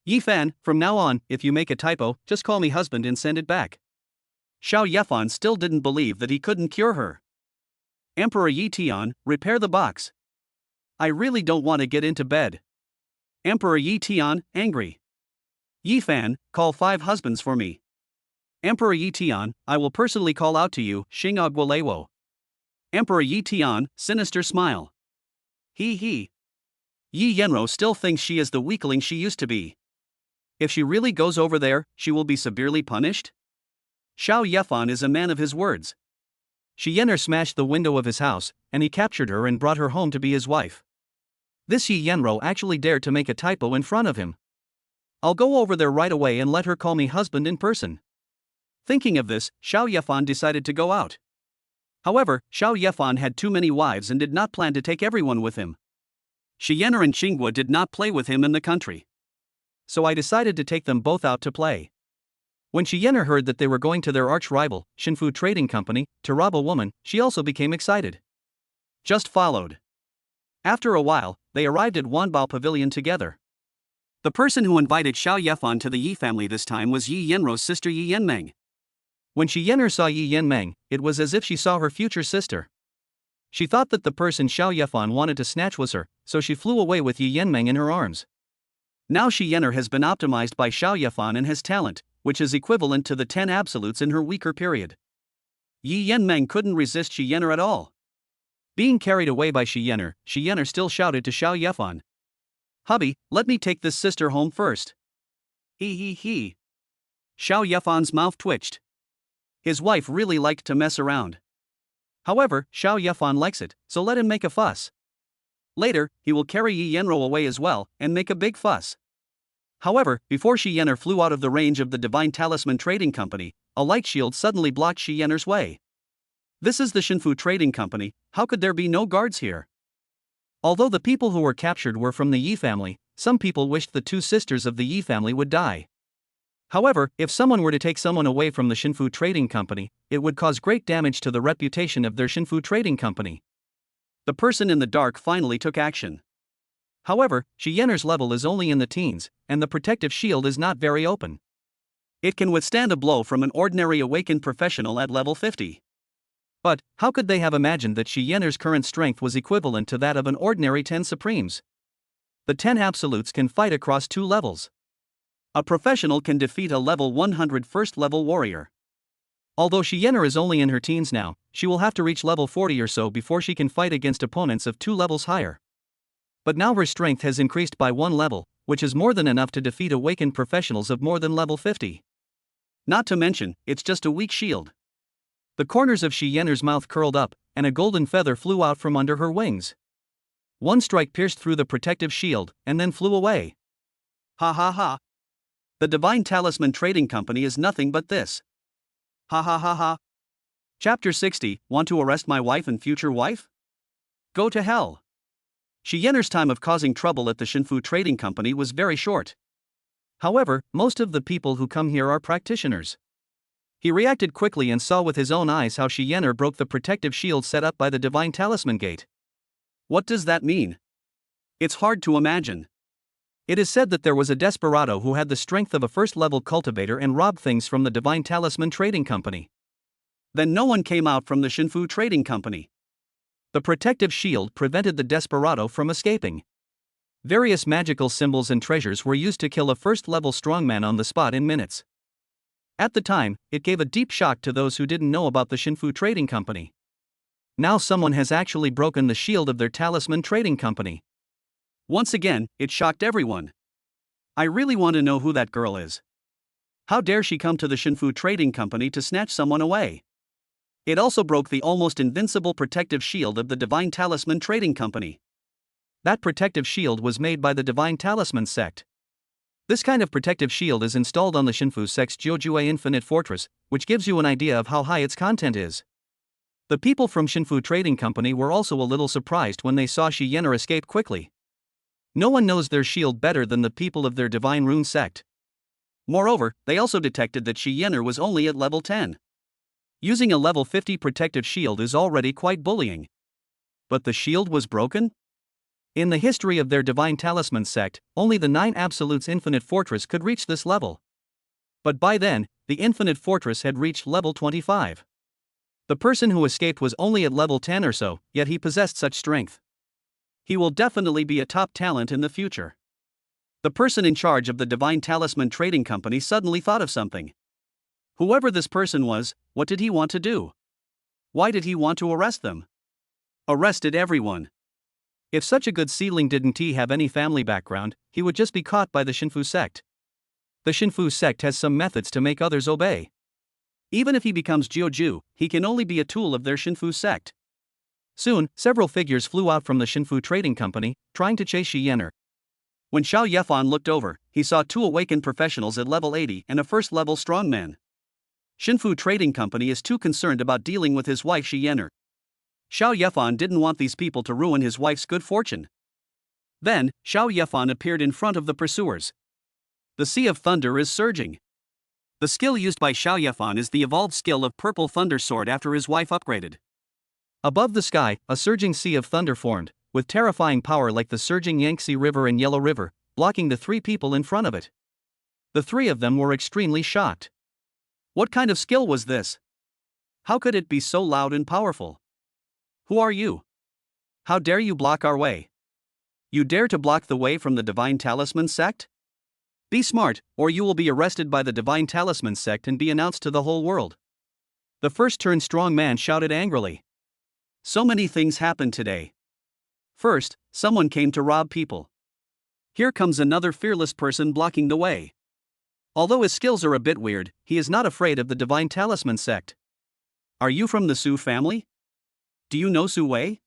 "Yi Fan, from now on, if you make a typo, just call me husband and send it back." Xiao Yefan still didn't believe that he couldn't cure her. "Emperor Yi Tian, repair the box. I really don't want to get into bed." "Emperor Yi Tian, angry. Yi Fan, call 5 husbands for me." "Emperor Yi Tian, I will personally call out to you, Xing Agualewo." "Emperor Yi Tian, sinister smile. Hee. Yi Yenro still thinks she is the weakling she used to be. If she really goes over there, she will be severely punished? Xiao Yefan is a man of his words. Shi Yen'er smashed the window of his house, and he captured her and brought her home to be his wife. This Yi Yenro actually dared to make a typo in front of him. I'll go over there right away and let her call me husband in person. Thinking of this, Xiao Yefan decided to go out. However, Xiao Yefan had too many wives and did not plan to take everyone with him. Shi Yen'er and Xinghua did not play with him in the country. So I decided to take them both out to play. When Shi Yen'er heard that they were going to their arch-rival, Xinfu Trading Company, to rob a woman, she also became excited. Just followed. After a while, they arrived at Wanbao Pavilion together. The person who invited Xiao Yefan to the Yi family this time was Yi Yenro's sister Yi Yenmeng. When Shi Yen'er saw Yi Yenmeng, it was as if she saw her future sister. She thought that the person Xiao Yefan wanted to snatch was her, so she flew away with Yi Yenmeng in her arms. Now Shi Yen'er has been optimized by Xiao Yefan and has talent, which is equivalent to the 10 absolutes in her weaker period. Yi Yenmeng couldn't resist Shi Yen'er at all. Being carried away by Shi Yen'er still shouted to Xiao Yefan, "Hubby, let me take this sister home first." He. Xiao Yefan's mouth twitched. His wife really liked to mess around. However, Xiao Yefan likes it, so let him make a fuss. Later, he will carry Yi Yenro away as well, and make a big fuss. However, before Shi Yen'er flew out of the range of the Divine Talisman Trading Company, a light shield suddenly blocked Shi Yen'er's way. This is the Xinfu Trading Company, how could there be no guards here? Although the people who were captured were from the Yi family, some people wished the two sisters of the Yi family would die. However, if someone were to take someone away from the Xinfu Trading Company, it would cause great damage to the reputation of their Xinfu Trading Company. The person in the dark finally took action. However, Shi Yen'er's level is only in the teens, and the protective shield is not very open. It can withstand a blow from an ordinary awakened professional at level 50. But, how could they have imagined that Shi Yen'er's current strength was equivalent to that of an ordinary 10 Supremes? The 10 Absolutes can fight across 2 levels. A professional can defeat a level 100 first-level warrior. Although Shi Yen'er is only in her teens now, she will have to reach level 40 or so before she can fight against opponents of 2 levels higher. But now her strength has increased by 1 level, which is more than enough to defeat awakened professionals of more than level 50. Not to mention, it's just a weak shield. The corners of Xi Yenner's mouth curled up, and a golden feather flew out from under her wings. One strike pierced through the protective shield, and then flew away. Ha ha ha. The Divine Talisman Trading Company is nothing but this. Ha ha ha ha. Chapter 60, Want to arrest my wife and future wife? Go to hell. Xi Yenner's time of causing trouble at the Shinfu Trading Company was very short. However, most of the people who come here are practitioners. He reacted quickly and saw with his own eyes how Xi Yenner broke the protective shield set up by the Divine Talisman Gate. What does that mean? It's hard to imagine. It is said that there was a desperado who had the strength of a first-level cultivator and robbed things from the Divine Talisman Trading Company. Then no one came out from the Shinfu Trading Company. The protective shield prevented the desperado from escaping. Various magical symbols and treasures were used to kill a first-level strongman on the spot in minutes. At the time, it gave a deep shock to those who didn't know about the Shinfu Trading Company. Now someone has actually broken the shield of their Talisman Trading Company. Once again, it shocked everyone. I really want to know who that girl is. How dare she come to the Shinfu Trading Company to snatch someone away? It also broke the almost invincible protective shield of the Divine Talisman Trading Company. That protective shield was made by the Divine Talisman sect. This kind of protective shield is installed on the Shinfu sect's Jiujue Infinite Fortress, which gives you an idea of how high its content is. The people from Shinfu Trading Company were also a little surprised when they saw Xi Yenner escape quickly. No one knows their shield better than the people of their Divine Rune sect. Moreover, they also detected that Xi Yenner was only at level 10. Using a level 50 protective shield is already quite bullying. But the shield was broken? In the history of their Divine Talisman sect, only the 9 Absolutes Infinite Fortress could reach this level. But by then, the Infinite Fortress had reached level 25. The person who escaped was only at level 10 or so, yet he possessed such strength. He will definitely be a top talent in the future. The person in charge of the Divine Talisman Trading Company suddenly thought of something. Whoever this person was, what did he want to do? Why did he want to arrest them? Arrested everyone. If such a good seedling didn't have any family background, he would just be caught by the Shinfu sect. The Shinfu sect has some methods to make others obey. Even if he becomes Jiuju, he can only be a tool of their Shinfu sect. Soon, several figures flew out from the Shinfu Trading Company, trying to chase Xi Yenner. When Xiao Yefan looked over, he saw 2 awakened professionals at level 80 and a first-level strongman. Shinfu Trading Company is too concerned about dealing with his wife Xi Yenner. Xiao Yefan didn't want these people to ruin his wife's good fortune. Then, Xiao Yefan appeared in front of the pursuers. The Sea of Thunder is surging. The skill used by Xiao Yefan is the evolved skill of Purple Thunder Sword after his wife upgraded. Above the sky, a surging sea of thunder formed, with terrifying power like the surging Yangtze River and Yellow River, blocking the 3 people in front of it. The 3 of them were extremely shocked. What kind of skill was this? How could it be so loud and powerful? Who are you? How dare you block our way? You dare to block the way from the Divine Talisman sect? Be smart, or you will be arrested by the Divine Talisman sect and be announced to the whole world. The first-turn strong man shouted angrily. So many things happened today. First, someone came to rob people. Here comes another fearless person blocking the way. Although his skills are a bit weird, he is not afraid of the Divine Talisman sect. Are you from the Su family? Do you know Su Wei?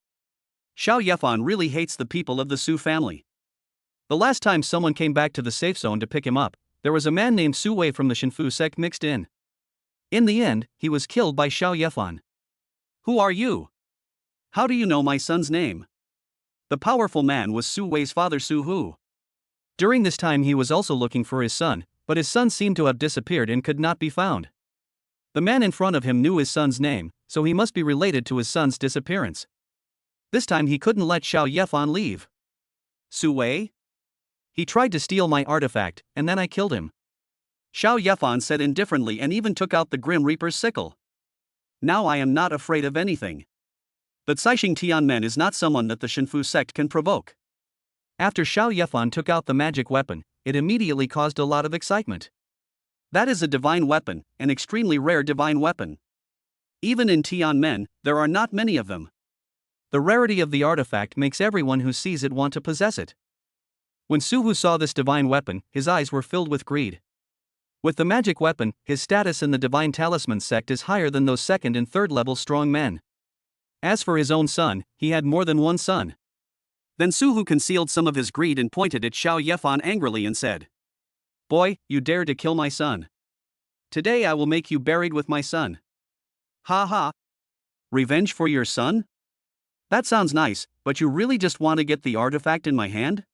Xiao Yefan really hates the people of the Su family. The last time someone came back to the safe zone to pick him up, there was a man named Su Wei from the Shinfu sect mixed in. In the end, he was killed by Xiao Yefan. Who are you? How do you know my son's name? The powerful man was Su Wei's father Su Hu. During this time he was also looking for his son, but his son seemed to have disappeared and could not be found. The man in front of him knew his son's name, so he must be related to his son's disappearance. This time he couldn't let Xiao Yefan leave. Su Wei? He tried to steal my artifact, and then I killed him. Xiao Yefan said indifferently and even took out the Grim Reaper's sickle. Now I am not afraid of anything. But Caixing Tianmen is not someone that the Shinfu sect can provoke. After Xiao Yefan took out the magic weapon, it immediately caused a lot of excitement. That is a divine weapon, an extremely rare divine weapon. Even in Tianmen, there are not many of them. The rarity of the artifact makes everyone who sees it want to possess it. When Su Hu saw this divine weapon, his eyes were filled with greed. With the magic weapon, his status in the Divine Talisman sect is higher than those second and third level strong men. As for his own son, he had more than one son. Then Su Hu concealed some of his greed and pointed at Xiao Yefan angrily and said, "Boy, you dare to kill my son. Today I will make you buried with my son." "Ha ha. Revenge for your son? That sounds nice, but you really just want to get the artifact in my hand?"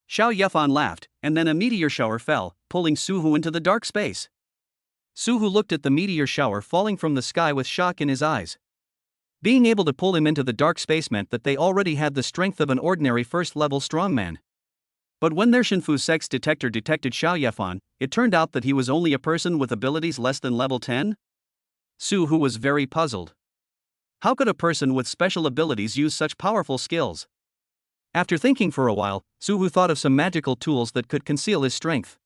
Xiao Yefan laughed, and then a meteor shower fell, pulling Su Hu into the dark space. Su Hu looked at the meteor shower falling from the sky with shock in his eyes. Being able to pull him into the dark space meant that they already had the strength of an ordinary first-level strongman. But when their Shinfu Sect's detector detected Xiao Yefan, it turned out that he was only a person with abilities less than level 10? Su Hu was very puzzled. How could a person with special abilities use such powerful skills? After thinking for a while, Su Hu thought of some magical tools that could conceal his strength.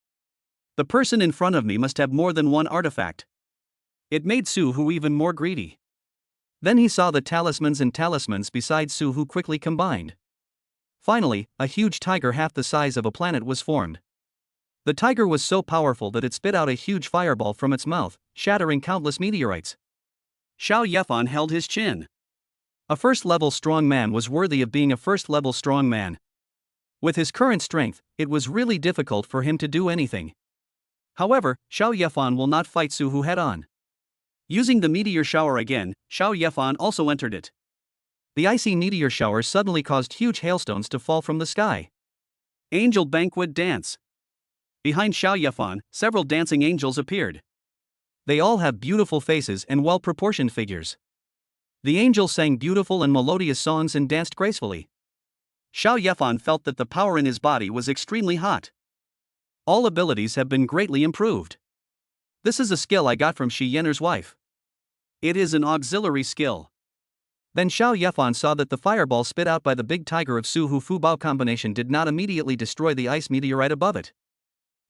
The person in front of me must have more than one artifact. It made Su Hu even more greedy. Then he saw the talismans and talismans beside Su Hu quickly combined. Finally, a huge tiger half the size of a planet was formed. The tiger was so powerful that it spit out a huge fireball from its mouth, shattering countless meteorites. Xiao Yefan held his chin. A first-level strong man was worthy of being a first-level strong man. With his current strength, it was really difficult for him to do anything. However, Xiao Yefan will not fight Su Hu head-on. Using the meteor shower again, Xiao Yefan also entered it. The icy meteor shower suddenly caused huge hailstones to fall from the sky. Angel Banquet Dance. Behind Xiao Yefan, several dancing angels appeared. They all have beautiful faces and well-proportioned figures. The angels sang beautiful and melodious songs and danced gracefully. Xiao Yefan felt that the power in his body was extremely hot. All abilities have been greatly improved. This is a skill I got from Shi Yener's wife. It is an auxiliary skill. Then Xiao Yefan saw that the fireball spit out by the big tiger of Su Hu Fubao combination did not immediately destroy the ice meteorite above it.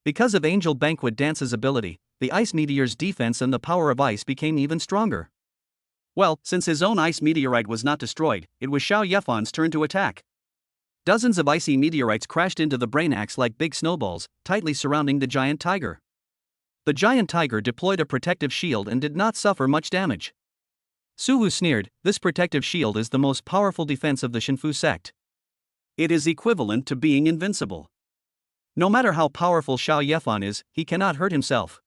Because of Angel Banquet Dance's ability, the ice meteor's defense and the power of ice became even stronger. Well, since his own ice meteorite was not destroyed, it was Xiao Yefan's turn to attack. Dozens of icy meteorites crashed into the brain axe like big snowballs, tightly surrounding the giant tiger. The giant tiger deployed a protective shield and did not suffer much damage. Su Hu sneered, "This protective shield is the most powerful defense of the Shinfu sect. It is equivalent to being invincible. No matter how powerful Xiao Yefan is, he cannot hurt himself."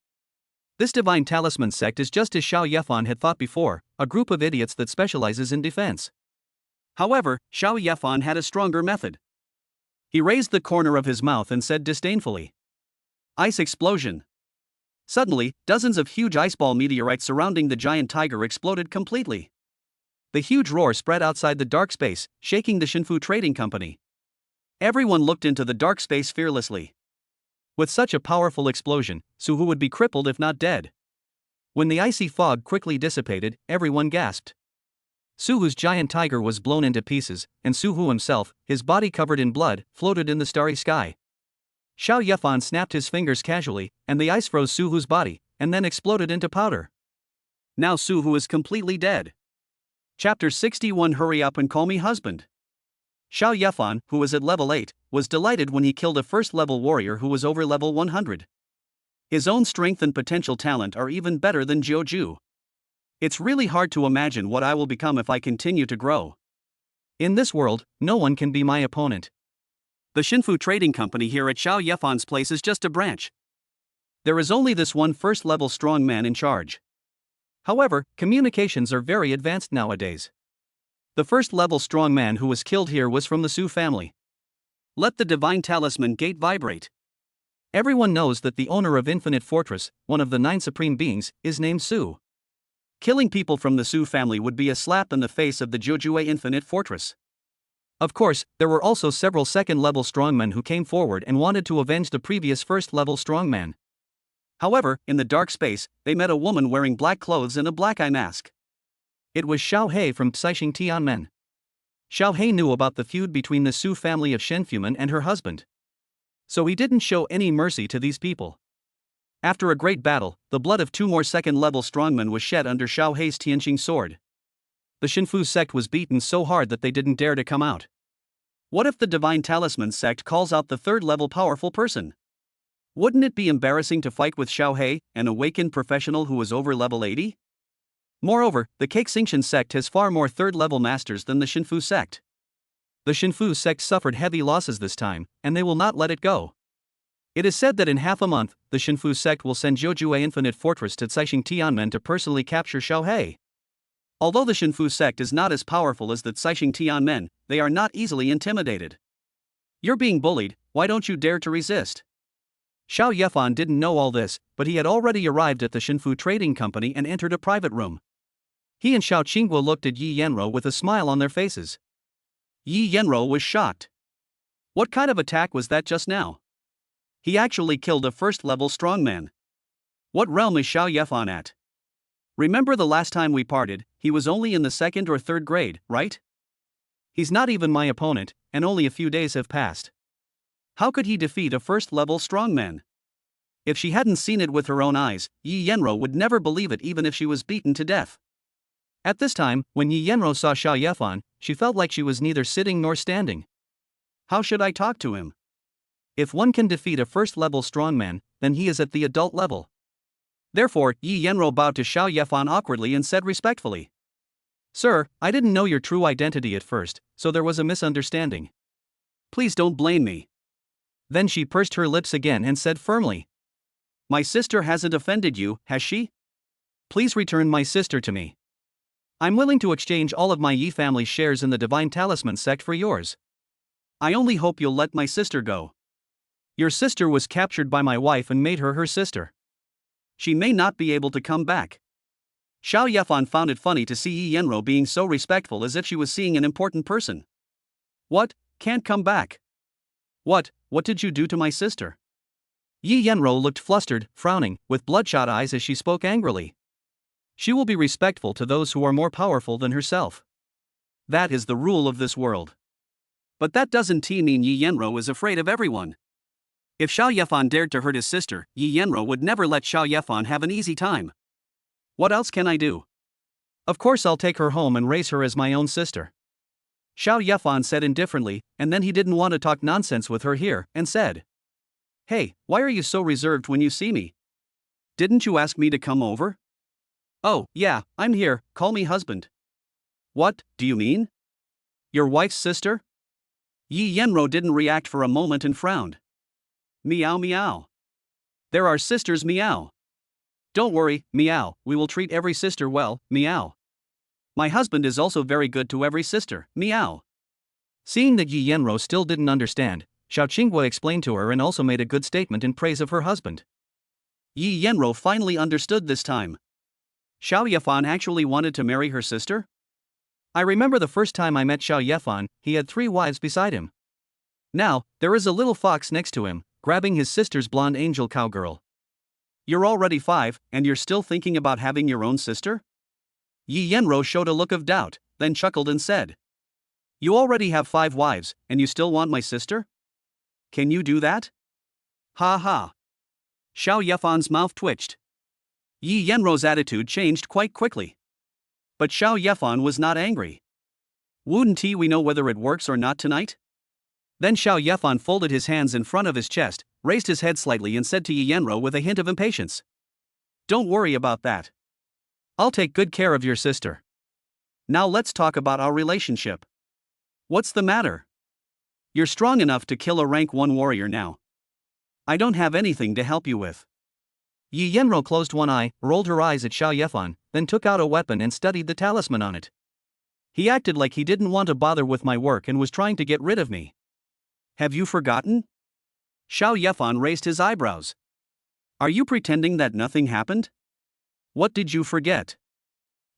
This Divine Talisman sect is just as Xiao Yefan had thought before, a group of idiots that specializes in defense. However, Xiao Yefan had a stronger method. He raised the corner of his mouth and said disdainfully, "Ice explosion." Suddenly, dozens of huge iceball meteorites surrounding the giant tiger exploded completely. The huge roar spread outside the dark space, shaking the Shinfu Trading Company. Everyone looked into the dark space fearlessly. With such a powerful explosion, Su Hu would be crippled if not dead. When the icy fog quickly dissipated, everyone gasped. Su Hu's giant tiger was blown into pieces, and Su Hu himself, his body covered in blood, floated in the starry sky. Xiao Yefan snapped his fingers casually, and the ice froze Su Hu's body, and then exploded into powder. Now Su Hu is completely dead. Chapter 61. Hurry up and call me husband. Xiao Yefan, who was at level 8, was delighted when he killed a first-level warrior who was over level 100. His own strength and potential talent are even better than Jiuju. It's really hard to imagine what I will become if I continue to grow. In this world, no one can be my opponent. The Shinfu Trading Company here at Xiao Yefan's place is just a branch. There is only this one first-level strong man in charge. However, communications are very advanced nowadays. The first-level strong man who was killed here was from the Su family. Let the Divine Talisman gate vibrate. Everyone knows that the owner of Infinite Fortress, one of the 9 supreme beings, is named Su. Killing people from the Su family would be a slap in the face of the Jiuzhue Infinite Fortress. Of course, there were also several second-level strongmen who came forward and wanted to avenge the previous first-level strongman. However, in the dark space, they met a woman wearing black clothes and a black eye mask. It was Xiao He from Caixing Tianmen. Xiao He knew about the feud between the Su family of Shenfumen and her husband. So he didn't show any mercy to these people. After a great battle, the blood of 2 more second-level strongmen was shed under Xiao He's Tianqing sword. The Shinfu sect was beaten so hard that they didn't dare to come out. What if the Divine Talisman sect calls out the third-level powerful person? Wouldn't it be embarrassing to fight with Xiao He, an awakened professional who is over level 80? Moreover, the Kexingtian sect has far more third-level masters than the Shinfu sect. The Shinfu sect suffered heavy losses this time, and they will not let it go. It is said that in half a month, the Shinfu sect will send Jiuzhue Infinite Fortress to Caixing Tianmen to personally capture Xiao He. Although the Shinfu sect is not as powerful as the Caixing Tianmen, they are not easily intimidated. You're being bullied, why don't you dare to resist? Xiao Yefan didn't know all this, but he had already arrived at the Shinfu Trading Company and entered a private room. He and Xiao Qingguo looked at Yi Yenro with a smile on their faces. Yi Yenro was shocked. What kind of attack was that just now? He actually killed a first-level strongman. What realm is Xiao Yefan at? Remember the last time we parted, he was only in the second or third grade, right? He's not even my opponent, and only a few days have passed. How could he defeat a first-level strongman? If she hadn't seen it with her own eyes, Yi Yenro would never believe it even if she was beaten to death. At this time, when Yi Yenro saw Xiao Yefan, she felt like she was neither sitting nor standing. How should I talk to him? If one can defeat a first-level strongman, then he is at the adult level. Therefore, Yi Yenro bowed to Xiao Yefan awkwardly and said respectfully, "Sir, I didn't know your true identity at first, so there was a misunderstanding. Please don't blame me." Then she pursed her lips again and said firmly, "My sister hasn't offended you, has she? Please return my sister to me. I'm willing to exchange all of my Yi family's shares in the Divine Talisman sect for yours. I only hope you'll let my sister go. Your sister was captured by my wife and made her her sister. She may not be able to come back." Xiao Yefan found it funny to see Yi Yenro being so respectful as if she was seeing an important person. "What, can't come back? What did you do to my sister?" Yi Yenro looked flustered, frowning, with bloodshot eyes as she spoke angrily. She will be respectful to those who are more powerful than herself. That is the rule of this world. But that doesn't mean Yi Yenro is afraid of everyone. If Xiao Yefan dared to hurt his sister, Yi Yenro would never let Xiao Yefan have an easy time. What else can I do? Of course I'll take her home and raise her as my own sister. Xiao Yefan said indifferently, and then he didn't want to talk nonsense with her here, and said, "Hey, why are you so reserved when you see me? Didn't you ask me to come over?" "Oh, yeah, I'm here, call me husband." "What do you mean? Your wife's sister?" Yi Yenro didn't react for a moment and frowned. "Meow meow. There are sisters meow. Don't worry, meow, we will treat every sister well, meow. My husband is also very good to every sister, meow." Seeing that Yi Yenro still didn't understand, Xiao Qingguo explained to her and also made a good statement in praise of her husband. Yi Yenro finally understood this time. Xiao Yefan actually wanted to marry her sister? I remember the first time I met Xiao Yefan, he had 3 wives beside him. Now, there is a little fox next to him, grabbing his sister's blonde angel cowgirl. You're already 5, and you're still thinking about having your own sister? Yi Yenro showed a look of doubt, then chuckled and said, "You already have 5 wives, and you still want my sister? Can you do that?" Ha ha. Xiao Yefan's mouth twitched. Yi Yenro's attitude changed quite quickly. But Xiao Yefan was not angry. "Wouldn't we know whether it works or not tonight?" Then Xiao Yefan folded his hands in front of his chest, raised his head slightly and said to Yi Yenro with a hint of impatience, "Don't worry about that. I'll take good care of your sister. Now let's talk about our relationship. What's the matter? You're strong enough to kill a rank 1 warrior now. I don't have anything to help you with." Yi Yenro closed one eye, rolled her eyes at Xiao Yefan, then took out a weapon and studied the talisman on it. He acted like he didn't want to bother with my work and was trying to get rid of me. Have you forgotten? Xiao Yefan raised his eyebrows. Are you pretending that nothing happened? What did you forget?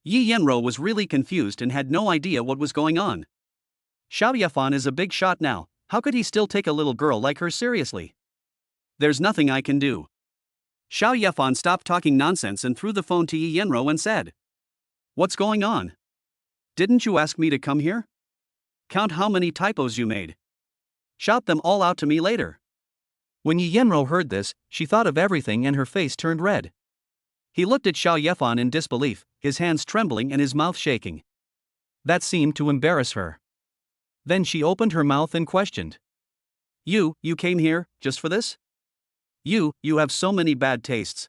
Yi Yenro was really confused and had no idea what was going on. Xiao Yefan is a big shot now, how could he still take a little girl like her seriously? There's nothing I can do. Xiao Yefan stopped talking nonsense and threw the phone to Yi Yenro and said, "What's going on? Didn't you ask me to come here? Count how many typos you made. Shout them all out to me later." When Yi Yenro heard this, she thought of everything and her face turned red. He looked at Xiao Yefan in disbelief, his hands trembling and his mouth shaking. That seemed to embarrass her. Then she opened her mouth and questioned. You came here, just for this? You have so many bad tastes.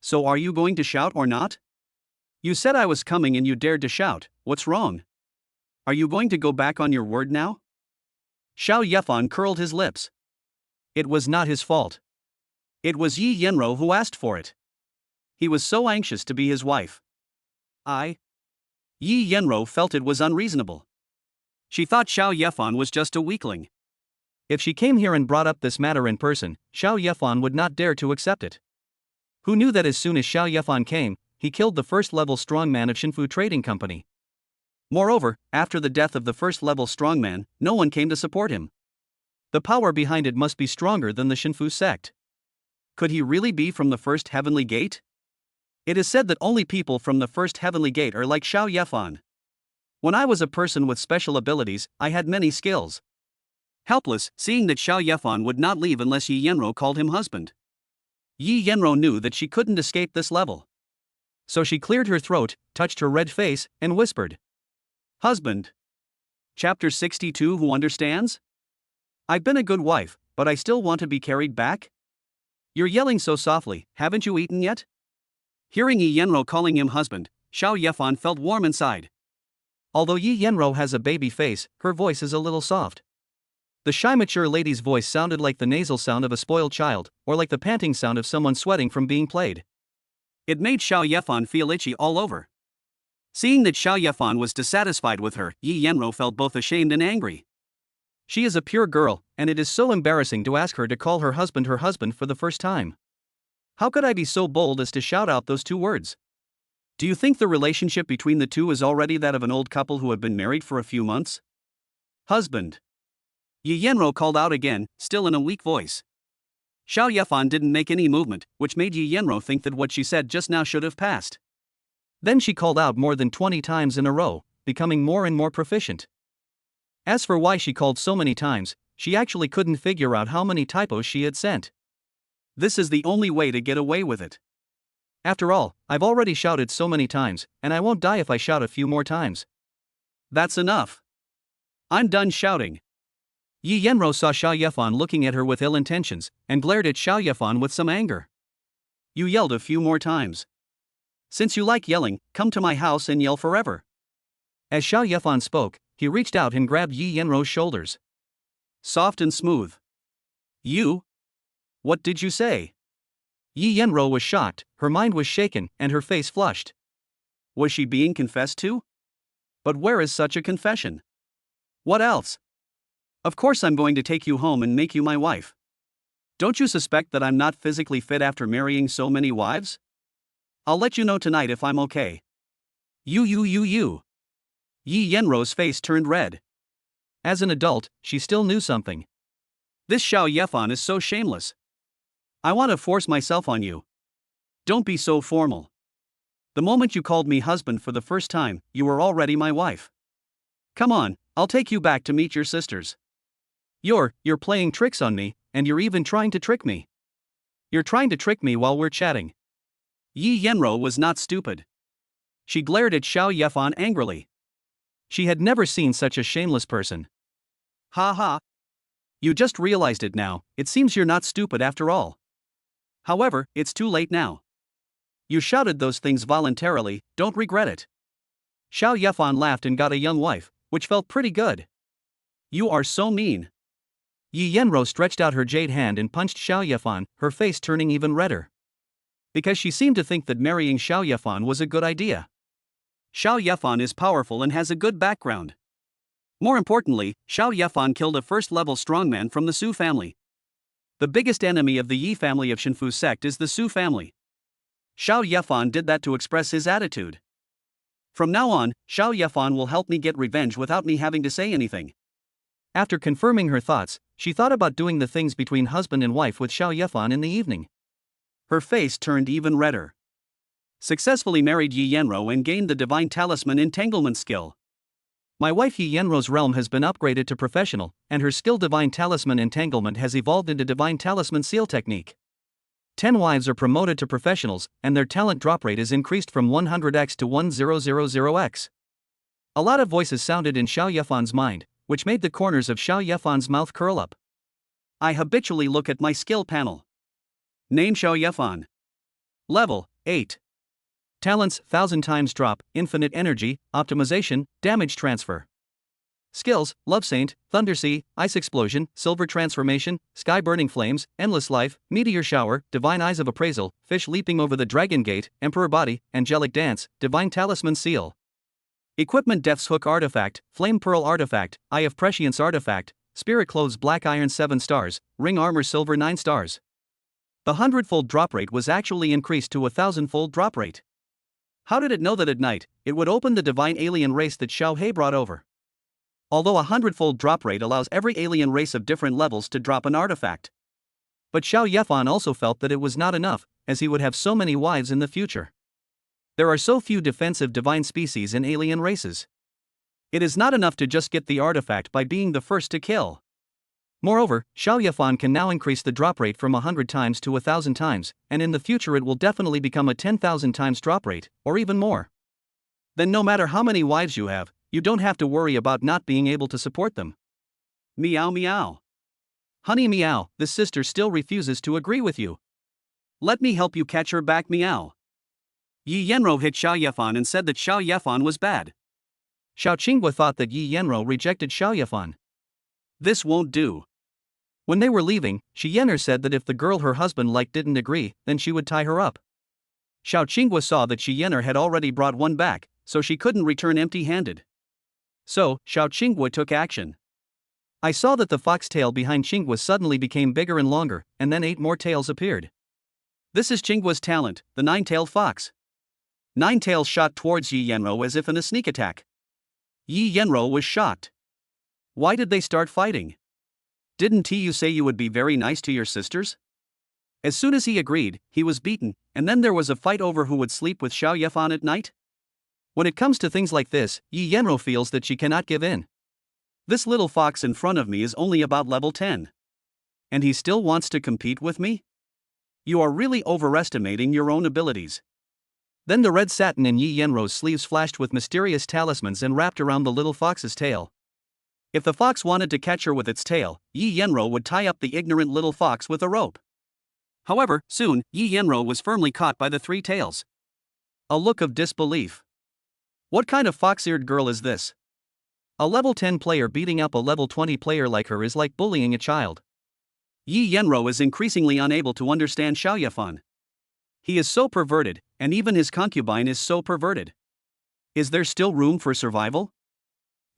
So are you going to shout or not? You said I was coming and you dared to shout, what's wrong? Are you going to go back on your word now? Xiao Yefan curled his lips. It was not his fault. It was Yi Yenro who asked for it. He was so anxious to be his wife. Yi Yenro felt it was unreasonable. She thought Xiao Yefan was just a weakling. If she came here and brought up this matter in person, Xiao Yefan would not dare to accept it. Who knew that as soon as Xiao Yefan came, he killed the first-level strongman of Shinfu Trading Company. Moreover, after the death of the first-level strongman, no one came to support him. The power behind it must be stronger than the Shinfu sect. Could he really be from the first heavenly gate? It is said that only people from the first heavenly gate are like Xiao Yefan. When I was a person with special abilities, I had many skills. Helpless, seeing that Xiao Yefan would not leave unless Yi Yenro called him husband. Yi Yenro knew that she couldn't escape this level. So she cleared her throat, touched her red face, and whispered. Husband. Chapter 62. Who understands? I've been a good wife, but I still want to be carried back? You're yelling so softly, haven't you eaten yet? Hearing Yi Yenro calling him husband, Xiao Yefan felt warm inside. Although Yi Yenro has a baby face, her voice is a little soft. The shy mature lady's voice sounded like the nasal sound of a spoiled child, or like the panting sound of someone sweating from being played. It made Xiao Yefan feel itchy all over. Seeing that Xiao Yefan was dissatisfied with her, Yi Yenro felt both ashamed and angry. She is a pure girl, and it is so embarrassing to ask her to call her husband for the first time. How could I be so bold as to shout out those two words? Do you think the relationship between the two is already that of an old couple who have been married for a few months? Husband. Yi Yenro called out again, still in a weak voice. Xiao Yefan didn't make any movement, which made Yi Yenro think that what she said just now should have passed. Then she called out more than 20 times in a row, becoming more and more proficient. As for why she called so many times, she actually couldn't figure out how many typos she had sent. This is the only way to get away with it. After all, I've already shouted so many times, and I won't die if I shout a few more times. That's enough. I'm done shouting. Yi Yenro saw Xiao Yefan looking at her with ill intentions, and glared at Xiao Yefan with some anger. You yelled a few more times. Since you like yelling, come to my house and yell forever. As Xiao Yefan spoke, he reached out and grabbed Yi Yenro's shoulders. Soft and smooth. You? What did you say? Yi Yenro was shocked, her mind was shaken, and her face flushed. Was she being confessed to? But where is such a confession? What else? Of course I'm going to take you home and make you my wife. Don't you suspect that I'm not physically fit after marrying so many wives? I'll let you know tonight if I'm okay. You. Yi Yenro's face turned red. As an adult, she still knew something. This Xiao Yefan is so shameless. I want to force myself on you. Don't be so formal. The moment you called me husband for the first time, you were already my wife. Come on, I'll take you back to meet your sisters. You're playing tricks on me, and you're even trying to trick me. You're trying to trick me while we're chatting. Yi Yenro was not stupid. She glared at Xiao Yefan angrily. She had never seen such a shameless person. Ha ha. You just realized it now, it seems you're not stupid after all. However, it's too late now. You shouted those things voluntarily, don't regret it. Xiao Yefan laughed and got a young wife, which felt pretty good. You are so mean. Yi Yenro stretched out her jade hand and punched Xiao Yefan, her face turning even redder. Because she seemed to think that marrying Xiao Yefan was a good idea. Xiao Yefan is powerful and has a good background. More importantly, Xiao Yefan killed a first-level strongman from the Su family. The biggest enemy of the Yi family of Shinfu sect is the Su family. Xiao Yefan did that to express his attitude. From now on, Xiao Yefan will help me get revenge without me having to say anything. After confirming her thoughts, she thought about doing the things between husband and wife with Xiao Yefan in the evening. Her face turned even redder. Successfully married Yi Yenro and gained the Divine Talisman entanglement skill. My wife Yi Yenro's realm has been upgraded to professional, and her skill Divine Talisman entanglement has evolved into Divine Talisman seal technique. 10 wives are promoted to professionals, and their talent drop rate is increased from 100x to 1000x. A lot of voices sounded in Xiao Yefan's mind, which made the corners of Xiao Yefan's mouth curl up. I habitually look at my skill panel. Name Xiao Yefan. Level 8. Talents 1000 times drop, infinite energy, optimization, damage transfer. Skills: Love Saint, Thunder Sea, Ice Explosion, Silver Transformation, Sky Burning Flames, Endless Life, Meteor Shower, Divine Eyes of Appraisal, Fish Leaping Over the Dragon Gate, Emperor Body, Angelic Dance, Divine Talisman Seal. Equipment: Death's Hook Artifact, Flame Pearl Artifact, Eye of Prescience Artifact, Spirit Clothes Black Iron 7 stars, Ring Armor Silver 9 stars. The 100-fold drop rate was actually increased to a 1000-fold drop rate. How did it know that at night, it would open the divine alien race that Xiao He brought over? Although a 100-fold drop rate allows every alien race of different levels to drop an artifact. But Xiao Yefan also felt that it was not enough, as he would have so many wives in the future. There are so few defensive divine species in alien races. It is not enough to just get the artifact by being the first to kill. Moreover, Xiao Yefan can now increase the drop rate from 100 times to 1000 times, and in the future it will definitely become a 10,000 times drop rate, or even more. Then no matter how many wives you have, you don't have to worry about not being able to support them. Meow meow. Honey meow, this sister still refuses to agree with you. Let me help you catch her back meow. Yi Yenro hit Xiao Yefan and said that Xiao Yefan was bad. Xiao Qinghua thought that Yi Yenro rejected Xiao Yefan. This won't do. When they were leaving, Shi Yen'er said that if the girl her husband liked didn't agree, then she would tie her up. Xiao Qinghua saw that Shi Yen'er had already brought one back, so she couldn't return empty-handed. So, Xiao Qinghua took action. I saw that the fox tail behind Qinghua suddenly became bigger and longer, and then 8 more tails appeared. This is Qinghua's talent, the 9-tailed fox. 9 tails shot towards Yi Yenro as if in a sneak attack. Yi Yenro was shocked. Why did they start fighting? Didn't you say you would be very nice to your sisters? As soon as he agreed, he was beaten, and then there was a fight over who would sleep with Xiao Yefan at night? When it comes to things like this, Yi Yenro feels that she cannot give in. This little fox in front of me is only about level 10. And he still wants to compete with me? You are really overestimating your own abilities. Then the red satin in Yi Yenro's sleeves flashed with mysterious talismans and wrapped around the little fox's tail. If the fox wanted to catch her with its tail, Yi Yenro would tie up the ignorant little fox with a rope. However, soon, Yi Yenro was firmly caught by the 3 tails. A look of disbelief. What kind of fox-eared girl is this? A level 10 player beating up a level 20 player like her is like bullying a child. Yi Yenro is increasingly unable to understand Xiao Yefan. He is so perverted, and even his concubine is so perverted. Is there still room for survival?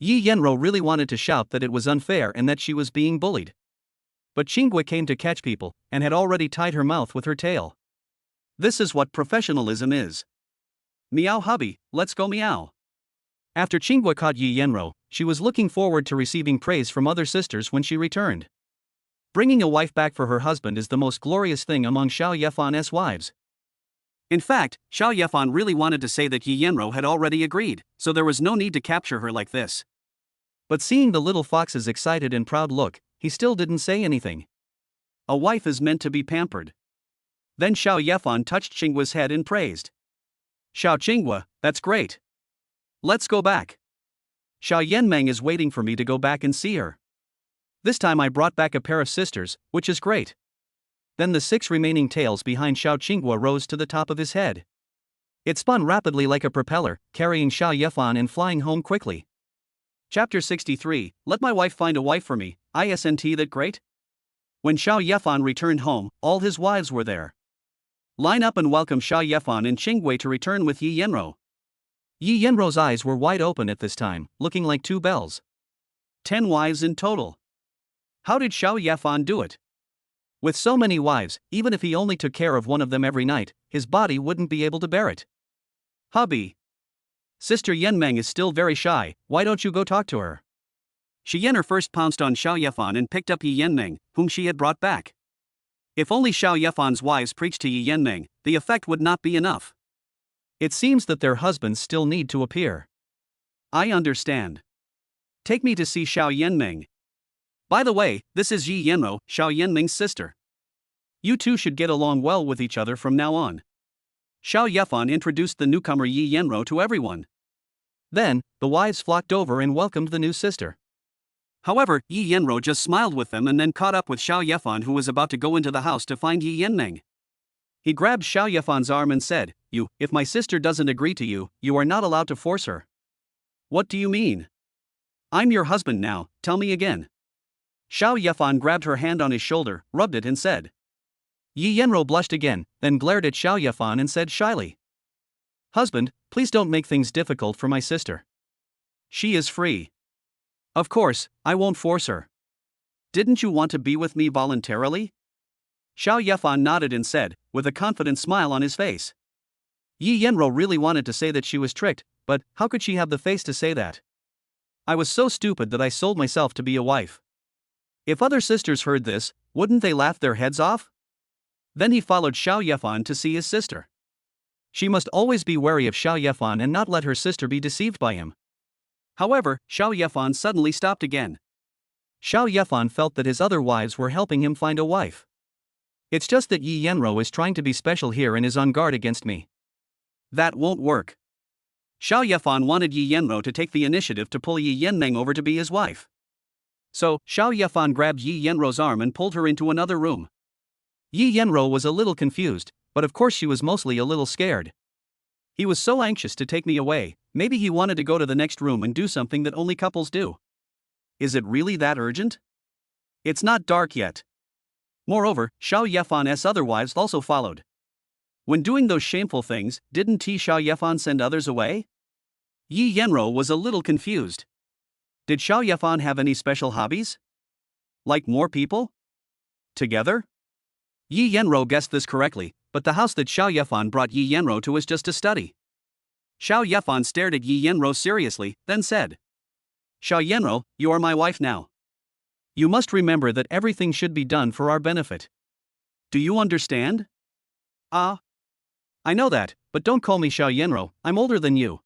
Yi Yenro really wanted to shout that it was unfair and that she was being bullied. But Qinghua came to catch people, and had already tied her mouth with her tail. This is what professionalism is. Meow hubby, let's go meow. After Qinghua caught Yi Yenro, she was looking forward to receiving praise from other sisters when she returned. Bringing a wife back for her husband is the most glorious thing among Xiao Yefan's wives. In fact, Xiao Yefan really wanted to say that Yi Yenro had already agreed, so there was no need to capture her like this. But seeing the little fox's excited and proud look, he still didn't say anything. A wife is meant to be pampered. Then Xiao Yefan touched Qinghua's head and praised. Xiao Qinghua, that's great. Let's go back. Xiao Yanmeng is waiting for me to go back and see her. This time I brought back a pair of sisters, which is great. Then the 6 remaining tails behind Xiao Qinghua rose to the top of his head. It spun rapidly like a propeller, carrying Xiao Yefan and flying home quickly. Chapter 63, Let my wife find a wife for me, isn't that great? When Xiao Yefan returned home, all his wives were there. Line up and welcome Xiao Yefan and Qinghua to return with Yi Yenro. Yi Yenro's eyes were wide open at this time, looking like 2 bells. 10 wives in total. How did Xiao Yefan do it? With so many wives, even if he only took care of one of them every night, his body wouldn't be able to bear it. Hubby. Sister Yanmeng is still very shy, why don't you go talk to her? Shi Yen'er first pounced on Xiao Yefan and picked up Yi Yanmeng, whom she had brought back. If only Xiao Yefan's wives preached to Yi Yanmeng, the effect would not be enough. It seems that their husbands still need to appear. I understand. Take me to see Xiao Yanmeng. By the way, this is Yi Yenro, Xiao Yanmeng's sister. You two should get along well with each other from now on. Xiao Yefan introduced the newcomer Yi Yenro to everyone. Then, the wives flocked over and welcomed the new sister. However, Yi Yenro just smiled with them and then caught up with Xiao Yefan, who was about to go into the house to find Yi Yenmeng. He grabbed Xiao Yefan's arm and said, If my sister doesn't agree to you, you are not allowed to force her." "What do you mean? I'm your husband now, tell me again." Xiao Yefan grabbed her hand on his shoulder, rubbed it and said. Yi Yenro blushed again, then glared at Xiao Yefan and said shyly, "Husband, please don't make things difficult for my sister. She is free. Of course, I won't force her. Didn't you want to be with me voluntarily?" Xiao Yefan nodded and said, with a confident smile on his face. Yi Yenro really wanted to say that she was tricked, but how could she have the face to say that? "I was so stupid that I sold myself to be a wife." If other sisters heard this, wouldn't they laugh their heads off? Then he followed Xiao Yefan to see his sister. She must always be wary of Xiao Yefan and not let her sister be deceived by him. However, Xiao Yefan suddenly stopped again. Xiao Yefan felt that his other wives were helping him find a wife. It's just that Yi Yenro is trying to be special here and is on guard against me. That won't work. Xiao Yefan wanted Yi Yenro to take the initiative to pull Yi Yenmeng over to be his wife. So, Xiao Yefan grabbed Yi Yenro's arm and pulled her into another room. Yi Yenro was a little confused, but of course she was mostly a little scared. "He was so anxious to take me away, maybe he wanted to go to the next room and do something that only couples do. Is it really that urgent? It's not dark yet." Moreover, Xiao Yefan's other wives also followed. When doing those shameful things, didn't Xiao Yefan send others away? Yi Yenro was a little confused. Did Xiao Yefan have any special hobbies? Like more people? Together? Yi Yenro guessed this correctly, but the house that Xiao Yefan brought Yi Yenro to was just a study. Xiao Yefan stared at Yi Yenro seriously, then said, "Xiao Yenro, you are my wife now. You must remember that everything should be done for our benefit. Do you understand?" "Ah. I know that, but don't call me Xiao Yenro, I'm older than you."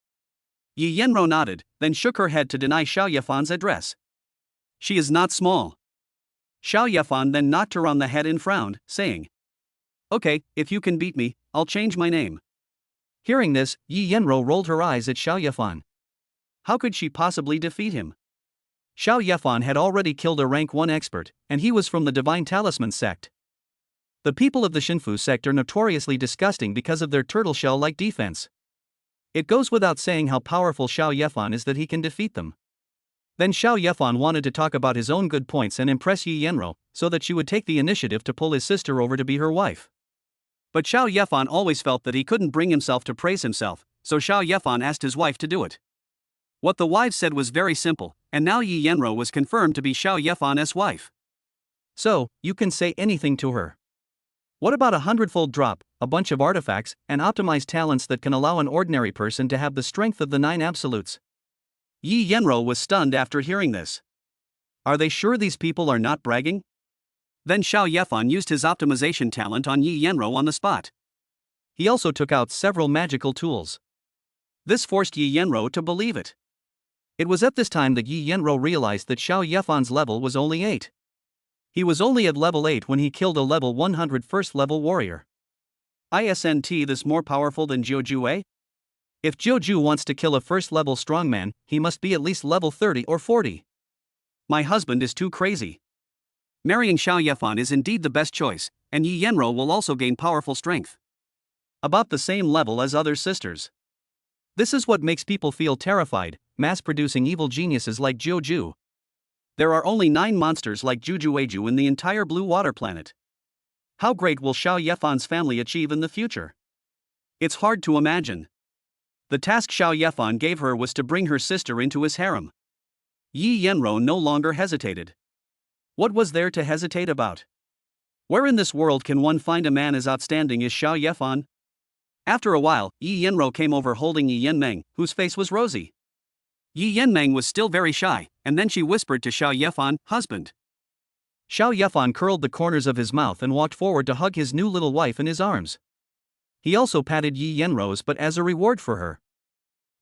Yi Yenro nodded, then shook her head to deny Xiao Yefan's address. "She is not small." Xiao Yefan then knocked her on the head and frowned, saying, "Okay, if you can beat me, I'll change my name." Hearing this, Yi Yenro rolled her eyes at Xiao Yefan. How could she possibly defeat him? Xiao Yefan had already killed a rank 1 expert, and he was from the Divine Talisman sect. The people of the Shinfu sect are notoriously disgusting because of their turtle shell-like defense. It goes without saying how powerful Xiao Yefan is that he can defeat them. Then Xiao Yefan wanted to talk about his own good points and impress Yi Yenro, so that she would take the initiative to pull his sister over to be her wife. But Xiao Yefan always felt that he couldn't bring himself to praise himself, so Xiao Yefan asked his wife to do it. What the wives said was very simple, and now Yi Yenro was confirmed to be Xiao Yefan's wife. "So, you can say anything to her. What about a 100-fold drop, a bunch of artifacts, and optimized talents that can allow an ordinary person to have the strength of the 9 absolutes?" Yi Yenro was stunned after hearing this. Are they sure these people are not bragging? Then Xiao Yefan used his optimization talent on Yi Yenro on the spot. He also took out several magical tools. This forced Yi Yenro to believe it. It was at this time that Yi Yenro realized that Xiao Yefan's level was only 8. He was only at level 8 when he killed a level 100 first-level warrior. Isn't this more powerful than Jiu? If Jiu wants to kill a first-level strongman, he must be at least level 30 or 40. My husband is too crazy. Marrying Xiao Yefan is indeed the best choice, and Yi Yenro will also gain powerful strength. About the same level as other sisters. This is what makes people feel terrified, mass-producing evil geniuses like Jiu. There are only 9 monsters like Jujueju in the entire blue water planet. How great will Xiao Yefan's family achieve in the future? It's hard to imagine. The task Xiao Yefan gave her was to bring her sister into his harem. Yi Yenro no longer hesitated. What was there to hesitate about? Where in this world can one find a man as outstanding as Xiao Yefan? After a while, Yi Yenro came over holding Yi Yenmeng, whose face was rosy. Yi Yenmeng was still very shy, and then she whispered to Xiao Yefan, "Husband." Xiao Yefan curled the corners of his mouth and walked forward to hug his new little wife in his arms. He also patted Yi Yenro's but as a reward for her.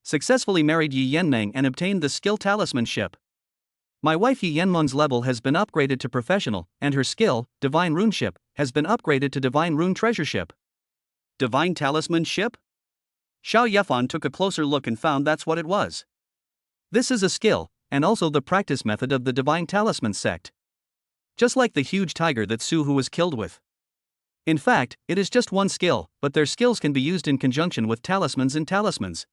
Successfully married Yi Yenmeng and obtained the skill talismanship. My wife Yi Yenmeng's level has been upgraded to professional, and her skill, Divine Runeship, has been upgraded to Divine Rune Treasureship. Divine Talismanship? Xiao Yefan took a closer look and found that's what it was. This is a skill, and also the practice method of the Divine Talisman sect. Just like the huge tiger that Su Hu was killed with. In fact, it is just one skill, but their skills can be used in conjunction with talismans and talismans.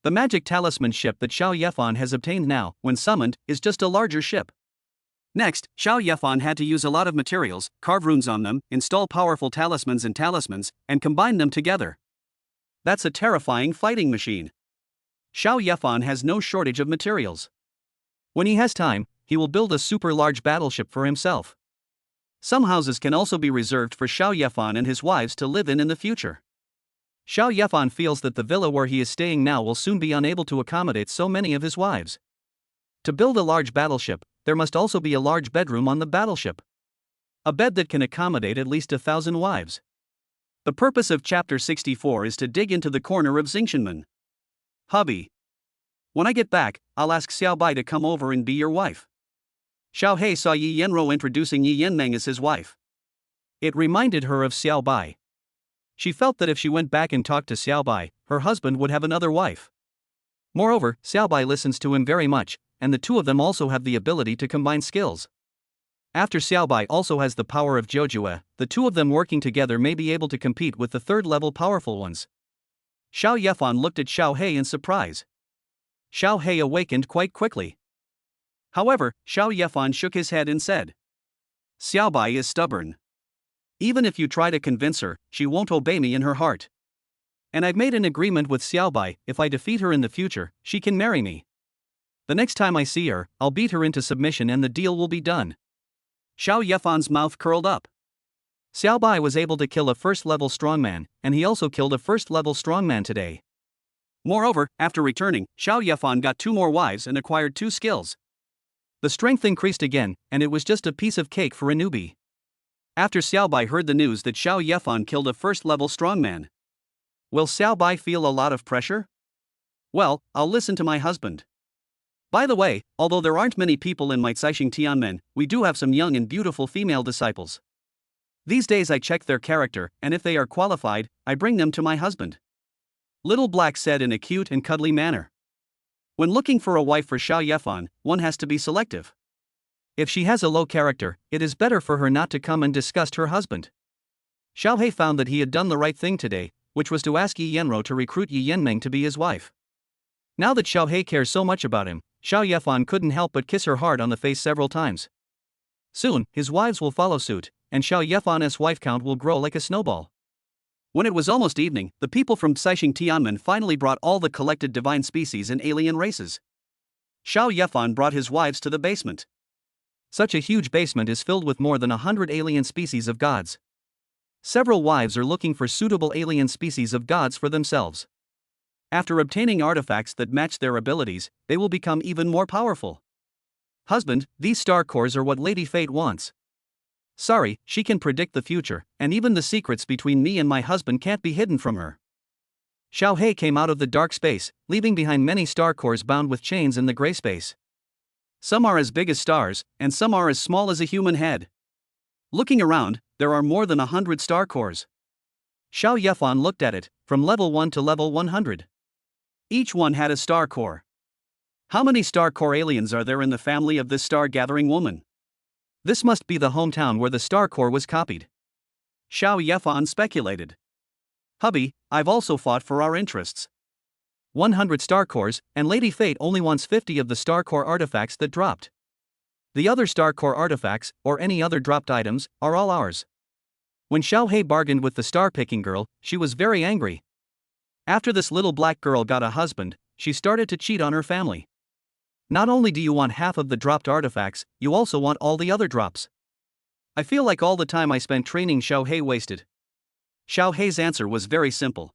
The magic talisman ship that Xiao Yefan has obtained now, when summoned, is just a larger ship. Next, Xiao Yefan had to use a lot of materials, carve runes on them, install powerful talismans, and combine them together. That's a terrifying fighting machine. Xiao Yefan has no shortage of materials. When he has time, he will build a super large battleship for himself. Some houses can also be reserved for Xiao Yefan and his wives to live in the future. Xiao Yefan feels that the villa where he is staying now will soon be unable to accommodate so many of his wives. To build a large battleship, there must also be a large bedroom on the battleship. A bed that can accommodate at least 1,000 wives. The purpose of Chapter 64 is to dig into the corner of Xingqianmen. Hubby. When I get back, I'll ask Xiao Bai to come over and be your wife. Xiao He saw Yi Yanro introducing Yi Yanmeng as his wife. It reminded her of Xiao Bai. She felt that if she went back and talked to Xiao Bai, her husband would have another wife. Moreover, Xiao Bai listens to him very much, and the two of them also have the ability to combine skills. After Xiao Bai also has the power of Jiujue, the two of them working together may be able to compete with the third-level powerful ones. Xiao Yefan looked at Xiao He in surprise. Xiao He awakened quite quickly. However, Xiao Yefan shook his head and said, Xiao Bai is stubborn. Even if you try to convince her, she won't obey me in her heart. And I've made an agreement with Xiao Bai, if I defeat her in the future, she can marry me. The next time I see her, I'll beat her into submission and the deal will be done. Xiao Yefan's mouth curled up. Xiao Bai was able to kill a first-level strongman, and he also killed a first-level strongman today. Moreover, after returning, Xiao Yefan got 2 more wives and acquired 2 skills. The strength increased again, and it was just a piece of cake for a newbie. After Xiao Bai heard the news that Xiao Yefan killed a first-level strongman. Will Xiao Bai feel a lot of pressure? Well, I'll listen to my husband. By the way, although there aren't many people in my Caixing Tianmen, we do have some young and beautiful female disciples. These days I check their character, and if they are qualified, I bring them to my husband. Little Black said in a cute and cuddly manner. When looking for a wife for Xiao Yefan, one has to be selective. If she has a low character, it is better for her not to come and disgust her husband. Xiao He found that he had done the right thing today, which was to ask Yi Yanro to recruit Yi Yanmeng to be his wife. Now that Xiao He cares so much about him, Xiao Yefan couldn't help but kiss her hard on the face several times. Soon, his wives will follow suit, and Xiao Yefan's wife count will grow like a snowball. When it was almost evening, the people from Caixing Tianmen finally brought all the collected divine species and alien races. Xiao Yefan brought his wives to the basement. Such a huge basement is filled with more than 100 alien species of gods. Several wives are looking for suitable alien species of gods for themselves. After obtaining artifacts that match their abilities, they will become even more powerful. Husband, these star cores are what Lady Fate wants. Sorry, she can predict the future, and even the secrets between me and my husband can't be hidden from her. Xiao He came out of the dark space, leaving behind many star cores bound with chains in the gray space. Some are as big as stars, and some are as small as a human head. Looking around, there are more than 100 star cores. Xiao Yefan looked at it, from level 1 to level 100. Each one had a star core. How many star core aliens are there in the family of this star-gathering woman? This must be the hometown where the star core was copied. Xiao Yefan speculated. Hubby, I've also fought for our interests. 100 star cores, and Lady Fate only wants 50 of the star core artifacts that dropped. The other star core artifacts, or any other dropped items, are all ours. When Xiao He bargained with the star-picking girl, she was very angry. After this little black girl got a husband, she started to cheat on her family. Not only do you want half of the dropped artifacts, you also want all the other drops. I feel like all the time I spent training Xiao He wasted. Xiao He's answer was very simple.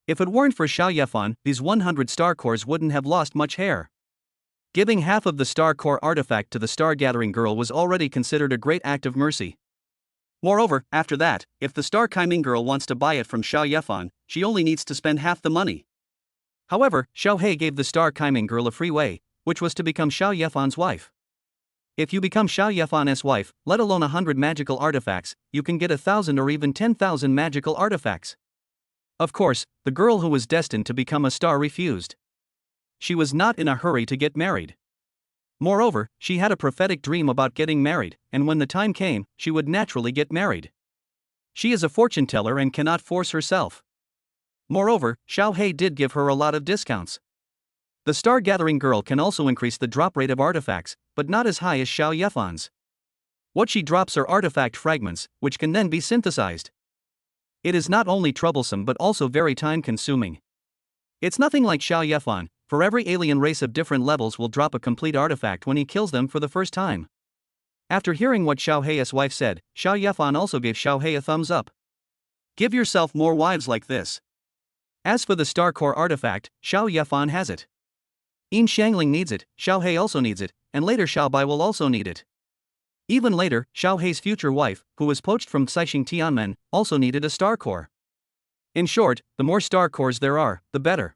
If it weren't for Xiao Yefan, these 100 star cores wouldn't have lost much hair. Giving half of the star core artifact to the star-gathering girl was already considered a great act of mercy. Moreover, after that, if the star-chiming girl wants to buy it from Xiao Yefan, she only needs to spend half the money. However, Xiao He gave the star-chiming girl a free way, which was to become Xiao Yefan's wife. If you become Xiao Yefan's wife, let alone 100 magical artifacts, you can get 1,000 or even 10,000 magical artifacts. Of course, the girl who was destined to become a star refused. She was not in a hurry to get married. Moreover, she had a prophetic dream about getting married, and when the time came, she would naturally get married. She is a fortune teller and cannot force herself. Moreover, Xiao He did give her a lot of discounts. The Star Gathering Girl can also increase the drop rate of artifacts, but not as high as Xiao Yefan's. What she drops are artifact fragments, which can then be synthesized. It is not only troublesome but also very time-consuming. It's nothing like Xiao Yefan, for every alien race of different levels will drop a complete artifact when he kills them for the first time. After hearing what Xiao Hei's wife said, Xiao Yefan also gave Xiao He a thumbs up. Give yourself more wives like this. As for the Star Core artifact, Xiao Yefan has it. Yin Xiangling needs it, Xiao He also needs it, and later Xiao Bai will also need it. Even later, Xiao Hei's future wife, who was poached from Caixing Tianmen, also needed a Star Core. In short, the more Star Cores there are, the better.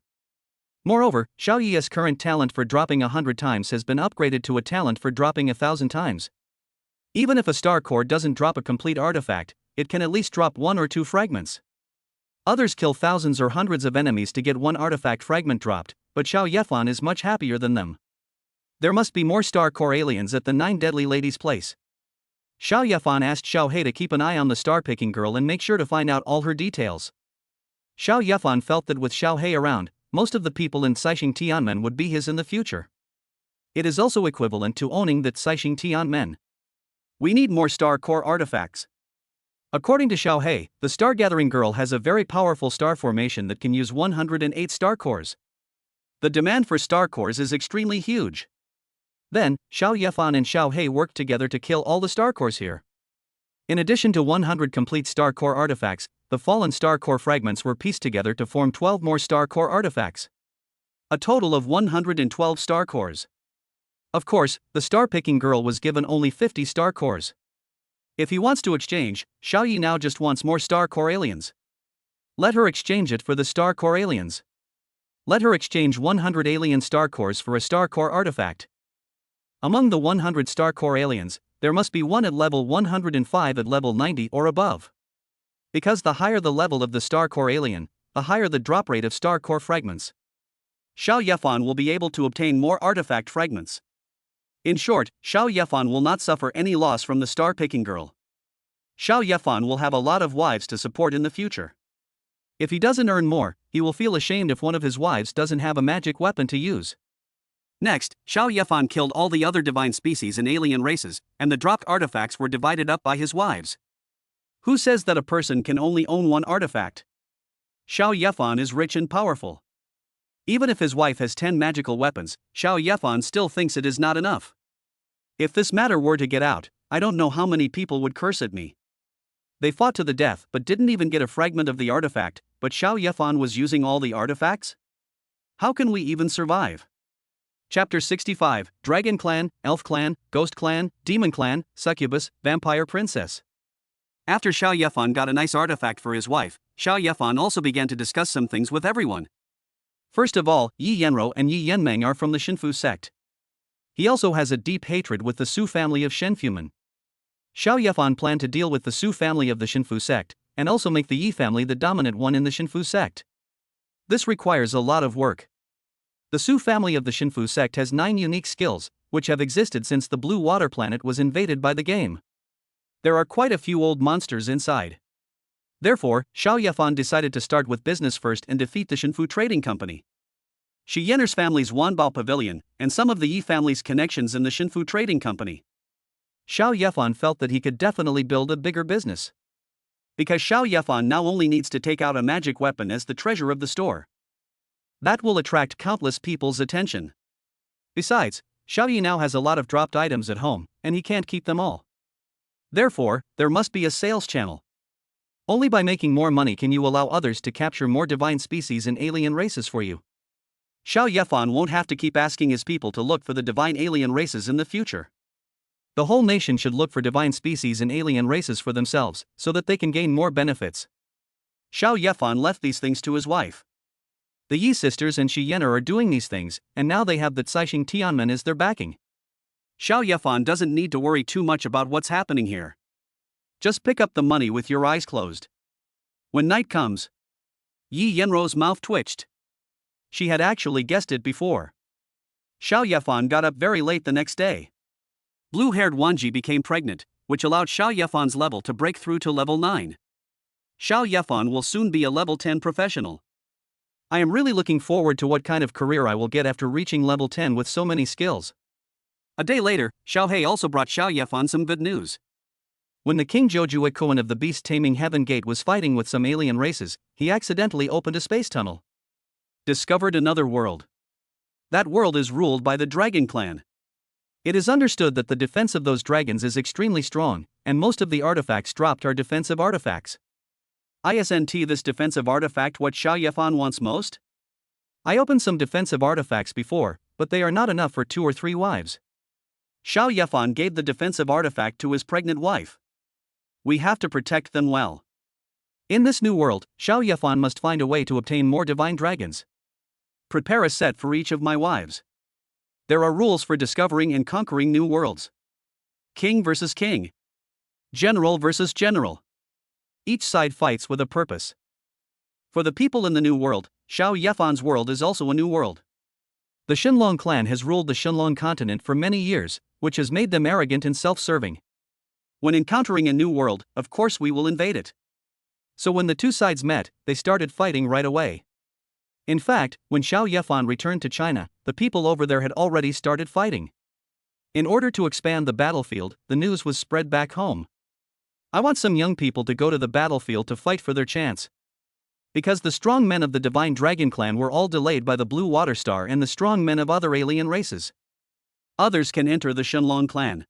Moreover, Xiao Yi's current talent for dropping 100 times has been upgraded to a talent for dropping 1,000 times. Even if a Star Core doesn't drop a complete artifact, it can at least drop 1 or 2 fragments. Others kill thousands or hundreds of enemies to get 1 artifact fragment dropped, but Xiao Yefan is much happier than them. There must be more Star Core aliens at the 9 Deadly Ladies' place. Xiao Yefan asked Xiao He to keep an eye on the star-picking girl and make sure to find out all her details. Xiao Yefan felt that with Xiao He around, most of the people in Caixing Tianmen would be his in the future. It is also equivalent to owning that Caixing Tianmen. We need more Star Core artifacts. According to Xiao He, the Star Gathering Girl has a very powerful star formation that can use 108 Star Cores. The demand for Star Cores is extremely huge. Then, Xiao Yefan and Xiao He worked together to kill all the Star Cores here. In addition to 100 complete Star Core artifacts, the fallen Star Core fragments were pieced together to form 12 more Star Core artifacts. A total of 112 Star Cores. Of course, the Star-Picking Girl was given only 50 Star Cores. If he wants to exchange, Xiao Yi now just wants more Star Core aliens. Let her exchange it for the Star Core aliens. Let her exchange 100 alien Star Cores for a Star Core artifact. Among the 100 Star Core aliens, there must be one at level 105 at level 90 or above. Because the higher the level of the Star Core alien, the higher the drop rate of Star Core fragments. Xiao Yefan will be able to obtain more artifact fragments. In short, Xiao Yefan will not suffer any loss from the Star-Picking Girl. Xiao Yefan will have a lot of wives to support in the future. If he doesn't earn more, he will feel ashamed if one of his wives doesn't have a magic weapon to use. Next, Xiao Yefan killed all the other divine species and alien races, and the dropped artifacts were divided up by his wives. Who says that a person can only own one artifact? Xiao Yefan is rich and powerful. Even if his wife has 10 magical weapons, Xiao Yefan still thinks it is not enough. If this matter were to get out, I don't know how many people would curse at me. They fought to the death but didn't even get a fragment of the artifact, but Xiao Yefan was using all the artifacts? How can we even survive? Chapter 65, Dragon Clan, Elf Clan, Ghost Clan, Demon Clan, Succubus, Vampire Princess. After Xiao Yefan got a nice artifact for his wife, Xiao Yefan also began to discuss some things with everyone. First of all, Yi Yanro and Yi Yanmeng are from the Shinfu sect. He also has a deep hatred with the Su family of Shenfumen. Xiao Yefan planned to deal with the Su family of the Shinfu sect, and also make the Yi family the dominant one in the Shinfu sect. This requires a lot of work. The Su family of the Shinfu sect has 9 unique skills, which have existed since the Blue Water Planet was invaded by the game. There are quite a few old monsters inside. Therefore, Xiao Yefan decided to start with business first and defeat the Shinfu Trading Company. Shi Yener's family's Wanbao Pavilion, and some of the Yi family's connections in the Shinfu Trading Company. Xiao Yefan felt that he could definitely build a bigger business. Because Xiao Yefan now only needs to take out a magic weapon as the treasure of the store. That will attract countless people's attention. Besides, Xiao Yi now has a lot of dropped items at home, and he can't keep them all. Therefore, there must be a sales channel. Only by making more money can you allow others to capture more divine species and alien races for you. Xiao Yefan won't have to keep asking his people to look for the divine alien races in the future. The whole nation should look for divine species and alien races for themselves, so that they can gain more benefits. Xiao Yefan left these things to his wife. The Yi sisters and Shi Yener are doing these things, and now they have the Caixing Tianmen as their backing. Xiao Yefan doesn't need to worry too much about what's happening here. Just pick up the money with your eyes closed. When night comes, Yi Yanro's mouth twitched. She had actually guessed it before. Xiao Yefan got up very late the next day. Blue-haired Wanji became pregnant, which allowed Xiao Yefan's level to break through to level 9. Xiao Yefan will soon be a level 10 professional. I am really looking forward to what kind of career I will get after reaching level 10 with so many skills. A day later, Xiao He also brought Xiao Yefan some good news. When the King Jojuekuan of the Beast Taming Heaven Gate was fighting with some alien races, he accidentally opened a space tunnel. Discovered another world. That world is ruled by the Dragon Clan. It is understood that the defense of those dragons is extremely strong, and most of the artifacts dropped are defensive artifacts. Isn't this defensive artifact what Xiao Yefan wants most? I opened some defensive artifacts before, but they are not enough for 2 or 3 wives. Xiao Yefan gave the defensive artifact to his pregnant wife. We have to protect them well. In this new world, Xiao Yefan must find a way to obtain more divine dragons. Prepare a set for each of my wives. There are rules for discovering and conquering new worlds. King versus king. General versus general. Each side fights with a purpose. For the people in the new world, Xiao Yefan's world is also a new world. The Shenlong clan has ruled the Shenlong continent for many years, which has made them arrogant and self-serving. When encountering a new world, of course we will invade it. So when the two sides met, they started fighting right away. In fact, when Xiao Yefan returned to China, the people over there had already started fighting. In order to expand the battlefield, the news was spread back home. I want some young people to go to the battlefield to fight for their chance. Because the strong men of the Divine Dragon Clan were all delayed by the Blue Water Star and the strong men of other alien races. Others can enter the Shenlong clan.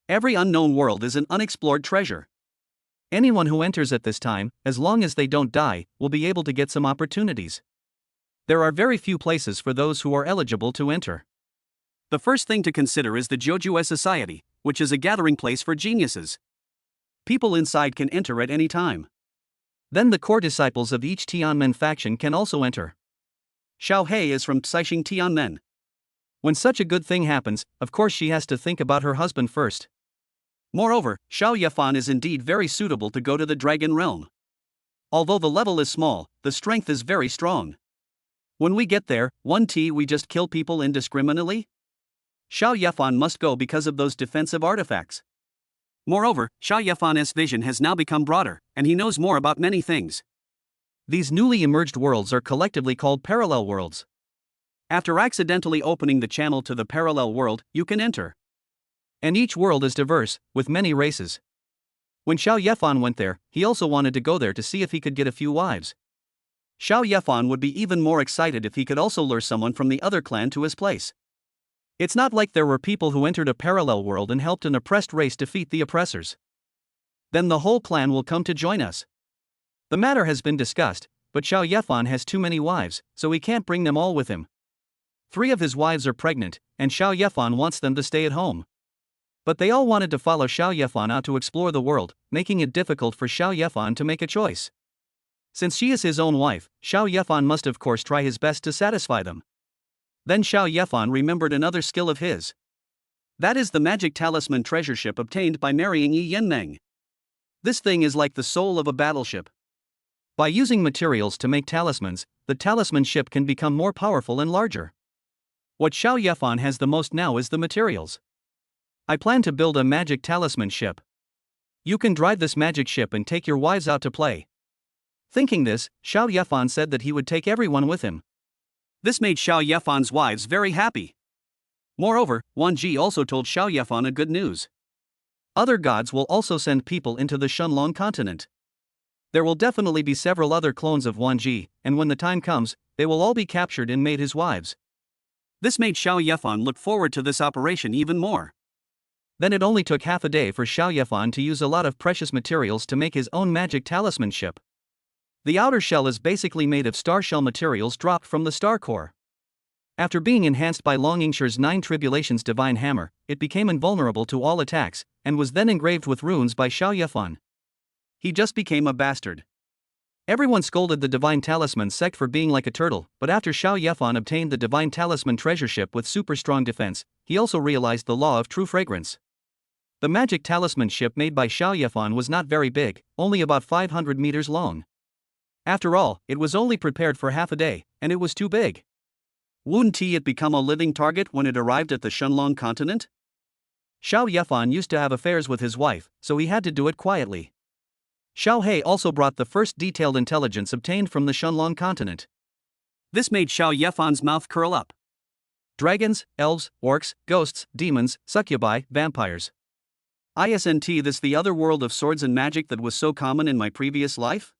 Every unknown world is an unexplored treasure. Anyone who enters at this time, as long as they don't die, will be able to get some opportunities. There are very few places for those who are eligible to enter. The first thing to consider is the Jojue Society, which is a gathering place for geniuses. People inside can enter at any time. Then the core disciples of each Tianmen faction can also enter. Xiao He is from Caixing Tianmen. When such a good thing happens, of course she has to think about her husband first. Moreover, Xiao Yefan is indeed very suitable to go to the Dragon Realm. Although the level is small, the strength is very strong. When we get there, we just kill people indiscriminately? Xiao Yefan must go because of those defensive artifacts. Moreover, Xiao Yefan's vision has now become broader, and he knows more about many things. These newly emerged worlds are collectively called parallel worlds. After accidentally opening the channel to the parallel world, you can enter. And each world is diverse, with many races. When Xiao Yefan went there, he also wanted to go there to see if he could get a few wives. Xiao Yefan would be even more excited if he could also lure someone from the other clan to his place. It's not like there were people who entered a parallel world and helped an oppressed race defeat the oppressors. Then the whole clan will come to join us. The matter has been discussed, but Xiao Yefan has too many wives, so he can't bring them all with him. 3 of his wives are pregnant, and Xiao Yefan wants them to stay at home. But they all wanted to follow Xiao Yefan out to explore the world, making it difficult for Xiao Yefan to make a choice. Since she is his own wife, Xiao Yefan must of course try his best to satisfy them. Then Xiao Yefan remembered another skill of his. That is the magic talisman treasure ship obtained by marrying Yi Yanmeng. This thing is like the soul of a battleship. By using materials to make talismans, the talisman ship can become more powerful and larger. What Xiao Yefan has the most now is the materials. I plan to build a magic talisman ship. You can drive this magic ship and take your wives out to play. Thinking this, Xiao Yefan said that he would take everyone with him. This made Xiao Yefan's wives very happy. Moreover, Wan Ji also told Xiao Yefan a good news. Other gods will also send people into the Shenlong continent. There will definitely be several other clones of Wan Ji, and when the time comes, they will all be captured and made his wives. This made Xiao Yefan look forward to this operation even more. Then it only took half a day for Xiao Yefan to use a lot of precious materials to make his own magic talisman ship. The outer shell is basically made of star shell materials dropped from the star core. After being enhanced by Longingshire's 9 Tribulations divine hammer, it became invulnerable to all attacks, and was then engraved with runes by Xiao Yefan. He just became a bastard. Everyone scolded the Divine Talisman sect for being like a turtle, but after Xiao Yefan obtained the Divine Talisman treasure ship with super strong defense, he also realized the law of true fragrance. The magic talisman ship made by Xiao Yefan was not very big, only about 500 meters long. After all, it was only prepared for half a day, and it was too big. Wouldn't it become a living target when it arrived at the Shenlong continent? Xiao Yefan used to have affairs with his wife, so he had to do it quietly. Xiao He also brought the first detailed intelligence obtained from the Shenlong continent. This made Xiao Yefan's mouth curl up. Dragons, elves, orcs, ghosts, demons, succubi, vampires. Isn't this the other world of swords and magic that was so common in my previous life?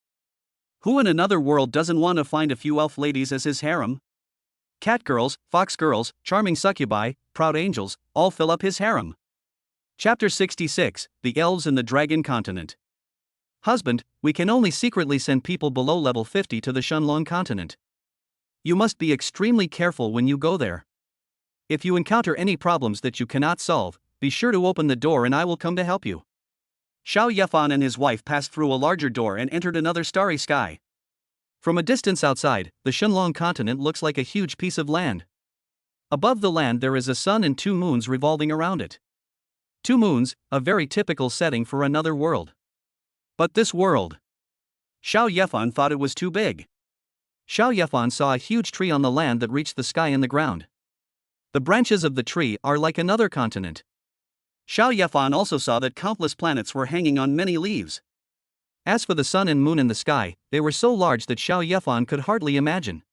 Who in another world doesn't want to find a few elf ladies as his harem? Cat girls, fox girls, charming succubi, proud angels, all fill up his harem. Chapter 66, The Elves in the Dragon Continent. Husband, we can only secretly send people below level 50 to the Shenlong continent. You must be extremely careful when you go there. If you encounter any problems that you cannot solve, be sure to open the door and I will come to help you. Xiao Yefan and his wife passed through a larger door and entered another starry sky. From a distance outside, the Shenlong continent looks like a huge piece of land. Above the land there is a sun and 2 moons revolving around it. 2 moons, a very typical setting for another world. But this world. Xiao Yefan thought it was too big. Xiao Yefan saw a huge tree on the land that reached the sky and the ground. The branches of the tree are like another continent. Xiao Yefan also saw that countless planets were hanging on many leaves. As for the sun and moon in the sky, they were so large that Xiao Yefan could hardly imagine.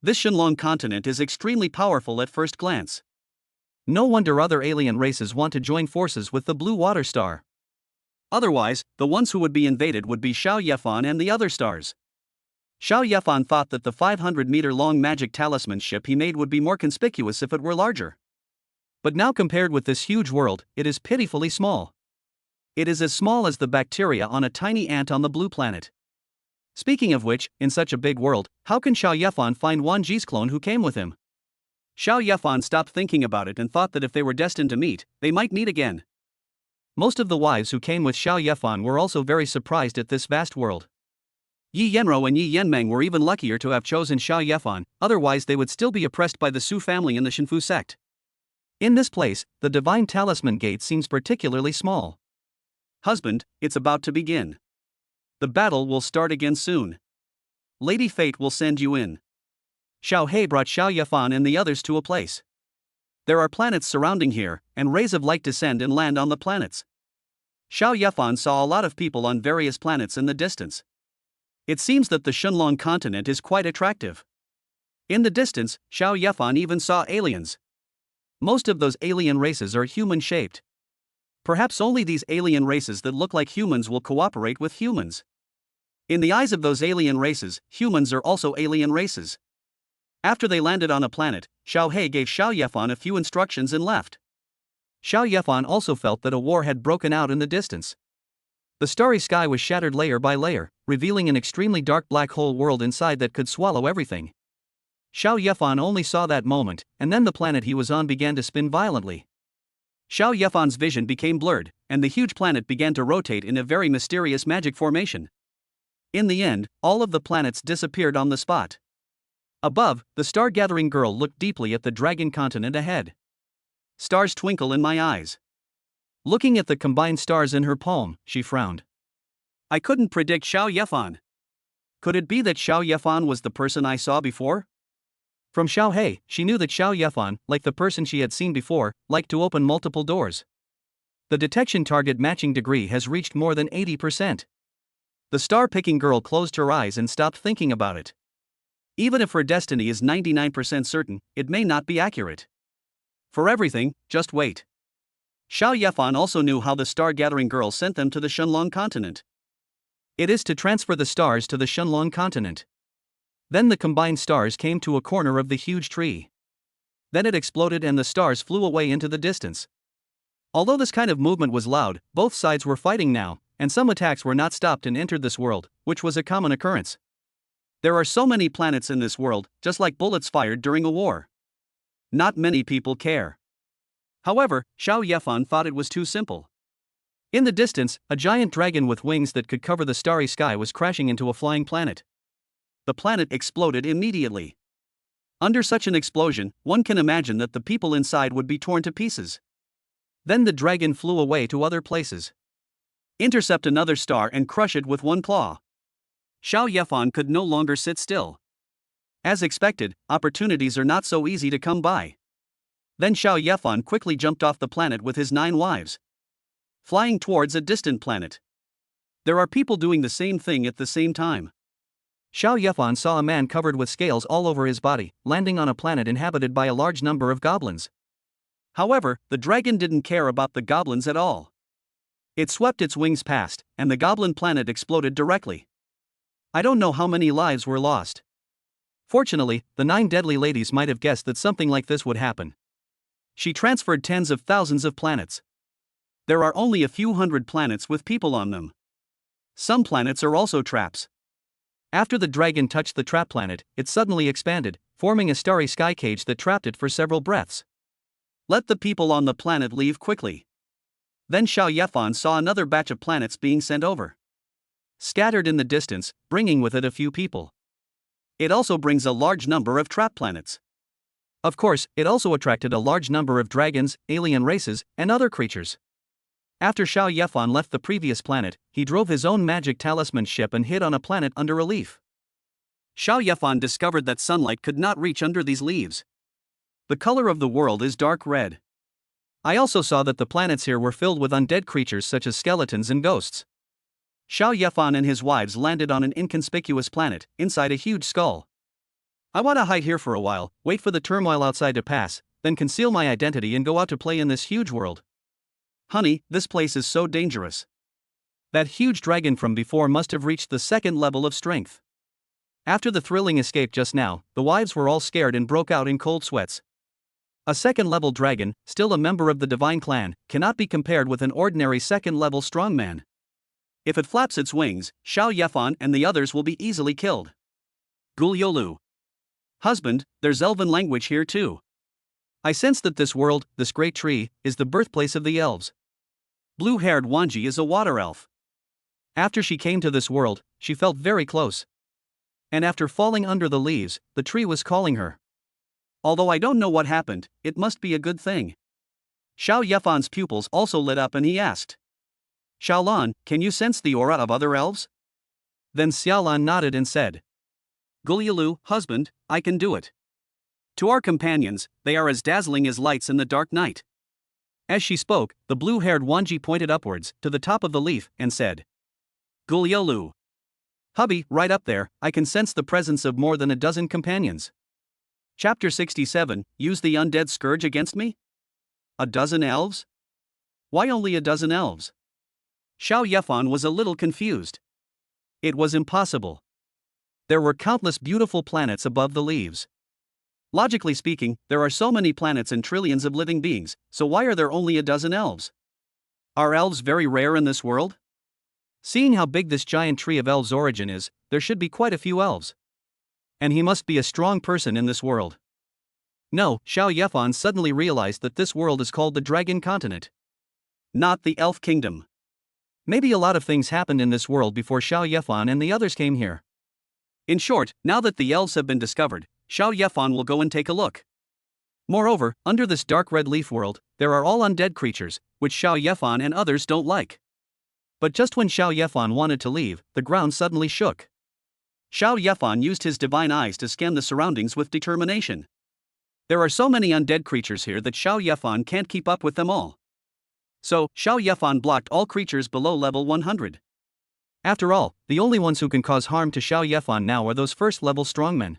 This Shenlong continent is extremely powerful at first glance. No wonder other alien races want to join forces with the Blue Water Star. Otherwise, the ones who would be invaded would be Xiao Yefan and the other stars. Xiao Yefan thought that the 500-meter-long magic talisman ship he made would be more conspicuous if it were larger. But now compared with this huge world, it is pitifully small. It is as small as the bacteria on a tiny ant on the blue planet. Speaking of which, in such a big world, how can Xiao Yefan find Wan Ji's clone who came with him? Xiao Yefan stopped thinking about it and thought that if they were destined to meet, they might meet again. Most of the wives who came with Xiao Yefan were also very surprised at this vast world. Yi Yenro and Yi Yenmeng were even luckier to have chosen Xiao Yefan, otherwise they would still be oppressed by the Su family and the Shenfu sect. In this place, the Divine Talisman gate seems particularly small. Husband, it's about to begin. The battle will start again soon. Lady Fate will send you in. Xiao He brought Xiao Yefan and the others to a place. There are planets surrounding here, and rays of light descend and land on the planets. Xiao Yefan saw a lot of people on various planets in the distance. It seems that the Shenlong continent is quite attractive. In the distance, Xiao Yefan even saw aliens. Most of those alien races are human-shaped. Perhaps only these alien races that look like humans will cooperate with humans. In the eyes of those alien races, humans are also alien races. After they landed on a planet, Xiao He gave Xiao Yefan a few instructions and left. Xiao Yefan also felt that a war had broken out in the distance. The starry sky was shattered layer by layer, revealing an extremely dark black hole world inside that could swallow everything. Xiao Yefan only saw that moment, and then the planet he was on began to spin violently. Xiao Yefan's vision became blurred, and the huge planet began to rotate in a very mysterious magic formation. In the end, all of the planets disappeared on the spot. Above, the star-gathering girl looked deeply at the dragon continent ahead. Stars twinkle in my eyes. Looking at the combined stars in her palm, she frowned. I couldn't predict Xiao Yefan. Could it be that Xiao Yefan was the person I saw before? From Xiao He, she knew that Xiao Yefan, like the person she had seen before, liked to open multiple doors. The detection target matching degree has reached more than 80%. The star-picking girl closed her eyes and stopped thinking about it. Even if her destiny is 99% certain, it may not be accurate. For everything, just wait. Xiao Yefan also knew how the star-gathering girl sent them to the Shenlong continent. It is to transfer the stars to the Shenlong continent. Then the combined stars came to a corner of the huge tree. Then it exploded and the stars flew away into the distance. Although this kind of movement was loud, both sides were fighting now, and some attacks were not stopped and entered this world, which was a common occurrence. There are so many planets in this world, just like bullets fired during a war. Not many people care. However, Xiao Yefan thought it was too simple. In the distance, a giant dragon with wings that could cover the starry sky was crashing into a flying planet. The planet exploded immediately. Under such an explosion, one can imagine that the people inside would be torn to pieces. Then the dragon flew away to other places. Intercept another star and crush it with one claw. Xiao Yefan could no longer sit still. As expected, opportunities are not so easy to come by. Then Xiao Yefan quickly jumped off the planet with his 9 wives, flying towards a distant planet. There are people doing the same thing at the same time. Xiao Yefan saw a man covered with scales all over his body, landing on a planet inhabited by a large number of goblins. However, the dragon didn't care about the goblins at all. It swept its wings past, and the goblin planet exploded directly. I don't know how many lives were lost. Fortunately, the 9 deadly ladies might have guessed that something like this would happen. She transferred tens of thousands of planets. There are only a few hundred planets with people on them. Some planets are also traps. After the dragon touched the trap planet, it suddenly expanded, forming a starry sky cage that trapped it for several breaths. Let the people on the planet leave quickly. Then Xiao Yefan saw another batch of planets being sent over, scattered in the distance, bringing with it a few people. It also brings a large number of trap planets. Of course, it also attracted a large number of dragons, alien races, and other creatures. After Xiao Yefan left the previous planet, he drove his own magic talisman ship and hid on a planet under a leaf. Xiao Yefan discovered that sunlight could not reach under these leaves. The color of the world is dark red. I also saw that the planets here were filled with undead creatures such as skeletons and ghosts. Xiao Yefan and his wives landed on an inconspicuous planet, inside a huge skull. I want to hide here for a while, wait for the turmoil outside to pass, then conceal my identity and go out to play in this huge world. Honey, this place is so dangerous. That huge dragon from before must have reached the 2nd level of strength. After the thrilling escape just now, the wives were all scared and broke out in cold sweats. A 2nd-level dragon, still a member of the Divine Clan, cannot be compared with an ordinary 2nd-level strongman. If it flaps its wings, Xiao Yefan and the others will be easily killed. Guliolu. Husband, there's elven language here too. I sense that this world, this great tree, is the birthplace of the elves. Blue-haired Wanji is a water elf. After she came to this world, she felt very close. And after falling under the leaves, the tree was calling her. Although I don't know what happened, it must be a good thing. Xiao Yefan's pupils also lit up and he asked, Xiaolan, can you sense the aura of other elves? Then Xiaolan nodded and said, Gulielu, husband, I can do it. To our companions, they are as dazzling as lights in the dark night. As she spoke, the blue-haired Wanji pointed upwards, to the top of the leaf, and said, Gulielu. Hubby, right up there, I can sense the presence of more than a dozen companions. Chapter 67, Use the Undead Scourge against me? A dozen elves? Why only a dozen elves? Xiao Yefan was a little confused. It was impossible. There were countless beautiful planets above the leaves. Logically speaking, there are so many planets and trillions of living beings, so why are there only a dozen elves? Are elves very rare in this world? Seeing how big this giant tree of elves' origin is, there should be quite a few elves. And he must be a strong person in this world. No, Xiao Yefan suddenly realized that this world is called the Dragon Continent, not the Elf Kingdom. Maybe a lot of things happened in this world before Xiao Yefan and the others came here. In short, now that the elves have been discovered, Xiao Yefan will go and take a look. Moreover, under this dark red leaf world, there are all undead creatures, which Xiao Yefan and others don't like. But just when Xiao Yefan wanted to leave, the ground suddenly shook. Xiao Yefan used his divine eyes to scan the surroundings with determination. There are so many undead creatures here that Xiao Yefan can't keep up with them all. So, Xiao Yefan blocked all creatures below level 100. After all, the only ones who can cause harm to Xiao Yefan now are those first-level strongmen.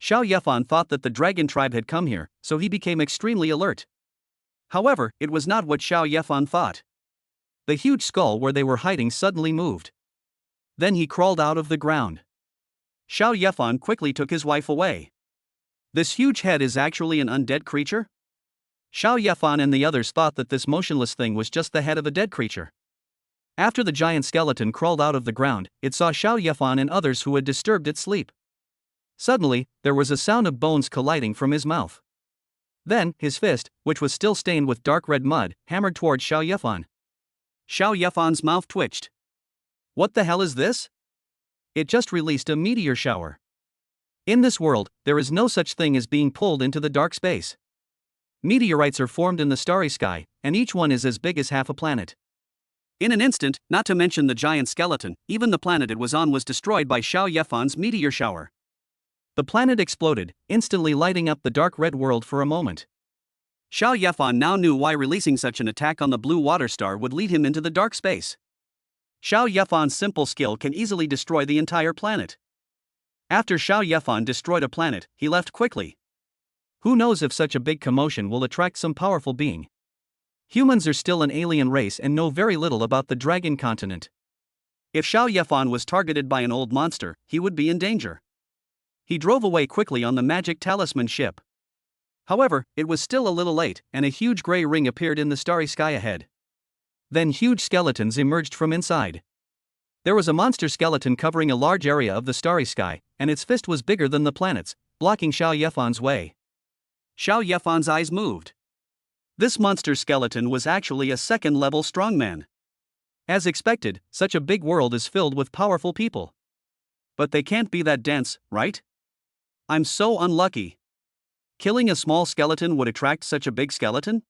Xiao Yefan thought that the dragon tribe had come here, so he became extremely alert. However, it was not what Xiao Yefan thought. The huge skull where they were hiding suddenly moved. Then he crawled out of the ground. Xiao Yefan quickly took his wife away. This huge head is actually an undead creature? Xiao Yefan and the others thought that this motionless thing was just the head of a dead creature. After the giant skeleton crawled out of the ground, it saw Xiao Yefan and others who had disturbed its sleep. Suddenly, there was a sound of bones colliding from his mouth. Then, his fist, which was still stained with dark red mud, hammered towards Xiao Yefan. Xiao Yefan's mouth twitched. What the hell is this? It just released a meteor shower. In this world, there is no such thing as being pulled into the dark space. Meteorites are formed in the starry sky, and each one is as big as half a planet. In an instant, not to mention the giant skeleton, even the planet it was on was destroyed by Xiao Yefan's meteor shower. The planet exploded, instantly lighting up the dark red world for a moment. Xiao Yefan now knew why releasing such an attack on the blue water star would lead him into the dark space. Xiao Yefan's simple skill can easily destroy the entire planet. After Xiao Yefan destroyed a planet, he left quickly. Who knows if such a big commotion will attract some powerful being? Humans are still an alien race and know very little about the dragon continent. If Xiao Yefan was targeted by an old monster, he would be in danger. He drove away quickly on the magic talisman ship. However, it was still a little late, and a huge gray ring appeared in the starry sky ahead. Then huge skeletons emerged from inside. There was a monster skeleton covering a large area of the starry sky, and its fist was bigger than the planet's, blocking Xiao Yefan's way. Xiao Yefan's eyes moved. This monster skeleton was actually a second-level strongman. As expected, such a big world is filled with powerful people. But they can't be that dense, right? I'm so unlucky. Killing a small skeleton would attract such a big skeleton?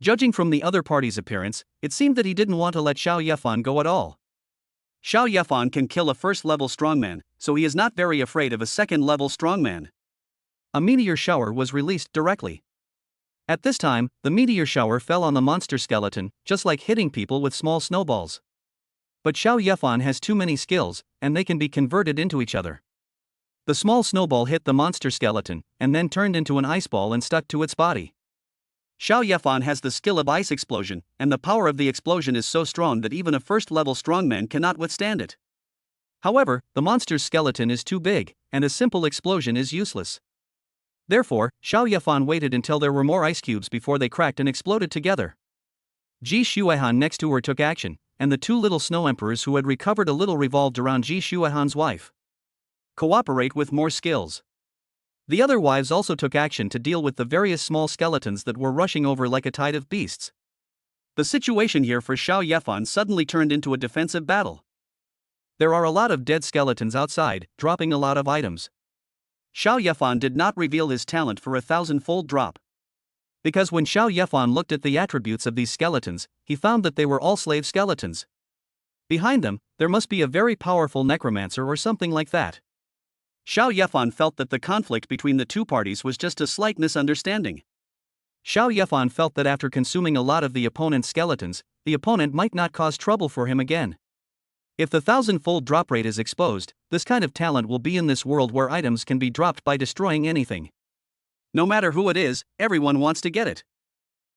Judging from the other party's appearance, it seemed that he didn't want to let Xiao Yefan go at all. Xiao Yefan can kill a first-level strongman, so he is not very afraid of a second-level strongman. A meteor shower was released directly. At this time, the meteor shower fell on the monster skeleton, just like hitting people with small snowballs. But Xiao Yefan has too many skills, and they can be converted into each other. The small snowball hit the monster skeleton, and then turned into an ice ball and stuck to its body. Xiao Yefan has the skill of ice explosion, and the power of the explosion is so strong that even a first-level strongman cannot withstand it. However, the monster's skeleton is too big, and a simple explosion is useless. Therefore, Xiao Yefan waited until there were more ice cubes before they cracked and exploded together. Ji Shuehan next to her took action, and the two little snow emperors who had recovered a little revolved around Ji Shuehan's wife. Cooperate with more skills. The other wives also took action to deal with the various small skeletons that were rushing over like a tide of beasts. The situation here for Xiao Yefan suddenly turned into a defensive battle. There are a lot of dead skeletons outside, dropping a lot of items. Xiao Yefan did not reveal his talent for a 1,000-fold drop. Because when Xiao Yefan looked at the attributes of these skeletons, he found that they were all slave skeletons. Behind them, there must be a very powerful necromancer or something like that. Xiao Yefan felt that the conflict between the two parties was just a slight misunderstanding. Xiao Yefan felt that after consuming a lot of the opponent's skeletons, the opponent might not cause trouble for him again. If the 1,000-fold drop rate is exposed, this kind of talent will be in this world where items can be dropped by destroying anything. No matter who it is, everyone wants to get it.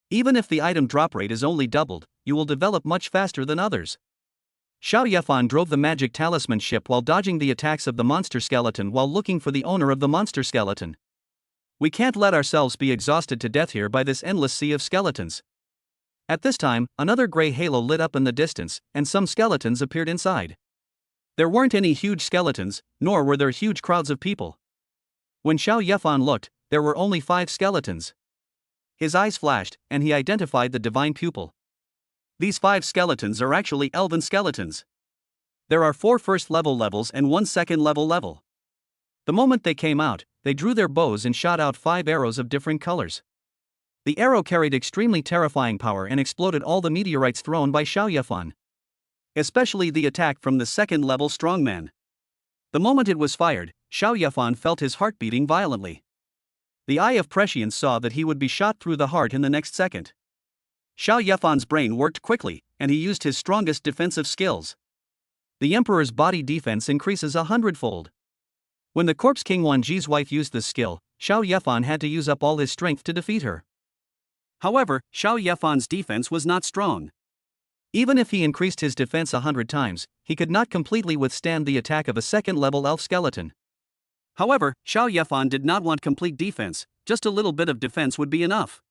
Even if the item drop rate is only doubled, you will develop much faster than others. Xiao Yefan drove the magic talisman ship while dodging the attacks of the monster skeleton while looking for the owner of the monster skeleton. We can't let ourselves be exhausted to death here by this endless sea of skeletons. At this time, another gray halo lit up in the distance, and some skeletons appeared inside. There weren't any huge skeletons, nor were there huge crowds of people. When Xiao Yefan looked, there were only 5 skeletons. His eyes flashed, and he identified the divine pupil. These 5 skeletons are actually elven skeletons. There are 4 first-level levels and 1 second-level level. The moment they came out, they drew their bows and shot out 5 arrows of different colors. The arrow carried extremely terrifying power and exploded all the meteorites thrown by Xiao Yefan. Especially the attack from the second-level strongman. The moment it was fired, Xiao Yefan felt his heart beating violently. The eye of prescience saw that he would be shot through the heart in the next second. Xiao Yefan's brain worked quickly, and he used his strongest defensive skills. The Emperor's body defense increases 100-fold. When the Corpse King Wanji's wife used this skill, Xiao Yefan had to use up all his strength to defeat her. However, Xiao Yefan's defense was not strong. Even if he increased his defense 100 times, he could not completely withstand the attack of a second-level elf skeleton. However, Xiao Yefan did not want complete defense, just a little bit of defense would be enough.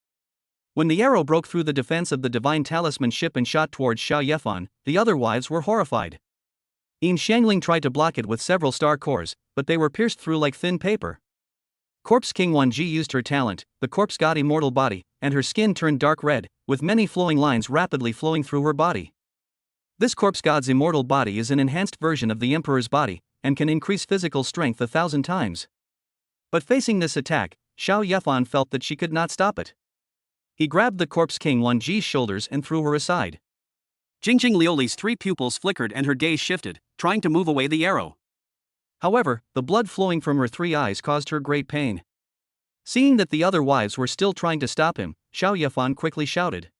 When the arrow broke through the defense of the Divine Talisman ship and shot towards Xiao Yefan, the other wives were horrified. Yin Xiangling tried to block it with several star cores, but they were pierced through like thin paper. Corpse King Wanji used her talent, the corpse god immortal body, and her skin turned dark red, with many flowing lines rapidly flowing through her body. This corpse god's immortal body is an enhanced version of the Emperor's body, and can increase physical strength 1,000 times. But facing this attack, Xiao Yefan felt that she could not stop it. He grabbed the Corpse King Wanji's shoulders and threw her aside. Jingjing Liuli's 3 pupils flickered and her gaze shifted, trying to move away the arrow. However, the blood flowing from her 3 eyes caused her great pain. Seeing that the other wives were still trying to stop him, Xiao Yefan quickly shouted,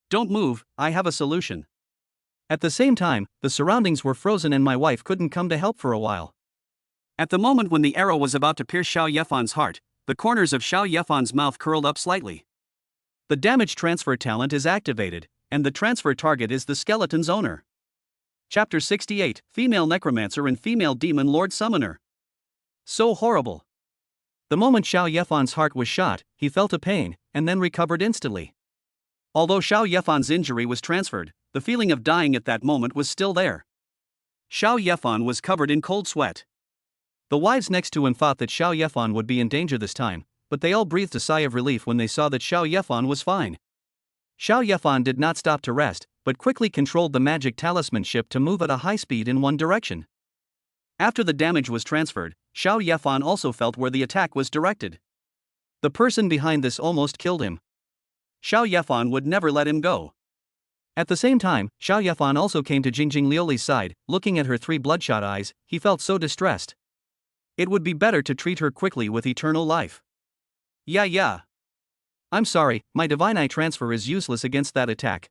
"Don't move, I have a solution." At the same time, the surroundings were frozen and my wife couldn't come to help for a while. At the moment when the arrow was about to pierce Xiao Yefan's heart, the corners of Xiao Yefan's mouth curled up slightly. The damage transfer talent is activated, and the transfer target is the skeleton's owner. Chapter 68, Female Necromancer and Female Demon Lord Summoner. So horrible. The moment Xiao Yefan's heart was shot, he felt a pain, and then recovered instantly. Although Xiao Yefan's injury was transferred, the feeling of dying at that moment was still there. Xiao Yefan was covered in cold sweat. The wives next to him thought that Xiao Yefan would be in danger this time, but they all breathed a sigh of relief when they saw that Xiao Yefan was fine. Xiao Yefan did not stop to rest, but quickly controlled the magic talisman ship to move at a high speed in one direction. After the damage was transferred, Xiao Yefan also felt where the attack was directed. The person behind this almost killed him. Xiao Yefan would never let him go. At the same time, Xiao Yefan also came to Jingjing Liuli's side. Looking at her 3 bloodshot eyes, he felt so distressed. It would be better to treat her quickly with eternal life. Yeah. I'm sorry, my divine eye transfer is useless against that attack.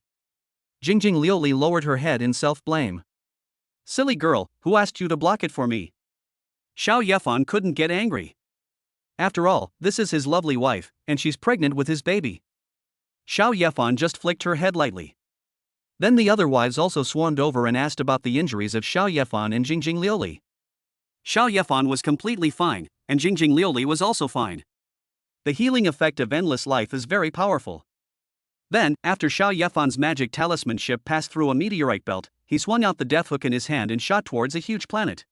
Jingjing Liuli lowered her head in self-blame. Silly girl, who asked you to block it for me? Xiao Yefan couldn't get angry. After all, this is his lovely wife, and she's pregnant with his baby. Xiao Yefan just flicked her head lightly. Then the other wives also swarmed over and asked about the injuries of Xiao Yefan and Jingjing Liuli. Xiao Yefan was completely fine, and Jingjing Liuli was also fine. The healing effect of endless life is very powerful. Then, after Xiao Yefan's magic talisman ship passed through a meteorite belt, he swung out the death hook in his hand and shot towards a huge planet.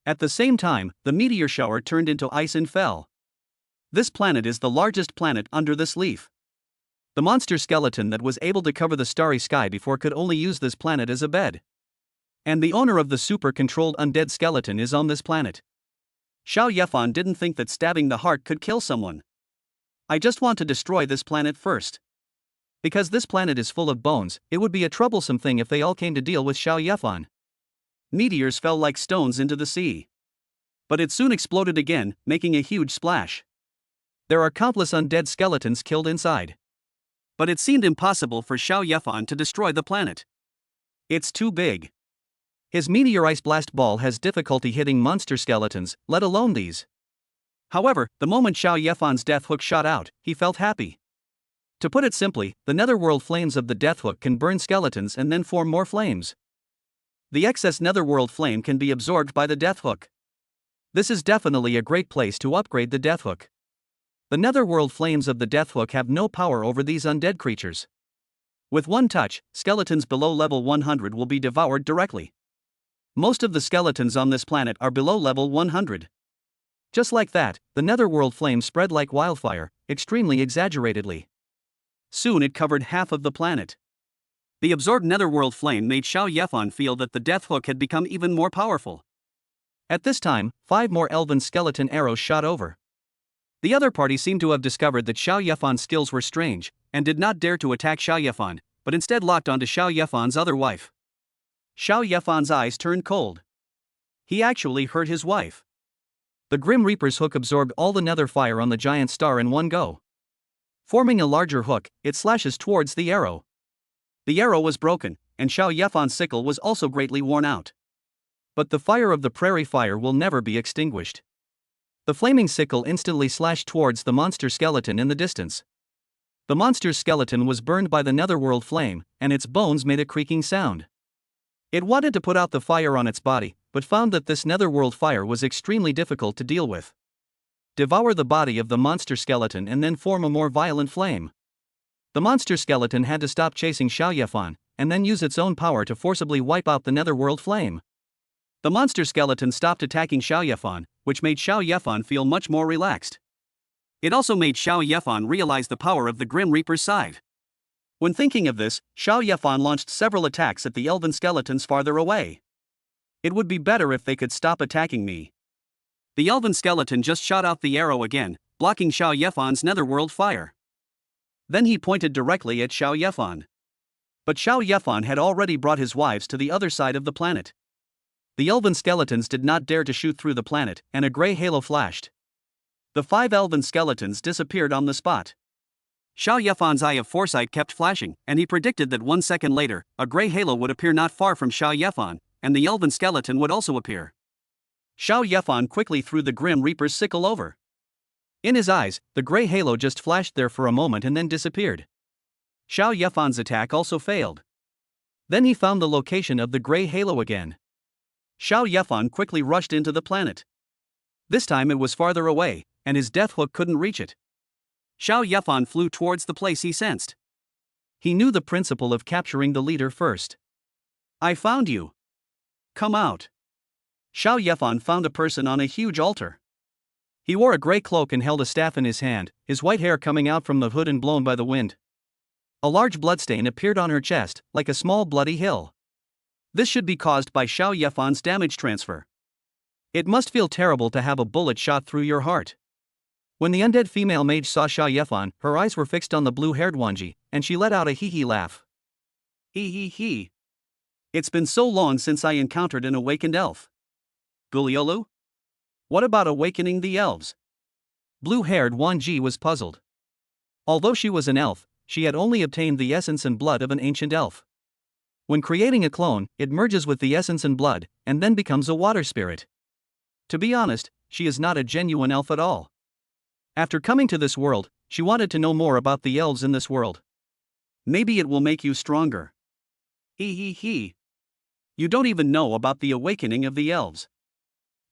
At the same time, the meteor shower turned into ice and fell. This planet is the largest planet under this leaf. The monster skeleton that was able to cover the starry sky before could only use this planet as a bed. And the owner of the super-controlled undead skeleton is on this planet. Xiao Yefan didn't think that stabbing the heart could kill someone. I just want to destroy this planet first. Because this planet is full of bones, it would be a troublesome thing if they all came to deal with Xiao Yefan. Meteors fell like stones into the sea. But it soon exploded again, making a huge splash. There are countless undead skeletons killed inside. But it seemed impossible for Xiao Yefan to destroy the planet. It's too big. His meteor ice blast ball has difficulty hitting monster skeletons, let alone these. However, the moment Xiao Yefan's death hook shot out, he felt happy. To put it simply, the netherworld flames of the death hook can burn skeletons and then form more flames. The excess netherworld flame can be absorbed by the death hook. This is definitely a great place to upgrade the death hook. The netherworld flames of the death hook have no power over these undead creatures. With one touch, skeletons below level 100 will be devoured directly. Most of the skeletons on this planet are below level 100. Just like that, the netherworld flame spread like wildfire, extremely exaggeratedly. Soon it covered half of the planet. The absorbed netherworld flame made Xiao Yefan feel that the death hook had become even more powerful. At this time, 5 more elven skeleton arrows shot over. The other party seemed to have discovered that Xiao Yefan's skills were strange, and did not dare to attack Xiao Yefan, but instead locked onto Xiao Yefan's other wife. Xiao Yefan's eyes turned cold. He actually hurt his wife. The Grim Reaper's hook absorbed all the nether fire on the giant star in one go. Forming a larger hook, it slashes towards the arrow. The arrow was broken, and Xiao Yefan's sickle was also greatly worn out. But the fire of the prairie fire will never be extinguished. The flaming sickle instantly slashed towards the monster skeleton in the distance. The monster's skeleton was burned by the netherworld flame, and its bones made a creaking sound. It wanted to put out the fire on its body, but found that this netherworld fire was extremely difficult to deal with. Devour the body of the monster skeleton and then form a more violent flame. The monster skeleton had to stop chasing Xiao Yefan, and then use its own power to forcibly wipe out the netherworld flame. The monster skeleton stopped attacking Xiao Yefan, which made Xiao Yefan feel much more relaxed. It also made Xiao Yefan realize the power of the Grim Reaper's scythe. When thinking of this, Xiao Yefan launched several attacks at the elven skeletons farther away. It would be better if they could stop attacking me. The elven skeleton just shot out the arrow again, blocking Xiao Yefan's netherworld fire. Then he pointed directly at Xiao Yefan. But Xiao Yefan had already brought his wives to the other side of the planet. The elven skeletons did not dare to shoot through the planet, and a gray halo flashed. The 5 elven skeletons disappeared on the spot. Xiao Yefan's eye of foresight kept flashing, and he predicted that 1 second later, a gray halo would appear not far from Xiao Yefan, and the elven skeleton would also appear. Xiao Yefan quickly threw the Grim Reaper's sickle over. In his eyes, the gray halo just flashed there for a moment and then disappeared. Xiao Yefan's attack also failed. Then he found the location of the gray halo again. Xiao Yefan quickly rushed into the planet. This time it was farther away, and his death hook couldn't reach it. Xiao Yefan flew towards the place he sensed. He knew the principle of capturing the leader first. I found you. Come out. Xiao Yefan found a person on a huge altar. He wore a gray cloak and held a staff in his hand, his white hair coming out from the hood and blown by the wind. A large bloodstain appeared on her chest, like a small bloody hill. This should be caused by Xiao Yefan's damage transfer. It must feel terrible to have a bullet shot through your heart. When the undead female mage saw Xiao Yefan, her eyes were fixed on the blue-haired Wanji, and she let out a hee-hee laugh. Hee. It's been so long since I encountered an awakened elf. Guliolu? What about awakening the elves? Blue-haired Wanji was puzzled. Although she was an elf, she had only obtained the essence and blood of an ancient elf. When creating a clone, it merges with the essence and blood, and then becomes a water spirit. To be honest, she is not a genuine elf at all. After coming to this world, she wanted to know more about the elves in this world. Maybe it will make you stronger. Hee. You don't even know about the awakening of the elves.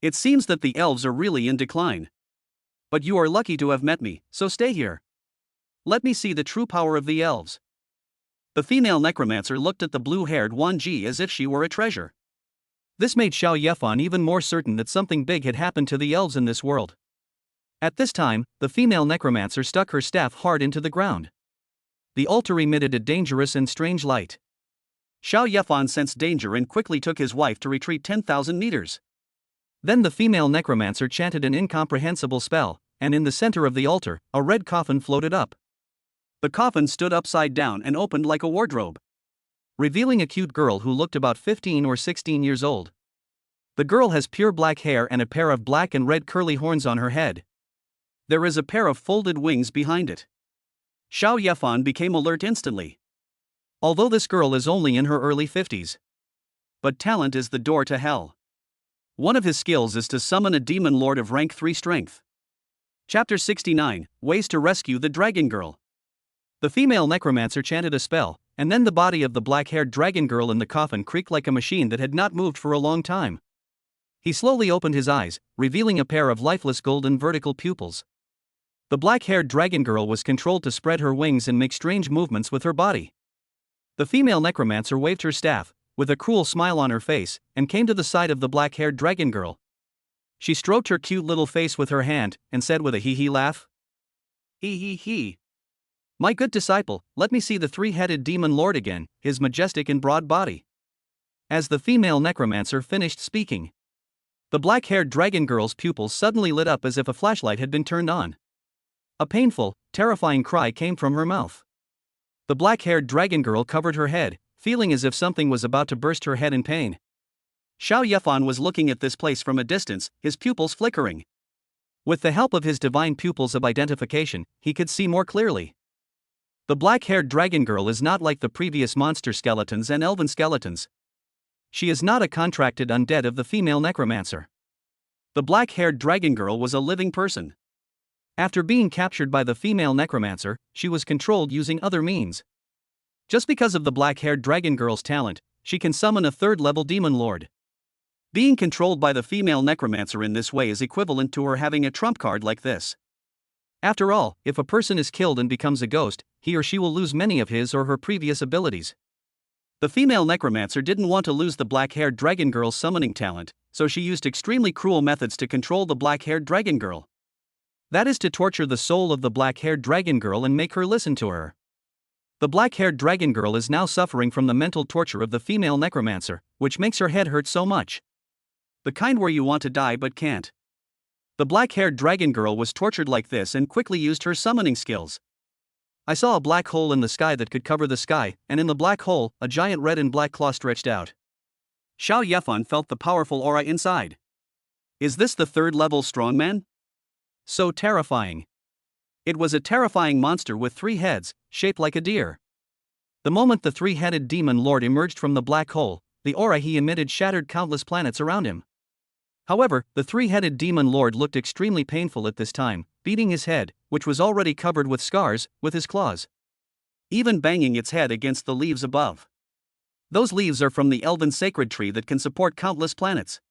It seems that the elves are really in decline. But you are lucky to have met me, so stay here. Let me see the true power of the elves. The female necromancer looked at the blue-haired Wanji as if she were a treasure. This made Xiao Yefan even more certain that something big had happened to the elves in this world. At this time, the female necromancer stuck her staff hard into the ground. The altar emitted a dangerous and strange light. Xiao Yefan sensed danger and quickly took his wife to retreat 10,000 meters. Then the female necromancer chanted an incomprehensible spell, and in the center of the altar, a red coffin floated up. The coffin stood upside down and opened like a wardrobe, revealing a cute girl who looked about 15 or 16 years old. The girl has pure black hair and a pair of black and red curly horns on her head. There is a pair of folded wings behind it. Xiao Yefan became alert instantly. Although this girl is only in her early 50s. But talent is the door to hell. One of his skills is to summon a demon lord of rank 3 strength. Chapter 69, Ways to Rescue the Dragon Girl. The female necromancer chanted a spell, and then the body of the black-haired dragon girl in the coffin creaked like a machine that had not moved for a long time. He slowly opened his eyes, revealing a pair of lifeless golden vertical pupils. The black-haired dragon girl was controlled to spread her wings and make strange movements with her body. The female necromancer waved her staff, with a cruel smile on her face, and came to the side of the black-haired dragon girl. She stroked her cute little face with her hand, and said with a hee-hee laugh, Hee. My good disciple, let me see the 3-headed demon lord again, his majestic and broad body. As the female necromancer finished speaking, the black-haired dragon girl's pupils suddenly lit up as if a flashlight had been turned on. A painful, terrifying cry came from her mouth. The black-haired dragon girl covered her head, feeling as if something was about to burst her head in pain. Xiao Yefan was looking at this place from a distance, his pupils flickering. With the help of his divine pupils of identification, he could see more clearly. The black-haired dragon girl is not like the previous monster skeletons and elven skeletons. She is not a contracted undead of the female necromancer. The black-haired dragon girl was a living person. After being captured by the female necromancer, she was controlled using other means. Just because of the black-haired dragon girl's talent, she can summon a 3rd-level demon lord. Being controlled by the female necromancer in this way is equivalent to her having a trump card like this. After all, if a person is killed and becomes a ghost, he or she will lose many of his or her previous abilities. The female necromancer didn't want to lose the black-haired dragon girl's summoning talent, so she used extremely cruel methods to control the black-haired dragon girl. That is to torture the soul of the black-haired dragon girl and make her listen to her. The black-haired dragon girl is now suffering from the mental torture of the female necromancer, which makes her head hurt so much. The kind where you want to die but can't. The black-haired dragon girl was tortured like this and quickly used her summoning skills. I saw a black hole in the sky that could cover the sky, and in the black hole, a giant red and black claw stretched out. Xiao Yefan felt the powerful aura inside. Is this the third-level strongman? So terrifying. It was a terrifying monster with 3 heads, shaped like a deer. The moment the 3-headed demon lord emerged from the black hole, the aura he emitted shattered countless planets around him. However, the 3-headed demon lord looked extremely painful at this time, beating his head, which was already covered with scars, with his claws. Even banging its head against the leaves above. Those leaves are from the elven sacred tree that can support countless planets.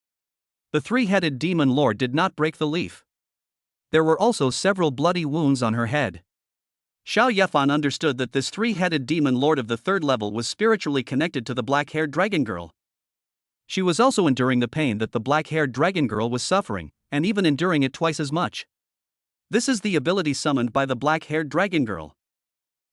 The 3-headed demon lord did not break the leaf. There were also several bloody wounds on her head. Xiao Yefan understood that this 3-headed demon lord of the 3rd level was spiritually connected to the black-haired dragon girl. She was also enduring the pain that the black-haired dragon girl was suffering, and even enduring it twice as much. This is the ability summoned by the black-haired dragon girl.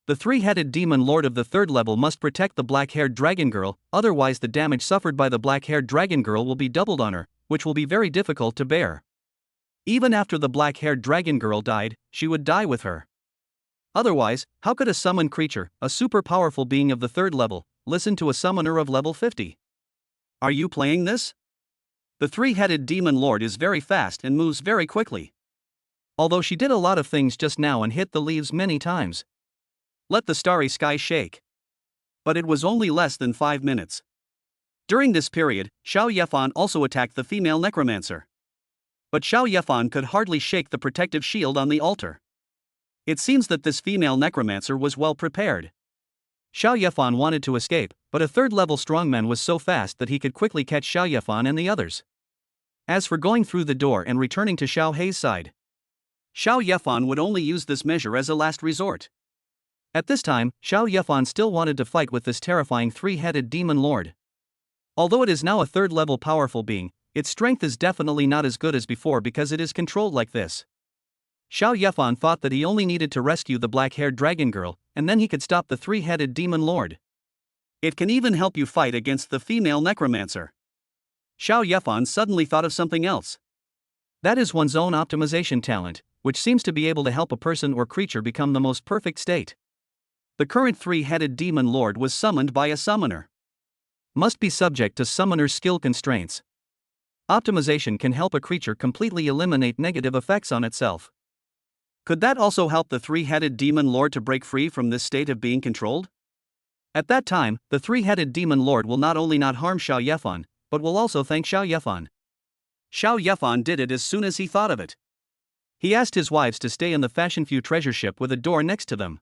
The 3-headed demon lord of the 3rd level must protect the black-haired dragon girl, otherwise the damage suffered by the black-haired dragon girl will be doubled on her, which will be very difficult to bear. Even after the black-haired dragon girl died, she would die with her. Otherwise, how could a summoned creature, a super powerful being of the 3rd level, listen to a summoner of level 50? Are you playing this? The 3-headed demon lord is very fast and moves very quickly. Although she did a lot of things just now and hit the leaves many times. Let the starry sky shake. But it was only less than 5 minutes. During this period, Xiao Yefan also attacked the female necromancer. But Xiao Yefan could hardly shake the protective shield on the altar. It seems that this female necromancer was well prepared. Xiao Yefan wanted to escape, but a 3rd-level strongman was so fast that he could quickly catch Xiao Yefan and the others. As for going through the door and returning to Xiao Hei's side, Xiao Yefan would only use this measure as a last resort. At this time, Xiao Yefan still wanted to fight with this terrifying 3-headed demon lord. Although it is now a 3rd-level powerful being, its strength is definitely not as good as before because it is controlled like this. Xiao Yefan thought that he only needed to rescue the black-haired dragon girl, and then he could stop the 3-headed demon lord. It can even help you fight against the female necromancer. Xiao Yefan suddenly thought of something else. That is one's own optimization talent, which seems to be able to help a person or creature become the most perfect state. The current 3-headed demon lord was summoned by a summoner. Must be subject to summoner's skill constraints. Optimization can help a creature completely eliminate negative effects on itself. Could that also help the 3-headed demon lord to break free from this state of being controlled? At that time, the 3-headed demon lord will not only not harm Xiao Yefan, but will also thank Xiao Yefan. Xiao Yefan did it as soon as he thought of it. He asked his wives to stay in the Fashion Few treasure ship with a door next to them.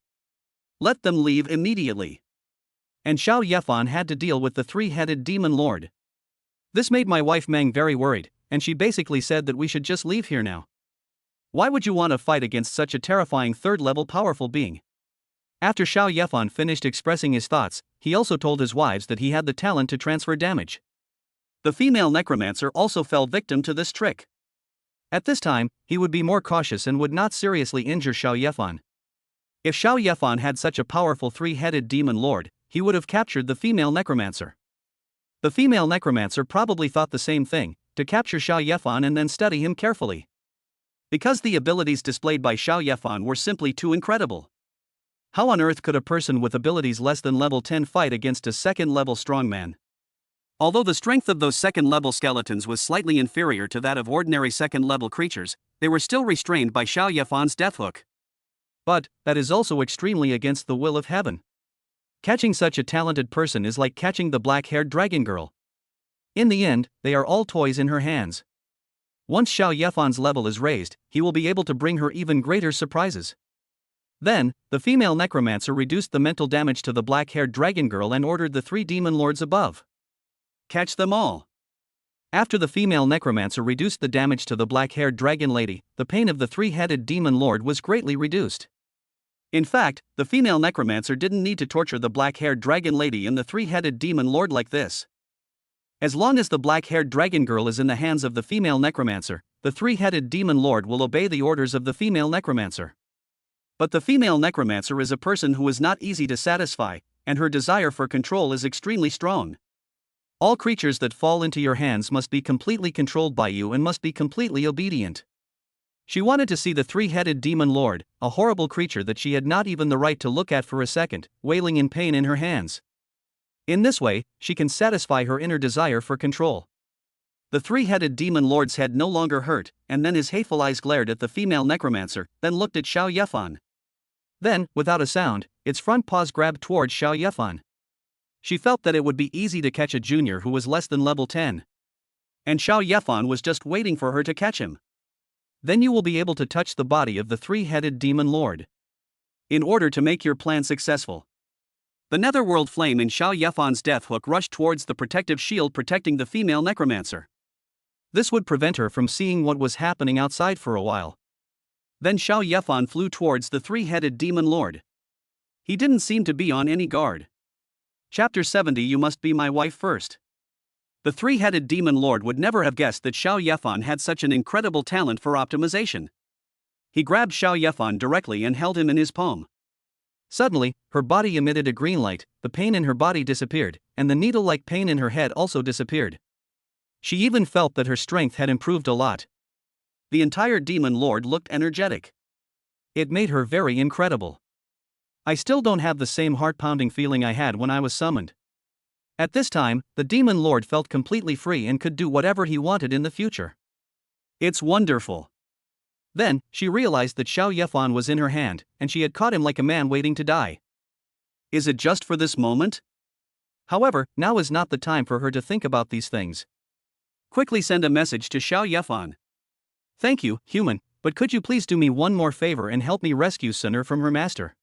Let them leave immediately. And Xiao Yefan had to deal with the 3-headed demon lord. This made my wife Meng very worried, and she basically said that we should just leave here now. Why would you want to fight against such a terrifying 3rd-level powerful being? After Xiao Yefan finished expressing his thoughts, he also told his wives that he had the talent to transfer damage. The female necromancer also fell victim to this trick. At this time, he would be more cautious and would not seriously injure Xiao Yefan. If Xiao Yefan had such a powerful 3-headed demon lord, he would have captured the female necromancer. The female necromancer probably thought the same thing, to capture Xiao Yefan and then study him carefully. Because the abilities displayed by Xiao Yefan were simply too incredible. How on earth could a person with abilities less than level 10 fight against a 2nd-level strongman? Although the strength of those 2nd-level skeletons was slightly inferior to that of ordinary 2nd-level creatures, they were still restrained by Xiao Yefan's death hook. But that is also extremely against the will of heaven. Catching such a talented person is like catching the black-haired dragon girl. In the end, they are all toys in her hands. Once Xiao Yefan's level is raised, he will be able to bring her even greater surprises. Then, the female necromancer reduced the mental damage to the black-haired dragon girl and ordered the 3 demon lords above. Catch them all. After the female necromancer reduced the damage to the black-haired dragon lady, the pain of the 3-headed demon lord was greatly reduced. In fact, the female necromancer didn't need to torture the black-haired dragon lady and the 3-headed demon lord like this. As long as the black-haired dragon girl is in the hands of the female necromancer, the 3-headed demon lord will obey the orders of the female necromancer. But the female necromancer is a person who is not easy to satisfy, and her desire for control is extremely strong. All creatures that fall into your hands must be completely controlled by you and must be completely obedient. She wanted to see the 3-headed demon lord, a horrible creature that she had not even the right to look at for a second, wailing in pain in her hands. In this way, she can satisfy her inner desire for control. The three-headed demon lord's head no longer hurt, and then his hateful eyes glared at the female necromancer, then looked at Xiao Yefan. Then, without a sound, its front paws grabbed towards Xiao Yefan. She felt that it would be easy to catch a junior who was less than level 10. And Xiao Yefan was just waiting for her to catch him. Then you will be able to touch the body of the three-headed demon lord. In order to make your plan successful. The netherworld flame in Xiao Yefan's death hook rushed towards the protective shield protecting the female necromancer. This would prevent her from seeing what was happening outside for a while. Then Xiao Yefan flew towards the three-headed demon lord. He didn't seem to be on any guard. Chapter 70. You must be my wife first. The three-headed demon lord would never have guessed that Xiao Yefan had such an incredible talent for optimization. He grabbed Xiao Yefan directly and held him in his palm. Suddenly, her body emitted a green light, the pain in her body disappeared, and the needle-like pain in her head also disappeared. She even felt that her strength had improved a lot. The entire demon lord looked energetic. It made her very incredible. I still don't have the same heart-pounding feeling I had when I was summoned. At this time, the demon lord felt completely free and could do whatever he wanted in the future. It's wonderful. Then, she realized that Xiao Yefan was in her hand, and she had caught him like a man waiting to die. Is it just for this moment? However, now is not the time for her to think about these things. Quickly send a message to Xiao Yefan. Thank you, human, but could you please do me one more favor and help me rescue Suner from her master?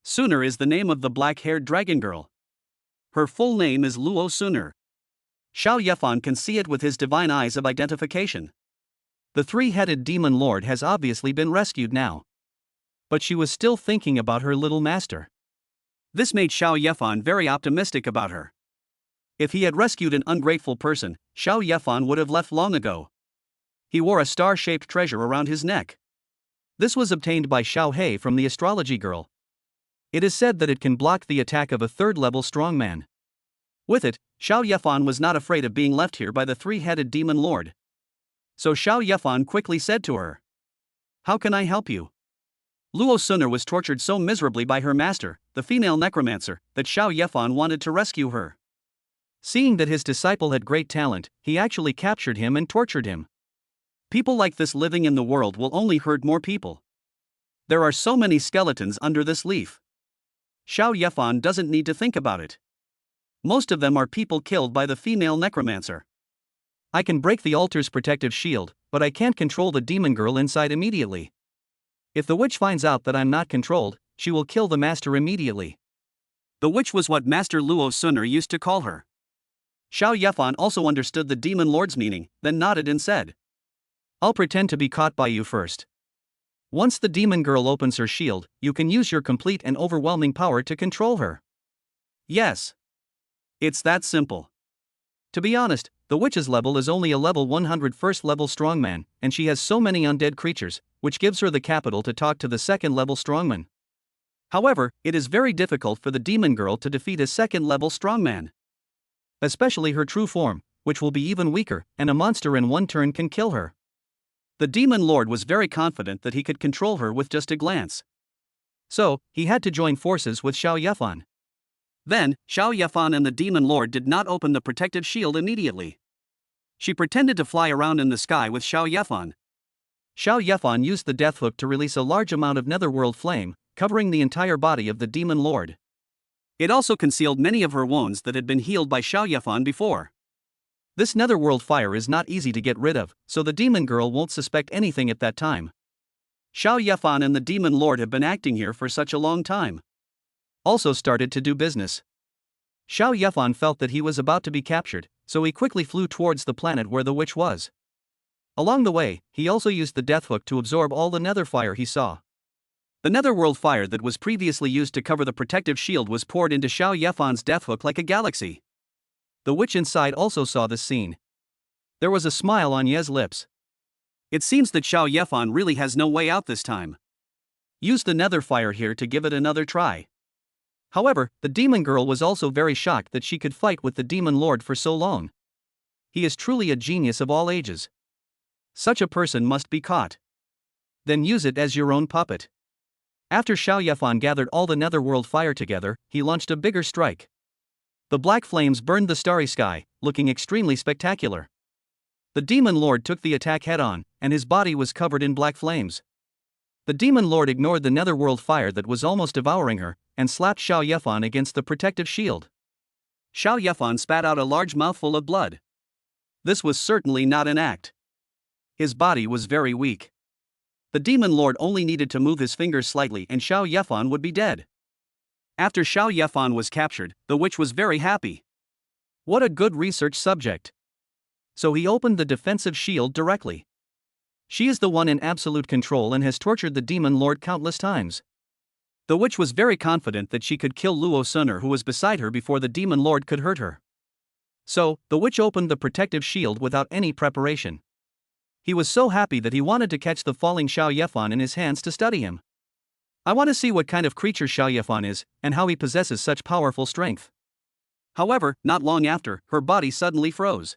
Suner is the name of the black-haired dragon girl. Her full name is Luo Suner. Xiao Yefan can see it with his divine eyes of identification. The three-headed demon lord has obviously been rescued now. But she was still thinking about her little master. This made Xiao Yefan very optimistic about her. If he had rescued an ungrateful person, Xiao Yefan would have left long ago. He wore a star-shaped treasure around his neck. This was obtained by Xiao He from the astrology girl. It is said that it can block the attack of a third-level strongman. With it, Xiao Yefan was not afraid of being left here by the three-headed demon lord. So Xiao Yefan quickly said to her, "How can I help you?" Luo Suner was tortured so miserably by her master, the female necromancer, that Xiao Yefan wanted to rescue her. Seeing that his disciple had great talent, he actually captured him and tortured him. People like this living in the world will only hurt more people. There are so many skeletons under this leaf. Xiao Yefan doesn't need to think about it. Most of them are people killed by the female necromancer. I can break the altar's protective shield, but I can't control the demon girl inside immediately. If the witch finds out that I'm not controlled, she will kill the master immediately. The witch was what Master Luo Suner used to call her. Xiao Yefan also understood the demon lord's meaning, then nodded and said, "I'll pretend to be caught by you first. Once the demon girl opens her shield, you can use your complete and overwhelming power to control her." Yes. It's that simple. To be honest, the witch's level is only a level 100 first level strongman, and she has so many undead creatures, which gives her the capital to talk to the second level strongman. However, it is very difficult for the demon girl to defeat a second level strongman. Especially her true form, which will be even weaker, and a monster in one turn can kill her. The demon lord was very confident that he could control her with just a glance. So, he had to join forces with Xiao Yefan. Then, Xiao Yefan and the demon lord did not open the protective shield immediately. She pretended to fly around in the sky with Xiao Yefan. Xiao Yefan used the death hook to release a large amount of netherworld flame, covering the entire body of the demon lord. It also concealed many of her wounds that had been healed by Xiao Yefan before. This netherworld fire is not easy to get rid of, so the demon girl won't suspect anything at that time. Xiao Yefan and the demon lord have been acting here for such a long time. Also started to do business. Xiao Yefan felt that he was about to be captured, so he quickly flew towards the planet where the witch was. Along the way, he also used the death hook to absorb all the nether fire he saw. The netherworld fire that was previously used to cover the protective shield was poured into Xiao Yefan's death hook like a galaxy. The witch inside also saw this scene. There was a smile on Ye's lips. It seems that Xiao Yefan really has no way out this time. Use the nether fire here to give it another try. However, the demon girl was also very shocked that she could fight with the demon lord for so long. He is truly a genius of all ages. Such a person must be caught. Then use it as your own puppet. After Xiao Yefan gathered all the netherworld fire together, he launched a bigger strike. The black flames burned the starry sky, looking extremely spectacular. The demon lord took the attack head-on, and his body was covered in black flames. The demon lord ignored the netherworld fire that was almost devouring her, and slapped Xiao Yefan against the protective shield. Xiao Yefan spat out a large mouthful of blood. This was certainly not an act. His body was very weak. The demon lord only needed to move his fingers slightly and Xiao Yefan would be dead. After Xiao Yefan was captured, the witch was very happy. What a good research subject. So he opened the defensive shield directly. She is the one in absolute control and has tortured the demon lord countless times. The witch was very confident that she could kill Luo Sun'er who was beside her before the demon lord could hurt her. So, the witch opened the protective shield without any preparation. He was so happy that he wanted to catch the falling Xiao Yefan in his hands to study him. I want to see what kind of creature Xiao Yefan is, and how he possesses such powerful strength. However, not long after, her body suddenly froze.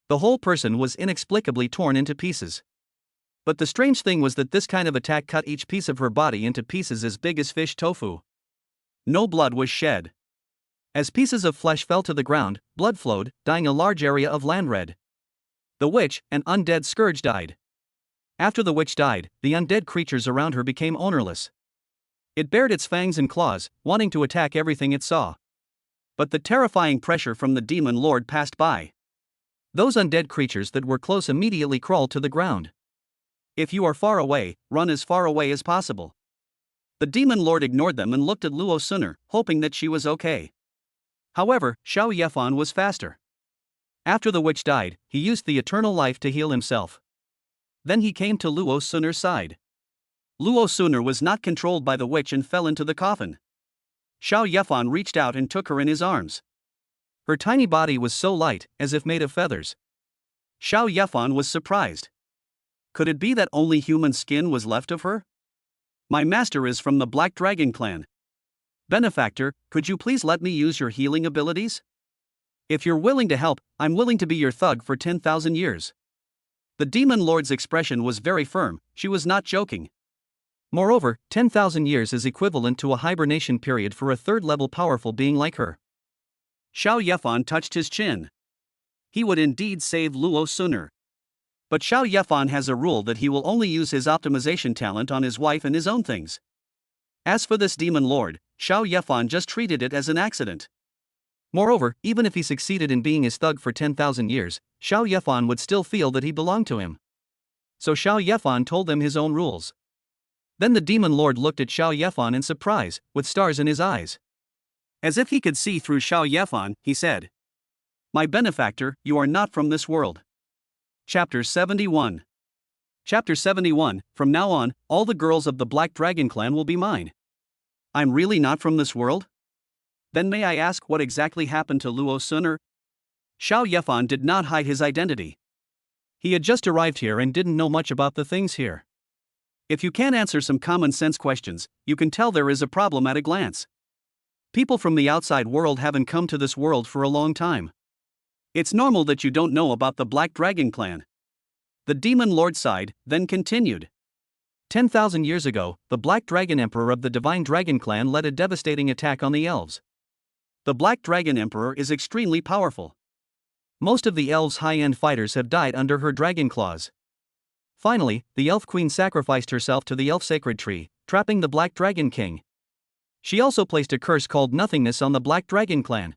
The whole person was inexplicably torn into pieces. But the strange thing was that this kind of attack cut each piece of her body into pieces as big as fish tofu. No blood was shed. As pieces of flesh fell to the ground, blood flowed, dyeing a large area of land red. The witch, an undead scourge, died. After the witch died, the undead creatures around her became ownerless. It bared its fangs and claws, wanting to attack everything it saw. But the terrifying pressure from the demon lord passed by. Those undead creatures that were close immediately crawled to the ground. If you are far away, run as far away as possible. The demon lord ignored them and looked at Luo Sun'er, hoping that she was okay. However, Xiao Yefan was faster. After the witch died, he used the eternal life to heal himself. Then he came to Luo Sun'er's side. Luo Sun'er was not controlled by the witch and fell into the coffin. Xiao Yefan reached out and took her in his arms. Her tiny body was so light, as if made of feathers. Xiao Yefan was surprised. Could it be that only human skin was left of her? My master is from the Black Dragon clan. Benefactor, could you please let me use your healing abilities? If you're willing to help, I'm willing to be your thug for 10,000 years. The demon lord's expression was very firm, she was not joking. Moreover, 10,000 years is equivalent to a hibernation period for a third-level powerful being like her. Xiao Yefan touched his chin. He would indeed save Luo Sun'er. But Xiao Yefan has a rule that he will only use his optimization talent on his wife and his own things. As for this demon lord, Xiao Yefan just treated it as an accident. Moreover, even if he succeeded in being his thug for 10,000 years, Xiao Yefan would still feel that he belonged to him. So Xiao Yefan told them his own rules. Then the demon lord looked at Xiao Yefan in surprise, with stars in his eyes. As if he could see through Xiao Yefan, he said, "My benefactor, you are not from this world." Chapter 71. Chapter 71, From now on, all the girls of the Black Dragon clan will be mine. I'm really not from this world? Then may I ask what exactly happened to Luo Sun'er? Xiao Yefan did not hide his identity. He had just arrived here and didn't know much about the things here. If you can't answer some common sense questions, you can tell there is a problem at a glance. People from the outside world haven't come to this world for a long time. It's normal that you don't know about the Black Dragon clan. The demon lord sighed, then continued. 10,000 years ago, the Black Dragon Emperor of the Divine Dragon clan led a devastating attack on the elves. The Black Dragon Emperor is extremely powerful. Most of the elves' high-end fighters have died under her dragon claws. Finally, the elf queen sacrificed herself to the elf sacred tree, trapping the Black Dragon King. She also placed a curse called Nothingness on the Black Dragon clan.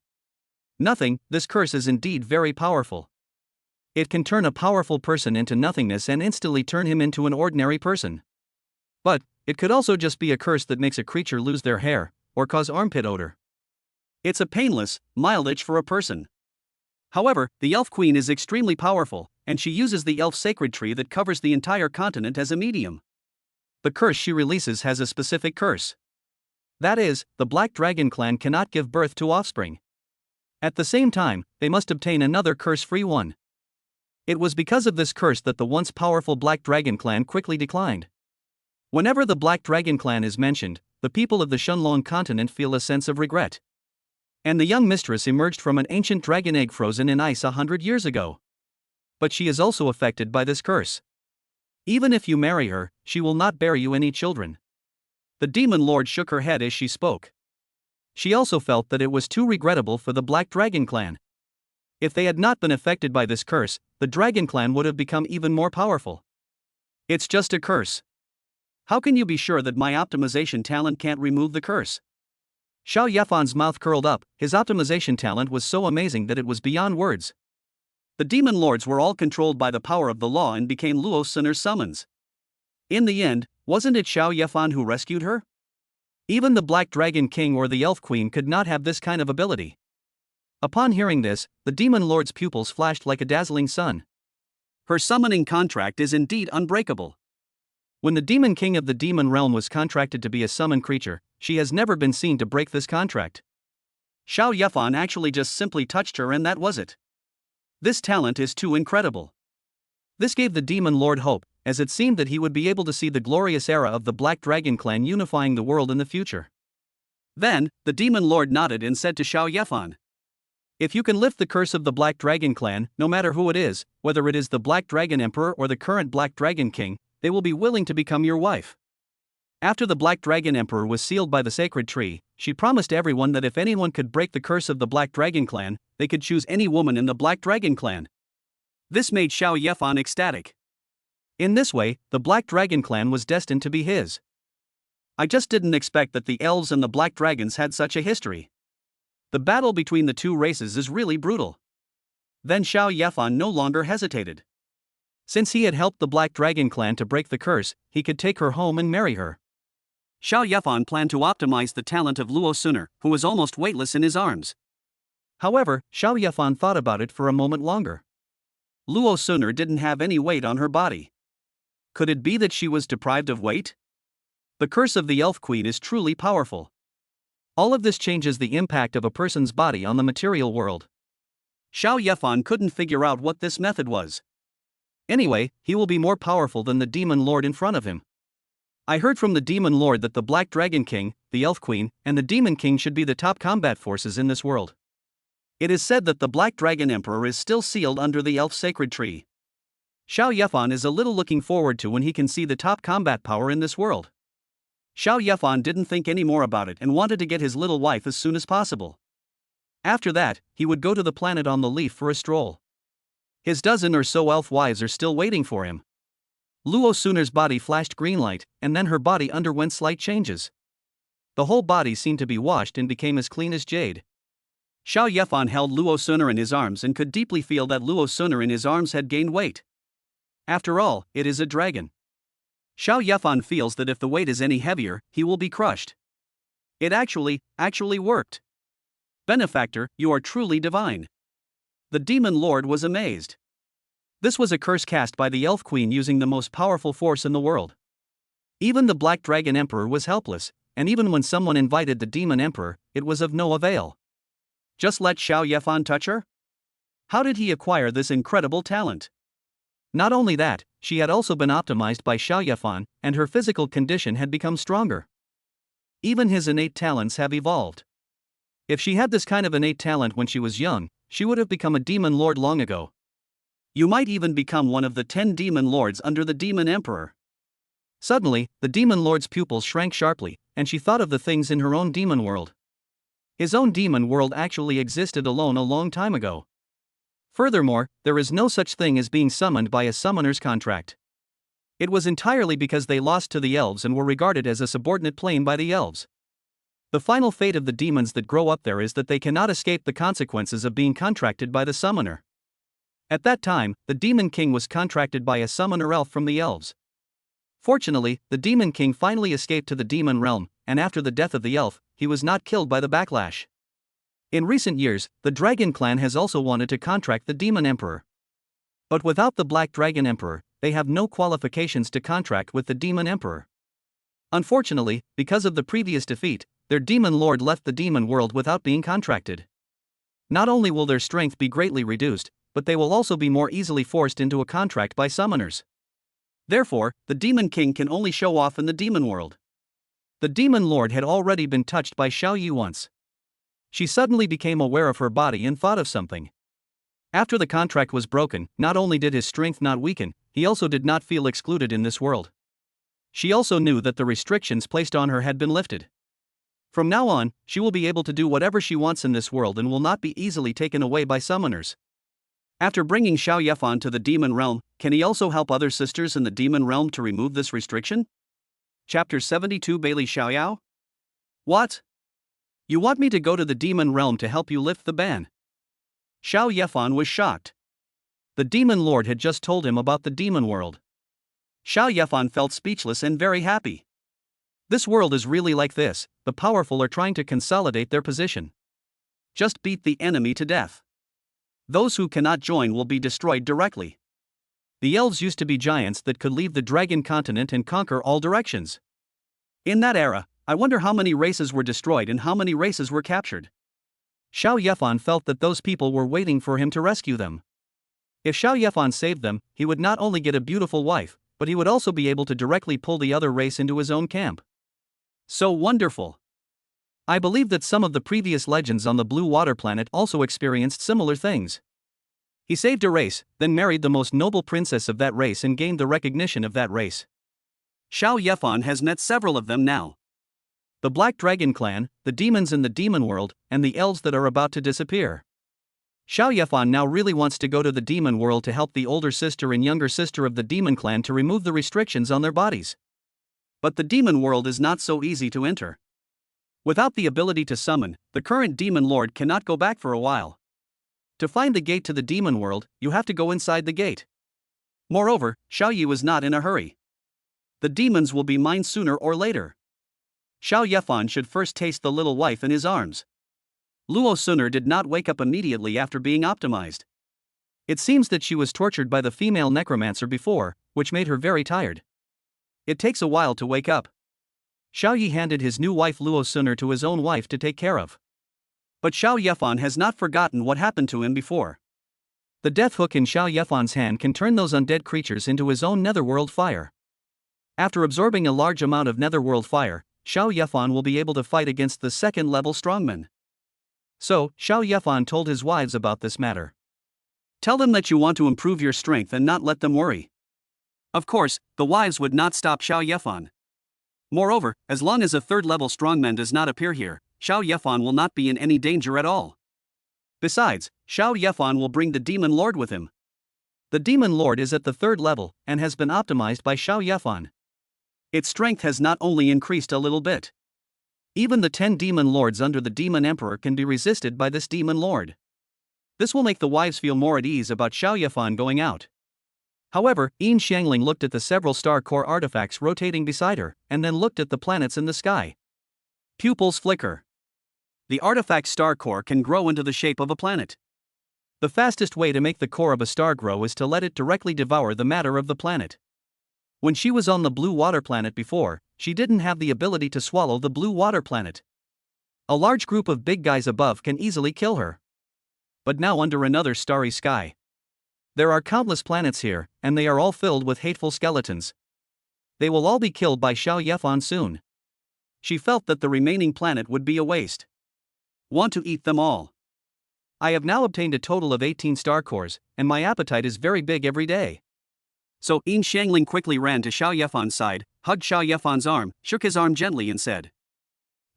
Nothing, this curse is indeed very powerful. It can turn a powerful person into nothingness and instantly turn him into an ordinary person. But, it could also just be a curse that makes a creature lose their hair, or cause armpit odor. It's a painless, mild itch for a person. However, the elf queen is extremely powerful, and she uses the elf sacred tree that covers the entire continent as a medium. The curse she releases has a specific curse. That is, the Black Dragon clan cannot give birth to offspring. At the same time, they must obtain another curse-free one. It was because of this curse that the once powerful Black Dragon clan quickly declined. Whenever the Black Dragon clan is mentioned, the people of the Shunlong continent feel a sense of regret. And the young mistress emerged from an ancient dragon egg frozen in ice 100 years ago. But she is also affected by this curse. Even if you marry her, she will not bear you any children. The demon lord shook her head as she spoke. She also felt that it was too regrettable for the Black Dragon clan. If they had not been affected by this curse, the Dragon clan would have become even more powerful. It's just a curse. How can you be sure that my optimization talent can't remove the curse? Xiao Yefan's mouth curled up, his optimization talent was so amazing that it was beyond words. The demon lords were all controlled by the power of the law and became Luo Suner's summons. In the end, wasn't it Xiao Yefan who rescued her? Even the Black Dragon King or the Elf Queen could not have this kind of ability. Upon hearing this, the demon lord's pupils flashed like a dazzling sun. Her summoning contract is indeed unbreakable. When the demon king of the demon realm was contracted to be a summoned creature, she has never been seen to break this contract. Xiao Yefan actually just simply touched her and that was it. This talent is too incredible. This gave the demon lord hope, as it seemed that he would be able to see the glorious era of the Black Dragon clan unifying the world in the future. Then, the demon lord nodded and said to Xiao Yefan, "If you can lift the curse of the Black Dragon clan, no matter who it is, whether it is the Black Dragon Emperor or the current Black Dragon King, they will be willing to become your wife." After the Black Dragon Emperor was sealed by the sacred tree, she promised everyone that if anyone could break the curse of the Black Dragon clan, they could choose any woman in the Black Dragon clan. This made Xiao Yefan ecstatic. In this way, the Black Dragon clan was destined to be his. I just didn't expect that the elves and the Black Dragons had such a history. The battle between the two races is really brutal. Then Xiao Yefan no longer hesitated. Since he had helped the Black Dragon clan to break the curse, he could take her home and marry her. Xiao Yefan planned to optimize the talent of Luo Suner, who was almost weightless in his arms. However, Xiao Yefan thought about it for a moment longer. Luo Suner didn't have any weight on her body. Could it be that she was deprived of weight? The curse of the Elf Queen is truly powerful. All of this changes the impact of a person's body on the material world. Xiao Yefan couldn't figure out what this method was. Anyway, he will be more powerful than the demon lord in front of him. I heard from the demon lord that the Black Dragon King, the Elf Queen, and the Demon King should be the top combat forces in this world. It is said that the Black Dragon Emperor is still sealed under the Elf Sacred Tree. Xiao Yefan is a little looking forward to when he can see the top combat power in this world. Xiao Yefan didn't think any more about it and wanted to get his little wife as soon as possible. After that, he would go to the planet on the leaf for a stroll. His dozen or so elf wives are still waiting for him. Luo Suner's body flashed green light, and then her body underwent slight changes. The whole body seemed to be washed and became as clean as jade. Xiao Yefan held Luo Suner in his arms and could deeply feel that Luo Suner in his arms had gained weight. After all, it is a dragon. Xiao Yefan feels that if the weight is any heavier, he will be crushed. It actually worked. Benefactor, you are truly divine. The demon lord was amazed. This was a curse cast by the Elf Queen using the most powerful force in the world. Even the Black Dragon Emperor was helpless, and even when someone invited the Demon Emperor, it was of no avail. Just let Xiao Yefan touch her? How did he acquire this incredible talent? Not only that, she had also been optimized by Xiao Yefan, and her physical condition had become stronger. Even his innate talents have evolved. If she had this kind of innate talent when she was young, she would have become a demon lord long ago. You might even become one of the 10 demon lords under the Demon Emperor. Suddenly, the demon lord's pupils shrank sharply, and she thought of the things in her own demon world. His own demon world actually existed alone a long time ago. Furthermore, there is no such thing as being summoned by a summoner's contract. It was entirely because they lost to the elves and were regarded as a subordinate plane by the elves. The final fate of the demons that grow up there is that they cannot escape the consequences of being contracted by the summoner. At that time, the Demon King was contracted by a summoner elf from the elves. Fortunately, the Demon King finally escaped to the demon realm, and after the death of the elf, he was not killed by the backlash. In recent years, the Dragon Clan has also wanted to contract the Demon Emperor. But without the Black Dragon Emperor, they have no qualifications to contract with the Demon Emperor. Unfortunately, because of the previous defeat, their Demon Lord left the demon world without being contracted. Not only will their strength be greatly reduced, but they will also be more easily forced into a contract by summoners. Therefore, the Demon King can only show off in the demon world. The Demon Lord had already been touched by Xiao Yu once. She suddenly became aware of her body and thought of something. After the contract was broken, not only did his strength not weaken, he also did not feel excluded in this world. She also knew that the restrictions placed on her had been lifted. From now on, she will be able to do whatever she wants in this world and will not be easily taken away by summoners. After bringing Xiao Yefan to the demon realm, can he also help other sisters in the demon realm to remove this restriction? Chapter 72 Bailey Xiaoyao? What? You want me to go to the demon realm to help you lift the ban? Xiao Yefan was shocked. The demon lord had just told him about the demon world. Xiao Yefan felt speechless and very happy. This world is really like this, the powerful are trying to consolidate their position. Just beat the enemy to death. Those who cannot join will be destroyed directly. The elves used to be giants that could leave the dragon continent and conquer all directions. In that era, I wonder how many races were destroyed and how many races were captured. Xiao Yefan felt that those people were waiting for him to rescue them. If Xiao Yefan saved them, he would not only get a beautiful wife, but he would also be able to directly pull the other race into his own camp. So wonderful. I believe that some of the previous legends on the Blue Water Planet also experienced similar things. He saved a race, then married the most noble princess of that race and gained the recognition of that race. Xiao Yefan has met several of them now. The Black Dragon Clan, the demons in the demon world, and the elves that are about to disappear. Xiao Yefan now really wants to go to the demon world to help the older sister and younger sister of the demon clan to remove the restrictions on their bodies. But the demon world is not so easy to enter. Without the ability to summon, the current demon lord cannot go back for a while. To find the gate to the demon world, you have to go inside the gate. Moreover, Xiao Yi was not in a hurry. The demons will be mine sooner or later. Xiao Yefan should first taste the little wife in his arms. Luo Suner did not wake up immediately after being optimized. It seems that she was tortured by the female necromancer before, which made her very tired. It takes a while to wake up. Xiao Yi handed his new wife Luo Suner to his own wife to take care of. But Xiao Yefan has not forgotten what happened to him before. The death hook in Xiao Yefan's hand can turn those undead creatures into his own netherworld fire. After absorbing a large amount of netherworld fire, Xiao Yefan will be able to fight against the second-level strongmen. So, Xiao Yefan told his wives about this matter. Tell them that you want to improve your strength and not let them worry. Of course, the wives would not stop Xiao Yefan. Moreover, as long as a third-level strongman does not appear here, Xiao Yefan will not be in any danger at all. Besides, Xiao Yefan will bring the demon lord with him. The demon lord is at the third level and has been optimized by Xiao Yefan. Its strength has not only increased a little bit. Even the 10 demon lords under the demon emperor can be resisted by this demon lord. This will make the wives feel more at ease about Xiao Yefan going out. However, Yin Xiangling looked at the several star core artifacts rotating beside her, and then looked at the planets in the sky. Pupils flicker. The artifact star core can grow into the shape of a planet. The fastest way to make the core of a star grow is to let it directly devour the matter of the planet. When she was on the Blue Water Planet before, she didn't have the ability to swallow the Blue Water Planet. A large group of big guys above can easily kill her. But now under another starry sky. There are countless planets here, and they are all filled with hateful skeletons. They will all be killed by Xiao Yefan soon. She felt that the remaining planet would be a waste. Want to eat them all. I have now obtained a total of 18 star cores, and my appetite is very big every day. So Yin Xiangling quickly ran to Xiao Yefan's side, hugged Xiao Yefan's arm, shook his arm gently and said,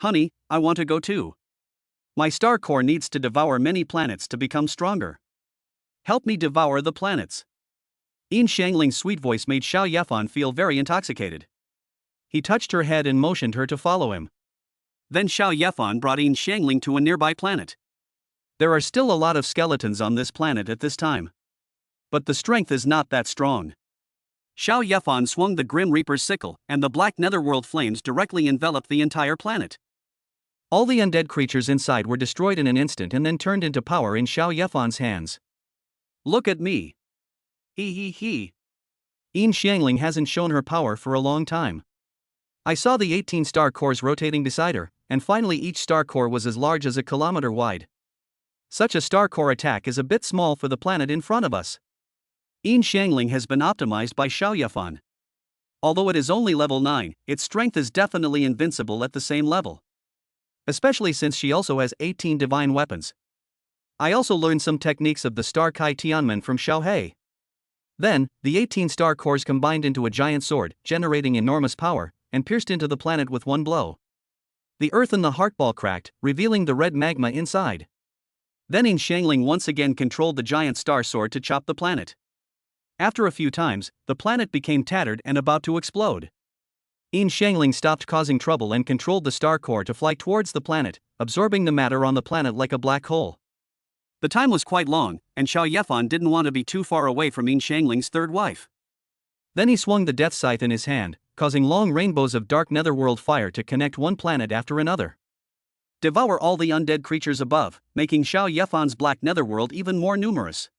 "Honey, I want to go too. My star core needs to devour many planets to become stronger. Help me devour the planets." Yin Xiangling's sweet voice made Xiao Yefan feel very intoxicated. He touched her head and motioned her to follow him. Then Xiao Yefan brought Yin Xiangling to a nearby planet. There are still a lot of skeletons on this planet at this time. But the strength is not that strong. Xiao Yefan swung the Grim Reaper's sickle, and the black netherworld flames directly enveloped the entire planet. All the undead creatures inside were destroyed in an instant and then turned into power in Xiao Yefan's hands. Look at me. He. Yin Xiangling hasn't shown her power for a long time. I saw the 18 star cores rotating beside her, and finally each star core was as large as a kilometer wide. Such a star core attack is a bit small for the planet in front of us. Yin Xiangling has been optimized by Xiao Yefan. Although it is only level 9, its strength is definitely invincible at the same level. Especially since she also has 18 divine weapons. I also learned some techniques of the Star Kai Tianmen from Xiao He. Then, the 18 star cores combined into a giant sword, generating enormous power, and pierced into the planet with one blow. The earth in the heart ball cracked, revealing the red magma inside. Then Yin Xiangling once again controlled the giant star sword to chop the planet. After a few times, the planet became tattered and about to explode. Yin Xiangling stopped causing trouble and controlled the star core to fly towards the planet, absorbing the matter on the planet like a black hole. The time was quite long, and Xiao Yefan didn't want to be too far away from Yin Xiangling's third wife. Then he swung the death scythe in his hand, causing long rainbows of dark netherworld fire to connect one planet after another. Devour all the undead creatures above, making Xiao Yefan's black netherworld even more numerous.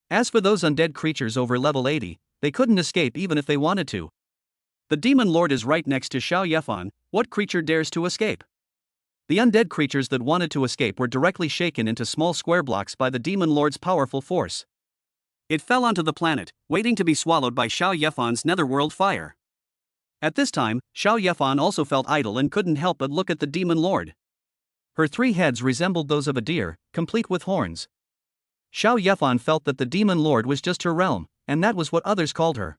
As for those undead creatures over level 80, they couldn't escape even if they wanted to. The Demon Lord is right next to Xiao Yefan. What creature dares to escape? The undead creatures that wanted to escape were directly shaken into small square blocks by the Demon Lord's powerful force. It fell onto the planet, waiting to be swallowed by Xiao Yefan's netherworld fire. At this time, Xiao Yefan also felt idle and couldn't help but look at the Demon Lord. Her 3 heads resembled those of a deer, complete with horns. Xiao Yefan felt that the Demon Lord was just her realm, and that was what others called her.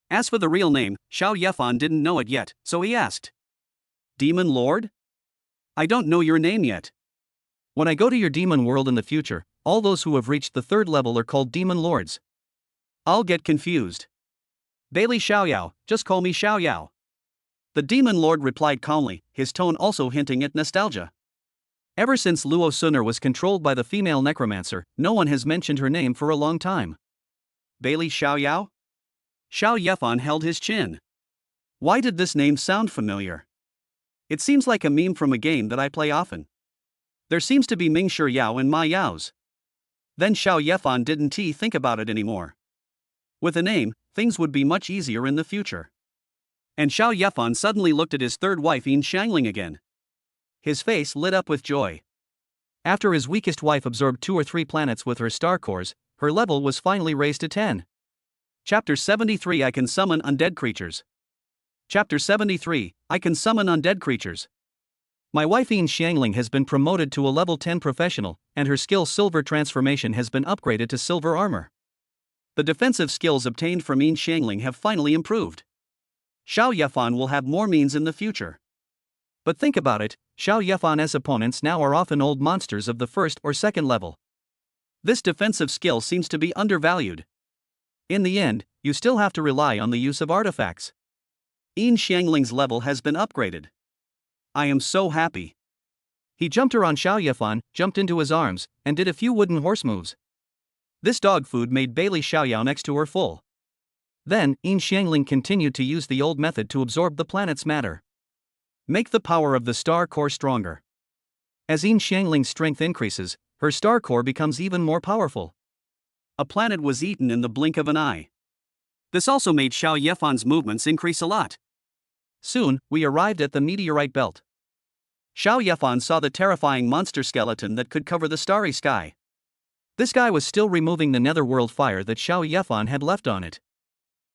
As for the real name, Xiao Yefan didn't know it yet, so he asked. Demon Lord? I don't know your name yet. When I go to your demon world in the future, all those who have reached the 3rd level are called Demon Lords. I'll get confused. Bailey Xiaoyao, just call me Xiaoyao. The Demon Lord replied calmly, his tone also hinting at nostalgia. Ever since Luo Suner was controlled by the female necromancer, no one has mentioned her name for a long time. Bailey Xiaoyao? Xiao Yefan held his chin. Why did this name sound familiar? It seems like a meme from a game that I play often. There seems to be Ming Shi Yao and Ma Yao's. Then Xiao Yefan didn't think about it anymore. With a name, things would be much easier in the future. And Xiao Yefan suddenly looked at his third wife Yin Xiangling again. His face lit up with joy. After his weakest wife absorbed 2 or 3 planets with her star cores, her level was finally raised to 10. Chapter 73 I Can Summon Undead Creatures. Chapter 73 I Can Summon Undead Creatures. My wife Yin Xiangling has been promoted to a level 10 professional, and her skill Silver Transformation has been upgraded to Silver Armor. The defensive skills obtained from Yin Xiangling have finally improved. Xiao Yefan will have more means in the future. But think about it, Xiao Yefan's opponents now are often old monsters of the 1st or 2nd level. This defensive skill seems to be undervalued. In the end, you still have to rely on the use of artifacts. Yin Xiangling's level has been upgraded. I am so happy. He jumped around Xiao Yefan, jumped into his arms, and did a few wooden horse moves. This dog food made Bailey Xiaoyao next to her full. Then, Yin Xiangling continued to use the old method to absorb the planet's matter. Make the power of the star core stronger. As Yin Xiangling's strength increases, her star core becomes even more powerful. A planet was eaten in the blink of an eye. This also made Xiao Yefan's movements increase a lot. Soon, we arrived at the meteorite belt. Xiao Yefan saw the terrifying monster skeleton that could cover the starry sky. This guy was still removing the netherworld fire that Xiao Yefan had left on it.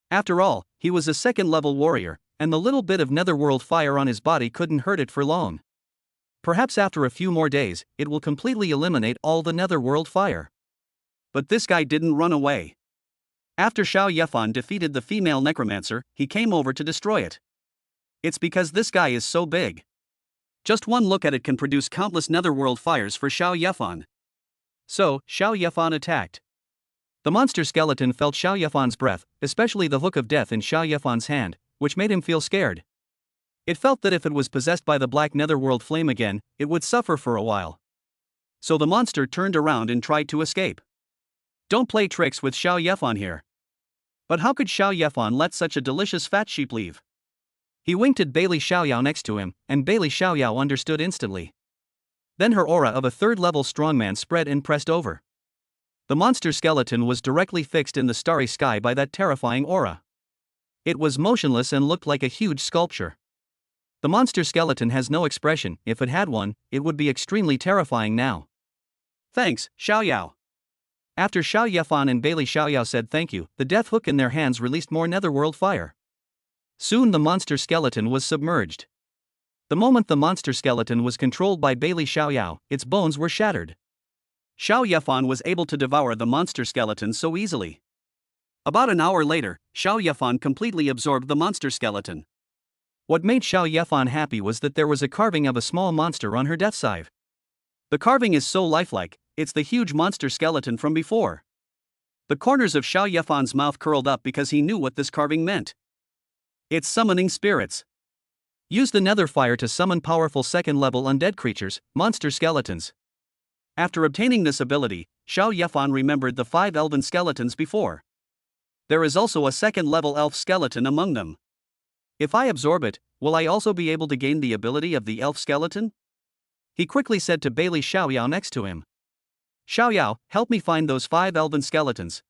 After all, he was a 2nd-level warrior, and the little bit of netherworld fire on his body couldn't hurt it for long. Perhaps after a few more days, it will completely eliminate all the netherworld fire. But this guy didn't run away. After Xiao Yefan defeated the female necromancer, he came over to destroy it. It's because this guy is so big. Just one look at it can produce countless netherworld fires for Xiao Yefan. So, Xiao Yefan attacked. The monster skeleton felt Xiao Yefan's breath, especially the hook of death in Xiao Yefan's hand, which made him feel scared. It felt that if it was possessed by the black netherworld flame again, it would suffer for a while. So the monster turned around and tried to escape. Don't play tricks with Xiao Yefan here. But how could Xiao Yefan let such a delicious fat sheep leave? He winked at Bailey Xiaoyao next to him, and Bailey Xiaoyao understood instantly. Then her aura of a 3rd-level strongman spread and pressed over. The monster skeleton was directly fixed in the starry sky by that terrifying aura. It was motionless and looked like a huge sculpture. The monster skeleton has no expression. If it had one, it would be extremely terrifying now. Thanks, Xiaoyao. After Xiao Yefan and Bailey Xiaoyao said thank you, the death hook in their hands released more netherworld fire. Soon the monster skeleton was submerged. The moment the monster skeleton was controlled by Bailey Xiaoyao, its bones were shattered. Xiao Yefan was able to devour the monster skeleton so easily. About an hour later, Xiao Yefan completely absorbed the monster skeleton. What made Xiao Yefan happy was that there was a carving of a small monster on her death scythe. The carving is so lifelike, it's the huge monster skeleton from before. The corners of Xiao Yefan's mouth curled up because he knew what this carving meant. It's summoning spirits. Use the nether fire to summon powerful second-level undead creatures, monster skeletons. After obtaining this ability, Xiao Yefan remembered the 5 elven skeletons before. There is also a second-level elf skeleton among them. If I absorb it, will I also be able to gain the ability of the elf skeleton? He quickly said to Bailey Xiaoyao next to him. Xiaoyao, help me find those 5 elven skeletons.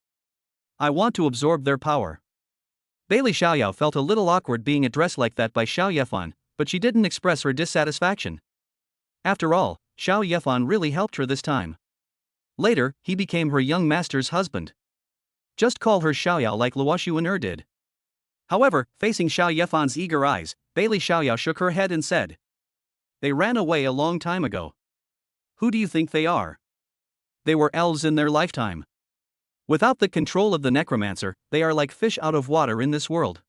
I want to absorb their power. Bailey Xiaoyao felt a little awkward being addressed like that by Xiao Yefan, but she didn't express her dissatisfaction. After all, Xiao Yefan really helped her this time. Later, he became her young master's husband. Just call her Xiaoyao like Luoshuan did. However, facing Xiao Yefan's eager eyes, Bailey Xiaoyao shook her head and said, "They ran away a long time ago. Who do you think they are?" They were elves in their lifetime. Without the control of the necromancer, they are like fish out of water in this world.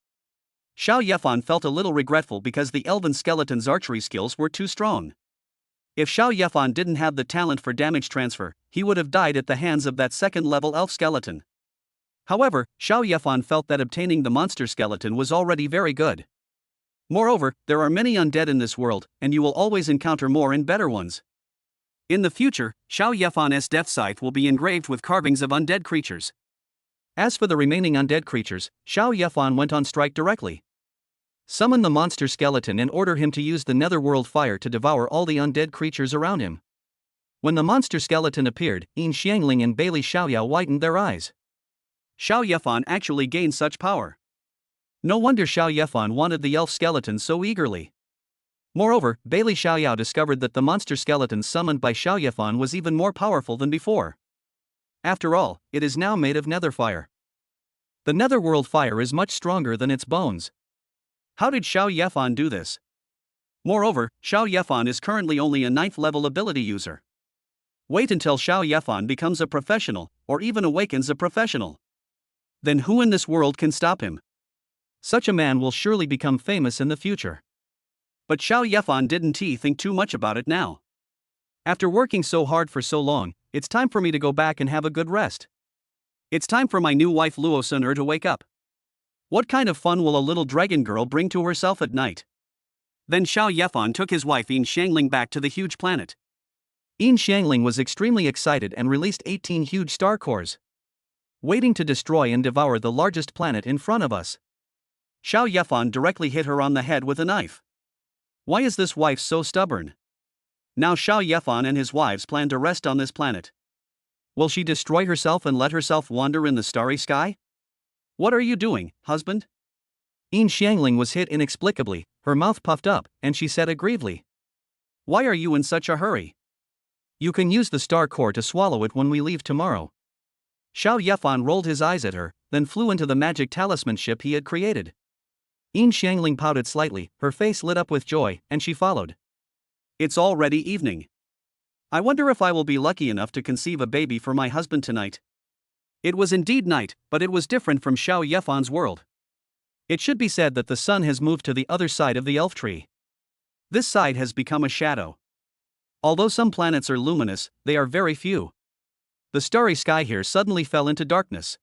Xiao Yefan felt a little regretful because the elven skeleton's archery skills were too strong. If Xiao Yefan didn't have the talent for damage transfer, he would have died at the hands of that second-level elf skeleton. However, Xiao Yefan felt that obtaining the monster skeleton was already very good. Moreover, there are many undead in this world, and you will always encounter more and better ones. In the future, Xiao Yefan's death scythe will be engraved with carvings of undead creatures. As for the remaining undead creatures, Xiao Yefan went on strike directly. Summon the monster skeleton and order him to use the netherworld fire to devour all the undead creatures around him. When the monster skeleton appeared, Yin Xiangling and Bailey Xiaoyao widened their eyes. Xiao Yefan actually gained such power. No wonder Xiao Yefan wanted the elf skeleton so eagerly. Moreover, Bailey Xiaoyao discovered that the monster skeleton summoned by Xiao Yefan was even more powerful than before. After all, it is now made of nether fire. The netherworld fire is much stronger than its bones. How did Xiao Yefan do this? Moreover, Xiao Yefan is currently only a 9th level ability user. Wait until Xiao Yefan becomes a professional, or even awakens a professional. Then who in this world can stop him? Such a man will surely become famous in the future. But Xiao Yefan didn't think too much about it now. After working so hard for so long, it's time for me to go back and have a good rest. It's time for my new wife Luo Sun to wake up. What kind of fun will a little dragon girl bring to herself at night? Then Xiao Yefan took his wife Yin Xiangling back to the huge planet. Yin Xiangling was extremely excited and released 18 huge star cores, waiting to destroy and devour the largest planet in front of us. Xiao Yefan directly hit her on the head with a knife. Why is this wife so stubborn? Now Xiao Yefan and his wives plan to rest on this planet. Will she destroy herself and let herself wander in the starry sky? What are you doing, husband? Yin Xiangling was hit inexplicably, her mouth puffed up, and she said aggrievedly, "Why are you in such a hurry?" "You can use the star core to swallow it when we leave tomorrow." Xiao Yefan rolled his eyes at her, then flew into the magic talisman ship he had created. Yin Xiangling pouted slightly, her face lit up with joy, and she followed. It's already evening. I wonder if I will be lucky enough to conceive a baby for my husband tonight. It was indeed night, but it was different from Xiao Yefan's world. It should be said that the sun has moved to the other side of the elf tree. This side has become a shadow. Although some planets are luminous, they are very few. The starry sky here suddenly fell into darkness.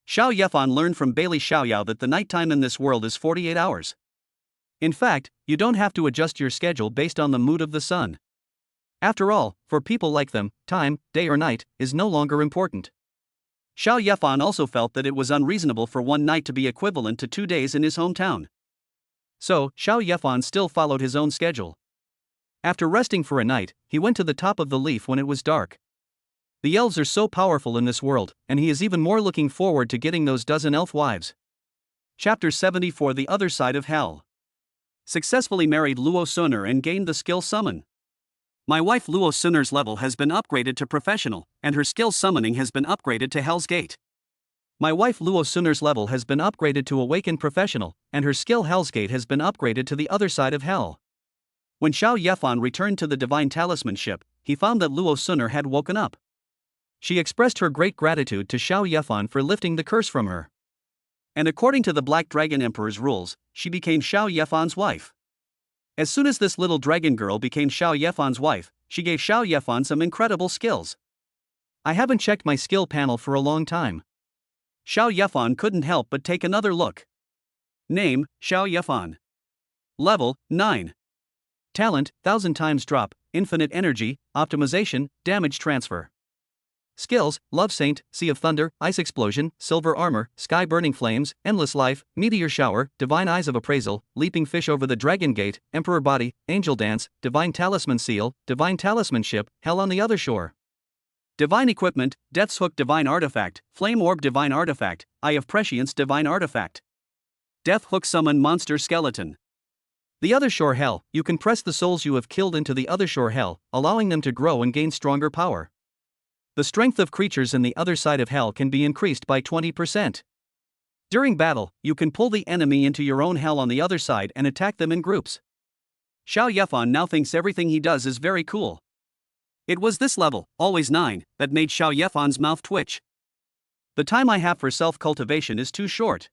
Xiao Yefan learned from Bailey Xiaoyao that the nighttime in this world is 48 hours. In fact, you don't have to adjust your schedule based on the mood of the sun. After all, for people like them, time, day or night, is no longer important. Xiao Yefan also felt that it was unreasonable for one night to be equivalent to 2 days in his hometown. So, Xiao Yefan still followed his own schedule. After resting for a night, he went to the top of the leaf when it was dark. The elves are so powerful in this world, and he is even more looking forward to getting those dozen elf wives. Chapter 74 The Other Side of Hell. Successfully married Luo Suner and gained the skill summon. My wife Luo Suner's level has been upgraded to professional, and her skill summoning has been upgraded to Hell's Gate. My wife Luo Suner's level has been upgraded to Awaken Professional, and her skill Hell's Gate has been upgraded to the other side of hell. When Xiao Yefan returned to the Divine Talisman ship, he found that Luo Suner had woken up. She expressed her great gratitude to Xiao Yefan for lifting the curse from her. and according to the Black Dragon Emperor's rules, she became Xiao Yefan's wife. As soon as this little dragon girl became Xiao Yefan's wife, she gave Xiao Yefan some incredible skills. I haven't checked my skill panel for a long time. Xiao Yefan couldn't help but take another look. Name, Xiao Yefan. Level, 9. Talent, 1000 times drop, infinite energy, optimization, damage transfer. Skills, Love Saint, Sea of Thunder, Ice Explosion, Silver Armor, Sky Burning Flames, Endless Life, Meteor Shower, Divine Eyes of Appraisal, Leaping Fish over the Dragon Gate, Emperor Body, Angel Dance, Divine Talisman Seal, Divine Talisman Ship, Hell on the Other Shore. Divine Equipment, Death's Hook Divine Artifact, Flame Orb Divine Artifact, Eye of Prescience Divine Artifact. Death Hook Summon Monster Skeleton. The Other Shore Hell, you can press the souls you have killed into the Other Shore Hell, allowing them to grow and gain stronger power. The strength of creatures in the other side of hell can be increased by 20%. During battle, you can pull the enemy into your own hell on the other side and attack them in groups. Xiao Yefan now thinks everything he does is very cool. It was this level, always 9, that made Xiao Yefan's mouth twitch. The time I have for self-cultivation is too short.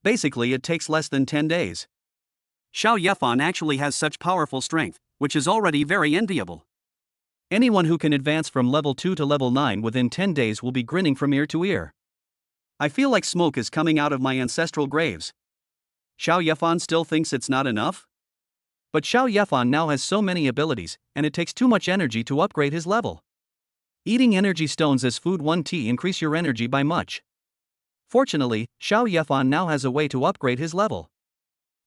Basically, it takes less than 10 days. Xiao Yefan actually has such powerful strength, which is already very enviable. Anyone who can advance from level 2 to level 9 within 10 days will be grinning from ear to ear. I feel like smoke is coming out of my ancestral graves. Xiao Yefan still thinks it's not enough? But Xiao Yefan now has so many abilities, and it takes too much energy to upgrade his level. Eating energy stones as food 1T increase your energy by much. Fortunately, Xiao Yefan now has a way to upgrade his level.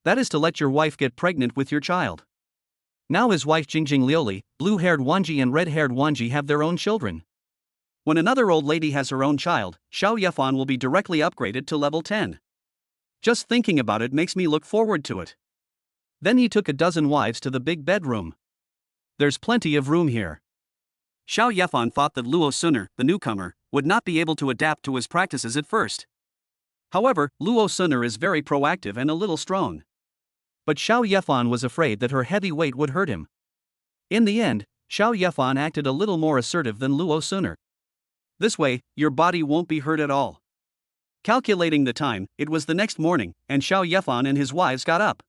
That is to let your wife get pregnant with your child. Now his wife Jingjing Liuli, blue-haired Wanji and red-haired Wanji have their own children. When another old lady has her own child, Xiao Yefan will be directly upgraded to level 10. Just thinking about it makes me look forward to it. Then he took a dozen wives to the big bedroom. There's plenty of room here. Xiao Yefan thought that Luo Suner, the newcomer, would not be able to adapt to his practices at first. However, Luo Suner is very proactive and a little strong. But Xiao Yefan was afraid that her heavy weight would hurt him. In the end, Xiao Yefan acted a little more assertive than Luo Suner. This way, your body won't be hurt at all. Calculating the time, it was the next morning, and Xiao Yefan and his wives got up.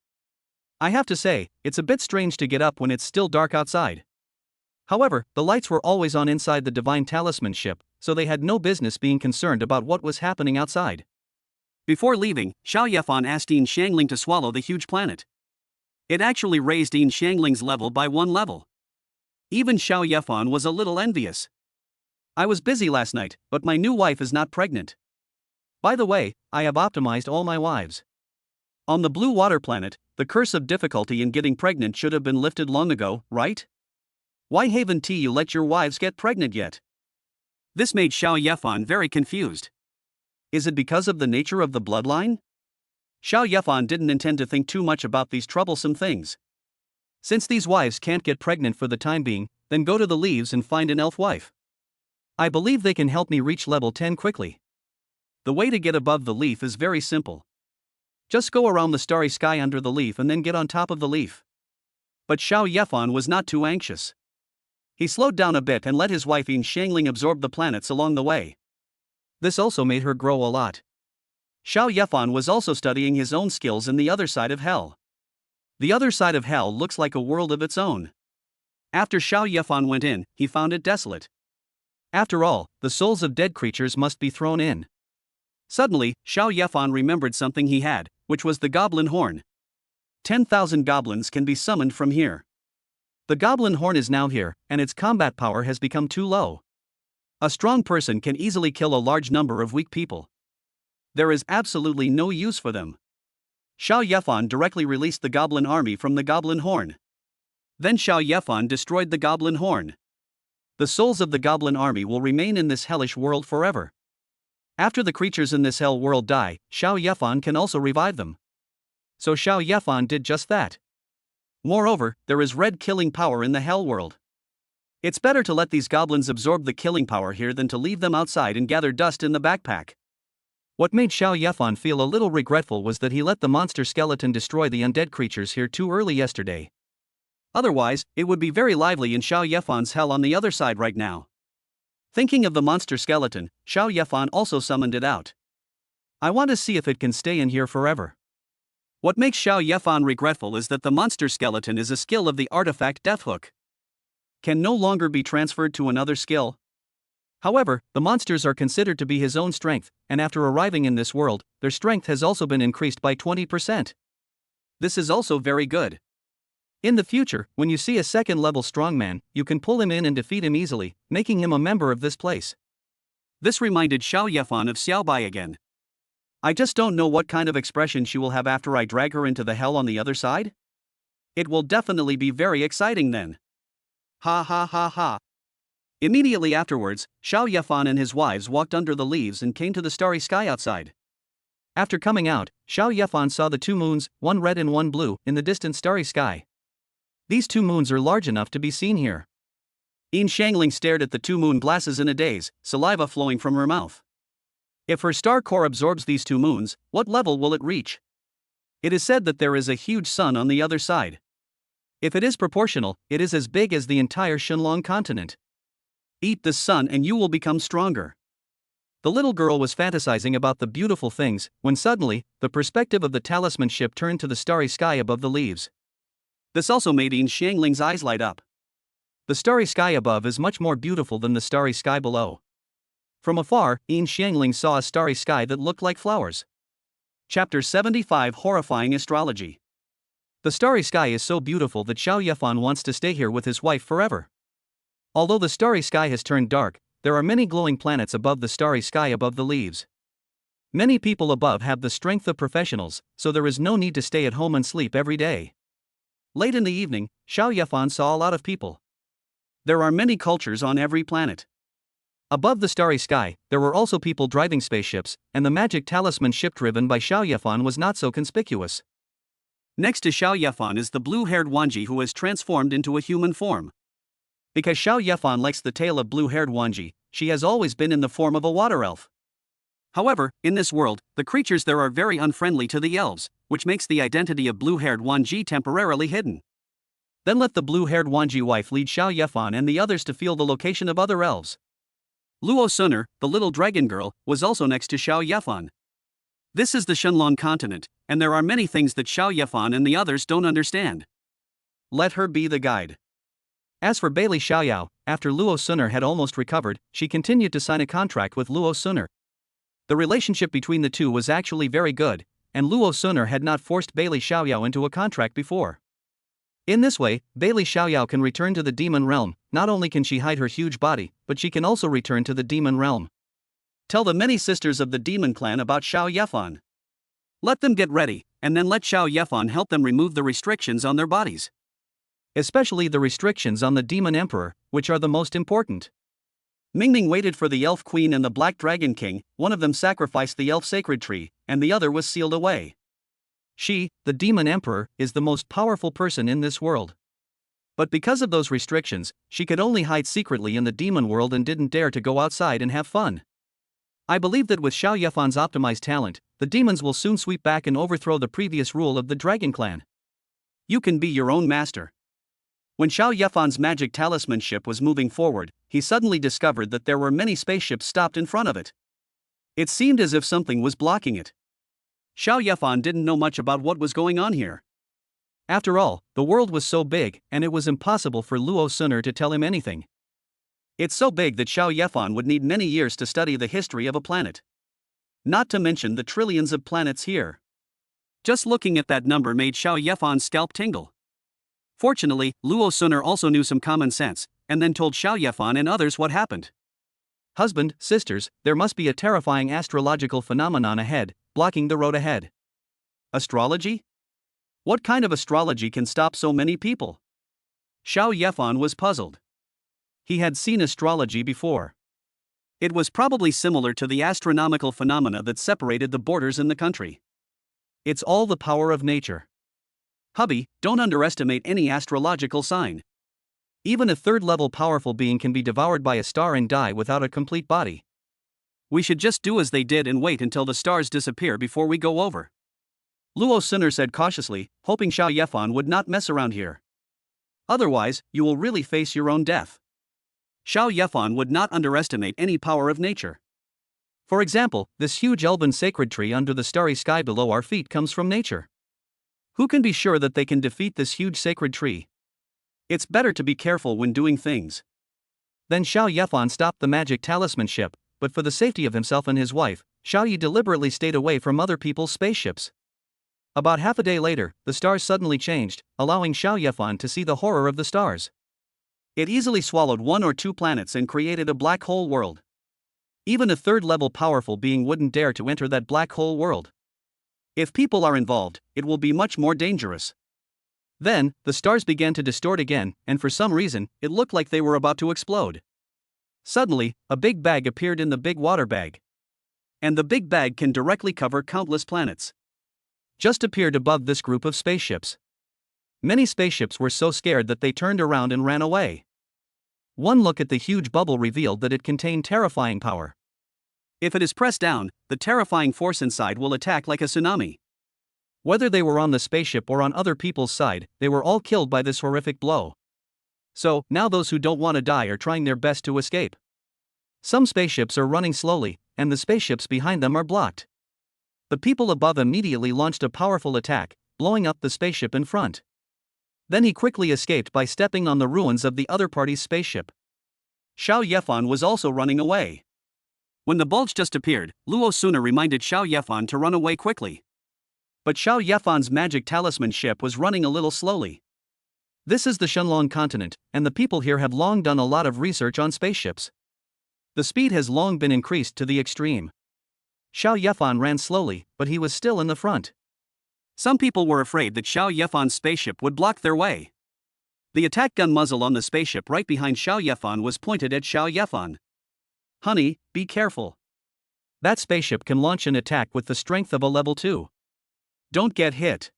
I have to say, it's a bit strange to get up when it's still dark outside. However, the lights were always on inside the Divine Talisman ship, so they had no business being concerned about what was happening outside. Before leaving, Xiao Yefan asked Yin Xiangling to swallow the huge planet. It actually raised Yin Xiangling's level by 1 level. Even Xiao Yefan was a little envious. I was busy last night, but my new wife is not pregnant. By the way, I have optimized all my wives. On the blue water planet, the curse of difficulty in getting pregnant should have been lifted long ago, right? Why haven't you let your wives get pregnant yet? This made Xiao Yefan very confused. Is it because of the nature of the bloodline? Xiao Yefan didn't intend to think too much about these troublesome things. Since these wives can't get pregnant for the time being, then go to the leaves and find an elf wife. I believe they can help me reach level 10 quickly. The way to get above the leaf is very simple. Just go around the starry sky under the leaf and then get on top of the leaf. But Xiao Yefan was not too anxious. He slowed down a bit and let his wife Yin Xiangling absorb the planets along the way. This also made her grow a lot. Xiao Yefan was also studying his own skills in the other side of hell. The other side of hell looks like a world of its own. After Xiao Yefan went in, he found it desolate. After all, the souls of dead creatures must be thrown in. Suddenly, Xiao Yefan remembered something he had, which was the goblin horn. 10,000 goblins can be summoned from here. The goblin horn is now here, and its combat power has become too low. A strong person can easily kill a large number of weak people. There is absolutely no use for them. Xiao Yefan directly released the goblin army from the goblin horn. Then Xiao Yefan destroyed the goblin horn. The souls of the goblin army will remain in this hellish world forever. After the creatures in this hell world die, Xiao Yefan can also revive them. So Xiao Yefan did just that. Moreover, there is red killing power in the hell world. It's better to let these goblins absorb the killing power here than to leave them outside and gather dust in the backpack. What made Xiao Yefan feel a little regretful was that he let the monster skeleton destroy the undead creatures here too early yesterday. Otherwise, it would be very lively in Xiao Yefan's hell on the other side right now. Thinking of the monster skeleton, Xiao Yefan also summoned it out. I want to see if it can stay in here forever. What makes Xiao Yefan regretful is that the monster skeleton is a skill of the artifact Deathhook. Can no longer be transferred to another skill. However, the monsters are considered to be his own strength, and after arriving in this world, their strength has also been increased by 20%. This is also very good. In the future, when you see a second-level strongman, you can pull him in and defeat him easily, making him a member of this place. This reminded Xiao Yefan of Xiaobai again. I just don't know what kind of expression she will have after I drag her into the hell on the other side. It will definitely be very exciting then. Ha ha ha ha. Immediately afterwards, Xiao Yefan and his wives walked under the leaves and came to the starry sky outside. After coming out, Xiao Yefan saw the two moons, one red and one blue, in the distant starry sky. These two moons are large enough to be seen here. Yin Shangling stared at the two moon glasses in a daze, saliva flowing from her mouth. If her star core absorbs these two moons, what level will it reach? It is said that there is a huge sun on the other side. If it is proportional, it is as big as the entire Shenlong continent. Eat the sun and you will become stronger. The little girl was fantasizing about the beautiful things, when suddenly, the perspective of the talisman ship turned to the starry sky above the leaves. This also made Yin Shangling's eyes light up. The starry sky above is much more beautiful than the starry sky below. From afar, Yin Shangling saw a starry sky that looked like flowers. Chapter 75 Horrifying Astrology. The starry sky is so beautiful that Xiao Yefan wants to stay here with his wife forever. Although the starry sky has turned dark, there are many glowing planets above the starry sky above the leaves. Many people above have the strength of professionals, so there is no need to stay at home and sleep every day. Late in the evening, Xiao Yefan saw a lot of people. There are many cultures on every planet. Above the starry sky, there were also people driving spaceships, and the magic talisman ship driven by Xiao Yefan was not so conspicuous. Next to Xiao Yefan is the blue-haired Wanji who has transformed into a human form. Because Xiao Yefan likes the tale of blue-haired Wanji, she has always been in the form of a water elf. However, in this world, the creatures there are very unfriendly to the elves, which makes the identity of blue-haired Wanji temporarily hidden. Then let the blue-haired Wanji wife lead Xiao Yefan and the others to feel the location of other elves. Luo Suner, the little dragon girl, was also next to Xiao Yefan. This is the Shenlong continent, and there are many things that Xiao Yefan and the others don't understand. Let her be the guide. As for Bailey Xiaoyao, after Luo Suner had almost recovered, she continued to sign a contract with Luo Suner. The relationship between the two was actually very good, and Luo Suner had not forced Bailey Xiaoyao into a contract before. In this way, Bailey Xiaoyao can return to the demon realm. Not only can she hide her huge body, but she can also return to the demon realm. Tell the many sisters of the demon clan about Xiao Yefan. Let them get ready, and then let Xiao Yefan help them remove the restrictions on their bodies. Especially the restrictions on the demon emperor, which are the most important. Mingming waited for the elf queen and the black dragon king. One of them sacrificed the elf sacred tree, and the other was sealed away. She, the demon emperor, is the most powerful person in this world. But because of those restrictions, she could only hide secretly in the demon world and didn't dare to go outside and have fun. I believe that with Xiao Yefan's optimized talent, the demons will soon sweep back and overthrow the previous rule of the dragon clan. You can be your own master. When Xiao Yefan's magic talisman ship was moving forward, he suddenly discovered that there were many spaceships stopped in front of it. It seemed as if something was blocking it. Xiao Yefan didn't know much about what was going on here. After all, the world was so big, and it was impossible for Luo Suner to tell him anything. It's so big that Xiao Yefan would need many years to study the history of a planet. Not to mention the trillions of planets here. Just looking at that number made Xiao Yefan's scalp tingle. Fortunately, Luo Suner also knew some common sense, and then told Xiao Yefan and others what happened. Husband, sisters, there must be a terrifying astrological phenomenon ahead, blocking the road ahead. Astrology? What kind of astrology can stop so many people? Xiao Yefan was puzzled. He had seen astrology before. It was probably similar to the astronomical phenomena that separated the borders in the country. It's all the power of nature. Hubby, don't underestimate any astrological sign. Even a third-level powerful being can be devoured by a star and die without a complete body. We should just do as they did and wait until the stars disappear before we go over. Luo Suner said cautiously, hoping Xiao Yefan would not mess around here. Otherwise, you will really face your own death. Xiao Yefan would not underestimate any power of nature. For example, this huge elven sacred tree under the starry sky below our feet comes from nature. Who can be sure that they can defeat this huge sacred tree? It's better to be careful when doing things. Then Xiao Yefan stopped the magic talisman ship, but for the safety of himself and his wife, Xiao Yi deliberately stayed away from other people's spaceships. About half a day later, the stars suddenly changed, allowing Xiao Yefan to see the horror of the stars. It easily swallowed 1 or 2 planets and created a black hole world. Even a third-level powerful being wouldn't dare to enter that black hole world. If people are involved, it will be much more dangerous. Then, the stars began to distort again, and for some reason, it looked like they were about to explode. Suddenly, a big bag appeared in the big water bag. And the big bag can directly cover countless planets. Just appeared above this group of spaceships. Many spaceships were so scared that they turned around and ran away. One look at the huge bubble revealed that it contained terrifying power. If it is pressed down, the terrifying force inside will attack like a tsunami. Whether they were on the spaceship or on other people's side, they were all killed by this horrific blow. So, now those who don't want to die are trying their best to escape. Some spaceships are running slowly, and the spaceships behind them are blocked. The people above immediately launched a powerful attack, blowing up the spaceship in front. Then he quickly escaped by stepping on the ruins of the other party's spaceship. Xiao Yefan was also running away. When the bulge just appeared, Luo Suna reminded Xiao Yefan to run away quickly. But Xiao Yefan's magic talisman ship was running a little slowly. This is the Shenlong continent, and the people here have long done a lot of research on spaceships. The speed has long been increased to the extreme. Xiao Yefan ran slowly, but he was still in the front. Some people were afraid that Xiao Yefan's spaceship would block their way. The attack gun muzzle on the spaceship right behind Xiao Yefan was pointed at Xiao Yefan. "Honey, be careful. That spaceship can launch an attack with the strength of a level 2. Don't get hit."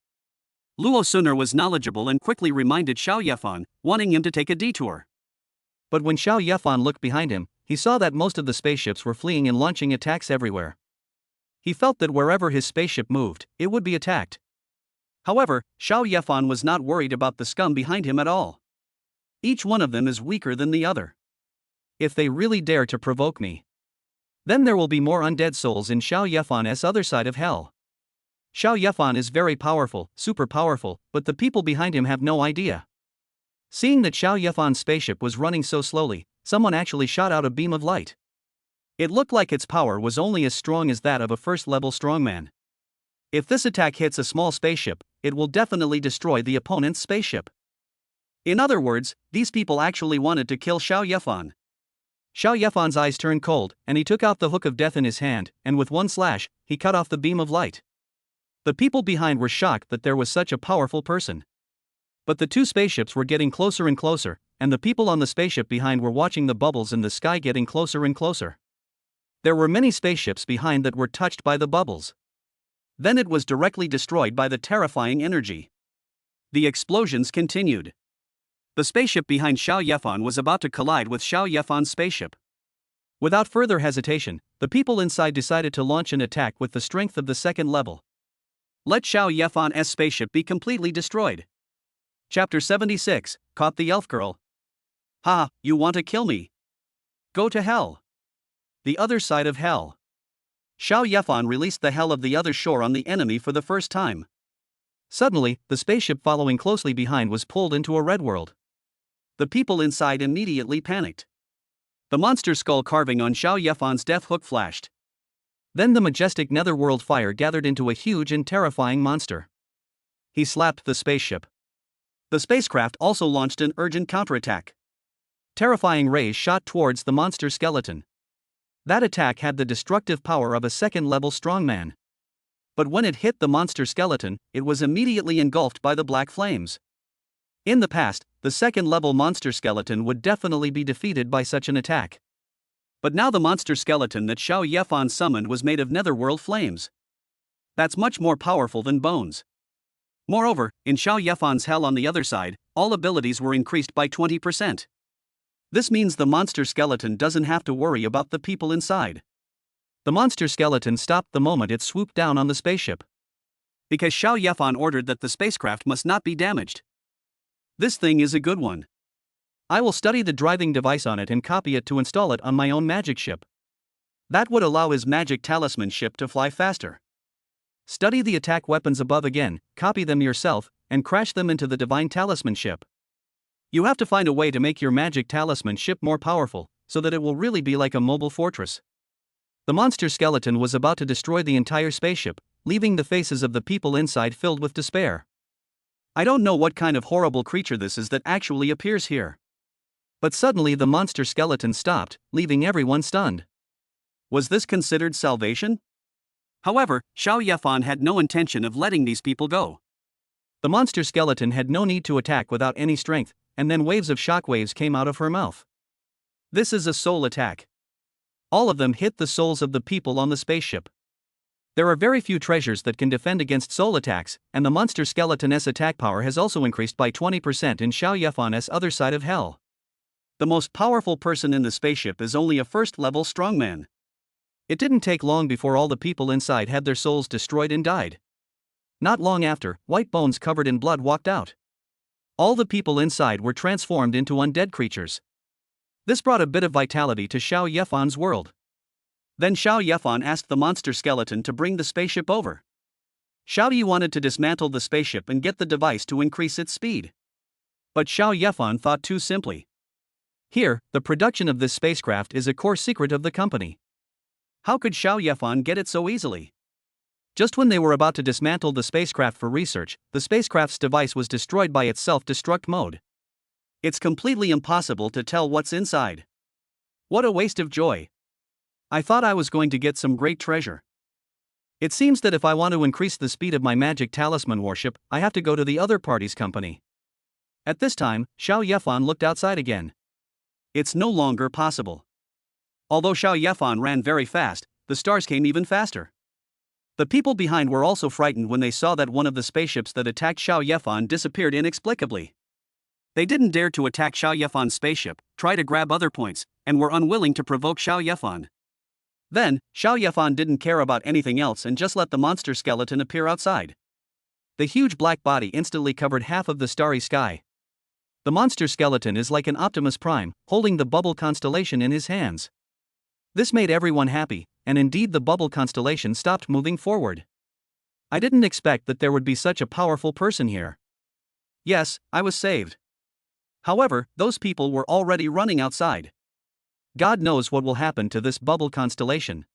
Luo Suner was knowledgeable and quickly reminded Xiao Yefan, wanting him to take a detour. But when Xiao Yefan looked behind him, he saw that most of the spaceships were fleeing and launching attacks everywhere. He felt that wherever his spaceship moved, it would be attacked. However, Xiao Yefan was not worried about the scum behind him at all. Each one of them is weaker than the other. If they really dare to provoke me, then there will be more undead souls in Xiao Yefan's other side of hell. Xiao Yefan is very powerful, super powerful, but the people behind him have no idea. Seeing that Xiao Yefan's spaceship was running so slowly, someone actually shot out a beam of light. It looked like its power was only as strong as that of a first-level strongman. If this attack hits a small spaceship, it will definitely destroy the opponent's spaceship. In other words, these people actually wanted to kill Xiao Yefan. Xiao Yefan's eyes turned cold, and he took out the hook of death in his hand, and with one slash, he cut off the beam of light. The people behind were shocked that there was such a powerful person. But the two spaceships were getting closer and closer, and the people on the spaceship behind were watching the bubbles in the sky getting closer and closer. There were many spaceships behind that were touched by the bubbles. Then it was directly destroyed by the terrifying energy. The explosions continued. The spaceship behind Xiao Yefan was about to collide with Xiao Yefan's spaceship. Without further hesitation, the people inside decided to launch an attack with the strength of the second level. Let Xiao Yefan's spaceship be completely destroyed. Chapter 76, Caught the Elf Girl. Ha, you want to kill me? Go to hell. The other side of hell. Xiao Yefan released the hell of the other shore on the enemy for the first time. Suddenly, the spaceship following closely behind was pulled into a red world. The people inside immediately panicked. The monster skull carving on Xiao Yefan's death hook flashed. Then the majestic netherworld fire gathered into a huge and terrifying monster. He slapped the spaceship. The spacecraft also launched an urgent counterattack. Terrifying rays shot towards the monster skeleton. That attack had the destructive power of a second-level strongman. But when it hit the monster skeleton, it was immediately engulfed by the black flames. In the past, the second-level monster skeleton would definitely be defeated by such an attack. But now the monster skeleton that Xiao Yefan summoned was made of netherworld flames. That's much more powerful than bones. Moreover, in Xiao Yefan's hell on the other side, all abilities were increased by 20%. This means the monster skeleton doesn't have to worry about the people inside. The monster skeleton stopped the moment it swooped down on the spaceship. Because Xiao Yefan ordered that the spacecraft must not be damaged. This thing is a good one. I will study the driving device on it and copy it to install it on my own magic ship. That would allow his magic talisman ship to fly faster. Study the attack weapons above again, copy them yourself, and crash them into the Divine Talisman ship. You have to find a way to make your magic talisman ship more powerful, so that it will really be like a mobile fortress. The monster skeleton was about to destroy the entire spaceship, leaving the faces of the people inside filled with despair. I don't know what kind of horrible creature this is that actually appears here. But suddenly the monster skeleton stopped, leaving everyone stunned. Was this considered salvation? However, Xiao Yefan had no intention of letting these people go. The monster skeleton had no need to attack without any strength, and then waves of shockwaves came out of her mouth. This is a soul attack. All of them hit the souls of the people on the spaceship. There are very few treasures that can defend against soul attacks, and the monster skeleton's attack power has also increased by 20% in Xiao Yefan's other side of hell. The most powerful person in the spaceship is only a first-level strongman. It didn't take long before all the people inside had their souls destroyed and died. Not long after, white bones covered in blood walked out. All the people inside were transformed into undead creatures. This brought a bit of vitality to Xiao Yefan's world. Then Xiao Yefan asked the monster skeleton to bring the spaceship over. Xiao Yi wanted to dismantle the spaceship and get the device to increase its speed. But Xiao Yefan thought too simply. Here, the production of this spacecraft is a core secret of the company. How could Xiao Yefan get it so easily? Just when they were about to dismantle the spacecraft for research, the spacecraft's device was destroyed by its self-destruct mode. It's completely impossible to tell what's inside. What a waste of joy. I thought I was going to get some great treasure. It seems that if I want to increase the speed of my magic talisman warship, I have to go to the other party's company. At this time, Xiao Yefan looked outside again. It's no longer possible. Although Xiao Yefan ran very fast, the stars came even faster. The people behind were also frightened when they saw that one of the spaceships that attacked Xiao Yefan disappeared inexplicably. They didn't dare to attack Xiao Yefan's spaceship, try to grab other points, and were unwilling to provoke Xiao Yefan. Then, Xiao Yefan didn't care about anything else and just let the monster skeleton appear outside. The huge black body instantly covered half of the starry sky. The monster skeleton is like an Optimus Prime, holding the bubble constellation in his hands. This made everyone happy, and indeed the bubble constellation stopped moving forward. I didn't expect that there would be such a powerful person here. Yes, I was saved. However, those people were already running outside. God knows what will happen to this bubble constellation.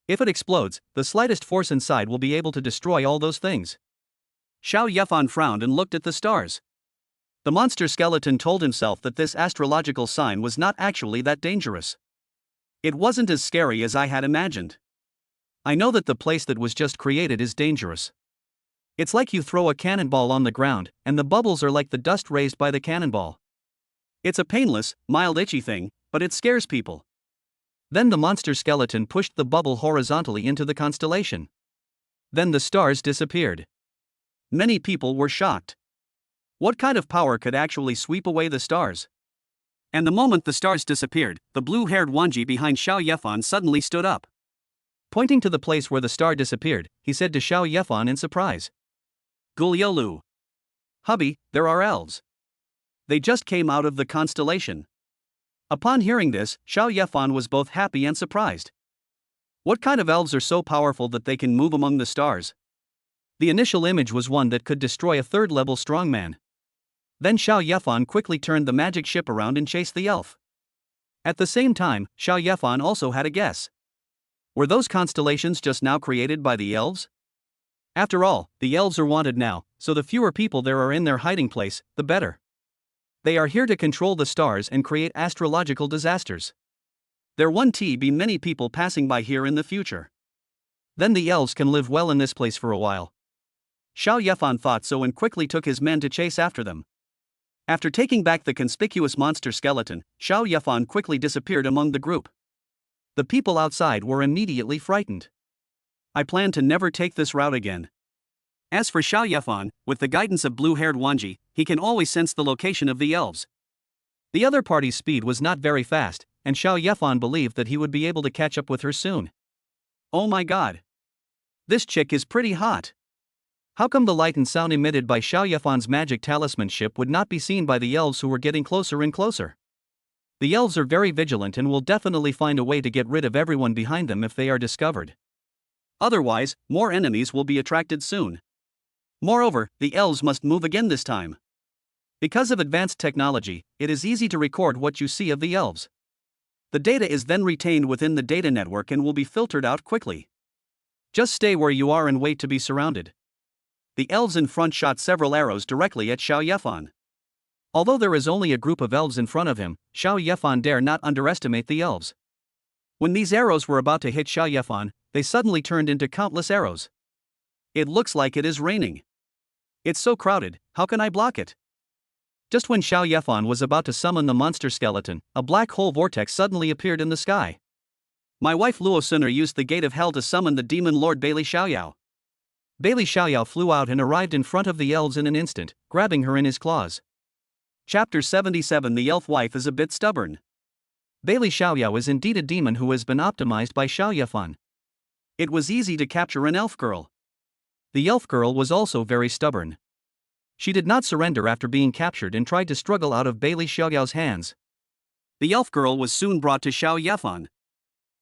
If it explodes, the slightest force inside will be able to destroy all those things. Xiao Yefan frowned and looked at the stars. The monster skeleton told himself that this astrological sign was not actually that dangerous. It wasn't as scary as I had imagined. I know that the place that was just created is dangerous. It's like you throw a cannonball on the ground, and the bubbles are like the dust raised by the cannonball. It's a painless, mild itchy thing, but it scares people. Then the monster skeleton pushed the bubble horizontally into the constellation. Then the stars disappeared. Many people were shocked. What kind of power could actually sweep away the stars? And the moment the stars disappeared, the blue-haired Wanji behind Xiao Yefan suddenly stood up. Pointing to the place where the star disappeared, he said to Xiao Yefan in surprise. Guliolu. Hubby, there are elves. They just came out of the constellation. Upon hearing this, Xiao Yefan was both happy and surprised. What kind of elves are so powerful that they can move among the stars? The initial image was one that could destroy a third-level strongman. Then Xiao Yefan quickly turned the magic ship around and chased the elf. At the same time, Xiao Yefan also had a guess. Were those constellations just now created by the elves? After all, the elves are wanted now, so the fewer people there are in their hiding place, the better. They are here to control the stars and create astrological disasters. There won't be many people passing by here in the future. Then the elves can live well in this place for a while. Xiao Yefan thought so and quickly took his men to chase after them. After taking back the conspicuous monster skeleton, Xiao Yefan quickly disappeared among the group. The people outside were immediately frightened. I plan to never take this route again. As for Xiao Yefan, with the guidance of blue-haired Wanji, he can always sense the location of the elves. The other party's speed was not very fast, and Xiao Yefan believed that he would be able to catch up with her soon. Oh my god. This chick is pretty hot. How come the light and sound emitted by Xiao Yefan's magic talisman ship would not be seen by the elves who were getting closer and closer? The elves are very vigilant and will definitely find a way to get rid of everyone behind them if they are discovered. Otherwise, more enemies will be attracted soon. Moreover, the elves must move again this time. Because of advanced technology, it is easy to record what you see of the elves. The data is then retained within the data network and will be filtered out quickly. Just stay where you are and wait to be surrounded. The elves in front shot several arrows directly at Xiao Yefan. Although there is only a group of elves in front of him, Xiao Yefan dare not underestimate the elves. When these arrows were about to hit Xiao Yefan, they suddenly turned into countless arrows. It looks like it is raining. It's so crowded, how can I block it? Just when Xiao Yefan was about to summon the monster skeleton, a black hole vortex suddenly appeared in the sky. My wife Luo Suner used the gate of hell to summon the demon lord Bailey Xiaoyao. Bailey Xiaoyao flew out and arrived in front of the elves in an instant, grabbing her in his claws. Chapter 77. The elf wife is a bit stubborn. Bailey Xiaoyao is indeed a demon who has been optimized by Xiao Yefan. It was easy to capture an elf girl. The elf girl was also very stubborn. She did not surrender after being captured and tried to struggle out of Bailey Xiaoyao's hands. The elf girl was soon brought to Xiao Yefan.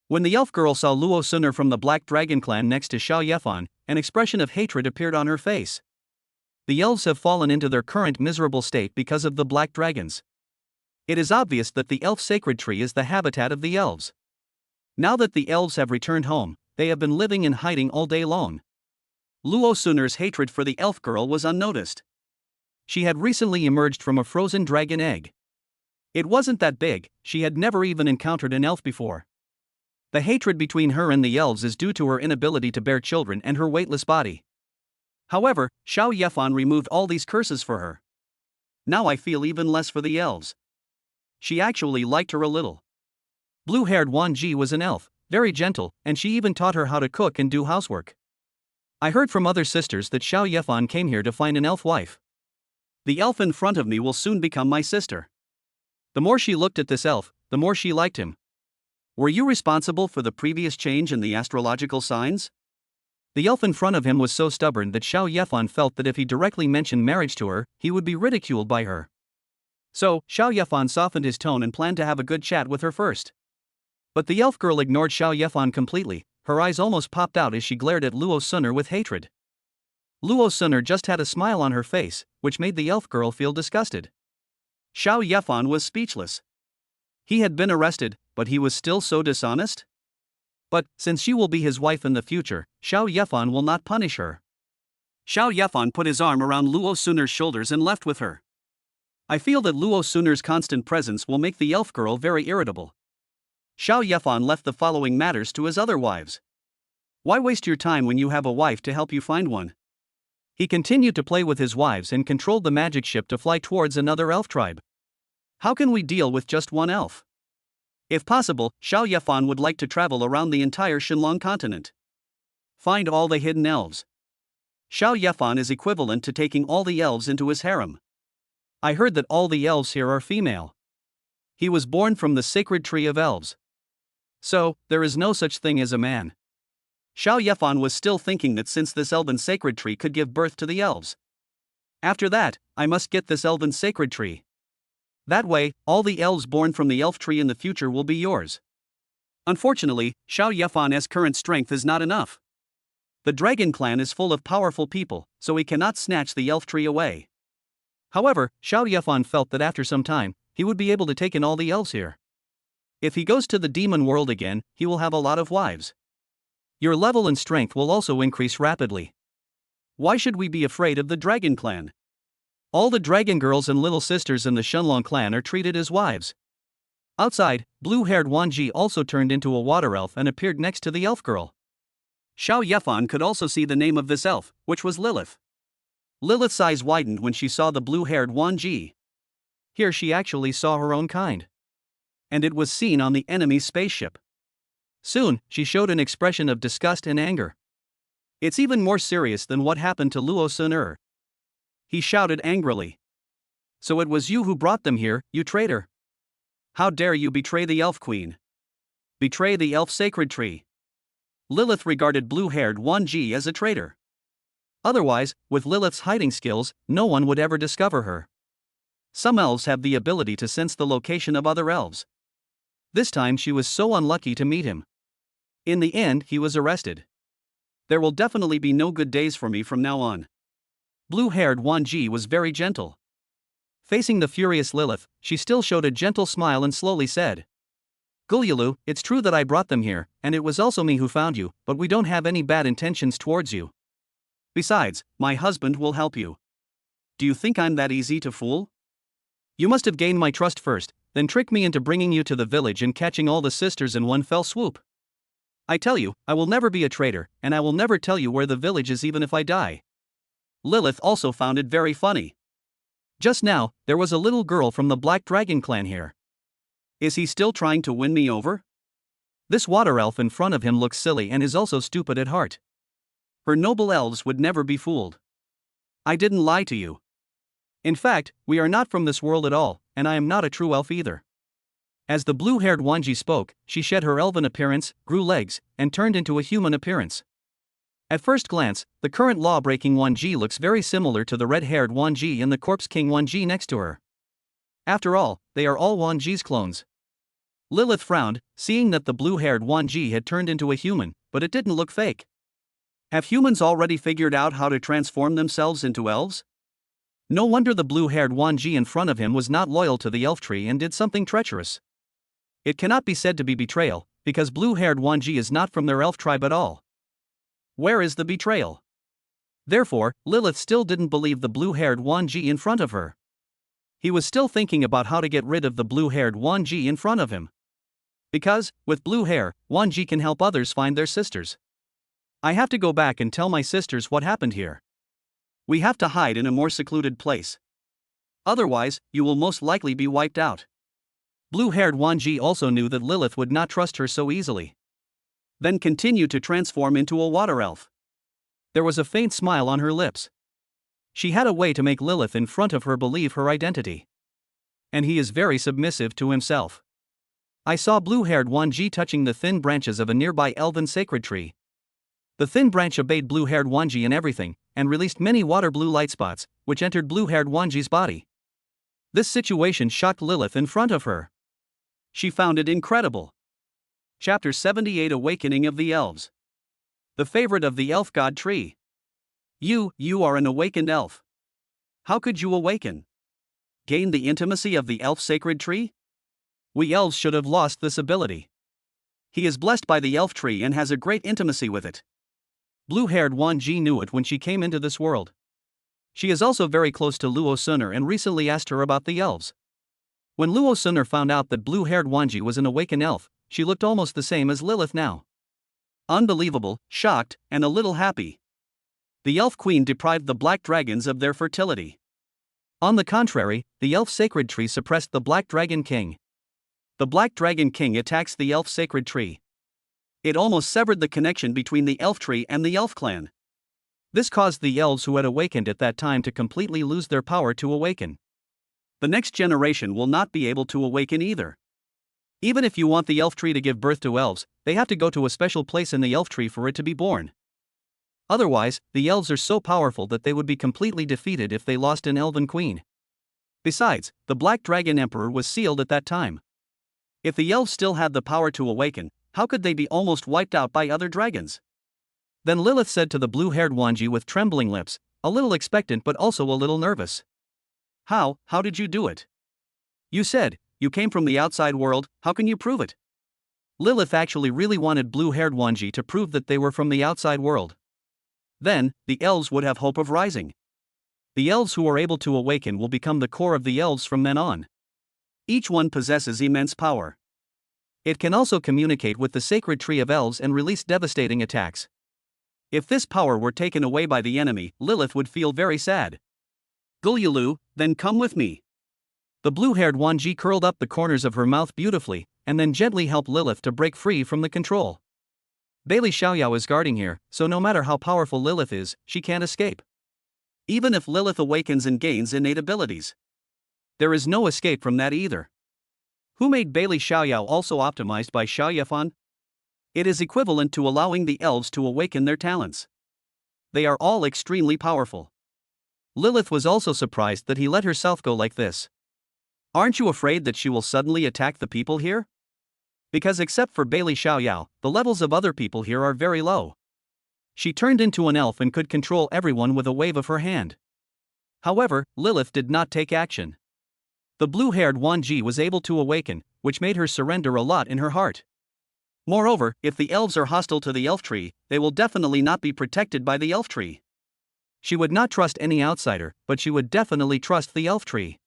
When the elf girl saw Luo Suner from the Black Dragon clan next to Xiao Yefan, an expression of hatred appeared on her face. The elves have fallen into their current miserable state because of the black dragons. It is obvious that the elf sacred tree is the habitat of the elves. Now that the elves have returned home, they have been living in hiding all day long. Luo Suner's hatred for the elf girl was unnoticed. She had recently emerged from a frozen dragon egg. It wasn't that big, she had never even encountered an elf before. The hatred between her and the elves is due to her inability to bear children and her weightless body. However, Xiao Yefan removed all these curses for her. Now I feel even less for the elves. She actually liked her a little. Blue-haired Wan Ji was an elf, very gentle, and she even taught her how to cook and do housework. I heard from other sisters that Xiao Yefan came here to find an elf wife. The elf in front of me will soon become my sister. The more she looked at this elf, the more she liked him. Were you responsible for the previous change in the astrological signs? The elf in front of him was so stubborn that Xiao Yefan felt that if he directly mentioned marriage to her, he would be ridiculed by her. So, Xiao Yefan softened his tone and planned to have a good chat with her first. But the elf girl ignored Xiao Yefan completely, her eyes almost popped out as she glared at Luo Suner with hatred. Luo Suner just had a smile on her face, which made the elf girl feel disgusted. Xiao Yefan was speechless. He had been arrested, but he was still so dishonest? But, since she will be his wife in the future, Xiao Yefan will not punish her. Xiao Yefan put his arm around Luo Suner's shoulders and left with her. I feel that Luo Suner's constant presence will make the elf girl very irritable. Xiao Yefan left the following matters to his other wives. Why waste your time when you have a wife to help you find one? He continued to play with his wives and controlled the magic ship to fly towards another elf tribe. How can we deal with just one elf? If possible, Xiao Yefan would like to travel around the entire Shenlong continent. Find all the hidden elves. Xiao Yefan is equivalent to taking all the elves into his harem. I heard that all the elves here are female. He was born from the sacred tree of elves. So, there is no such thing as a man. Xiao Yefan was still thinking that since this elven sacred tree could give birth to the elves. After that, I must get this elven sacred tree. That way, all the elves born from the elf tree in the future will be yours. Unfortunately, Xiao Yefan's current strength is not enough. The dragon clan is full of powerful people, so he cannot snatch the elf tree away. However, Xiao Yefan felt that after some time, he would be able to take in all the elves here. If he goes to the demon world again, he will have a lot of wives. Your level and strength will also increase rapidly. Why should we be afraid of the dragon clan? All the dragon girls and little sisters in the Shenlong clan are treated as wives. Outside, blue-haired Wan Ji also turned into a water elf and appeared next to the elf girl. Xiao Yefan could also see the name of this elf, which was Lilith. Lilith's eyes widened when she saw the blue-haired Wan Ji. Here she actually saw her own kind. And it was seen on the enemy's spaceship. Soon, she showed an expression of disgust and anger. It's even more serious than what happened to Luo Suner. He shouted angrily. So it was you who brought them here, you traitor. How dare you betray the elf queen? Betray the elf sacred tree. Lilith regarded blue-haired Wan Ji as a traitor. Otherwise, with Lilith's hiding skills, no one would ever discover her. Some elves have the ability to sense the location of other elves. This time she was so unlucky to meet him. In the end, he was arrested. There will definitely be no good days for me from now on. Blue-haired Wan Ji was very gentle. Facing the furious Lilith, she still showed a gentle smile and slowly said, "Gulyulu, it's true that I brought them here, and it was also me who found you, but we don't have any bad intentions towards you. Besides, my husband will help you. Do you think I'm that easy to fool? You must have gained my trust first, then tricked me into bringing you to the village and catching all the sisters in one fell swoop. I tell you, I will never be a traitor, and I will never tell you where the village is even if I die." Lilith also found it very funny. Just now, there was a little girl from the Black Dragon clan here. Is he still trying to win me over? This water elf in front of him looks silly and is also stupid at heart. Her noble elves would never be fooled. I didn't lie to you. In fact, we are not from this world at all, and I am not a true elf either. As the blue-haired Wanji spoke, she shed her elven appearance, grew legs, and turned into a human appearance. At first glance, the current law-breaking Wanji looks very similar to the red-haired Wanji and the corpse king Wanji next to her. After all, they are all Wanji's clones. Lilith frowned, seeing that the blue-haired Wanji had turned into a human, but it didn't look fake. Have humans already figured out how to transform themselves into elves? No wonder the blue-haired Wanji in front of him was not loyal to the elf tree and did something treacherous. It cannot be said to be betrayal, because blue-haired Wanji is not from their elf tribe at all. Where is the betrayal? Therefore, Lilith still didn't believe the blue-haired Wanji in front of her. He was still thinking about how to get rid of the blue-haired Wanji in front of him. Because, with blue hair, Wanji can help others find their sisters. I have to go back and tell my sisters what happened here. We have to hide in a more secluded place. Otherwise, you will most likely be wiped out. Blue-haired Wanji also knew that Lilith would not trust her so easily. Then continued to transform into a water elf. There was a faint smile on her lips. She had a way to make Lilith in front of her believe her identity. And he is very submissive to himself. I saw blue-haired Wanji touching the thin branches of a nearby elven sacred tree. The thin branch obeyed blue-haired Wanji in everything, and released many water-blue light spots, which entered blue-haired Wanji's body. This situation shocked Lilith in front of her. She found it incredible. Chapter 78 Awakening of the Elves. The favorite of the elf god tree. You are an awakened elf. How could you awaken? Gain the intimacy of the elf sacred tree? We elves should have lost this ability. He is blessed by the elf tree and has a great intimacy with it. Blue-haired Wanji knew it when she came into this world. She is also very close to Luo Suner and recently asked her about the elves. When Luo Suner found out that blue-haired Wanji was an awakened elf, she looked almost the same as Lilith now. Unbelievable, shocked, and a little happy. The elf queen deprived the black dragons of their fertility. On the contrary, the elf sacred tree suppressed the black dragon king. The black dragon king attacks the elf sacred tree. It almost severed the connection between the elf tree and the elf clan. This caused the elves who had awakened at that time to completely lose their power to awaken. The next generation will not be able to awaken either. Even if you want the elf tree to give birth to elves, they have to go to a special place in the elf tree for it to be born. Otherwise, the elves are so powerful that they would be completely defeated if they lost an elven queen. Besides, the Black Dragon Emperor was sealed at that time. If the elves still had the power to awaken, how could they be almost wiped out by other dragons? Then Lilith said to the blue-haired Wanji with trembling lips, a little expectant but also a little nervous. How did you do it? You said, you came from the outside world, how can you prove it? Lilith actually really wanted blue-haired Wanji to prove that they were from the outside world. Then, the elves would have hope of rising. The elves who are able to awaken will become the core of the elves from then on. Each one possesses immense power. It can also communicate with the sacred tree of elves and release devastating attacks. If this power were taken away by the enemy, Lilith would feel very sad. Gulyulu, then come with me. The blue-haired Wanji curled up the corners of her mouth beautifully, and then gently helped Lilith to break free from the control. Bailey Xiaoyao is guarding here, so no matter how powerful Lilith is, she can't escape. Even if Lilith awakens and gains innate abilities, there is no escape from that either. Who made Bailey Xiaoyao also optimized by Xiao Yefan? It is equivalent to allowing the elves to awaken their talents. They are all extremely powerful. Lilith was also surprised that he let herself go like this. Aren't you afraid that she will suddenly attack the people here? Because except for Bailey Xiaoyao, the levels of other people here are very low. She turned into an elf and could control everyone with a wave of her hand. However, Lilith did not take action. The blue-haired Wan Ji was able to awaken, which made her surrender a lot in her heart. Moreover, if the elves are hostile to the elf tree, they will definitely not be protected by the elf tree. She would not trust any outsider, but she would definitely trust the elf tree.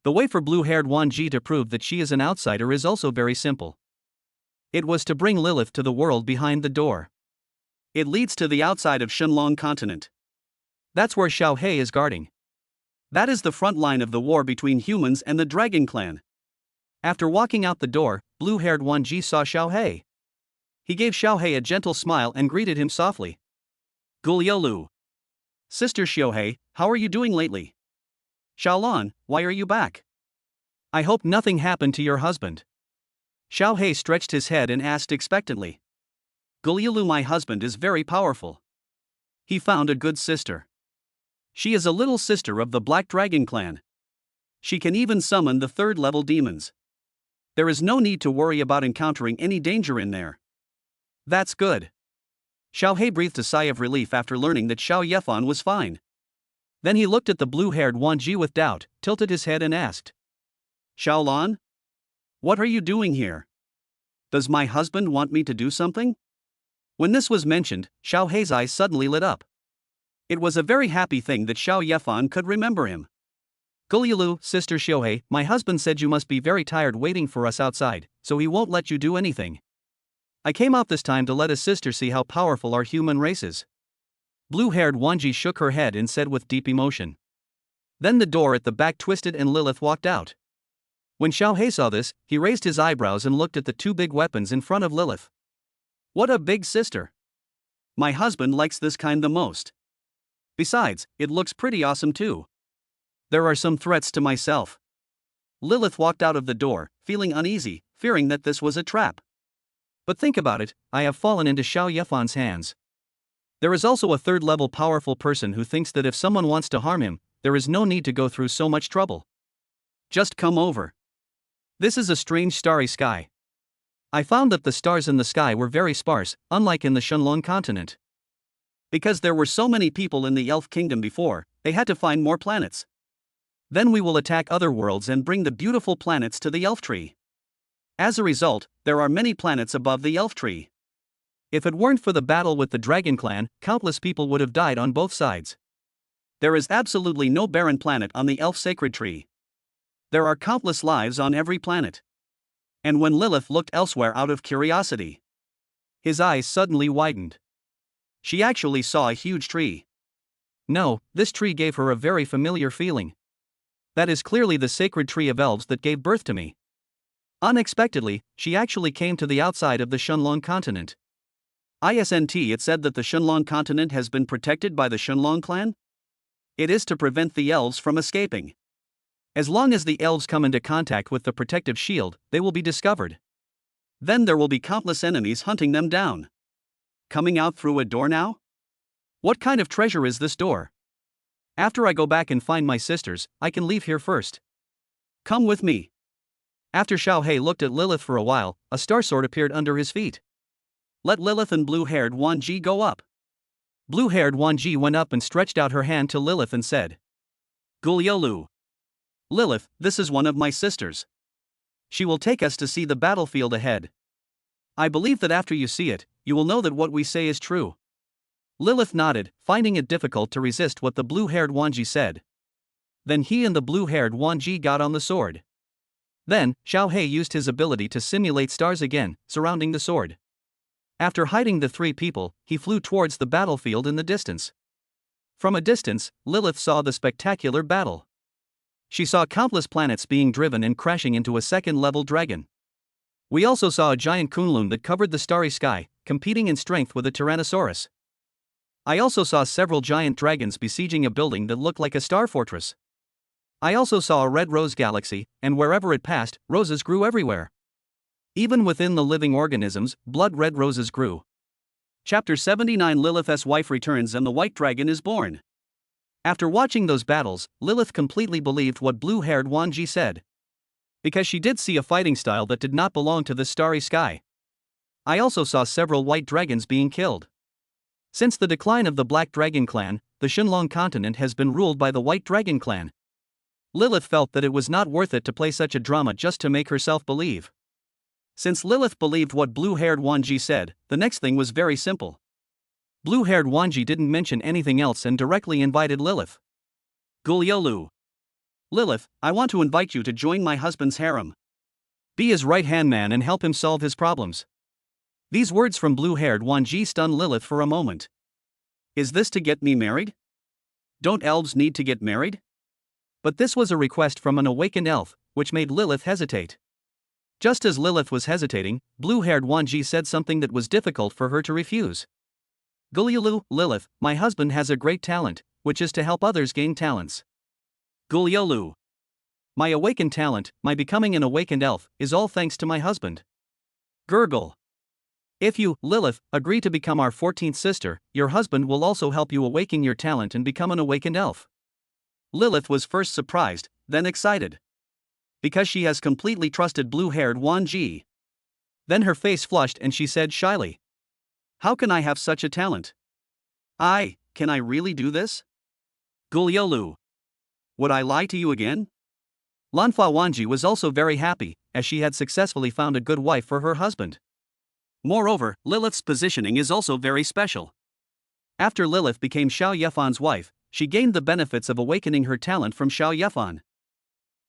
The way for blue-haired Wan Ji to prove that she is an outsider is also very simple. It was to bring Lilith to the world behind the door. It leads to the outside of Shenlong continent. That's where Xiao He is guarding. That is the front line of the war between humans and the Dragon Clan. After walking out the door, blue-haired Wan Ji saw Xiao He. He gave Xiao He a gentle smile and greeted him softly. Guliolu. Sister Xiao He, how are you doing lately? Xiaolan, why are you back? I hope nothing happened to your husband. Xiao He stretched his head and asked expectantly. Guliolu, my husband is very powerful. He found a good sister. She is a little sister of the Black Dragon Clan. She can even summon the third-level demons. There is no need to worry about encountering any danger in there. That's good. Xiao He breathed a sigh of relief after learning that Xiao Yefan was fine. Then he looked at the blue-haired Wan Ji with doubt, tilted his head and asked. Xiaolan? What are you doing here? Does my husband want me to do something? When this was mentioned, Xiao He's eyes suddenly lit up. It was a very happy thing that Xiao Yefan could remember him. Gulielu, Sister Xiao He, my husband said you must be very tired waiting for us outside, so he won't let you do anything. I came out this time to let his sister see how powerful our human race is. Blue-haired Wan Ji shook her head and said with deep emotion. Then the door at the back twisted and Lilith walked out. When Xiao He saw this, he raised his eyebrows and looked at the two big weapons in front of Lilith. What a big sister! My husband likes this kind the most. Besides, it looks pretty awesome too. There are some threats to myself. Lilith walked out of the door, feeling uneasy, fearing that this was a trap. But think about it, I have fallen into Xiao Yefan's hands. There is also a third-level powerful person who thinks that if someone wants to harm him, there is no need to go through so much trouble. Just come over. This is a strange starry sky. I found that the stars in the sky were very sparse, unlike in the Shenlong continent. Because there were so many people in the Elf Kingdom before, they had to find more planets. Then we will attack other worlds and bring the beautiful planets to the Elf Tree. As a result, there are many planets above the Elf Tree. If it weren't for the battle with the Dragon Clan, countless people would have died on both sides. There is absolutely no barren planet on the Elf Sacred Tree. There are countless lives on every planet. And when Lilith looked elsewhere out of curiosity, his eyes suddenly widened. She actually saw a huge tree. No, this tree gave her a very familiar feeling. That is clearly the sacred tree of elves that gave birth to me. Unexpectedly, she actually came to the outside of the Shenlong continent. Isn't it said that the Shenlong continent has been protected by the Shenlong clan? It is to prevent the elves from escaping. As long as the elves come into contact with the protective shield, they will be discovered. Then there will be countless enemies hunting them down. Coming out through a door now? What kind of treasure is this door? After I go back and find my sisters, I can leave here first. Come with me. After Xiao He looked at Lilith for a while, a star sword appeared under his feet. Let Lilith and blue-haired Wan Ji go up. Blue-haired Wan Ji went up and stretched out her hand to Lilith and said. Guliolu. Lilith, this is one of my sisters. She will take us to see the battlefield ahead. I believe that after you see it, you will know that what we say is true. Lilith nodded, finding it difficult to resist what the blue-haired Wan Ji said. Then he and the blue-haired Wan Ji got on the sword. Then, Xiao He used his ability to simulate stars again, surrounding the sword. After hiding the three people, he flew towards the battlefield in the distance. From a distance, Lilith saw the spectacular battle. She saw countless planets being driven and crashing into a second-level dragon. We also saw a giant kunlun that covered the starry sky, competing in strength with a Tyrannosaurus. I also saw several giant dragons besieging a building that looked like a star fortress. I also saw a red rose galaxy, and wherever it passed, roses grew everywhere. Even within the living organisms, blood-red roses grew. Chapter 79 Lilith's wife returns and the white dragon is born. After watching those battles, Lilith completely believed what blue-haired Wan Ji said. because she did see a fighting style that did not belong to the starry sky. I also saw several white dragons being killed. Since the decline of the Black Dragon clan, the Shenlong continent has been ruled by the White Dragon clan. Lilith felt that it was not worth it to play such a drama just to make herself believe. Since Lilith believed what blue-haired Wanji said, the next thing was very simple. Blue-haired Wanji didn't mention anything else and directly invited Lilith. Guliolu. Lilith, I want to invite you to join my husband's harem. Be his right-hand man and help him solve his problems. These words from blue-haired Wanji stunned Lilith for a moment. Is this to get me married? Don't elves need to get married? But this was a request from an awakened elf, which made Lilith hesitate. Just as Lilith was hesitating, blue-haired Wanji said something that was difficult for her to refuse. Guliolu, Lilith, my husband has a great talent, which is to help others gain talents. Guliolu. My awakened talent, my becoming an awakened elf, is all thanks to my husband. Gurgle. If you, Lilith, agree to become our 14th sister, your husband will also help you awaken your talent and become an awakened elf. Lilith was first surprised, then excited. Because she has completely trusted blue-haired Wanji. Then her face flushed and she said shyly, how can I have such a talent? Can I really do this? Guliolu. Would I lie to you again? Lanfa Wanji was also very happy, as she had successfully found a good wife for her husband. Moreover, Lilith's positioning is also very special. After Lilith became Xiao Yefan's wife, she gained the benefits of awakening her talent from Xiao Yefan.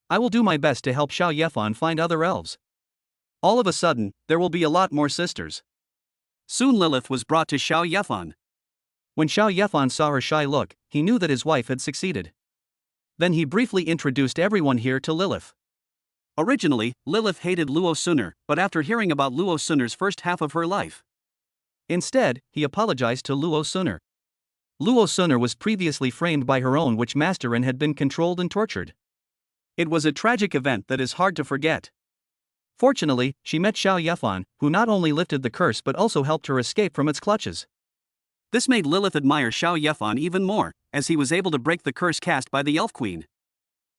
I will do my best to help Xiao Yefan find other elves. All of a sudden, there will be a lot more sisters. Soon Lilith was brought to Xiao Yefan. When Xiao Yefan saw her shy look, he knew that his wife had succeeded. Then he briefly introduced everyone here to Lilith. Originally, Lilith hated Luo Suner, but after hearing about Luo Suner's first half of her life, instead, he apologized to Luo Suner. Luo Suner was previously framed by her own witch master and had been controlled and tortured. It was a tragic event that is hard to forget. Fortunately, she met Xiao Yefan, who not only lifted the curse but also helped her escape from its clutches. This made Lilith admire Xiao Yefan even more, as he was able to break the curse cast by the Elf Queen.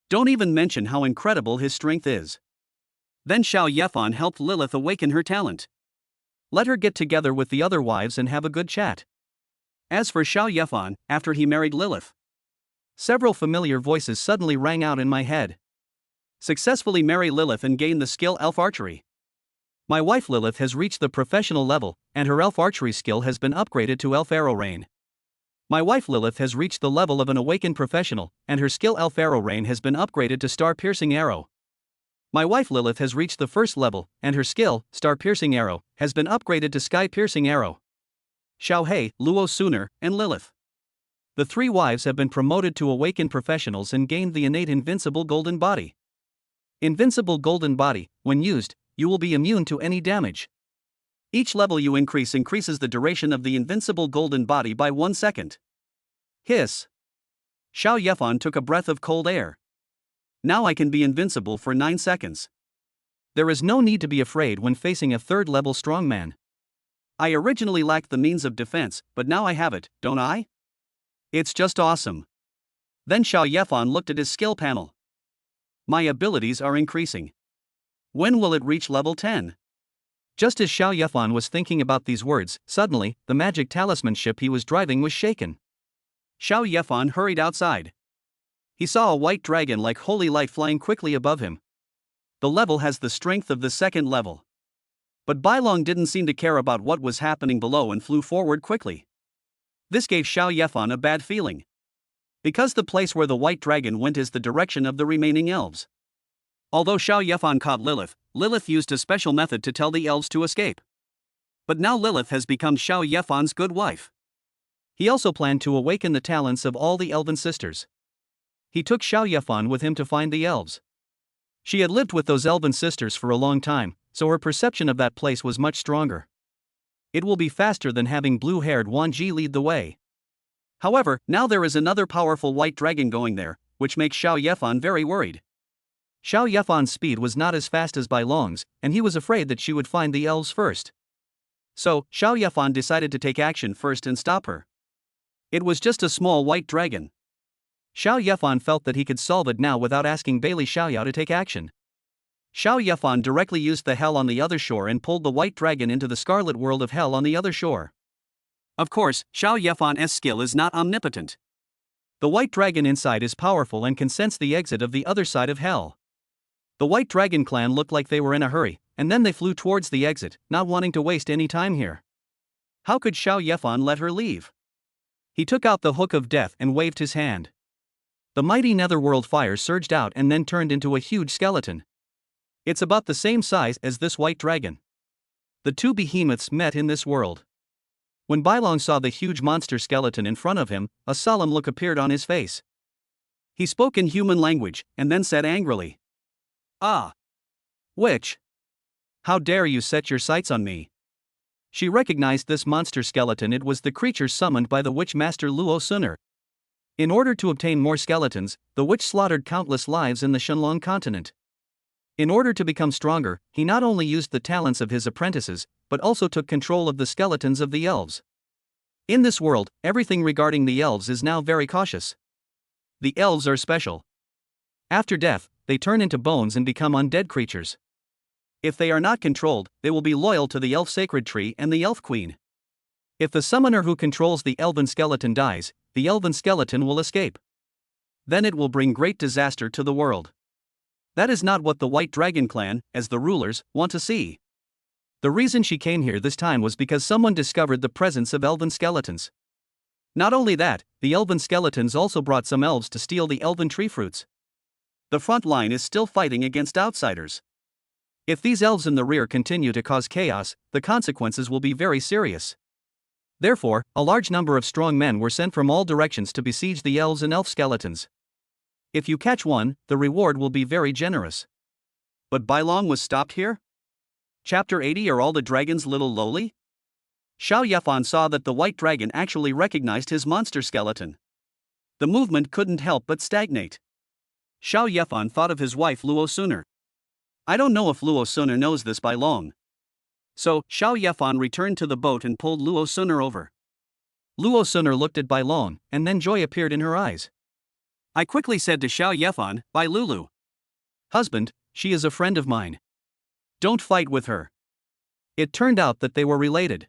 Don't even mention how incredible his strength is. Then Xiao Yefan helped Lilith awaken her talent. Let her get together with the other wives and have a good chat. As for Xiao Yefan, after he married Lilith, several familiar voices suddenly rang out in my head. Successfully marry Lilith and gain the skill elf archery. My wife Lilith has reached the professional level, and her elf archery skill has been upgraded to elf arrow rain. My wife Lilith has reached the level of an awakened professional, and her skill elf arrow rain has been upgraded to star piercing arrow. My wife Lilith has reached the first level, and her skill, star piercing arrow, has been upgraded to sky piercing arrow. Xiao He, Luo Suner, and Lilith. The three wives have been promoted to awakened professionals and gained the innate invincible golden body. Invincible golden body, when used, you will be immune to any damage. Each level you increases the duration of the invincible golden body by 1 second. Hiss. Xiao Yefan took a breath of cold air. Now I can be invincible for 9 seconds. There is no need to be afraid when facing a third-level strongman. I originally lacked the means of defense, but now I have it, don't I? It's just awesome. Then Xiao Yefan looked at his skill panel. My abilities are increasing. When will it reach level 10? Just as Xiao Yefan was thinking about these words, suddenly, the magic talisman ship he was driving was shaken. Xiao Yefan hurried outside. He saw a white dragon like holy light flying quickly above him. The level has the strength of the second level. But Bailong didn't seem to care about what was happening below and flew forward quickly. This gave Xiao Yefan a bad feeling. Because the place where the white dragon went is the direction of the remaining elves. Although Xiao Yefan caught Lilith, Lilith used a special method to tell the elves to escape. But now Lilith has become Xiao Yefan's good wife. He also planned to awaken the talents of all the elven sisters. He took Xiao Yefan with him to find the elves. She had lived with those elven sisters for a long time, so her perception of that place was much stronger. It will be faster than having blue-haired Wanji lead the way. However, now there is another powerful white dragon going there, which makes Xiao Yefan very worried. Xiao Yefan's speed was not as fast as Bailong's, and he was afraid that she would find the elves first. So, Xiao Yefan decided to take action first and stop her. It was just a small white dragon. Xiao Yefan felt that he could solve it now without asking Bailey Xiaoyao to take action. Xiao Yefan directly used the hell on the other shore and pulled the white dragon into the scarlet world of hell on the other shore. Of course, Xiao Yefan's skill is not omnipotent. The white dragon inside is powerful and can sense the exit of the other side of hell. The White Dragon clan looked like they were in a hurry, and then they flew towards the exit, not wanting to waste any time here. How could Xiao Yefan let her leave? He took out the hook of death and waved his hand. The mighty netherworld fire surged out and then turned into a huge skeleton. It's about the same size as this white dragon. The two behemoths met in this world. When Bailong saw the huge monster skeleton in front of him, a solemn look appeared on his face. He spoke in human language, and then said angrily, "Ah! Witch! How dare you set your sights on me?" She recognized this monster skeleton. It was the creature summoned by the witch master Luo Suner. In order to obtain more skeletons, the witch slaughtered countless lives in the Shenlong continent. In order to become stronger, he not only used the talents of his apprentices, but also took control of the skeletons of the elves. In this world, everything regarding the elves is now very cautious. The elves are special. After death, they turn into bones and become undead creatures. If they are not controlled, they will be loyal to the elf sacred tree and the elf queen. If the summoner who controls the elven skeleton dies, the elven skeleton will escape. Then it will bring great disaster to the world. That is not what the White Dragon clan, as the rulers, want to see. The reason she came here this time was because someone discovered the presence of elven skeletons. Not only that, the elven skeletons also brought some elves to steal the elven tree fruits. The front line is still fighting against outsiders. If these elves in the rear continue to cause chaos, the consequences will be very serious. Therefore, a large number of strong men were sent from all directions to besiege the elves and elf skeletons. If you catch one, the reward will be very generous. But Bailong was stopped here? Chapter 80. Are all the dragons little lowly? Xiao Yefan saw that the white dragon actually recognized his monster skeleton. The movement couldn't help but stagnate. Xiao Yefan thought of his wife Luo Suner. I don't know if Luo Suner knows this Bailong. So, Xiao Yefan returned to the boat and pulled Luo Suner over. Luo Suner looked at Bailong, and then joy appeared in her eyes. I quickly said to Xiao Yefan, "Bai Lulu. Husband, she is a friend of mine. Don't fight with her." It turned out that they were related.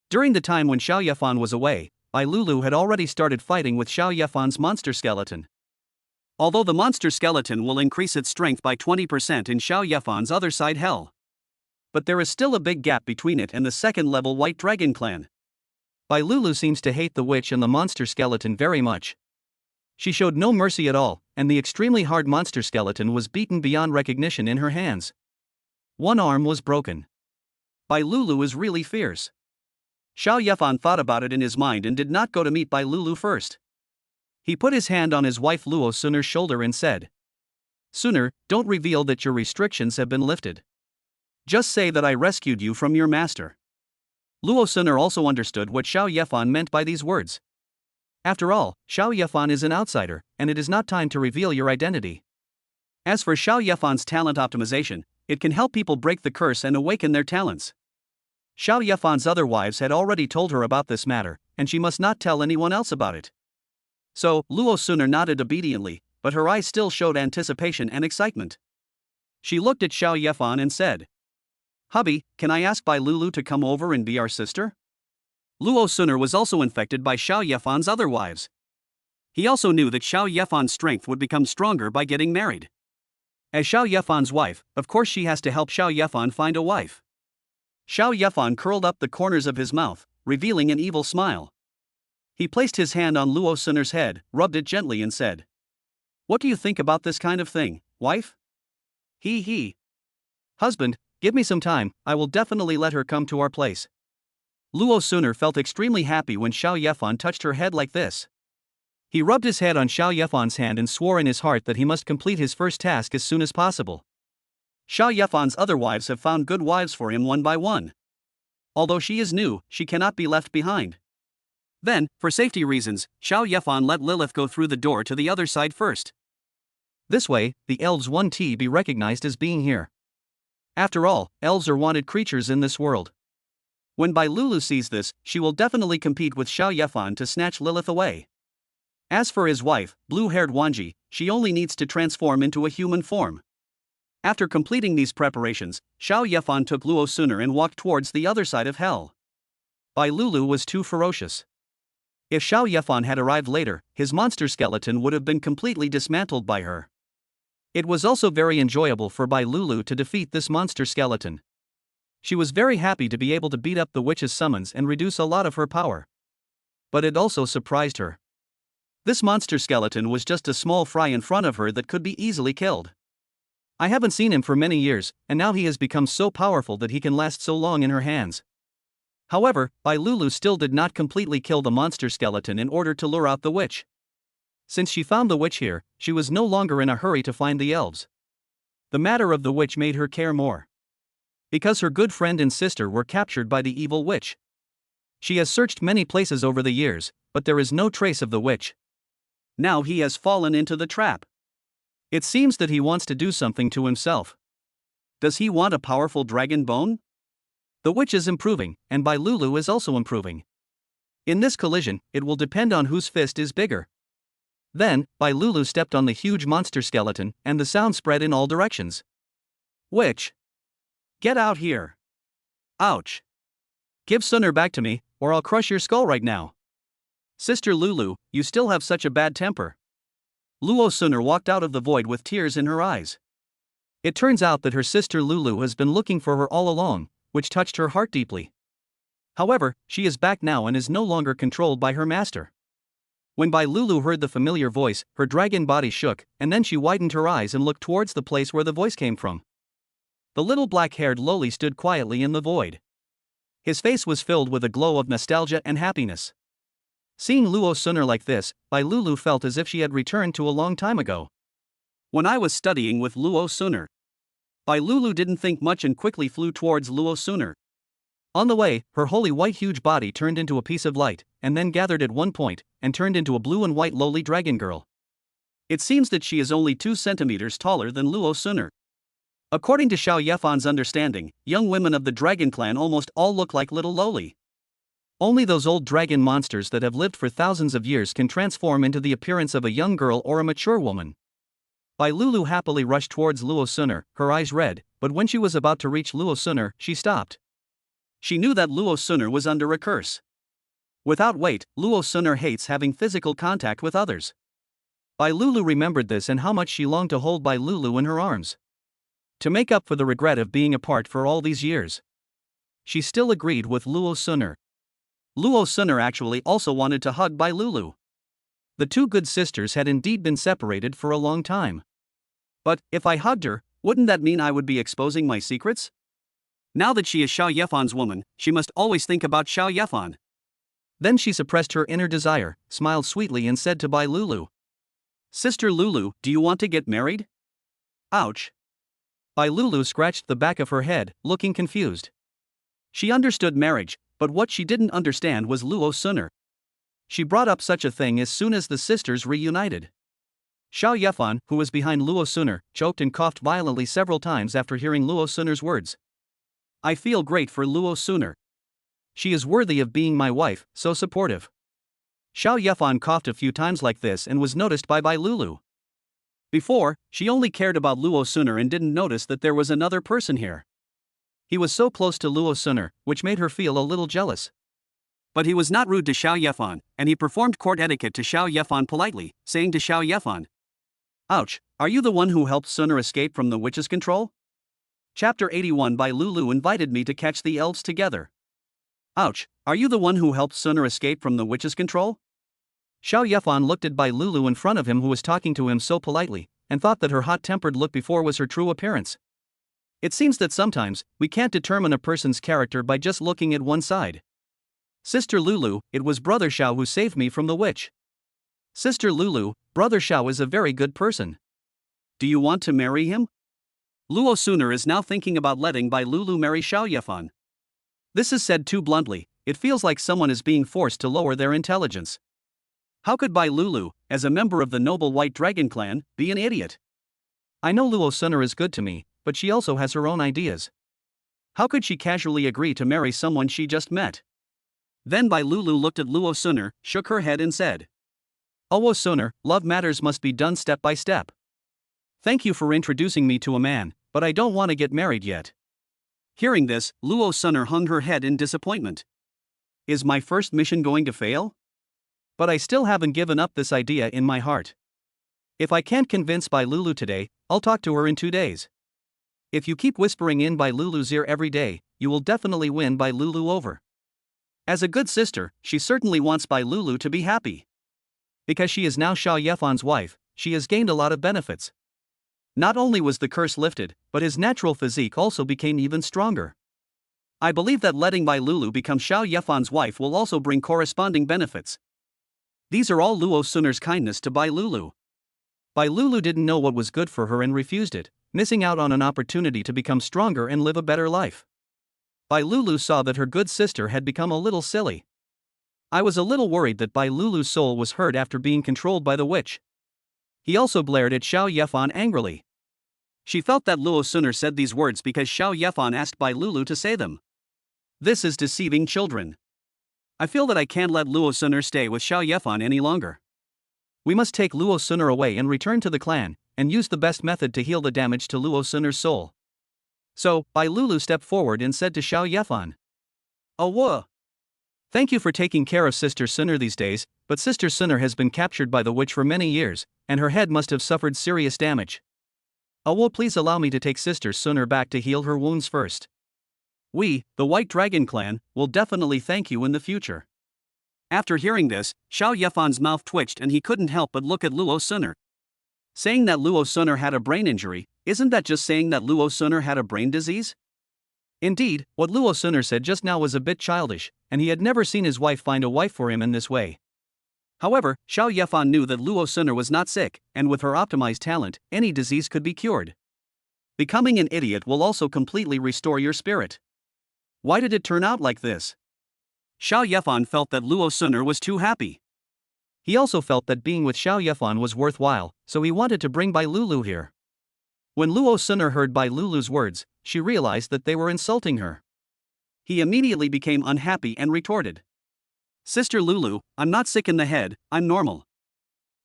During the time when Xiao Yefan was away, Bai Lulu had already started fighting with Xiao Yefan's monster skeleton. Although the monster skeleton will increase its strength by 20% in Xiao Yefan's other side hell. But there is still a big gap between it and the second-level White Dragon clan. Bai Lulu seems to hate the witch and the monster skeleton very much. She showed no mercy at all, and the extremely hard monster skeleton was beaten beyond recognition in her hands. One arm was broken. Bai Lulu is really fierce. Xiao Yefan thought about it in his mind and did not go to meet Bai Lulu first. He put his hand on his wife Luo Suner's shoulder and said, "Suner, don't reveal that your restrictions have been lifted. Just say that I rescued you from your master." Luo Suner also understood what Xiao Yefan meant by these words. After all, Xiao Yefan is an outsider, and it is not time to reveal your identity. As for Xiao Yefan's talent optimization, it can help people break the curse and awaken their talents. Xiao Yefan's other wives had already told her about this matter, and she must not tell anyone else about it. So, Luo Suner nodded obediently, but her eyes still showed anticipation and excitement. She looked at Xiao Yefan and said, "Hubby, can I ask Bai Lulu to come over and be our sister?" Luo Suner was also infected by Xiao Yefan's other wives. He also knew that Xiao Yefan's strength would become stronger by getting married. As Xiao Yefan's wife, of course she has to help Xiao Yefan find a wife. Xiao Yefan curled up the corners of his mouth, revealing an evil smile. He placed his hand on Luo Suner's head, rubbed it gently and said, "What do you think about this kind of thing, wife?" He. "Husband, give me some time, I will definitely let her come to our place." Luo Suner felt extremely happy when Xiao Yefan touched her head like this. He rubbed his head on Xiao Yefan's hand and swore in his heart that he must complete his first task as soon as possible. Xiao Yefan's other wives have found good wives for him one by one. Although she is new, she cannot be left behind. Then, for safety reasons, Xiao Yefan let Lilith go through the door to the other side first. This way, the elves won't be recognized as being here. After all, elves are wanted creatures in this world. When Bai Lulu sees this, she will definitely compete with Xiao Yefan to snatch Lilith away. As for his wife, blue-haired Wanji, she only needs to transform into a human form. After completing these preparations, Xiao Yefan took Luo Suner and walked towards the other side of hell. Bai Lulu was too ferocious. If Xiao Yefan had arrived later, his monster skeleton would have been completely dismantled by her. It was also very enjoyable for Bai Lulu to defeat this monster skeleton. She was very happy to be able to beat up the witch's summons and reduce a lot of her power. But it also surprised her. This monster skeleton was just a small fry in front of her that could be easily killed. I haven't seen him for many years, and now he has become so powerful that he can last so long in her hands. However, Bai Lulu still did not completely kill the monster skeleton in order to lure out the witch. Since she found the witch here, she was no longer in a hurry to find the elves. The matter of the witch made her care more. Because her good friend and sister were captured by the evil witch. She has searched many places over the years, but there is no trace of the witch. Now he has fallen into the trap. It seems that he wants to do something to himself. Does he want a powerful dragon bone? The witch is improving, and Bai Lulu is also improving. In this collision, it will depend on whose fist is bigger. Then, Bai Lulu stepped on the huge monster skeleton, and the sound spread in all directions. Witch! Get out here! Ouch! Give Suner back to me, or I'll crush your skull right now. Sister Lulu, you still have such a bad temper. Luo Suner walked out of the void with tears in her eyes. It turns out that her sister Lulu has been looking for her all along, which touched her heart deeply. However, she is back now and is no longer controlled by her master. When Bai Lulu heard the familiar voice, her dragon body shook, and then she widened her eyes and looked towards the place where the voice came from. The little black-haired loli stood quietly in the void. His face was filled with a glow of nostalgia and happiness. Seeing Luo Suner like this, Bai Lulu felt as if she had returned to a long time ago. When I was studying with Luo Suner. Bai Lulu didn't think much and quickly flew towards Luo Suner. On the way, her holy white huge body turned into a piece of light, and then gathered at one point, and turned into a blue and white lowly dragon girl. It seems that she is only 2 centimeters taller than Luo Suner. According to Xiao Yefan's understanding, young women of the dragon clan almost all look like little lowly. Only those old dragon monsters that have lived for thousands of years can transform into the appearance of a young girl or a mature woman. Bai Lulu happily rushed towards Luo Suner, her eyes red, but when she was about to reach Luo Suner, she stopped. She knew that Luo Suner was under a curse. Without weight, Luo Suner hates having physical contact with others. Bai Lulu remembered this and how much she longed to hold Bai Lulu in her arms. To make up for the regret of being apart for all these years. She still agreed with Luo Suner. Luo Suner actually also wanted to hug Bai Lulu. The two good sisters had indeed been separated for a long time. But, if I hugged her, wouldn't that mean I would be exposing my secrets? Now that she is Xiao Yefan's woman, she must always think about Xiao Yefan. Then she suppressed her inner desire, smiled sweetly and said to Bai Lulu. Sister Lulu, do you want to get married? Ouch. Bai Lulu scratched the back of her head, looking confused. She understood marriage, but what she didn't understand was Luo Suner. She brought up such a thing as soon as the sisters reunited. Xiao Yefan, who was behind Luo Suner, choked and coughed violently several times after hearing Luo Suner's words. I feel great for Luo Suner. She is worthy of being my wife, so supportive. Xiao Yefan coughed a few times like this and was noticed by Bai Lulu. Before, she only cared about Luo Suner and didn't notice that there was another person here. He was so close to Luo Suner, which made her feel a little jealous. But he was not rude to Xiao Yefan, and he performed court etiquette to Xiao Yefan politely, saying to Xiao Yefan, Ouch, are you the one who helped Suner escape from the witch's control? Chapter 81 Bai Lulu invited me to catch the elves together. Ouch, are you the one who helped Suner escape from the witch's control? Xiao Yefan looked at Bai Lulu in front of him who was talking to him so politely, and thought that her hot-tempered look before was her true appearance. It seems that sometimes, we can't determine a person's character by just looking at one side. Sister Lulu, it was Brother Xiao who saved me from the witch. Sister Lulu, Brother Xiao is a very good person. Do you want to marry him? Luo Suner is now thinking about letting Bai Lulu marry Xiao Yefan. This is said too bluntly, it feels like someone is being forced to lower their intelligence. How could Bai Lulu, as a member of the noble White Dragon clan, be an idiot? I know Luo Suner is good to me, but she also has her own ideas. How could she casually agree to marry someone she just met? Then Bai Lulu looked at Luo Suner, shook her head and said, Luo Suner, love matters must be done step by step. Thank you for introducing me to a man, But I don't want to get married yet. Hearing this, Luo Suner hung her head in disappointment. Is my first mission going to fail? But I still haven't given up this idea in my heart. If I can't convince Bai Lulu today, I'll talk to her in 2 days. If you keep whispering in Bai Lulu's ear every day, you will definitely win Bai Lulu over. As a good sister, she certainly wants Bai Lulu to be happy. Because she is now Xiao Yefan's wife, she has gained a lot of benefits. Not only was the curse lifted, but his natural physique also became even stronger. I believe that letting Bai Lulu become Xiao Yefan's wife will also bring corresponding benefits. These are all Luo Suner's kindness to Bai Lulu. Bai Lulu didn't know what was good for her and refused it, missing out on an opportunity to become stronger and live a better life. Bai Lulu saw that her good sister had become a little silly. I was a little worried that Bai Lulu's soul was hurt after being controlled by the witch. He also blared at Xiao Yefan angrily. She felt that Luo Suner said these words because Xiao Yefan asked Bai Lulu to say them. This is deceiving children. I feel that I can't let Luo Suner stay with Xiao Yefan any longer. We must take Luo Suner away and return to the clan, and use the best method to heal the damage to Luo Suner's soul. So, Bai Lulu stepped forward and said to Xiao Yefan, "Oh, thank you for taking care of Sister Suner these days, but Sister Suner has been captured by the witch for many years, and her head must have suffered serious damage. Please allow me to take Sister Suner back to heal her wounds first. We, the White Dragon Clan, will definitely thank you in the future." After hearing this, Xiao Yefan's mouth twitched and he couldn't help but look at Luo Suner. Saying that Luo Suner had a brain injury, isn't that just saying that Luo Suner had a brain disease? Indeed, what Luo Suner said just now was a bit childish, and he had never seen his wife find a wife for him in this way. However, Xiao Yefan knew that Luo Suner was not sick, and with her optimized talent, any disease could be cured. Becoming an idiot will also completely restore your spirit. Why did it turn out like this? Xiao Yefan felt that Luo Suner was too happy. He also felt that being with Xiao Yefan was worthwhile, so he wanted to bring Bai Lulu here. When Luo Suner heard Bai Lulu's words, she realized that they were insulting her. He immediately became unhappy and retorted, "Sister Lulu, I'm not sick in the head, I'm normal.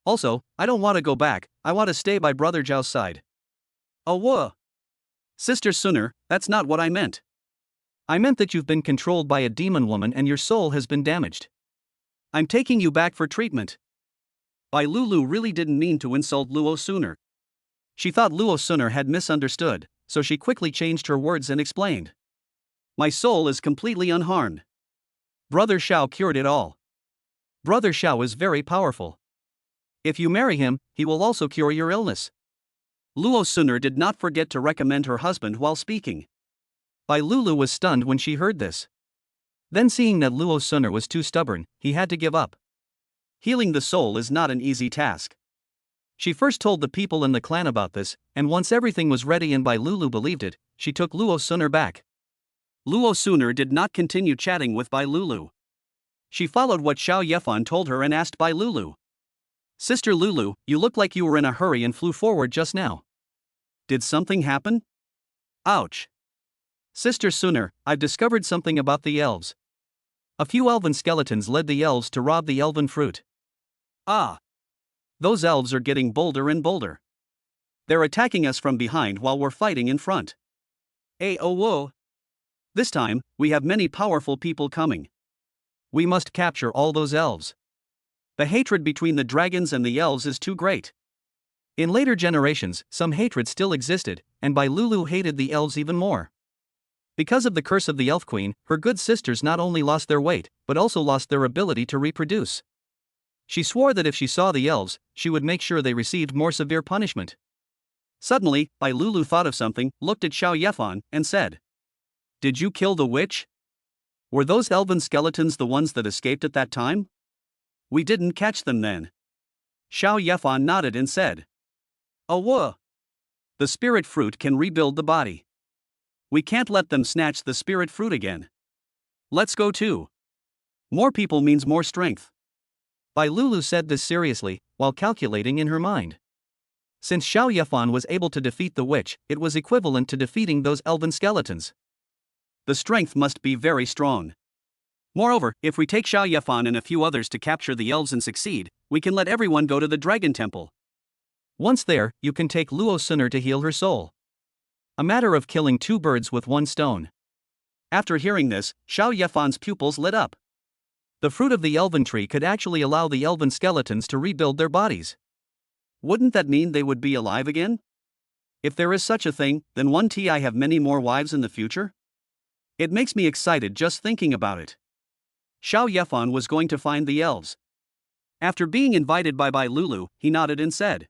Also, I don't want to go back, I want to stay by Brother Zhao's side." "Oh, Sister Suner, that's not what I meant. I meant that you've been controlled by a demon woman and your soul has been damaged. I'm taking you back for treatment." Bai Lulu really didn't mean to insult Luo Suner. She thought Luo Suner had misunderstood, so she quickly changed her words and explained, "My soul is completely unharmed. Brother Xiao cured it all. Brother Xiao is very powerful. If you marry him, he will also cure your illness." Luo Suner did not forget to recommend her husband while speaking. Bai Lulu was stunned when she heard this. Then seeing that Luo Suner was too stubborn, he had to give up. Healing the soul is not an easy task. She first told the people in the clan about this, and once everything was ready and Bai Lulu believed it, she took Luo Suner back. Luo Suner did not continue chatting with Bai Lulu. She followed what Xiao Yefan told her and asked Bai Lulu, "Sister Lulu, you look like you were in a hurry and flew forward just now. Did something happen?" "Ouch. Sister Suner, I've discovered something about the elves. A few elven skeletons led the elves to rob the elven fruit." "Ah. Those elves are getting bolder and bolder. They're attacking us from behind while we're fighting in front. Whoa. This time, we have many powerful people coming. We must capture all those elves. The hatred between the dragons and the elves is too great." In later generations, some hatred still existed, and Bai Lulu hated the elves even more. Because of the curse of the Elf Queen, her good sisters not only lost their weight, but also lost their ability to reproduce. She swore that if she saw the elves, she would make sure they received more severe punishment. Suddenly, Bai Lulu thought of something, looked at Xiao Yefan, and said, "Did you kill the witch? Were those elven skeletons the ones that escaped at that time? We didn't catch them then." Xiao Yefan nodded and said, "Oh, the spirit fruit can rebuild the body. We can't let them snatch the spirit fruit again. Let's go too. More people means more strength." Bai Lulu said this seriously, while calculating in her mind. Since Xiao Yefan was able to defeat the witch, it was equivalent to defeating those elven skeletons. The strength must be very strong. Moreover, if we take Xiao Yefan and a few others to capture the elves and succeed, we can let everyone go to the Dragon Temple. Once there, you can take Luo Suner to heal her soul. A matter of killing two birds with one stone. After hearing this, Xiao Yefan's pupils lit up. The fruit of the elven tree could actually allow the elven skeletons to rebuild their bodies. Wouldn't that mean they would be alive again? If there is such a thing, then won't I have many more wives in the future? It makes me excited just thinking about it. Xiao Yefan was going to find the elves. After being invited by Lulu, he nodded and said,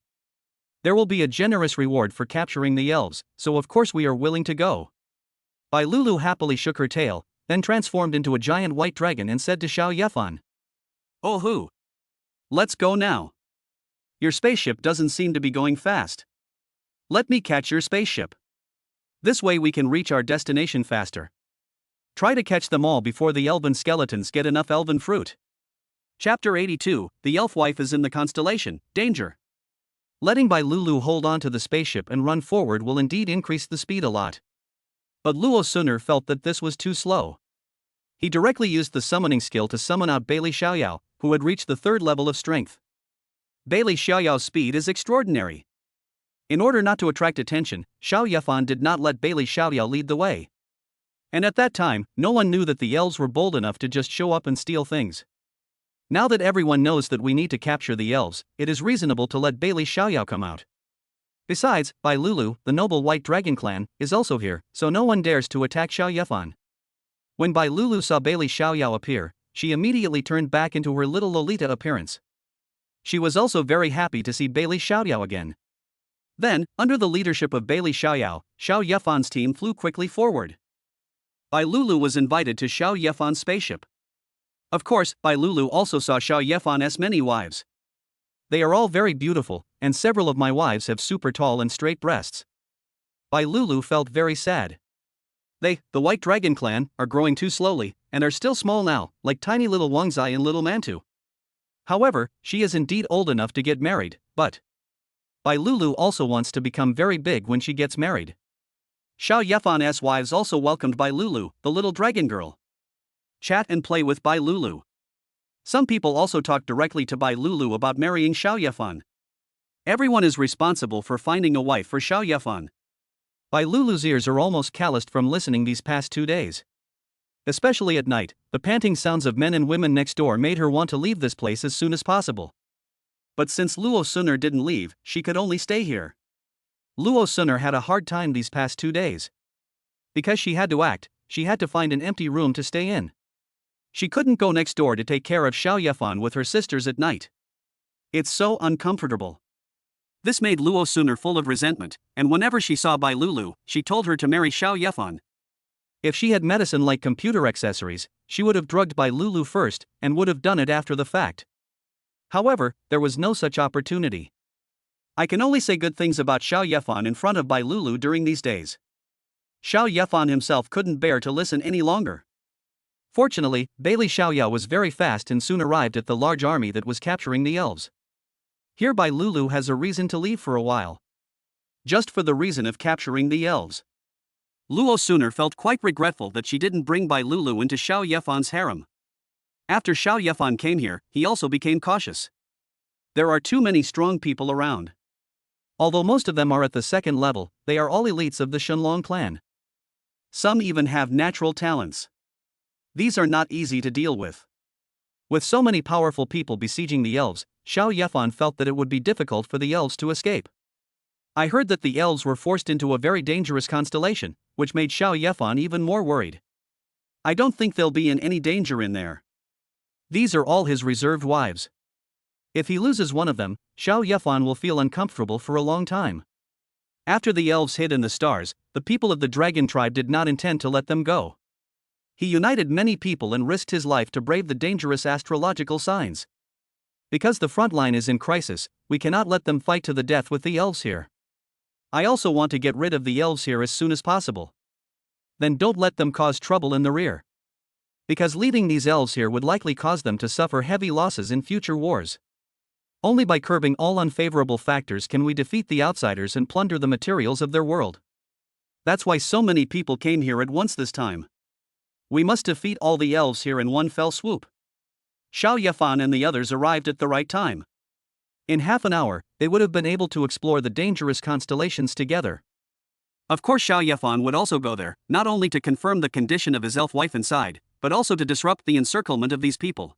"There will be a generous reward for capturing the elves, so of course we are willing to go." Bai Lulu happily shook her tail, then transformed into a giant white dragon and said to Xiao Yefan, "Oh hoo! Let's go now. Your spaceship doesn't seem to be going fast. Let me catch your spaceship. This way we can reach our destination faster. Try to catch them all before the elven skeletons get enough elven fruit." Chapter 82, The Elf Wife is in the constellation, Danger. Letting Bai Lulu hold on to the spaceship and run forward will indeed increase the speed a lot. But Luo Suner felt that this was too slow. He directly used the summoning skill to summon out Bailey Xiaoyao, who had reached the 3rd level of strength. Bailey Xiaoyao's speed is extraordinary. In order not to attract attention, Xiao Yefan did not let Bailey Xiaoyao lead the way. And at that time, no one knew that the elves were bold enough to just show up and steal things. Now that everyone knows that we need to capture the elves, it is reasonable to let Bailey Xiaoyao come out. Besides, Bai Lulu, the noble white dragon clan, is also here, so no one dares to attack Xiao Yefan. When Bai Lulu saw Bailey Xiaoyao appear, she immediately turned back into her little Lolita appearance. She was also very happy to see Bailey Xiaoyao again. Then, under the leadership of Bailey Xiaoyao, Xiao Yefan's team flew quickly forward. Bai Lulu was invited to Xiao Yefan's spaceship. Of course, Bai Lulu also saw Xiao Yefan's many wives. They are all very beautiful, and several of my wives have super tall and straight breasts. Bai Lulu felt very sad. They, the White Dragon clan, are growing too slowly, and are still small now, like tiny little Wangzai and little Mantu. However, she is indeed old enough to get married, but Bai Lulu also wants to become very big when she gets married. Xiao Yefan's wives also welcomed Bai Lulu, the little dragon girl. Chat and play with Bai Lulu. Some people also talk directly to Bai Lulu about marrying Xiao Yefan. Everyone is responsible for finding a wife for Xiao Yefan. Bai Lulu's ears are almost calloused from listening these past 2 days. Especially at night, the panting sounds of men and women next door made her want to leave this place as soon as possible. But since Luo Suner didn't leave, she could only stay here. Luo Suner had a hard time these past 2 days. Because she had to act, she had to find an empty room to stay in. She couldn't go next door to take care of Xiao Yefan with her sisters at night. It's so uncomfortable. This made Luo Suner full of resentment, and whenever she saw Bai Lulu, she told her to marry Xiao Yefan. If she had medicine like computer accessories, she would have drugged Bai Lulu first, and would have done it after the fact. However, there was no such opportunity. I can only say good things about Xiao Yefan in front of Bai Lulu during these days. Xiao Yefan himself couldn't bear to listen any longer. Fortunately, Bailey Xiaoyao was very fast and soon arrived at the large army that was capturing the elves. Hereby Lulu has a reason to leave for a while. Just for the reason of capturing the elves. Luo Suner felt quite regretful that she didn't bring Bai Lulu into Xiao Yefan's harem. After Xiao Yefan came here, he also became cautious. There are too many strong people around. Although most of them are at the 2nd level, they are all elites of the Shenlong clan. Some even have natural talents. These are not easy to deal with. With so many powerful people besieging the elves, Xiao Yefan felt that it would be difficult for the elves to escape. I heard that the elves were forced into a very dangerous constellation, which made Xiao Yefan even more worried. I don't think they'll be in any danger in there. These are all his reserved wives. If he loses one of them, Xiao Yefan will feel uncomfortable for a long time. After the elves hid in the stars, the people of the dragon tribe did not intend to let them go. He united many people and risked his life to brave the dangerous astrological signs. Because the front line is in crisis, we cannot let them fight to the death with the elves here. I also want to get rid of the elves here as soon as possible. Then don't let them cause trouble in the rear. Because leading these elves here would likely cause them to suffer heavy losses in future wars. Only by curbing all unfavorable factors can we defeat the outsiders and plunder the materials of their world. That's why so many people came here at once this time. We must defeat all the elves here in one fell swoop. Xiao Yefan and the others arrived at the right time. In half an hour, they would have been able to explore the dangerous constellations together. Of course Xiao Yefan would also go there, not only to confirm the condition of his elf wife inside, but also to disrupt the encirclement of these people.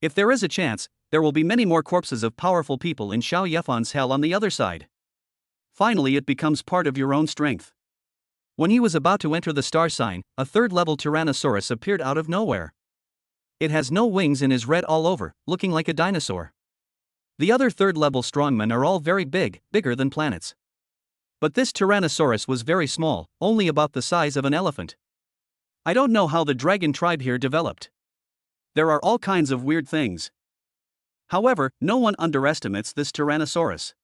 If there is a chance, there will be many more corpses of powerful people in Xiao Yefan's hell on the other side. Finally, it becomes part of your own strength. When he was about to enter the star sign, a third-level Tyrannosaurus appeared out of nowhere. It has no wings and is red all over, looking like a dinosaur. The other third-level strongmen are all very big, bigger than planets. But this Tyrannosaurus was very small, only about the size of an elephant. I don't know how the dragon tribe here developed. There are all kinds of weird things. However, no one underestimates this Tyrannosaurus.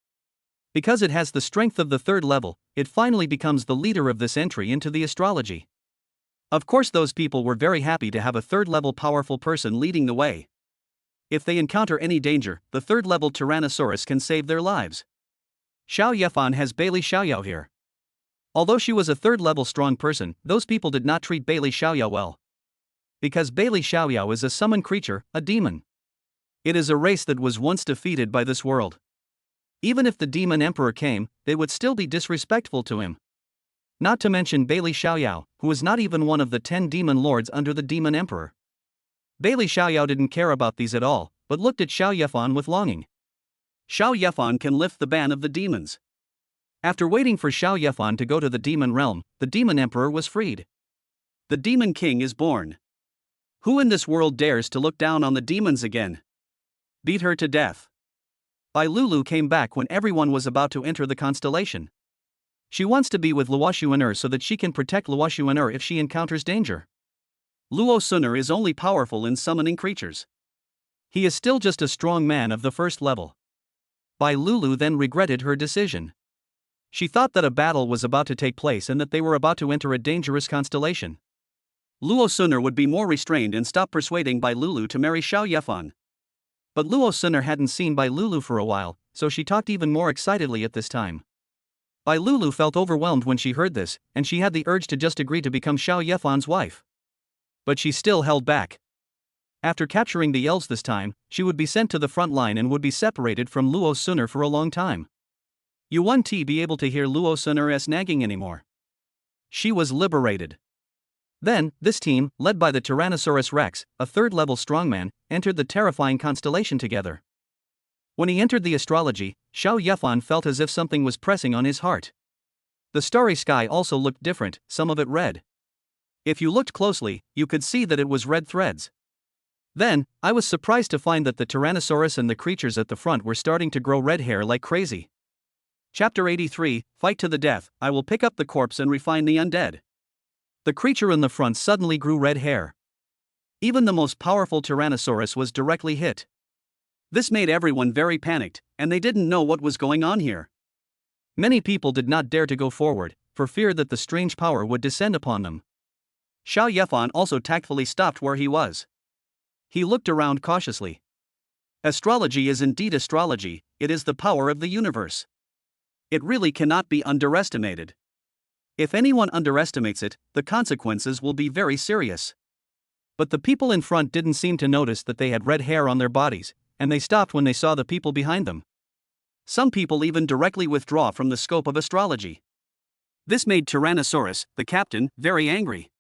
Because it has the strength of the third level, it finally becomes the leader of this entry into the astrology. Of course, those people were very happy to have a third-level powerful person leading the way. If they encounter any danger, the third-level Tyrannosaurus can save their lives. Xiao Yefan has Bailey Xiaoyao here. Although she was a third-level strong person, those people did not treat Bailey Xiaoyao well. Because Bailey Xiaoyao is a summoned creature, a demon. It is a race that was once defeated by this world. Even if the demon emperor came, they would still be disrespectful to him. Not to mention Bailey Xiaoyao, who is not even one of the 10 demon lords under the demon emperor. Bailey Xiaoyao didn't care about these at all, but looked at Xiao Yefan with longing. Xiao Yefan can lift the ban of the demons. After waiting for Xiao Yefan to go to the demon realm, the demon emperor was freed. The demon king is born. Who in this world dares to look down on the demons again? Beat her to death. Bai Lulu came back when everyone was about to enter the constellation. She wants to be with Luo Xuan'er so that she can protect Luo Xuan'er if she encounters danger. Luo Xuan'er is only powerful in summoning creatures. He is still just a strong man of the first level. Bai Lulu then regretted her decision. She thought that a battle was about to take place and that they were about to enter a dangerous constellation. Luo Xuan'er would be more restrained and stop persuading Bai Lulu to marry Xiao Yefan. But Luo Xuan'er hadn't seen Bai Lulu for a while, so she talked even more excitedly at this time. Bai Lulu felt overwhelmed when she heard this, and she had the urge to just agree to become Xiao Yefan's wife. But she still held back. After capturing the elves this time, she would be sent to the front line and would be separated from Luo Xuan'er for a long time. You won't be able to hear Luo Xuan'er's nagging anymore. She was liberated. Then, this team, led by the Tyrannosaurus Rex, a third-level strongman, entered the terrifying constellation together. When he entered the astrology, Xiao Yefan felt as if something was pressing on his heart. The starry sky also looked different, some of it red. If you looked closely, you could see that it was red threads. Then, I was surprised to find that the Tyrannosaurus and the creatures at the front were starting to grow red hair like crazy. Chapter 83, Fight to the Death. I will pick up the corpse and refine the undead. The creature in the front suddenly grew red hair. Even the most powerful Tyrannosaurus was directly hit. This made everyone very panicked, and they didn't know what was going on here. Many people did not dare to go forward, for fear that the strange power would descend upon them. Xiao Yefan also tactfully stopped where he was. He looked around cautiously. Astrology is indeed astrology, it is the power of the universe. It really cannot be underestimated. If anyone underestimates it, the consequences will be very serious. But the people in front didn't seem to notice that they had red hair on their bodies, and they stopped when they saw the people behind them. Some people even directly withdraw from the scope of astrology. This made Tyrannosaurus, the captain, very angry.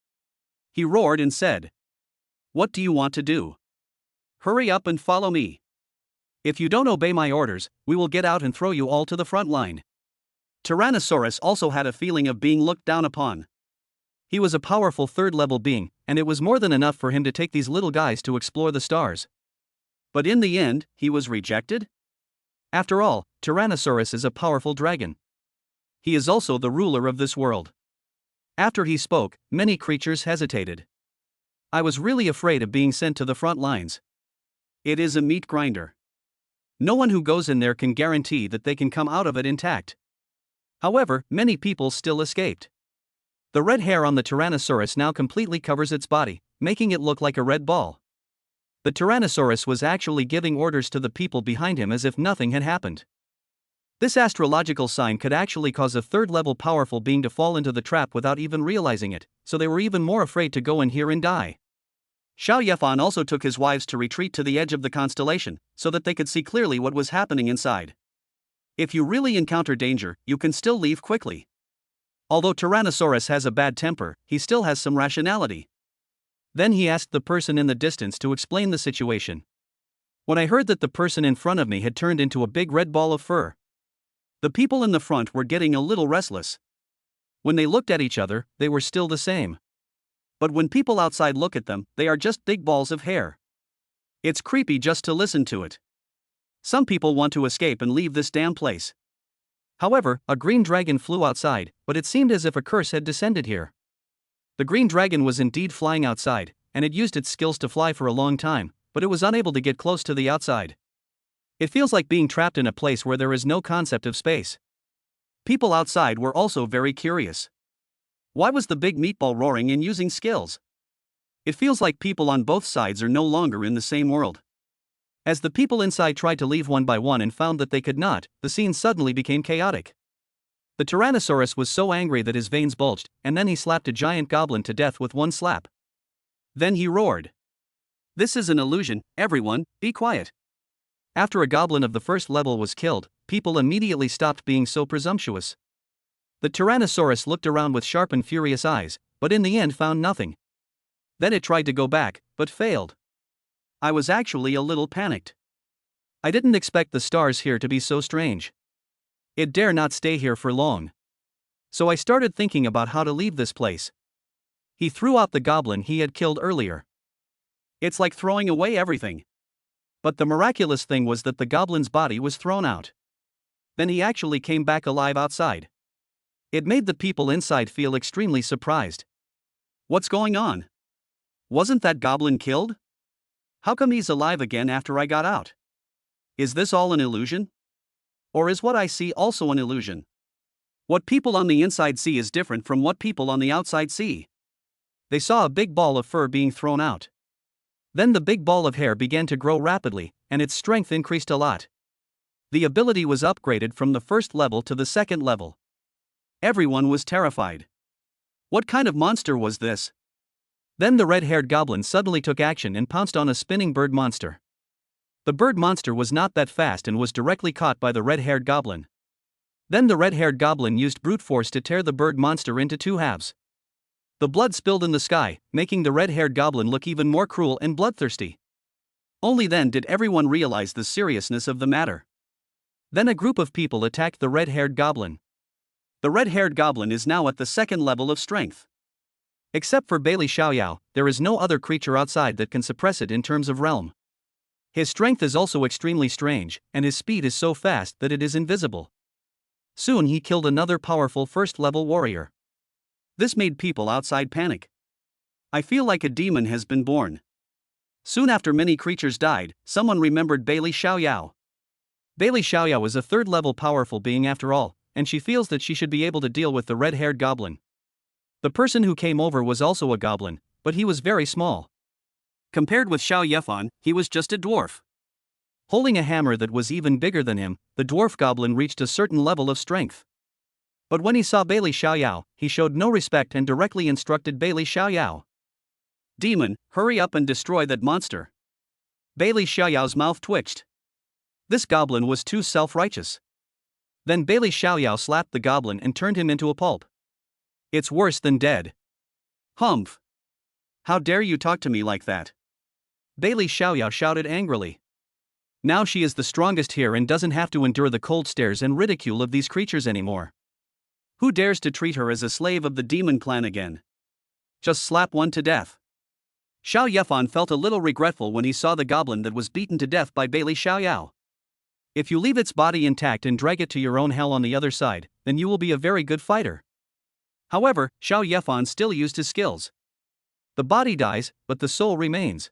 He roared and said, "What do you want to do? Hurry up and follow me. If you don't obey my orders, we will get out and throw you all to the front line." Tyrannosaurus also had a feeling of being looked down upon. He was a powerful third-level being, and it was more than enough for him to take these little guys to explore the stars. But in the end, he was rejected? After all, Tyrannosaurus is a powerful dragon. He is also the ruler of this world. After he spoke, many creatures hesitated. I was really afraid of being sent to the front lines. It is a meat grinder. No one who goes in there can guarantee that they can come out of it intact. However, many people still escaped. The red hair on the Tyrannosaurus now completely covers its body, making it look like a red ball. The Tyrannosaurus was actually giving orders to the people behind him as if nothing had happened. This astrological sign could actually cause a third-level powerful being to fall into the trap without even realizing it, so they were even more afraid to go in here and die. Xiao Yefan also took his wives to retreat to the edge of the constellation, so that they could see clearly what was happening inside. If you really encounter danger, you can still leave quickly. Although Tyrannosaurus has a bad temper, he still has some rationality. Then he asked the person in the distance to explain the situation. When I heard that the person in front of me had turned into a big red ball of fur, the people in the front were getting a little restless. When they looked at each other, they were still the same. But when people outside look at them, they are just big balls of hair. It's creepy just to listen to it. Some people want to escape and leave this damn place. However, a green dragon flew outside, but it seemed as if a curse had descended here. The green dragon was indeed flying outside, and it used its skills to fly for a long time, but it was unable to get close to the outside. It feels like being trapped in a place where there is no concept of space. People outside were also very curious. Why was the big meatball roaring and using skills? It feels like people on both sides are no longer in the same world. As the people inside tried to leave one by one and found that they could not, the scene suddenly became chaotic. The Tyrannosaurus was so angry that his veins bulged, and then he slapped a giant goblin to death with one slap. Then he roared, "This is an illusion, everyone, be quiet." After a goblin of the first level was killed, people immediately stopped being so presumptuous. The Tyrannosaurus looked around with sharp and furious eyes, but in the end found nothing. Then it tried to go back, but failed. I was actually a little panicked. I didn't expect the stars here to be so strange. It dare not stay here for long. So I started thinking about how to leave this place. He threw out the goblin he had killed earlier. It's like throwing away everything. But the miraculous thing was that the goblin's body was thrown out. Then he actually came back alive outside. It made the people inside feel extremely surprised. What's going on? Wasn't that goblin killed? How come he's alive again after I got out? Is this all an illusion? Or is what I see also an illusion? What people on the inside see is different from what people on the outside see. They saw a big ball of fur being thrown out. Then the big ball of hair began to grow rapidly, and its strength increased a lot. The ability was upgraded from the first level to the second level. Everyone was terrified. What kind of monster was this? Then the red-haired goblin suddenly took action and pounced on a spinning bird monster. The bird monster was not that fast and was directly caught by the red-haired goblin. Then the red-haired goblin used brute force to tear the bird monster into two halves. The blood spilled in the sky, making the red-haired goblin look even more cruel and bloodthirsty. Only then did everyone realize the seriousness of the matter. Then a group of people attacked the red-haired goblin. The red-haired goblin is now at the second level of strength. Except for Bailey Xiaoyao, there is no other creature outside that can suppress it in terms of realm. His strength is also extremely strange, and his speed is so fast that it is invisible. Soon he killed another powerful first-level warrior. This made people outside panic. I feel like a demon has been born. Soon after many creatures died, someone remembered Bailey Xiaoyao. Bailey Xiaoyao is a third-level powerful being after all, and she feels that she should be able to deal with the red-haired goblin. The person who came over was also a goblin, but he was very small. Compared with Xiao Yefan, he was just a dwarf. Holding a hammer that was even bigger than him, the dwarf goblin reached a certain level of strength. But when he saw Bailey Xiaoyao, he showed no respect and directly instructed Bailey Xiaoyao. "Demon, hurry up and destroy that monster." Bailey Xiaoyao's mouth twitched. This goblin was too self-righteous. Then Bailey Xiaoyao slapped the goblin and turned him into a pulp. It's worse than dead. "Humph! How dare you talk to me like that?" Bailey Xiaoyao shouted angrily. Now she is the strongest here and doesn't have to endure the cold stares and ridicule of these creatures anymore. Who dares to treat her as a slave of the demon clan again? Just slap one to death. Xiao Yefan felt a little regretful when he saw the goblin that was beaten to death by Bailey Xiaoyao. If you leave its body intact and drag it to your own hell on the other side, then you will be a very good fighter. However, Xiao Yefan still used his skills. The body dies, but the soul remains.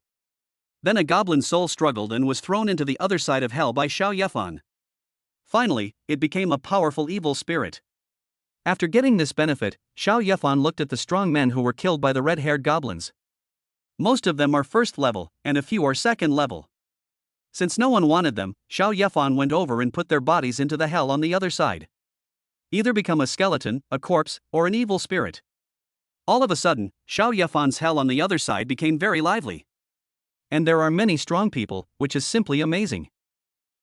Then a goblin's soul struggled and was thrown into the other side of hell by Xiao Yefan. Finally, it became a powerful evil spirit. After getting this benefit, Xiao Yefan looked at the strong men who were killed by the red-haired goblins. Most of them are first level, and a few are second level. Since no one wanted them, Xiao Yefan went over and put their bodies into the hell on the other side. Either become a skeleton, a corpse, or an evil spirit. All of a sudden, Xiao Yefan's hell on the other side became very lively. And there are many strong people, which is simply amazing.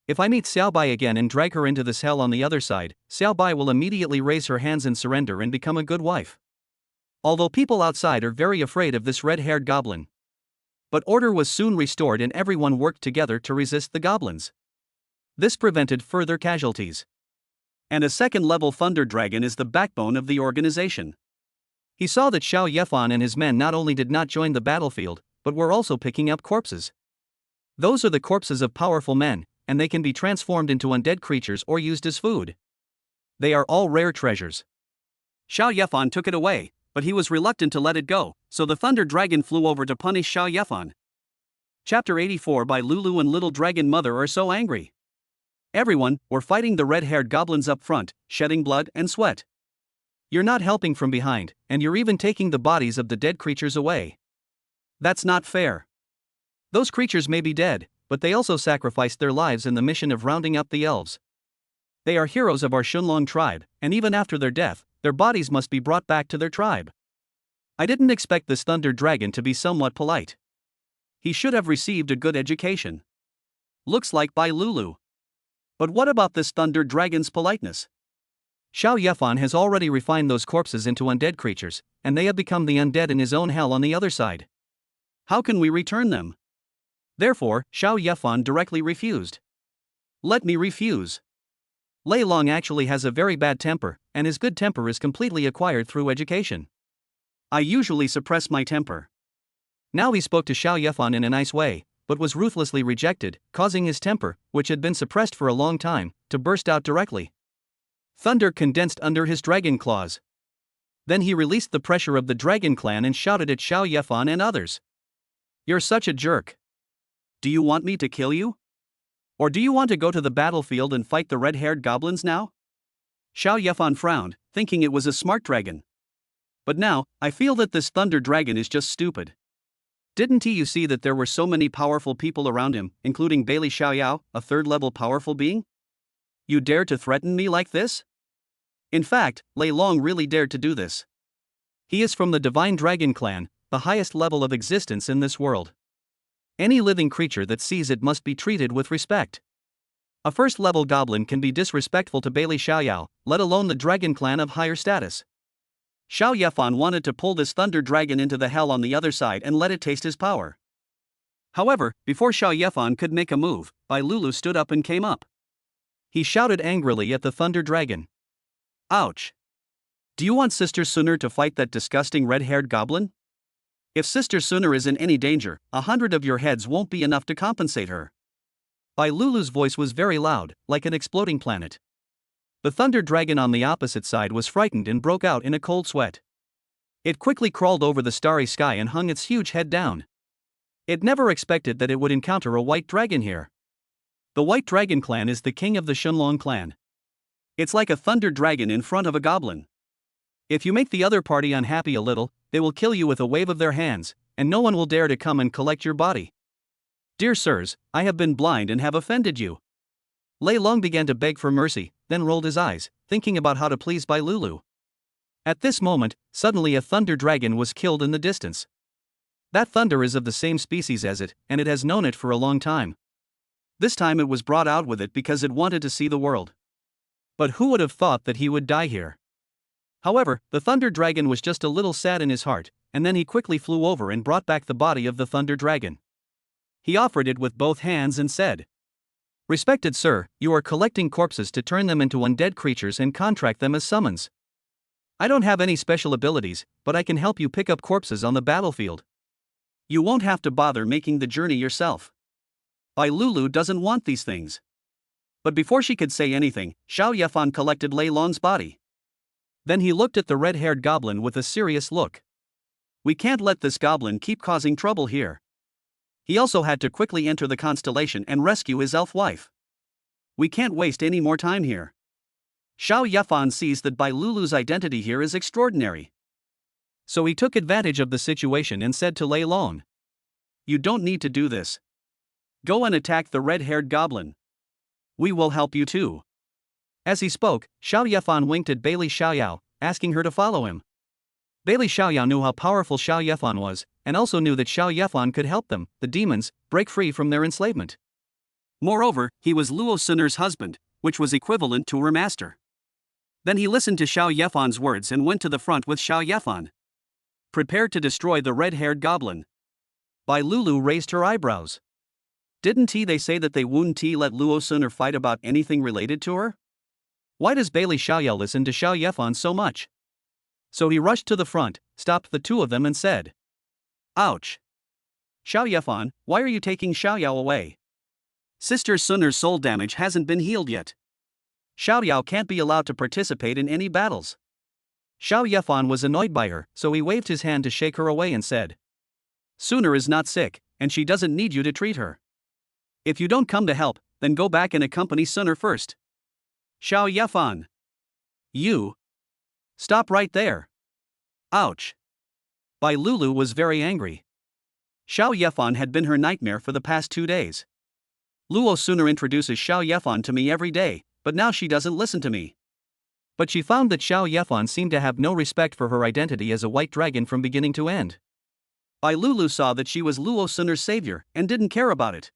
If I meet Xiao Bai again and drag her into this hell on the other side, Xiao Bai will immediately raise her hands in surrender and become a good wife. Although people outside are very afraid of this red-haired goblin. But order was soon restored and everyone worked together to resist the goblins. This prevented further casualties. And a second-level thunder dragon is the backbone of the organization. He saw that Xiao Yefan and his men not only did not join the battlefield, but were also picking up corpses. Those are the corpses of powerful men, and they can be transformed into undead creatures or used as food. They are all rare treasures. Xiao Yefan took it away, but he was reluctant to let it go, so the thunder dragon flew over to punish Xiao Yefan. Chapter 84 by Lulu and Little Dragon Mother are so angry. Everyone were fighting the red-haired goblins up front, shedding blood and sweat. You're not helping from behind, and you're even taking the bodies of the dead creatures away. That's not fair. Those creatures may be dead, but they also sacrificed their lives in the mission of rounding up the elves. They are heroes of our Shunlong tribe, and even after their death, their bodies must be brought back to their tribe. I didn't expect this thunder dragon to be somewhat polite. He should have received a good education. Looks like by Lulu. But what about this thunder dragon's politeness? Xiao Yefan has already refined those corpses into undead creatures, and they have become the undead in his own hell on the other side. How can we return them? Therefore, Xiao Yefan directly refused. Let me refuse. Lei Long actually has a very bad temper, and his good temper is completely acquired through education. I usually suppress my temper. Now he spoke to Xiao Yefan in a nice way, but was ruthlessly rejected, causing his temper, which had been suppressed for a long time, to burst out directly. Thunder condensed under his dragon claws. Then he released the pressure of the dragon clan and shouted at Xiao Yefan and others. You're such a jerk. Do you want me to kill you? Or do you want to go to the battlefield and fight the red-haired goblins now? Xiao Yefan frowned, thinking it was a smart dragon. But now, I feel that this thunder dragon is just stupid. Didn't you see that there were so many powerful people around him, including Bailey Xiaoyao, a third-level powerful being? You dare to threaten me like this? In fact, Lei Long really dared to do this. He is from the Divine Dragon clan, the highest level of existence in this world. Any living creature that sees it must be treated with respect. A first-level goblin can be disrespectful to Bailey Xiaoyao, let alone the dragon clan of higher status. Xiao Yefan wanted to pull this thunder dragon into the hell on the other side and let it taste his power. However, before Xiao Yefan could make a move, Bai Lulu stood up and came up. He shouted angrily at the thunder dragon. Ouch! Do you want Sister Sooner to fight that disgusting red-haired goblin? If Sister Sooner is in any danger, 100 of your heads won't be enough to compensate her. Bai Lulu's voice was very loud, like an exploding planet. The thunder dragon on the opposite side was frightened and broke out in a cold sweat. It quickly crawled over the starry sky and hung its huge head down. It never expected that it would encounter a white dragon here. The White Dragon clan is the king of the Shunlong clan. It's like a thunder dragon in front of a goblin. If you make the other party unhappy a little, they will kill you with a wave of their hands, and no one will dare to come and collect your body. Dear sirs, I have been blind and have offended you. Lei Long began to beg for mercy, then rolled his eyes, thinking about how to please Bai Lulu. At this moment, suddenly a thunder dragon was killed in the distance. That thunder is of the same species as it, and it has known it for a long time. This time it was brought out with it because it wanted to see the world. But who would have thought that he would die here? However, the thunder dragon was just a little sad in his heart, and then he quickly flew over and brought back the body of the thunder dragon. He offered it with both hands and said, Respected sir, you are collecting corpses to turn them into undead creatures and contract them as summons. I don't have any special abilities, but I can help you pick up corpses on the battlefield. You won't have to bother making the journey yourself. Bai Lulu doesn't want these things. But before she could say anything, Xiao Yefan collected Lei Long's body. Then he looked at the red-haired goblin with a serious look. We can't let this goblin keep causing trouble here. He also had to quickly enter the constellation and rescue his elf wife. We can't waste any more time here. Xiao Yefan sees that Bai Lulu's identity here is extraordinary. So he took advantage of the situation and said to Lei Long, You don't need to do this. Go and attack the red-haired goblin. We will help you too. As he spoke, Xiao Yefan winked at Bailey Xiaoyao, asking her to follow him. Bailey Xiaoyao knew how powerful Xiao Yefan was, and also knew that Xiao Yefan could help them, the demons, break free from their enslavement. Moreover, he was Luo Suner's husband, which was equivalent to her master. Then he listened to Xiao Yefan's words and went to the front with Xiao Yefan, prepared to destroy the red-haired goblin. Bai Lulu raised her eyebrows. Didn't they say that they wouldn't let Luo Suner fight about anything related to her? Why does Bailey Xiaoyao listen to Xiao Yefan so much? So he rushed to the front, stopped the two of them and said, "Ouch! Xiao Yefan, why are you taking Xiaoyao away? Sister Suner's soul damage hasn't been healed yet. Xiaoyao can't be allowed to participate in any battles." Xiao Yefan was annoyed by her, so he waved his hand to shake her away and said, "Suner is not sick, and she doesn't need you to treat her. If you don't come to help, then go back and accompany Suner first." Xiao Yefan. You. Stop right there. Ouch. Bai Lulu was very angry. Xiao Yefan had been her nightmare for the past 2 days. Luo Suner introduces Xiao Yefan to me every day, but now she doesn't listen to me. But she found that Xiao Yefan seemed to have no respect for her identity as a white dragon from beginning to end. Bai Lulu saw that she was Luo Suner's savior and didn't care about it.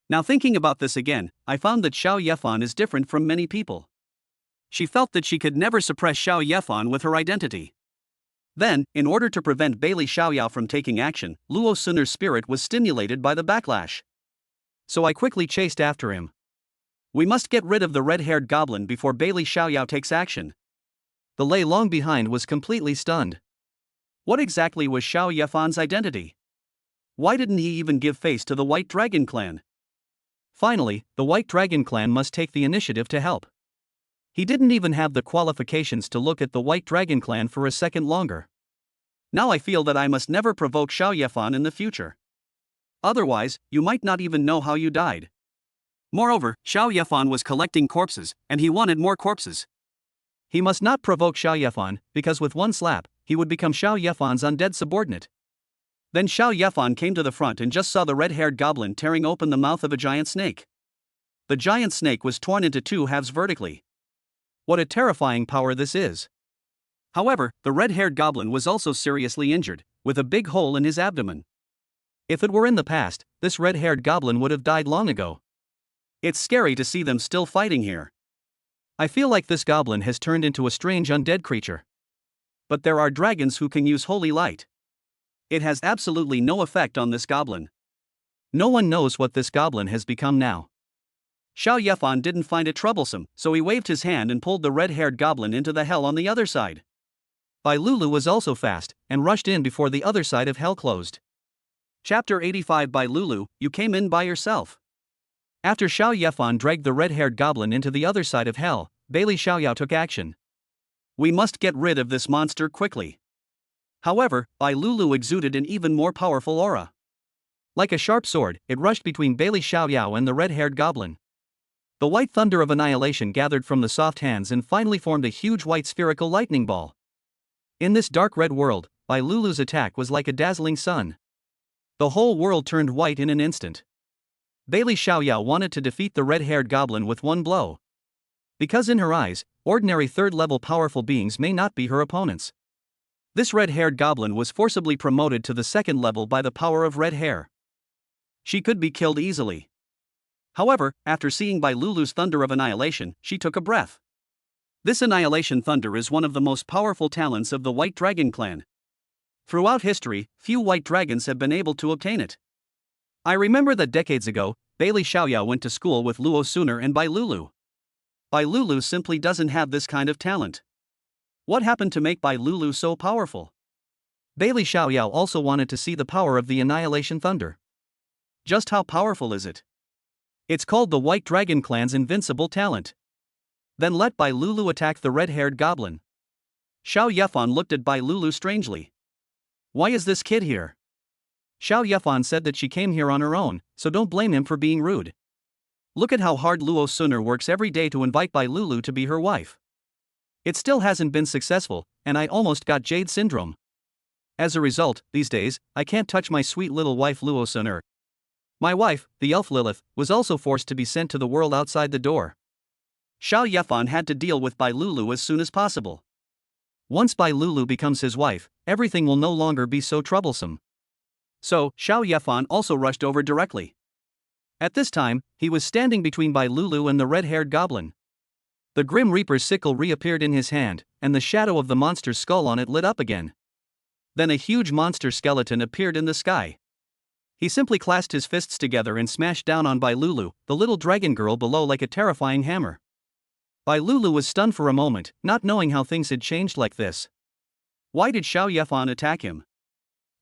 Now thinking about this again, I found that Xiao Yefan is different from many people. She felt that she could never suppress Xiao Yefan with her identity. Then, in order to prevent Bailey Xiaoyao from taking action, Luo Suner's spirit was stimulated by the backlash. So I quickly chased after him. We must get rid of the red-haired goblin before Bailey Xiaoyao takes action. The Lei Long behind was completely stunned. What exactly was Xiao Yefan's identity? Why didn't he even give face to the White Dragon clan? Finally, the White Dragon clan must take the initiative to help. He didn't even have the qualifications to look at the White Dragon clan for a second longer. Now I feel that I must never provoke Xiao Yefan in the future. Otherwise, you might not even know how you died. Moreover, Xiao Yefan was collecting corpses, and he wanted more corpses. He must not provoke Xiao Yefan, because with one slap, he would become Xiao Yefan's undead subordinate. Then Xiao Yefan came to the front and just saw the red-haired goblin tearing open the mouth of a giant snake. The giant snake was torn into 2 halves vertically. What a terrifying power this is. However, the red-haired goblin was also seriously injured, with a big hole in his abdomen. If it were in the past, this red-haired goblin would have died long ago. It's scary to see them still fighting here. I feel like this goblin has turned into a strange undead creature. But there are dragons who can use holy light. It has absolutely no effect on this goblin. No one knows what this goblin has become now. Xiao Yefan didn't find it troublesome, so he waved his hand and pulled the red-haired goblin into the hell on the other side. Bai Lulu was also fast, and rushed in before the other side of hell closed. Chapter 85 Bai Lulu, you came in by yourself. After Xiao Yefan dragged the red-haired goblin into the other side of hell, Bailey Xiaoyao took action. We must get rid of this monster quickly. However, Bai Lulu exuded an even more powerful aura. Like a sharp sword, it rushed between Bailey Xiaoyao and the red-haired goblin. The white thunder of annihilation gathered from the soft hands and finally formed a huge white spherical lightning ball. In this dark red world, Bai Lulu's attack was like a dazzling sun. The whole world turned white in an instant. Bailey Xiaoyao wanted to defeat the red-haired goblin with one blow. Because in her eyes, ordinary third-level powerful beings may not be her opponents. This red-haired goblin was forcibly promoted to the second level by the power of red hair. She could be killed easily. However, after seeing Bai Lulu's thunder of annihilation, she took a breath. This annihilation thunder is one of the most powerful talents of the White Dragon clan. Throughout history, few white dragons have been able to obtain it. I remember that decades ago, Bailey Xiaoyao went to school with Luo Suner and Bai Lulu. Bai Lulu simply doesn't have this kind of talent. What happened to make Bai Lulu so powerful? Bailey Xiaoyao also wanted to see the power of the annihilation thunder. Just how powerful is it? It's called the White Dragon clan's invincible talent. Then let Bai Lulu attack the red-haired goblin. Xiao Yefan looked at Bai Lulu strangely. Why is this kid here? Xiao Yefan said that she came here on her own, so don't blame him for being rude. Look at how hard Luo Suner works every day to invite Bai Lulu to be her wife. It still hasn't been successful, and I almost got Jade syndrome. As a result, these days, I can't touch my sweet little wife Luo Suner. My wife, the elf Lilith, was also forced to be sent to the world outside the door. Xiao Yefan had to deal with Bai Lulu as soon as possible. Once Bai Lulu becomes his wife, everything will no longer be so troublesome. So, Xiao Yefan also rushed over directly. At this time, he was standing between Bai Lulu and the red-haired goblin. The Grim Reaper's sickle reappeared in his hand, and the shadow of the monster's skull on it lit up again. Then a huge monster skeleton appeared in the sky. He simply clasped his fists together and smashed down on Bai Lulu, the little dragon girl below, like a terrifying hammer. Bai Lulu was stunned for a moment, not knowing how things had changed like this. Why did Xiao Yefan attack him?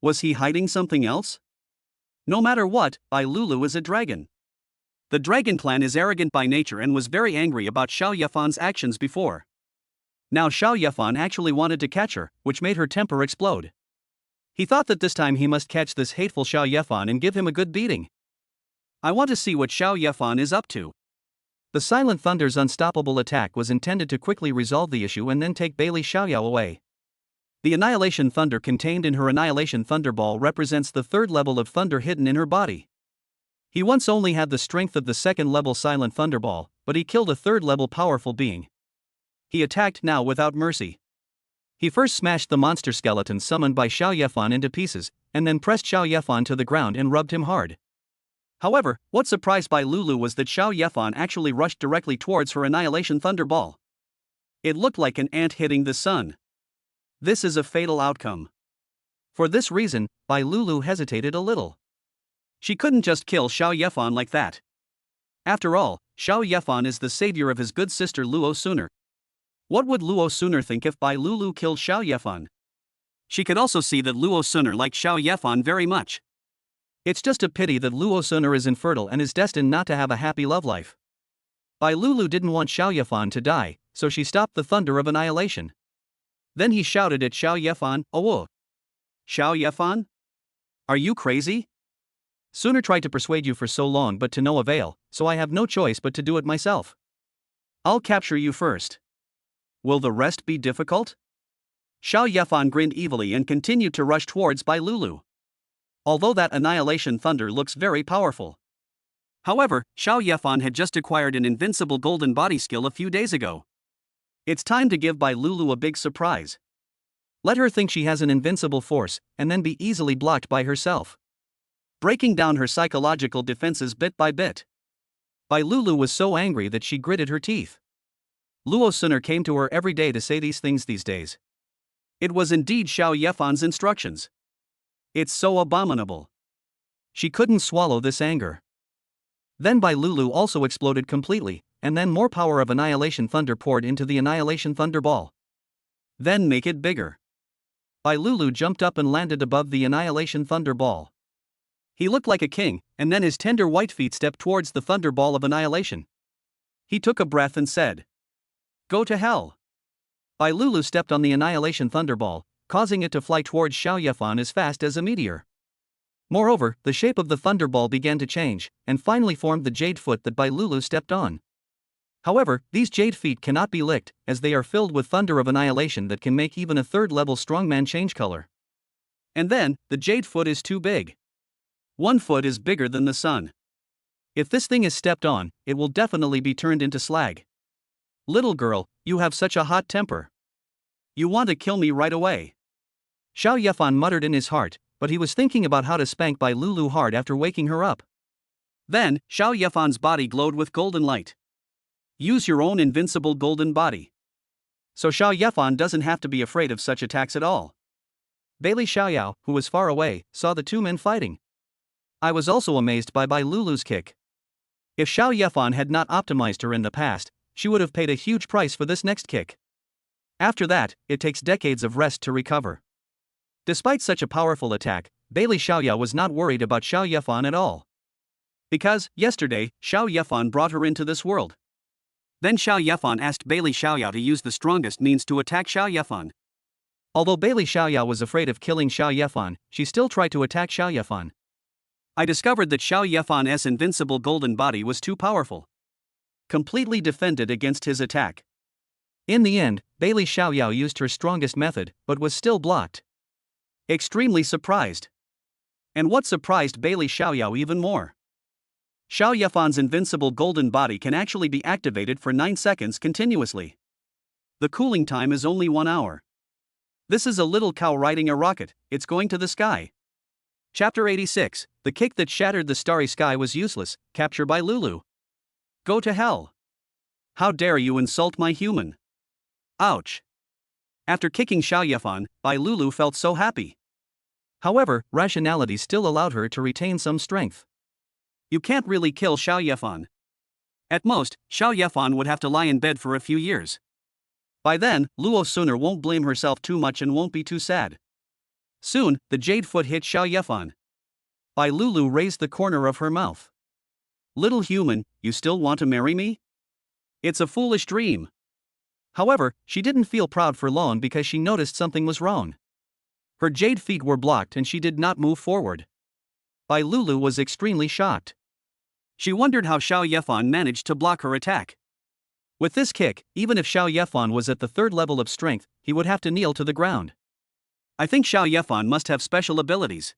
Was he hiding something else? No matter what, Bai Lulu is a dragon. The dragon clan is arrogant by nature and was very angry about Xiao Yefan's actions before. Now Xiao Yefan actually wanted to catch her, which made her temper explode. He thought that this time he must catch this hateful Xiao Yefan and give him a good beating. I want to see what Xiao Yefan is up to. The Silent Thunder's unstoppable attack was intended to quickly resolve the issue and then take Bailey Xiaoyao away. The Annihilation Thunder contained in her Annihilation Thunderball represents the third level of thunder hidden in her body. He once only had the strength of the second level Silent Thunderball, but he killed a third level powerful being. He attacked now without mercy. He first smashed the monster skeleton summoned by Xiao Yefan into pieces, and then pressed Xiao Yefan to the ground and rubbed him hard. However, what surprised Bai Lulu was that Xiao Yefan actually rushed directly towards her Annihilation Thunderball. It looked like an ant hitting the sun. This is a fatal outcome. For this reason, Bai Lulu hesitated a little. She couldn't just kill Xiao Yefan like that. After all, Xiao Yefan is the savior of his good sister Luo Sooner. What would Luo Sooner think if Bai Lulu killed Xiao Yefan? She could also see that Luo Sooner liked Xiao Yefan very much. It's just a pity that Luo Sooner is infertile and is destined not to have a happy love life. Bai Lulu didn't want Xiao Yefan to die, so she stopped the thunder of annihilation. Then he shouted at Xiao Yefan, "Oh! Xiao Yefan? Are you crazy? Sooner tried to persuade you for so long but to no avail, so I have no choice but to do it myself. I'll capture you first. Will the rest be difficult?" Xiao Yefan grinned evilly and continued to rush towards Bai Lulu. Although that Annihilation Thunder looks very powerful. However, Xiao Yefan had just acquired an invincible golden body skill a few days ago. It's time to give Bai Lulu a big surprise. Let her think she has an invincible force, and then be easily blocked by herself. Breaking down her psychological defenses bit by bit. Bai Lulu was so angry that she gritted her teeth. Luo Sooner came to her every day to say these things these days. It was indeed Xiao Yefan's instructions. It's so abominable. She couldn't swallow this anger. Then Bai Lulu also exploded completely, and then more power of Annihilation Thunder poured into the Annihilation Thunderball. Then make it bigger. Bai Lulu jumped up and landed above the Annihilation Thunderball. He looked like a king, and then his tender white feet stepped towards the Thunderball of Annihilation. He took a breath and said, "Go to hell." Bai Lulu stepped on the Annihilation Thunderball, causing it to fly towards Xiao Yefan as fast as a meteor. Moreover, the shape of the Thunderball began to change, and finally formed the jade foot that Bai Lulu stepped on. However, these jade feet cannot be licked, as they are filled with thunder of annihilation that can make even a third-level strongman change color. And then, the jade foot is too big. 1 foot is bigger than the sun. If this thing is stepped on, it will definitely be turned into slag. Little girl, you have such a hot temper. You want to kill me right away. Xiao Yefan muttered in his heart, but he was thinking about how to spank Bai Lulu hard after waking her up. Then, Xiao Yefan's body glowed with golden light. Use your own invincible golden body. So Xiao Yefan doesn't have to be afraid of such attacks at all. Bailey Xiaoyao, who was far away, saw the two men fighting. I was also amazed by Bai Lulu's kick. If Xiao Yefan had not optimized her in the past, she would have paid a huge price for this next kick. After that, it takes decades of rest to recover. Despite such a powerful attack, Bailey Xiaoyao was not worried about Xiao Yefan at all. Because, yesterday, Xiao Yefan brought her into this world. Then Xiao Yefan asked Bailey Xiaoyao to use the strongest means to attack Xiao Yefan. Although Bailey Xiaoyao was afraid of killing Xiao Yefan, she still tried to attack Xiao Yefan. I discovered that Xiao Yefan's invincible golden body was too powerful. Completely defended against his attack. In the end, Bailey Xiaoyao used her strongest method, but was still blocked. Extremely surprised. And what surprised Bailey Xiaoyao even more? Xiao Yefan's invincible golden body can actually be activated for 9 seconds continuously. The cooling time is only 1 hour. This is a little cow riding a rocket, it's going to the sky. Chapter 86, The kick that shattered the starry sky was useless, capture by Lulu. Go to hell. How dare you insult my human? Ouch. After kicking Xiao Yefan, Bai Lulu felt so happy. However, rationality still allowed her to retain some strength. You can't really kill Xiao Yefan. At most, Xiao Yefan would have to lie in bed for a few years. By then, Luo Suner won't blame herself too much and won't be too sad. Soon, the jade foot hit Xiao Yefan. Bai Lulu raised the corner of her mouth. Little human, you still want to marry me? It's a foolish dream. However, she didn't feel proud for long because she noticed something was wrong. Her jade feet were blocked and she did not move forward. Bai Lulu was extremely shocked. She wondered how Xiao Yefan managed to block her attack. With this kick, even if Xiao Yefan was at the third level of strength, he would have to kneel to the ground. I think Xiao Yefan must have special abilities.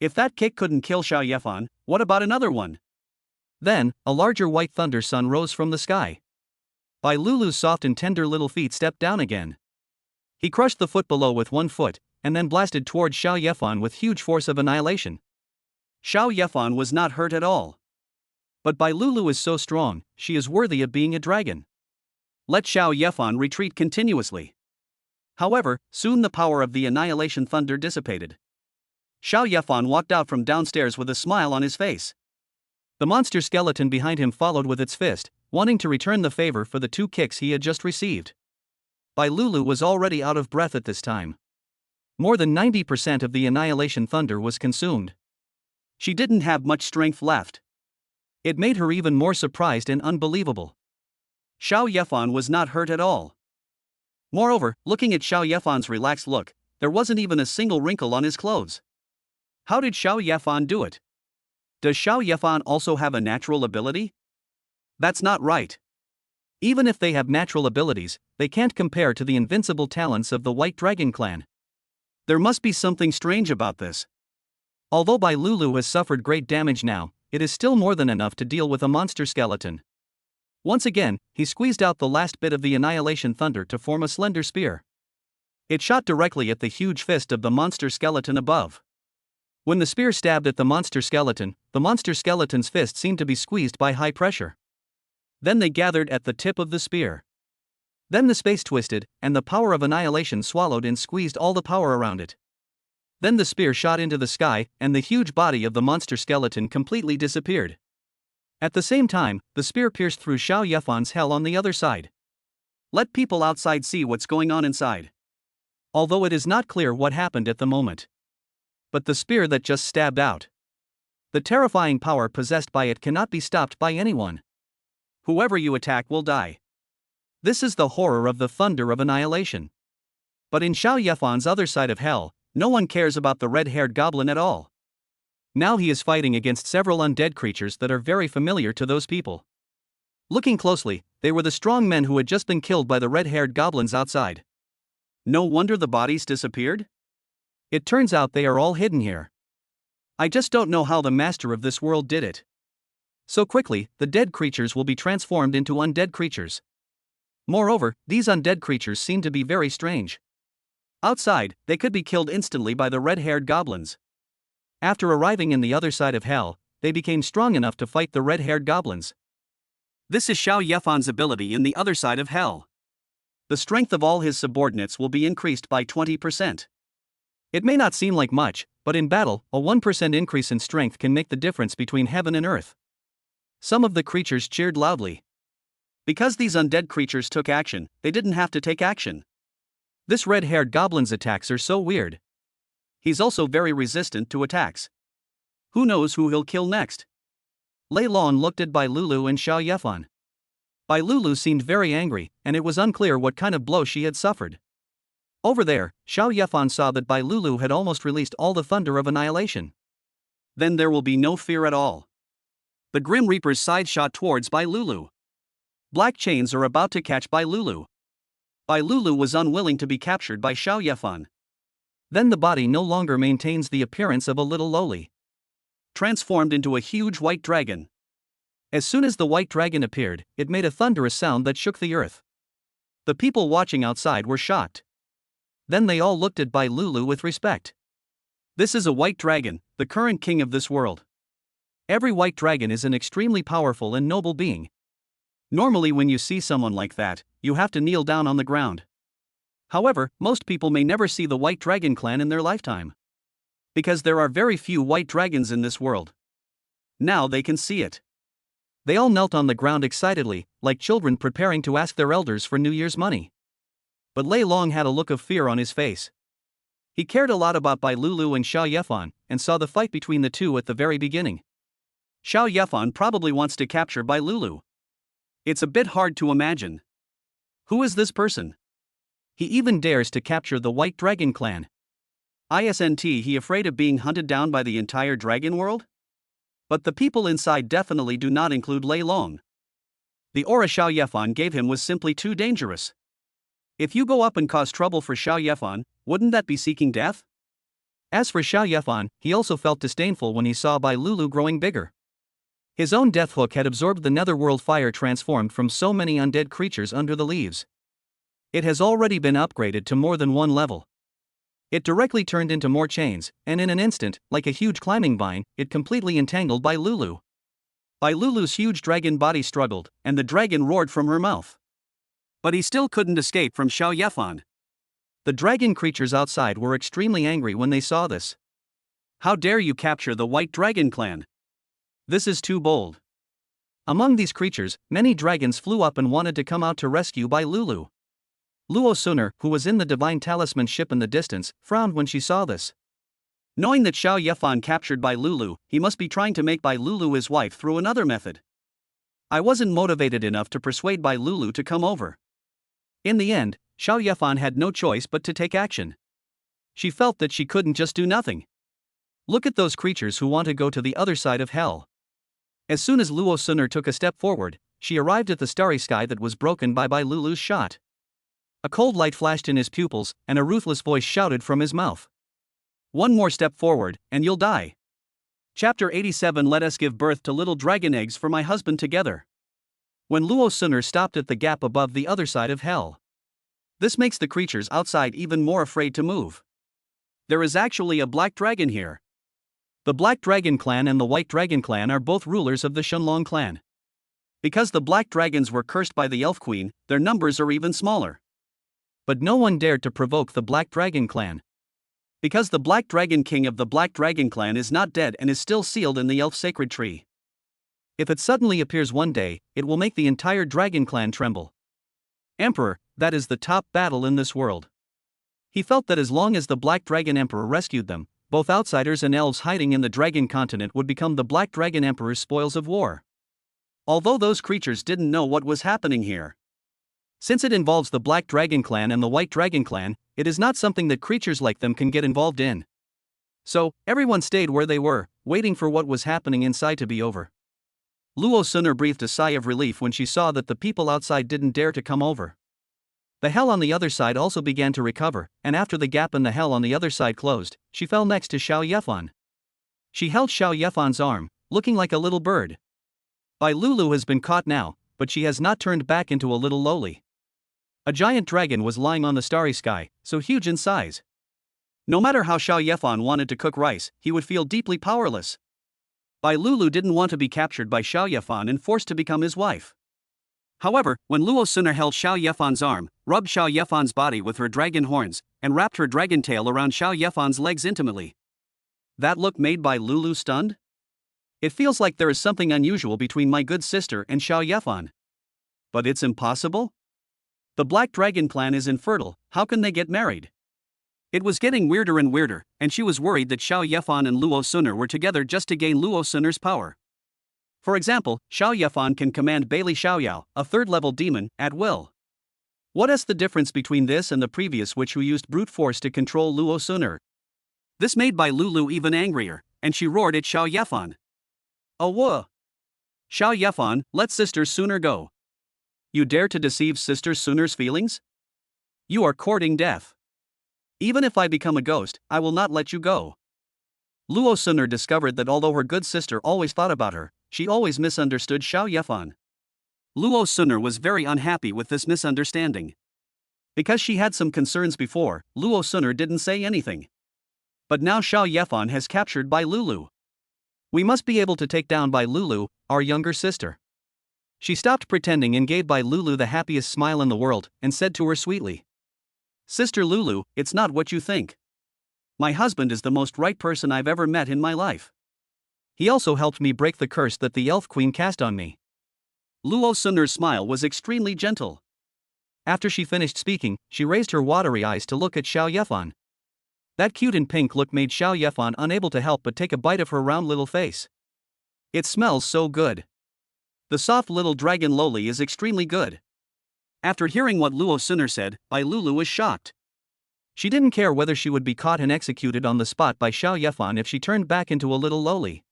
If that kick couldn't kill Xiao Yefan, what about another one? Then, a larger white thunder sun rose from the sky. Bai Lulu's soft and tender little feet stepped down again. He crushed the foot below with one foot, and then blasted towards Xiao Yefan with huge force of annihilation. Xiao Yefan was not hurt at all. But Bai Lulu is so strong, she is worthy of being a dragon. Let Xiao Yefan retreat continuously. However, soon the power of the annihilation thunder dissipated. Xiao Yefan walked out from downstairs with a smile on his face. The monster skeleton behind him followed with its fist, wanting to return the favor for the 2 kicks he had just received. Bai Lulu was already out of breath at this time. More than 90% of the annihilation thunder was consumed. She didn't have much strength left. It made her even more surprised and unbelievable. Xiao Yefan was not hurt at all. Moreover, looking at Xiao Yefan's relaxed look, there wasn't even a single wrinkle on his clothes. How did Xiao Yefan do it? Does Xiao Yefan also have a natural ability? That's not right. Even if they have natural abilities, they can't compare to the invincible talents of the White Dragon clan. There must be something strange about this. Although Bai Lulu has suffered great damage now, it is still more than enough to deal with a monster skeleton. Once again, he squeezed out the last bit of the annihilation thunder to form a slender spear. It shot directly at the huge fist of the monster skeleton above. When the spear stabbed at the monster skeleton's fist seemed to be squeezed by high pressure. Then they gathered at the tip of the spear. Then the space twisted, and the power of annihilation swallowed and squeezed all the power around it. Then the spear shot into the sky, and the huge body of the monster skeleton completely disappeared. At the same time, the spear pierced through Xiao Yefan's hell on the other side. Let people outside see what's going on inside. Although it is not clear what happened at the moment. But the spear that just stabbed out. The terrifying power possessed by it cannot be stopped by anyone. Whoever you attack will die. This is the horror of the thunder of annihilation. But in Xiao Yefan's other side of hell, no one cares about the red-haired goblin at all. Now he is fighting against several undead creatures that are very familiar to those people. Looking closely, they were the strong men who had just been killed by the red-haired goblins outside. No wonder the bodies disappeared? It turns out they are all hidden here. I just don't know how the master of this world did it. So quickly, the dead creatures will be transformed into undead creatures. Moreover, these undead creatures seem to be very strange. Outside, they could be killed instantly by the red-haired goblins. After arriving in the other side of hell, they became strong enough to fight the red-haired goblins. This is Xiao Yefan's ability in the other side of hell. The strength of all his subordinates will be increased by 20%. It may not seem like much, but in battle, a 1% increase in strength can make the difference between heaven and earth. Some of the creatures cheered loudly. Because these undead creatures took action, they didn't have to take action. This red-haired goblin's attacks are so weird. He's also very resistant to attacks. Who knows who he'll kill next? Lei Lon looked at Bai Lulu and Xiao Yefan. Bai Lulu seemed very angry, and it was unclear what kind of blow she had suffered. Over there, Xiao Yefan saw that Bai Lulu had almost released all the thunder of annihilation. Then there will be no fear at all. The Grim Reaper's side shot towards Bai Lulu. Black chains are about to catch Bai Lulu. Bai Lulu was unwilling to be captured by Xiao Yefan. Then the body no longer maintains the appearance of a little lowly. Transformed into a huge white dragon. As soon as the white dragon appeared, it made a thunderous sound that shook the earth. The people watching outside were shocked. Then they all looked at Bai Lulu with respect. This is a white dragon, the current king of this world. Every white dragon is an extremely powerful and noble being. Normally, when you see someone like that, you have to kneel down on the ground. However, most people may never see the White Dragon clan in their lifetime. Because there are very few white dragons in this world. Now they can see it. They all knelt on the ground excitedly, like children preparing to ask their elders for New Year's money. But Lei Long had a look of fear on his face. He cared a lot about Bai Lulu and Xiao Yefan, and saw the fight between the two at the very beginning. Xiao Yefan probably wants to capture Bai Lulu. It's a bit hard to imagine. Who is this person? He even dares to capture the White Dragon clan. Isn't he afraid of being hunted down by the entire dragon world? But the people inside definitely do not include Lei Long. The aura Xiao Yefan gave him was simply too dangerous. If you go up and cause trouble for Xiao Yefan, wouldn't that be seeking death? As for Xiao Yefan, he also felt disdainful when he saw Bai Lulu growing bigger. His own death hook had absorbed the netherworld fire transformed from so many undead creatures under the leaves. It has already been upgraded to more than one level. It directly turned into more chains, and in an instant, like a huge climbing vine, it completely entangled Bai Lulu. Bai Lulu's huge dragon body struggled, and the dragon roared from her mouth. But he still couldn't escape from Xiao Yefan. The dragon creatures outside were extremely angry when they saw this. How dare you capture the White Dragon clan? This is too bold. Among these creatures, many dragons flew up and wanted to come out to rescue Bai Lulu. Luo Suner, who was in the Divine Talisman ship in the distance, frowned when she saw this. Knowing that Xiao Yefan captured Bai Lulu, he must be trying to make Bai Lulu his wife through another method. I wasn't motivated enough to persuade Bai Lulu to come over. In the end, Xiao Yefan had no choice but to take action. She felt that she couldn't just do nothing. Look at those creatures who want to go to the other side of hell. As soon as Luo Suner took a step forward, she arrived at the starry sky that was broken by Bai Lulu's shot. A cold light flashed in his pupils, and a ruthless voice shouted from his mouth. One more step forward, and you'll die. Chapter 87. Let us give birth to little dragon eggs for my husband together. When Luo Suner stopped at the gap above the other side of hell. This makes the creatures outside even more afraid to move. There is actually a black dragon here. The Black Dragon clan and the White Dragon clan are both rulers of the Shenlong clan. Because the black dragons were cursed by the Elf Queen, their numbers are even smaller. But no one dared to provoke the Black Dragon clan. Because the Black Dragon king of the Black Dragon clan is not dead and is still sealed in the Elf Sacred Tree. If it suddenly appears one day, it will make the entire dragon clan tremble. Emperor, that is the top battle in this world. He felt that as long as the Black Dragon Emperor rescued them, both outsiders and elves hiding in the Dragon Continent would become the Black Dragon Emperor's spoils of war. Although those creatures didn't know what was happening here. Since it involves the Black Dragon clan and the White Dragon clan, it is not something that creatures like them can get involved in. So, everyone stayed where they were, waiting for what was happening inside to be over. Luo Suner breathed a sigh of relief when she saw that the people outside didn't dare to come over. The hell on the other side also began to recover, and after the gap in the hell on the other side closed, she fell next to Xiao Yefan. She held Xiao Yefan's arm, looking like a little bird. Bai Lulu has been caught now, but she has not turned back into a little lowly. A giant dragon was lying on the starry sky, so huge in size. No matter how Xiao Yefan wanted to cook rice, he would feel deeply powerless. Bai Lulu didn't want to be captured by Xiao Yefan and forced to become his wife. However, when Luo Suner held Xiao Yefan's arm, rubbed Xiao Yefan's body with her dragon horns, and wrapped her dragon tail around Xiao Yefan's legs intimately. That look made Bai Lulu stunned? It feels like there is something unusual between my good sister and Xiao Yefan. But it's impossible? The Black Dragon clan is infertile, how can they get married? It was getting weirder and weirder, and she was worried that Xiao Yefan and Luo Suner were together just to gain Luo Suner's power. For example, Xiao Yefan can command Bailey Xiaoyao, a third-level demon, at will. What is the difference between this and the previous witch who used brute force to control Luo Suner? This made Bai Lulu even angrier, and she roared at Xiao Yefan. Oh whoa! Xiao Yefan, let Sister Suner go. You dare to deceive Sister Suner's feelings? You are courting death. Even if I become a ghost, I will not let you go. Luo Suner discovered that although her good sister always thought about her, she always misunderstood Xiao Yefan. Luo Suner was very unhappy with this misunderstanding. Because she had some concerns before, Luo Suner didn't say anything. But now Xiao Yefan has captured Bai Lulu. We must be able to take down Bai Lulu, our younger sister. She stopped pretending and gave Bai Lulu the happiest smile in the world, and said to her sweetly, Sister Lulu, it's not what you think. My husband is the most right person I've ever met in my life. He also helped me break the curse that the Elf Queen cast on me. Luo Sunner's smile was extremely gentle. After she finished speaking, she raised her watery eyes to look at Xiao Yefan. That cute and pink look made Xiao Yefan unable to help but take a bite of her round little face. It smells so good. The soft little dragon loli is extremely good. After hearing what Luo Sunner said, Bai Lulu was shocked. She didn't care whether she would be caught and executed on the spot by Xiao Yefan if she turned back into a little loli.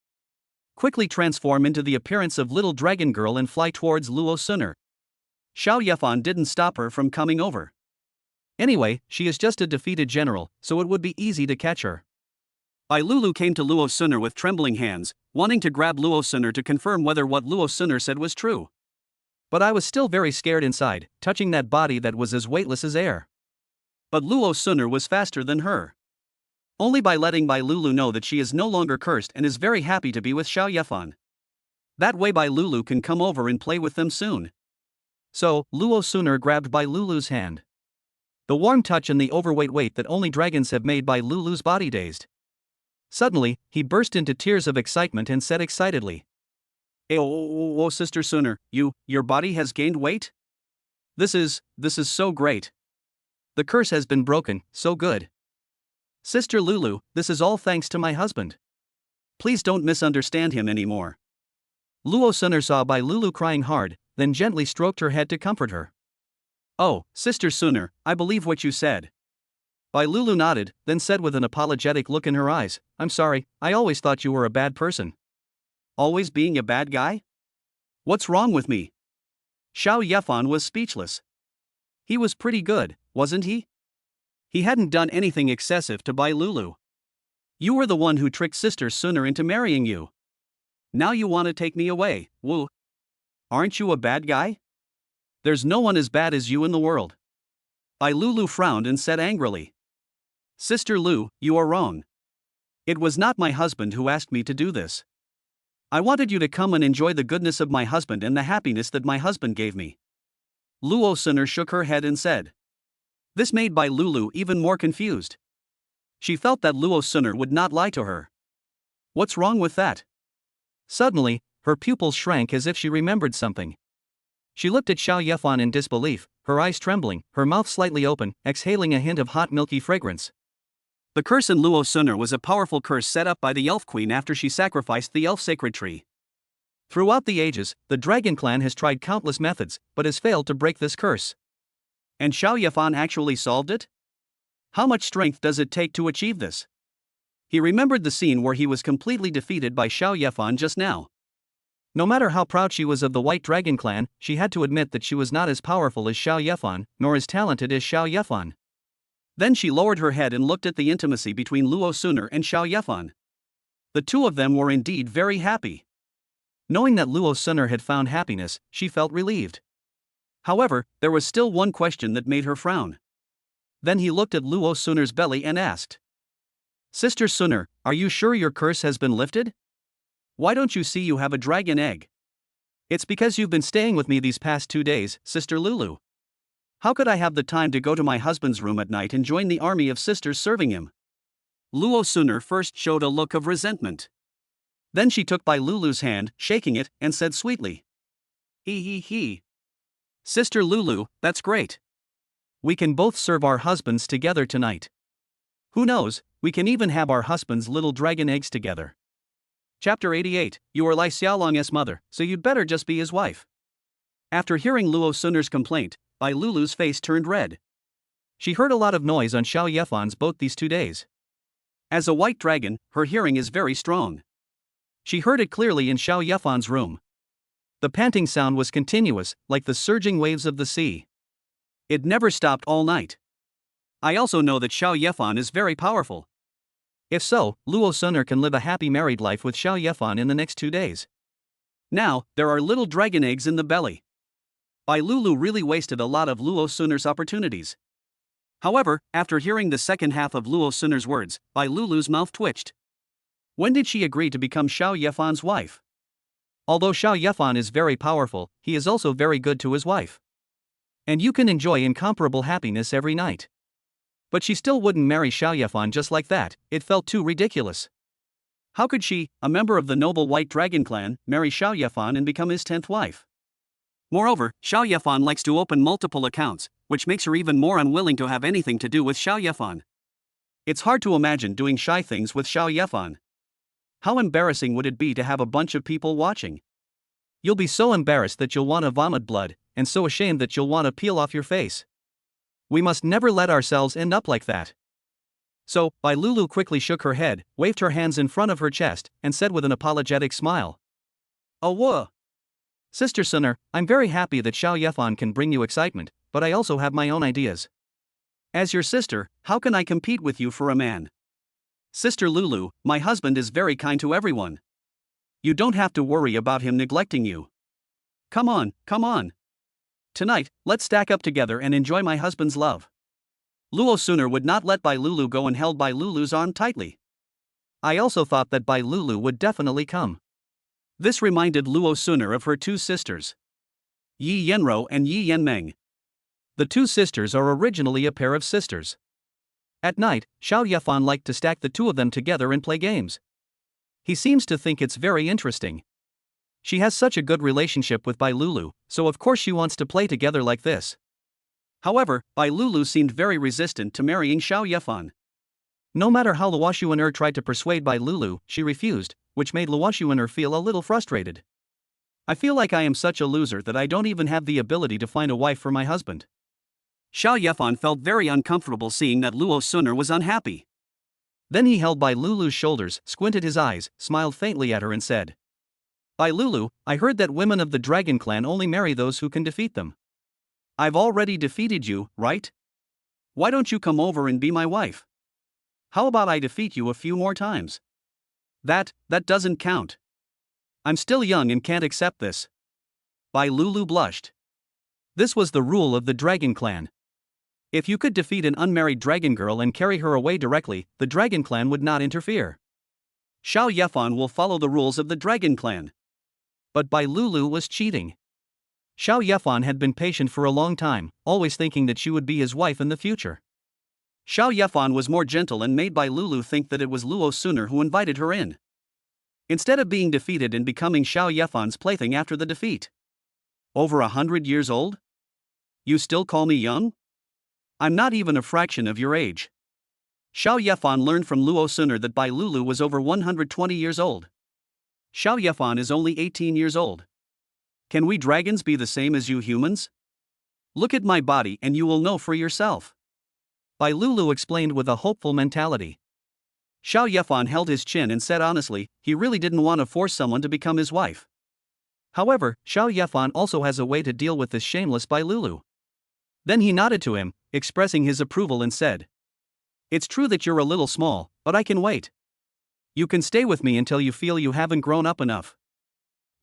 Quickly transform into the appearance of little dragon girl and fly towards Luo Sunner. Xiao Yefan didn't stop her from coming over. Anyway, she is just a defeated general, so it would be easy to catch her. Bai Lulu came to Luo Sunner with trembling hands, wanting to grab Luo Sunner to confirm whether what Luo Sunner said was true. But I was still very scared inside, touching that body that was as weightless as air. But Luo Sunner was faster than her. Only by letting Bai Lulu know that she is no longer cursed and is very happy to be with Xiao Yefan. That way Bai Lulu can come over and play with them soon. So, Luo Sunner grabbed Bai Lulu's hand. The warm touch and the overweight weight that only dragons have made Bai Lulu's body dazed. Suddenly, he burst into tears of excitement and said excitedly, Oh, Sister Sunner, your body has gained weight? This is so great. The curse has been broken, so good. Sister Lulu, this is all thanks to my husband. Please don't misunderstand him anymore. Luo Sunner saw Bai Lulu crying hard, then gently stroked her head to comfort her. Oh, Sister Sunner, I believe what you said. Bai Lulu nodded, then said with an apologetic look in her eyes, I'm sorry, I always thought you were a bad person. Always being a bad guy? What's wrong with me? Xiao Yefan was speechless. He was pretty good, wasn't he? He hadn't done anything excessive to Bai Lulu. You were the one who tricked Sister Sunner into marrying you. Now you want to take me away, woo. Aren't you a bad guy? There's no one as bad as you in the world. Bai Lulu frowned and said angrily. Sister Lu, you are wrong. It was not my husband who asked me to do this. I wanted you to come and enjoy the goodness of my husband and the happiness that my husband gave me. Luo Sunner shook her head and said. This made Bai Lulu even more confused. She felt that Luo Sunner would not lie to her. What's wrong with that? Suddenly, her pupils shrank as if she remembered something. She looked at Xiao Yefan in disbelief, her eyes trembling, her mouth slightly open, exhaling a hint of hot milky fragrance. The curse in Luo Sunner was a powerful curse set up by the Elf Queen after she sacrificed the Elf Sacred Tree. Throughout the ages, the Dragon Clan has tried countless methods, but has failed to break this curse. And Xiao Yefan actually solved it? How much strength does it take to achieve this? He remembered the scene where he was completely defeated by Xiao Yefan just now. No matter how proud she was of the White Dragon Clan, she had to admit that she was not as powerful as Xiao Yefan, nor as talented as Xiao Yefan. Then she lowered her head and looked at the intimacy between Luo Sunner and Xiao Yefan. The two of them were indeed very happy. Knowing that Luo Sunner had found happiness, she felt relieved. However, there was still one question that made her frown. Then he looked at Luo Sunner's belly and asked. Sister Sunner, are you sure your curse has been lifted? Why don't you see you have a dragon egg? It's because you've been staying with me these past 2 days, Sister Lulu. How could I have the time to go to my husband's room at night and join the army of sisters serving him? Luo Sunner first showed a look of resentment. Then she took Bai Lulu's hand, shaking it, and said sweetly. He. Sister Lulu, that's great. We can both serve our husbands together tonight. Who knows, we can even have our husbands' little dragon eggs together. Chapter 88, You are Lai Xiaolong's mother, so you'd better just be his wife. After hearing Luo Sunner's complaint, Bai Lulu's face turned red. She heard a lot of noise on Xiao Yefan's boat these 2 days. As a white dragon, her hearing is very strong. She heard it clearly in Xiao Yefan's room. The panting sound was continuous, like the surging waves of the sea. It never stopped all night. I also know that Xiao Yefan is very powerful. If so, Luo Sunner can live a happy married life with Xiao Yefan in the next 2 days. Now, there are little dragon eggs in the belly. Bai Lulu really wasted a lot of Luo Sunner's opportunities. However, after hearing the second half of Luo Suner's words, Bai Lulu's mouth twitched. When did she agree to become Xiao Yefan's wife? Although Xiao Yefan is very powerful, he is also very good to his wife. And you can enjoy incomparable happiness every night. But she still wouldn't marry Xiao Yefan just like that, it felt too ridiculous. How could she, a member of the noble White Dragon clan, marry Xiao Yefan and become his 10th wife? Moreover, Xiao Yefan likes to open multiple accounts, which makes her even more unwilling to have anything to do with Xiao Yefan. It's hard to imagine doing shy things with Xiao Yefan. How embarrassing would it be to have a bunch of people watching? You'll be so embarrassed that you'll want to vomit blood, and so ashamed that you'll want to peel off your face. We must never let ourselves end up like that. So, Bai Lulu quickly shook her head, waved her hands in front of her chest, and said with an apologetic smile. Oh, whoa. Sister Suner, I'm very happy that Xiao Yefan can bring you excitement, but I also have my own ideas. As your sister, how can I compete with you for a man? Sister Lulu, my husband is very kind to everyone. You don't have to worry about him neglecting you. Come on, come on. Tonight, let's stack up together and enjoy my husband's love. Luo Suner would not let Bai Lulu go and held Bai Lulu's arm tightly. I also thought that Bai Lulu would definitely come. This reminded Luo Suner of her two sisters, Yi Yenro and Yi Yenmeng. The two sisters are originally a pair of sisters. At night, Xiao Yefan liked to stack the two of them together and play games. He seems to think it's very interesting. She has such a good relationship with Bai Lulu, so of course she wants to play together like this. However, Bai Lulu seemed very resistant to marrying Xiao Yefan. No matter how Luo Xuan'er tried to persuade Bai Lulu, she refused, which made Luo Xuan'er feel a little frustrated. I feel like I am such a loser that I don't even have the ability to find a wife for my husband. Xiao Yefan felt very uncomfortable seeing that Luo Suner was unhappy. Then he held Bai Lulu's shoulders, squinted his eyes, smiled faintly at her and said, Bai Lulu, I heard that women of the Dragon Clan only marry those who can defeat them. I've already defeated you, right? Why don't you come over and be my wife? How about I defeat you a few more times? That doesn't count. I'm still young and can't accept this. Bai Lulu blushed. This was the rule of the Dragon Clan. If you could defeat an unmarried dragon girl and carry her away directly, the Dragon Clan would not interfere. Xiao Yefan will follow the rules of the Dragon Clan. But Bai Lulu was cheating. Xiao Yefan had been patient for a long time, always thinking that she would be his wife in the future. Xiao Yefan was more gentle and made Bai Lulu think that it was Luo Suner who invited her in, instead of being defeated and becoming Xiao Yefan's plaything after the defeat. Over 100 years old? You still call me young? I'm not even a fraction of your age. Xiao Yefan learned from Luo Suner that Bai Lulu was over 120 years old. Xiao Yefan is only 18 years old. Can we dragons be the same as you humans? Look at my body and you will know for yourself. Bai Lulu explained with a hopeful mentality. Xiao Yefan held his chin and said honestly, he really didn't want to force someone to become his wife. However, Xiao Yefan also has a way to deal with this shameless Bai Lulu. Then he nodded to him, expressing his approval and said, It's true that you're a little small, but I can wait. You can stay with me until you feel you haven't grown up enough.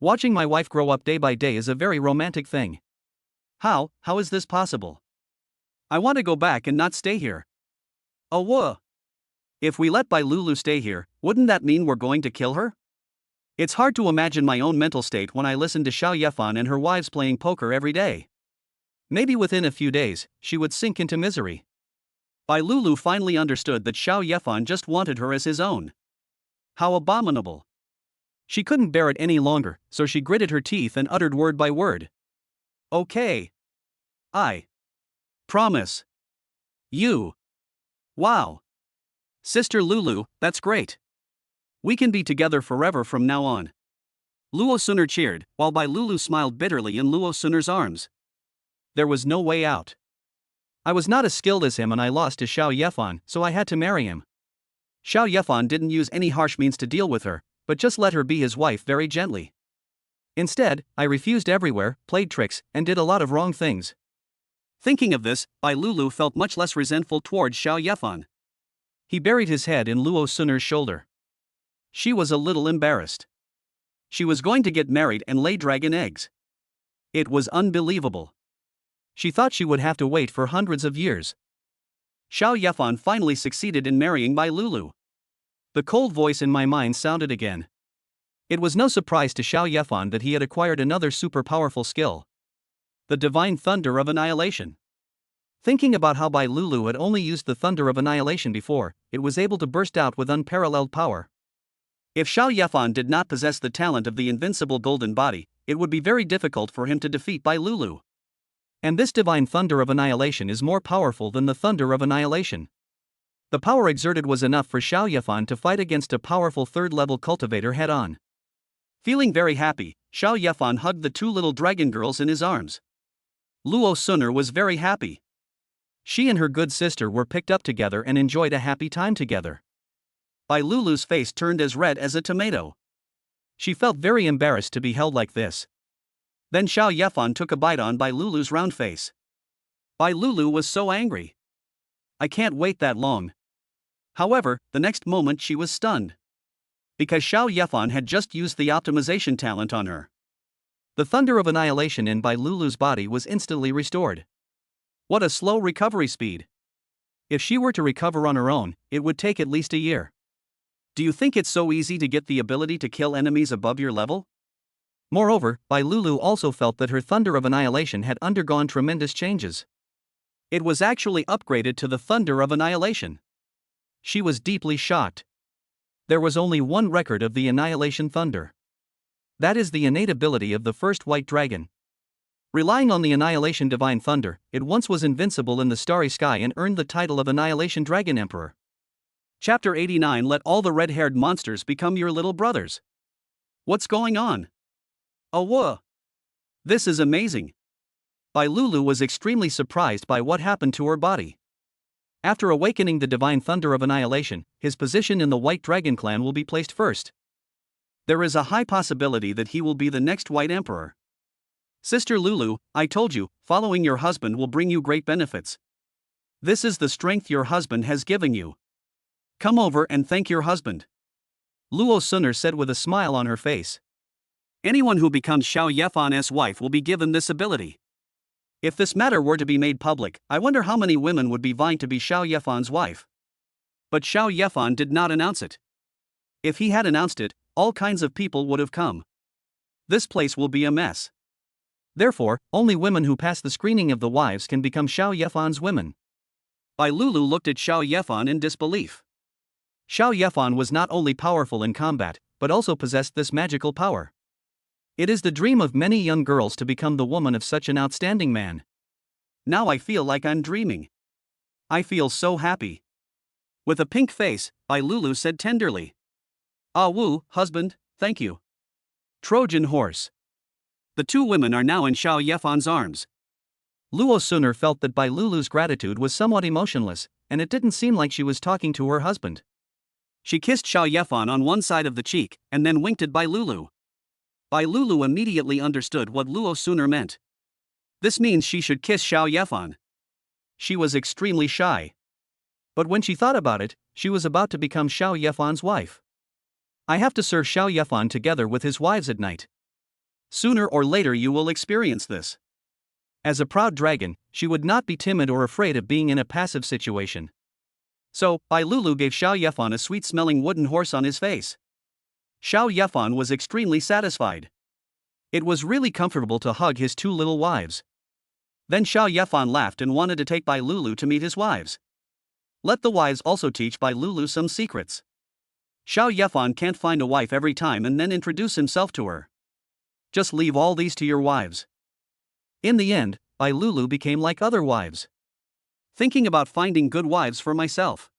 Watching my wife grow up day by day is a very romantic thing. How is this possible? I want to go back and not stay here. Oh, whoa. If we let Bai Lulu stay here, wouldn't that mean we're going to kill her? It's hard to imagine my own mental state when I listen to Xiao Yefan and her wives playing poker every day. Maybe within a few days, she would sink into misery. Bai Lulu finally understood that Xiao Yefan just wanted her as his own. How abominable. She couldn't bear it any longer, so she gritted her teeth and uttered word by word. Okay. I promise. You. Wow. Sister Lulu, that's great. We can be together forever from now on. Luo Suner cheered, while Bai Lulu smiled bitterly in Luo Suner's arms. There was no way out. I was not as skilled as him and I lost to Xiao Yefan, so I had to marry him. Xiao Yefan didn't use any harsh means to deal with her, but just let her be his wife very gently. Instead, I refused everywhere, played tricks, and did a lot of wrong things. Thinking of this, Bai Lulu felt much less resentful towards Xiao Yefan. He buried his head in Luo Suner's shoulder. She was a little embarrassed. She was going to get married and lay dragon eggs. It was unbelievable. She thought she would have to wait for hundreds of years. Xiao Yefan finally succeeded in marrying Bai Lulu. The cold voice in my mind sounded again. It was no surprise to Xiao Yefan that he had acquired another super powerful skill. The Divine Thunder of Annihilation. Thinking about how Bai Lulu had only used the Thunder of Annihilation before, it was able to burst out with unparalleled power. If Xiao Yefan did not possess the talent of the invincible golden body, it would be very difficult for him to defeat Bai Lulu. And this Divine Thunder of Annihilation is more powerful than the Thunder of Annihilation. The power exerted was enough for Xiao Yefan to fight against a powerful third-level cultivator head-on. Feeling very happy, Xiao Yefan hugged the two little dragon girls in his arms. Luo Suner was very happy. She and her good sister were picked up together and enjoyed a happy time together. Bai Lulu's face turned as red as a tomato. She felt very embarrassed to be held like this. Then Xiao Yefan took a bite on Bai Lulu's round face. Bai Lulu was so angry. I can't wait that long. However, the next moment she was stunned. Because Xiao Yefan had just used the optimization talent on her. The Thunder of Annihilation in Bai Lulu's body was instantly restored. What a slow recovery speed. If she were to recover on her own, it would take at least a year. Do you think it's so easy to get the ability to kill enemies above your level? Moreover, Bai Lulu also felt that her Thunder of Annihilation had undergone tremendous changes. It was actually upgraded to the Thunder of Annihilation. She was deeply shocked. There was only one record of the Annihilation Thunder. That is the innate ability of the first white dragon. Relying on the Annihilation Divine Thunder, it once was invincible in the starry sky and earned the title of Annihilation Dragon Emperor. Chapter 89. Let all the red-haired monsters become your little brothers. What's going on? Oh, whoa. This is amazing. Bai Lulu was extremely surprised by what happened to her body. After awakening the Divine Thunder of Annihilation, his position in the White Dragon clan will be placed first. There is a high possibility that he will be the next White Emperor. Sister Lulu, I told you, following your husband will bring you great benefits. This is the strength your husband has given you. Come over and thank your husband. Luo Suner said with a smile on her face. Anyone who becomes Xiao Yefan's wife will be given this ability. If this matter were to be made public, I wonder how many women would be vying to be Xiao Yefan's wife. But Xiao Yefan did not announce it. If he had announced it, all kinds of people would have come. This place will be a mess. Therefore, only women who pass the screening of the wives can become Xiao Yefan's women. Bai Lulu looked at Xiao Yefan in disbelief. Xiao Yefan was not only powerful in combat, but also possessed this magical power. It is the dream of many young girls to become the woman of such an outstanding man. Now I feel like I'm dreaming. I feel so happy. With a pink face, Bai Lulu said tenderly. Ah woo, husband, thank you. Trojan horse. The two women are now in Xiao Yefan's arms. Luo Suner felt that Bai Lulu's gratitude was somewhat emotionless, and it didn't seem like she was talking to her husband. She kissed Xiao Yefan on one side of the cheek, and then winked at Bai Lulu. Bai Lulu immediately understood what Luo Suner meant. This means she should kiss Xiao Yefan. She was extremely shy. But when she thought about it, she was about to become Xiao Yefan's wife. I have to serve Xiao Yefan together with his wives at night. Sooner or later you will experience this. As a proud dragon, she would not be timid or afraid of being in a passive situation. So, Bai Lulu gave Xiao Yefan a sweet-smelling wooden horse on his face. Xiao Yefan was extremely satisfied. It was really comfortable to hug his two little wives. Then Xiao Yefan laughed and wanted to take Bai Lulu to meet his wives. Let the wives also teach Bai Lulu some secrets. Xiao Yefan can't find a wife every time and then introduce himself to her. Just leave all these to your wives. In the end, Bai Lulu became like other wives. Thinking about finding good wives for myself.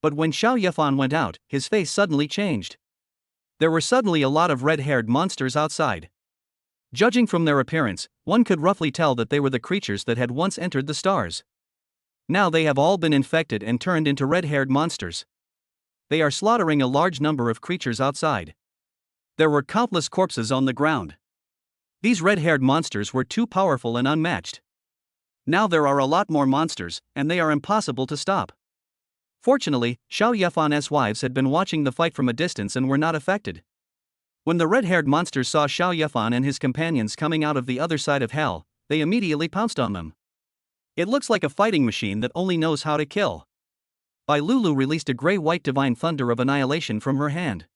But when Xiao Yefan went out, his face suddenly changed. There were suddenly a lot of red-haired monsters outside. Judging from their appearance, one could roughly tell that they were the creatures that had once entered the stars. Now they have all been infected and turned into red-haired monsters. They are slaughtering a large number of creatures outside. There were countless corpses on the ground. These red-haired monsters were too powerful and unmatched. Now there are a lot more monsters, and they are impossible to stop. Fortunately, Xiao Yefan's wives had been watching the fight from a distance and were not affected. When the red-haired monsters saw Xiao Yefan and his companions coming out of the other side of hell, they immediately pounced on them. It looks like a fighting machine that only knows how to kill. Bai Lulu released a gray-white divine thunder of annihilation from her hand.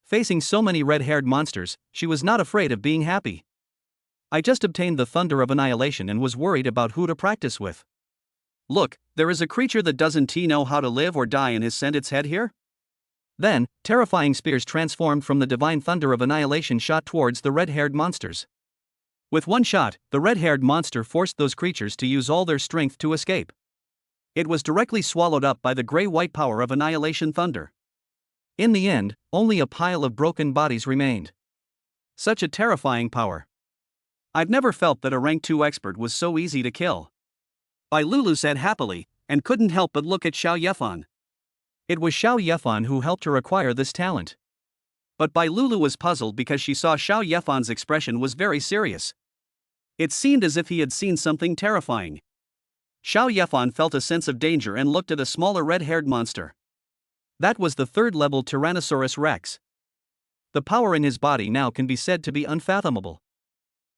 Facing so many red-haired monsters, she was not afraid of being happy. I just obtained the thunder of annihilation and was worried about who to practice with. Look, there is a creature that doesn't know how to live or die and has sent its head here? Then, terrifying spears transformed from the divine thunder of annihilation shot towards the red-haired monsters. With one shot, the red-haired monster forced those creatures to use all their strength to escape. It was directly swallowed up by the gray-white power of annihilation thunder. In the end, only a pile of broken bodies remained. Such a terrifying power. I've never felt that a rank 2 expert was so easy to kill. Bai Lulu said happily, and couldn't help but look at Xiao Yefan. It was Xiao Yefan who helped her acquire this talent. But Bai Lulu was puzzled because she saw Xiao Yefan's expression was very serious. It seemed as if he had seen something terrifying. Xiao Yefan felt a sense of danger and looked at a smaller red-haired monster. That was the 3rd-level Tyrannosaurus Rex. The power in his body now can be said to be unfathomable.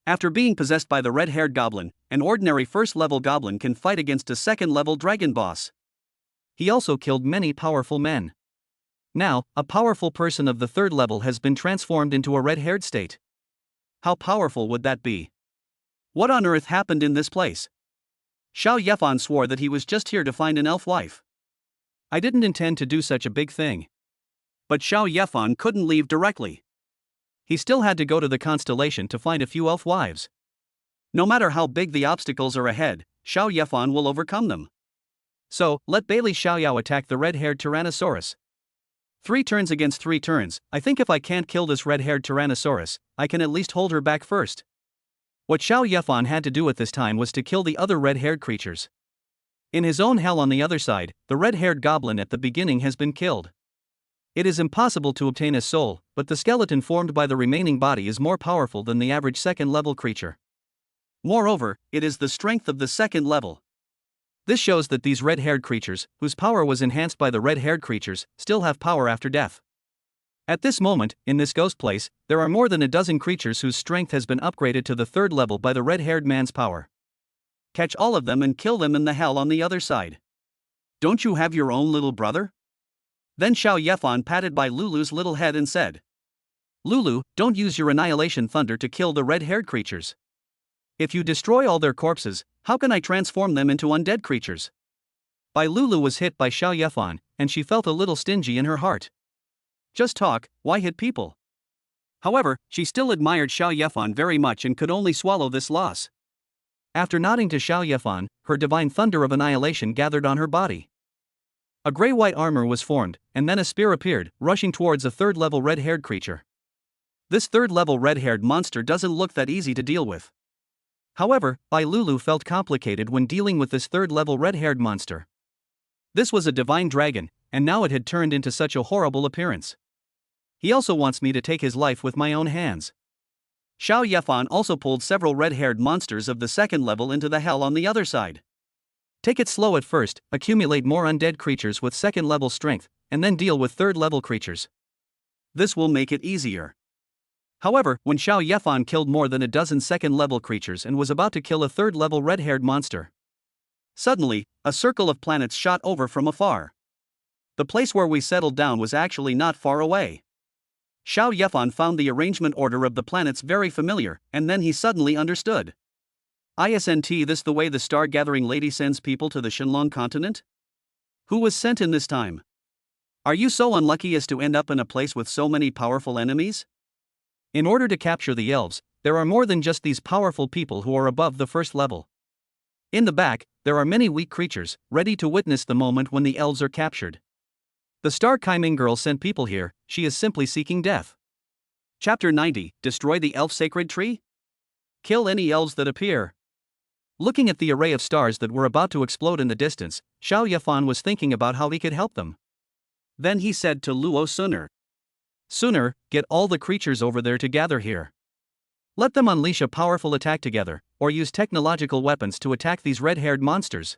After being possessed by the red-haired goblin, an ordinary 1st-level goblin can fight against a 2nd-level dragon boss. He also killed many powerful men. Now, a powerful person of the 3rd level has been transformed into a red-haired state. How powerful would that be? What on earth happened in this place? Xiao Yefan swore that he was just here to find an elf wife. I didn't intend to do such a big thing. But Xiao Yefan couldn't leave directly. He still had to go to the constellation to find a few elf wives. No matter how big the obstacles are ahead, Xiao Yefan will overcome them. So, let Bailey Xiaoyao attack the red-haired Tyrannosaurus. 3 turns against 3 turns. I think if I can't kill this red-haired Tyrannosaurus, I can at least hold her back first. What Xiao Yefan had to do at this time was to kill the other red-haired creatures. In his own hell on the other side, the red-haired goblin at the beginning has been killed. It is impossible to obtain a soul, but the skeleton formed by the remaining body is more powerful than the average 2nd-level creature. Moreover, it is the strength of the 2nd level. This shows that these red-haired creatures, whose power was enhanced by the red-haired creatures, still have power after death. At this moment, in this ghost place, there are more than a dozen creatures whose strength has been upgraded to the 3rd level by the red-haired man's power. Catch all of them and kill them in the hell on the other side. Don't you have your own little brother? Then Xiao Yefan patted Bai Lulu's little head and said, Lulu, don't use your annihilation thunder to kill the red-haired creatures. If you destroy all their corpses, how can I transform them into undead creatures? Bai Lulu was hit by Xiao Yefan, and she felt a little stingy in her heart. Just talk, why hit people? However, she still admired Xiao Yefan very much and could only swallow this loss. After nodding to Xiao Yefan, her divine thunder of annihilation gathered on her body. A gray-white armor was formed, and then a spear appeared, rushing towards a 3rd-level red-haired creature. This 3rd-level red-haired monster doesn't look that easy to deal with. However, Bai Lulu felt complicated when dealing with this 3rd-level red-haired monster. This was a divine dragon, and now it had turned into such a horrible appearance. He also wants me to take his life with my own hands. Xiao Yefan also pulled several red-haired monsters of the 2nd level into the hell on the other side. Take it slow at first, accumulate more undead creatures with 2nd-level strength, and then deal with 3rd-level creatures. This will make it easier. However, when Xiao Yefan killed more than a dozen 2nd-level creatures and was about to kill a 3rd-level red-haired monster, suddenly, a circle of planets shot over from afar. The place where we settled down was actually not far away. Xiao Yefan found the arrangement order of the planets very familiar, and then he suddenly understood. Isn't this the way the star-gathering lady sends people to the Shenlong continent? Who was sent in this time? Are you so unlucky as to end up in a place with so many powerful enemies? In order to capture the elves, there are more than just these powerful people who are above the 1st level. In the back, there are many weak creatures, ready to witness the moment when the elves are captured. The Star Kaiming girl sent people here, she is simply seeking death. Chapter 90, Destroy the Elf Sacred Tree? Kill any elves that appear. Looking at the array of stars that were about to explode in the distance, Xiao Yefan was thinking about how he could help them. Then he said to Luo Suner, Suner, get all the creatures over there to gather here. Let them unleash a powerful attack together, or use technological weapons to attack these red-haired monsters.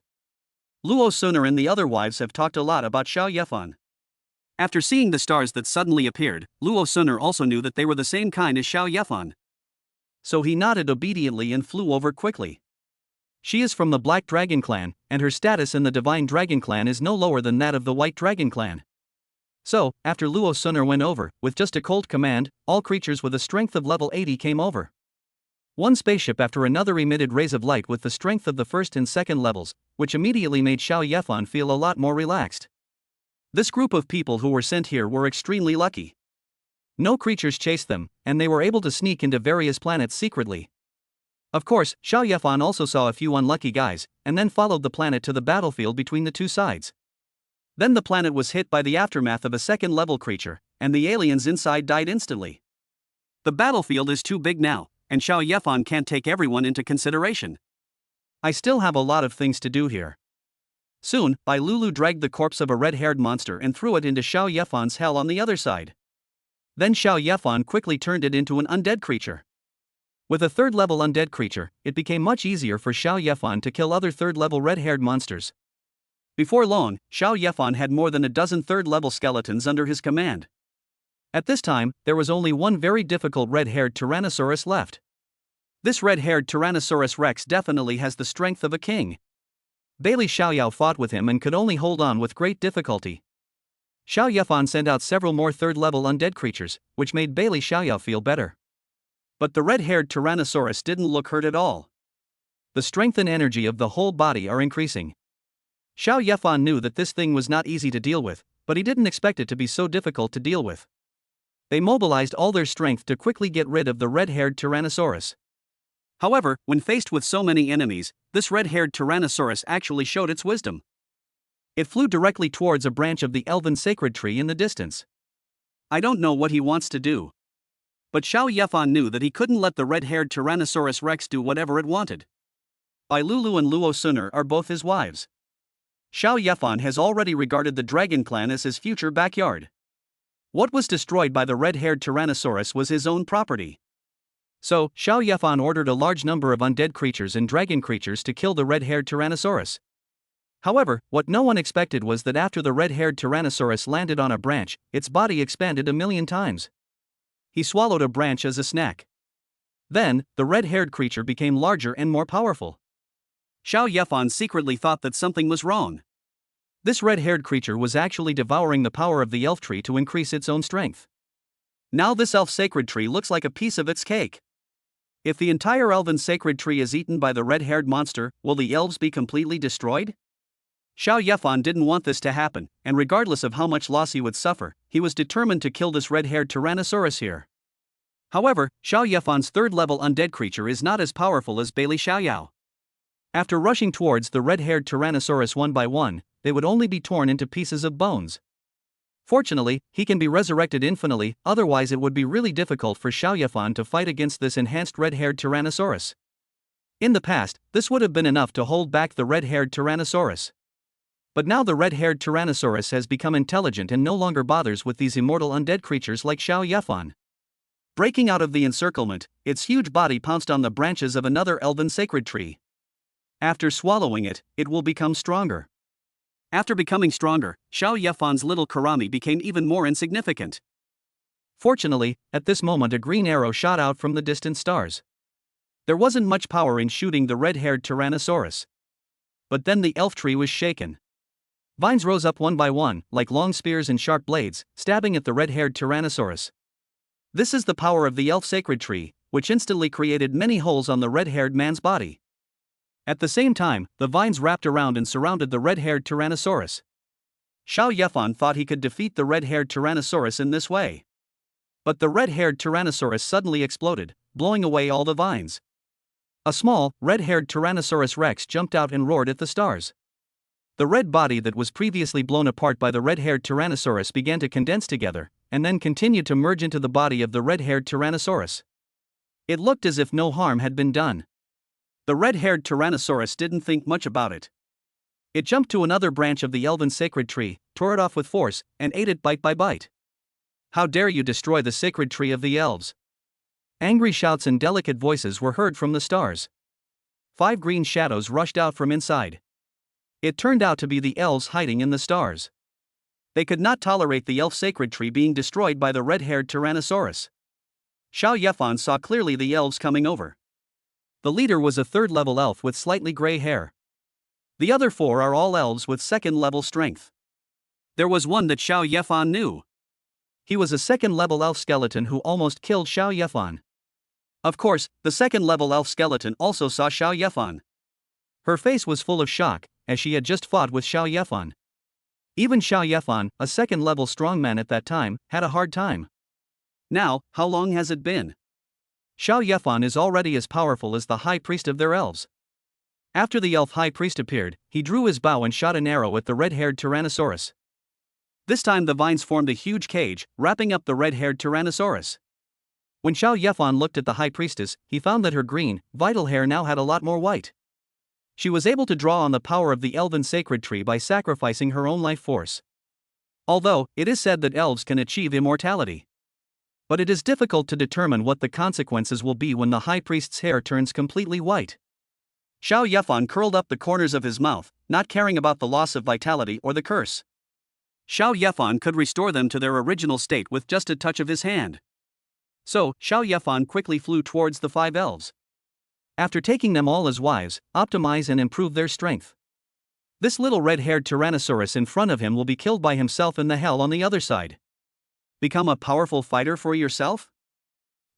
Luo Suner and the other wives have talked a lot about Xiao Yefan. After seeing the stars that suddenly appeared, Luo Suner also knew that they were the same kind as Xiao Yefan. So he nodded obediently and flew over quickly. She is from the Black Dragon clan, and her status in the Divine Dragon clan is no lower than that of the White Dragon clan. So, after Luo Sun'er went over, with just a cold command, all creatures with a strength of level 80 came over. One spaceship after another emitted rays of light with the strength of the first and second levels, which immediately made Xiao Yefan feel a lot more relaxed. This group of people who were sent here were extremely lucky. No creatures chased them, and they were able to sneak into various planets secretly. Of course, Xiao Yefan also saw a few unlucky guys, and then followed the planet to the battlefield between the two sides. Then the planet was hit by the aftermath of a second-level creature, and the aliens inside died instantly. The battlefield is too big now, and Xiao Yefan can't take everyone into consideration. I still have a lot of things to do here. Soon, Bai Lulu dragged the corpse of a red-haired monster and threw it into Xiao Yefan's hell on the other side. Then Xiao Yefan quickly turned it into an undead creature. With a third-level undead creature, it became much easier for Xiao Yefan to kill other third-level red-haired monsters. Before long, Xiao Yefan had more than a dozen third-level skeletons under his command. At this time, there was only one very difficult red-haired Tyrannosaurus left. This red-haired Tyrannosaurus Rex definitely has the strength of a king. Bailey Xiaoyao fought with him and could only hold on with great difficulty. Xiao Yefan sent out several more third-level undead creatures, which made Bailey Xiaoyao feel better. But the red-haired Tyrannosaurus didn't look hurt at all. The strength and energy of the whole body are increasing. Xiao Yefan knew that this thing was not easy to deal with, but he didn't expect it to be so difficult to deal with. They mobilized all their strength to quickly get rid of the red-haired Tyrannosaurus. However, when faced with so many enemies, this red-haired Tyrannosaurus actually showed its wisdom. It flew directly towards a branch of the elven sacred tree in the distance. I don't know what he wants to do. But Xiao Yefan knew that he couldn't let the red-haired Tyrannosaurus Rex do whatever it wanted. Bai Lulu and Luo Sun'er are both his wives. Xiao Yefan has already regarded the Dragon Clan as his future backyard. What was destroyed by the red-haired Tyrannosaurus was his own property. So, Xiao Yefan ordered a large number of undead creatures and dragon creatures to kill the red-haired Tyrannosaurus. However, what no one expected was that after the red-haired Tyrannosaurus landed on a branch, its body expanded 1,000,000 times. He swallowed a branch as a snack. Then, the red-haired creature became larger and more powerful. Xiao Yefan secretly thought that something was wrong. This red-haired creature was actually devouring the power of the elf tree to increase its own strength. Now this elf sacred tree looks like a piece of its cake. If the entire elven sacred tree is eaten by the red-haired monster, will the elves be completely destroyed? Xiao Yefan didn't want this to happen, and regardless of how much loss he would suffer, he was determined to kill this red-haired Tyrannosaurus here. However, Xiao Yefan's third-level undead creature is not as powerful as Bailey Xiaoyao. After rushing towards the red-haired Tyrannosaurus one by one, they would only be torn into pieces of bones. Fortunately, he can be resurrected infinitely, otherwise it would be really difficult for Xiao Yefan to fight against this enhanced red-haired Tyrannosaurus. In the past, this would have been enough to hold back the red-haired Tyrannosaurus. But now the red-haired Tyrannosaurus has become intelligent and no longer bothers with these immortal undead creatures like Xiao Yefan. Breaking out of the encirclement, its huge body pounced on the branches of another elven sacred tree. After swallowing it, it will become stronger. After becoming stronger, Xiao Yefan's little Karami became even more insignificant. Fortunately, at this moment a green arrow shot out from the distant stars. There wasn't much power in shooting the red-haired Tyrannosaurus. But then the elf tree was shaken. Vines rose up one by one, like long spears and sharp blades, stabbing at the red-haired Tyrannosaurus. This is the power of the elf sacred tree, which instantly created many holes on the red-haired man's body. At the same time, the vines wrapped around and surrounded the red-haired Tyrannosaurus. Xiao Yefan thought he could defeat the red-haired Tyrannosaurus in this way. But the red-haired Tyrannosaurus suddenly exploded, blowing away all the vines. A small, red-haired Tyrannosaurus Rex jumped out and roared at the stars. The red body that was previously blown apart by the red-haired Tyrannosaurus began to condense together, and then continued to merge into the body of the red-haired Tyrannosaurus. It looked as if no harm had been done. The red-haired Tyrannosaurus didn't think much about it. It jumped to another branch of the elven sacred tree, tore it off with force, and ate it bite by bite. How dare you destroy the sacred tree of the elves? Angry shouts and delicate voices were heard from the stars. 5 green shadows rushed out from inside. It turned out to be the elves hiding in the stars. They could not tolerate the elf sacred tree being destroyed by the red-haired Tyrannosaurus. Xiao Yefan saw clearly the elves coming over. The leader was a third-level elf with slightly gray hair. The other 4 are all elves with second-level strength. There was one that Xiao Yefan knew. He was a second-level elf skeleton who almost killed Xiao Yefan. Of course, the second-level elf skeleton also saw Xiao Yefan. Her face was full of shock, as she had just fought with Xiao Yefan. Even Xiao Yefan, a second-level strongman at that time, had a hard time. Now, how long has it been? Xiao Yefan is already as powerful as the high priest of their elves. After the elf high priest appeared, he drew his bow and shot an arrow at the red-haired Tyrannosaurus. This time the vines formed a huge cage, wrapping up the red-haired Tyrannosaurus. When Xiao Yefan looked at the high priestess, he found that her green, vital hair now had a lot more white. She was able to draw on the power of the elven sacred tree by sacrificing her own life force. Although, it is said that elves can achieve immortality. But it is difficult to determine what the consequences will be when the high priest's hair turns completely white. Xiao Yefan curled up the corners of his mouth, not caring about the loss of vitality or the curse. Xiao Yefan could restore them to their original state with just a touch of his hand. So, Xiao Yefan quickly flew towards the 5 elves. After taking them all as wives, optimize and improve their strength. This little red-haired Tyrannosaurus in front of him will be killed by himself in the hell on the other side. Become a powerful fighter for yourself?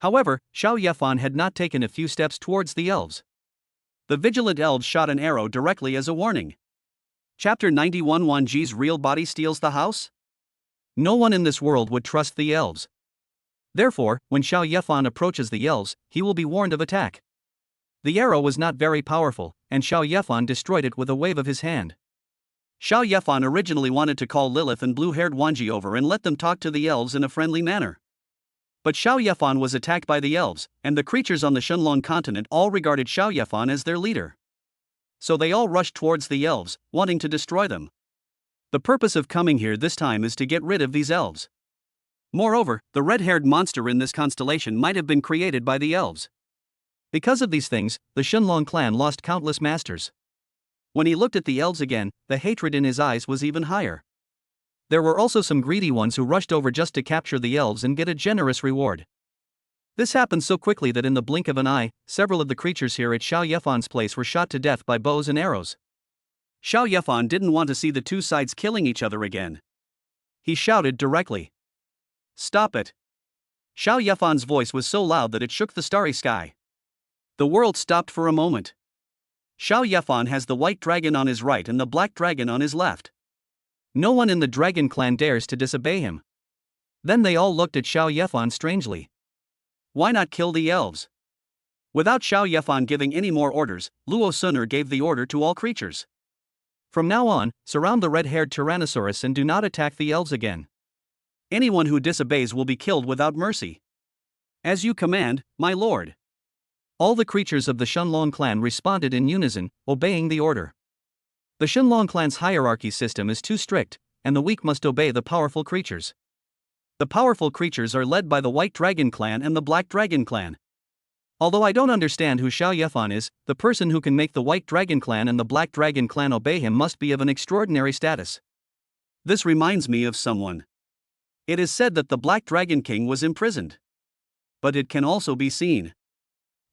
However, Xiao Yefan had not taken a few steps towards the elves. The vigilant elves shot an arrow directly as a warning. Chapter 91 Wan Ji's real body steals the house? No one in this world would trust the elves. Therefore, when Xiao Yefan approaches the elves, he will be warned of attack. The arrow was not very powerful, and Xiao Yefan destroyed it with a wave of his hand. Xiao Yefan originally wanted to call Lilith and blue-haired Wanji over and let them talk to the elves in a friendly manner. But Xiao Yefan was attacked by the elves, and the creatures on the Shenlong continent all regarded Xiao Yefan as their leader. So they all rushed towards the elves, wanting to destroy them. The purpose of coming here this time is to get rid of these elves. Moreover, the red-haired monster in this constellation might have been created by the elves. Because of these things, the Shenlong clan lost countless masters. When he looked at the elves again, the hatred in his eyes was even higher. There were also some greedy ones who rushed over just to capture the elves and get a generous reward. This happened so quickly that in the blink of an eye, several of the creatures here at Xiao Yefan's place were shot to death by bows and arrows. Xiao Yefan didn't want to see the 2 sides killing each other again. He shouted directly. "Stop it!" Xiao Yefan's voice was so loud that it shook the starry sky. The world stopped for a moment. Xiao Yefan has the white dragon on his right and the black dragon on his left. No one in the dragon clan dares to disobey him. Then they all looked at Xiao Yefan strangely. Why not kill the elves? Without Xiao Yefan giving any more orders, Luo Suner gave the order to all creatures. From now on, surround the red-haired Tyrannosaurus and do not attack the elves again. Anyone who disobeys will be killed without mercy. As you command, my lord. All the creatures of the Shenlong clan responded in unison, obeying the order. The Shenlong clan's hierarchy system is too strict, and the weak must obey the powerful creatures. The powerful creatures are led by the White Dragon clan and the Black Dragon clan. Although I don't understand who Xiao Yefan is, the person who can make the White Dragon clan and the Black Dragon clan obey him must be of an extraordinary status. This reminds me of someone. It is said that the Black Dragon King was imprisoned. But it can also be seen.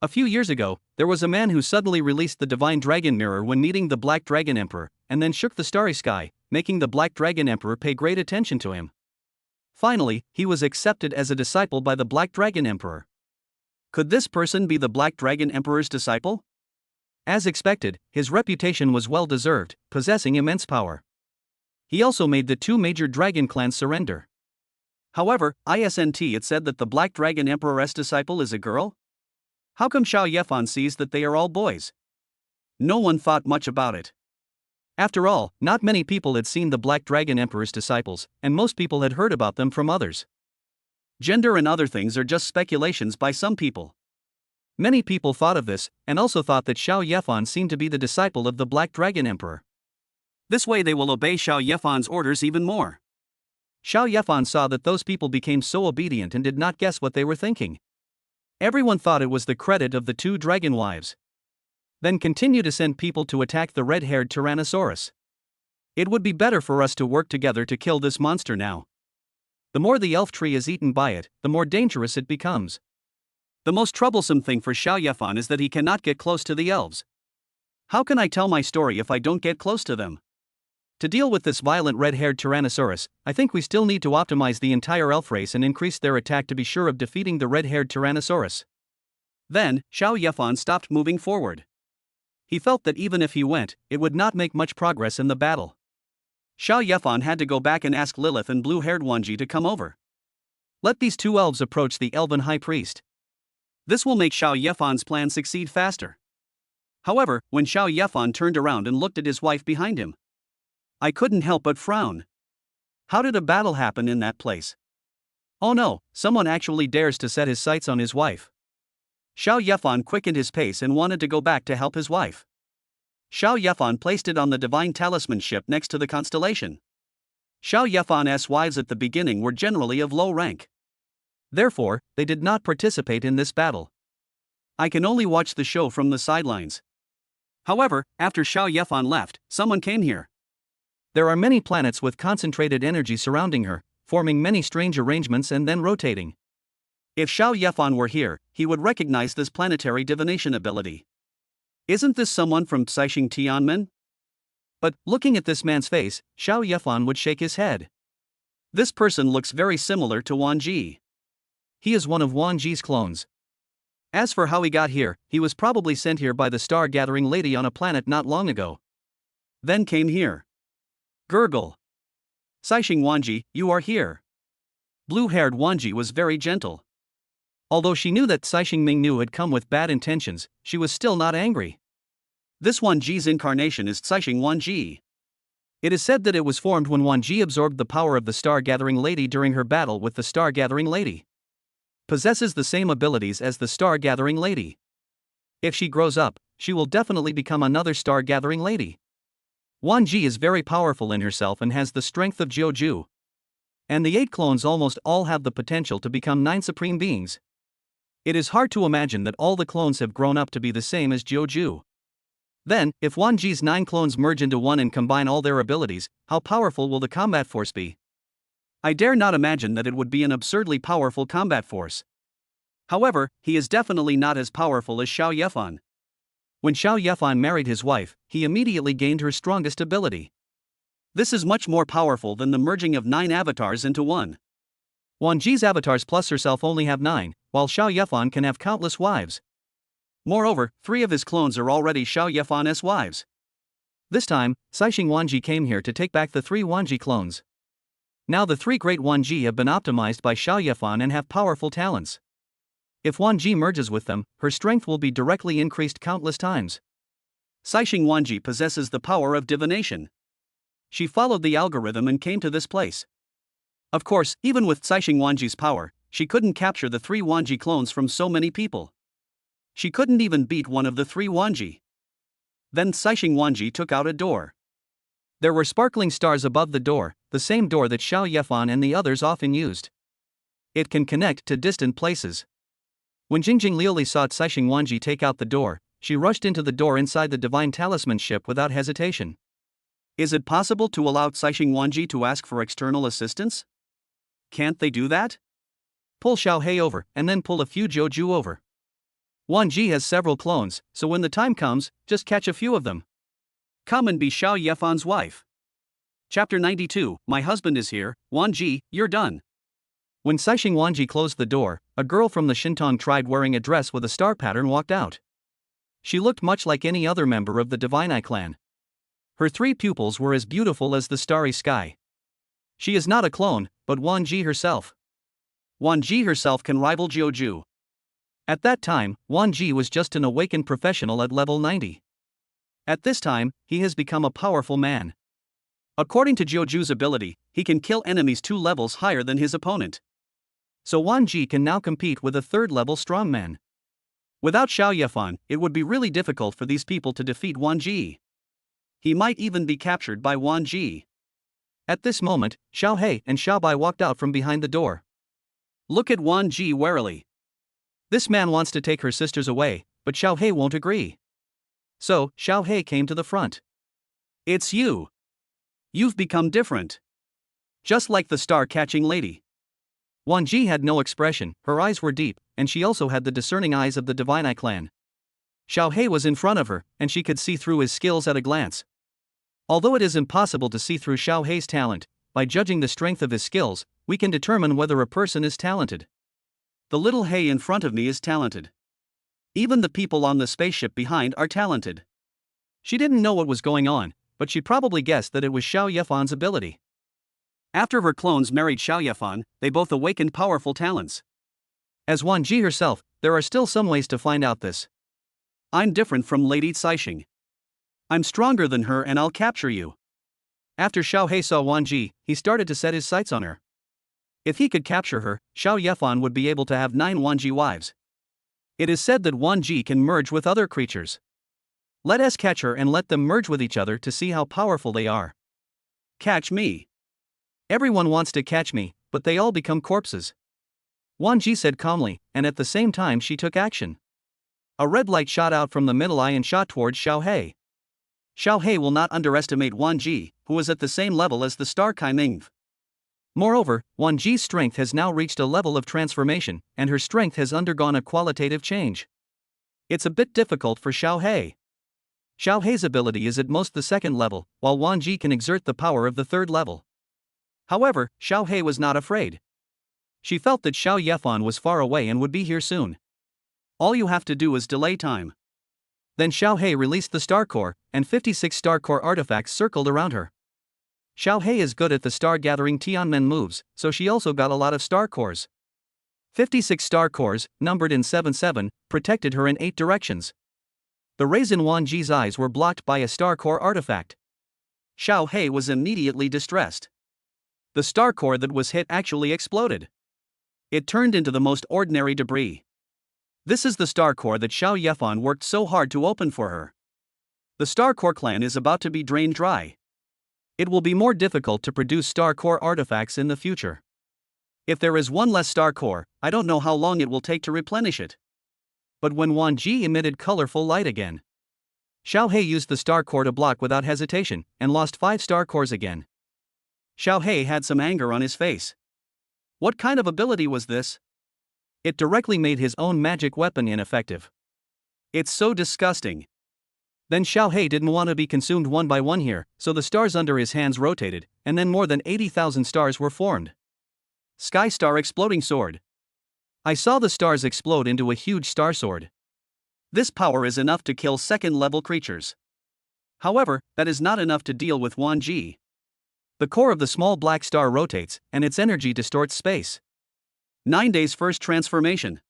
A few years ago, there was a man who suddenly released the Divine Dragon Mirror when meeting the Black Dragon Emperor, and then shook the starry sky, making the Black Dragon Emperor pay great attention to him. Finally, he was accepted as a disciple by the Black Dragon Emperor. Could this person be the Black Dragon Emperor's disciple? As expected, his reputation was well deserved, possessing immense power. He also made the 2 major dragon clans surrender. However, it said that the Black Dragon Emperor's disciple is a girl? How come Xiao Yefan sees that they are all boys? No one thought much about it. After all, not many people had seen the Black Dragon Emperor's disciples, and most people had heard about them from others. Gender and other things are just speculations by some people. Many people thought of this, and also thought that Xiao Yefan seemed to be the disciple of the Black Dragon Emperor. This way they will obey Xiao Yefan's orders even more. Xiao Yefan saw that those people became so obedient and did not guess what they were thinking. Everyone thought it was the credit of the 2 dragon wives. Then continue to send people to attack the red-haired Tyrannosaurus. It would be better for us to work together to kill this monster now. The more the elf tree is eaten by it, the more dangerous it becomes. The most troublesome thing for Xiao Yefan is that he cannot get close to the elves. How can I tell my story if I don't get close to them? To deal with this violent red-haired Tyrannosaurus, I think we still need to optimize the entire elf race and increase their attack to be sure of defeating the red-haired Tyrannosaurus. Then, Xiao Yefan stopped moving forward. He felt that even if he went, it would not make much progress in the battle. Xiao Yefan had to go back and ask Lilith and blue-haired Wanji to come over. Let these two elves approach the elven high priest. This will make Xiao Yefan's plan succeed faster. However, when Xiao Yefan turned around and looked at his wife behind him, I couldn't help but frown. How did a battle happen in that place? Oh no, someone actually dares to set his sights on his wife. Xiao Yefan quickened his pace and wanted to go back to help his wife. Xiao Yefan placed it on the Divine Talisman ship next to the constellation. Xiao Yefan's wives at the beginning were generally of low rank. Therefore, they did not participate in this battle. I can only watch the show from the sidelines. However, after Xiao Yefan left, someone came here. There are many planets with concentrated energy surrounding her, forming many strange arrangements and then rotating. If Xiao Yefan were here, he would recognize this planetary divination ability. Isn't this someone from Saishing Tianmen? But, looking at this man's face, Xiao Yefan would shake his head. This person looks very similar to Wan Ji. He is one of Wan Ji's clones. As for how he got here, he was probably sent here by the star-gathering lady on a planet not long ago. Then came here. Gurgle. Saishing Wanji, you are here. Blue-haired Wanji was very gentle. Although she knew that Saishing Mingnu had come with bad intentions, she was still not angry. This Wanji's incarnation is Saishing Wanji. It is said that it was formed when Wanji absorbed the power of the star-gathering lady during her battle with the star-gathering lady. Possesses the same abilities as the star-gathering lady. If she grows up, she will definitely become another star-gathering lady. Wan Ji is very powerful in herself and has the strength of Jiuju. And the 8 clones almost all have the potential to become 9 supreme beings. It is hard to imagine that all the clones have grown up to be the same as Jiuju. Then, if Wan Ji's 9 clones merge into one and combine all their abilities, how powerful will the combat force be? I dare not imagine that it would be an absurdly powerful combat force. However, he is definitely not as powerful as Xiao Yefan. When Xiao Yefan married his wife, he immediately gained her strongest ability. This is much more powerful than the merging of 9 avatars into one. Wan Ji's avatars plus herself only have 9, while Xiao Yefan can have countless wives. Moreover, 3 of his clones are already Xiao Yefan's wives. This time, Saishing Wanji came here to take back the 3 Wanji clones. Now the 3 great Wanji have been optimized by Xiao Yefan and have powerful talents. If Wanji merges with them, her strength will be directly increased countless times. Saishing Wanji possesses the power of divination. She followed the algorithm and came to this place. Of course, even with Saishing Wanji's power, she couldn't capture the 3 Wanji clones from so many people. She couldn't even beat one of the 3 Wanji. Then Saishing Wanji took out a door. There were sparkling stars above the door, the same door that Xiao Yefan and the others often used. It can connect to distant places. When Jingjing Liuli saw Saishing Wanji take out the door, she rushed into the door inside the Divine Talisman ship without hesitation. Is it possible to allow Saishing Wanji to ask for external assistance? Can't they do that? Pull Xiao He over, and then pull a few Jiuju over. Wanji has several clones, so when the time comes, just catch a few of them. Come and be Xiao Yefan's wife. Chapter 92, My husband is here, Wanji, you're done. When Saishing Wanji closed the door, a girl from the Shintong tribe wearing a dress with a star pattern walked out. She looked much like any other member of the Divine clan. Her 3 pupils were as beautiful as the starry sky. She is not a clone, but Wanji herself. Wanji herself can rival Jiuju. At that time, Wanji was just an awakened professional at level 90. At this time, he has become a powerful man. According to Jiuju's ability, he can kill enemies 2 levels higher than his opponent. So Wanji can now compete with a 3rd-level strongman. Without Xiao Yefan, it would be really difficult for these people to defeat Wanji. He might even be captured by Wanji. At this moment, Xiao He and Xiao Bai walked out from behind the door. Look at Wanji warily. This man wants to take her sisters away, but Xiao He won't agree. So, Xiao He came to the front. It's you. You've become different. Just like the star-catching lady. Wan Ji had no expression, her eyes were deep, and she also had the discerning eyes of the Divine clan. Xiao He was in front of her, and she could see through his skills at a glance. Although it is impossible to see through Xiao He's talent, by judging the strength of his skills, we can determine whether a person is talented. The little He in front of me is talented. Even the people on the spaceship behind are talented. She didn't know what was going on, but she probably guessed that it was Xiao Yefan's ability. After her clones married Xiao Yefan, they both awakened powerful talents. As Wan Ji herself, there are still some ways to find out this. I'm different from Lady Caixing. I'm stronger than her and I'll capture you. After Xiao He saw Wan Ji, he started to set his sights on her. If he could capture her, Xiao Yefan would be able to have 9 Wan Ji wives. It is said that Wan Ji can merge with other creatures. Let us catch her and let them merge with each other to see how powerful they are. Catch me. Everyone wants to catch me, but they all become corpses. Wan Ji said calmly, and at the same time she took action. A red light shot out from the middle eye and shot towards Xiao He. Xiao He will not underestimate Wan Ji, who is at the same level as the star Kai Mingv. Moreover, Wan Ji's strength has now reached a level of transformation, and her strength has undergone a qualitative change. It's a bit difficult for Xiao He. Xiao He's ability is at most the second level, while Wan Ji can exert the power of the third level. However, Xiao He was not afraid. She felt that Xiao Yefan was far away and would be here soon. All you have to do is delay time. Then Xiao He released the star core, and 56 star core artifacts circled around her. Xiao He is good at the star gathering Tianmen moves, so she also got a lot of star cores. 56 star cores, numbered in 7-7, protected her in 8 directions. The rays in Wan Ji's eyes were blocked by a star core artifact. Xiao He was immediately distressed. The star core that was hit actually exploded. It turned into the most ordinary debris. This is the star core that Xiao Yefan worked so hard to open for her. The star core clan is about to be drained dry. It will be more difficult to produce star core artifacts in the future. If there is one less star core, I don't know how long it will take to replenish it. But when Wan Ji emitted colorful light again, Xiao He used the star core to block without hesitation, and lost 5 star cores again. Xiao He had some anger on his face. What kind of ability was this? It directly made his own magic weapon ineffective. It's so disgusting. Then Xiao He didn't want to be consumed one by one here, so the stars under his hands rotated, and then more than 80,000 stars were formed. Sky Star Exploding Sword. I saw the stars explode into a huge star sword. This power is enough to kill second-level creatures. However, that is not enough to deal with Wan Ji. The core of the small black star rotates, and its energy distorts space. 9 days first transformation.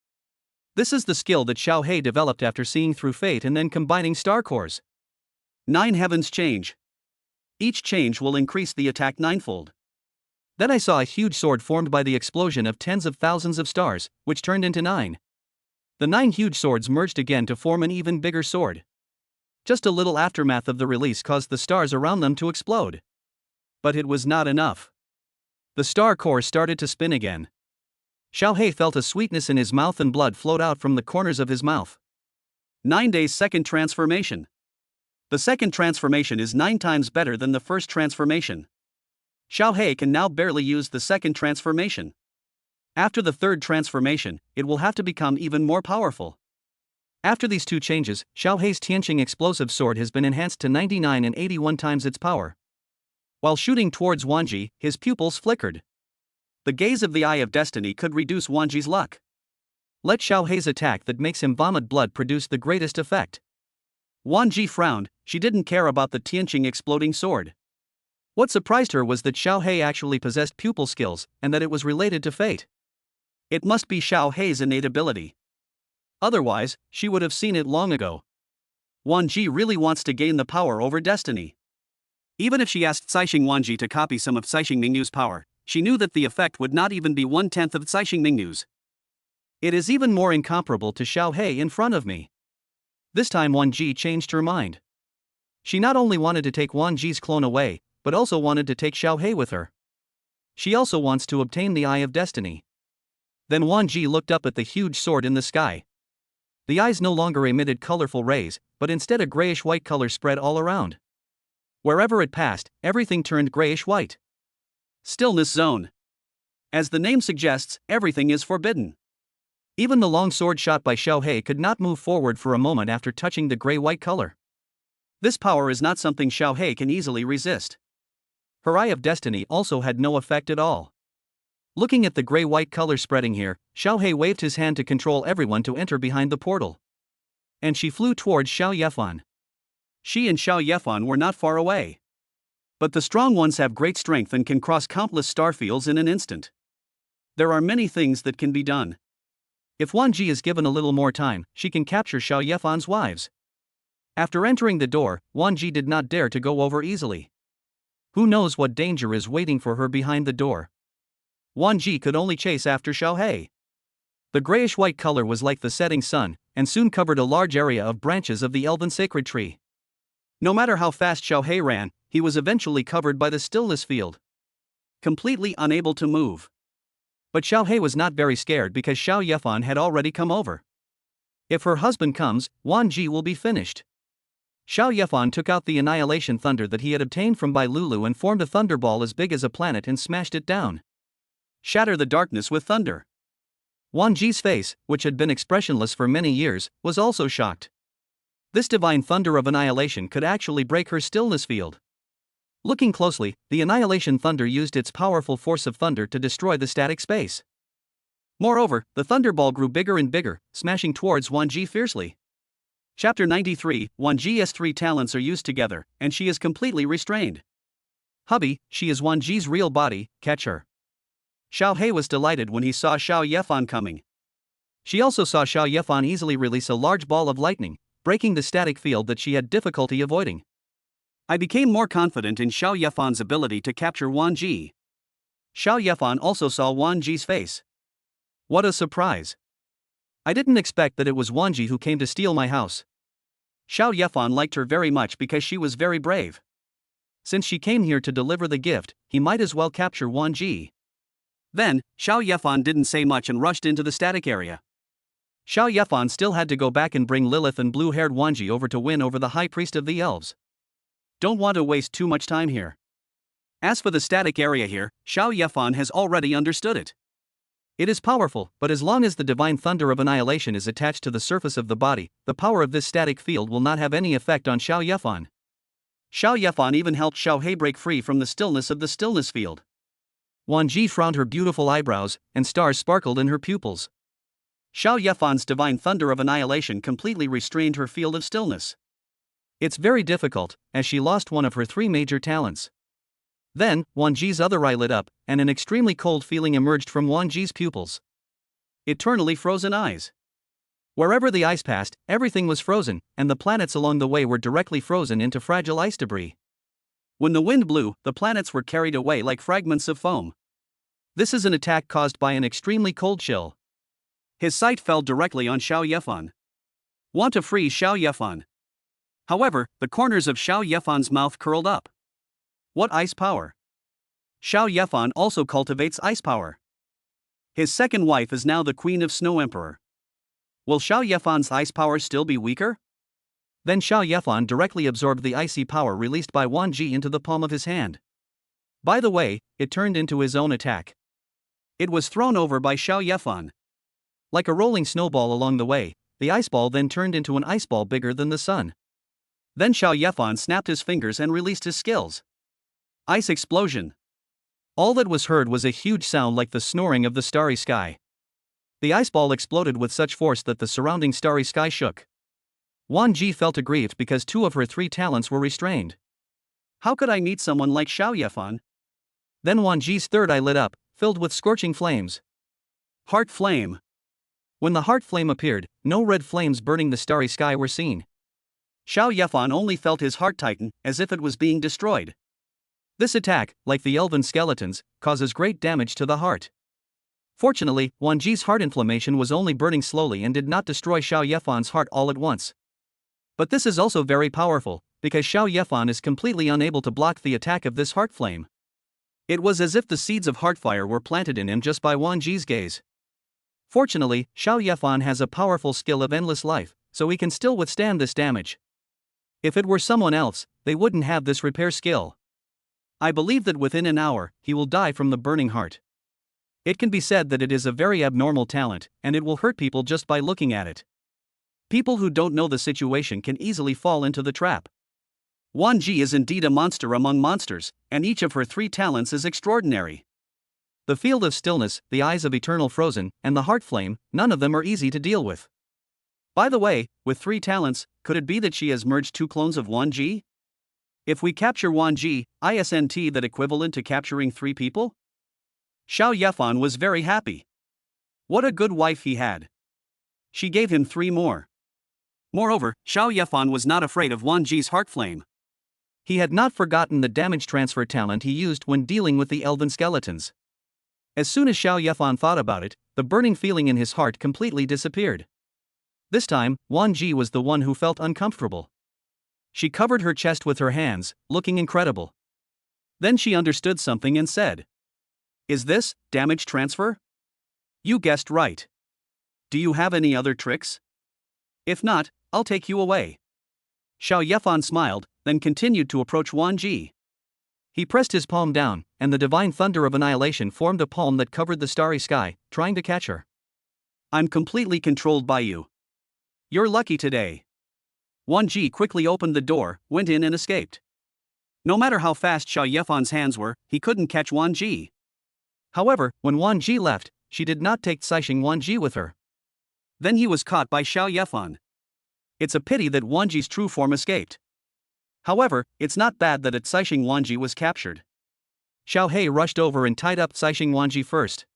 This is the skill that Xiao He developed after seeing through fate and then combining star cores. 9 heavens change. Each change will increase the attack 9-fold. Then I saw a huge sword formed by the explosion of tens of thousands of stars, which turned into 9. The 9 huge swords merged again to form an even bigger sword. Just a little aftermath of the release caused the stars around them to explode. But it was not enough. The star core started to spin again. Xiao He felt a sweetness in his mouth and blood flowed out from the corners of his mouth. 9 days second transformation. The second transformation is 9 times better than the first transformation. Xiao He can now barely use the second transformation. After the third transformation, it will have to become even more powerful. After these 2 changes, Xiao He's Tianqing explosive sword has been enhanced to 99 and 81 times its power. While shooting towards Wan Ji, his pupils flickered. The gaze of the Eye of Destiny could reduce Wan Ji's luck. Let Xiao He's attack that makes him vomit blood produce the greatest effect. Wan Ji frowned, she didn't care about the Tianqing exploding sword. What surprised her was that Xiao He actually possessed pupil skills, and that it was related to fate. It must be Xiao He's innate ability. Otherwise, she would have seen it long ago. Wan Ji really wants to gain the power over destiny. Even if she asked Caixing Wan Ji to copy some of Caixing Mingyu's power, she knew that the effect would not even be 1/10 of Caixing Mingyu's. It is even more incomparable to Xiao He in front of me. This time Wan Ji changed her mind. She not only wanted to take Wan Ji's clone away, but also wanted to take Xiao He with her. She also wants to obtain the Eye of Destiny. Then Wan Ji looked up at the huge sword in the sky. The eyes no longer emitted colorful rays, but instead a grayish-white color spread all around. Wherever it passed, everything turned grayish-white. Stillness zone. As the name suggests, everything is forbidden. Even the long sword shot by Xiao He could not move forward for a moment after touching the gray-white color. This power is not something Xiao He can easily resist. Her Eye of Destiny also had no effect at all. Looking at the gray-white color spreading here, Xiao He waved his hand to control everyone to enter behind the portal. And she flew towards Xiao Yefan. She and Xiao Yefan were not far away. But the strong ones have great strength and can cross countless star fields in an instant. There are many things that can be done. If Wan Ji is given a little more time, she can capture Xiao Yefan's wives. After entering the door, Wan Ji did not dare to go over easily. Who knows what danger is waiting for her behind the door? Wan Ji could only chase after Xiao He. The grayish-white color was like the setting sun, and soon covered a large area of branches of the elven sacred tree. No matter how fast Xiao He ran, he was eventually covered by the stillness field, completely unable to move. But Xiao He was not very scared because Xiao Yefan had already come over. If her husband comes, Wan Ji will be finished. Xiao Yefan took out the annihilation thunder that he had obtained from Bai Lulu and formed a thunderball as big as a planet and smashed it down. Shatter the darkness with thunder. Wan Ji's face, which had been expressionless for many years, was also shocked. This divine thunder of annihilation could actually break her stillness field. Looking closely, the annihilation thunder used its powerful force of thunder to destroy the static space. Moreover, the thunderball grew bigger and bigger, smashing towards Wan Ji fiercely. Chapter 93, Wan Ji's three talents are used together, and she is completely restrained. Hubby, she is Wan Ji's real body, catch her. Xiao He was delighted when he saw Xiao Yefan coming. She also saw Xiao Yefan easily release a large ball of lightning, breaking the static field that she had difficulty avoiding. I became more confident in Xiao Yefan's ability to capture Wan Ji. Xiao Yefan also saw Wan Ji's face. What a surprise! I didn't expect that it was Wan Ji who came to steal my house. Xiao Yefan liked her very much because she was very brave. Since she came here to deliver the gift, he might as well capture Wan Ji. Then, Xiao Yefan didn't say much and rushed into the static area. Xiao Yefan still had to go back and bring Lilith and blue-haired Wan Ji over to win over the High Priest of the Elves. Don't want to waste too much time here. As for the static area here, Xiao Yefan has already understood it. It is powerful, but as long as the divine thunder of annihilation is attached to the surface of the body, the power of this static field will not have any effect on Xiao Yefan. Xiao Yefan even helped Xiao He break free from the stillness of the stillness field. Wan Ji frowned her beautiful eyebrows, and stars sparkled in her pupils. Xiao Yefan's divine thunder of annihilation completely restrained her field of stillness. It's very difficult, as she lost one of her three major talents. Then, Wan Ji's other eye lit up, and an extremely cold feeling emerged from Wan Ji's pupils. Eternally frozen eyes. Wherever the ice passed, everything was frozen, and the planets along the way were directly frozen into fragile ice debris. When the wind blew, the planets were carried away like fragments of foam. This is an attack caused by an extremely cold chill. His sight fell directly on Xiao Yefan. Want to free Xiao Yefan. However, the corners of Xiao Yefan's mouth curled up. What ice power! Xiao Yefan also cultivates ice power. His second wife is now the Queen of Snow Emperor. Will Xiao Yefan's ice power still be weaker? Then Xiao Yefan directly absorbed the icy power released by Wan Ji into the palm of his hand. By the way, it turned into his own attack. It was thrown over by Xiao Yefan. Like a rolling snowball along the way, the ice ball then turned into an ice ball bigger than the sun. Then Xiao Yefan snapped his fingers and released his skills. Ice explosion. All that was heard was a huge sound like the snoring of the starry sky. The ice ball exploded with such force that the surrounding starry sky shook. Wan Ji felt aggrieved because two of her three talents were restrained. How could I meet someone like Xiao Yefan? Then Wan Ji's third eye lit up, filled with scorching flames. Heart flame. When the heart flame appeared, no red flames burning the starry sky were seen. Xiao Yefan only felt his heart tighten, as if it was being destroyed. This attack, like the elven skeletons, causes great damage to the heart. Fortunately, Wan Ji's heart inflammation was only burning slowly and did not destroy Xiao Yefan's heart all at once. But this is also very powerful, because Xiao Yefan is completely unable to block the attack of this heart flame. It was as if the seeds of heartfire were planted in him just by Wan Ji's gaze. Fortunately, Xiao Yefan has a powerful skill of endless life, so he can still withstand this damage. If it were someone else, they wouldn't have this repair skill. I believe that within an hour, he will die from the burning heart. It can be said that it is a very abnormal talent, and it will hurt people just by looking at it. People who don't know the situation can easily fall into the trap. Wan Ji is indeed a monster among monsters, and each of her 3 talents is extraordinary. The field of stillness, the eyes of eternal frozen, and the heart flame, none of them are easy to deal with. By the way, with 3 talents, could it be that she has merged 2 clones of Wan Ji? If we capture Wan Ji, isn't that equivalent to capturing 3 people? Xiao Yefan was very happy. What a good wife he had. She gave him 3 more. Moreover, Xiao Yefan was not afraid of Wan Ji's heart flame. He had not forgotten the damage transfer talent he used when dealing with the elven skeletons. As soon as Xiao Yefan thought about it, the burning feeling in his heart completely disappeared. This time, Wan Ji was the one who felt uncomfortable. She covered her chest with her hands, looking incredible. Then she understood something and said, "Is this damage transfer?" "You guessed right. Do you have any other tricks? If not, I'll take you away." Xiao Yefan smiled, then continued to approach Wan Ji. He pressed his palm down, and the divine thunder of annihilation formed a palm that covered the starry sky, trying to catch her. "I'm completely controlled by you. You're lucky today." Wan Ji quickly opened the door, went in and escaped. No matter how fast Xiao Yefan's hands were, he couldn't catch Wan Ji. However, when Wan Ji left, she did not take Saishing Wan Ji with her. Then he was caught by Xiao Yefan. It's a pity that Wan Ji's true form escaped. However, it's not bad that Saishing Wan Ji was captured. Xiao He rushed over and tied up Saishing Wan Ji first.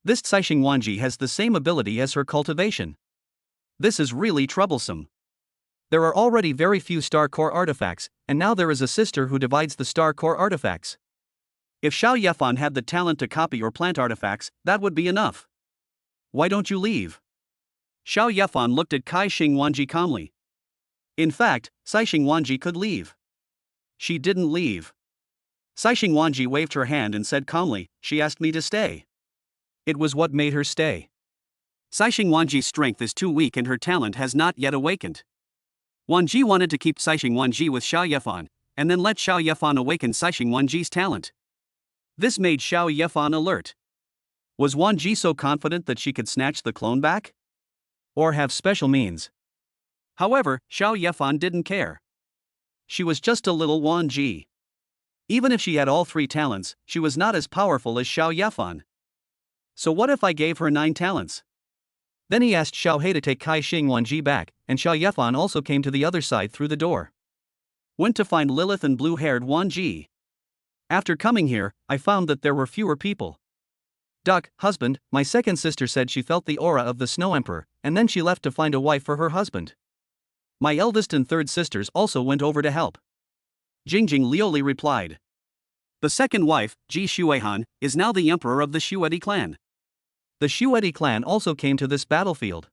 This Saishing Wan Ji has the same ability as her cultivation. This is really troublesome. There are already very few star core artifacts, and now there is a sister who divides the star core artifacts. If Xiao Yefan had the talent to copy or plant artifacts, that would be enough. Why don't you leave? Xiao Yefan looked at Kai Shing Wanji calmly. In fact, Saishing Wanji could leave. She didn't leave. Saishing Wanji waved her hand and said calmly, "She asked me to stay." It was what made her stay. Saishing Wanji's strength is too weak and her talent has not yet awakened. Wanji wanted to keep Saishing Wanji with Xiao Yefan, and then let Xiao Yefan awaken Saishing Wanji's talent. This made Xiao Yefan alert. Was Wanji so confident that she could snatch the clone back? Or have special means? However, Xiao Yefan didn't care. She was just a little Wan Ji. Even if she had all 3 talents, she was not as powerful as Xiao Yefan. So what if I gave her 9 talents? Then he asked Xiao He to take Kai Shing Wan Ji back, and Xiao Yefan also came to the other side through the door. Went to find Lilith and blue-haired Wan Ji. After coming here, I found that there were fewer people. Duck, husband, my second sister said she felt the aura of the Snow Emperor, and then she left to find a wife for her husband. My eldest and third sisters also went over to help. Jingjing Lioli replied. The second wife, Ji Xuehan, is now the emperor of the Xuedi clan. The Xuedi clan also came to this battlefield.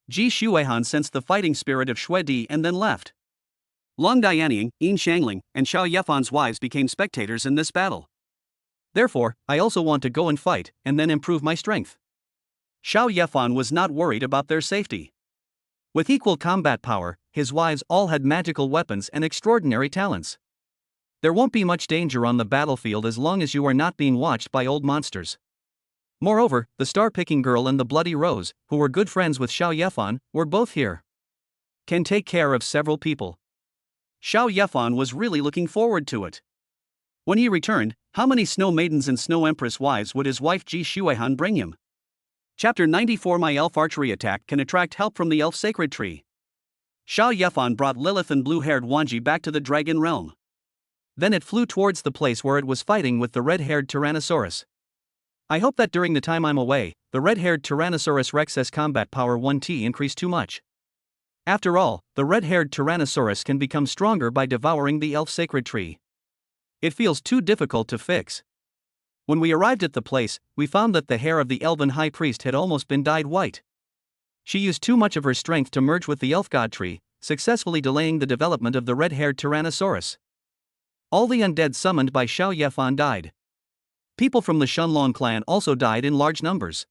Ji Xuehan sensed the fighting spirit of Xuedi and then left. Long Dianying, Yin Shangling, and Xiao Yefan's wives became spectators in this battle. Therefore, I also want to go and fight, and then improve my strength. Xiao Yefan was not worried about their safety. With equal combat power, his wives all had magical weapons and extraordinary talents. There won't be much danger on the battlefield as long as you are not being watched by old monsters. Moreover, the star-picking girl and the Bloody Rose, who were good friends with Xiao Yefan, were both here. Can take care of several people. Xiao Yefan was really looking forward to it. When he returned, how many Snow Maidens and Snow Empress wives would his wife Ji Xuehan bring him? Chapter 94. My elf archery attack can attract help from the elf sacred tree. Xiao Yefan brought Lilith and blue-haired Wanji back to the dragon realm. Then it flew towards the place where it was fighting with the red-haired Tyrannosaurus. I hope that during the time I'm away, the red-haired Tyrannosaurus Rex's combat power 1T increased too much. After all, the red-haired Tyrannosaurus can become stronger by devouring the elf sacred tree. It feels too difficult to fix. When we arrived at the place, we found that the hair of the elven high priest had almost been dyed white. She used too much of her strength to merge with the elf god tree, successfully delaying the development of the red-haired Tyrannosaurus. All the undead summoned by Xiao Yefan died. People from the Shunlong clan also died in large numbers.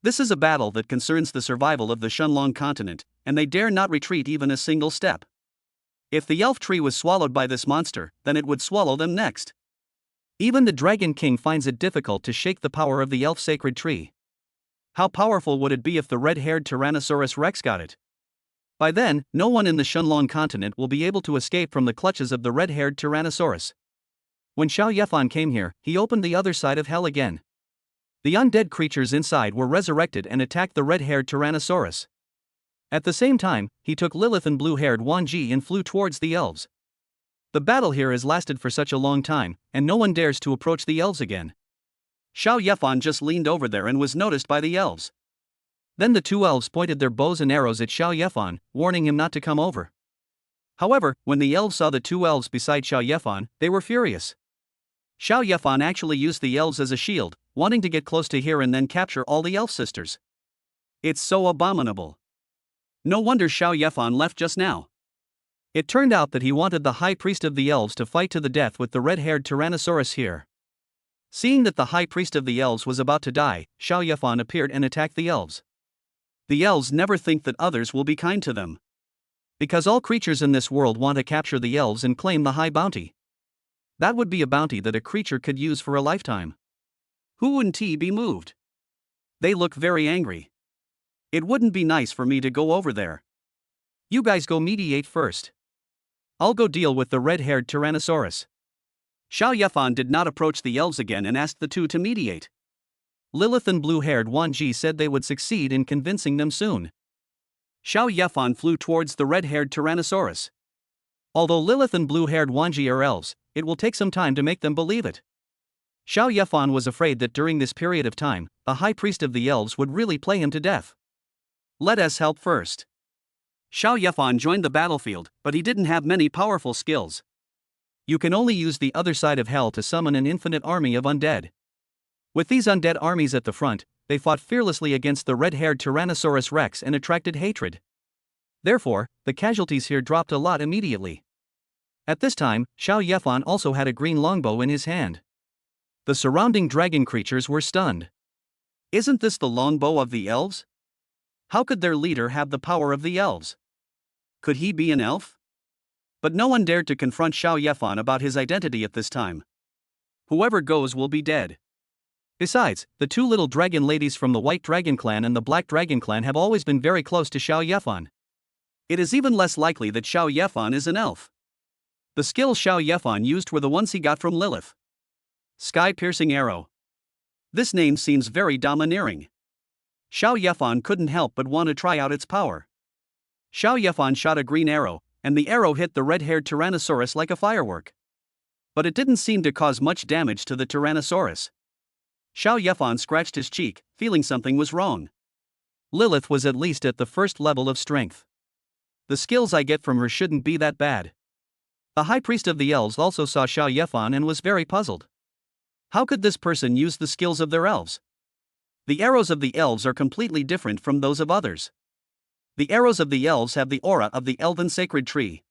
This is a battle that concerns the survival of the Shunlong continent, and they dare not retreat even a single step. If the elf tree was swallowed by this monster, then it would swallow them next. Even the Dragon King finds it difficult to shake the power of the elf sacred tree. How powerful would it be if the red-haired Tyrannosaurus Rex got it? By then, no one in the Shenlong continent will be able to escape from the clutches of the red-haired Tyrannosaurus. When Xiao Yefan came here, he opened the other side of hell again. The undead creatures inside were resurrected and attacked the red-haired Tyrannosaurus. At the same time, he took Lilith and blue-haired Wan Ji and flew towards the elves. The battle here has lasted for such a long time, and no one dares to approach the elves again. Xiao Yefan just leaned over there and was noticed by the elves. Then the two elves pointed their bows and arrows at Xiao Yefan, warning him not to come over. However, when the elves saw the two elves beside Xiao Yefan, they were furious. Xiao Yefan actually used the elves as a shield, wanting to get close to here and then capture all the elf sisters. It's so abominable. No wonder Xiao Yefan left just now. It turned out that he wanted the high priest of the elves to fight to the death with the red-haired Tyrannosaurus here. Seeing that the high priest of the elves was about to die, Xiao Yefan appeared and attacked the elves. The elves never think that others will be kind to them. Because all creatures in this world want to capture the elves and claim the high bounty. That would be a bounty that a creature could use for a lifetime. Who wouldn't he be moved? They look very angry. It wouldn't be nice for me to go over there. You guys go mediate first. I'll go deal with the red-haired Tyrannosaurus. Xiao Yefan did not approach the elves again and asked the two to mediate. Lilith and blue-haired Wan Ji said they would succeed in convincing them soon. Xiao Yefan flew towards the red-haired Tyrannosaurus. Although Lilith and blue-haired Wan Ji are elves, it will take some time to make them believe it. Xiao Yefan was afraid that during this period of time, the high priest of the elves would really play him to death. Let us help first. Xiao Yefan joined the battlefield, but he didn't have many powerful skills. You can only use the other side of hell to summon an infinite army of undead. With these undead armies at the front, they fought fearlessly against the red-haired Tyrannosaurus Rex and attracted hatred. Therefore, the casualties here dropped a lot immediately. At this time, Xiao Yefan also had a green longbow in his hand. The surrounding dragon creatures were stunned. Isn't this the longbow of the elves? How could their leader have the power of the elves? Could he be an elf? But no one dared to confront Xiao Yefan about his identity at this time. Whoever goes will be dead. Besides, the two little dragon ladies from the White Dragon Clan and the Black Dragon Clan have always been very close to Xiao Yefan. It is even less likely that Xiao Yefan is an elf. The skills Xiao Yefan used were the ones he got from Lilith. Sky-piercing arrow. This name seems very domineering. Xiao Yefan couldn't help but want to try out its power. Xiao Yefan shot a green arrow, and the arrow hit the red-haired Tyrannosaurus like a firework. But it didn't seem to cause much damage to the Tyrannosaurus. Xiao Yefan scratched his cheek, feeling something was wrong. Lilith was at least at the first level of strength. The skills I get from her shouldn't be that bad. The high priest of the elves also saw Xiao Yefan and was very puzzled. How could this person use the skills of their elves? The arrows of the elves are completely different from those of others. The arrows of the elves have the aura of the elven sacred tree.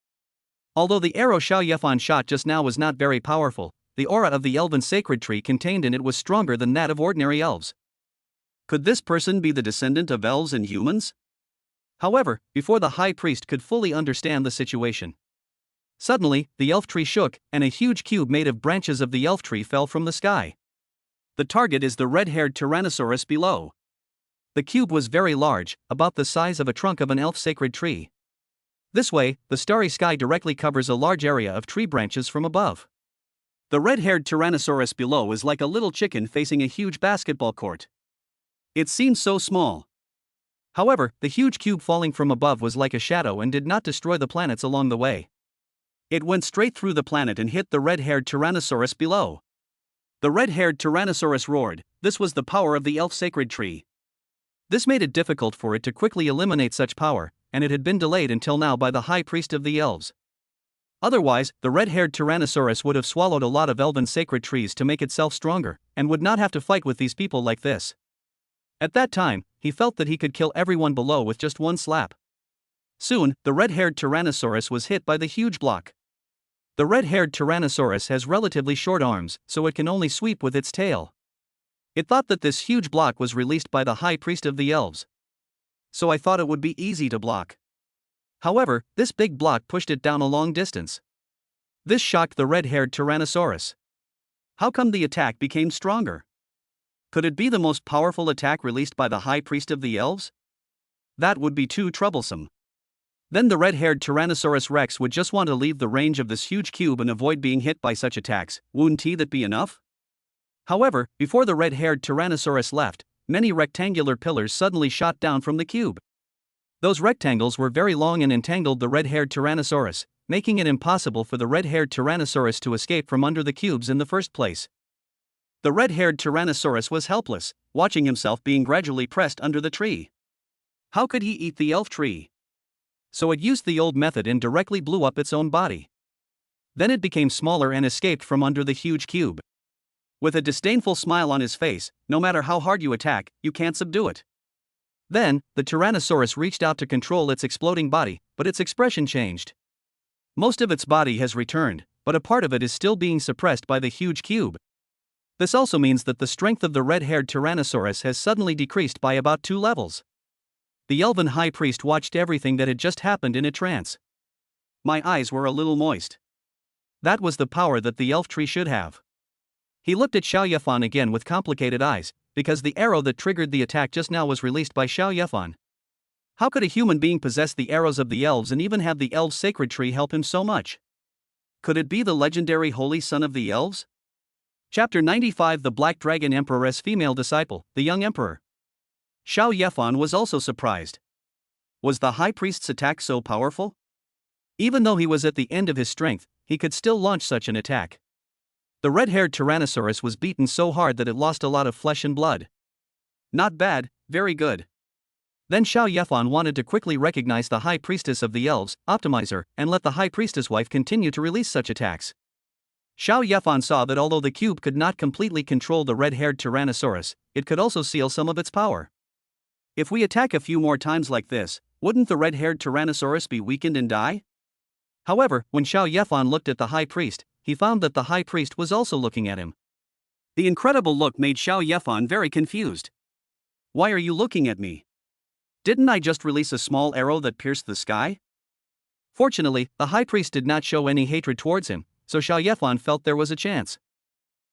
Although the arrow Xiao Yefan shot just now was not very powerful, the aura of the elven sacred tree contained in it was stronger than that of ordinary elves. Could this person be the descendant of elves and humans? However, before the high priest could fully understand the situation, suddenly, the elf tree shook, and a huge cube made of branches of the elf tree fell from the sky. The target is the red-haired Tyrannosaurus below. The cube was very large, about the size of a trunk of an elf sacred tree. This way, the starry sky directly covers a large area of tree branches from above. The red-haired Tyrannosaurus below is like a little chicken facing a huge basketball court. It seems so small. However, the huge cube falling from above was like a shadow and did not destroy the planets along the way. It went straight through the planet and hit the red-haired Tyrannosaurus below. The red-haired Tyrannosaurus roared. This was the power of the elf sacred tree. This made it difficult for it to quickly eliminate such power, and it had been delayed until now by the high priest of the elves. Otherwise, the red-haired Tyrannosaurus would have swallowed a lot of elven sacred trees to make itself stronger, and would not have to fight with these people like this. At that time, he felt that he could kill everyone below with just one slap. Soon, the red-haired Tyrannosaurus was hit by the huge block. The red-haired Tyrannosaurus has relatively short arms, so it can only sweep with its tail. It thought that this huge block was released by the high priest of the elves. So I thought it would be easy to block. However, this big block pushed it down a long distance. This shocked the red-haired Tyrannosaurus. How come the attack became stronger? Could it be the most powerful attack released by the High Priest of the Elves? That would be too troublesome. Then the red-haired Tyrannosaurus Rex would just want to leave the range of this huge cube and avoid being hit by such attacks. Wouldn't that be enough? However, before the red-haired Tyrannosaurus left, many rectangular pillars suddenly shot down from the cube. Those rectangles were very long and entangled the red-haired Tyrannosaurus, making it impossible for the red-haired Tyrannosaurus to escape from under the cubes in the first place. The red-haired Tyrannosaurus was helpless, watching himself being gradually pressed under the tree. How could he eat the elf tree? So it used the old method and directly blew up its own body. Then it became smaller and escaped from under the huge cube. With a disdainful smile on his face, no matter how hard you attack, you can't subdue it. Then, the Tyrannosaurus reached out to control its exploding body, but its expression changed. Most of its body has returned, but a part of it is still being suppressed by the huge cube. This also means that the strength of the red-haired Tyrannosaurus has suddenly decreased by about 2 levels. The elven high priest watched everything that had just happened in a trance. My eyes were a little moist. That was the power that the elf tree should have. He looked at Xiao Yefan again with complicated eyes, because the arrow that triggered the attack just now was released by Xiao Yefan. How could a human being possess the arrows of the elves and even have the elves' sacred tree help him so much? Could it be the legendary Holy Son of the Elves? Chapter 95 The Black Dragon Emperor's female disciple, the young emperor. Xiao Yefan was also surprised. Was the high priest's attack so powerful? Even though he was at the end of his strength, he could still launch such an attack. The red-haired Tyrannosaurus was beaten so hard that it lost a lot of flesh and blood. Not bad, very good. Then Xiao Yefan wanted to quickly recognize the high priestess of the elves, optimize her, and let the high priestess wife continue to release such attacks. Xiao Yefan saw that although the cube could not completely control the red-haired Tyrannosaurus, it could also seal some of its power. If we attack a few more times like this, wouldn't the red-haired Tyrannosaurus be weakened and die? However, when Xiao Yefan looked at the high priest, he found that the high priest was also looking at him. The incredible look made Xiao Yefan very confused. Why are you looking at me? Didn't I just release a small arrow that pierced the sky? Fortunately, the high priest did not show any hatred towards him, so Xiao Yefan felt there was a chance.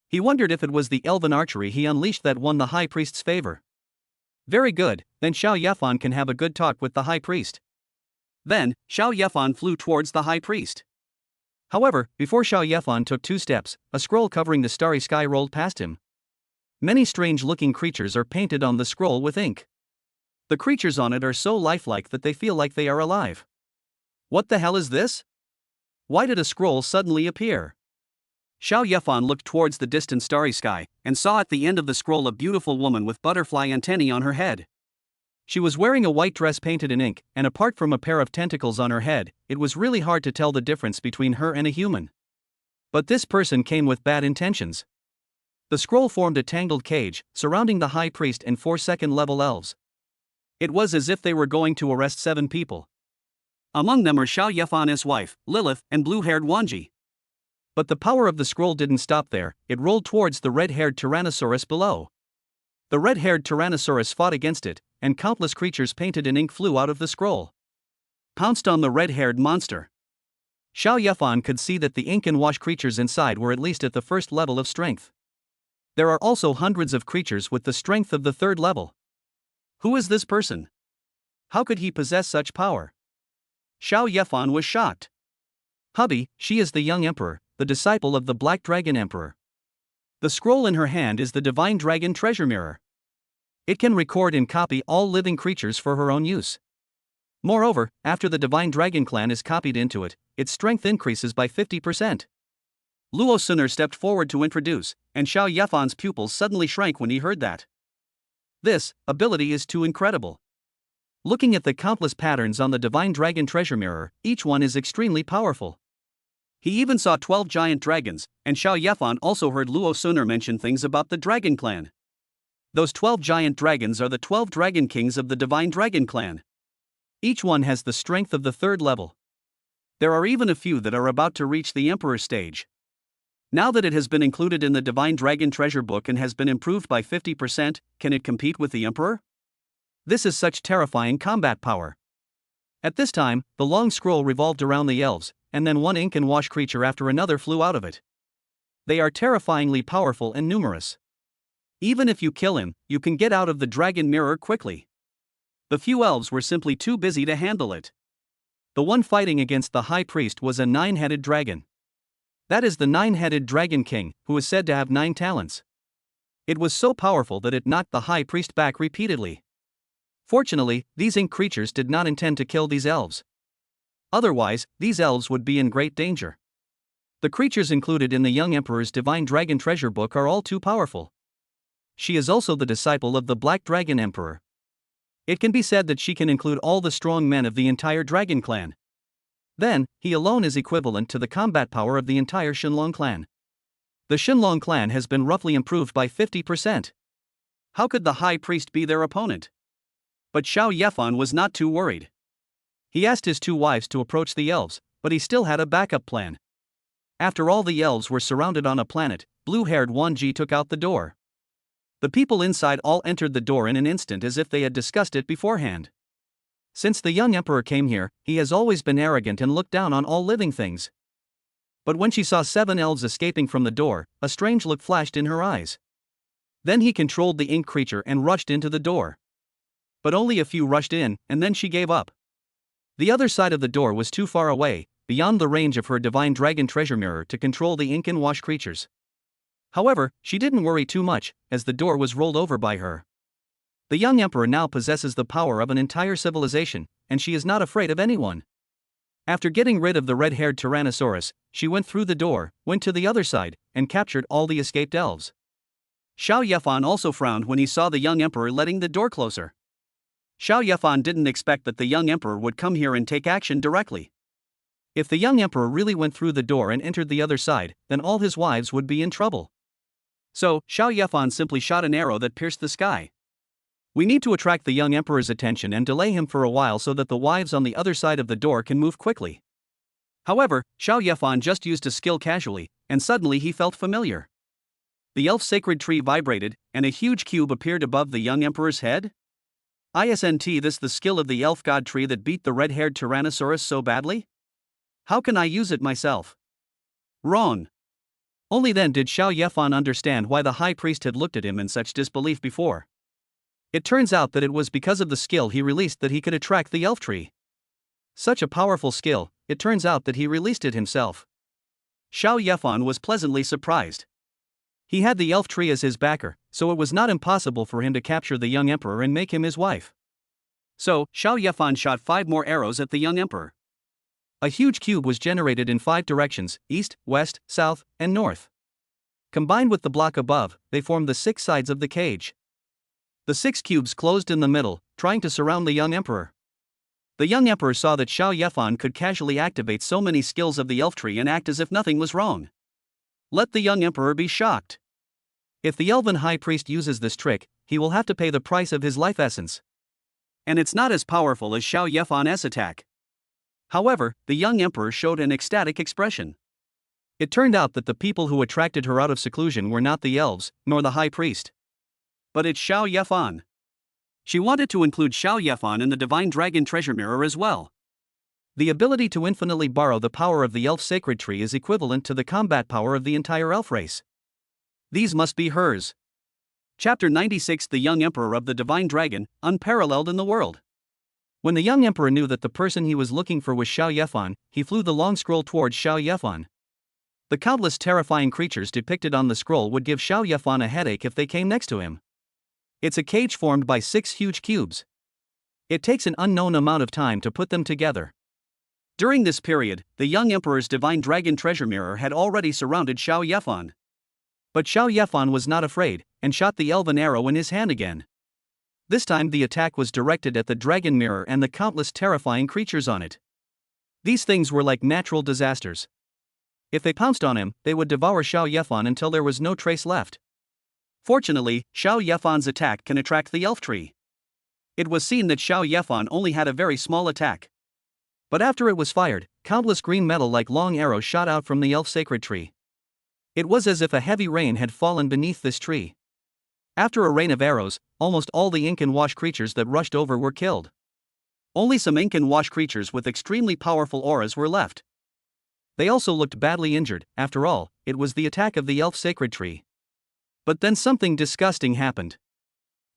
He wondered if it was the elven archery he unleashed that won the high priest's favor. Very good, then Xiao Yefan can have a good talk with the high priest. Then, Xiao Yefan flew towards the high priest. However, before Xiao Yefan took 2 steps, a scroll covering the starry sky rolled past him. Many strange-looking creatures are painted on the scroll with ink. The creatures on it are so lifelike that they feel like they are alive. What the hell is this? Why did a scroll suddenly appear? Xiao Yefan looked towards the distant starry sky, and saw at the end of the scroll a beautiful woman with butterfly antennae on her head. She was wearing a white dress painted in ink, and apart from a pair of tentacles on her head, it was really hard to tell the difference between her and a human. But this person came with bad intentions. The scroll formed a tangled cage, surrounding the high priest and 4 second-level elves. It was as if they were going to arrest 7 people. Among them are Xiao Yefan's wife, Lilith, and blue-haired Wanji. But the power of the scroll didn't stop there, it rolled towards the red-haired Tyrannosaurus below. The red-haired Tyrannosaurus fought against it, and countless creatures painted in ink flew out of the scroll. Pounced on the red-haired monster. Xiao Yefan could see that the ink and wash creatures inside were at least at the 1st level of strength. There are also hundreds of creatures with the strength of the 3rd level. Who is this person? How could he possess such power? Xiao Yefan was shocked. Hubby, she is the young emperor, the disciple of the Black Dragon Emperor. The scroll in her hand is the Divine Dragon Treasure Mirror. It can record and copy all living creatures for her own use. Moreover, after the Divine Dragon clan is copied into it, its strength increases by 50%. Luo Suner stepped forward to introduce, and Xiao Yefan's pupils suddenly shrank when he heard that. This ability is too incredible. Looking at the countless patterns on the Divine Dragon Treasure Mirror, each one is extremely powerful. He even saw 12 giant dragons, and Xiao Yefan also heard Luo Suner mention things about the Dragon Clan. Those 12 giant dragons are the 12 dragon kings of the Divine Dragon Clan. Each one has the strength of the 3rd level. There are even a few that are about to reach the Emperor stage. Now that it has been included in the Divine Dragon Treasure Book and has been improved by 50%, can it compete with the Emperor? This is such terrifying combat power. At this time, the long scroll revolved around the elves, and then one ink and wash creature after another flew out of it. They are terrifyingly powerful and numerous. Even if you kill him, you can get out of the dragon mirror quickly. The few elves were simply too busy to handle it. The one fighting against the high priest was a 9-headed dragon. That is the 9-headed dragon king, who is said to have 9 talents. It was so powerful that it knocked the high priest back repeatedly. Fortunately, these ink creatures did not intend to kill these elves. Otherwise, these elves would be in great danger. The creatures included in the young emperor's divine dragon treasure book are all too powerful. She is also the disciple of the black dragon emperor. It can be said that she can include all the strong men of the entire dragon clan. Then, he alone is equivalent to the combat power of the entire Shenlong clan. The Shenlong clan has been roughly improved by 50%. How could the high priest be their opponent? But Xiao Yefan was not too worried. He asked his 2 wives to approach the elves, but he still had a backup plan. After all the elves were surrounded on a planet, blue-haired Wan Ji took out the door. The people inside all entered the door in an instant as if they had discussed it beforehand. Since the young emperor came here, he has always been arrogant and looked down on all living things. But when she saw 7 elves escaping from the door, a strange look flashed in her eyes. Then he controlled the ink creature and rushed into the door. But only a few rushed in, and then she gave up. The other side of the door was too far away, beyond the range of her divine dragon treasure mirror to control the ink and wash creatures. However, she didn't worry too much, as the door was rolled over by her. The young emperor now possesses the power of an entire civilization, and she is not afraid of anyone. After getting rid of the red-haired Tyrannosaurus, she went through the door, went to the other side, and captured all the escaped elves. Xiao Yefan also frowned when he saw the young emperor letting the door closer. Xiao Yefan didn't expect that the young emperor would come here and take action directly. If the young emperor really went through the door and entered the other side, then all his wives would be in trouble. So, Xiao Yefan simply shot an arrow that pierced the sky. We need to attract the young emperor's attention and delay him for a while so that the wives on the other side of the door can move quickly. However, Xiao Yefan just used a skill casually, and suddenly he felt familiar. The elf sacred tree vibrated, and a huge cube appeared above the young emperor's head? Isn't this the skill of the elf god tree that beat the red-haired Tyrannosaurus so badly? How can I use it myself? Wrong. Only then did Xiao Yefan understand why the high priest had looked at him in such disbelief before. It turns out that it was because of the skill he released that he could attract the elf tree. Such a powerful skill, it turns out that he released it himself. Xiao Yefan was pleasantly surprised. He had the elf tree as his backer, so it was not impossible for him to capture the young emperor and make him his wife. So, Xiao Yefan shot 5 more arrows at the young emperor. A huge cube was generated in 5 directions, east, west, south, and north. Combined with the block above, they formed the 6 sides of the cage. The 6 cubes closed in the middle, trying to surround the young emperor. The young emperor saw that Xiao Yefan could casually activate so many skills of the elf tree and act as if nothing was wrong. Let the young emperor be shocked. If the elven high priest uses this trick, he will have to pay the price of his life essence. And it's not as powerful as Xiao Yefan's attack. However, the young emperor showed an ecstatic expression. It turned out that the people who attracted her out of seclusion were not the elves, nor the high priest. But it's Xiao Yefan. She wanted to include Xiao Yefan in the divine dragon treasure mirror as well. The ability to infinitely borrow the power of the elf sacred tree is equivalent to the combat power of the entire elf race. These must be hers. Chapter 96 The Young Emperor of the Divine Dragon, unparalleled in the world. When the young emperor knew that the person he was looking for was Xiao Yefan, he flew the long scroll towards Xiao Yefan. The countless terrifying creatures depicted on the scroll would give Xiao Yefan a headache if they came next to him. It's a cage formed by 6 huge cubes. It takes an unknown amount of time to put them together. During this period, the young emperor's divine dragon treasure mirror had already surrounded Xiao Yefan. But Xiao Yefan was not afraid, and shot the elven arrow in his hand again. This time the attack was directed at the dragon mirror and the countless terrifying creatures on it. These things were like natural disasters. If they pounced on him, they would devour Xiao Yefan until there was no trace left. Fortunately, Xiao Yefan's attack can attract the elf tree. It was seen that Xiao Yefan only had a very small attack. But after it was fired, countless green metal like long arrows shot out from the elf sacred tree. It was as if a heavy rain had fallen beneath this tree. After a rain of arrows, almost all the ink and wash creatures that rushed over were killed. Only some ink and wash creatures with extremely powerful auras were left. They also looked badly injured. After all, it was the attack of the elf sacred tree. But then something disgusting happened.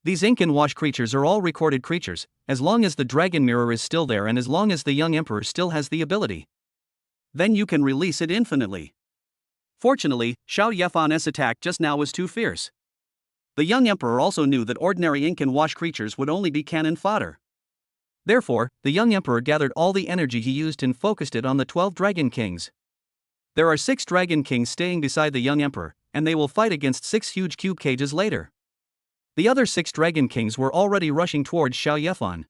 These ink and wash creatures are all recorded creatures, as long as the dragon mirror is still there and as long as the young emperor still has the ability. Then you can release it infinitely. Fortunately, Xiao Yefan's attack just now was too fierce. The young emperor also knew that ordinary ink and wash creatures would only be cannon fodder. Therefore, the young emperor gathered all the energy he used and focused it on the 12 dragon kings. There are 6 dragon kings staying beside the young emperor, and they will fight against 6 huge cube cages later. The other 6 dragon kings were already rushing towards Xiao Yefan.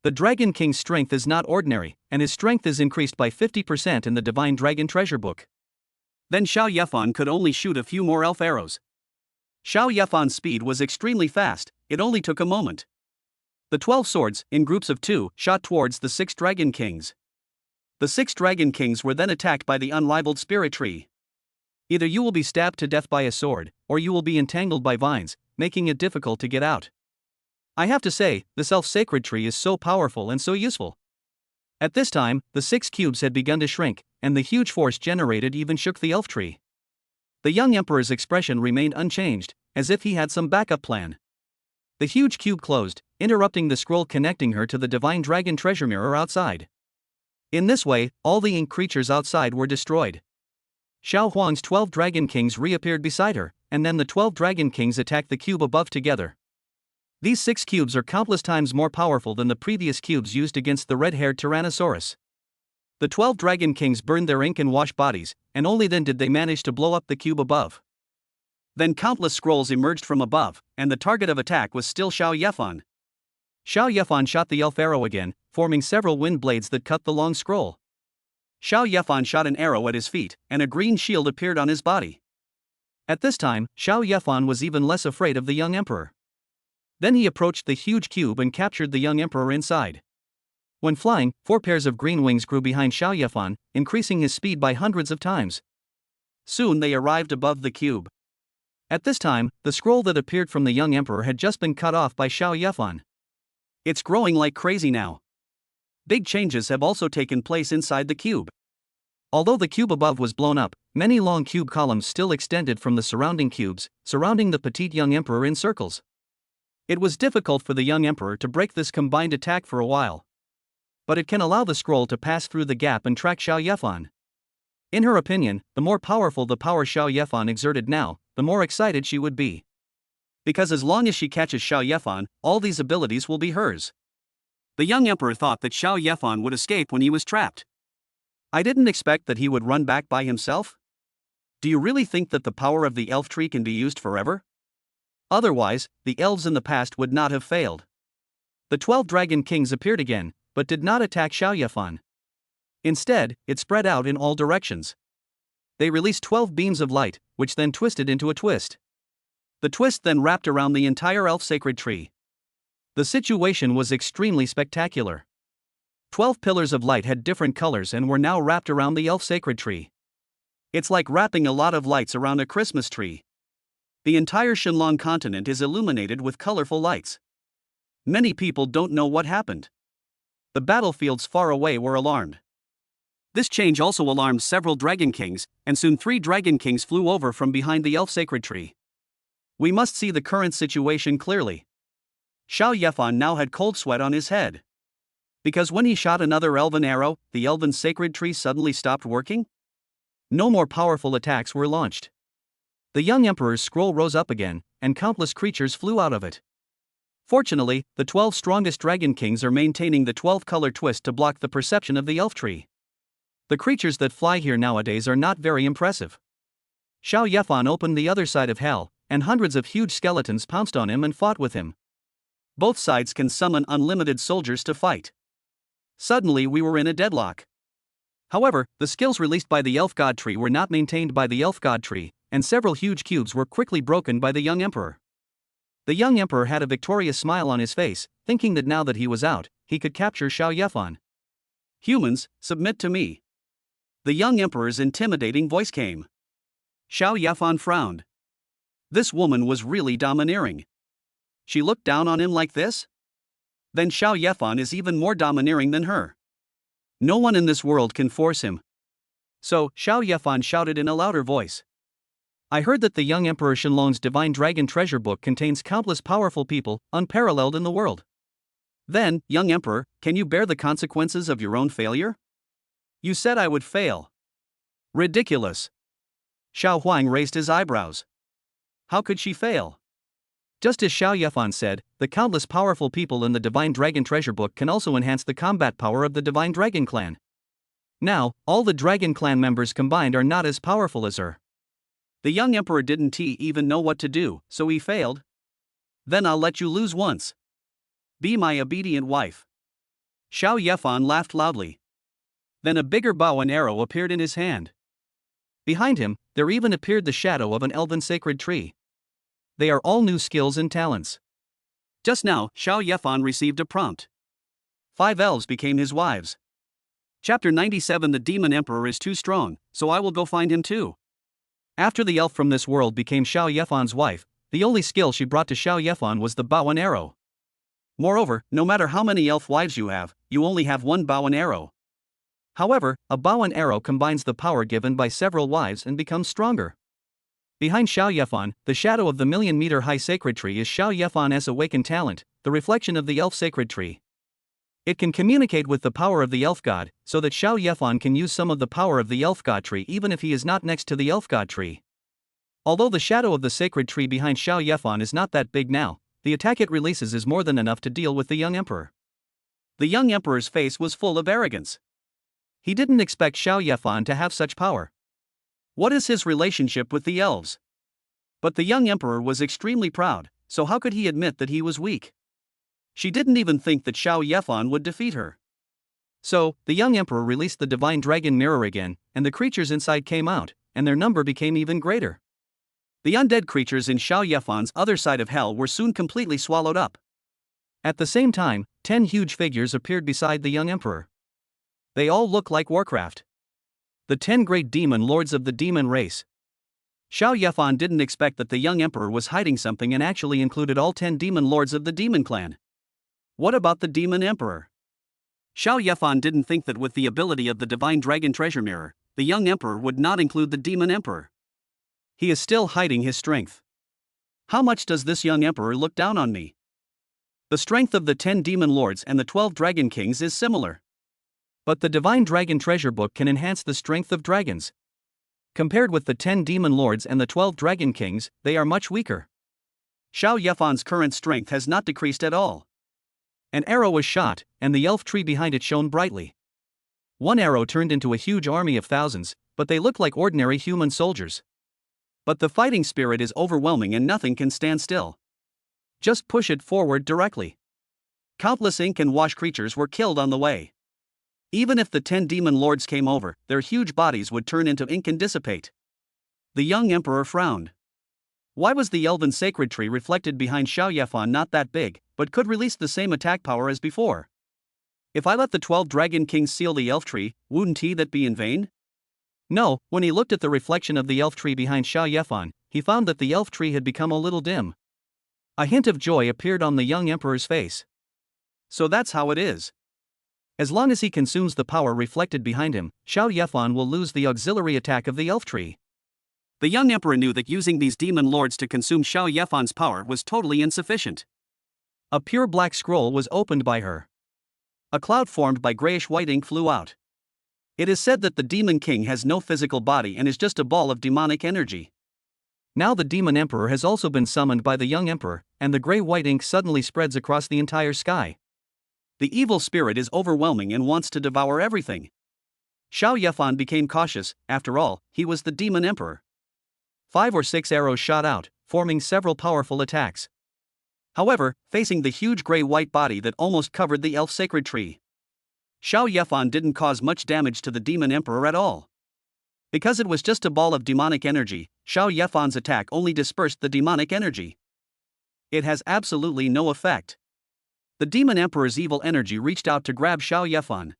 The dragon king's strength is not ordinary, and his strength is increased by 50% in the Divine Dragon Treasure Book. Then Xiao Yefan could only shoot a few more elf arrows. Xiao Yefan's speed was extremely fast, it only took a moment. The 12 swords, in groups of 2, shot towards the 6 dragon kings. The 6 dragon kings were then attacked by the unrivaled spirit tree. Either you will be stabbed to death by a sword, or you will be entangled by vines, making it difficult to get out. I have to say, this elf sacred tree is so powerful and so useful. At this time, the 6 cubes had begun to shrink, and the huge force generated even shook the elf tree. The young emperor's expression remained unchanged, as if he had some backup plan. The huge cube closed, interrupting the scroll connecting her to the divine dragon treasure mirror outside. In this way, all the ink creatures outside were destroyed. Xiao Huang's 12 dragon kings reappeared beside her, and then the 12 dragon kings attacked the cube above together. These 6 cubes are countless times more powerful than the previous cubes used against the red-haired Tyrannosaurus. The 12 dragon kings burned their ink and wash bodies, and only then did they manage to blow up the cube above. Then countless scrolls emerged from above, and the target of attack was still Xiao Yefan. Xiao Yefan shot the elf arrow again, forming several wind blades that cut the long scroll. Xiao Yefan shot an arrow at his feet, and a green shield appeared on his body. At this time, Xiao Yefan was even less afraid of the young emperor. Then he approached the huge cube and captured the young emperor inside. When flying, 4 pairs of green wings grew behind Xiao Yefan, increasing his speed by hundreds of times. Soon they arrived above the cube. At this time, the scroll that appeared from the young emperor had just been cut off by Xiao Yefan. It's growing like crazy now. Big changes have also taken place inside the cube. Although the cube above was blown up, many long cube columns still extended from the surrounding cubes, surrounding the petite young emperor in circles. It was difficult for the young emperor to break this combined attack for a while. But it can allow the scroll to pass through the gap and track Xiao Yefan. In her opinion, the more powerful the power Xiao Yefan exerted now, the more excited she would be. Because as long as she catches Xiao Yefan, all these abilities will be hers. The young emperor thought that Xiao Yefan would escape when he was trapped. I didn't expect that he would run back by himself. Do you really think that the power of the elf tree can be used forever? Otherwise, the elves in the past would not have failed. The 12 dragon kings appeared again, but did not attack Xiao Yefan. Instead, it spread out in all directions. They released 12 beams of light, which then twisted into a twist. The twist then wrapped around the entire elf sacred tree. The situation was extremely spectacular. 12 pillars of light had different colors and were now wrapped around the elf sacred tree. It's like wrapping a lot of lights around a Christmas tree. The entire Shenlong continent is illuminated with colorful lights. Many people don't know what happened. The battlefields far away were alarmed. This change also alarmed several dragon kings, and soon 3 dragon kings flew over from behind the elf sacred tree. We must see the current situation clearly. Xiao Yefan now had cold sweat on his head. Because when he shot another elven arrow, the elven sacred tree suddenly stopped working? No more powerful attacks were launched. The young emperor's scroll rose up again, and countless creatures flew out of it. Fortunately, the 12 strongest dragon kings are maintaining the 12-color twist to block the perception of the elf tree. The creatures that fly here nowadays are not very impressive. Xiao Yefan opened the other side of hell, and hundreds of huge skeletons pounced on him and fought with him. Both sides can summon unlimited soldiers to fight. Suddenly we were in a deadlock. However, the skills released by the elf god tree were not maintained by the elf god tree, and several huge cubes were quickly broken by the young emperor. The young emperor had a victorious smile on his face, thinking that now that he was out, he could capture Xiao Yefan. Humans, submit to me. The young emperor's intimidating voice came. Xiao Yefan frowned. This woman was really domineering. She looked down on him like this? Then Xiao Yefan is even more domineering than her. No one in this world can force him. So, Xiao Yefan shouted in a louder voice. I heard that the young Emperor Shenlong's Divine Dragon treasure book contains countless powerful people, unparalleled in the world. Then, young Emperor, can you bear the consequences of your own failure? You said I would fail. Ridiculous. Xiao Huang raised his eyebrows. How could she fail? Just as Xiao Yefan said, the countless powerful people in the Divine Dragon treasure book can also enhance the combat power of the Divine Dragon clan. Now, all the Dragon clan members combined are not as powerful as her. The young Emperor didn't even know what to do, so he failed. Then I'll let you lose once. Be my obedient wife. Xiao Yefan laughed loudly. Then a bigger bow and arrow appeared in his hand. Behind him, there even appeared the shadow of an elven sacred tree. They are all new skills and talents. Just now, Xiao Yefan received a prompt. 5 elves became his wives. Chapter 97. The Demon Emperor is too strong, so I will go find him too. After the elf from this world became Xiao Yefan's wife, the only skill she brought to Xiao Yefan was the bow and arrow. Moreover, no matter how many elf wives you only have one bow and arrow. However, a bow and arrow combines the power given by several wives and becomes stronger. Behind Xiao Yefan, the shadow of the million-meter-high sacred tree is Xiao Yefan's awakened talent, the reflection of the elf sacred tree. It can communicate with the power of the elf god, so that Xiao Yefan can use some of the power of the elf god tree even if he is not next to the elf god tree. Although the shadow of the sacred tree behind Xiao Yefan is not that big now, the attack it releases is more than enough to deal with the young emperor. The young emperor's face was full of arrogance. He didn't expect Xiao Yefan to have such power. What is his relationship with the elves? But the young emperor was extremely proud, so how could he admit that he was weak? She didn't even think that Xiao Yefan would defeat her. So, the young emperor released the divine dragon mirror again, and the creatures inside came out, and their number became even greater. The undead creatures in Xiao Yefan's other side of hell were soon completely swallowed up. At the same time, 10 huge figures appeared beside the young emperor. They all look like Warcraft. The 10 great demon lords of the demon race. Xiao Yefan didn't expect that the young emperor was hiding something and actually included all 10 demon lords of the demon clan. What about the demon emperor? Xiao Yefan didn't think that with the ability of the divine dragon treasure mirror, the young emperor would not include the demon emperor. He is still hiding his strength. How much does this young emperor look down on me? The strength of the 10 demon lords and the 12 dragon kings is similar. But the divine dragon treasure book can enhance the strength of dragons. Compared with the 10 demon lords and the 12 dragon kings, they are much weaker. Xiao Yefan's current strength has not decreased at all. An arrow was shot, and the elf tree behind it shone brightly. One arrow turned into a huge army of thousands, but they look like ordinary human soldiers. But the fighting spirit is overwhelming and nothing can stand still. Just push it forward directly. Countless ink and wash creatures were killed on the way. Even if the 10 demon lords came over, their huge bodies would turn into ink and dissipate. The young emperor frowned. Why was the elven sacred tree reflected behind Xiao Yefan not that big, but could release the same attack power as before? If I let the 12 dragon kings seal the elf tree, wouldn't that be in vain? No, when he looked at the reflection of the elf tree behind Xiao Yefan, he found that the elf tree had become a little dim. A hint of joy appeared on the young emperor's face. So that's how it is. As long as he consumes the power reflected behind him, Xiao Yefan will lose the auxiliary attack of the elf tree. The young emperor knew that using these demon lords to consume Xiao Yefan's power was totally insufficient. A pure black scroll was opened by her. A cloud formed by grayish-white ink flew out. It is said that the demon king has no physical body and is just a ball of demonic energy. Now the demon emperor has also been summoned by the young emperor, and the gray-white ink suddenly spreads across the entire sky. The evil spirit is overwhelming and wants to devour everything. Xiao Yefan became cautious. After all, he was the demon emperor. 5 or 6 arrows shot out, forming several powerful attacks. However, facing the huge gray-white body that almost covered the elf sacred tree, Xiao Yefan didn't cause much damage to the demon emperor at all. Because it was just a ball of demonic energy, Xiao Yefan's attack only dispersed the demonic energy. It has absolutely no effect. The demon emperor's evil energy reached out to grab Xiao Yefan.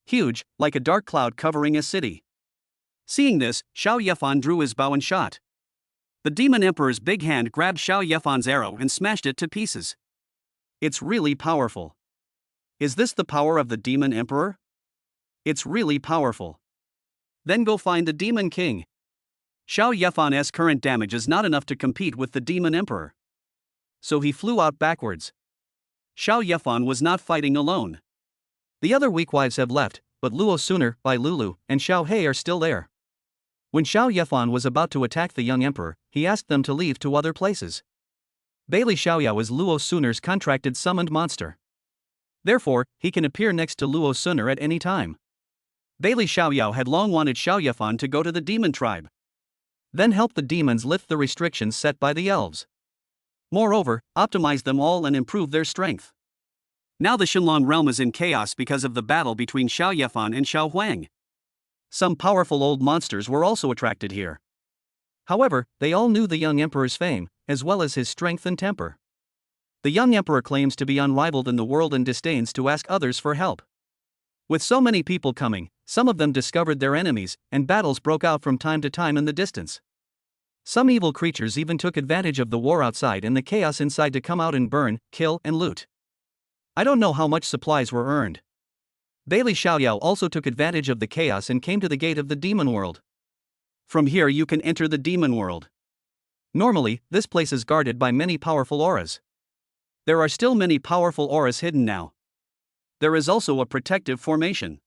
Huge, like a dark cloud covering a city. Seeing this, Xiao Yefan drew his bow and shot. The demon emperor's big hand grabbed Xiao Yefan's arrow and smashed it to pieces. It's really powerful. Is this the power of the demon emperor? It's really powerful. Then go find the Demon King. Xiao Yefan's current damage is not enough to compete with the Demon Emperor. So he flew out backwards. Xiao Yefan was not fighting alone. The other weak wives have left, but Luo Suner, Bai Lulu, and Xiao He are still there. When Xiao Yefan was about to attack the young emperor, he asked them to leave to other places. Bailey Xiaoyao is Luo Suner's contracted summoned monster. Therefore, he can appear next to Luo Suner at any time. Bailey Xiaoyao had long wanted Xiao Yefan to go to the demon tribe. Then help the demons lift the restrictions set by the elves. Moreover, optimize them all and improve their strength. Now the Shenlong realm is in chaos because of the battle between Xiao Yefan and Xiao Huang. Some powerful old monsters were also attracted here. However, they all knew the young emperor's fame, as well as his strength and temper. The young emperor claims to be unrivaled in the world and disdains to ask others for help. With so many people coming, some of them discovered their enemies, and battles broke out from time to time in the distance. Some evil creatures even took advantage of the war outside and the chaos inside to come out and burn, kill, and loot. I don't know how much supplies were earned. Bailey Xiaoyao also took advantage of the chaos and came to the gate of the demon world. From here you can enter the demon world. Normally, this place is guarded by many powerful auras. There are still many powerful auras hidden now. There is also a protective formation.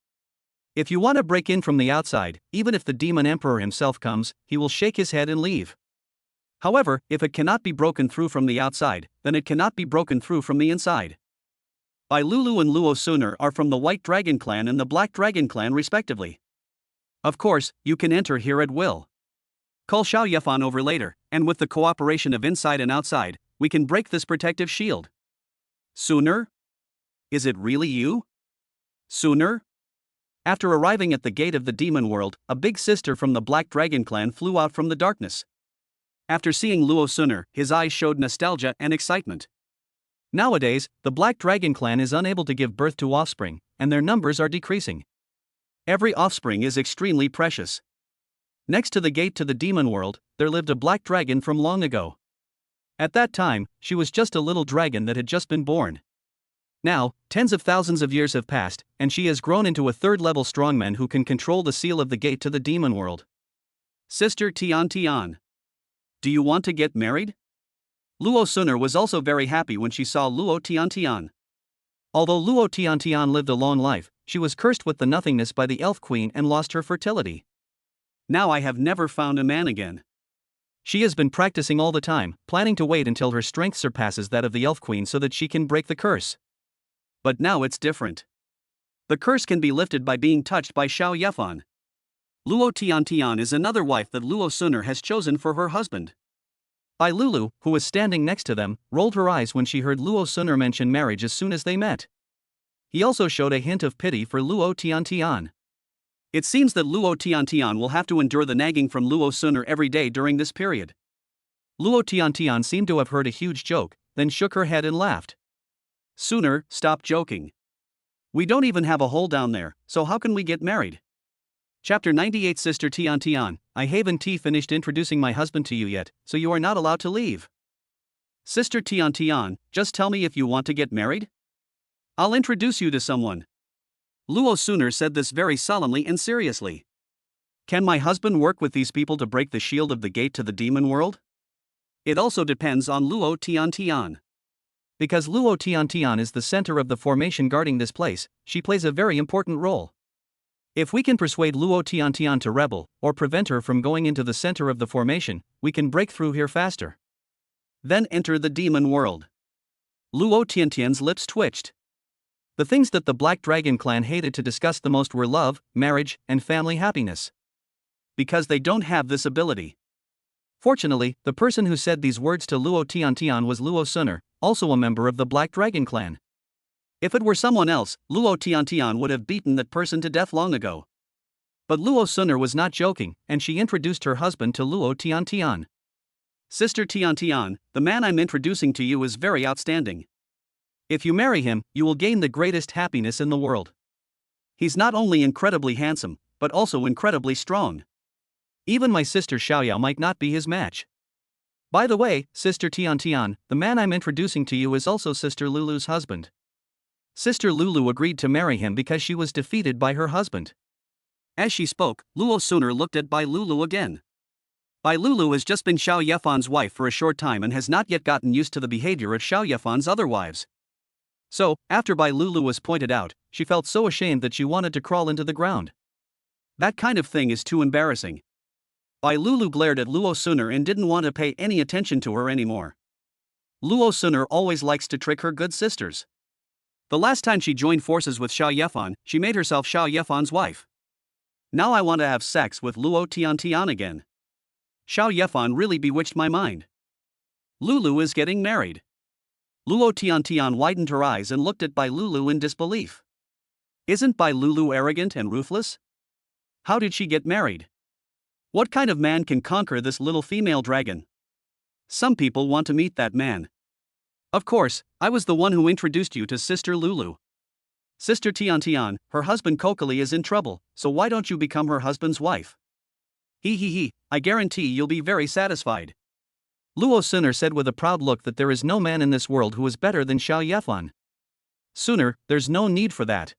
If you want to break in from the outside, even if the demon emperor himself comes, he will shake his head and leave. However, if it cannot be broken through from the outside, then it cannot be broken through from the inside. Bai Lulu and Luo Suner are from the White Dragon Clan and the Black Dragon Clan respectively. Of course, you can enter here at will. Call Xiao Yefan over later, and with the cooperation of inside and outside, we can break this protective shield. Suner? Is it really you? Suner? After arriving at the gate of the demon world, a big sister from the Black Dragon Clan flew out from the darkness. After seeing Luo Suner, his eyes showed nostalgia and excitement. Nowadays, the Black Dragon Clan is unable to give birth to offspring, and their numbers are decreasing. Every offspring is extremely precious. Next to the gate to the demon world, there lived a black dragon from long ago. At that time, she was just a little dragon that had just been born. Now, tens of thousands of years have passed, and she has grown into a third-level strongman who can control the seal of the gate to the demon world. Sister Tian Tian. Do you want to get married? Luo Suner was also very happy when she saw Luo Tian Tian. Although Luo Tian Tian lived a long life, she was cursed with the nothingness by the elf queen and lost her fertility. Now I have never found a man again. She has been practicing all the time, planning to wait until her strength surpasses that of the elf queen so that she can break the curse. But now it's different. The curse can be lifted by being touched by Xiao Yefan. Luo Tian Tian is another wife that Luo Suner has chosen for her husband. Bai Lulu, who was standing next to them, rolled her eyes when she heard Luo Suner mention marriage as soon as they met. He also showed a hint of pity for Luo Tian Tian. It seems that Luo Tian Tian will have to endure the nagging from Luo Suner every day during this period. Luo Tian Tian seemed to have heard a huge joke, then shook her head and laughed. Suner, stop joking. We don't even have a hole down there, so how can we get married? Chapter 98 Sister Tian Tian, I haven't finished introducing my husband to you yet, so you are not allowed to leave. Sister Tian Tian, just tell me if you want to get married? I'll introduce you to someone. Luo Suner said this very solemnly and seriously. Can my husband work with these people to break the shield of the gate to the demon world? It also depends on Luo Tian Tian. Because Luo Tian Tian is the center of the formation guarding this place, she plays a very important role. If we can persuade Luo Tian Tian to rebel, or prevent her from going into the center of the formation, we can break through here faster. Then enter the demon world. Luo Tian Tian's lips twitched. The things that the Black Dragon Clan hated to discuss the most were love, marriage, and family happiness. Because they don't have this ability. Fortunately, the person who said these words to Luo Tian Tian was Luo Suner, also a member of the Black Dragon Clan. If it were someone else, Luo Tian Tian would have beaten that person to death long ago. But Luo Suner was not joking, and she introduced her husband to Luo Tian Tian. Sister Tian Tian, the man I'm introducing to you is very outstanding. If you marry him, you will gain the greatest happiness in the world. He's not only incredibly handsome, but also incredibly strong. Even my sister Xiaoyao might not be his match. By the way, Sister Tian Tian, the man I'm introducing to you is also Sister Lulu's husband. Sister Lulu agreed to marry him because she was defeated by her husband. As she spoke, Luo sooner looked at Bai Lulu again. Bai Lulu has just been Xiao Yefan's wife for a short time and has not yet gotten used to the behavior of Xiao Yefan's other wives. So, after Bai Lulu was pointed out, she felt so ashamed that she wanted to crawl into the ground. That kind of thing is too embarrassing. Bai Lulu glared at Luo sooner and didn't want to pay any attention to her anymore. Luo sooner always likes to trick her good sisters. The last time she joined forces with Xiao Yefan, she made herself Xiao Yefan's wife. Now I want to have sex with Luo Tiantian again. Xiao Yefan really bewitched my mind. Lulu is getting married. Luo Tiantian widened her eyes and looked at Bai Lulu in disbelief. Isn't Bai Lulu arrogant and ruthless? How did she get married? What kind of man can conquer this little female dragon? Some people want to meet that man. Of course, I was the one who introduced you to Sister Lulu. Sister Tiantian, her husband Kokali is in trouble, so why don't you become her husband's wife? He, I guarantee you'll be very satisfied. Luo Sooner said with a proud look that there is no man in this world who is better than Xiao Yefan. Sooner, there's no need for that.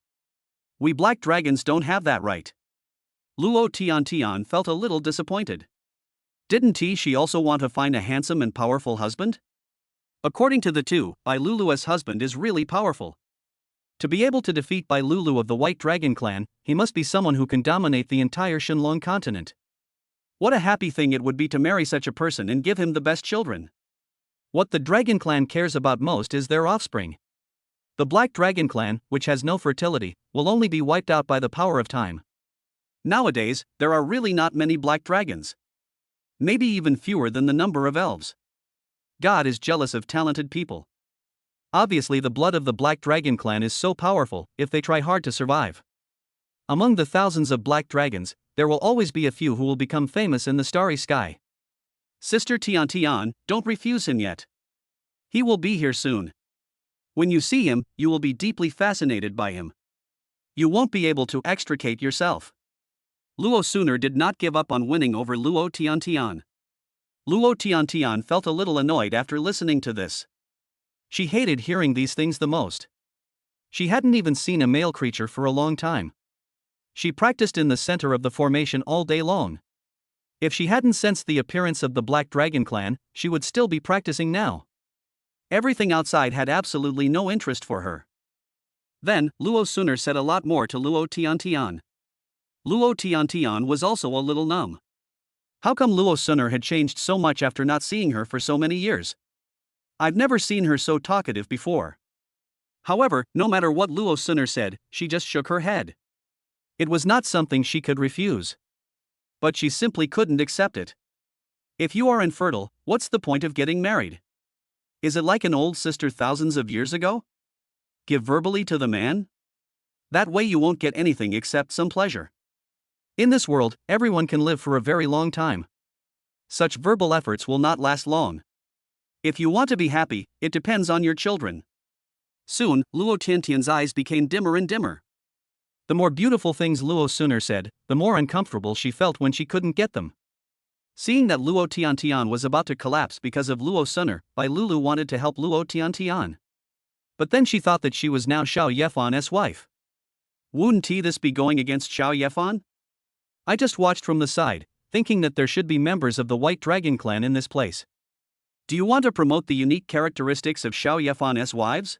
We black dragons don't have that right. Luo Tiantian felt a little disappointed. Didn't she also want to find a handsome and powerful husband? According to the two, Bai Lulu's husband is really powerful. To be able to defeat Bai Lulu of the White Dragon clan, he must be someone who can dominate the entire Shenlong continent. What a happy thing it would be to marry such a person and give him the best children. What the Dragon clan cares about most is their offspring. The Black Dragon clan, which has no fertility, will only be wiped out by the power of time. Nowadays, there are really not many black dragons. Maybe even fewer than the number of elves. God is jealous of talented people. Obviously, the blood of the Black Dragon clan is so powerful, if they try hard to survive. Among the thousands of black dragons, there will always be a few who will become famous in the starry sky. Sister Tiantian, don't refuse him yet. He will be here soon. When you see him, you will be deeply fascinated by him. You won't be able to extricate yourself. Luo Sooner did not give up on winning over Luo Tiantian. Luo Tiantian felt a little annoyed after listening to this. She hated hearing these things the most. She hadn't even seen a male creature for a long time. She practiced in the center of the formation all day long. If she hadn't sensed the appearance of the Black Dragon clan, she would still be practicing now. Everything outside had absolutely no interest for her. Then, Luo Sooner said a lot more to Luo Tiantian. Luo Tiantian was also a little numb. How come Luo Sooner had changed so much after not seeing her for so many years? I've never seen her so talkative before. However, no matter what Luo Sooner said, she just shook her head. It was not something she could refuse. But she simply couldn't accept it. If you are infertile, what's the point of getting married? Is it like an old sister thousands of years ago? Give verbally to the man? That way you won't get anything except some pleasure. In this world, everyone can live for a very long time. Such verbal efforts will not last long. If you want to be happy, it depends on your children. Soon, Luo Tiantian's eyes became dimmer and dimmer. The more beautiful things Luo Sooner said, the more uncomfortable she felt when she couldn't get them. Seeing that Luo Tiantian was about to collapse because of Luo Sooner, Bai Lulu wanted to help Luo Tiantian. But then she thought that she was now Xiao Yefan's wife. Wouldn't this be going against Xiao Yefan? I just watched from the side, thinking that there should be members of the White Dragon clan in this place. Do you want to promote the unique characteristics of Xiao Yefan's wives?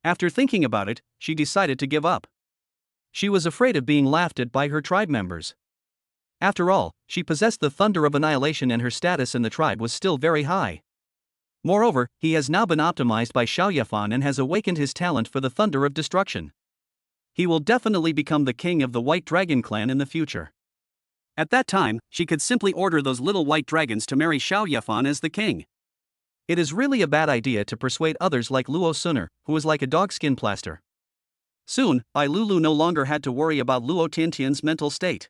After thinking about it, she decided to give up. She was afraid of being laughed at by her tribe members. After all, she possessed the thunder of annihilation and her status in the tribe was still very high. Moreover, he has now been optimized by Xiao Yefan and has awakened his talent for the thunder of destruction. He will definitely become the king of the White Dragon clan in the future. At that time, she could simply order those little white dragons to marry Xiao Yefan as the king. It is really a bad idea to persuade others like Luo Sooner, who is like a dogskin plaster. Soon, Bai Lulu no longer had to worry about Luo Tiantian's mental state.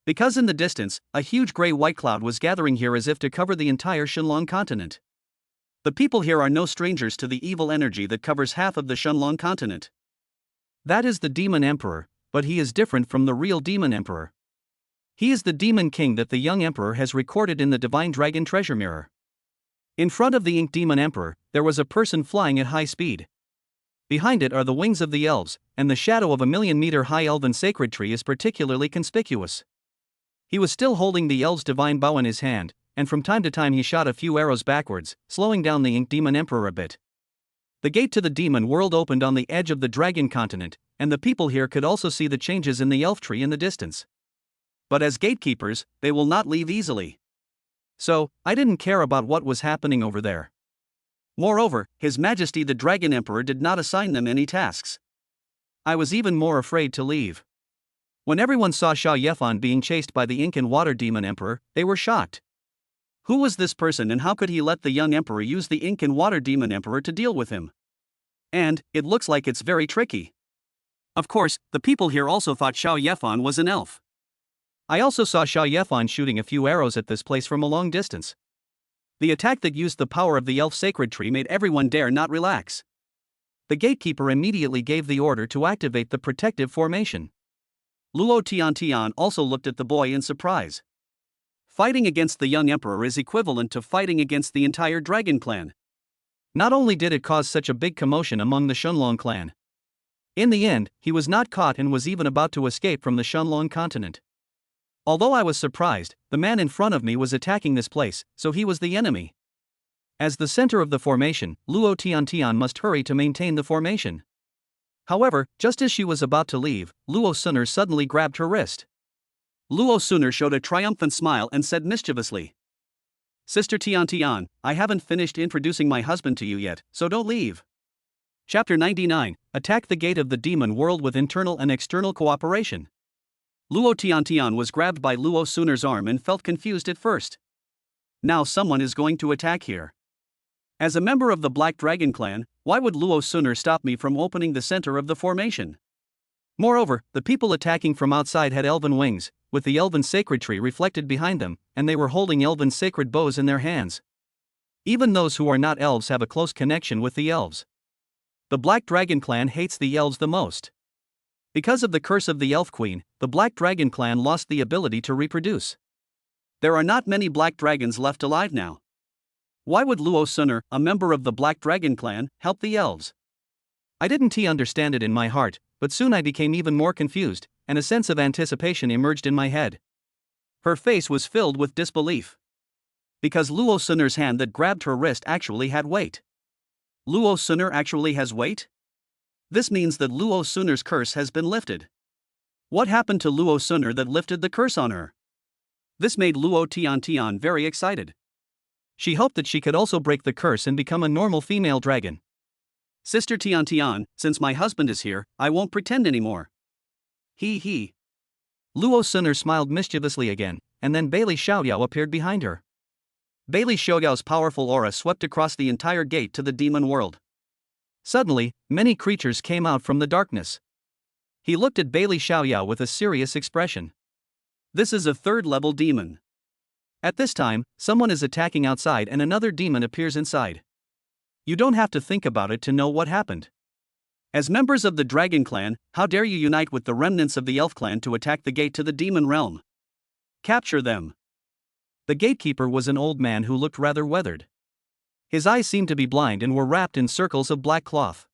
Because in the distance, a huge gray white cloud was gathering here as if to cover the entire Shenlong continent. The people here are no strangers to the evil energy that covers half of the Shenlong continent. That is the Demon Emperor, but he is different from the real Demon Emperor. He is the Demon King that the young Emperor has recorded in the Divine Dragon Treasure Mirror. In front of the Ink Demon Emperor, there was a person flying at high speed. Behind it are the wings of the elves, and the shadow of a 1,000,000-meter-high elven sacred tree is particularly conspicuous. He was still holding the elves' divine bow in his hand, and from time to time he shot a few arrows backwards, slowing down the Ink Demon Emperor a bit. The gate to the demon world opened on the edge of the dragon continent, and the people here could also see the changes in the elf tree in the distance. But as gatekeepers, they will not leave easily. So, I didn't care about what was happening over there. Moreover, His Majesty the Dragon Emperor did not assign them any tasks. I was even more afraid to leave. When everyone saw Xiao Yefan being chased by the Ink and Water Demon Emperor, they were shocked. Who was this person and how could he let the young emperor use the Ink and Water Demon Emperor to deal with him? And, it looks like it's very tricky. Of course, the people here also thought Xiao Yefan was an elf. I also saw Xiao Yefan shooting a few arrows at this place from a long distance. The attack that used the power of the elf sacred tree made everyone dare not relax. The gatekeeper immediately gave the order to activate the protective formation. Luo Tiantian also looked at the boy in surprise. Fighting against the young emperor is equivalent to fighting against the entire dragon clan. Not only did it cause such a big commotion among the Shunlong clan. In the end, he was not caught and was even about to escape from the Shunlong continent. Although I was surprised, the man in front of me was attacking this place, so he was the enemy. As the center of the formation, Luo Tiantian must hurry to maintain the formation. However, just as she was about to leave, Luo Suner suddenly grabbed her wrist. Luo Suner showed a triumphant smile and said mischievously, "Sister Tiantian, I haven't finished introducing my husband to you yet, so don't leave." Chapter 99, Attack the Gate of the Demon World with Internal and External Cooperation. Luo Tiantian was grabbed by Luo Suner's arm and felt confused at first. Now someone is going to attack here. As a member of the Black Dragon clan, why would Luo Suner stop me from opening the center of the formation? Moreover, the people attacking from outside had elven wings, with the elven sacred tree reflected behind them, and they were holding elven sacred bows in their hands. Even those who are not elves have a close connection with the elves. The Black Dragon clan hates the elves the most. Because of the curse of the Elf Queen, the Black Dragon clan lost the ability to reproduce. There are not many black dragons left alive now. Why would Luo Suner, a member of the Black Dragon clan, help the elves? I didn't understand it in my heart, but soon I became even more confused, and a sense of anticipation emerged in my head. Her face was filled with disbelief. Because Luo Suner's hand that grabbed her wrist actually had weight. Luo Suner actually has weight? This means that Luo Suner's curse has been lifted. What happened to Luo Suner that lifted the curse on her? This made Luo Tiantian very excited. She hoped that she could also break the curse and become a normal female dragon. Sister Tiantian, since my husband is here, I won't pretend anymore. He. Luo Suner smiled mischievously again, and then Bailey Xiaoyao appeared behind her. Bailey Xiaoyao's powerful aura swept across the entire gate to the demon world. Suddenly, many creatures came out from the darkness. He looked at Bailey Xiaoyao with a serious expression. This is a third-level demon. At this time, someone is attacking outside and another demon appears inside. You don't have to think about it to know what happened. As members of the Dragon Clan, how dare you unite with the remnants of the Elf Clan to attack the gate to the demon realm? Capture them. The gatekeeper was an old man who looked rather weathered. His eyes seemed to be blind and were wrapped in circles of black cloth.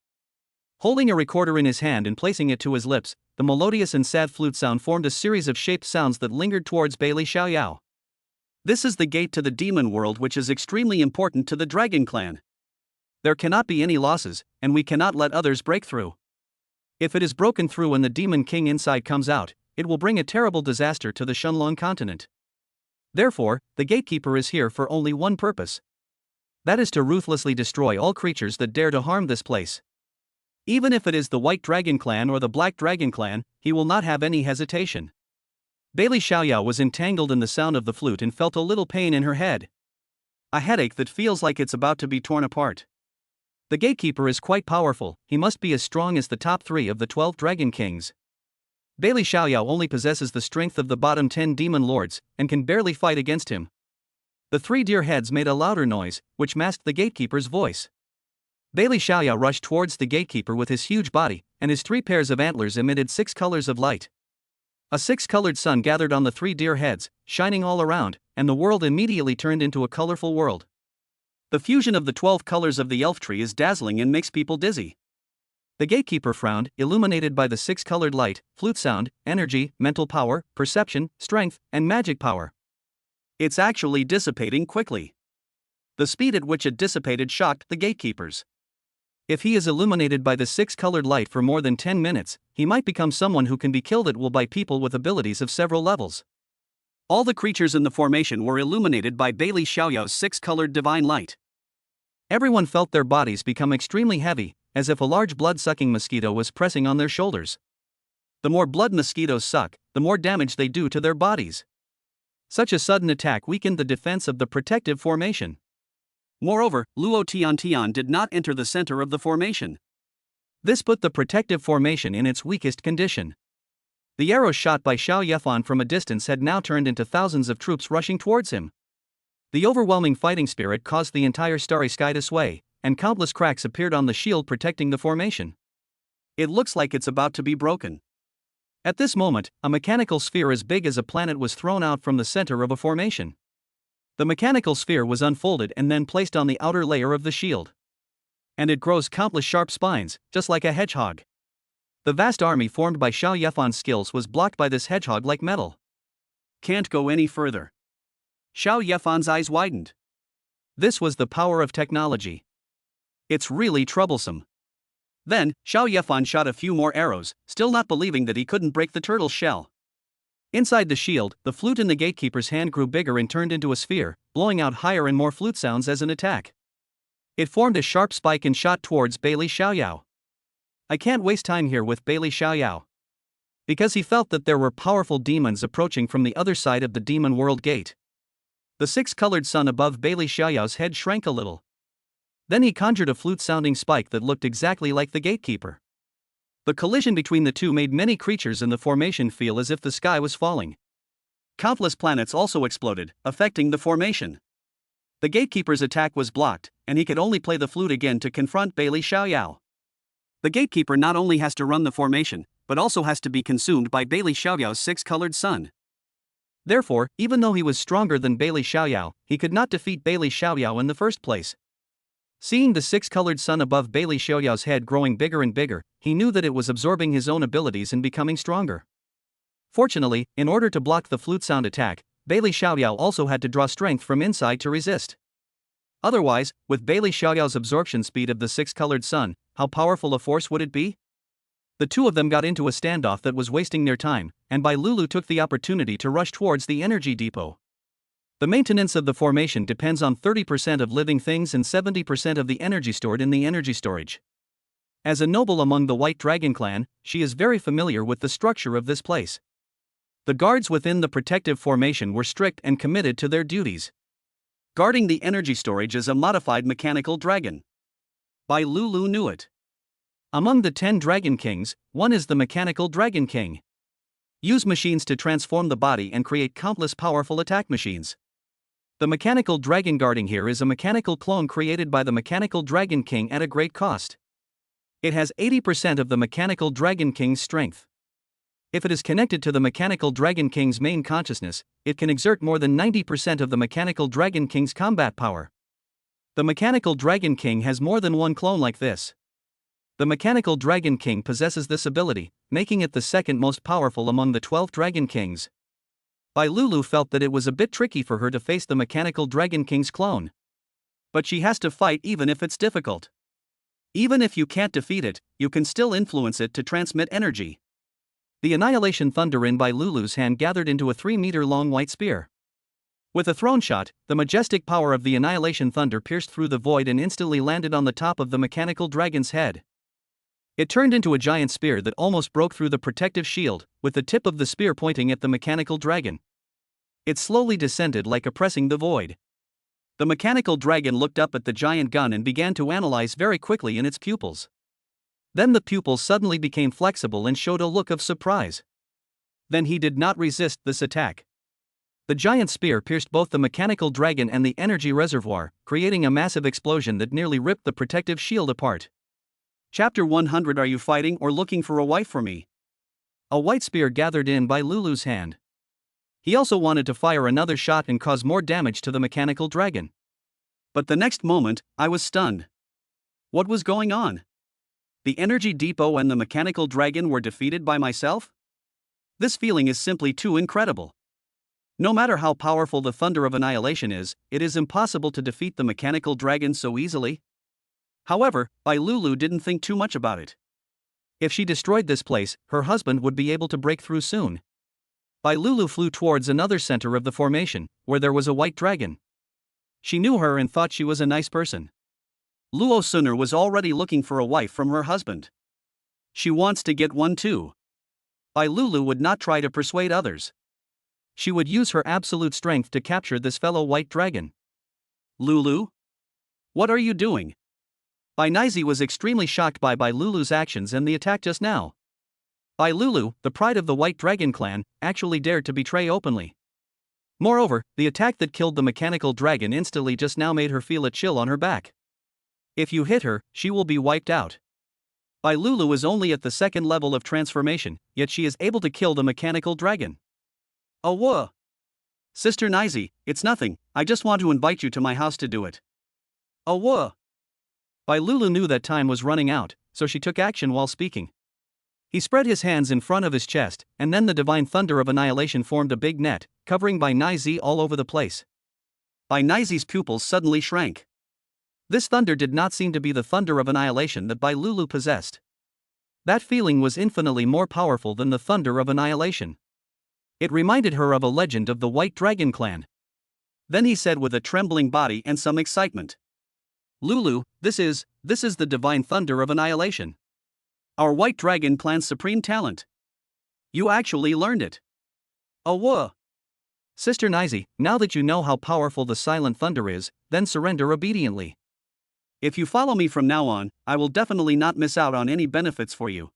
Holding a recorder in his hand and placing it to his lips, the melodious and sad flute sound formed a series of shaped sounds that lingered towards Bailey Xiaoyao. This is the gate to the demon world, which is extremely important to the Dragon Clan. There cannot be any losses, and we cannot let others break through. If it is broken through and the demon king inside comes out, it will bring a terrible disaster to the Shunlong continent. Therefore, the gatekeeper is here for only one purpose. That is to ruthlessly destroy all creatures that dare to harm this place. Even if it is the White Dragon Clan or the Black Dragon Clan, he will not have any hesitation. Bailey Xiaoyao was entangled in the sound of the flute and felt a little pain in her head. A headache that feels like it's about to be torn apart. The gatekeeper is quite powerful, he must be as strong as the top 3 of the 12 Dragon Kings. Bailey Xiaoyao only possesses the strength of the bottom 10 demon lords, and can barely fight against him. The 3 deer heads made a louder noise, which masked the gatekeeper's voice. Bailey Xiaoyao rushed towards the gatekeeper with his huge body, and his 3 pairs of antlers emitted 6 colors of light. A 6-colored sun gathered on the 3 deer heads, shining all around, and the world immediately turned into a colorful world. The fusion of the 12 colors of the elf tree is dazzling and makes people dizzy. The gatekeeper frowned, illuminated by the six-colored light: flute sound, energy, mental power, perception, strength, and magic power. It's actually dissipating quickly. The speed at which it dissipated shocked the gatekeepers. If he is illuminated by the six-colored light for more than 10 minutes, he might become someone who can be killed at will by people with abilities of several levels. All the creatures in the formation were illuminated by Bailey Xiaoyao's six-colored divine light. Everyone felt their bodies become extremely heavy, as if a large blood-sucking mosquito was pressing on their shoulders. The more blood mosquitoes suck, the more damage they do to their bodies. Such a sudden attack weakened the defense of the protective formation. Moreover, Luo Tiantian did not enter the center of the formation. This put the protective formation in its weakest condition. The arrows shot by Xiao Yefan from a distance had now turned into thousands of troops rushing towards him. The overwhelming fighting spirit caused the entire starry sky to sway, and countless cracks appeared on the shield protecting the formation. It looks like it's about to be broken. At this moment, a mechanical sphere as big as a planet was thrown out from the center of a formation. The mechanical sphere was unfolded and then placed on the outer layer of the shield. And it grows countless sharp spines, just like a hedgehog. The vast army formed by Xiao Yefan's skills was blocked by this hedgehog-like metal. Can't go any further. Xiao Yefan's eyes widened. This was the power of technology. It's really troublesome. Then, Xiao Yefan shot a few more arrows, still not believing that he couldn't break the turtle's shell. Inside the shield, the flute in the gatekeeper's hand grew bigger and turned into a sphere, blowing out higher and more flute sounds as an attack. It formed a sharp spike and shot towards Bailey Xiaoyao. I can't waste time here with Bailey Xiaoyao. Because he felt that there were powerful demons approaching from the other side of the demon world gate. The six-colored sun above Bailey Xiaoyao's head shrank a little. Then he conjured a flute-sounding spike that looked exactly like the gatekeeper. The collision between the two made many creatures in the formation feel as if the sky was falling. Countless planets also exploded, affecting the formation. The gatekeeper's attack was blocked, and he could only play the flute again to confront Bailey Xiaoyao. The gatekeeper not only has to run the formation, but also has to be consumed by Bailey Xiaoyao's six-colored sun. Therefore, even though he was stronger than Bailey Xiaoyao, he could not defeat Bailey Xiaoyao in the first place. Seeing the six-colored sun above Bailey Xiaoyao's head growing bigger and bigger, he knew that it was absorbing his own abilities and becoming stronger. Fortunately, in order to block the flute sound attack, Bailey Xiaoyao also had to draw strength from inside to resist. Otherwise, with Bailey Xiaoyao's absorption speed of the six-colored sun, how powerful a force would it be? The two of them got into a standoff that was wasting their time, and Bai Lulu took the opportunity to rush towards the energy depot. The maintenance of the formation depends on 30% of living things and 70% of the energy stored in the energy storage. As a noble among the White Dragon clan, she is very familiar with the structure of this place. The guards within the protective formation were strict and committed to their duties. Guarding the energy storage is a modified mechanical dragon. Bai Lulu knew it. Among the 10 Dragon Kings, one is the Mechanical Dragon King. Use machines to transform the body and create countless powerful attack machines. The Mechanical Dragon guarding here is a mechanical clone created by the Mechanical Dragon King at a great cost. It has 80% of the Mechanical Dragon King's strength. If it is connected to the Mechanical Dragon King's main consciousness, it can exert more than 90% of the Mechanical Dragon King's combat power. The Mechanical Dragon King has more than one clone like this. The Mechanical Dragon King possesses this ability, making it the second most powerful among the 12 Dragon Kings. Bai Lulu felt that it was a bit tricky for her to face the Mechanical Dragon King's clone. But she has to fight even if it's difficult. Even if you can't defeat it, you can still influence it to transmit energy. The Annihilation Thunder in Bai Lulu's hand gathered into a 3-meter-long white spear. With a thrown shot, the majestic power of the Annihilation Thunder pierced through the void and instantly landed on the top of the Mechanical Dragon's head. It turned into a giant spear that almost broke through the protective shield, with the tip of the spear pointing at the Mechanical Dragon. It slowly descended like oppressing the void. The Mechanical Dragon looked up at the giant gun and began to analyze very quickly in its pupils. Then the pupils suddenly became flexible and showed a look of surprise. Then he did not resist this attack. The giant spear pierced both the Mechanical Dragon and the energy reservoir, creating a massive explosion that nearly ripped the protective shield apart. Chapter 100. Are you fighting or looking for a wife for me? A white spear gathered in by Lulu's hand. He also wanted to fire another shot and cause more damage to the Mechanical Dragon. But the next moment, I was stunned. What was going on? The energy depot and the mechanical dragon were defeated by myself? This feeling is simply too incredible. No matter how powerful the Thunder of Annihilation is, it is impossible to defeat the mechanical dragon so easily. However, Bai Lulu didn't think too much about it. If she destroyed this place, her husband would be able to break through soon. Bai Lulu flew towards another center of the formation, where there was a white dragon. She knew her and thought she was a nice person. Luo Suner was already looking for a wife from her husband. She wants to get one too. Bai Lulu would not try to persuade others. She would use her absolute strength to capture this fellow white dragon. Lulu? What are you doing? Bai Nizi was extremely shocked by Bai Lulu's actions and the attack just now. Bai Lulu, the pride of the White Dragon clan, actually dared to betray openly. Moreover, the attack that killed the mechanical dragon instantly just now made her feel a chill on her back. If you hit her, she will be wiped out. Bai Lulu is only at the second level of transformation, yet she is able to kill the mechanical dragon. Oh whoa! Sister Nizi, it's nothing, I just want to invite you to my house to do it. Oh whoa! Bai Lulu knew that time was running out, so she took action while speaking. He spread his hands in front of his chest, and then the Divine Thunder of Annihilation formed a big net, covering Bai Nizi all over the place. Bai Nizi's pupils suddenly shrank. This thunder did not seem to be the thunder of annihilation that Bai Lulu possessed. That feeling was infinitely more powerful than the thunder of annihilation. It reminded her of a legend of the White Dragon clan. Then he said with a trembling body and some excitement. Lulu, this is the Divine Thunder of Annihilation. Our White Dragon clan's supreme talent. You actually learned it. Oh whoa! Sister Nizi, now that you know how powerful the Silent Thunder is, then surrender obediently. If you follow me from now on, I will definitely not miss out on any benefits for you.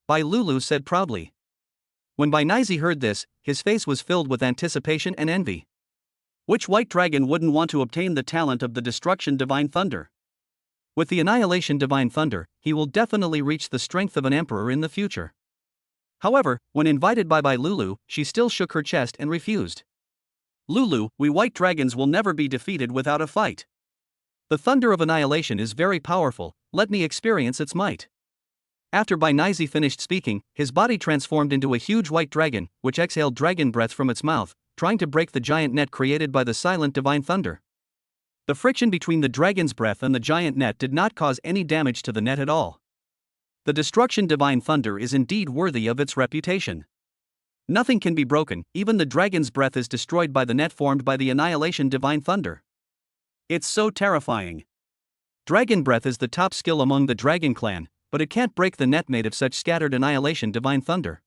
Bai Lulu said proudly. When Bai Nizi heard this, his face was filled with anticipation and envy. Which white dragon wouldn't want to obtain the talent of the Destruction Divine Thunder? With the Annihilation Divine Thunder, he will definitely reach the strength of an emperor in the future. However, when invited by Bai Lulu, she still shook her chest and refused. Lulu, we white dragons will never be defeated without a fight. The Thunder of Annihilation is very powerful, let me experience its might. After Bai Nizi finished speaking, his body transformed into a huge white dragon, which exhaled dragon breath from its mouth, trying to break the giant net created by the silent Divine Thunder. The friction between the dragon's breath and the giant net did not cause any damage to the net at all. The Destruction Divine Thunder is indeed worthy of its reputation. Nothing can be broken, even the dragon's breath is destroyed by the net formed by the Annihilation Divine Thunder. It's so terrifying. Dragon breath is the top skill among the Dragon clan, but it can't break the net made of such scattered Annihilation Divine Thunder.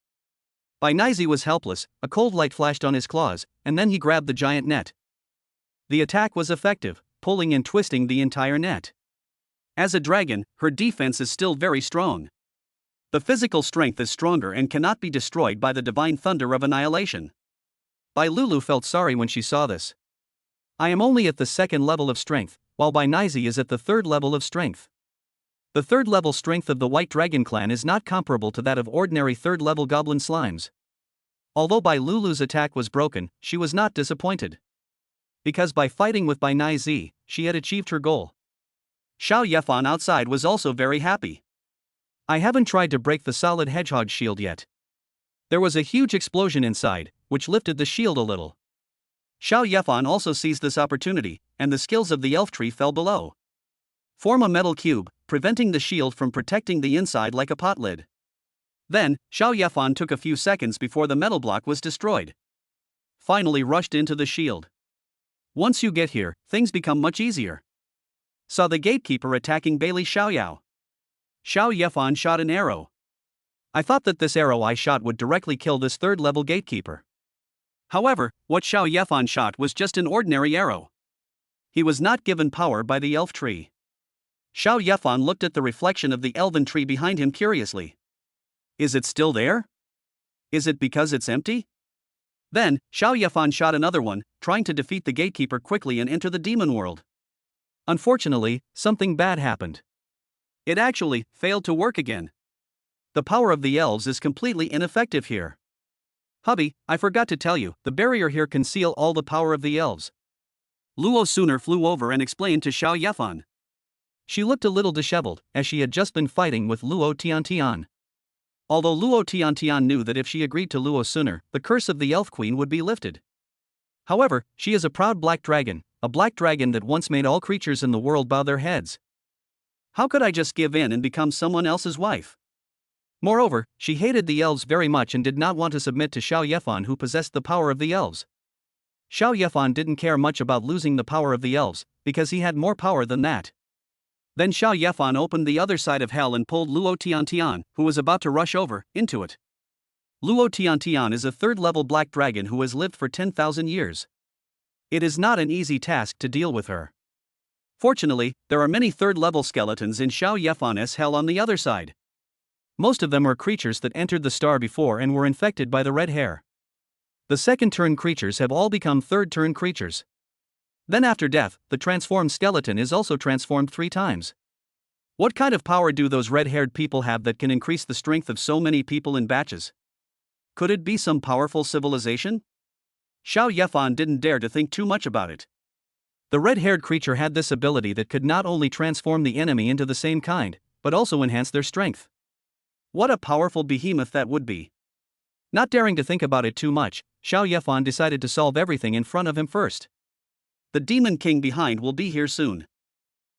Bai Nizi was helpless, a cold light flashed on his claws, and then he grabbed the giant net. The attack was effective, pulling and twisting the entire net. As a dragon, her defense is still very strong. The physical strength is stronger and cannot be destroyed by the Divine Thunder of Annihilation. Bai Lulu felt sorry when she saw this. I am only at the second level of strength, while Bai Nizi is at the third level of strength. The third level strength of the White Dragon clan is not comparable to that of ordinary third level goblin slimes. Although Bai Lulu's attack was broken, she was not disappointed. Because by fighting with Bai Nizi, she had achieved her goal. Xiao Yefan outside was also very happy. I haven't tried to break the solid hedgehog shield yet. There was a huge explosion inside, which lifted the shield a little. Xiao Yefan also seized this opportunity, and the skills of the elf tree fell below. Form a metal cube, preventing the shield from protecting the inside like a pot lid. Then, Xiao Yefan took a few seconds before the metal block was destroyed. Finally rushed into the shield. Once you get here, things become much easier. Saw the gatekeeper attacking Bailey Xiaoyao. Xiao Yefan shot an arrow. I thought that this arrow I shot would directly kill this third level gatekeeper. However, what Xiao Yefan shot was just an ordinary arrow. He was not given power by the elf tree. Xiao Yefan looked at the reflection of the elven tree behind him curiously. Is it still there? Is it because it's empty? Then, Xiao Yefan shot another one, trying to defeat the gatekeeper quickly and enter the demon world. Unfortunately, something bad happened. It actually failed to work again. The power of the elves is completely ineffective here. Hubby, I forgot to tell you, the barrier here conceals all the power of the elves. Luo Suner flew over and explained to Xiao Yefan. She looked a little disheveled, as she had just been fighting with Luo Tiantian. Although Luo Tiantian knew that if she agreed to Luo sooner, the curse of the Elf Queen would be lifted. However, she is a proud black dragon, a black dragon that once made all creatures in the world bow their heads. How could I just give in and become someone else's wife? Moreover, she hated the elves very much and did not want to submit to Xiao Yefan, who possessed the power of the elves. Xiao Yefan didn't care much about losing the power of the elves, because he had more power than that. Then Xiao Yefan opened the other side of hell and pulled Luo Tiantian, who was about to rush over, into it. Luo Tiantian is a third-level black dragon who has lived for 10,000 years. It is not an easy task to deal with her. Fortunately, there are many third-level skeletons in Xiao Yefan's hell on the other side. Most of them are creatures that entered the star before and were infected by the red hair. The second-turn creatures have all become third-turn creatures. Then after death, the transformed skeleton is also transformed 3 times. What kind of power do those red-haired people have that can increase the strength of so many people in batches? Could it be some powerful civilization? Xiao Yefan didn't dare to think too much about it. The red-haired creature had this ability that could not only transform the enemy into the same kind, but also enhance their strength. What a powerful behemoth that would be. Not daring to think about it too much, Xiao Yefan decided to solve everything in front of him first. The demon king behind will be here soon.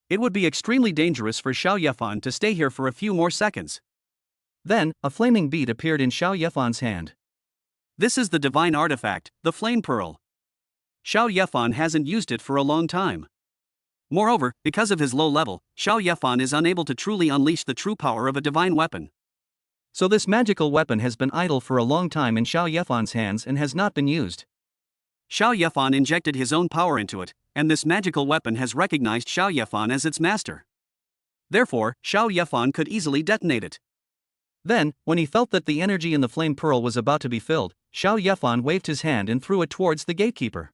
It would be extremely dangerous for Xiao Yefan to stay here for a few more seconds. Then, a flaming bead appeared in Xiao Yefan's hand. This is the divine artifact, the flame pearl. Xiao Yefan hasn't used it for a long time. Moreover, because of his low level, Xiao Yefan is unable to truly unleash the true power of a divine weapon. So this magical weapon has been idle for a long time in Xiao Yefan's hands and has not been used. Xiao Yefan injected his own power into it, and this magical weapon has recognized Xiao Yefan as its master. Therefore, Xiao Yefan could easily detonate it. Then, when he felt that the energy in the flame pearl was about to be filled, Xiao Yefan waved his hand and threw it towards the gatekeeper.